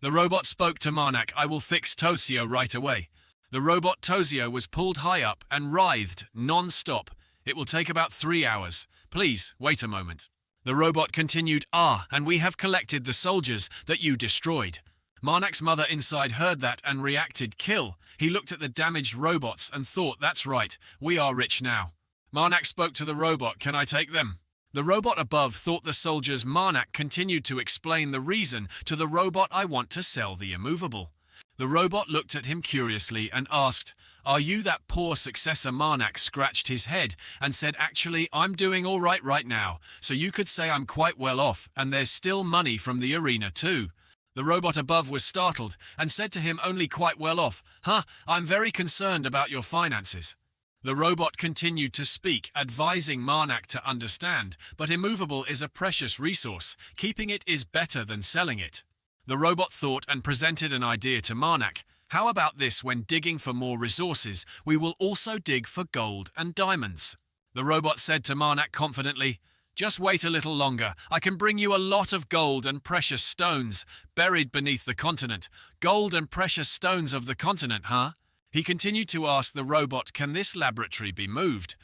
The robot spoke to Marnak, "I will fix Tozio right away." The robot Tozio was pulled high up and writhed non-stop. "It will take about 3 hours. Please, wait a moment." The robot continued, "And we have collected the soldiers that you destroyed." Marnak's mother inside heard that and reacted, "Kill." He looked at the damaged robots and thought, "That's right, we are rich now." Marnak spoke to the robot, "Can I take them?" The robot above thought the soldiers. Marnak continued to explain the reason to the robot, "I want to sell the immovable." The robot looked at him curiously and asked, "Are you that poor successor?" Marnak scratched his head and said, "Actually, I'm doing all right now, so you could say I'm quite well off, and there's still money from the arena too." The robot above was startled and said to him, "Only quite well off? Huh, I'm very concerned about your finances." The robot continued to speak, advising Marnak to understand, but immovable is a precious resource. Keeping it is better than selling it. The robot thought and presented an idea to Marnak. How about this: when digging for more resources, we will also dig for gold and diamonds? The robot said to Marnak confidently, just wait a little longer. I can bring you a lot of gold and precious stones buried beneath the continent. Gold and precious stones of the continent, huh? He continued to ask the robot, can this laboratory be moved?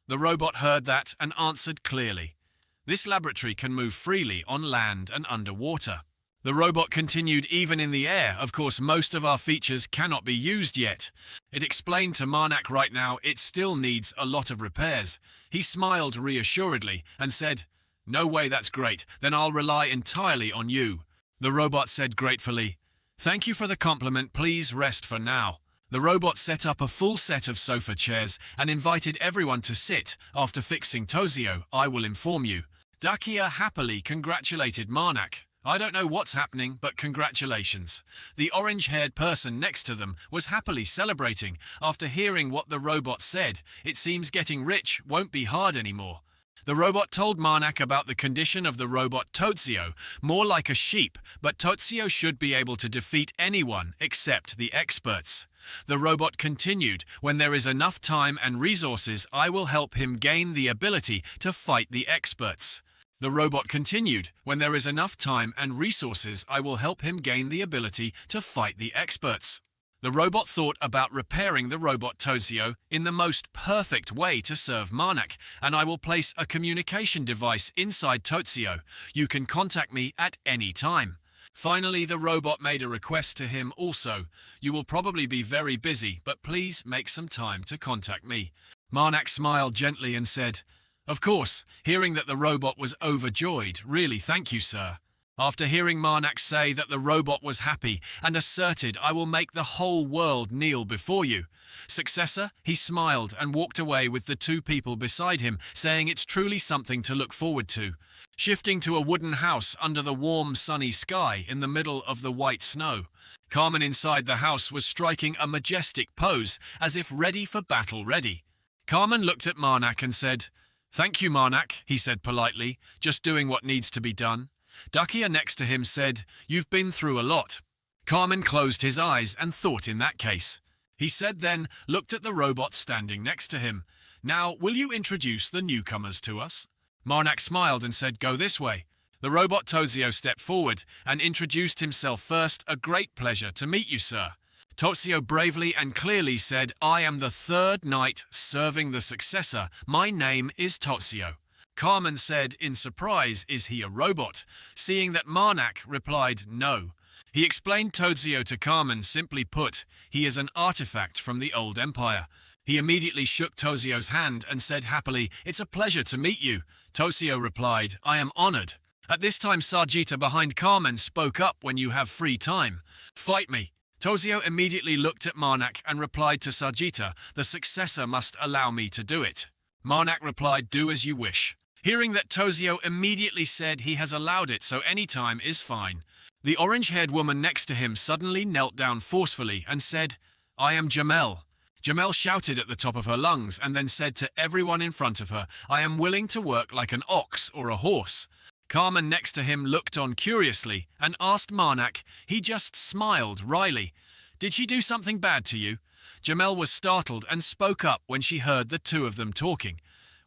The robot heard that and answered clearly. This laboratory can move freely on land and underwater. The robot continued, even in the air. Of course, most of our features cannot be used yet. It explained to Marnak right now it still needs a lot of repairs. He smiled reassuredly and said, no way, that's great. Then I'll rely entirely on you. The robot said gratefully, thank you for the compliment. Please rest for now. The robot set up a full set of sofa chairs and invited everyone to sit. After fixing Tozio, I will inform you. Dakia happily congratulated Marnak. I don't know what's happening, but congratulations. The orange-haired person next to them was happily celebrating. After hearing what the robot said, it seems getting rich won't be hard anymore. The robot told Marnak about the condition of the robot Tozio, more like a sheep, but Tozio should be able to defeat anyone except the experts. The robot continued, when there is enough time and resources, I will help him gain the ability to fight the experts. The robot continued, when there is enough time and resources, I will help him gain the ability to fight the experts. The robot thought about repairing the robot Tozio in the most perfect way to serve Marnak, and I will place a communication device inside Tozio. You can contact me at any time. Finally, the robot made a request to him also. You will probably be very busy, but please make some time to contact me. Marnak smiled gently and said, of course. Hearing that the robot was overjoyed, really thank you, sir. After hearing Marnak say that the robot was happy and asserted, I will make the whole world kneel before you. Successor, he smiled and walked away with the two people beside him, saying it's truly something to look forward to. Shifting to a wooden house under the warm sunny sky in the middle of the white snow. Carmen inside the house was striking a majestic pose, as if ready for battle ready. Carmen looked at Marnak and said, thank you, Marnak, he said politely, just doing what needs to be done. Dakia next to him said, you've been through a lot. Carmen closed his eyes and thought in that case. He said then, looked at the robot standing next to him. Now, will you introduce the newcomers to us? Marnak smiled and said, go this way. The robot Tozio stepped forward and introduced himself first. A great pleasure to meet you, sir. Tozio bravely and clearly said, I am the third knight serving the successor. My name is Tozio. Carmen said in surprise, is he a robot? Seeing that Marnak replied, no. He explained Tozio to Carmen, simply put, he is an artifact from the old empire. He immediately shook Tozio's hand and said happily, it's a pleasure to meet you. Tozio replied, I am honored. At this time Sajita behind Carmen spoke up, when you have free time. Fight me. Tozio immediately looked at Marnak and replied to Sajita, the successor must allow me to do it. Marnak replied, do as you wish. Hearing that, Tozio immediately said he has allowed it, so any time is fine. The orange-haired woman next to him suddenly knelt down forcefully and said, I am Jamel. Jamel shouted at the top of her lungs and then said to everyone in front of her, I am willing to work like an ox or a horse. Carmen next to him looked on curiously and asked Marnak. He just smiled wryly. Did she do something bad to you? Jamel was startled and spoke up when she heard the two of them talking.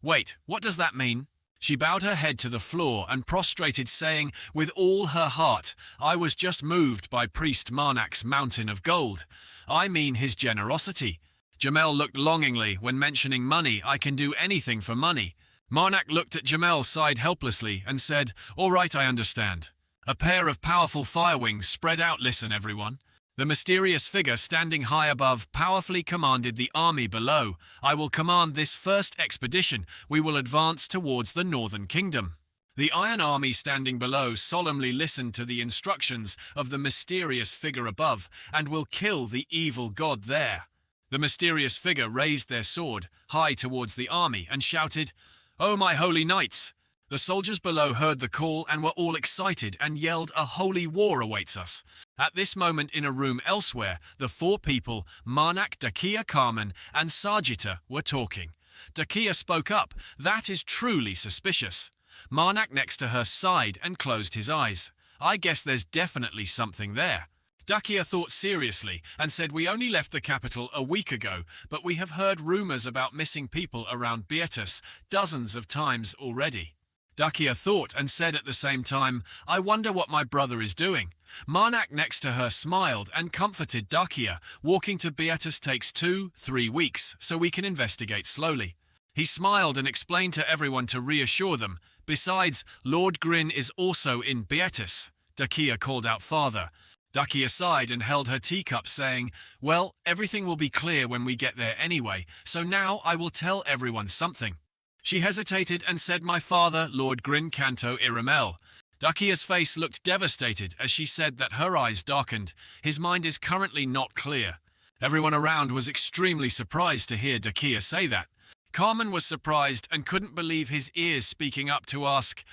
Wait, what does that mean? She bowed her head to the floor and prostrated, saying, with all her heart, I was just moved by Priest Marnak's mountain of gold. I mean his generosity. Jamel looked longingly when mentioning money. I can do anything for money. Marnak looked at Jamel, sighed helplessly, and said, all right, I understand. A pair of powerful fire wings spread out. Listen, everyone. The mysterious figure standing high above powerfully commanded the army below. I will command this first expedition. We will advance towards the northern kingdom. The Iron Army standing below solemnly listened to the instructions of the mysterious figure above and will kill the evil god there. The mysterious figure raised their sword high towards the army and shouted, "Oh, my holy knights!" The soldiers below heard the call and were all excited and yelled, "A holy war awaits us." At this moment in a room elsewhere, the four people, Marnak, Dakia, Carmen, and Sajita, were talking. Dakia spoke up, "That is truly suspicious." Marnak next to her sighed and closed his eyes. "I guess there's definitely something there." Dakia thought seriously and said, "We only left the capital a week ago, but we have heard rumors about missing people around Beatus dozens of times already." Dakia thought and said at the same time, "I wonder what my brother is doing." Marnak next to her smiled and comforted Dakia. "Walking to Beatus takes 2-3 weeks, so we can investigate slowly." He smiled and explained to everyone to reassure them. "Besides, Lord Grin is also in Beatus." Dakia called out farther. Dakia sighed and held her teacup, saying, "Well, everything will be clear when we get there anyway, so now I will tell everyone something." She hesitated and said, "My father, Lord Grin Canto Iramel." Dakia's face looked devastated as she said that her eyes darkened. "His mind is currently not clear." Everyone around was extremely surprised to hear Dakia say that. Carmen was surprised and couldn't believe his ears, speaking up to ask,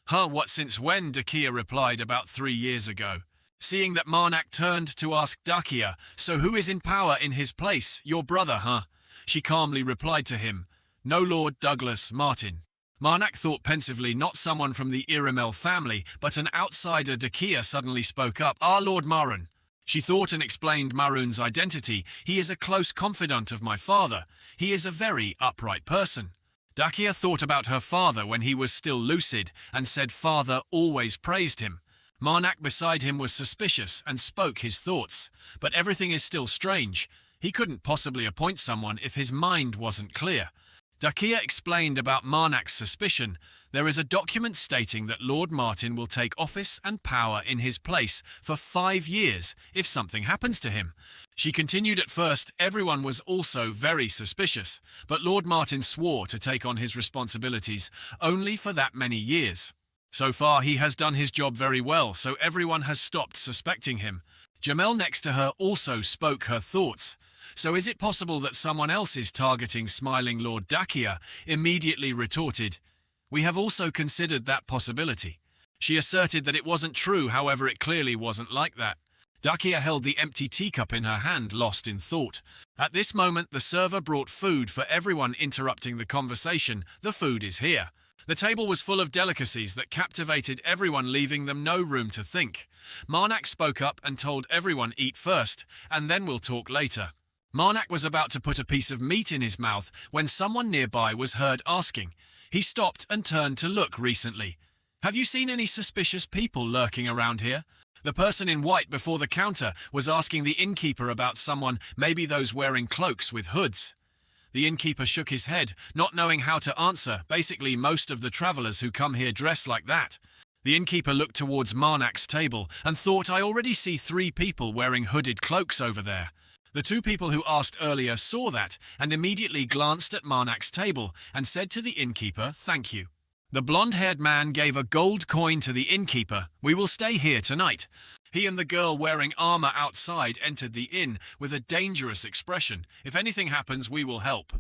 What since when?" Dakia replied, "About 3 years ago." Seeing that, Marnak turned to ask Dakia, "So who is in power in his place? Your brother, huh?" She calmly replied to him, "No, Lord Douglas Martin." Marnak thought pensively, not someone from the Iramel family, but an outsider. Dakia suddenly spoke up, Lord Marun." She thought and explained Marun's identity. "He is a close confidant of my father. He is a very upright person." Dakia thought about her father when he was still lucid and said father always praised him. Marnak beside him was suspicious and spoke his thoughts. "But everything is still strange. He couldn't possibly appoint someone if his mind wasn't clear." Dakia explained about Marnak's suspicion. "There is a document stating that Lord Martin will take office and power in his place for 5 years if something happens to him." She continued, "At first, everyone was also very suspicious, but Lord Martin swore to take on his responsibilities only for that many years. So far, he has done his job very well, so everyone has stopped suspecting him." Jamel next to her also spoke her thoughts. "So is it possible that someone else is targeting smiling Lord Dakia?" Immediately retorted, "We have also considered that possibility." She asserted that it wasn't true, however it clearly wasn't like that. Dakia held the empty teacup in her hand, lost in thought. At this moment, the server brought food for everyone, interrupting the conversation. "The food is here." The table was full of delicacies that captivated everyone, leaving them no room to think. Marnak spoke up and told everyone, "Eat first, and then we'll talk later." Marnak was about to put a piece of meat in his mouth when someone nearby was heard asking. He stopped and turned to look. "Recently, have you seen any suspicious people lurking around here?" The person in white before the counter was asking the innkeeper about someone, maybe those wearing cloaks with hoods. The innkeeper shook his head, not knowing how to answer. "Basically, most of the travelers who come here dress like that." The innkeeper looked towards Marnak's table and thought, "I already see 3 people wearing hooded cloaks over there." The 2 people who asked earlier saw that and immediately glanced at Marnak's table and said to the innkeeper, "Thank you." The blonde-haired man gave a gold coin to the innkeeper. "We will stay here tonight." He and the girl wearing armor outside entered the inn with a dangerous expression. "If anything happens, we will help."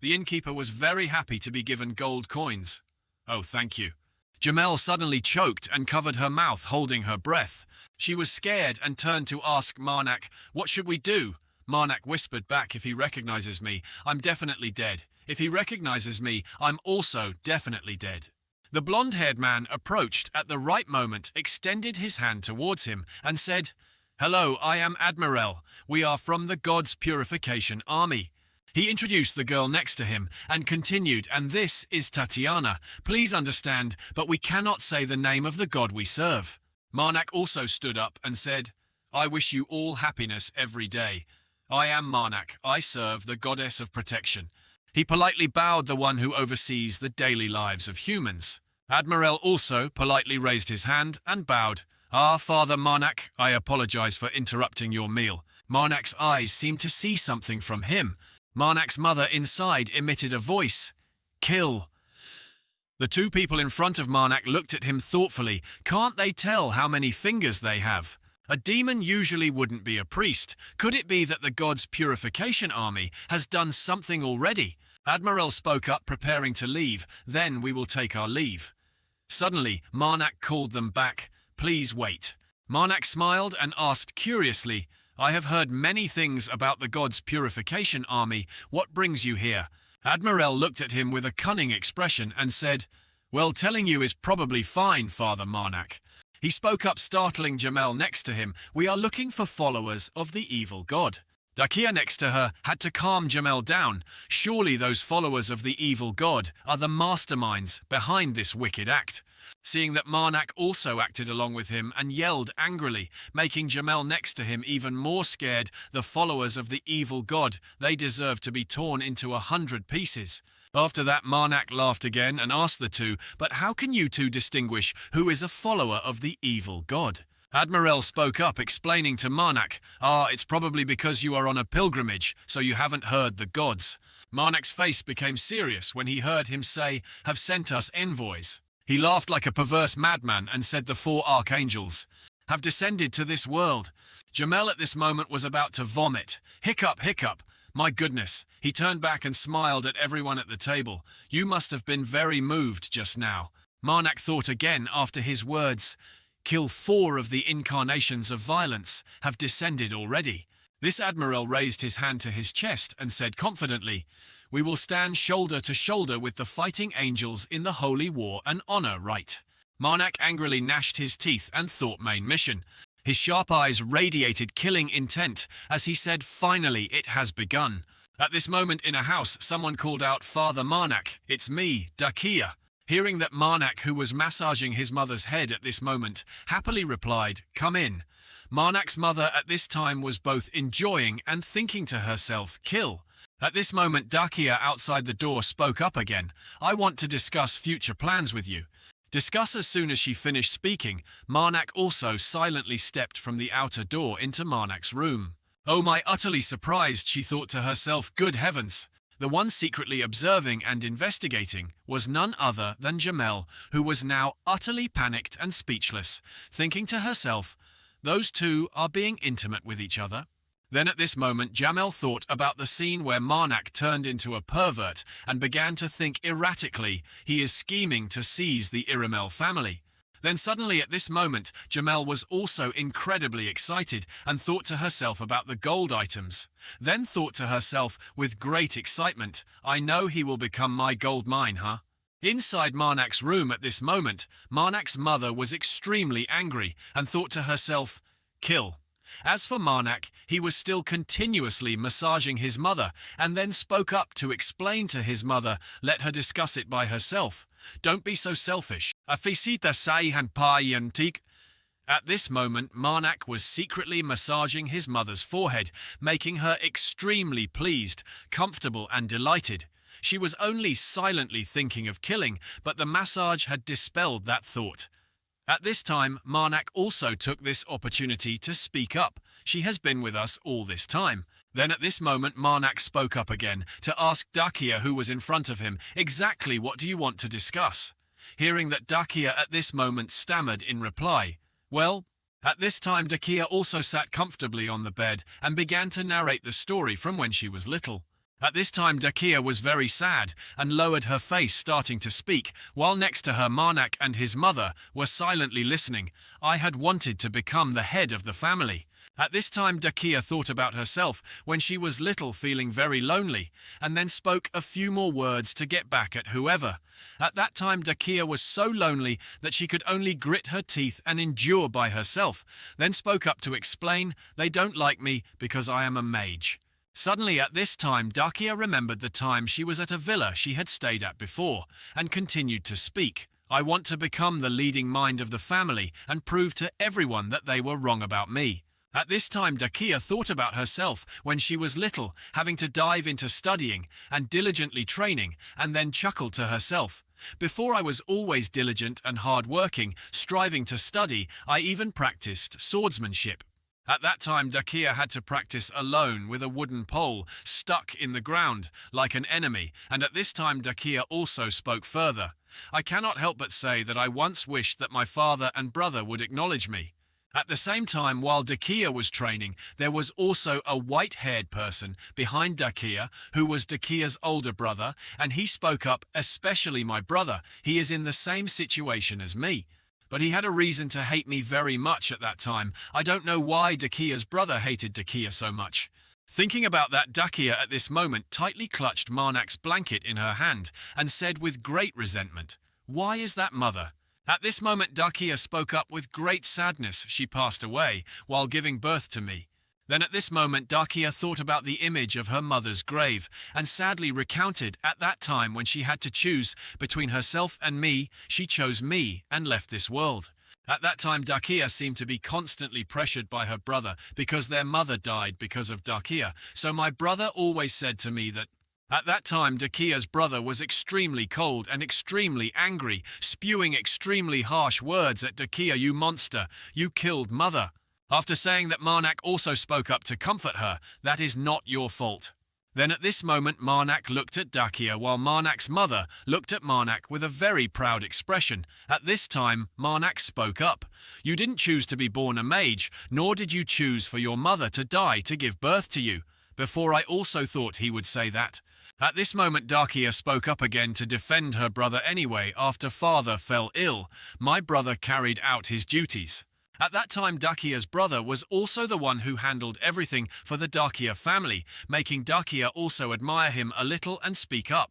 The innkeeper was very happy to be given gold coins. "Oh, thank you." Jamel suddenly choked and covered her mouth, holding her breath. She was scared and turned to ask Marnak, "What should we do?" Marnak whispered back, "If he recognizes me, I'm definitely dead. If he recognizes me, I'm also definitely dead." The blonde-haired man approached at the right moment, extended his hand towards him, and said, "Hello, I am Admiral. We are from the God's Purification Army." He introduced the girl next to him and continued, "And this is Tatiana. Please understand, but we cannot say the name of the god we serve." Marnak also stood up and said, "I wish you all happiness every day. I am Marnak. I serve the goddess of protection." He politely bowed, the one who oversees the daily lives of humans. Admiral also politely raised his hand and bowed. Father Marnak, I apologize for interrupting your meal." Marnak's eyes seemed to see something from him. Marnak's mother inside emitted a voice. "Kill." The 2 people in front of Marnak looked at him thoughtfully. Can't they tell how many fingers they have? A demon usually wouldn't be a priest. Could it be that the God's Purification Army has done something already? Admiral spoke up, preparing to leave. "Then we will take our leave." Suddenly, Marnak called them back. "Please wait." Marnak smiled and asked curiously, "I have heard many things about the God's Purification Army. What brings you here?" Admiral looked at him with a cunning expression and said, "Well, telling you is probably fine, Father Marnak." He spoke up, startling Jamel next to him. "We are looking for followers of the evil god." Dakia next to her had to calm Jamel down. "Surely those followers of the evil god are the masterminds behind this wicked act." Seeing that Marnak also acted along with him and yelled angrily, making Jamel next to him even more scared. "The followers of the evil god, they deserve to be torn into 100 pieces." After that, Marnak laughed again and asked the two, "But how can you two distinguish who is a follower of the evil god?" Admiral spoke up, explaining to Marnak, "It's probably because you are on a pilgrimage, so you haven't heard the gods." Marnak's face became serious when he heard him say, "Have sent us envoys." He laughed like a perverse madman and said the 4 archangels have descended to this world. Jamel at this moment was about to vomit. Hiccup, hiccup. My goodness. He turned back and smiled at everyone at the table. "You must have been very moved just now." Marnak thought again after his words. "Kill 4 of the incarnations of violence have descended already." This admiral raised his hand to his chest and said confidently, "We will stand shoulder to shoulder with the fighting angels in the holy war and honor right." Marnak angrily gnashed his teeth and thought main mission. His sharp eyes radiated killing intent as he said, "Finally, it has begun." At this moment in a house, someone called out, "Father Marnak, it's me, Dakia." Hearing that Marnak, who was massaging his mother's head at this moment, happily replied, "Come in." Marnak's mother at this time was both enjoying and thinking to herself, "Kill." At this moment, Dakia outside the door spoke up again. "I want to discuss future plans with you." Discuss. As soon as she finished speaking, Marnak also silently stepped from the outer door into Marnak's room. "Oh my, utterly surprised," she thought to herself, "good heavens." The one secretly observing and investigating was none other than Jamel, who was now utterly panicked and speechless, thinking to herself, "Those two are being intimate with each other." Then at this moment Jamel thought about the scene where Marnak turned into a pervert and began to think erratically. He is scheming to seize the Iramel family. Then suddenly at this moment Jamel was also incredibly excited and thought to herself about the gold items. Then thought to herself with great excitement, "I know he will become my gold mine, huh?" Inside Marnak's room at this moment, Marnak's mother was extremely angry and thought to herself, "Kill." As for Marnak, he was still continuously massaging his mother and then spoke up to explain to his mother, "Let her discuss it by herself. Don't be so selfish." Afisita saihan payantik. At this moment, Marnak was secretly massaging his mother's forehead, making her extremely pleased, comfortable and delighted. She was only silently thinking of killing, but the massage had dispelled that thought. At this time, Marnak also took this opportunity to speak up. "She has been with us all this time." Then at this moment Marnak spoke up again to ask Dakia, who was in front of him, exactly what do you want to discuss? Hearing that Dakia at this moment stammered in reply, "Well," at this time Dakia also sat comfortably on the bed and began to narrate the story from when she was little. At this time Dakia was very sad and lowered her face, starting to speak, while next to her Marnak and his mother were silently listening. "I had wanted to become the head of the family." At this time Dakia thought about herself when she was little, feeling very lonely, and then spoke a few more words to get back at whoever. At that time Dakia was so lonely that she could only grit her teeth and endure by herself, then spoke up to explain, "They don't like me because I am a mage." Suddenly at this time Dakia remembered the time she was at a villa she had stayed at before, and continued to speak. "I want to become the leading mind of the family and prove to everyone that they were wrong about me." At this time Dakia thought about herself when she was little, having to dive into studying and diligently training, and then chuckled to herself, "Before I was always diligent and hard-working, striving to study, I even practiced swordsmanship." At that time Dakia had to practice alone with a wooden pole stuck in the ground like an enemy, and at this time Dakia also spoke further. "I cannot help but say that I once wished that my father and brother would acknowledge me." At the same time, while Dakia was training, there was also a white-haired person behind Dakia who was Dakia's older brother, and he spoke up, "Especially my brother, he is in the same situation as me. But he had a reason to hate me very much at that time. I don't know why Dakia's brother hated Dakia so much." Thinking about that, Dakia at this moment tightly clutched Marnak's blanket in her hand and said with great resentment, "Why is that, mother?" At this moment Dakia spoke up with great sadness. She passed away while giving birth to me. Then at this moment Dakia thought about the image of her mother's grave and sadly recounted at that time when she had to choose between herself and me, she chose me and left this world. At that time Dakia seemed to be constantly pressured by her brother because their mother died because of Dakia. So my brother always said to me that at that time Dakia's brother was extremely cold and extremely angry, spewing extremely harsh words at Dakia. You monster, you killed mother. After saying that Marnak also spoke up to comfort her, that is not your fault. Then at this moment Marnak looked at Dakia while Marnak's mother looked at Marnak with a very proud expression. At this time Marnak spoke up. You didn't choose to be born a mage, nor did you choose for your mother to die to give birth to you. Before I also thought he would say that. At this moment Dakia spoke up again to defend her brother anyway. After father fell ill, my brother carried out his duties. At that time Dakia's brother was also the one who handled everything for the Dakia family, making Dakia also admire him a little and speak up.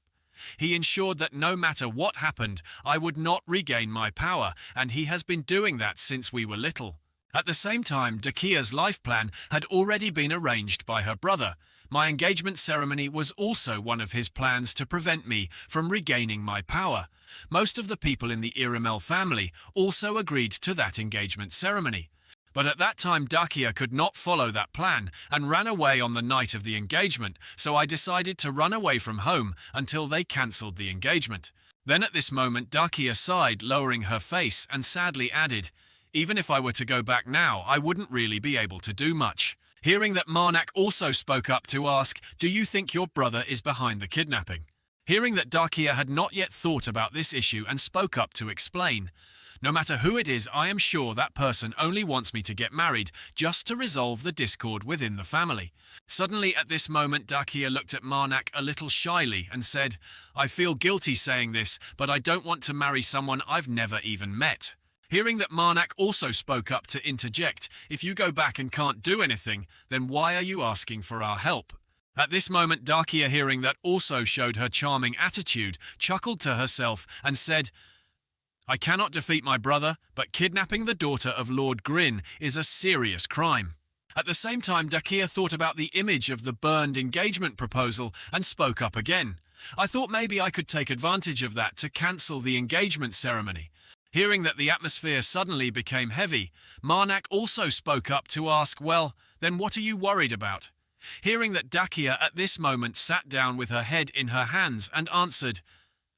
He ensured that no matter what happened, I would not regain my power, and he has been doing that since we were little. At the same time, Dakia's life plan had already been arranged by her brother. My engagement ceremony was also one of his plans to prevent me from regaining my power. Most of the people in the Iramel family also agreed to that engagement ceremony. But at that time Dakia could not follow that plan and ran away on the night of the engagement, so I decided to run away from home until they cancelled the engagement. Then at this moment Dakia sighed, lowering her face, and sadly added, even if I were to go back now, I wouldn't really be able to do much. Hearing that Marnak also spoke up to ask, do you think your brother is behind the kidnapping? Hearing that Dakia had not yet thought about this issue and spoke up to explain, no matter who it is, I am sure that person only wants me to get married just to resolve the discord within the family. Suddenly at this moment Dakia looked at Marnak a little shyly and said, I feel guilty saying this, but I don't want to marry someone I've never even met. Hearing that Marnak also spoke up to interject, if you go back and can't do anything, then why are you asking for our help? At this moment Dakia, hearing that, also showed her charming attitude, chuckled to herself and said, I cannot defeat my brother, but kidnapping the daughter of Lord Grin is a serious crime. At the same time Dakia thought about the image of the burned engagement proposal and spoke up again. I thought maybe I could take advantage of that to cancel the engagement ceremony. Hearing that the atmosphere suddenly became heavy, Marnak also spoke up to ask, well, then what are you worried about? Hearing that Dakia at this moment sat down with her head in her hands and answered,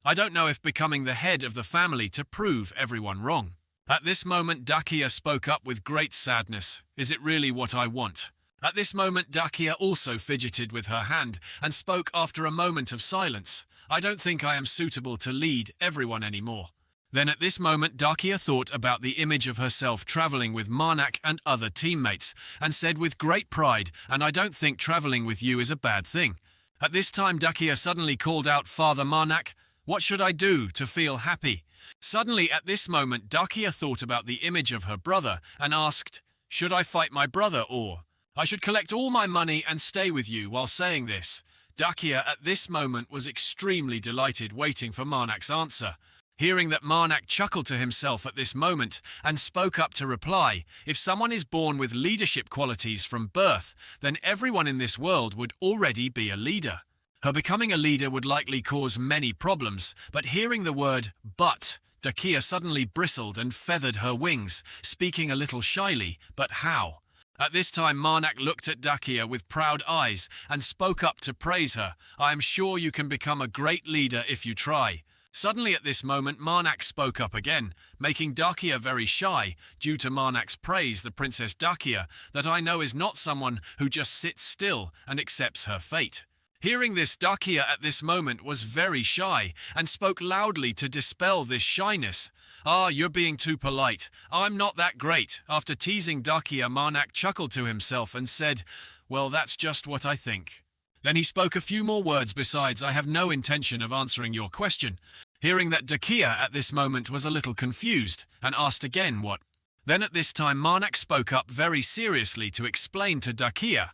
I don't know if becoming the head of the family to prove everyone wrong. At this moment Dakia spoke up with great sadness, is it really what I want? At this moment Dakia also fidgeted with her hand and spoke after a moment of silence, I don't think I am suitable to lead everyone anymore. Then at this moment Dakia thought about the image of herself travelling with Marnak and other teammates and said with great pride, and I don't think travelling with you is a bad thing. At this time Dakia suddenly called out, Father Marnak, what should I do to feel happy? Suddenly at this moment Dakia thought about the image of her brother and asked, should I fight my brother or I should collect all my money and stay with you? While saying this, Dakia at this moment was extremely delighted, waiting for Marnak's answer. Hearing that, Marnak chuckled to himself at this moment and spoke up to reply, if someone is born with leadership qualities from birth, then everyone in this world would already be a leader. Her becoming a leader would likely cause many problems, but hearing the word but, Dakia suddenly bristled and feathered her wings, speaking a little shyly, but how? At this time Marnak looked at Dakia with proud eyes and spoke up to praise her, I am sure you can become a great leader if you try. Suddenly at this moment Marnak spoke up again, making Dakia very shy, due to Marnak's praise the Princess Dakia, that I know is not someone who just sits still and accepts her fate. Hearing this, Dakia at this moment was very shy and spoke loudly to dispel this shyness. Ah, you're being too polite. I'm not that great. After teasing Dakia, Marnak chuckled to himself and said, well, that's just what I think. Then he spoke a few more words besides, I have no intention of answering your question. Hearing that, Dakia at this moment was a little confused and asked again what. Then at this time Marnak spoke up very seriously to explain to Dakia,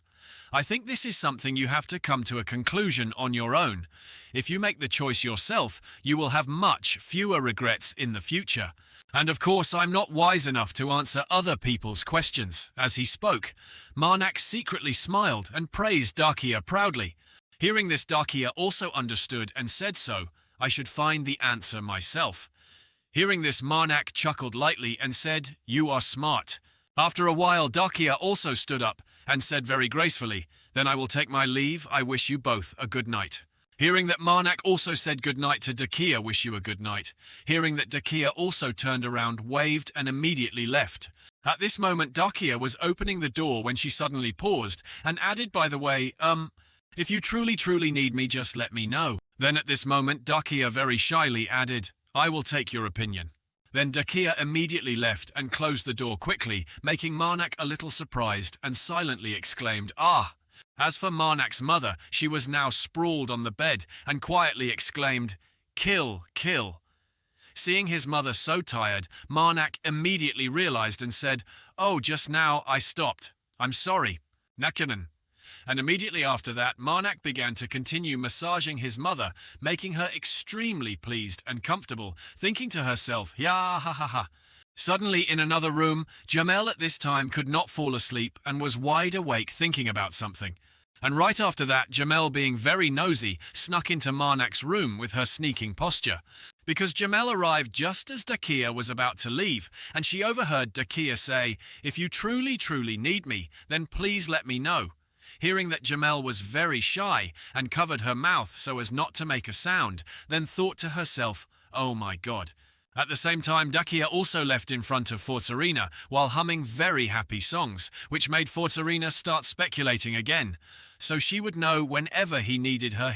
I think this is something you have to come to a conclusion on your own. If you make the choice yourself, you will have much fewer regrets in the future. And of course, I'm not wise enough to answer other people's questions. As he spoke, Marnak secretly smiled and praised Dakia proudly. Hearing this, Dakia also understood and said so. I should find the answer myself. Hearing this, Marnak chuckled lightly and said, "You are smart." After a while, Dakia also stood up and said very gracefully, "Then I will take my leave. I wish you both a good night." Hearing that Marnak also said good night to Dakia, "Wish you a good night." Hearing that Dakia also turned around, waved and immediately left. At this moment, Dakia was opening the door when she suddenly paused and added, "By the way, if you truly need me, just let me know." Then at this moment, Dakia very shyly added, "I will take your opinion." Then Dakia immediately left and closed the door quickly, making Marnak a little surprised and silently exclaimed, "Ah!" As for Marnak's mother, she was now sprawled on the bed and quietly exclaimed, "Kill, kill." Seeing his mother so tired, Marnak immediately realized and said, "Oh, just now I stopped. I'm sorry. Nakanan." And immediately after that, Marnak began to continue massaging his mother, making her extremely pleased and comfortable, thinking to herself, "Ya ha ha ha." Suddenly, in another room, Jamel at this time could not fall asleep and was wide awake thinking about something. And right after that, Jamel, being very nosy, snuck into Marnak's room with her sneaking posture. Because Jamel arrived just as Dakia was about to leave, and she overheard Dakia say, "If you truly need me, then please let me know." Hearing that Jamel was very shy and covered her mouth so as not to make a sound, then thought to herself, "Oh my God." At the same time, Dakia also left in front of Fortarina while humming very happy songs, which made Fortarina start speculating again. So she would know whenever he needed her.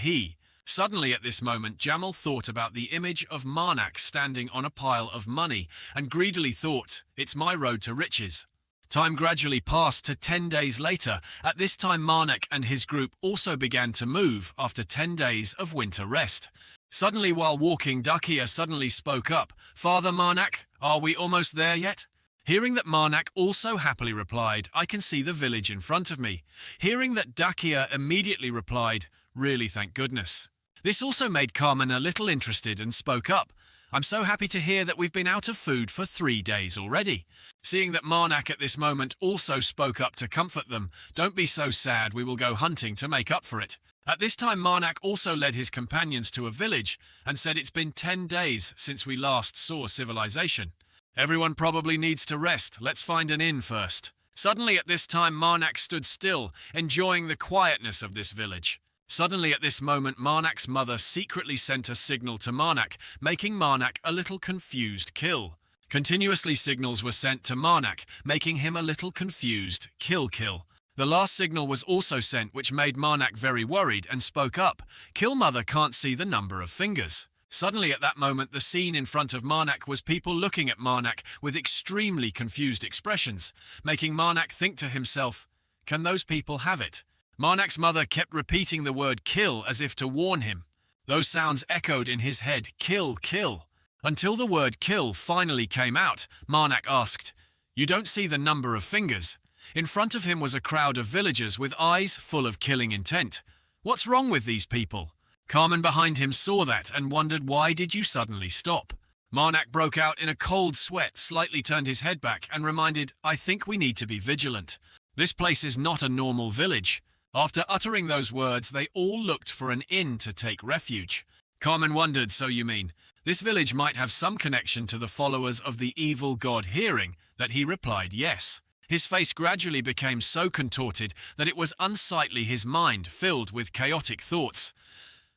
Suddenly at this moment, Jamel thought about the image of Marnak standing on a pile of money and greedily thought, "It's my road to riches." Time gradually passed to 10 days later. At this time, Marnak and his group also began to move after 10 days of winter rest. Suddenly, while walking, Dakia suddenly spoke up, "Father Marnak, are we almost there yet?" Hearing that, Marnak also happily replied, "I can see the village in front of me." Hearing that, Dakia immediately replied, "Really, thank goodness." This also made Carmen a little interested and spoke up, "I'm so happy to hear that we've been out of food for 3 days already." Seeing that Marnak at this moment also spoke up to comfort them, "Don't be so sad, we will go hunting to make up for it." At this time, Marnak also led his companions to a village and said, "It's been 10 days since we last saw civilization. Everyone probably needs to rest. Let's find an inn first." Suddenly at this time, Marnak stood still, enjoying the quietness of this village. Suddenly at this moment, Marnak's mother secretly sent a signal to Marnak, making Marnak a little confused. "Kill." Continuously signals were sent to Marnak, making him a little confused. "Kill, kill." The last signal was also sent, which made Marnak very worried and spoke up, "Kill, mother can't see the number of fingers." Suddenly at that moment, the scene in front of Marnak was people looking at Marnak with extremely confused expressions, making Marnak think to himself, "Can those people have it?" Marnak's mother kept repeating the word "kill" as if to warn him. Those sounds echoed in his head, "Kill, kill." Until the word "kill" finally came out, Marnak asked, "You don't see the number of fingers?" In front of him was a crowd of villagers with eyes full of killing intent. "What's wrong with these people?" Carmen behind him saw that and wondered, "Why did you suddenly stop?" Marnak broke out in a cold sweat, slightly turned his head back and reminded, "I think we need to be vigilant. This place is not a normal village." After uttering those words, they all looked for an inn to take refuge. Carmen wondered, "So you mean this village might have some connection to the followers of the evil god?" Hearing that, he replied yes. His face gradually became so contorted that it was unsightly, his mind filled with chaotic thoughts.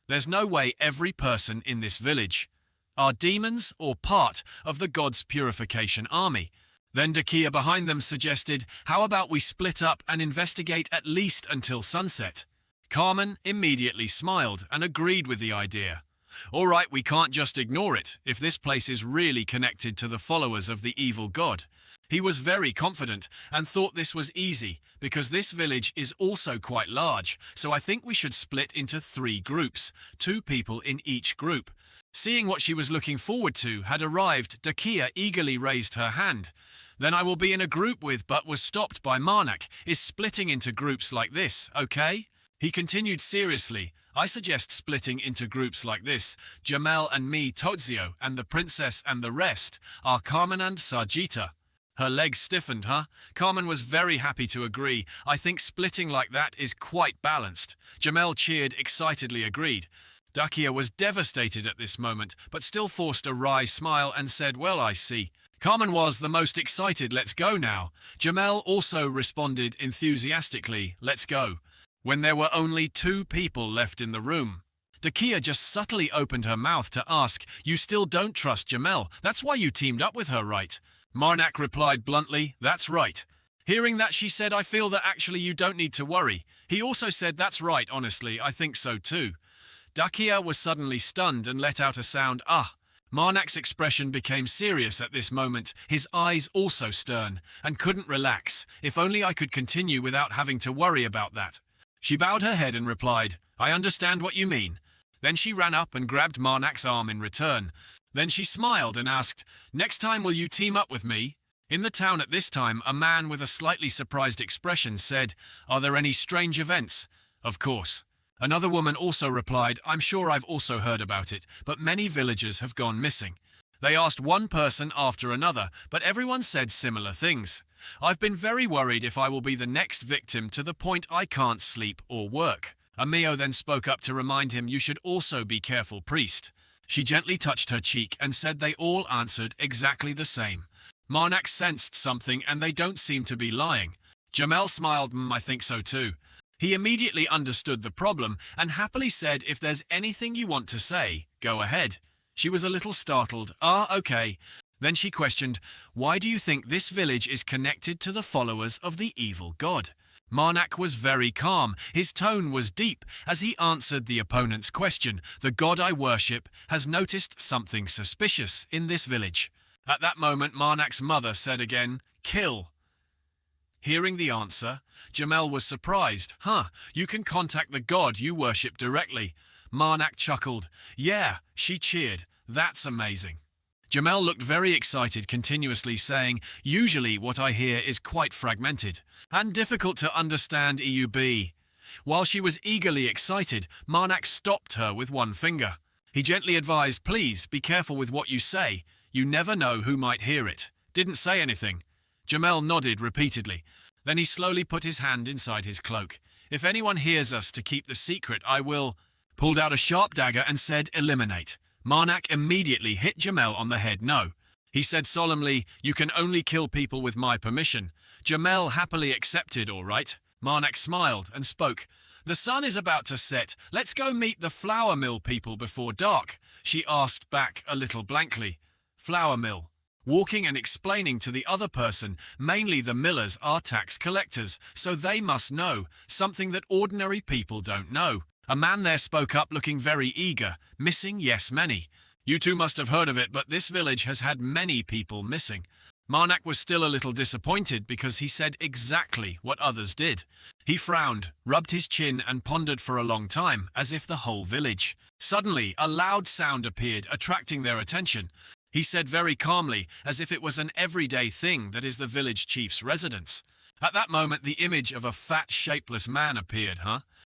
"There's no way every person in this village are demons or part of the god's purification army." Then Dakia behind them suggested, "How about we split up and investigate at least until sunset?" Carmen immediately smiled and agreed with the idea. All right, we can't just ignore it, if this place is really connected to the followers of the evil god. He was very confident and thought this was easy, because this village is also quite large, so I think we should split into 3 groups, 2 people in each group. Seeing what she was looking forward to had arrived, Dakia eagerly raised her hand. Then I will be in a group with, but was stopped by Marnak, is splitting into groups like this, okay? He continued seriously, I suggest splitting into groups like this. Jamel and me, Tozio, and the princess and the rest are Carmen and Sarjita. Her legs stiffened, huh? Carmen was very happy to agree. I think splitting like that is quite balanced. Jamel cheered, excitedly agreed. Dakia was devastated at this moment, but still forced a wry smile and said, well, I see. Carmen was the most excited, let's go now. Jamel also responded enthusiastically, let's go. When there were only 2 people left in the room, Dakia just subtly opened her mouth to ask, you still don't trust Jamel, that's why you teamed up with her, right? Marnak replied bluntly, that's right. Hearing that, she said, I feel that actually you don't need to worry. He also said, that's right, honestly, I think so too. Dakia was suddenly stunned and let out a sound, ah. Marnak's expression became serious at this moment, his eyes also stern, and couldn't relax. If only I could continue without having to worry about that. She bowed her head and replied, I understand what you mean. Then she ran up and grabbed Marnak's arm in return. Then she smiled and asked, next time will you team up with me? In the town at this time, a man with a slightly surprised expression said, are there any strange events? Of course. Another woman also replied, I'm sure I've also heard about it, but many villagers have gone missing. They asked one person after another, but everyone said similar things. I've been very worried if I will be the next victim to the point I can't sleep or work. Amio then spoke up to remind him, you should also be careful, priest. She gently touched her cheek and said they all answered exactly the same. Marnak sensed something and they don't seem to be lying. Jamel smiled, I think so too. He immediately understood the problem and happily said, if there's anything you want to say, go ahead. She was a little startled. Okay. Then she questioned, why do you think this village is connected to the followers of the evil god? Marnak was very calm. His tone was deep as he answered the opponent's question. The god I worship has noticed something suspicious in this village. At that moment, Marnak's mother said again, kill. Hearing the answer, Jamel was surprised. You can contact the god you worship directly. Marnak chuckled. Yeah, she cheered. That's amazing. Jamel looked very excited, continuously saying, usually what I hear is quite fragmented and difficult to understand EUB. While she was eagerly excited, Marnak stopped her with one finger. He gently advised, please be careful with what you say. You never know who might hear it. Didn't say anything. Jamel nodded repeatedly. Then he slowly put his hand inside his cloak. If anyone hears us to keep the secret, I will... Pulled out a sharp dagger and said, eliminate. Marnak immediately hit Jamel on the head. No. He said solemnly, you can only kill people with my permission. Jamel happily accepted, all right. Marnak smiled and spoke. The sun is about to set. Let's go meet the flour mill people before dark. She asked back a little blankly. Flour mill. Walking and explaining to the other person, mainly the millers are tax collectors, so they must know, something that ordinary people don't know. A man there spoke up looking very eager. Missing, yes, many. You two must have heard of it, but this village has had many people missing. Marnak was still a little disappointed because he said exactly what others did. He frowned, rubbed his chin and pondered for a long time, as if the whole village. Suddenly, a loud sound appeared, attracting their attention. He said very calmly, as if it was an everyday thing that is the village chief's residence. At that moment, the image of a fat, shapeless man appeared,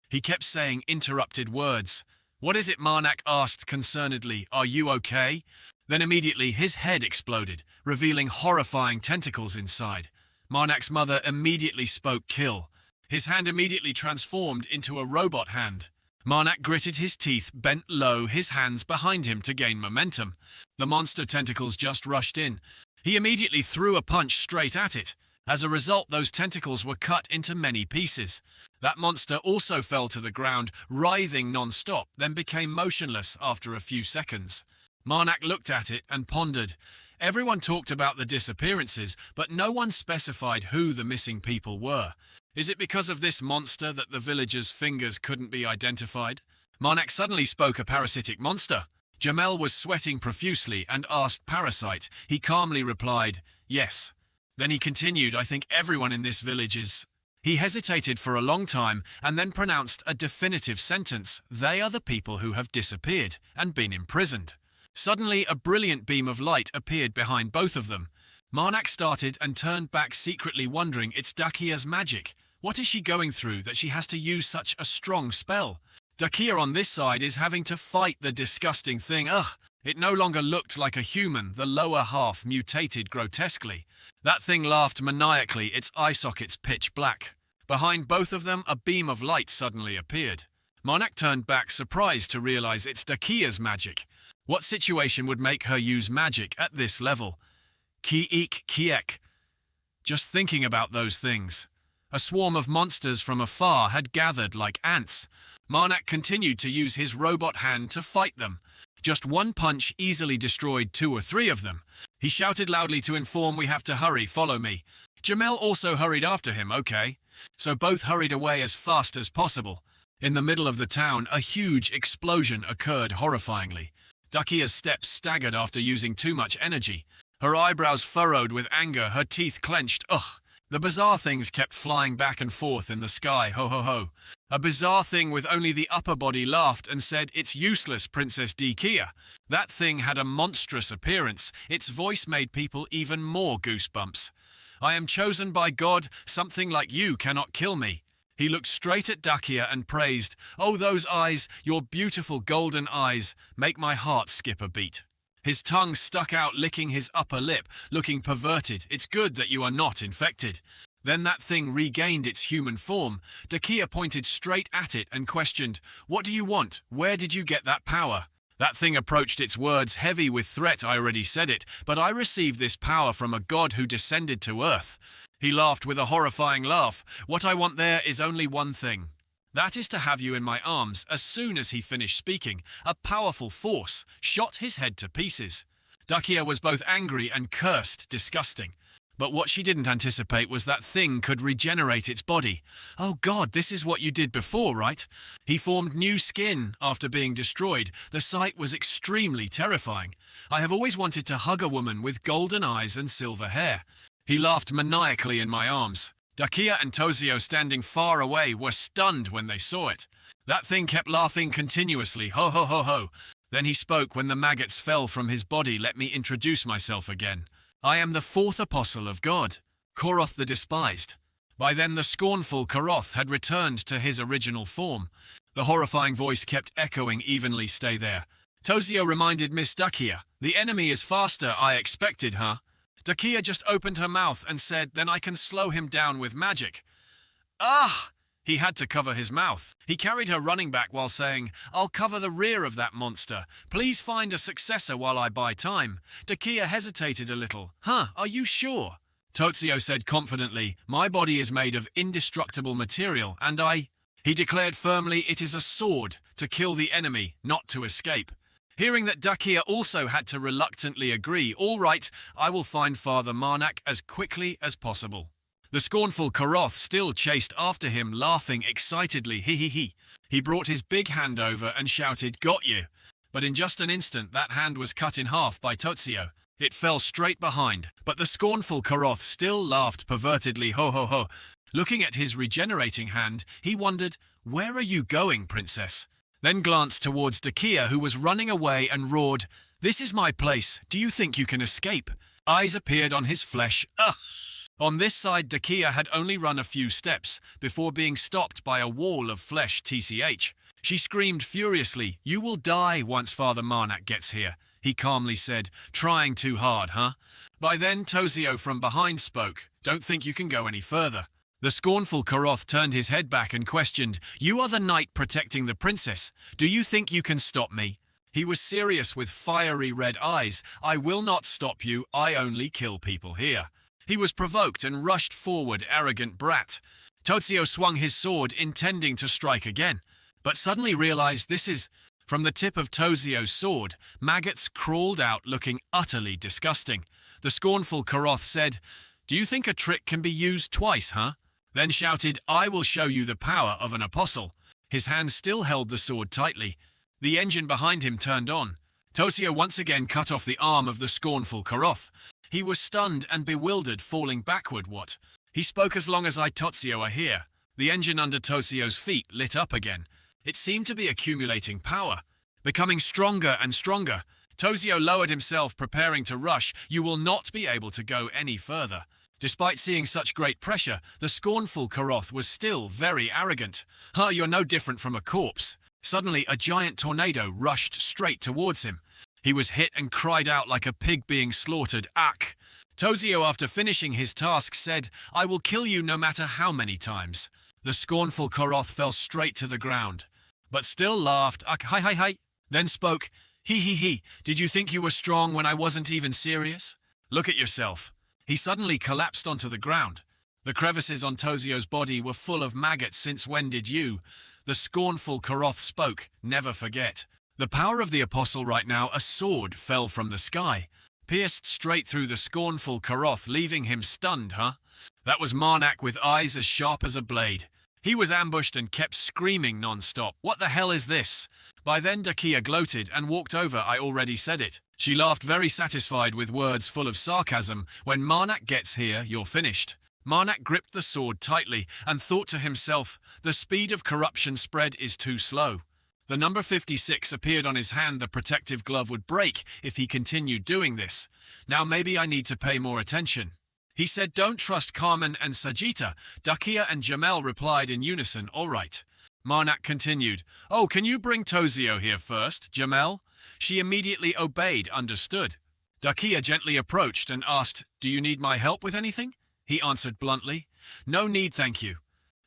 He kept saying interrupted words. What is it? Marnak asked concernedly. Are you okay? Then immediately his head exploded, revealing horrifying tentacles inside. Marnak's mother immediately spoke kill. His hand immediately transformed into a robot hand. Marnak gritted his teeth, bent low, his hands behind him to gain momentum. The monster tentacles just rushed in. He immediately threw a punch straight at it. As a result, those tentacles were cut into many pieces. That monster also fell to the ground, writhing non-stop, then became motionless after a few seconds. Marnak looked at it and pondered. Everyone talked about the disappearances, but no one specified who the missing people were. Is it because of this monster that the villagers' fingers couldn't be identified? Marnak suddenly spoke. A parasitic monster. Jamel was sweating profusely and asked Parasite. He calmly replied, yes. Then he continued, I think everyone in this village is... He hesitated for a long time and then pronounced a definitive sentence. They are the people who have disappeared and been imprisoned. Suddenly, a brilliant beam of light appeared behind both of them. Marnak started and turned back secretly wondering, it's Dakia's magic. What is she going through that she has to use such a strong spell? Dakia on this side is having to fight the disgusting thing. Ugh! It no longer looked like a human, the lower half mutated grotesquely. That thing laughed maniacally, its eye sockets pitch black. Behind both of them, a beam of light suddenly appeared. Marnak turned back, surprised to realize it's Dakia's magic. What situation would make her use magic at this level? Ki-ik, kiek. Just thinking about those things. A swarm of monsters from afar had gathered like ants. Marnak continued to use his robot hand to fight them. Just one punch easily destroyed 2 or 3 of them. He shouted loudly to inform, we have to hurry, follow me. Jamel also hurried after him, okay. So both hurried away as fast as possible. In the middle of the town, a huge explosion occurred horrifyingly. Dakia's steps staggered after using too much energy. Her eyebrows furrowed with anger, her teeth clenched. Ugh! The bizarre things kept flying back and forth in the sky, ho ho ho. A bizarre thing with only the upper body laughed and said, it's useless, Princess Dakia. That thing had a monstrous appearance. Its voice made people even more goosebumps. I am chosen by God, something like you cannot kill me. He looked straight at Dakia and praised, oh, those eyes, your beautiful golden eyes, make my heart skip a beat. His tongue stuck out, licking his upper lip, looking perverted. It's good that you are not infected. Then that thing regained its human form. Dakia pointed straight at it and questioned, what do you want? Where did you get that power? That thing approached its words heavy with threat. I already said it, but I received this power from a god who descended to earth. He laughed with a horrifying laugh. What I want there is only one thing. That is to have you in my arms. As soon as he finished speaking, a powerful force shot his head to pieces. Dakia was both angry and cursed, disgusting. But what she didn't anticipate was that thing could regenerate its body. Oh God, this is what you did before, right? He formed new skin after being destroyed. The sight was extremely terrifying. I have always wanted to hug a woman with golden eyes and silver hair. He laughed maniacally in my arms. Dakia and Tozio, standing far away, were stunned when they saw it. That thing kept laughing continuously, ho ho ho ho. Then he spoke when the maggots fell from his body. Let me introduce myself again. I am the 4th apostle of God, Koroth the Despised. By then the scornful Koroth had returned to his original form. The horrifying voice kept echoing evenly, stay there. Tozio reminded Miss Dakia, the enemy is faster, I expected, huh? Dakia just opened her mouth and said, then I can slow him down with magic. Ah! He had to cover his mouth. He carried her running back while saying, I'll cover the rear of that monster. Please find a successor while I buy time. Dakia hesitated a little. Huh, are you sure? Tozio said confidently, my body is made of indestructible material and He declared firmly, it is a sword to kill the enemy, not to escape. Hearing that Dakia also had to reluctantly agree, all right, I will find Father Marnak as quickly as possible. The scornful Koroth still chased after him, laughing excitedly, he. He brought his big hand over and shouted, got you. But in just an instant, that hand was cut in half by Tozio. It fell straight behind, but the scornful Koroth still laughed pervertedly, ho ho ho. Looking at his regenerating hand, he wondered, where are you going, princess? Then glanced towards Dakia, who was running away, and roared, this is my place, do you think you can escape? Eyes appeared on his flesh, ugh! On this side, Dakia had only run a few steps before being stopped by a wall of flesh, tch. She screamed furiously, you will die once Father Marnak gets here, he calmly said, trying too hard, huh? By then, Tozio from behind spoke, don't think you can go any further. The scornful Koroth turned his head back and questioned, you are the knight protecting the princess. Do you think you can stop me? He was serious with fiery red eyes. I will not stop you, I only kill people here. He was provoked and rushed forward, arrogant brat. Tozio swung his sword, intending to strike again, but suddenly realized this is... From the tip of Tozio's sword, maggots crawled out looking utterly disgusting. The scornful Koroth said, do you think a trick can be used twice, huh? Then shouted, I will show you the power of an apostle. His hand still held the sword tightly. The engine behind him turned on. Tosio once again cut off the arm of the scornful Karoth. He was stunned and bewildered, falling backward. What? He spoke, as long as I Totsio are here. The engine under Tosio's feet lit up again. It seemed to be accumulating power, becoming stronger and stronger. Tosio lowered himself, preparing to rush. You will not be able to go any further. Despite seeing such great pressure, the scornful Karoth was still very arrogant. You're no different from a corpse. Suddenly, a giant tornado rushed straight towards him. He was hit and cried out like a pig being slaughtered. Ak! Tosio, after finishing his task, said, I will kill you no matter how many times. The scornful Karoth fell straight to the ground, but still laughed. Ak, hi, hi, hi. Then spoke, he. Did you think you were strong when I wasn't even serious? Look at yourself. He suddenly collapsed onto the ground. The crevices on Tosio's body were full of maggots. Since when did you? The scornful Karoth spoke. Never forget. The power of the apostle right now. A sword fell from the sky, pierced straight through the scornful Karoth, leaving him stunned, That was Marnak with eyes as sharp as a blade. He was ambushed and kept screaming non-stop. What the hell is this? By then Dakia gloated and walked over. I already said it. She laughed, very satisfied with words full of sarcasm. When Marnak gets here, you're finished. Marnak gripped the sword tightly and thought to himself, the speed of corruption spread is too slow. The number 56 appeared on his hand. The protective glove would break if he continued doing this. Now maybe I need to pay more attention. He said, don't trust Carmen and Sajita. Dakia and Jamel replied in unison, all right. Marnak continued, oh, can you bring Tosio here first, Jamel? She immediately obeyed, understood. Dakia gently approached and asked, do you need my help with anything? He answered bluntly, no need, thank you.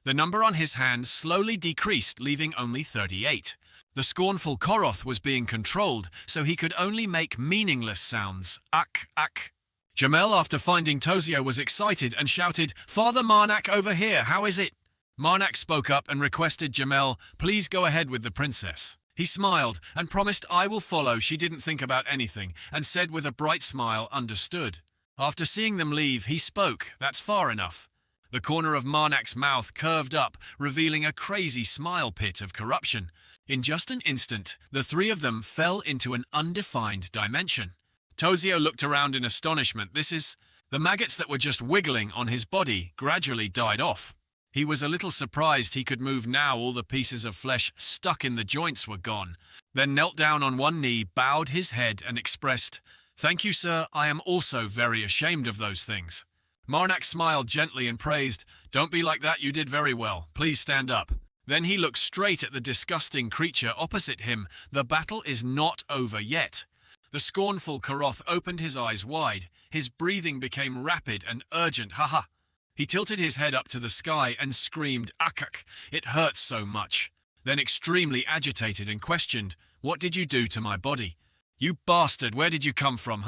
The number on his hand slowly decreased, leaving only 38. The scornful Karoth was being controlled, so he could only make meaningless sounds. Ak, ak. Jamel, after finding Tosio, was excited and shouted, Father Marnak over here, how is it? Marnak spoke up and requested Jamel, please go ahead with the princess. He smiled and promised, I will follow. She didn't think about anything and said with a bright smile, understood. After seeing them leave, he spoke, that's far enough. The corner of Marnak's mouth curved up, revealing a crazy smile pit of corruption. In just an instant, the three of them fell into an undefined dimension. Tosio looked around in astonishment. The maggots that were just wiggling on his body gradually died off. He was a little surprised he could move now. All the pieces of flesh stuck in the joints were gone. Then knelt down on one knee, bowed his head and expressed, thank you, sir, I am also very ashamed of those things. Marnak smiled gently and praised, don't be like that, you did very well. Please stand up. Then he looked straight at the disgusting creature opposite him. The battle is not over yet. The scornful Karoth opened his eyes wide. His breathing became rapid and urgent. Ha! He tilted his head up to the sky and screamed, Akak, it hurts so much. Then extremely agitated and questioned, what did you do to my body? You bastard, where did you come from,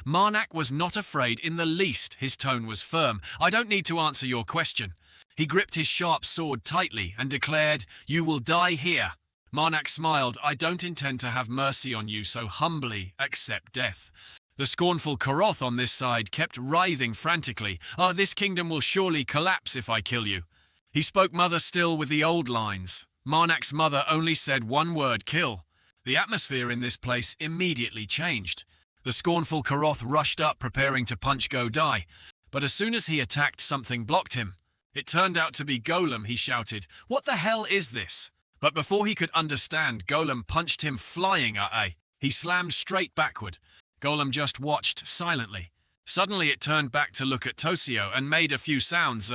Marnak was not afraid in the least. His tone was firm. I don't need to answer your question. He gripped his sharp sword tightly and declared, you will die here. Marnak smiled, I don't intend to have mercy on you, so humbly accept death. The scornful Karoth on this side kept writhing frantically. This kingdom will surely collapse if I kill you. He spoke mother still with the old lines. Marnak's mother only said one word, kill. The atmosphere in this place immediately changed. The scornful Karoth rushed up, preparing to punch Go Die. But as soon as he attacked, something blocked him. It turned out to be Golem. He shouted, what the hell is this? But before he could understand, Golem punched him flying. He slammed straight backward. Golem just watched silently. Suddenly it turned back to look at Tosio and made a few sounds.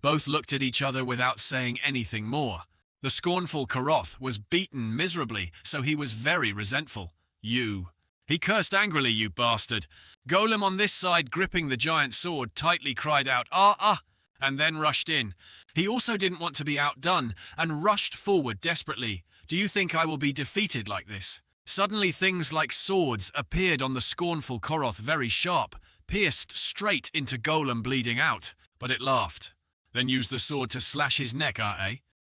Both looked at each other without saying anything more. The scornful Karoth was beaten miserably, so he was very resentful. You. He cursed angrily, you bastard. Golem on this side, gripping the giant sword, tightly cried out, and then rushed in. He also didn't want to be outdone and rushed forward desperately. Do you think I will be defeated like this? Suddenly things like swords appeared on the scornful Karoth, very sharp, pierced straight into Golem, bleeding out. But it laughed, then used the sword to slash his neck,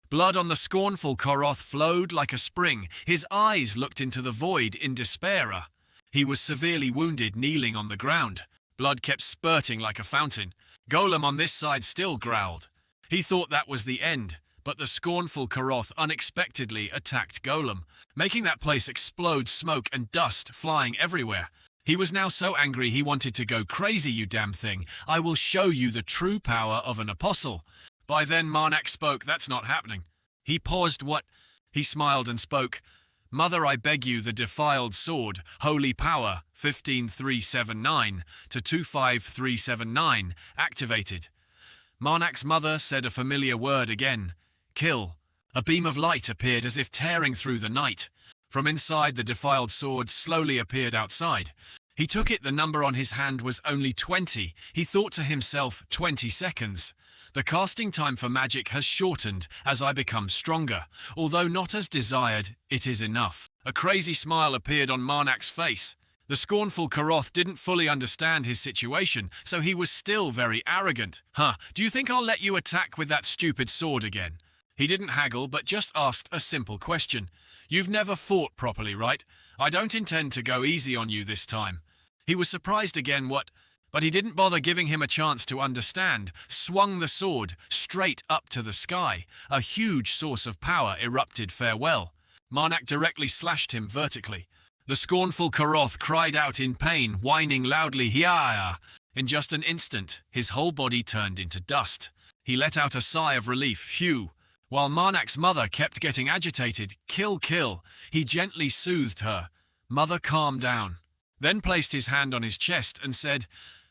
Blood on the scornful Karoth flowed like a spring. His eyes looked into the void in despair. He was severely wounded, kneeling on the ground. Blood kept spurting like a fountain. Golem on this side still growled. He thought that was the end, but the scornful Karoth unexpectedly attacked Golem, making that place explode, smoke and dust flying everywhere. He was now so angry he wanted to go crazy. "You damn thing, I will show you the true power of an apostle." By then Marnak spoke. "That's not happening." He paused. "What?" He smiled and spoke. "Mother, I beg you, the defiled sword, holy power, 15379 to 25379, activated." Marnak's mother said a familiar word again. "Kill." A beam of light appeared as if tearing through the night. From inside, the defiled sword slowly appeared outside. He took it. The number on his hand was only 20. He thought to himself, 20 seconds. The casting time for magic has shortened as I become stronger. Although not as desired, it is enough. A crazy smile appeared on Marnak's face. The scornful Karoth didn't fully understand his situation, so he was still very arrogant. Do you think I'll let you attack with that stupid sword again?" He didn't haggle, but just asked a simple question. "You've never fought properly, right? I don't intend to go easy on you this time." He was surprised again. "What?" But he didn't bother giving him a chance to understand, swung the sword straight up to the sky. A huge source of power erupted. "Farewell." Marnak directly slashed him vertically. The scornful Karoth cried out in pain, whining loudly, "Hiya!" In just an instant, his whole body turned into dust. He let out a sigh of relief. Phew. While Marnak's mother kept getting agitated, "Kill, kill," he gently soothed her. "Mother, calm down." Then placed his hand on his chest and said,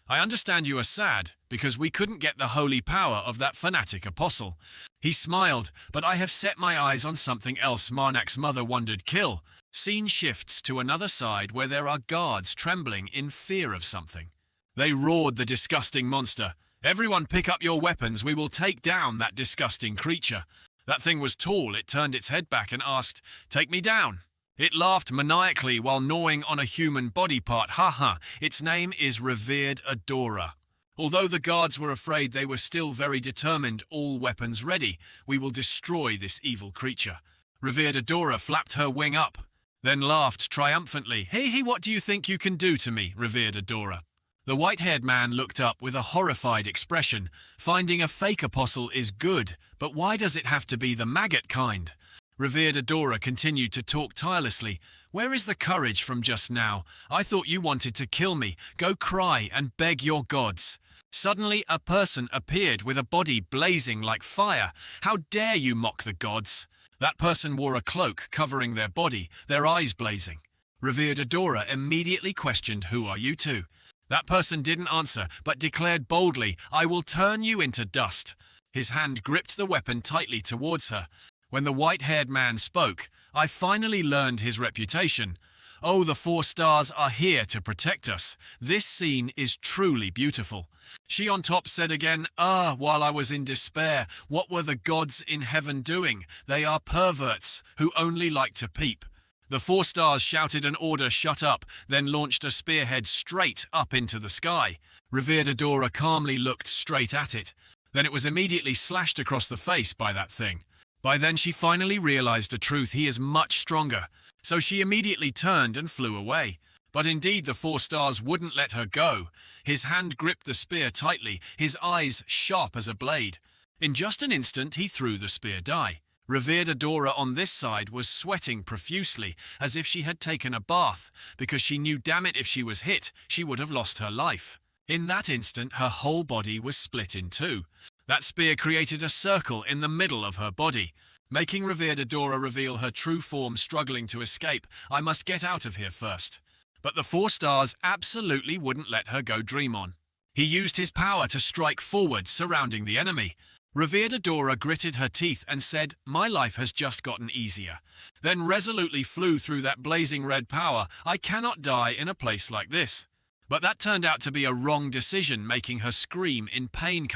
"I understand you are sad, because we couldn't get the holy power of that fanatic apostle." He smiled, "But I have set my eyes on something else." Marnak's mother wondered. "Kill." Scene shifts to another side where there are guards trembling in fear of something. They roared, "The disgusting monster! Everyone pick up your weapons, we will take down that disgusting creature." That thing was tall. It turned its head back and asked, "Take me down." It laughed maniacally while gnawing on a human body part. "Ha. Its name is Revered Adora." Although the guards were afraid, they were still very determined. "All weapons ready. We will destroy this evil creature." Revered Adora flapped her wing up, then laughed triumphantly. Hey, what do you think you can do to me, Revered Adora?" The white-haired man looked up with a horrified expression. "Finding a fake apostle is good, but why does it have to be the maggot kind?" Revered Adora continued to talk tirelessly. "Where is the courage from just now? I thought you wanted to kill me. Go cry and beg your gods." Suddenly a person appeared with a body blazing like fire. "How dare you mock the gods?" That person wore a cloak covering their body, their eyes blazing. Revered Adora immediately questioned, "Who are you two?" That person didn't answer, but declared boldly, "I will turn you into dust." His hand gripped the weapon tightly towards her. When the white-haired man spoke, "I finally learned his reputation. Oh, the 4 stars are here to protect us. This scene is truly beautiful." She on top said again, While I was in despair, what were the gods in heaven doing? They are perverts who only like to peep." The 4 stars shouted an order, "Shut up," then launched a spearhead straight up into the sky. Revered Adora calmly looked straight at it. Then it was immediately slashed across the face by that thing. By then she finally realized the truth. He is much stronger. So she immediately turned and flew away. But indeed the 4 stars wouldn't let her go. His hand gripped the spear tightly, his eyes sharp as a blade. In just an instant he threw the spear die. Revered Adora on this side was sweating profusely, as if she had taken a bath, because she knew, damn it, if she was hit, she would have lost her life. In that instant, her whole body was split in two. That spear created a circle in the middle of her body, making Revered Adora reveal her true form, struggling to escape. "I must get out of here first." But the 4 stars absolutely wouldn't let her go. Dream on. He used his power to strike forward, surrounding the enemy. Revered Adora gritted her teeth and said, "My life has just gotten easier," then resolutely flew through that blazing red power. "I cannot die in a place like this." But that turned out to be a wrong decision, making her scream in pain.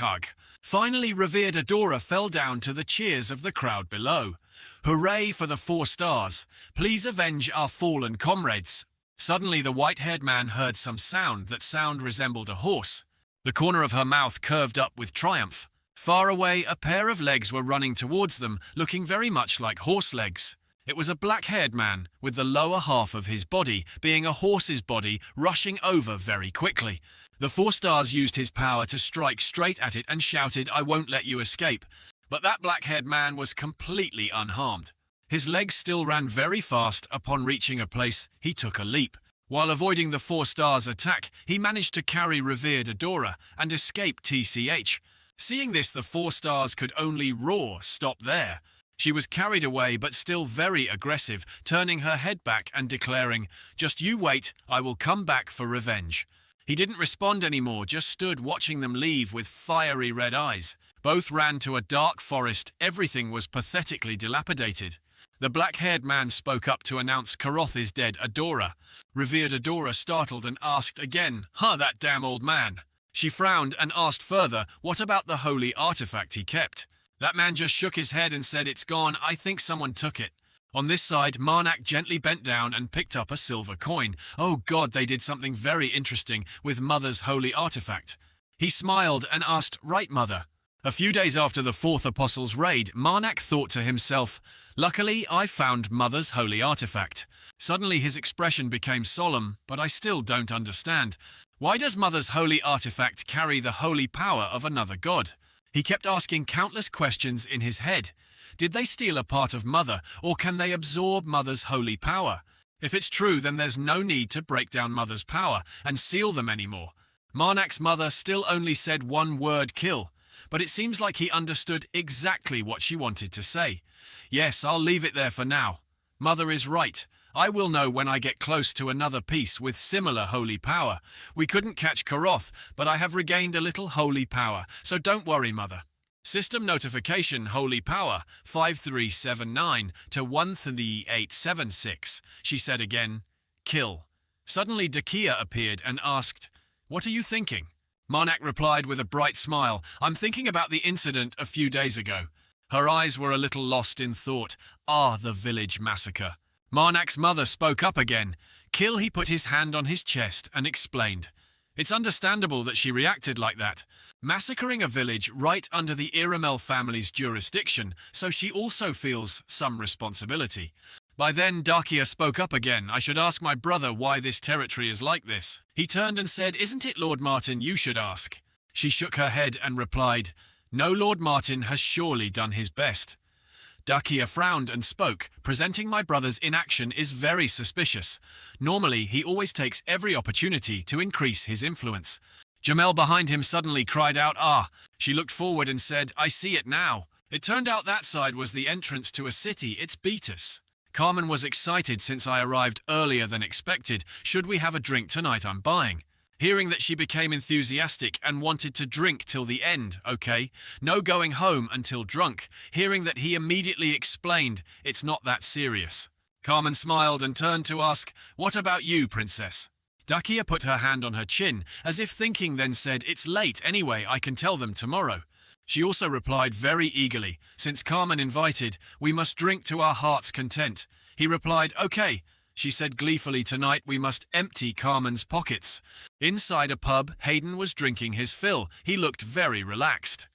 Finally, Revered Adora fell down to the cheers of the crowd below. "Hooray for the 4 stars! Please avenge our fallen comrades." Suddenly the white-haired man heard some sound. That sound resembled a horse. The corner of her mouth curved up with triumph. Far away, a pair of legs were running towards them, looking very much like horse legs. It was a black-haired man, with the lower half of his body being a horse's body, rushing over very quickly. The 4 stars used his power to strike straight at it and shouted, "I won't let you escape." But that black-haired man was completely unharmed. His legs still ran very fast. Upon reaching a place, he took a leap. While avoiding the 4 stars attack, he managed to carry revered Adora and escape TCH. Seeing this, the 4 stars could only roar, "Stop there." She was carried away but still very aggressive, turning her head back and declaring, "Just you wait, I will come back for revenge." He didn't respond anymore, just stood watching them leave with fiery red eyes. Both ran to a dark forest. Everything was pathetically dilapidated. The black-haired man spoke up to announce Karoth is dead. Adora. Revered Adora startled and asked again, that damn old man." She frowned and asked further, "What about the holy artifact he kept?" That man just shook his head and said, "It's gone. I think someone took it." On this side, Marnak gently bent down and picked up a silver coin. Oh God, they did something very interesting with Mother's holy artifact. He smiled and asked, "Right, Mother?" A few days after the 4th Apostle's raid, Marnak thought to himself, "Luckily, I found Mother's holy artifact." Suddenly his expression became solemn, "But I still don't understand. Why does Mother's holy artifact carry the holy power of another god?" He kept asking countless questions in his head. Did they steal a part of Mother, or can they absorb Mother's holy power? If it's true, then there's no need to break down Mother's power and seal them anymore. Marnak's mother still only said one word, "Kill." But it seems like he understood exactly what she wanted to say. "Yes, I'll leave it there for now. Mother is right. I will know when I get close to another piece with similar holy power. We couldn't catch Karoth, but I have regained a little holy power, so don't worry, Mother." System notification: holy power 5379 to 13876. She said again, "Kill." Suddenly Dakia appeared and asked, "What are you thinking?" Marnak replied with a bright smile, "I'm thinking about the incident a few days ago." Her eyes were a little lost in thought. The village massacre. Marnak's mother spoke up again. "Kill." He put his hand on his chest and explained. It's understandable that she reacted like that. Massacring a village right under the Iramel family's jurisdiction, so she also feels some responsibility. By then, Dakia spoke up again. "I should ask my brother why this territory is like this." He turned and said, "Isn't it Lord Martin you should ask?" She shook her head and replied, "No, Lord Martin has surely done his best." Dakia frowned and spoke, "Presenting my brother's inaction is very suspicious. Normally, he always takes every opportunity to increase his influence." Jamel behind him suddenly cried out, "Ah!" She looked forward and said, "I see it now. It turned out that side was the entrance to a city. It's beat us." Carmen was excited since I arrived earlier than expected. "Should we have a drink tonight? I'm buying." Hearing that she became enthusiastic and wanted to drink till the end, "Okay, no going home until drunk." Hearing that, he immediately explained, "It's not that serious." Carmen smiled and turned to ask, "What about you, princess?" Dakia put her hand on her chin, as if thinking, then said, "It's late anyway, I can tell them tomorrow." She also replied very eagerly, "Since Carmen invited, we must drink to our heart's content." He replied, "Okay." She said gleefully, "Tonight we must empty Carmen's pockets." Inside a pub, Hayden was drinking his fill. He looked very relaxed.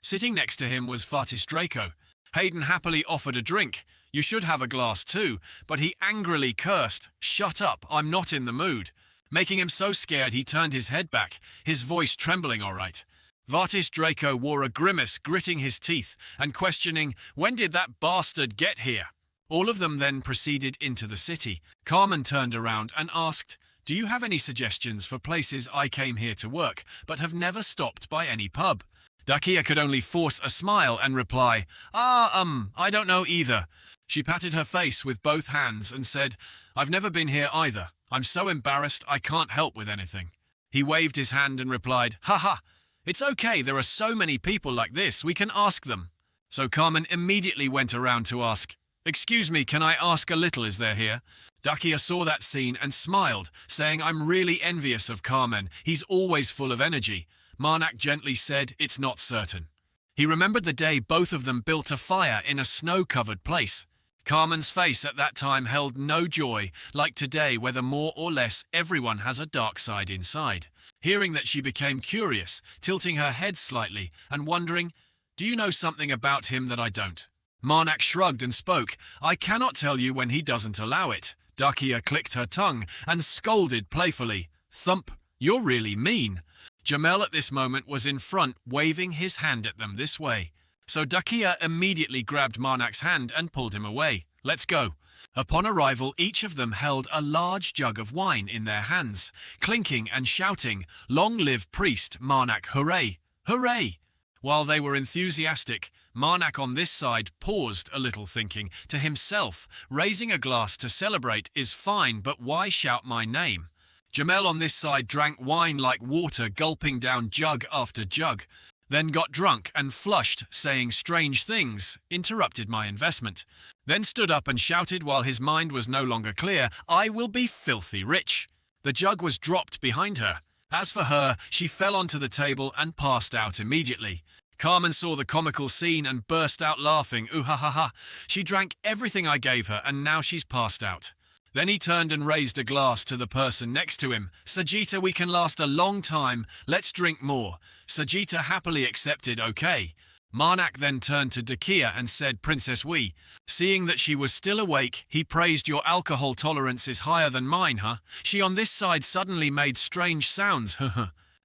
Sitting next to him was Vartis Draco. Hayden happily offered a drink. "You should have a glass too," but he angrily cursed, "Shut up, I'm not in the mood." Making him so scared he turned his head back, his voice trembling all right. Vartis Draco wore a grimace, gritting his teeth and questioning, "When did that bastard get here?" All of them then proceeded into the city. Carmen turned around and asked, "Do you have any suggestions for places? I came here to work, but have never stopped by any pub." Dakia could only force a smile and reply, I don't know either." She patted her face with both hands and said, "I've never been here either. I'm so embarrassed I can't help with anything." He waved his hand and replied, "Ha! It's okay, there are so many people like this, we can ask them." So Carmen immediately went around to ask, "Excuse me, can I ask a little, is there here?" Dakia saw that scene and smiled, saying, "I'm really envious of Carmen, he's always full of energy." Marnak gently said, "It's not certain." He remembered the day both of them built a fire in a snow-covered place. Carmen's face at that time held no joy, like today, whether more or less everyone has a dark side inside. Hearing that, she became curious, tilting her head slightly and wondering, "Do you know something about him that I don't?" Marnak shrugged and spoke, "I cannot tell you when he doesn't allow it." Dakia clicked her tongue and scolded playfully, "Thump, you're really mean." Jamel at this moment was in front, waving his hand at them this way. So Dakia immediately grabbed Marnak's hand and pulled him away. Let's go. Upon arrival, each of them held a large jug of wine in their hands, clinking and shouting, "Long live priest Marnak, hooray! Hooray!" While they were enthusiastic, Marnak on this side paused a little, thinking to himself, raising a glass to celebrate is fine, but why shout my name? Jamel on this side drank wine like water, gulping down jug after jug, then got drunk and flushed, saying strange things, interrupted my investment, then stood up and shouted while his mind was no longer clear, "I will be filthy rich." The jug was dropped behind her. As for her, she fell onto the table and passed out immediately. Carmen saw the comical scene and burst out laughing, "Ooh ha ha ha, she drank everything I gave her and now she's passed out." Then he turned and raised a glass to the person next to him. "Sajita, we can last a long time. Let's drink more." Sajita happily accepted, "Okay." Marnak then turned to Dakia and said, "Princess Wee." Seeing that she was still awake, he praised, "Your alcohol tolerance is higher than mine, huh?" She on this side suddenly made strange sounds,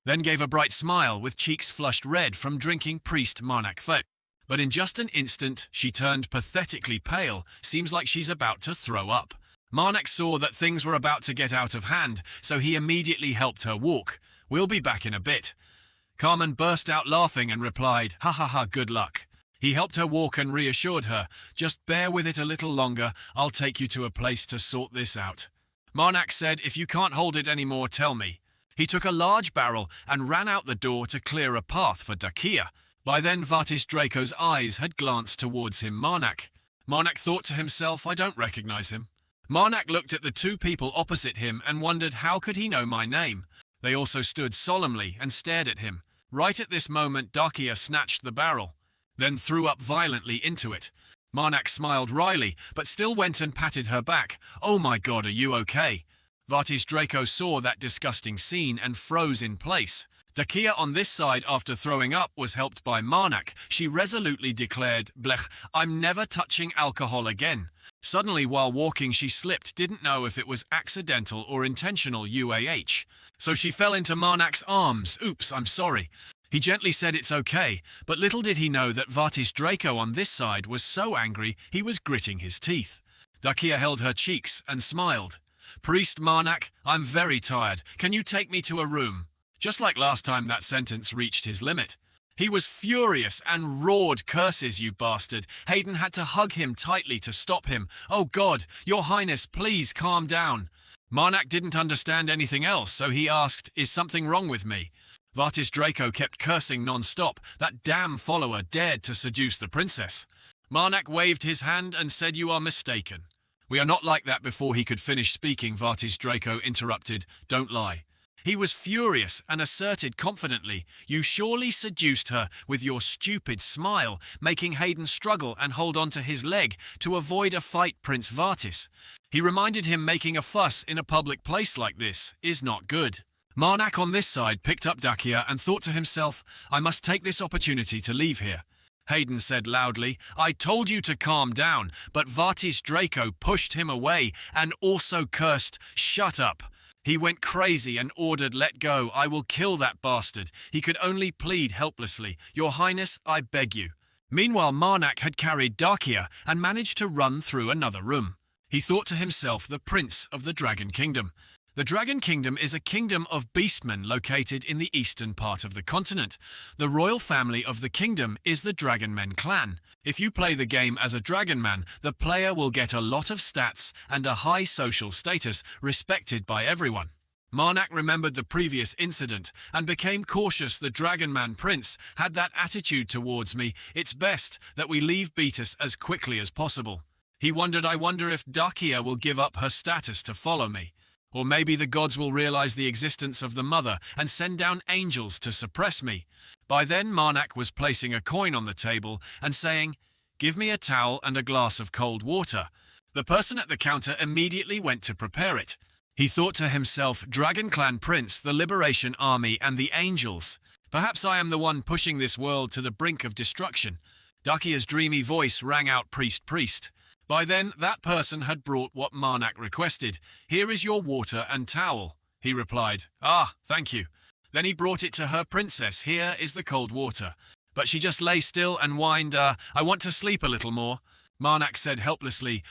then gave a bright smile with cheeks flushed red from drinking priest Marnak Fett. But in just an instant, she turned pathetically pale, seems like she's about to throw up. Marnak saw that things were about to get out of hand, so he immediately helped her walk. "We'll be back in a bit." Carmen burst out laughing and replied, "Ha ha ha, good luck." He helped her walk and reassured her, "Just bear with it a little longer, I'll take you to a place to sort this out." Marnak said, "If you can't hold it anymore, tell me." He took a large barrel and ran out the door to clear a path for Dakia. By then Vatis Draco's eyes had glanced towards him, Marnak. Marnak thought to himself, "I don't recognize him." Marnak looked at the two people opposite him and wondered how could he know my name. They also stood solemnly and stared at him. Right at this moment, Dakia snatched the barrel, then threw up violently into it. Marnak smiled wryly, but still went and patted her back. "Oh my god, are you okay?" Vatis Draco saw that disgusting scene and froze in place. Dakia on this side, after throwing up, was helped by Marnak. She resolutely declared, "Blech, I'm never touching alcohol again." Suddenly, while walking, she slipped, didn't know if it was accidental or intentional UAH. So she fell into Marnak's arms. "Oops, I'm sorry." He gently said it's okay, but little did he know that Vatis Draco on this side was so angry he was gritting his teeth. Dakia held her cheeks and smiled. "Priest Marnak, I'm very tired. Can you take me to a room?" Just like last time, that sentence reached his limit. He was furious and roared curses, "You bastard." Hayden had to hug him tightly to stop him. "Oh God, Your Highness, please calm down." Marnak didn't understand anything else, so he asked, "Is something wrong with me?" Vatis Draco kept cursing non-stop. That damn follower dared to seduce the princess. Marnak waved his hand and said, "You are mistaken." "We are not like that." Before he could finish speaking, Vatis Draco interrupted, "Don't lie." He was furious and asserted confidently, "You surely seduced her with your stupid smile," making Hayden struggle and hold on to his leg to avoid a fight. Prince Vatis. He reminded him making a fuss in a public place like this is not good. Marnak on this side picked up Dakia and thought to himself, "I must take this opportunity to leave here." Hayden said loudly, "I told you to calm down," but Vatis Draco pushed him away and also cursed, "Shut up." He went crazy and ordered, "Let go, I will kill that bastard." He could only plead helplessly, "Your Highness, I beg you." Meanwhile, Marnak had carried Dakia and managed to run through another room. He thought to himself, the Prince of the Dragon Kingdom. The Dragon Kingdom is a kingdom of beastmen located in the eastern part of the continent. The royal family of the kingdom is the Dragonmen clan. If you play the game as a Dragonman, the player will get a lot of stats and a high social status, respected by everyone. Marnak remembered the previous incident and became cautious. The Dragonman prince had that attitude towards me. It's best that we leave Beatus as quickly as possible. He wondered, I wonder if Dakia will give up her status to follow me. Or maybe the gods will realize the existence of the mother and send down angels to suppress me. By then, Marnak was placing a coin on the table and saying, "Give me a towel and a glass of cold water." The person at the counter immediately went to prepare it. He thought to himself, Dragon Clan Prince, the Liberation Army, and the angels. Perhaps I am the one pushing this world to the brink of destruction. Dakia's dreamy voice rang out, "Priest, priest." By then, that person had brought what Marnak requested. "Here is your water and towel," he replied. "Ah, thank you." Then he brought it to her. "Princess, here is the cold water." but she just lay still and whined, I want to sleep a little more. Marnak said helplessly,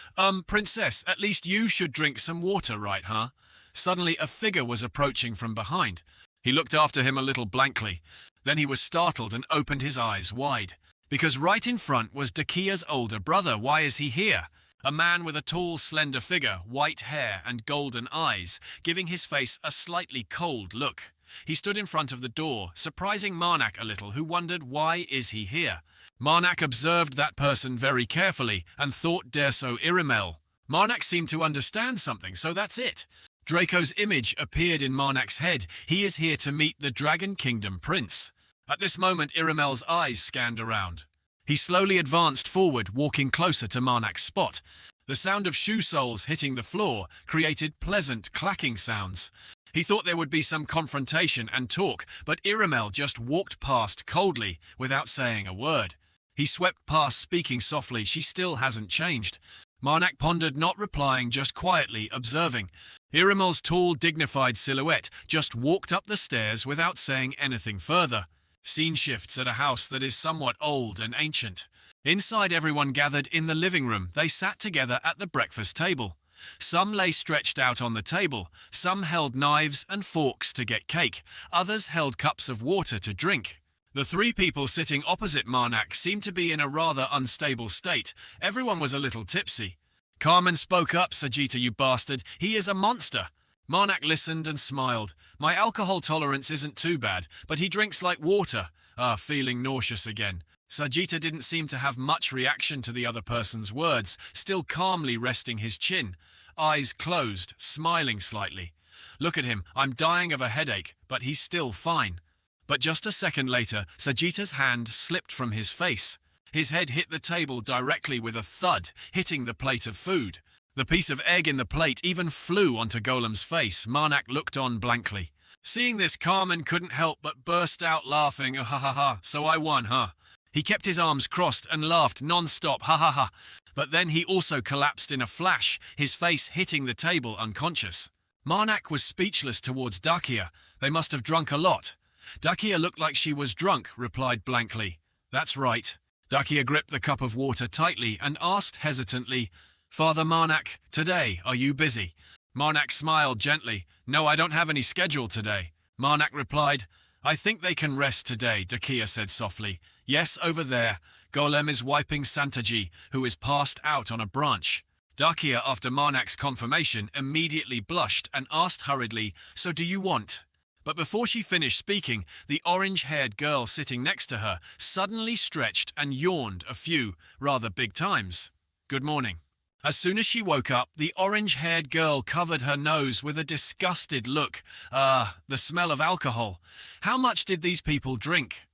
Princess, at least you should drink some water, right, huh? Suddenly a figure was approaching from behind. He looked after him a little blankly. Then he was startled and opened his eyes wide. Because right in front was Dakia's older brother. Why is he here? A man with a tall, slender figure, white hair and golden eyes, giving his face a slightly cold look. He stood in front of the door, surprising Marnak a little, who wondered why is he here. Marnak observed that person very carefully and thought Derso Irimel. Marnak seemed to understand something, so that's it. Draco's image appeared in Marnak's head. He is here to meet the Dragon Kingdom Prince. At this moment, Irimel's eyes scanned around. He slowly advanced forward, walking closer to Marnak's spot. The sound of shoe soles hitting the floor created pleasant clacking sounds. He thought there would be some confrontation and talk, but Irimel just walked past coldly, without saying a word. He swept past, speaking softly. She still hasn't changed. Marnak pondered, not replying, just quietly observing. Irimel's tall, dignified silhouette just walked up the stairs without saying anything further. Scene shifts at a house that is somewhat old and ancient. Inside, everyone gathered in the living room. They sat together at the breakfast table. Some lay stretched out on the table. Some held knives and forks to get cake. Others held cups of water to drink. The three people sitting opposite Marnak seemed to be in a rather unstable state. Everyone was a little tipsy. Carmen spoke up. Sajita, you bastard. He is a monster. Marnak listened and smiled. My alcohol tolerance isn't too bad, but he drinks like water. Feeling nauseous again. Sajita didn't seem to have much reaction to the other person's words, still calmly resting his chin. Eyes closed, smiling slightly. Look at him, I'm dying of a headache, but he's still fine. But just a second later, Sajita's hand slipped from his face. His head hit the table directly with a thud, hitting the plate of food. The piece of egg in the plate even flew onto Golem's face. Marnak looked on blankly. Seeing this, Carmen couldn't help but burst out laughing. Ha ha ha, so I won, huh? He kept his arms crossed and laughed non-stop, ha ha ha. But then he also collapsed in a flash, his face hitting the table unconscious. Marnak was speechless towards Dakia. They must have drunk a lot. Dakia looked like she was drunk, replied blankly. That's right. Dakia gripped the cup of water tightly and asked hesitantly, Father Marnak, today, are you busy? Marnak smiled gently. No, I don't have any schedule today. Marnak replied, I think they can rest today, Dakia said softly. Yes, over there. Golem is wiping Santaji, who is passed out on a branch. Dakia, after Marnak's confirmation, immediately blushed and asked hurriedly, So do you want? But before she finished speaking, the orange-haired girl sitting next to her suddenly stretched and yawned a few, rather big times. Good morning. As soon as she woke up, the orange-haired girl covered her nose with a disgusted look. The smell of alcohol. How much did these people drink?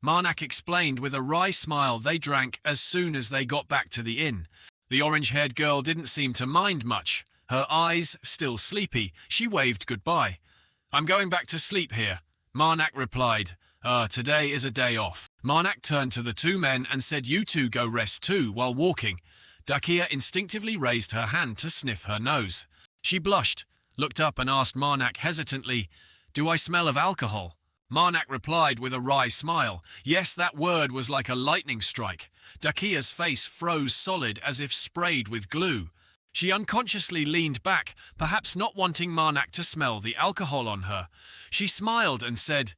Marnak explained with a wry smile they drank as soon as they got back to the inn. The orange-haired girl didn't seem to mind much. Her eyes still sleepy, she waved goodbye. I'm going back to sleep here. Marnak replied, today is a day off. Marnak turned to the two men and said, You two go rest too, while walking. Dakia instinctively raised her hand to sniff her nose. She blushed, looked up and asked Marnak hesitantly, Do I smell of alcohol? Marnak replied with a wry smile. Yes, that word was like a lightning strike. Dakia's face froze solid as if sprayed with glue. She unconsciously leaned back, perhaps not wanting Marnak to smell the alcohol on her. She smiled and said,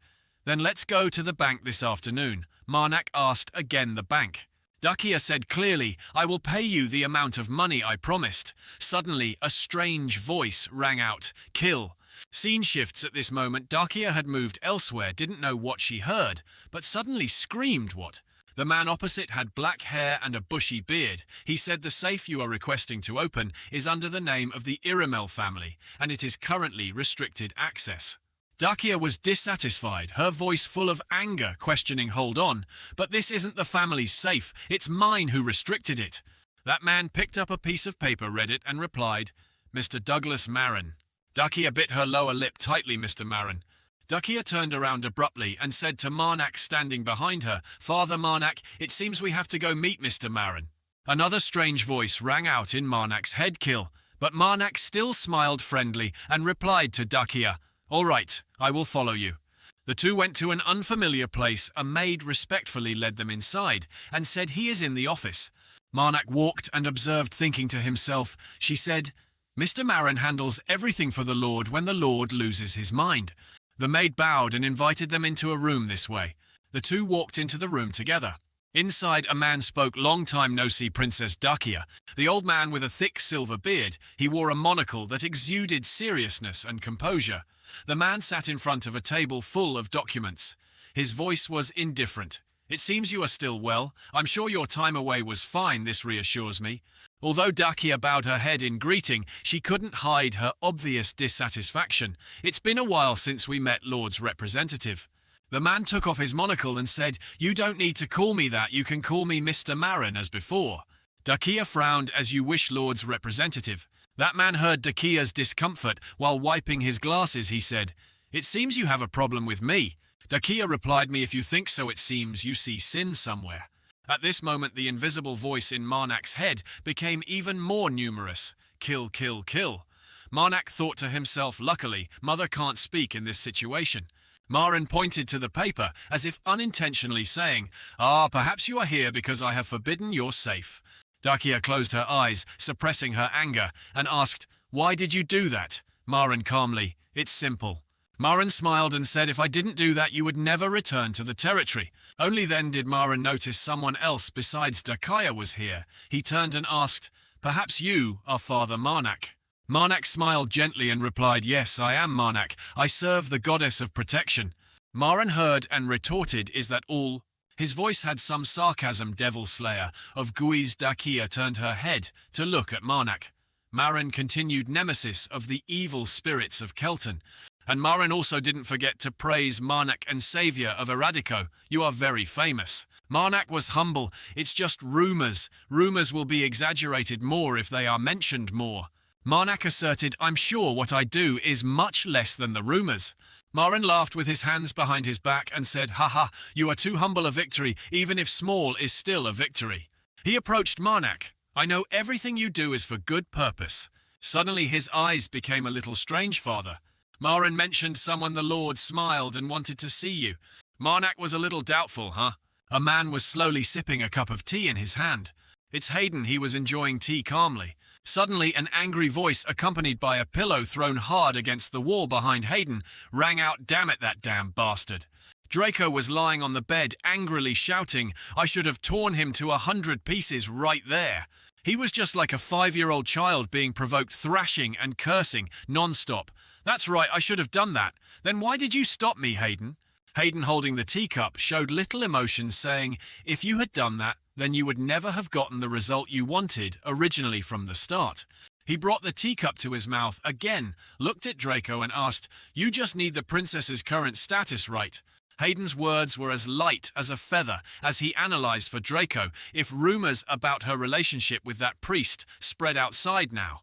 Then let's go to the bank this afternoon. Marnak asked again the bank. Dakia said clearly, I will pay you the amount of money I promised. Suddenly, a strange voice rang out, Kill. Scene shifts at this moment. Dakia had moved elsewhere, didn't know what she heard, but suddenly screamed what? The man opposite had black hair and a bushy beard. He said the safe you are requesting to open is under the name of the Irimel family, and it is currently restricted access. Dakia was dissatisfied, her voice full of anger, questioning, Hold on, but this isn't the family's safe, it's mine who restricted it. That man picked up a piece of paper, read it, and replied, Mr. Douglas Marin. Dakia bit her lower lip tightly, Mr. Marin. Dakia turned around abruptly and said to Marnak standing behind her, Father Marnak, it seems we have to go meet Mr. Marin. Another strange voice rang out in Marnak's head, Kill, but Marnak still smiled friendly and replied to Dakia, All right, I will follow you. The two went to an unfamiliar place. A maid respectfully led them inside and said, "He is in the office." Marnak walked and observed, thinking to himself. She said, "Mr. Marin handles everything for the Lord when the Lord loses his mind." The maid bowed and invited them into a room this way. The two walked into the room together. Inside, a man spoke. "Long time no see, Princess Dakia." The old man with a thick silver beard. He wore a monocle that exuded seriousness and composure. The man sat in front of a table full of documents. His voice was indifferent. "It seems you are still well. I'm sure your time away was fine, this reassures me." Although Dakia bowed her head in greeting, she couldn't hide her obvious dissatisfaction. "It's been a while since we met, Lord's representative." The man took off his monocle and said, "You don't need to call me that. You can call me Mr. Marin as before." Dakia frowned. "As you wish, Lord's representative." That man heard Dakia's discomfort. While wiping his glasses, he said, "It seems you have a problem with me." Dakia replied, "Me, if you think so, it seems you see sin somewhere." At this moment, the invisible voice in Marnak's head became even more numerous. "Kill, kill, kill." Marnak thought to himself, "Luckily, Mother can't speak in this situation." Marin pointed to the paper, as if unintentionally saying, Perhaps you are here because I have forbidden your safe." Dakia closed her eyes, suppressing her anger, and asked, "Why did you do that?" Marin calmly, "It's simple." Marin smiled and said, "If I didn't do that, you would never return to the territory." Only then did Marin notice someone else besides Dakia was here. He turned and asked, "Perhaps you are Father Marnak?" Marnak smiled gently and replied, "Yes, I am Marnak. I serve the goddess of protection." Marin heard and retorted, "Is that all?" His voice had some sarcasm. "Devil slayer of Guiz." Dakia turned her head to look at Marnak. Marin continued, "Nemesis of the evil spirits of Keneton." And Marin also didn't forget to praise Marnak and savior of Eradico. "You are very famous." Marnak was humble. "It's just rumors. Rumors will be exaggerated more if they are mentioned more." Marnak asserted, "I'm sure what I do is much less than the rumors." Marin laughed with his hands behind his back and said, "Haha, you are too humble. A victory, even if small, is still a victory." He approached Marnak. "I know everything you do is for good purpose." Suddenly his eyes became a little strange, "Father." Marin mentioned someone. The Lord smiled and wanted to see you. Marnak was a little doubtful, "Huh?" A man was slowly sipping a cup of tea in his hand. "It's Hayden." He was enjoying tea calmly. Suddenly, an angry voice, accompanied by a pillow thrown hard against the wall behind Hayden, rang out, "Damn it, that damn bastard." Draco was lying on the bed, angrily shouting, "I should have torn him to 100 pieces right there." He was just like a 5-year-old child being provoked, thrashing and cursing non-stop. "That's right, I should have done that." "Then why did you stop me, Hayden?" Hayden, holding the teacup, showed little emotion, saying, "If you had done that, then you would never have gotten the result you wanted originally from the start." He brought the teacup to his mouth again, looked at Draco and asked, "You just need the princess's current status, right?" Hayden's words were as light as a feather as he analyzed for Draco. "If rumors about her relationship with that priest spread outside now,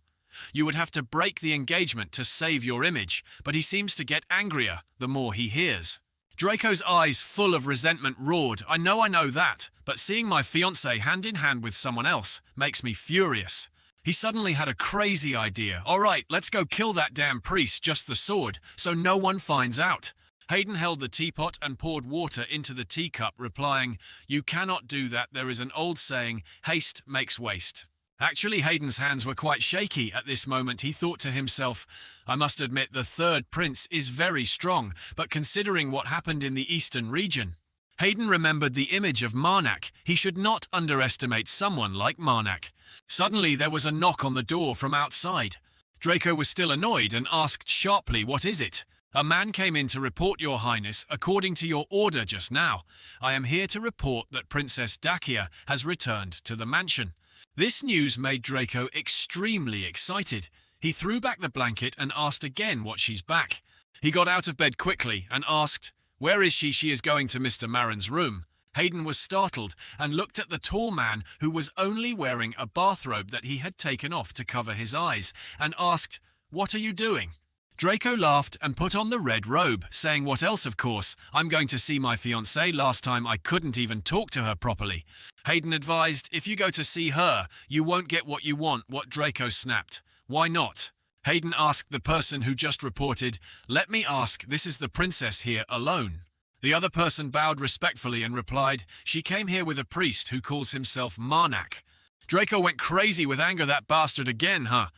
you would have to break the engagement to save your image, but he seems to get angrier the more he hears." Draco's eyes, full of resentment, roared, I know that, but seeing my fiancé hand in hand with someone else makes me furious." He suddenly had a crazy idea. "All right, let's go kill that damn priest, just the sword, so no one finds out." Hayden held the teapot and poured water into the teacup, replying, "You cannot do that. There is an old saying, haste makes waste." Actually, Hayden's hands were quite shaky at this moment. He thought to himself, "I must admit the third prince is very strong, but considering what happened in the eastern region." Hayden remembered the image of Marnak. He should not underestimate someone like Marnak. Suddenly there was a knock on the door from outside. Draco was still annoyed and asked sharply, "What is it?" "A man came in to report, Your Highness, according to your order just now. I am here to report that Princess Dakia has returned to the mansion." This news made Draco extremely excited. He threw back the blanket and asked again what she's back. He got out of bed quickly and asked, "Where is she?" "She is going to Mr. Marin's room." Hayden was startled and looked at the tall man who was only wearing a bathrobe that he had taken off to cover his eyes and asked, "What are you doing?" Draco laughed and put on the red robe, saying, "What else, of course. I'm going to see my fiancée. Last time I couldn't even talk to her properly." Hayden advised, "If you go to see her, you won't get what you want." What Draco snapped, "Why not?" Hayden asked the person who just reported, "Let me ask, this is the princess here alone?" The other person bowed respectfully and replied, "She came here with a priest who calls himself Marnak." Draco went crazy with anger. "That bastard again, huh?"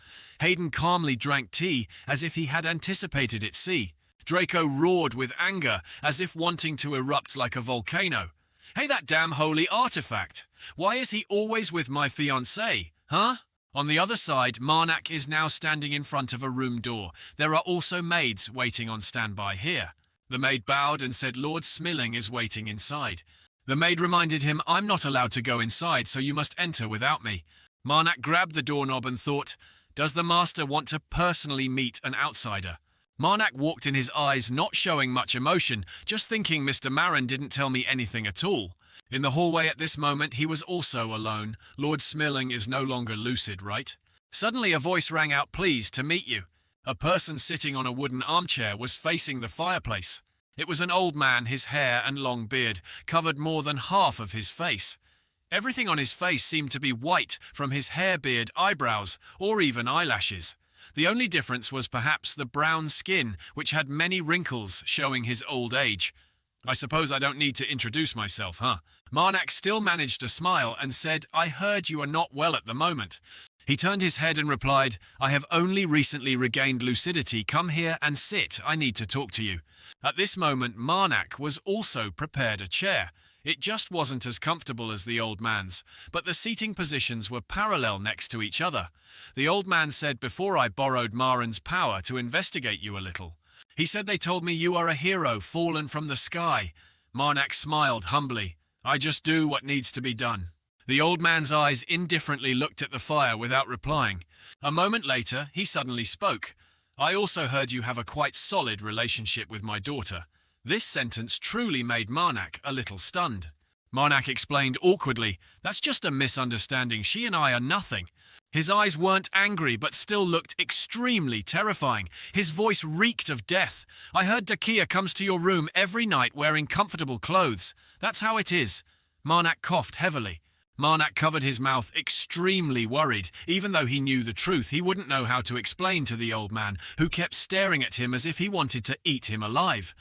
Hayden calmly drank tea as if he had anticipated it. See, Draco roared with anger as if wanting to erupt like a volcano. "Hey, that damn holy artifact! Why is he always with my fiancée, huh?" On the other side, Marnak is now standing in front of a room door. There are also maids waiting on standby here. The maid bowed and said, "Lord Smilling is waiting inside." The maid reminded him, "I'm not allowed to go inside, so you must enter without me." Marnak grabbed the doorknob and thought, "Does the master want to personally meet an outsider?" Marnak walked in, his eyes not showing much emotion, just thinking, "Mr. Marin didn't tell me anything at all." In the hallway at this moment, he was also alone. Lord Smilling is no longer lucid, right? Suddenly a voice rang out, "Pleased to meet you." A person sitting on a wooden armchair was facing the fireplace. It was an old man. His hair and long beard covered more than half of his face. Everything on his face seemed to be white, from his hair, beard, eyebrows, or even eyelashes. The only difference was perhaps the brown skin, which had many wrinkles showing his old age. "I suppose I don't need to introduce myself, huh?" Marnak still managed to smile and said, "I heard you are not well at the moment." He turned his head and replied, "I have only recently regained lucidity. Come here and sit. I need to talk to you." At this moment, Marnak was also prepared a chair. It just wasn't as comfortable as the old man's, but the seating positions were parallel next to each other. The old man said, "Before I borrowed Marin's power to investigate you a little. He said they told me you are a hero fallen from the sky." Marnak smiled humbly. "I just do what needs to be done." The old man's eyes indifferently looked at the fire without replying. A moment later, he suddenly spoke. "I also heard you have a quite solid relationship with my daughter." This sentence truly made Marnak a little stunned. Marnak explained awkwardly, "That's just a misunderstanding. She and I are nothing." His eyes weren't angry but still looked extremely terrifying. His voice reeked of death. "I heard Dakia comes to your room every night wearing comfortable clothes. That's how it is." Marnak coughed heavily. Marnak covered his mouth, extremely worried. Even though he knew the truth, he wouldn't know how to explain to the old man, who kept staring at him as if he wanted to eat him alive.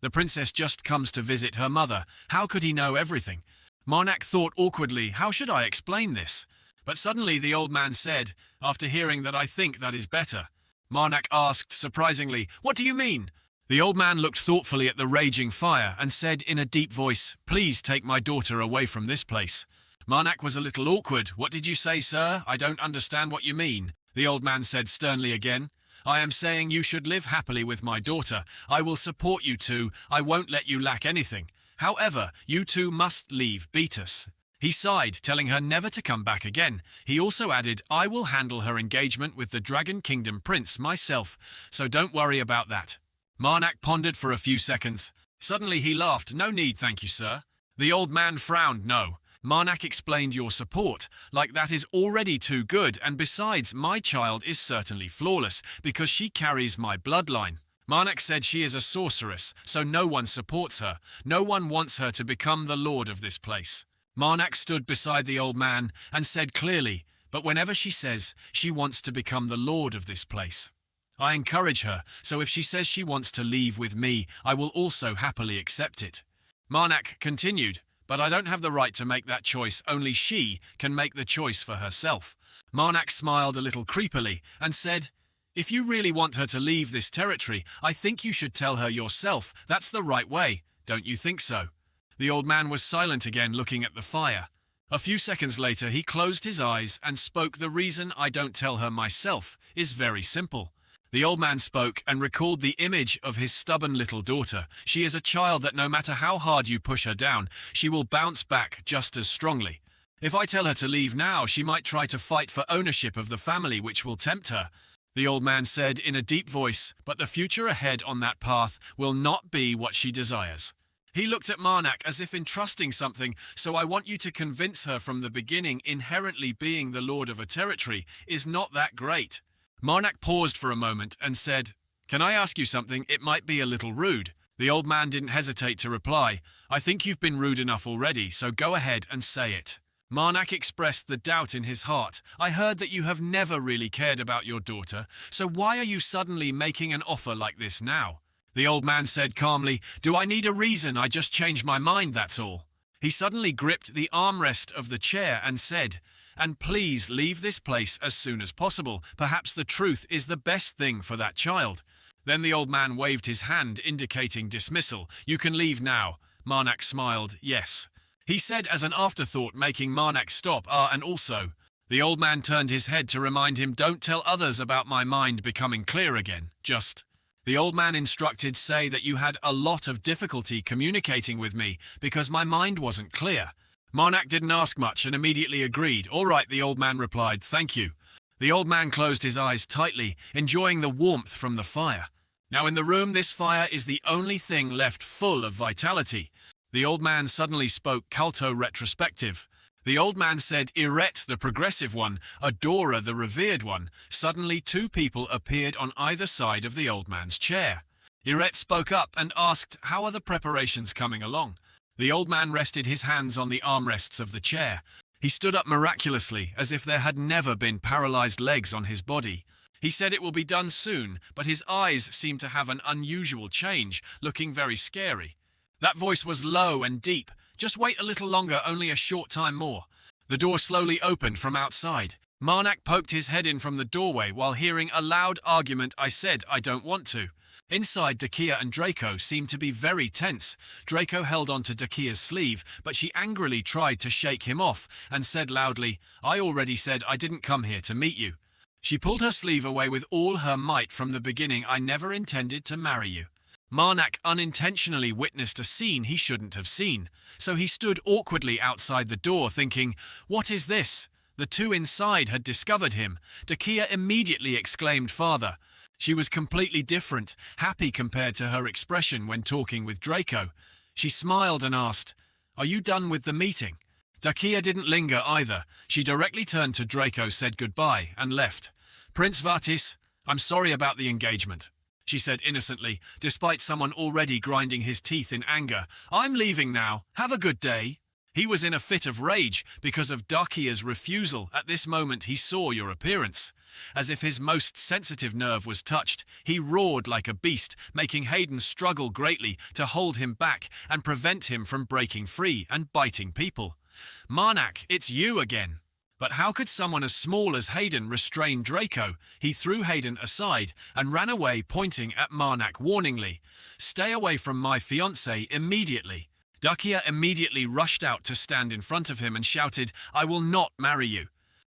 The princess just comes to visit her mother. How could he know everything? Marnak thought awkwardly, "How should I explain this?" But suddenly the old man said, "After hearing that, I think that is better." Marnak asked, surprisingly, "What do you mean?" The old man looked thoughtfully at the raging fire and said in a deep voice, "Please take my daughter away from this place." Marnak was a little awkward. "What did you say, sir? I don't understand what you mean." The old man said sternly again, "I am saying you should live happily with my daughter. I will support you two. I won't let you lack anything. However, you two must leave Beatus." He sighed, telling her never to come back again. He also added, "I will handle her engagement with the Dragon Kingdom Prince myself, so don't worry about that." Marnak pondered for a few seconds. Suddenly he laughed. "No need, thank you, sir." The old man frowned. "No." Marnak explained, "Your support, like that, is already too good, and besides, my child is certainly flawless, because she carries my bloodline." Marnak said, "She is a sorceress, so no one supports her. No one wants her to become the lord of this place." Marnak stood beside the old man and said clearly, "But whenever she says she wants to become the lord of this place, I encourage her, so if she says she wants to leave with me, I will also happily accept it." Marnak continued, "But I don't have the right to make that choice. Only she can make the choice for herself." Marnak smiled a little creepily and said, "If you really want her to leave this territory, I think you should tell her yourself. That's the right way. Don't you think so?" The old man was silent again, looking at the fire. A few seconds later, he closed his eyes and spoke. "The reason I don't tell her myself is very simple." The old man spoke and recalled the image of his stubborn little daughter. "She is a child that no matter how hard you push her down, she will bounce back just as strongly. If I tell her to leave now, she might try to fight for ownership of the family, which will tempt her." The old man said in a deep voice, "But the future ahead on that path will not be what she desires." He looked at Marnak as if entrusting something. "So I want you to convince her from the beginning, inherently being the lord of a territory is not that great." Marnak paused for a moment and said, "Can I ask you something? It might be a little rude." The old man didn't hesitate to reply, "I think you've been rude enough already, so go ahead and say it." Marnak expressed the doubt in his heart. I heard that you have never really cared about your daughter, so why are you suddenly making an offer like this now? The old man said calmly, Do I need a reason? I just changed my mind, that's all. He suddenly gripped the armrest of the chair and said, And please leave this place as soon as possible. Perhaps the truth is the best thing for that child. Then the old man waved his hand, indicating dismissal. You can leave now. Marnak smiled, yes. He said as an afterthought, making Marnak stop, and also. The old man turned his head to remind him, Don't tell others about my mind becoming clear again. Just. The old man instructed, Say that you had a lot of difficulty communicating with me because my mind wasn't clear. Marnak didn't ask much and immediately agreed. All right, the old man replied, Thank you. The old man closed his eyes tightly, enjoying the warmth from the fire. Now in the room, this fire is the only thing left full of vitality. The old man suddenly spoke Culto retrospective. The old man said, Eret, the progressive one, Adora, the revered one. Suddenly 2 people appeared on either side of the old man's chair. Eret spoke up and asked, How are the preparations coming along? The old man rested his hands on the armrests of the chair. He stood up miraculously, as if there had never been paralyzed legs on his body. He said it will be done soon, but his eyes seemed to have an unusual change, looking very scary. That voice was low and deep. Just wait a little longer, only a short time more. The door slowly opened from outside. Marnak poked his head in from the doorway while hearing a loud argument. I said, I don't want to. Inside, Dakia and Draco seemed to be very tense. Draco held onto Dakia's sleeve, but she angrily tried to shake him off and said loudly, I already said I didn't come here to meet you. She pulled her sleeve away with all her might. From the beginning, I never intended to marry you. Marnak unintentionally witnessed a scene he shouldn't have seen, so he stood awkwardly outside the door thinking, What is this? The 2 inside had discovered him. Dakia immediately exclaimed, Father. She was completely different, happy compared to her expression when talking with Draco. She smiled and asked, Are you done with the meeting? Dakia didn't linger either. She directly turned to Draco, said goodbye, and left. Prince Vatis, I'm sorry about the engagement, she said innocently, despite someone already grinding his teeth in anger. I'm leaving now. Have a good day. He was in a fit of rage because of Dakia's refusal. At this moment he saw your appearance. As if his most sensitive nerve was touched, he roared like a beast, making Hayden struggle greatly to hold him back and prevent him from breaking free and biting people. Marnak, it's you again. But how could someone as small as Hayden restrain Draco? He threw Hayden aside and ran away, pointing at Marnak warningly. Stay away from my fiancé immediately. Dakia immediately rushed out to stand in front of him and shouted, I will not marry you.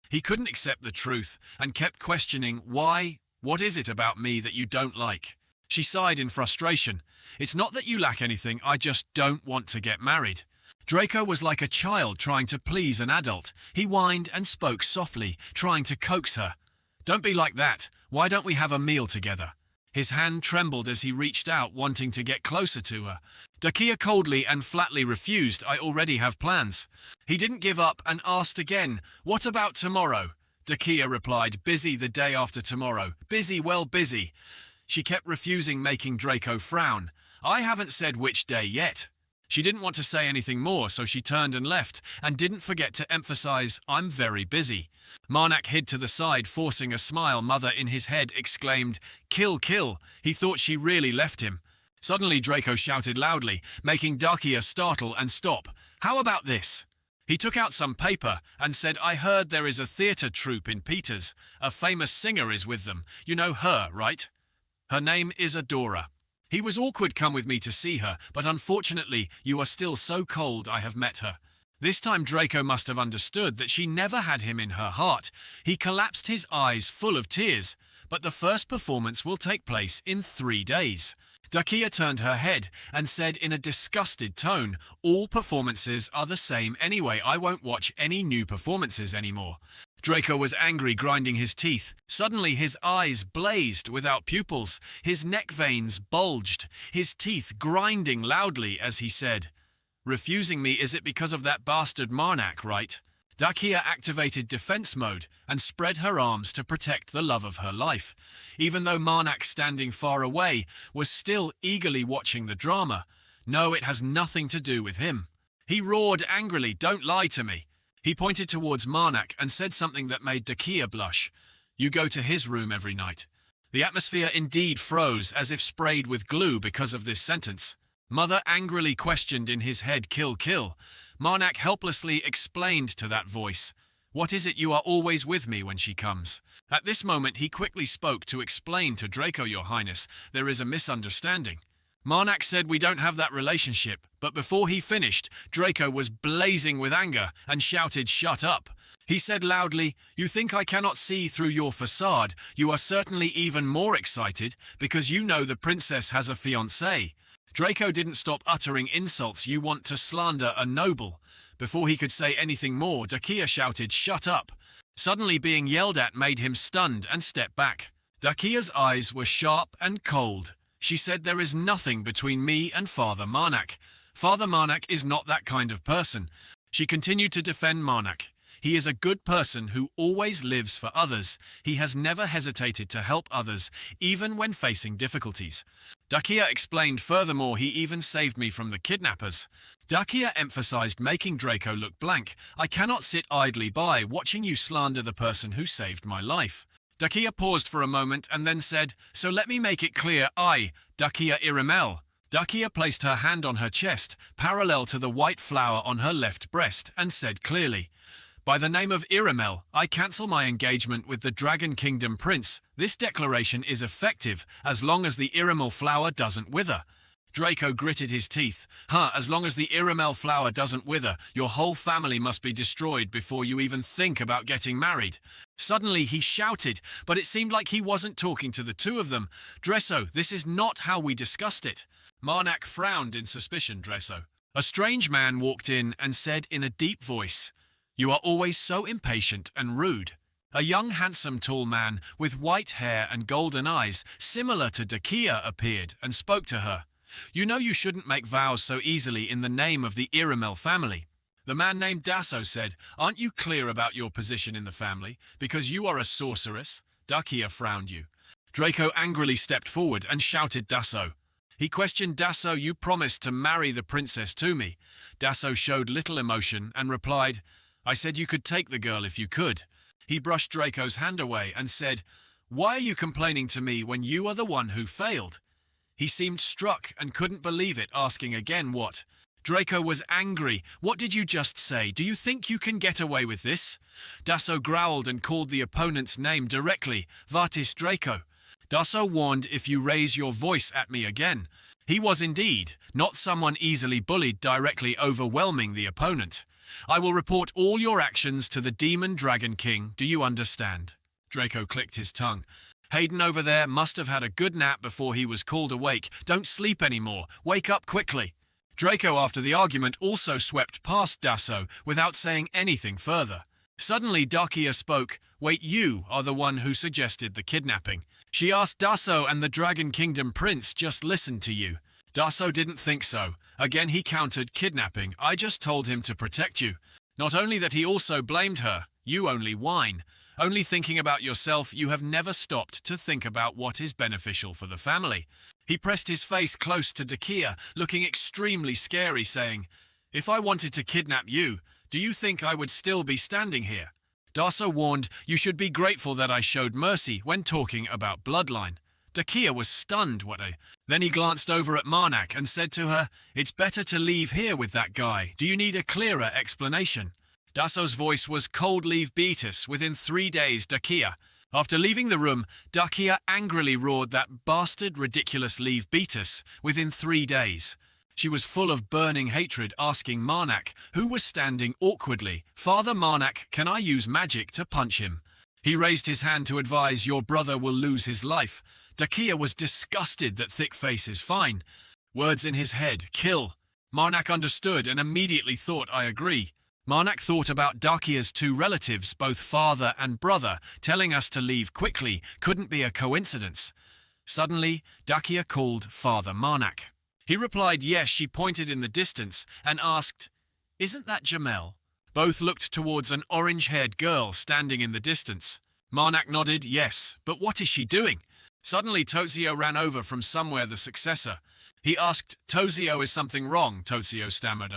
He couldn't accept the truth and kept questioning, Why? What is it about me that you don't like? She sighed in frustration. It's not that you lack anything, I just don't want to get married. Draco was like a child trying to please an adult. He whined and spoke softly, trying to coax her. Don't be like that. Why don't we have a meal together? His hand trembled as he reached out, wanting to get closer to her. Dakia coldly and flatly refused. I already have plans. He didn't give up and asked again, What about tomorrow? Dakia replied, Busy the day after tomorrow. Busy, well busy. She kept refusing, making Draco frown. I haven't said which day yet. She didn't want to say anything more, so she turned and left, and didn't forget to emphasize, I'm very busy. Marnak hid to the side, forcing a smile. Mother in his head exclaimed, Kill, kill. He thought she really left him. Suddenly Draco shouted loudly, making Dakia startle and stop. How about this? He took out some paper and said, I heard there is a theatre troupe in Peters. A famous singer is with them. You know her, right? Her name is Adora. He was awkward. Come with me to see her, but unfortunately you are still so cold. I have met her. This time Draco must have understood that she never had him in her heart. He collapsed, his eyes full of tears. But the first performance will take place in 3 days. Dakia turned her head and said in a disgusted tone, All performances are the same anyway. I won't watch any new performances anymore. Draco was angry, grinding his teeth. Suddenly his eyes blazed without pupils. His neck veins bulged, his teeth grinding loudly as he said, Refusing me, is it because of that bastard Marnak, right? Dakia activated defense mode and spread her arms to protect the love of her life, even though Marnak, standing far away, was still eagerly watching the drama. No, it has nothing to do with him. He roared angrily, Don't lie to me. He pointed towards Marnak and said something that made Dakia blush. You go to his room every night. The atmosphere indeed froze as if sprayed with glue because of this sentence. Mother angrily questioned in his head, kill, kill. Marnak helplessly explained to that voice, what is it you are always with me when she comes? At this moment he quickly spoke to explain to Draco, Your Highness, there is a misunderstanding. Marnak said we don't have that relationship, but before he finished, Draco was blazing with anger and shouted, shut up. He said loudly, you think I cannot see through your facade? You are certainly even more excited because you know the princess has a fiancé. Draco didn't stop uttering insults. You want to slander a noble. Before he could say anything more, Dakia shouted, shut up. Suddenly being yelled at made him stunned and stepped back. Dakia's eyes were sharp and cold. She said, there is nothing between me and Father Marnak. Father Marnak is not that kind of person. She continued to defend Marnak. He is a good person who always lives for others. He has never hesitated to help others, even when facing difficulties. Dakia explained furthermore, he even saved me from the kidnappers. Dakia emphasized making Draco look blank. I cannot sit idly by watching you slander the person who saved my life. Dakia paused for a moment and then said, so let me make it clear, I, Dakia Irimel. Dakia placed her hand on her chest, parallel to the white flower on her left breast, and said clearly, by the name of Irimel, I cancel my engagement with the Dragon Kingdom Prince. This declaration is effective as long as the Irimel flower doesn't wither. Draco gritted his teeth. As long as the Irimel flower doesn't wither, your whole family must be destroyed before you even think about getting married. Suddenly he shouted, but it seemed like he wasn't talking to the two of them. Dresso, this is not how we discussed it. Marnak frowned in suspicion, Dresso. A strange man walked in and said in a deep voice, you are always so impatient and rude. A young, handsome, tall man with white hair and golden eyes, similar to Dakia, appeared and spoke to her. You know you shouldn't make vows so easily in the name of the Irimel family. The man named Dasso said, aren't you clear about your position in the family? Because you are a sorceress? Dakia frowned you. Draco angrily stepped forward and shouted Dasso. He questioned Dasso, you promised to marry the princess to me. Dasso showed little emotion and replied, I said you could take the girl if you could. He brushed Draco's hand away and said, why are you complaining to me when you are the one who failed? He seemed struck and couldn't believe it, asking again what? Draco was angry. What did you just say? Do you think you can get away with this? Dasso growled and called the opponent's name directly, Vartis Draco. Dasso warned, if you raise your voice at me again. He was indeed not someone easily bullied, directly overwhelming the opponent. I will report all your actions to the Demon Dragon King, do you understand? Draco clicked his tongue. Hayden over there must have had a good nap before he was called awake. Don't sleep anymore. Wake up quickly. Draco, after the argument, also swept past Dasso without saying anything further. Suddenly Dakia spoke. Wait, you are the one who suggested the kidnapping. She asked Dasso and the Dragon Kingdom Prince just listened to you. Dasso didn't think so. Again he countered, kidnapping. I just told him to protect you. Not only that, he also blamed her. You only whine. Only thinking about yourself, you have never stopped to think about what is beneficial for the family. He pressed his face close to Dakia, looking extremely scary, saying, if I wanted to kidnap you, do you think I would still be standing here? Dasso warned, you should be grateful that I showed mercy when talking about bloodline. Dakia was stunned. Then he glanced over at Marnak and said to her, it's better to leave here with that guy. Do you need a clearer explanation? Dasso's voice was cold. Leave Beatus within 3 days, Dakia. After leaving the room, Dakia angrily roared, that bastard, ridiculous, leave Beatus within 3 days. She was full of burning hatred, asking Marnak, who was standing awkwardly, Father Marnak, can I use magic to punch him? He raised his hand to advise, your brother will lose his life. Dakia was disgusted that thick face is fine. Words in his head, kill. Marnak understood and immediately thought, I agree. Marnak thought about Dakia's two relatives, both father and brother, telling us to leave quickly couldn't be a coincidence. Suddenly, Dakia called Father Marnak. He replied yes. She pointed in the distance and asked, isn't that Jamel? Both looked towards an orange-haired girl standing in the distance. Marnak nodded yes, but what is she doing? Suddenly Tozio ran over from somewhere, the successor. He asked, Tozio, is something wrong? Tozio stammered.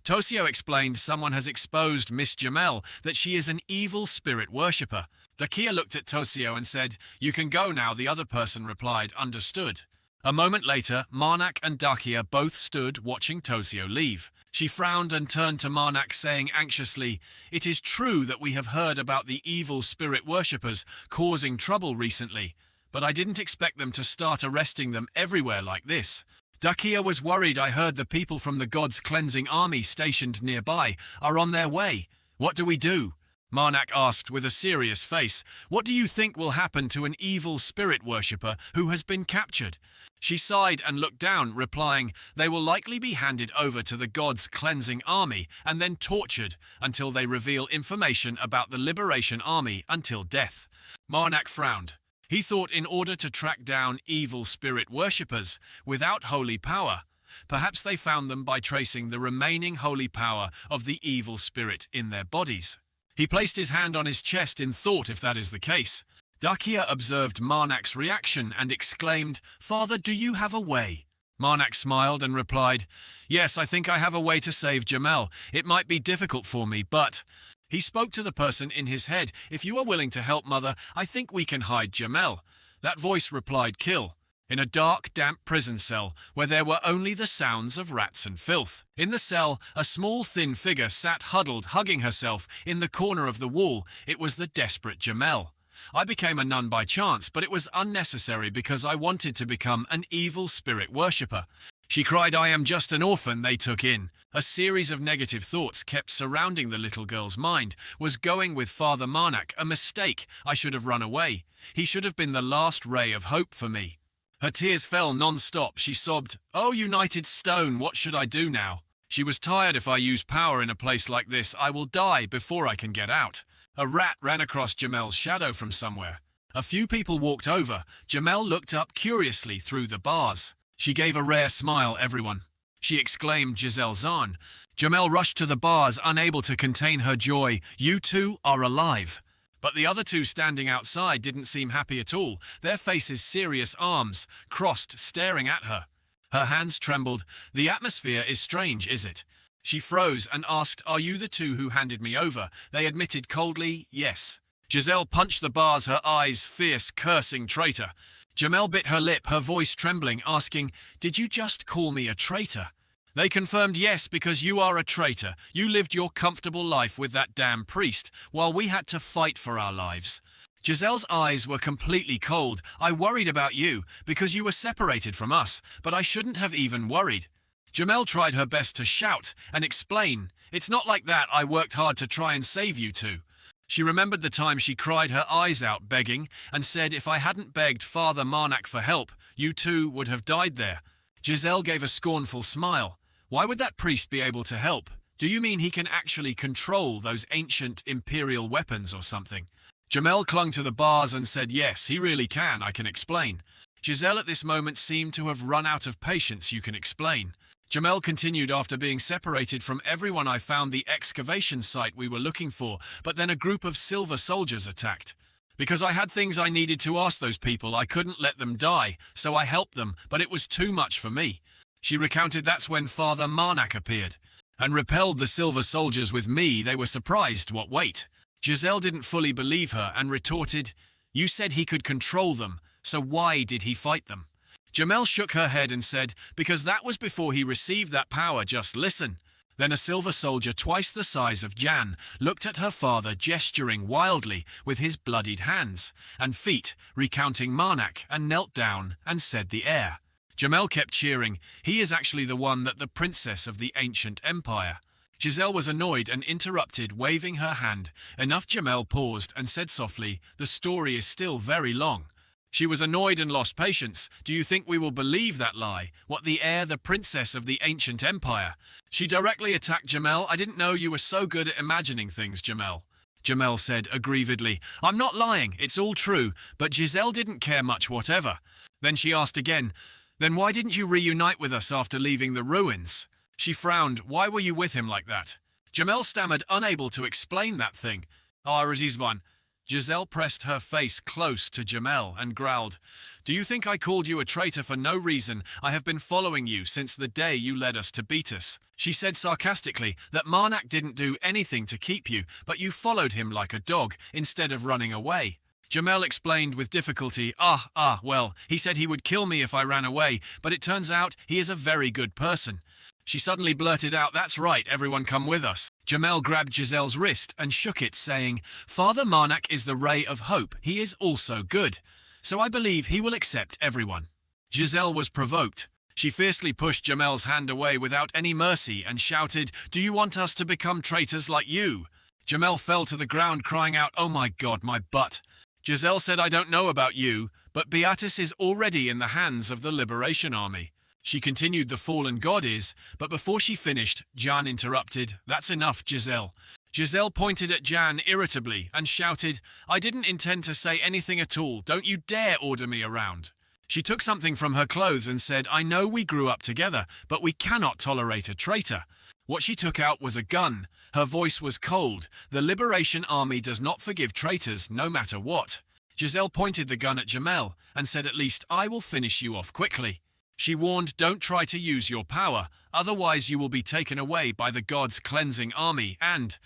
Tosio explained someone has exposed Miss Jamel that she is an evil spirit worshipper. Dakia looked at Tosio and said, "You can go now." The other person replied, "Understood." A moment later, Marnak and Dakia both stood watching Tosio leave. She frowned and turned to Marnak, saying anxiously, "It is true that we have heard about the evil spirit worshippers causing trouble recently, but I didn't expect them to start arresting them everywhere like this." Dakia was worried. "I heard the people from the God's cleansing army stationed nearby are on their way. What do we do?" Marnak asked with a serious face. "What do you think will happen to an evil spirit worshipper who has been captured?" She sighed and looked down, replying, "They will likely be handed over to the God's cleansing army and then tortured until they reveal information about the liberation army until death." Marnak frowned. He thought in order to track down evil spirit worshippers without holy power, perhaps they found them by tracing the remaining holy power of the evil spirit in their bodies. He placed his hand on his chest in thought if that is the case. Dakia observed Marnak's reaction and exclaimed, "Father, do you have a way?" Marnak smiled and replied, "Yes, I think I have a way to save Jamel. It might be difficult for me, but..." He spoke to the person in his head. "If you are willing to help, Mother, I think we can hide Jamel." That voice replied, "Kill." In a dark, damp prison cell where there were only the sounds of rats and filth. In the cell, a small, thin figure sat huddled, hugging herself in the corner of the wall. It was the desperate Jamel. "I became a nun by chance, but it was unnecessary because I wanted to become an evil spirit worshipper." She cried, "I am just an orphan they took in." A series of negative thoughts kept surrounding the little girl's mind. Was going with Father Marnak a mistake? I should have run away. He should have been the last ray of hope for me. Her tears fell non-stop. She sobbed, "Oh, United Stone, what should I do now?" She was tired. "If I use power in a place like this, I will die before I can get out." A rat ran across Jamel's shadow from somewhere. A few people walked over. Jamel looked up curiously through the bars. She gave a rare smile. "Everyone," she exclaimed, "Giselle Zahn." Jamel rushed to the bars, unable to contain her joy. "You two are alive." But the other two standing outside didn't seem happy at all, their faces serious, arms crossed, staring at her. Her hands trembled. "The atmosphere is strange, is it?" She froze and asked, "Are you the two who handed me over?" They admitted coldly, "Yes." Giselle punched the bars, her eyes fierce, cursing, "Traitor." Jamel bit her lip, her voice trembling, asking, "Did you just call me a traitor?" They confirmed, "Yes, because you are a traitor. You lived your comfortable life with that damn priest, while we had to fight for our lives." Giselle's eyes were completely cold. "I worried about you, because you were separated from us, but I shouldn't have even worried." Jamel tried her best to shout and explain, "It's not like that. I worked hard to try and save you two." She remembered the time she cried her eyes out begging and said, "If I hadn't begged Father Marnak for help, you two would have died there." Giselle gave a scornful smile. "Why would that priest be able to help? Do you mean he can actually control those ancient imperial weapons or something?" Jamel clung to the bars and said, "Yes, he really can. I can explain." Giselle at this moment seemed to have run out of patience. "You can explain." Jamel continued, "After being separated from everyone, I found the excavation site we were looking for, but then a group of silver soldiers attacked. Because I had things I needed to ask those people, I couldn't let them die, so I helped them, but it was too much for me." She recounted, "That's when Father Marnak appeared and repelled the silver soldiers with me. They were surprised. What, wait?" Giselle didn't fully believe her and retorted, "You said he could control them, so why did he fight them?" Jamel shook her head and said, "Because that was before he received that power. Just listen." Then a silver soldier twice the size of Jan looked at her father, gesturing wildly with his bloodied hands and feet, recounting Marnak, and knelt down and said the heir. Jamel kept cheering, "He is actually the one that the princess of the ancient empire." Giselle was annoyed and interrupted, waving her hand. Enough. Jamel paused and said softly, "The story is still very long." She was annoyed and lost patience. "Do you think we will believe that lie? What, the heir, the princess of the ancient empire?" She directly attacked Jamel. "I didn't know you were so good at imagining things, Jamel." Jamel said aggrievedly, "I'm not lying, it's all true, but Giselle didn't care much whatever." Then she asked again, "Then why didn't you reunite with us after leaving the ruins?" She frowned. "Why were you with him like that?" Jamel stammered, unable to explain that thing. "Ah, Razizvan." Giselle pressed her face close to Jamel and growled, "Do you think I called you a traitor for no reason? I have been following you since the day you led us to Beatus." She said sarcastically that Marnak didn't do anything to keep you, but you followed him like a dog instead of running away. Jamel explained with difficulty, well, he said he would kill me if I ran away, but it turns out he is a very good person. She suddenly blurted out, "That's right, everyone come with us." Jamel grabbed Giselle's wrist and shook it, saying, "Father Marnak is the ray of hope. He is also good. So I believe he will accept everyone." Giselle was provoked. She fiercely pushed Jamel's hand away without any mercy and shouted, "Do you want us to become traitors like you?" Jamel fell to the ground crying out, "Oh my God, my butt." Giselle said, "I don't know about you, but Beatus is already in the hands of the Liberation Army." She continued, "The fallen god is," but before she finished, Jan interrupted, "That's enough, Giselle." Giselle pointed at Jan irritably and shouted, "I didn't intend to say anything at all. Don't you dare order me around." She took something from her clothes and said, "I know we grew up together, but we cannot tolerate a traitor." What she took out was a gun. Her voice was cold. "The Liberation Army does not forgive traitors, no matter what." Giselle pointed the gun at Jamel and said, "At least I will finish you off quickly." She warned, "Don't try to use your power, otherwise you will be taken away by the god's cleansing army," and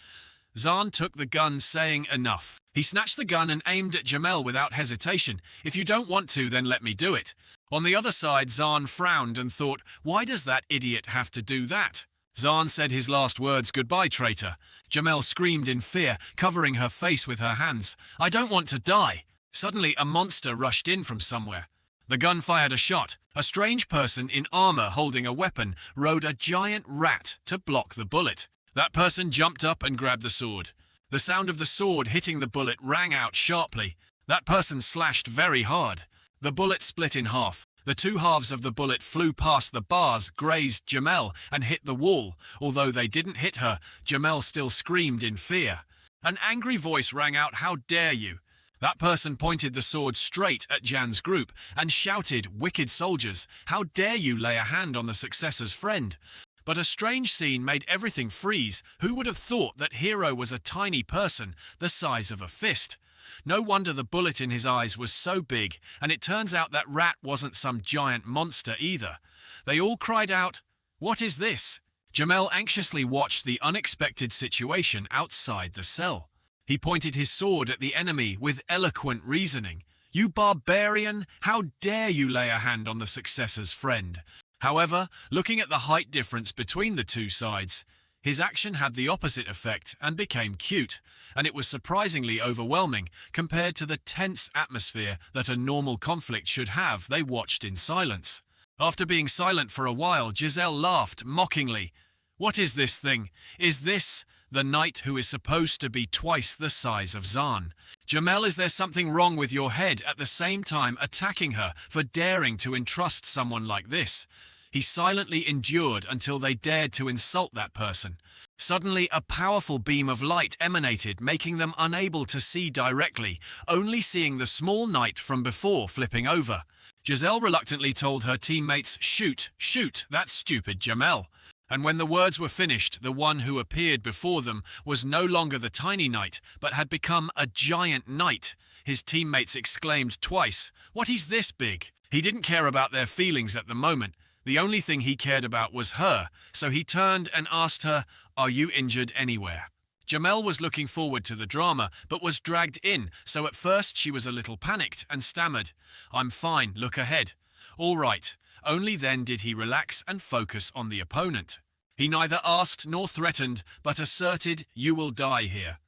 Zahn took the gun, saying, "Enough." He snatched the gun and aimed at Jamel without hesitation. "If you don't want to, then let me do it." On the other side, Zahn frowned and thought, "Why does that idiot have to do that?" Zahn said his last words, "Goodbye, traitor." Jamel screamed in fear, covering her face with her hands. "I don't want to die." Suddenly, a monster rushed in from somewhere. The gun fired a shot. A strange person in armor holding a weapon rode a giant rat to block the bullet. That person jumped up and grabbed the sword. The sound of the sword hitting the bullet rang out sharply. That person slashed very hard. The bullet split in half. The two halves of the bullet flew past the bars, grazed Jamel, and hit the wall. Although they didn't hit her, Jamel still screamed in fear. An angry voice rang out, "How dare you!" That person pointed the sword straight at Jan's group and shouted, "Wicked soldiers, how dare you lay a hand on the successor's friend?" But a strange scene made everything freeze. Who would have thought that Hero was a tiny person, the size of a fist? No wonder the bullet in his eyes was so big, and it turns out that rat wasn't some giant monster either. They all cried out, "What is this?" Jamel anxiously watched the unexpected situation outside the cell. He pointed his sword at the enemy with eloquent reasoning. "You barbarian! How dare you lay a hand on the successor's friend?" However, looking at the height difference between the two sides, his action had the opposite effect and became cute, and it was surprisingly overwhelming compared to the tense atmosphere that a normal conflict should have. They watched in silence. After being silent for a while, Giselle laughed mockingly. "What is this thing? Is this the knight who is supposed to be twice the size of Zahn? Jamel, is there something wrong with your head, at the same time attacking her for daring to entrust someone like this?" He silently endured until they dared to insult that person. Suddenly, a powerful beam of light emanated, making them unable to see directly, only seeing the small knight from before flipping over. Giselle reluctantly told her teammates, "Shoot, shoot, that stupid Jamel." And when the words were finished, the one who appeared before them was no longer the tiny knight, but had become a giant knight. His teammates exclaimed twice, "What, he's this big?" He didn't care about their feelings at the moment. The only thing he cared about was her, so he turned and asked her, "Are you injured anywhere?" Jamel was looking forward to the drama, but was dragged in, so at first she was a little panicked and stammered, "I'm fine, look ahead." "All right." Only then did he relax and focus on the opponent. He neither asked nor threatened, but asserted, "You will die here."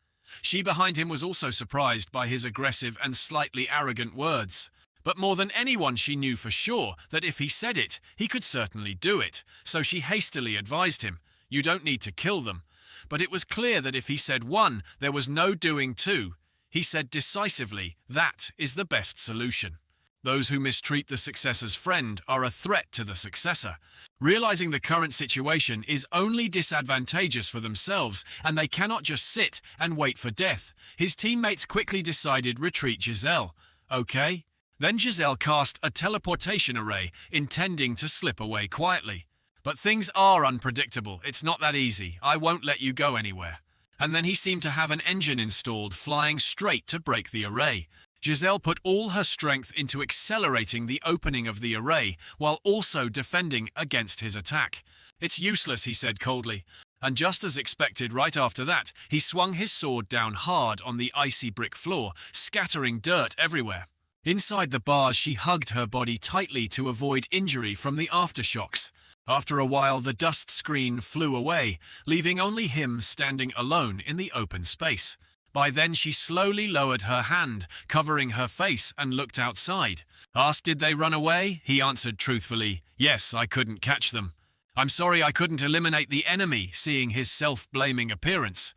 She behind him was also surprised by his aggressive and slightly arrogant words. But more than anyone, she knew for sure that if he said it, he could certainly do it, so she hastily advised him, "You don't need to kill them." But it was clear that if he said one, there was no doing two. He said decisively, "That is the best solution." Those who mistreat the successor's friend are a threat to the successor. Realizing the current situation is only disadvantageous for themselves, and they cannot just sit and wait for death, his teammates quickly decided retreat Giselle. Okay? Then Giselle cast a teleportation array, intending to slip away quietly. "But things are unpredictable. It's not that easy. I won't let you go anywhere." And then he seemed to have an engine installed, flying straight to break the array. Giselle put all her strength into accelerating the opening of the array, while also defending against his attack. "It's useless," he said coldly. And just as expected, right after that, he swung his sword down hard on the icy brick floor, scattering dirt everywhere. Inside the bars, she hugged her body tightly to avoid injury from the aftershocks. After a while, the dust screen flew away, leaving only him standing alone in the open space. By then, she slowly lowered her hand, covering her face, and looked outside. Asked did they run away, he answered truthfully, "Yes, I couldn't catch them. I'm sorry I couldn't eliminate the enemy," seeing his self-blaming appearance.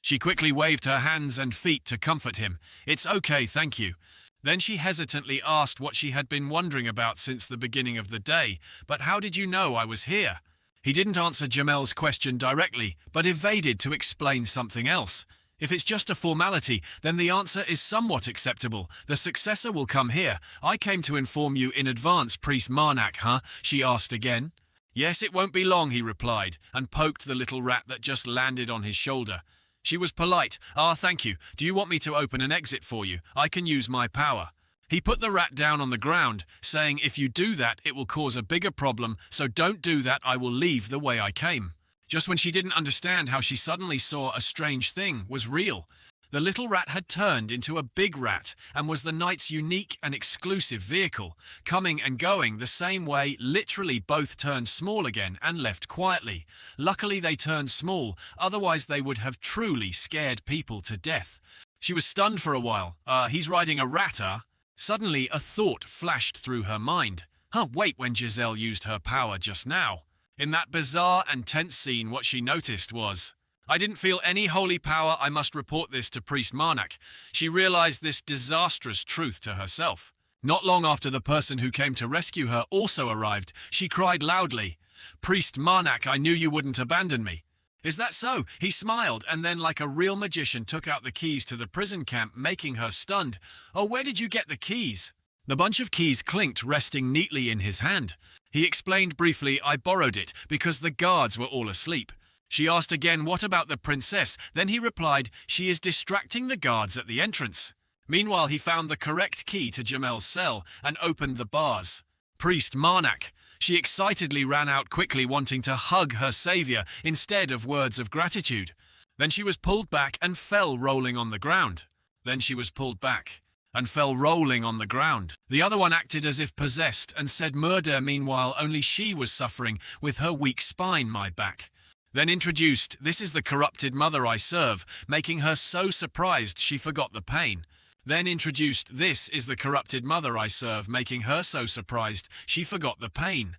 She quickly waved her hands and feet to comfort him. "It's okay, thank you." Then she hesitantly asked what she had been wondering about since the beginning of the day. "But how did you know I was here?" He didn't answer Jamel's question directly, but evaded to explain something else. "If it's just a formality, then the answer is somewhat acceptable. The successor will come here. I came to inform you in advance, Priest Marnak, huh?" she asked again. "Yes, it won't be long," he replied, and poked the little rat that just landed on his shoulder. She was polite. Thank you. Do you want me to open an exit for you? I can use my power." He put the rat down on the ground, saying, "If you do that, it will cause a bigger problem, so don't do that, I will leave the way I came." Just when she didn't understand how she suddenly saw a strange thing was real. The little rat had turned into a big rat and was the knight's unique and exclusive vehicle, coming and going the same way. Literally both turned small again and left quietly. Luckily they turned small, otherwise they would have truly scared people to death. She was stunned for a while. He's riding a rat, huh? Suddenly a thought flashed through her mind. Wait, when Giselle used her power just now. In that bizarre and tense scene, what she noticed was, "I didn't feel any holy power, I must report this to Priest Marnak." She realized this disastrous truth to herself. Not long after the person who came to rescue her also arrived, she cried loudly, "Priest Marnak, I knew you wouldn't abandon me." "Is that so?" He smiled and then, like a real magician, took out the keys to the prison camp, making her stunned. "Oh, where did you get the keys?" The bunch of keys clinked, resting neatly in his hand. He explained briefly, "I borrowed it because the guards were all asleep." She asked again, "What about the princess?" Then he replied, "She is distracting the guards at the entrance." Meanwhile, he found the correct key to Jamel's cell and opened the bars. Priest Marnak. She excitedly ran out quickly, wanting to hug her savior instead of words of gratitude. Then she was pulled back and fell rolling on the ground. Then she was pulled back and fell rolling on the ground. The other one acted as if possessed and said murder. Meanwhile, only she was suffering with her weak spine, my back. Then introduced, "This is the corrupted mother I serve," making her so surprised she forgot the pain. Then introduced, "This is the corrupted mother I serve," making her so surprised she forgot the pain.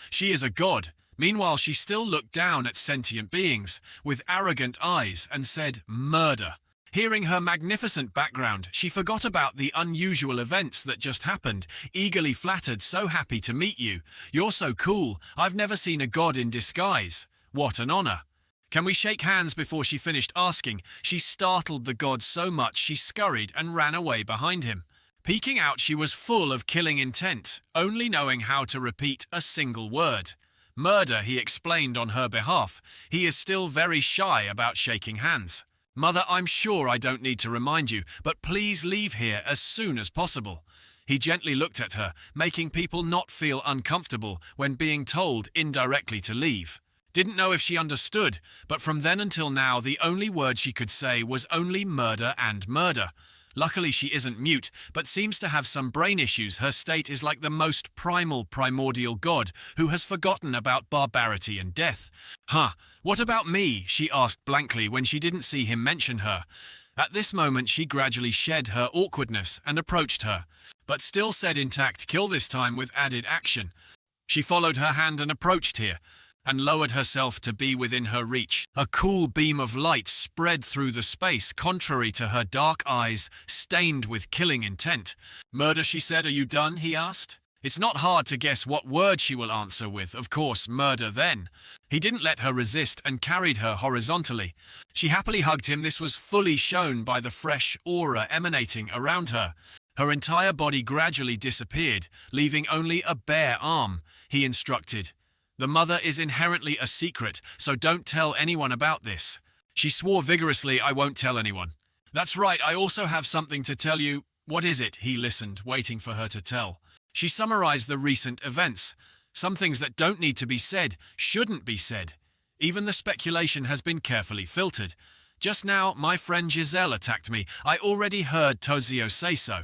She is a god. Meanwhile, she still looked down at sentient beings with arrogant eyes and said, "Murder." Hearing her magnificent background, she forgot about the unusual events that just happened, eagerly flattered, "So happy to meet you. You're so cool. I've never seen a god in disguise. What an honor." "Can we shake hands?" Before she finished asking, she startled the god so much she scurried and ran away behind him. Peeking out, she was full of killing intent, only knowing how to repeat a single word. "Murder," he explained on her behalf. He is still very shy about shaking hands. "Mother, I'm sure I don't need to remind you, but please leave here as soon as possible." He gently looked at her, making people not feel uncomfortable when being told indirectly to leave. Didn't know if she understood, but from then until now the only word she could say was only murder and murder. Luckily she isn't mute, but seems to have some brain issues. Her state is like the most primordial god who has forgotten about barbarity and death. What about me?" she asked blankly when she didn't see him mention her. At this moment she gradually shed her awkwardness and approached her, but still said intact, "Kill this time with added action." She followed her hand and approached here, and lowered herself to be within her reach. A cool beam of light spread through the space, contrary to her dark eyes, stained with killing intent. "Murder," she said. "Are you done?" he asked. It's not hard to guess what word she will answer with. Of course, murder then. He didn't let her resist and carried her horizontally. She happily hugged him. This was fully shown by the fresh aura emanating around her. Her entire body gradually disappeared, leaving only a bare arm. He instructed, "The mother is inherently a secret, so don't tell anyone about this." She swore vigorously, I won't tell anyone. That's right, I also have something to tell you. What is it? He listened, waiting for her to tell. She summarized the recent events. Some things that don't need to be said, shouldn't be said. Even the speculation has been carefully filtered. Just now, my friend Giselle attacked me. I already heard Tozio say so.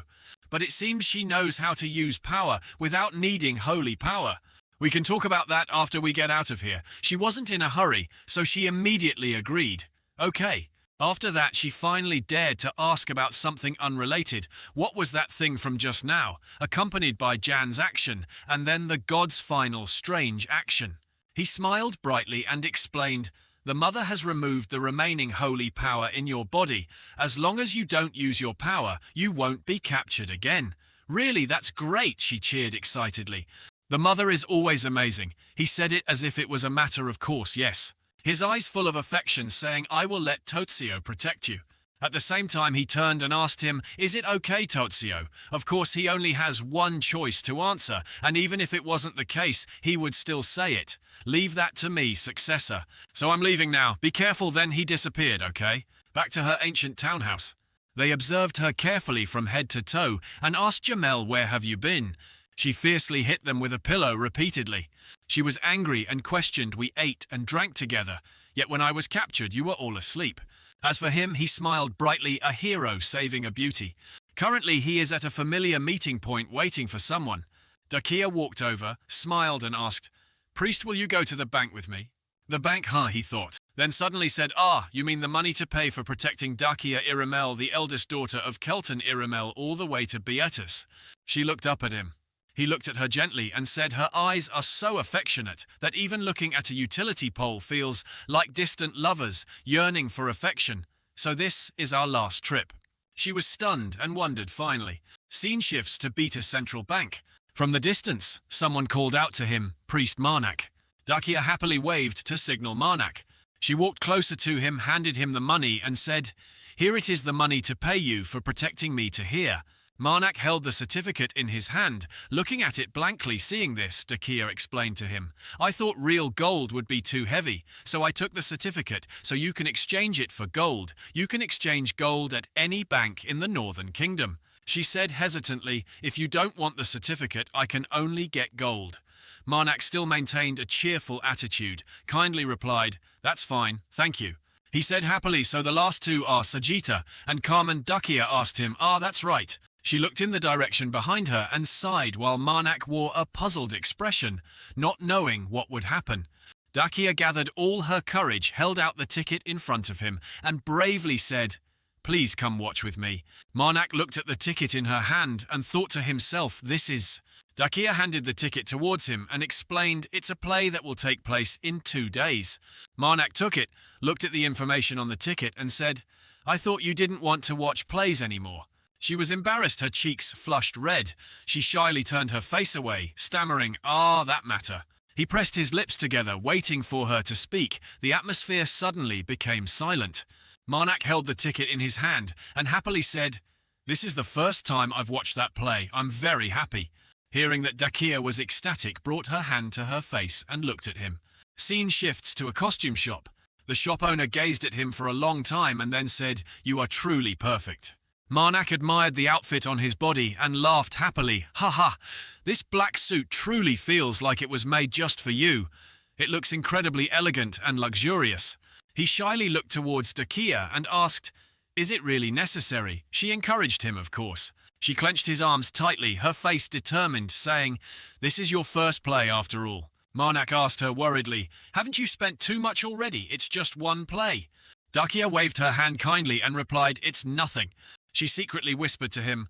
But it seems she knows how to use power without needing holy power. We can talk about that after we get out of here. She wasn't in a hurry, so she immediately agreed. Okay. After that, she finally dared to ask about something unrelated. What was that thing from just now, accompanied by Jan's action, and then the god's final strange action? He smiled brightly and explained, the mother has removed the remaining holy power in your body. As long as you don't use your power, you won't be captured again. Really, that's great, she cheered excitedly. The mother is always amazing. He said it as if it was a matter of course, yes. His eyes full of affection, saying, I will let Tozio protect you. At the same time, he turned and asked him, is it okay, Tozio? Of course, he only has one choice to answer, and even if it wasn't the case, he would still say it. Leave that to me, successor. So I'm leaving now. Be careful. Then he disappeared, okay? Back to her ancient townhouse. They observed her carefully from head to toe and asked Jamel, where have you been? She fiercely hit them with a pillow repeatedly. She was angry and questioned. We ate and drank together, yet when I was captured you were all asleep. As for him, he smiled brightly, a hero saving a beauty. Currently he is at a familiar meeting point waiting for someone. Dakia walked over, smiled and asked, Priest, will you go to the bank with me? The bank, huh, he thought. Then suddenly said, you mean the money to pay for protecting Dakia Iramel, the eldest daughter of Kelton Iramel, all the way to Beatus? She looked up at him. He looked at her gently and said her eyes are so affectionate that even looking at a utility pole feels like distant lovers yearning for affection. So this is our last trip. She was stunned and wondered finally. Scene shifts to Beta Central Bank. From the distance, someone called out to him, Priest Marnak. Dakia happily waved to signal Marnak. She walked closer to him, handed him the money and said, Here it is, the money to pay you for protecting me to here. Marnak held the certificate in his hand. Looking at it blankly, seeing this, Dakia explained to him, I thought real gold would be too heavy, so I took the certificate, so you can exchange it for gold. You can exchange gold at any bank in the Northern Kingdom. She said hesitantly, if you don't want the certificate, I can only get gold. Marnak still maintained a cheerful attitude, kindly replied, That's fine, thank you. He said happily, so the last two are Sajita, and Carmen. Dakia asked him, that's right. She looked in the direction behind her and sighed while Marnak wore a puzzled expression, not knowing what would happen. Dakia gathered all her courage, held out the ticket in front of him, and bravely said, Please come watch with me. Marnak looked at the ticket in her hand and thought to himself, this is... Dakia handed the ticket towards him and explained, it's a play that will take place in 2 days. Marnak took it, looked at the information on the ticket and said, I thought you didn't want to watch plays anymore. She was embarrassed, her cheeks flushed red. She shyly turned her face away, stammering, that matter. He pressed his lips together, waiting for her to speak. The atmosphere suddenly became silent. Marnak held the ticket in his hand and happily said, This is the first time I've watched that play. I'm very happy. Hearing that Dakia was ecstatic, brought her hand to her face and looked at him. Scene shifts to a costume shop. The shop owner gazed at him for a long time and then said, You are truly perfect. Marnak admired the outfit on his body and laughed happily. Ha ha, this black suit truly feels like it was made just for you. It looks incredibly elegant and luxurious. He shyly looked towards Dakia and asked, Is it really necessary? She encouraged him, of course. She clenched his arms tightly, her face determined, saying, This is your first play after all. Marnak asked her worriedly, Haven't you spent too much already? It's just one play. Dakia waved her hand kindly and replied, It's nothing. She secretly whispered to him,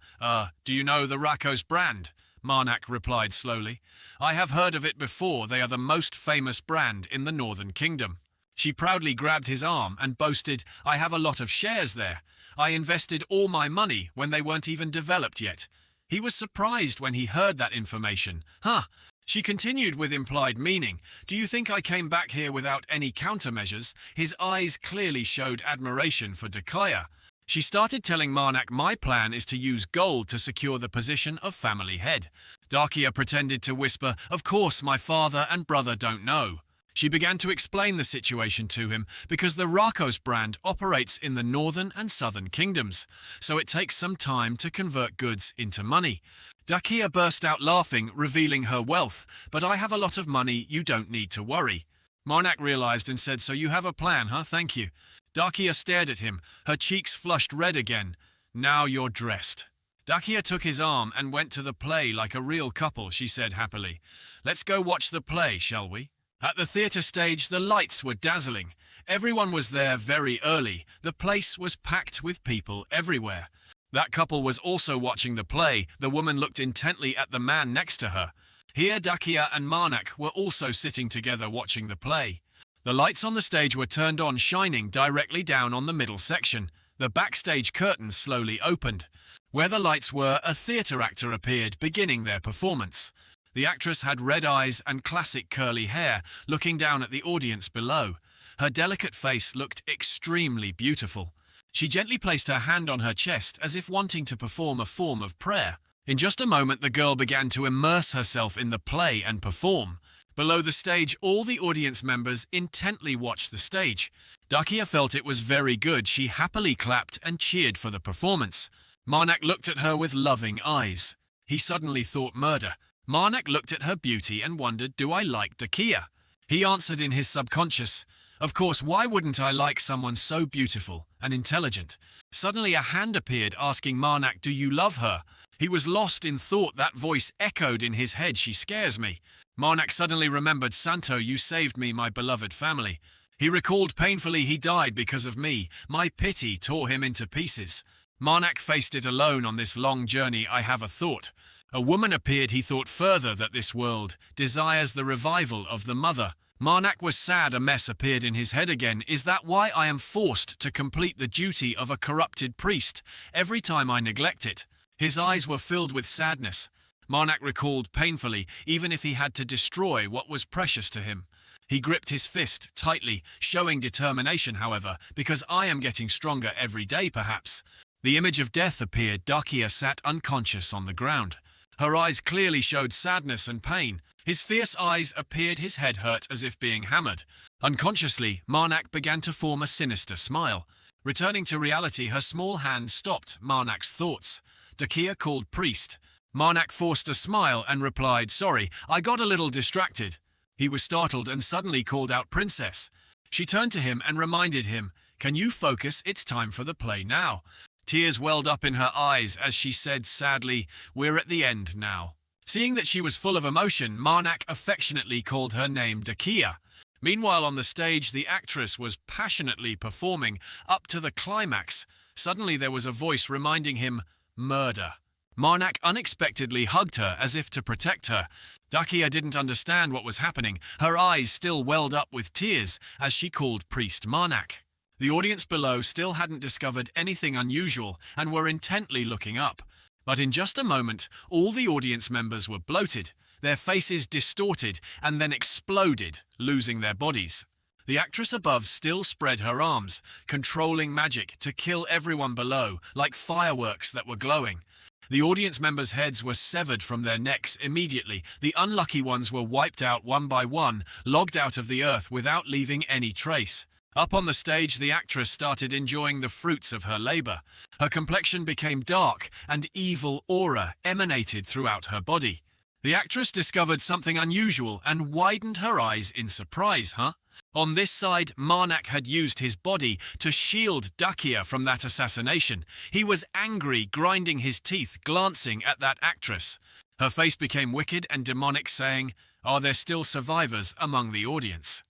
Do you know the Rakos brand? Marnak replied slowly, I have heard of it before. They are the most famous brand in the Northern Kingdom. She proudly grabbed his arm and boasted, I have a lot of shares there. I invested all my money when they weren't even developed yet. He was surprised when he heard that information. She continued with implied meaning, Do you think I came back here without any countermeasures? His eyes clearly showed admiration for Dakia. She started telling Marnak, My plan is to use gold to secure the position of family head. Dakia pretended to whisper, Of course, my father and brother don't know. She began to explain the situation to him because the Rakos brand operates in the northern and southern kingdoms, so it takes some time to convert goods into money. Dakia burst out laughing, revealing her wealth, "But I have a lot of money, you don't need to worry." Marnak realized and said, "So you have a plan, huh? Thank you." Dakia stared at him, her cheeks flushed red again. "Now you're dressed." Dakia took his arm and went to the play like a real couple, she said happily. "Let's go watch the play, shall we?" At the theatre stage, the lights were dazzling. Everyone was there very early. The place was packed with people everywhere. That couple was also watching the play. The woman looked intently at the man next to her. Here, Dakia and Marnak were also sitting together watching the play. The lights on the stage were turned on, shining directly down on the middle section. The backstage curtains slowly opened. Where the lights were, a theatre actor appeared, beginning their performance. The actress had red eyes and classic curly hair, looking down at the audience below. Her delicate face looked extremely beautiful. She gently placed her hand on her chest as if wanting to perform a form of prayer. In just a moment, the girl began to immerse herself in the play and perform. Below the stage, all the audience members intently watched the stage. Dakia felt it was very good. She happily clapped and cheered for the performance. Marnak looked at her with loving eyes. He suddenly thought murder. Marnak looked at her beauty and wondered, "Do I like Dakia?" He answered in his subconscious, "Of course, why wouldn't I like someone so beautiful and intelligent?" Suddenly a hand appeared asking Marnak, "Do you love her?" He was lost in thought. That voice echoed in his head, "She scares me." Marnak suddenly remembered, "Santo, you saved me, my beloved family." He recalled painfully, "He died because of me. My pity tore him into pieces." Marnak faced it alone on this long journey. "I have a thought." A woman appeared. He thought further that this world desires the revival of the mother. Marnak was sad. A mess appeared in his head again. "Is that why I am forced to complete the duty of a corrupted priest every time I neglect it?" His eyes were filled with sadness. Marnak recalled painfully, even if he had to destroy what was precious to him. He gripped his fist tightly, showing determination, however, "Because I am getting stronger every day, perhaps." The image of death appeared. Dakia sat unconscious on the ground. Her eyes clearly showed sadness and pain. His fierce eyes appeared. His head hurt as if being hammered. Unconsciously, Marnak began to form a sinister smile. Returning to reality, her small hand stopped Marnak's thoughts. Dakia called priest. Marnak forced a smile and replied, "Sorry, I got a little distracted." He was startled and suddenly called out, "Princess." She turned to him and reminded him, "Can you focus? It's time for the play now." Tears welled up in her eyes as she said sadly, "We're at the end now." Seeing that she was full of emotion, Marnak affectionately called her name Dakia. Meanwhile, on the stage, the actress was passionately performing up to the climax. Suddenly there was a voice reminding him, "Murder." Marnak unexpectedly hugged her as if to protect her. Dakia didn't understand what was happening. Her eyes still welled up with tears as she called Priest Marnak. The audience below still hadn't discovered anything unusual and were intently looking up. But in just a moment, all the audience members were bloated, their faces distorted and then exploded, losing their bodies. The actress above still spread her arms, controlling magic to kill everyone below, like fireworks that were glowing. The audience members' heads were severed from their necks immediately. The unlucky ones were wiped out one by one, logged out of the earth without leaving any trace. Up on the stage, the actress started enjoying the fruits of her labor. Her complexion became dark, and evil aura emanated throughout her body. The actress discovered something unusual and widened her eyes in surprise, On this side, Marnak had used his body to shield Dakia from that assassination. He was angry, grinding his teeth, glancing at that actress. Her face became wicked and demonic, saying, "Are there still survivors among the audience?"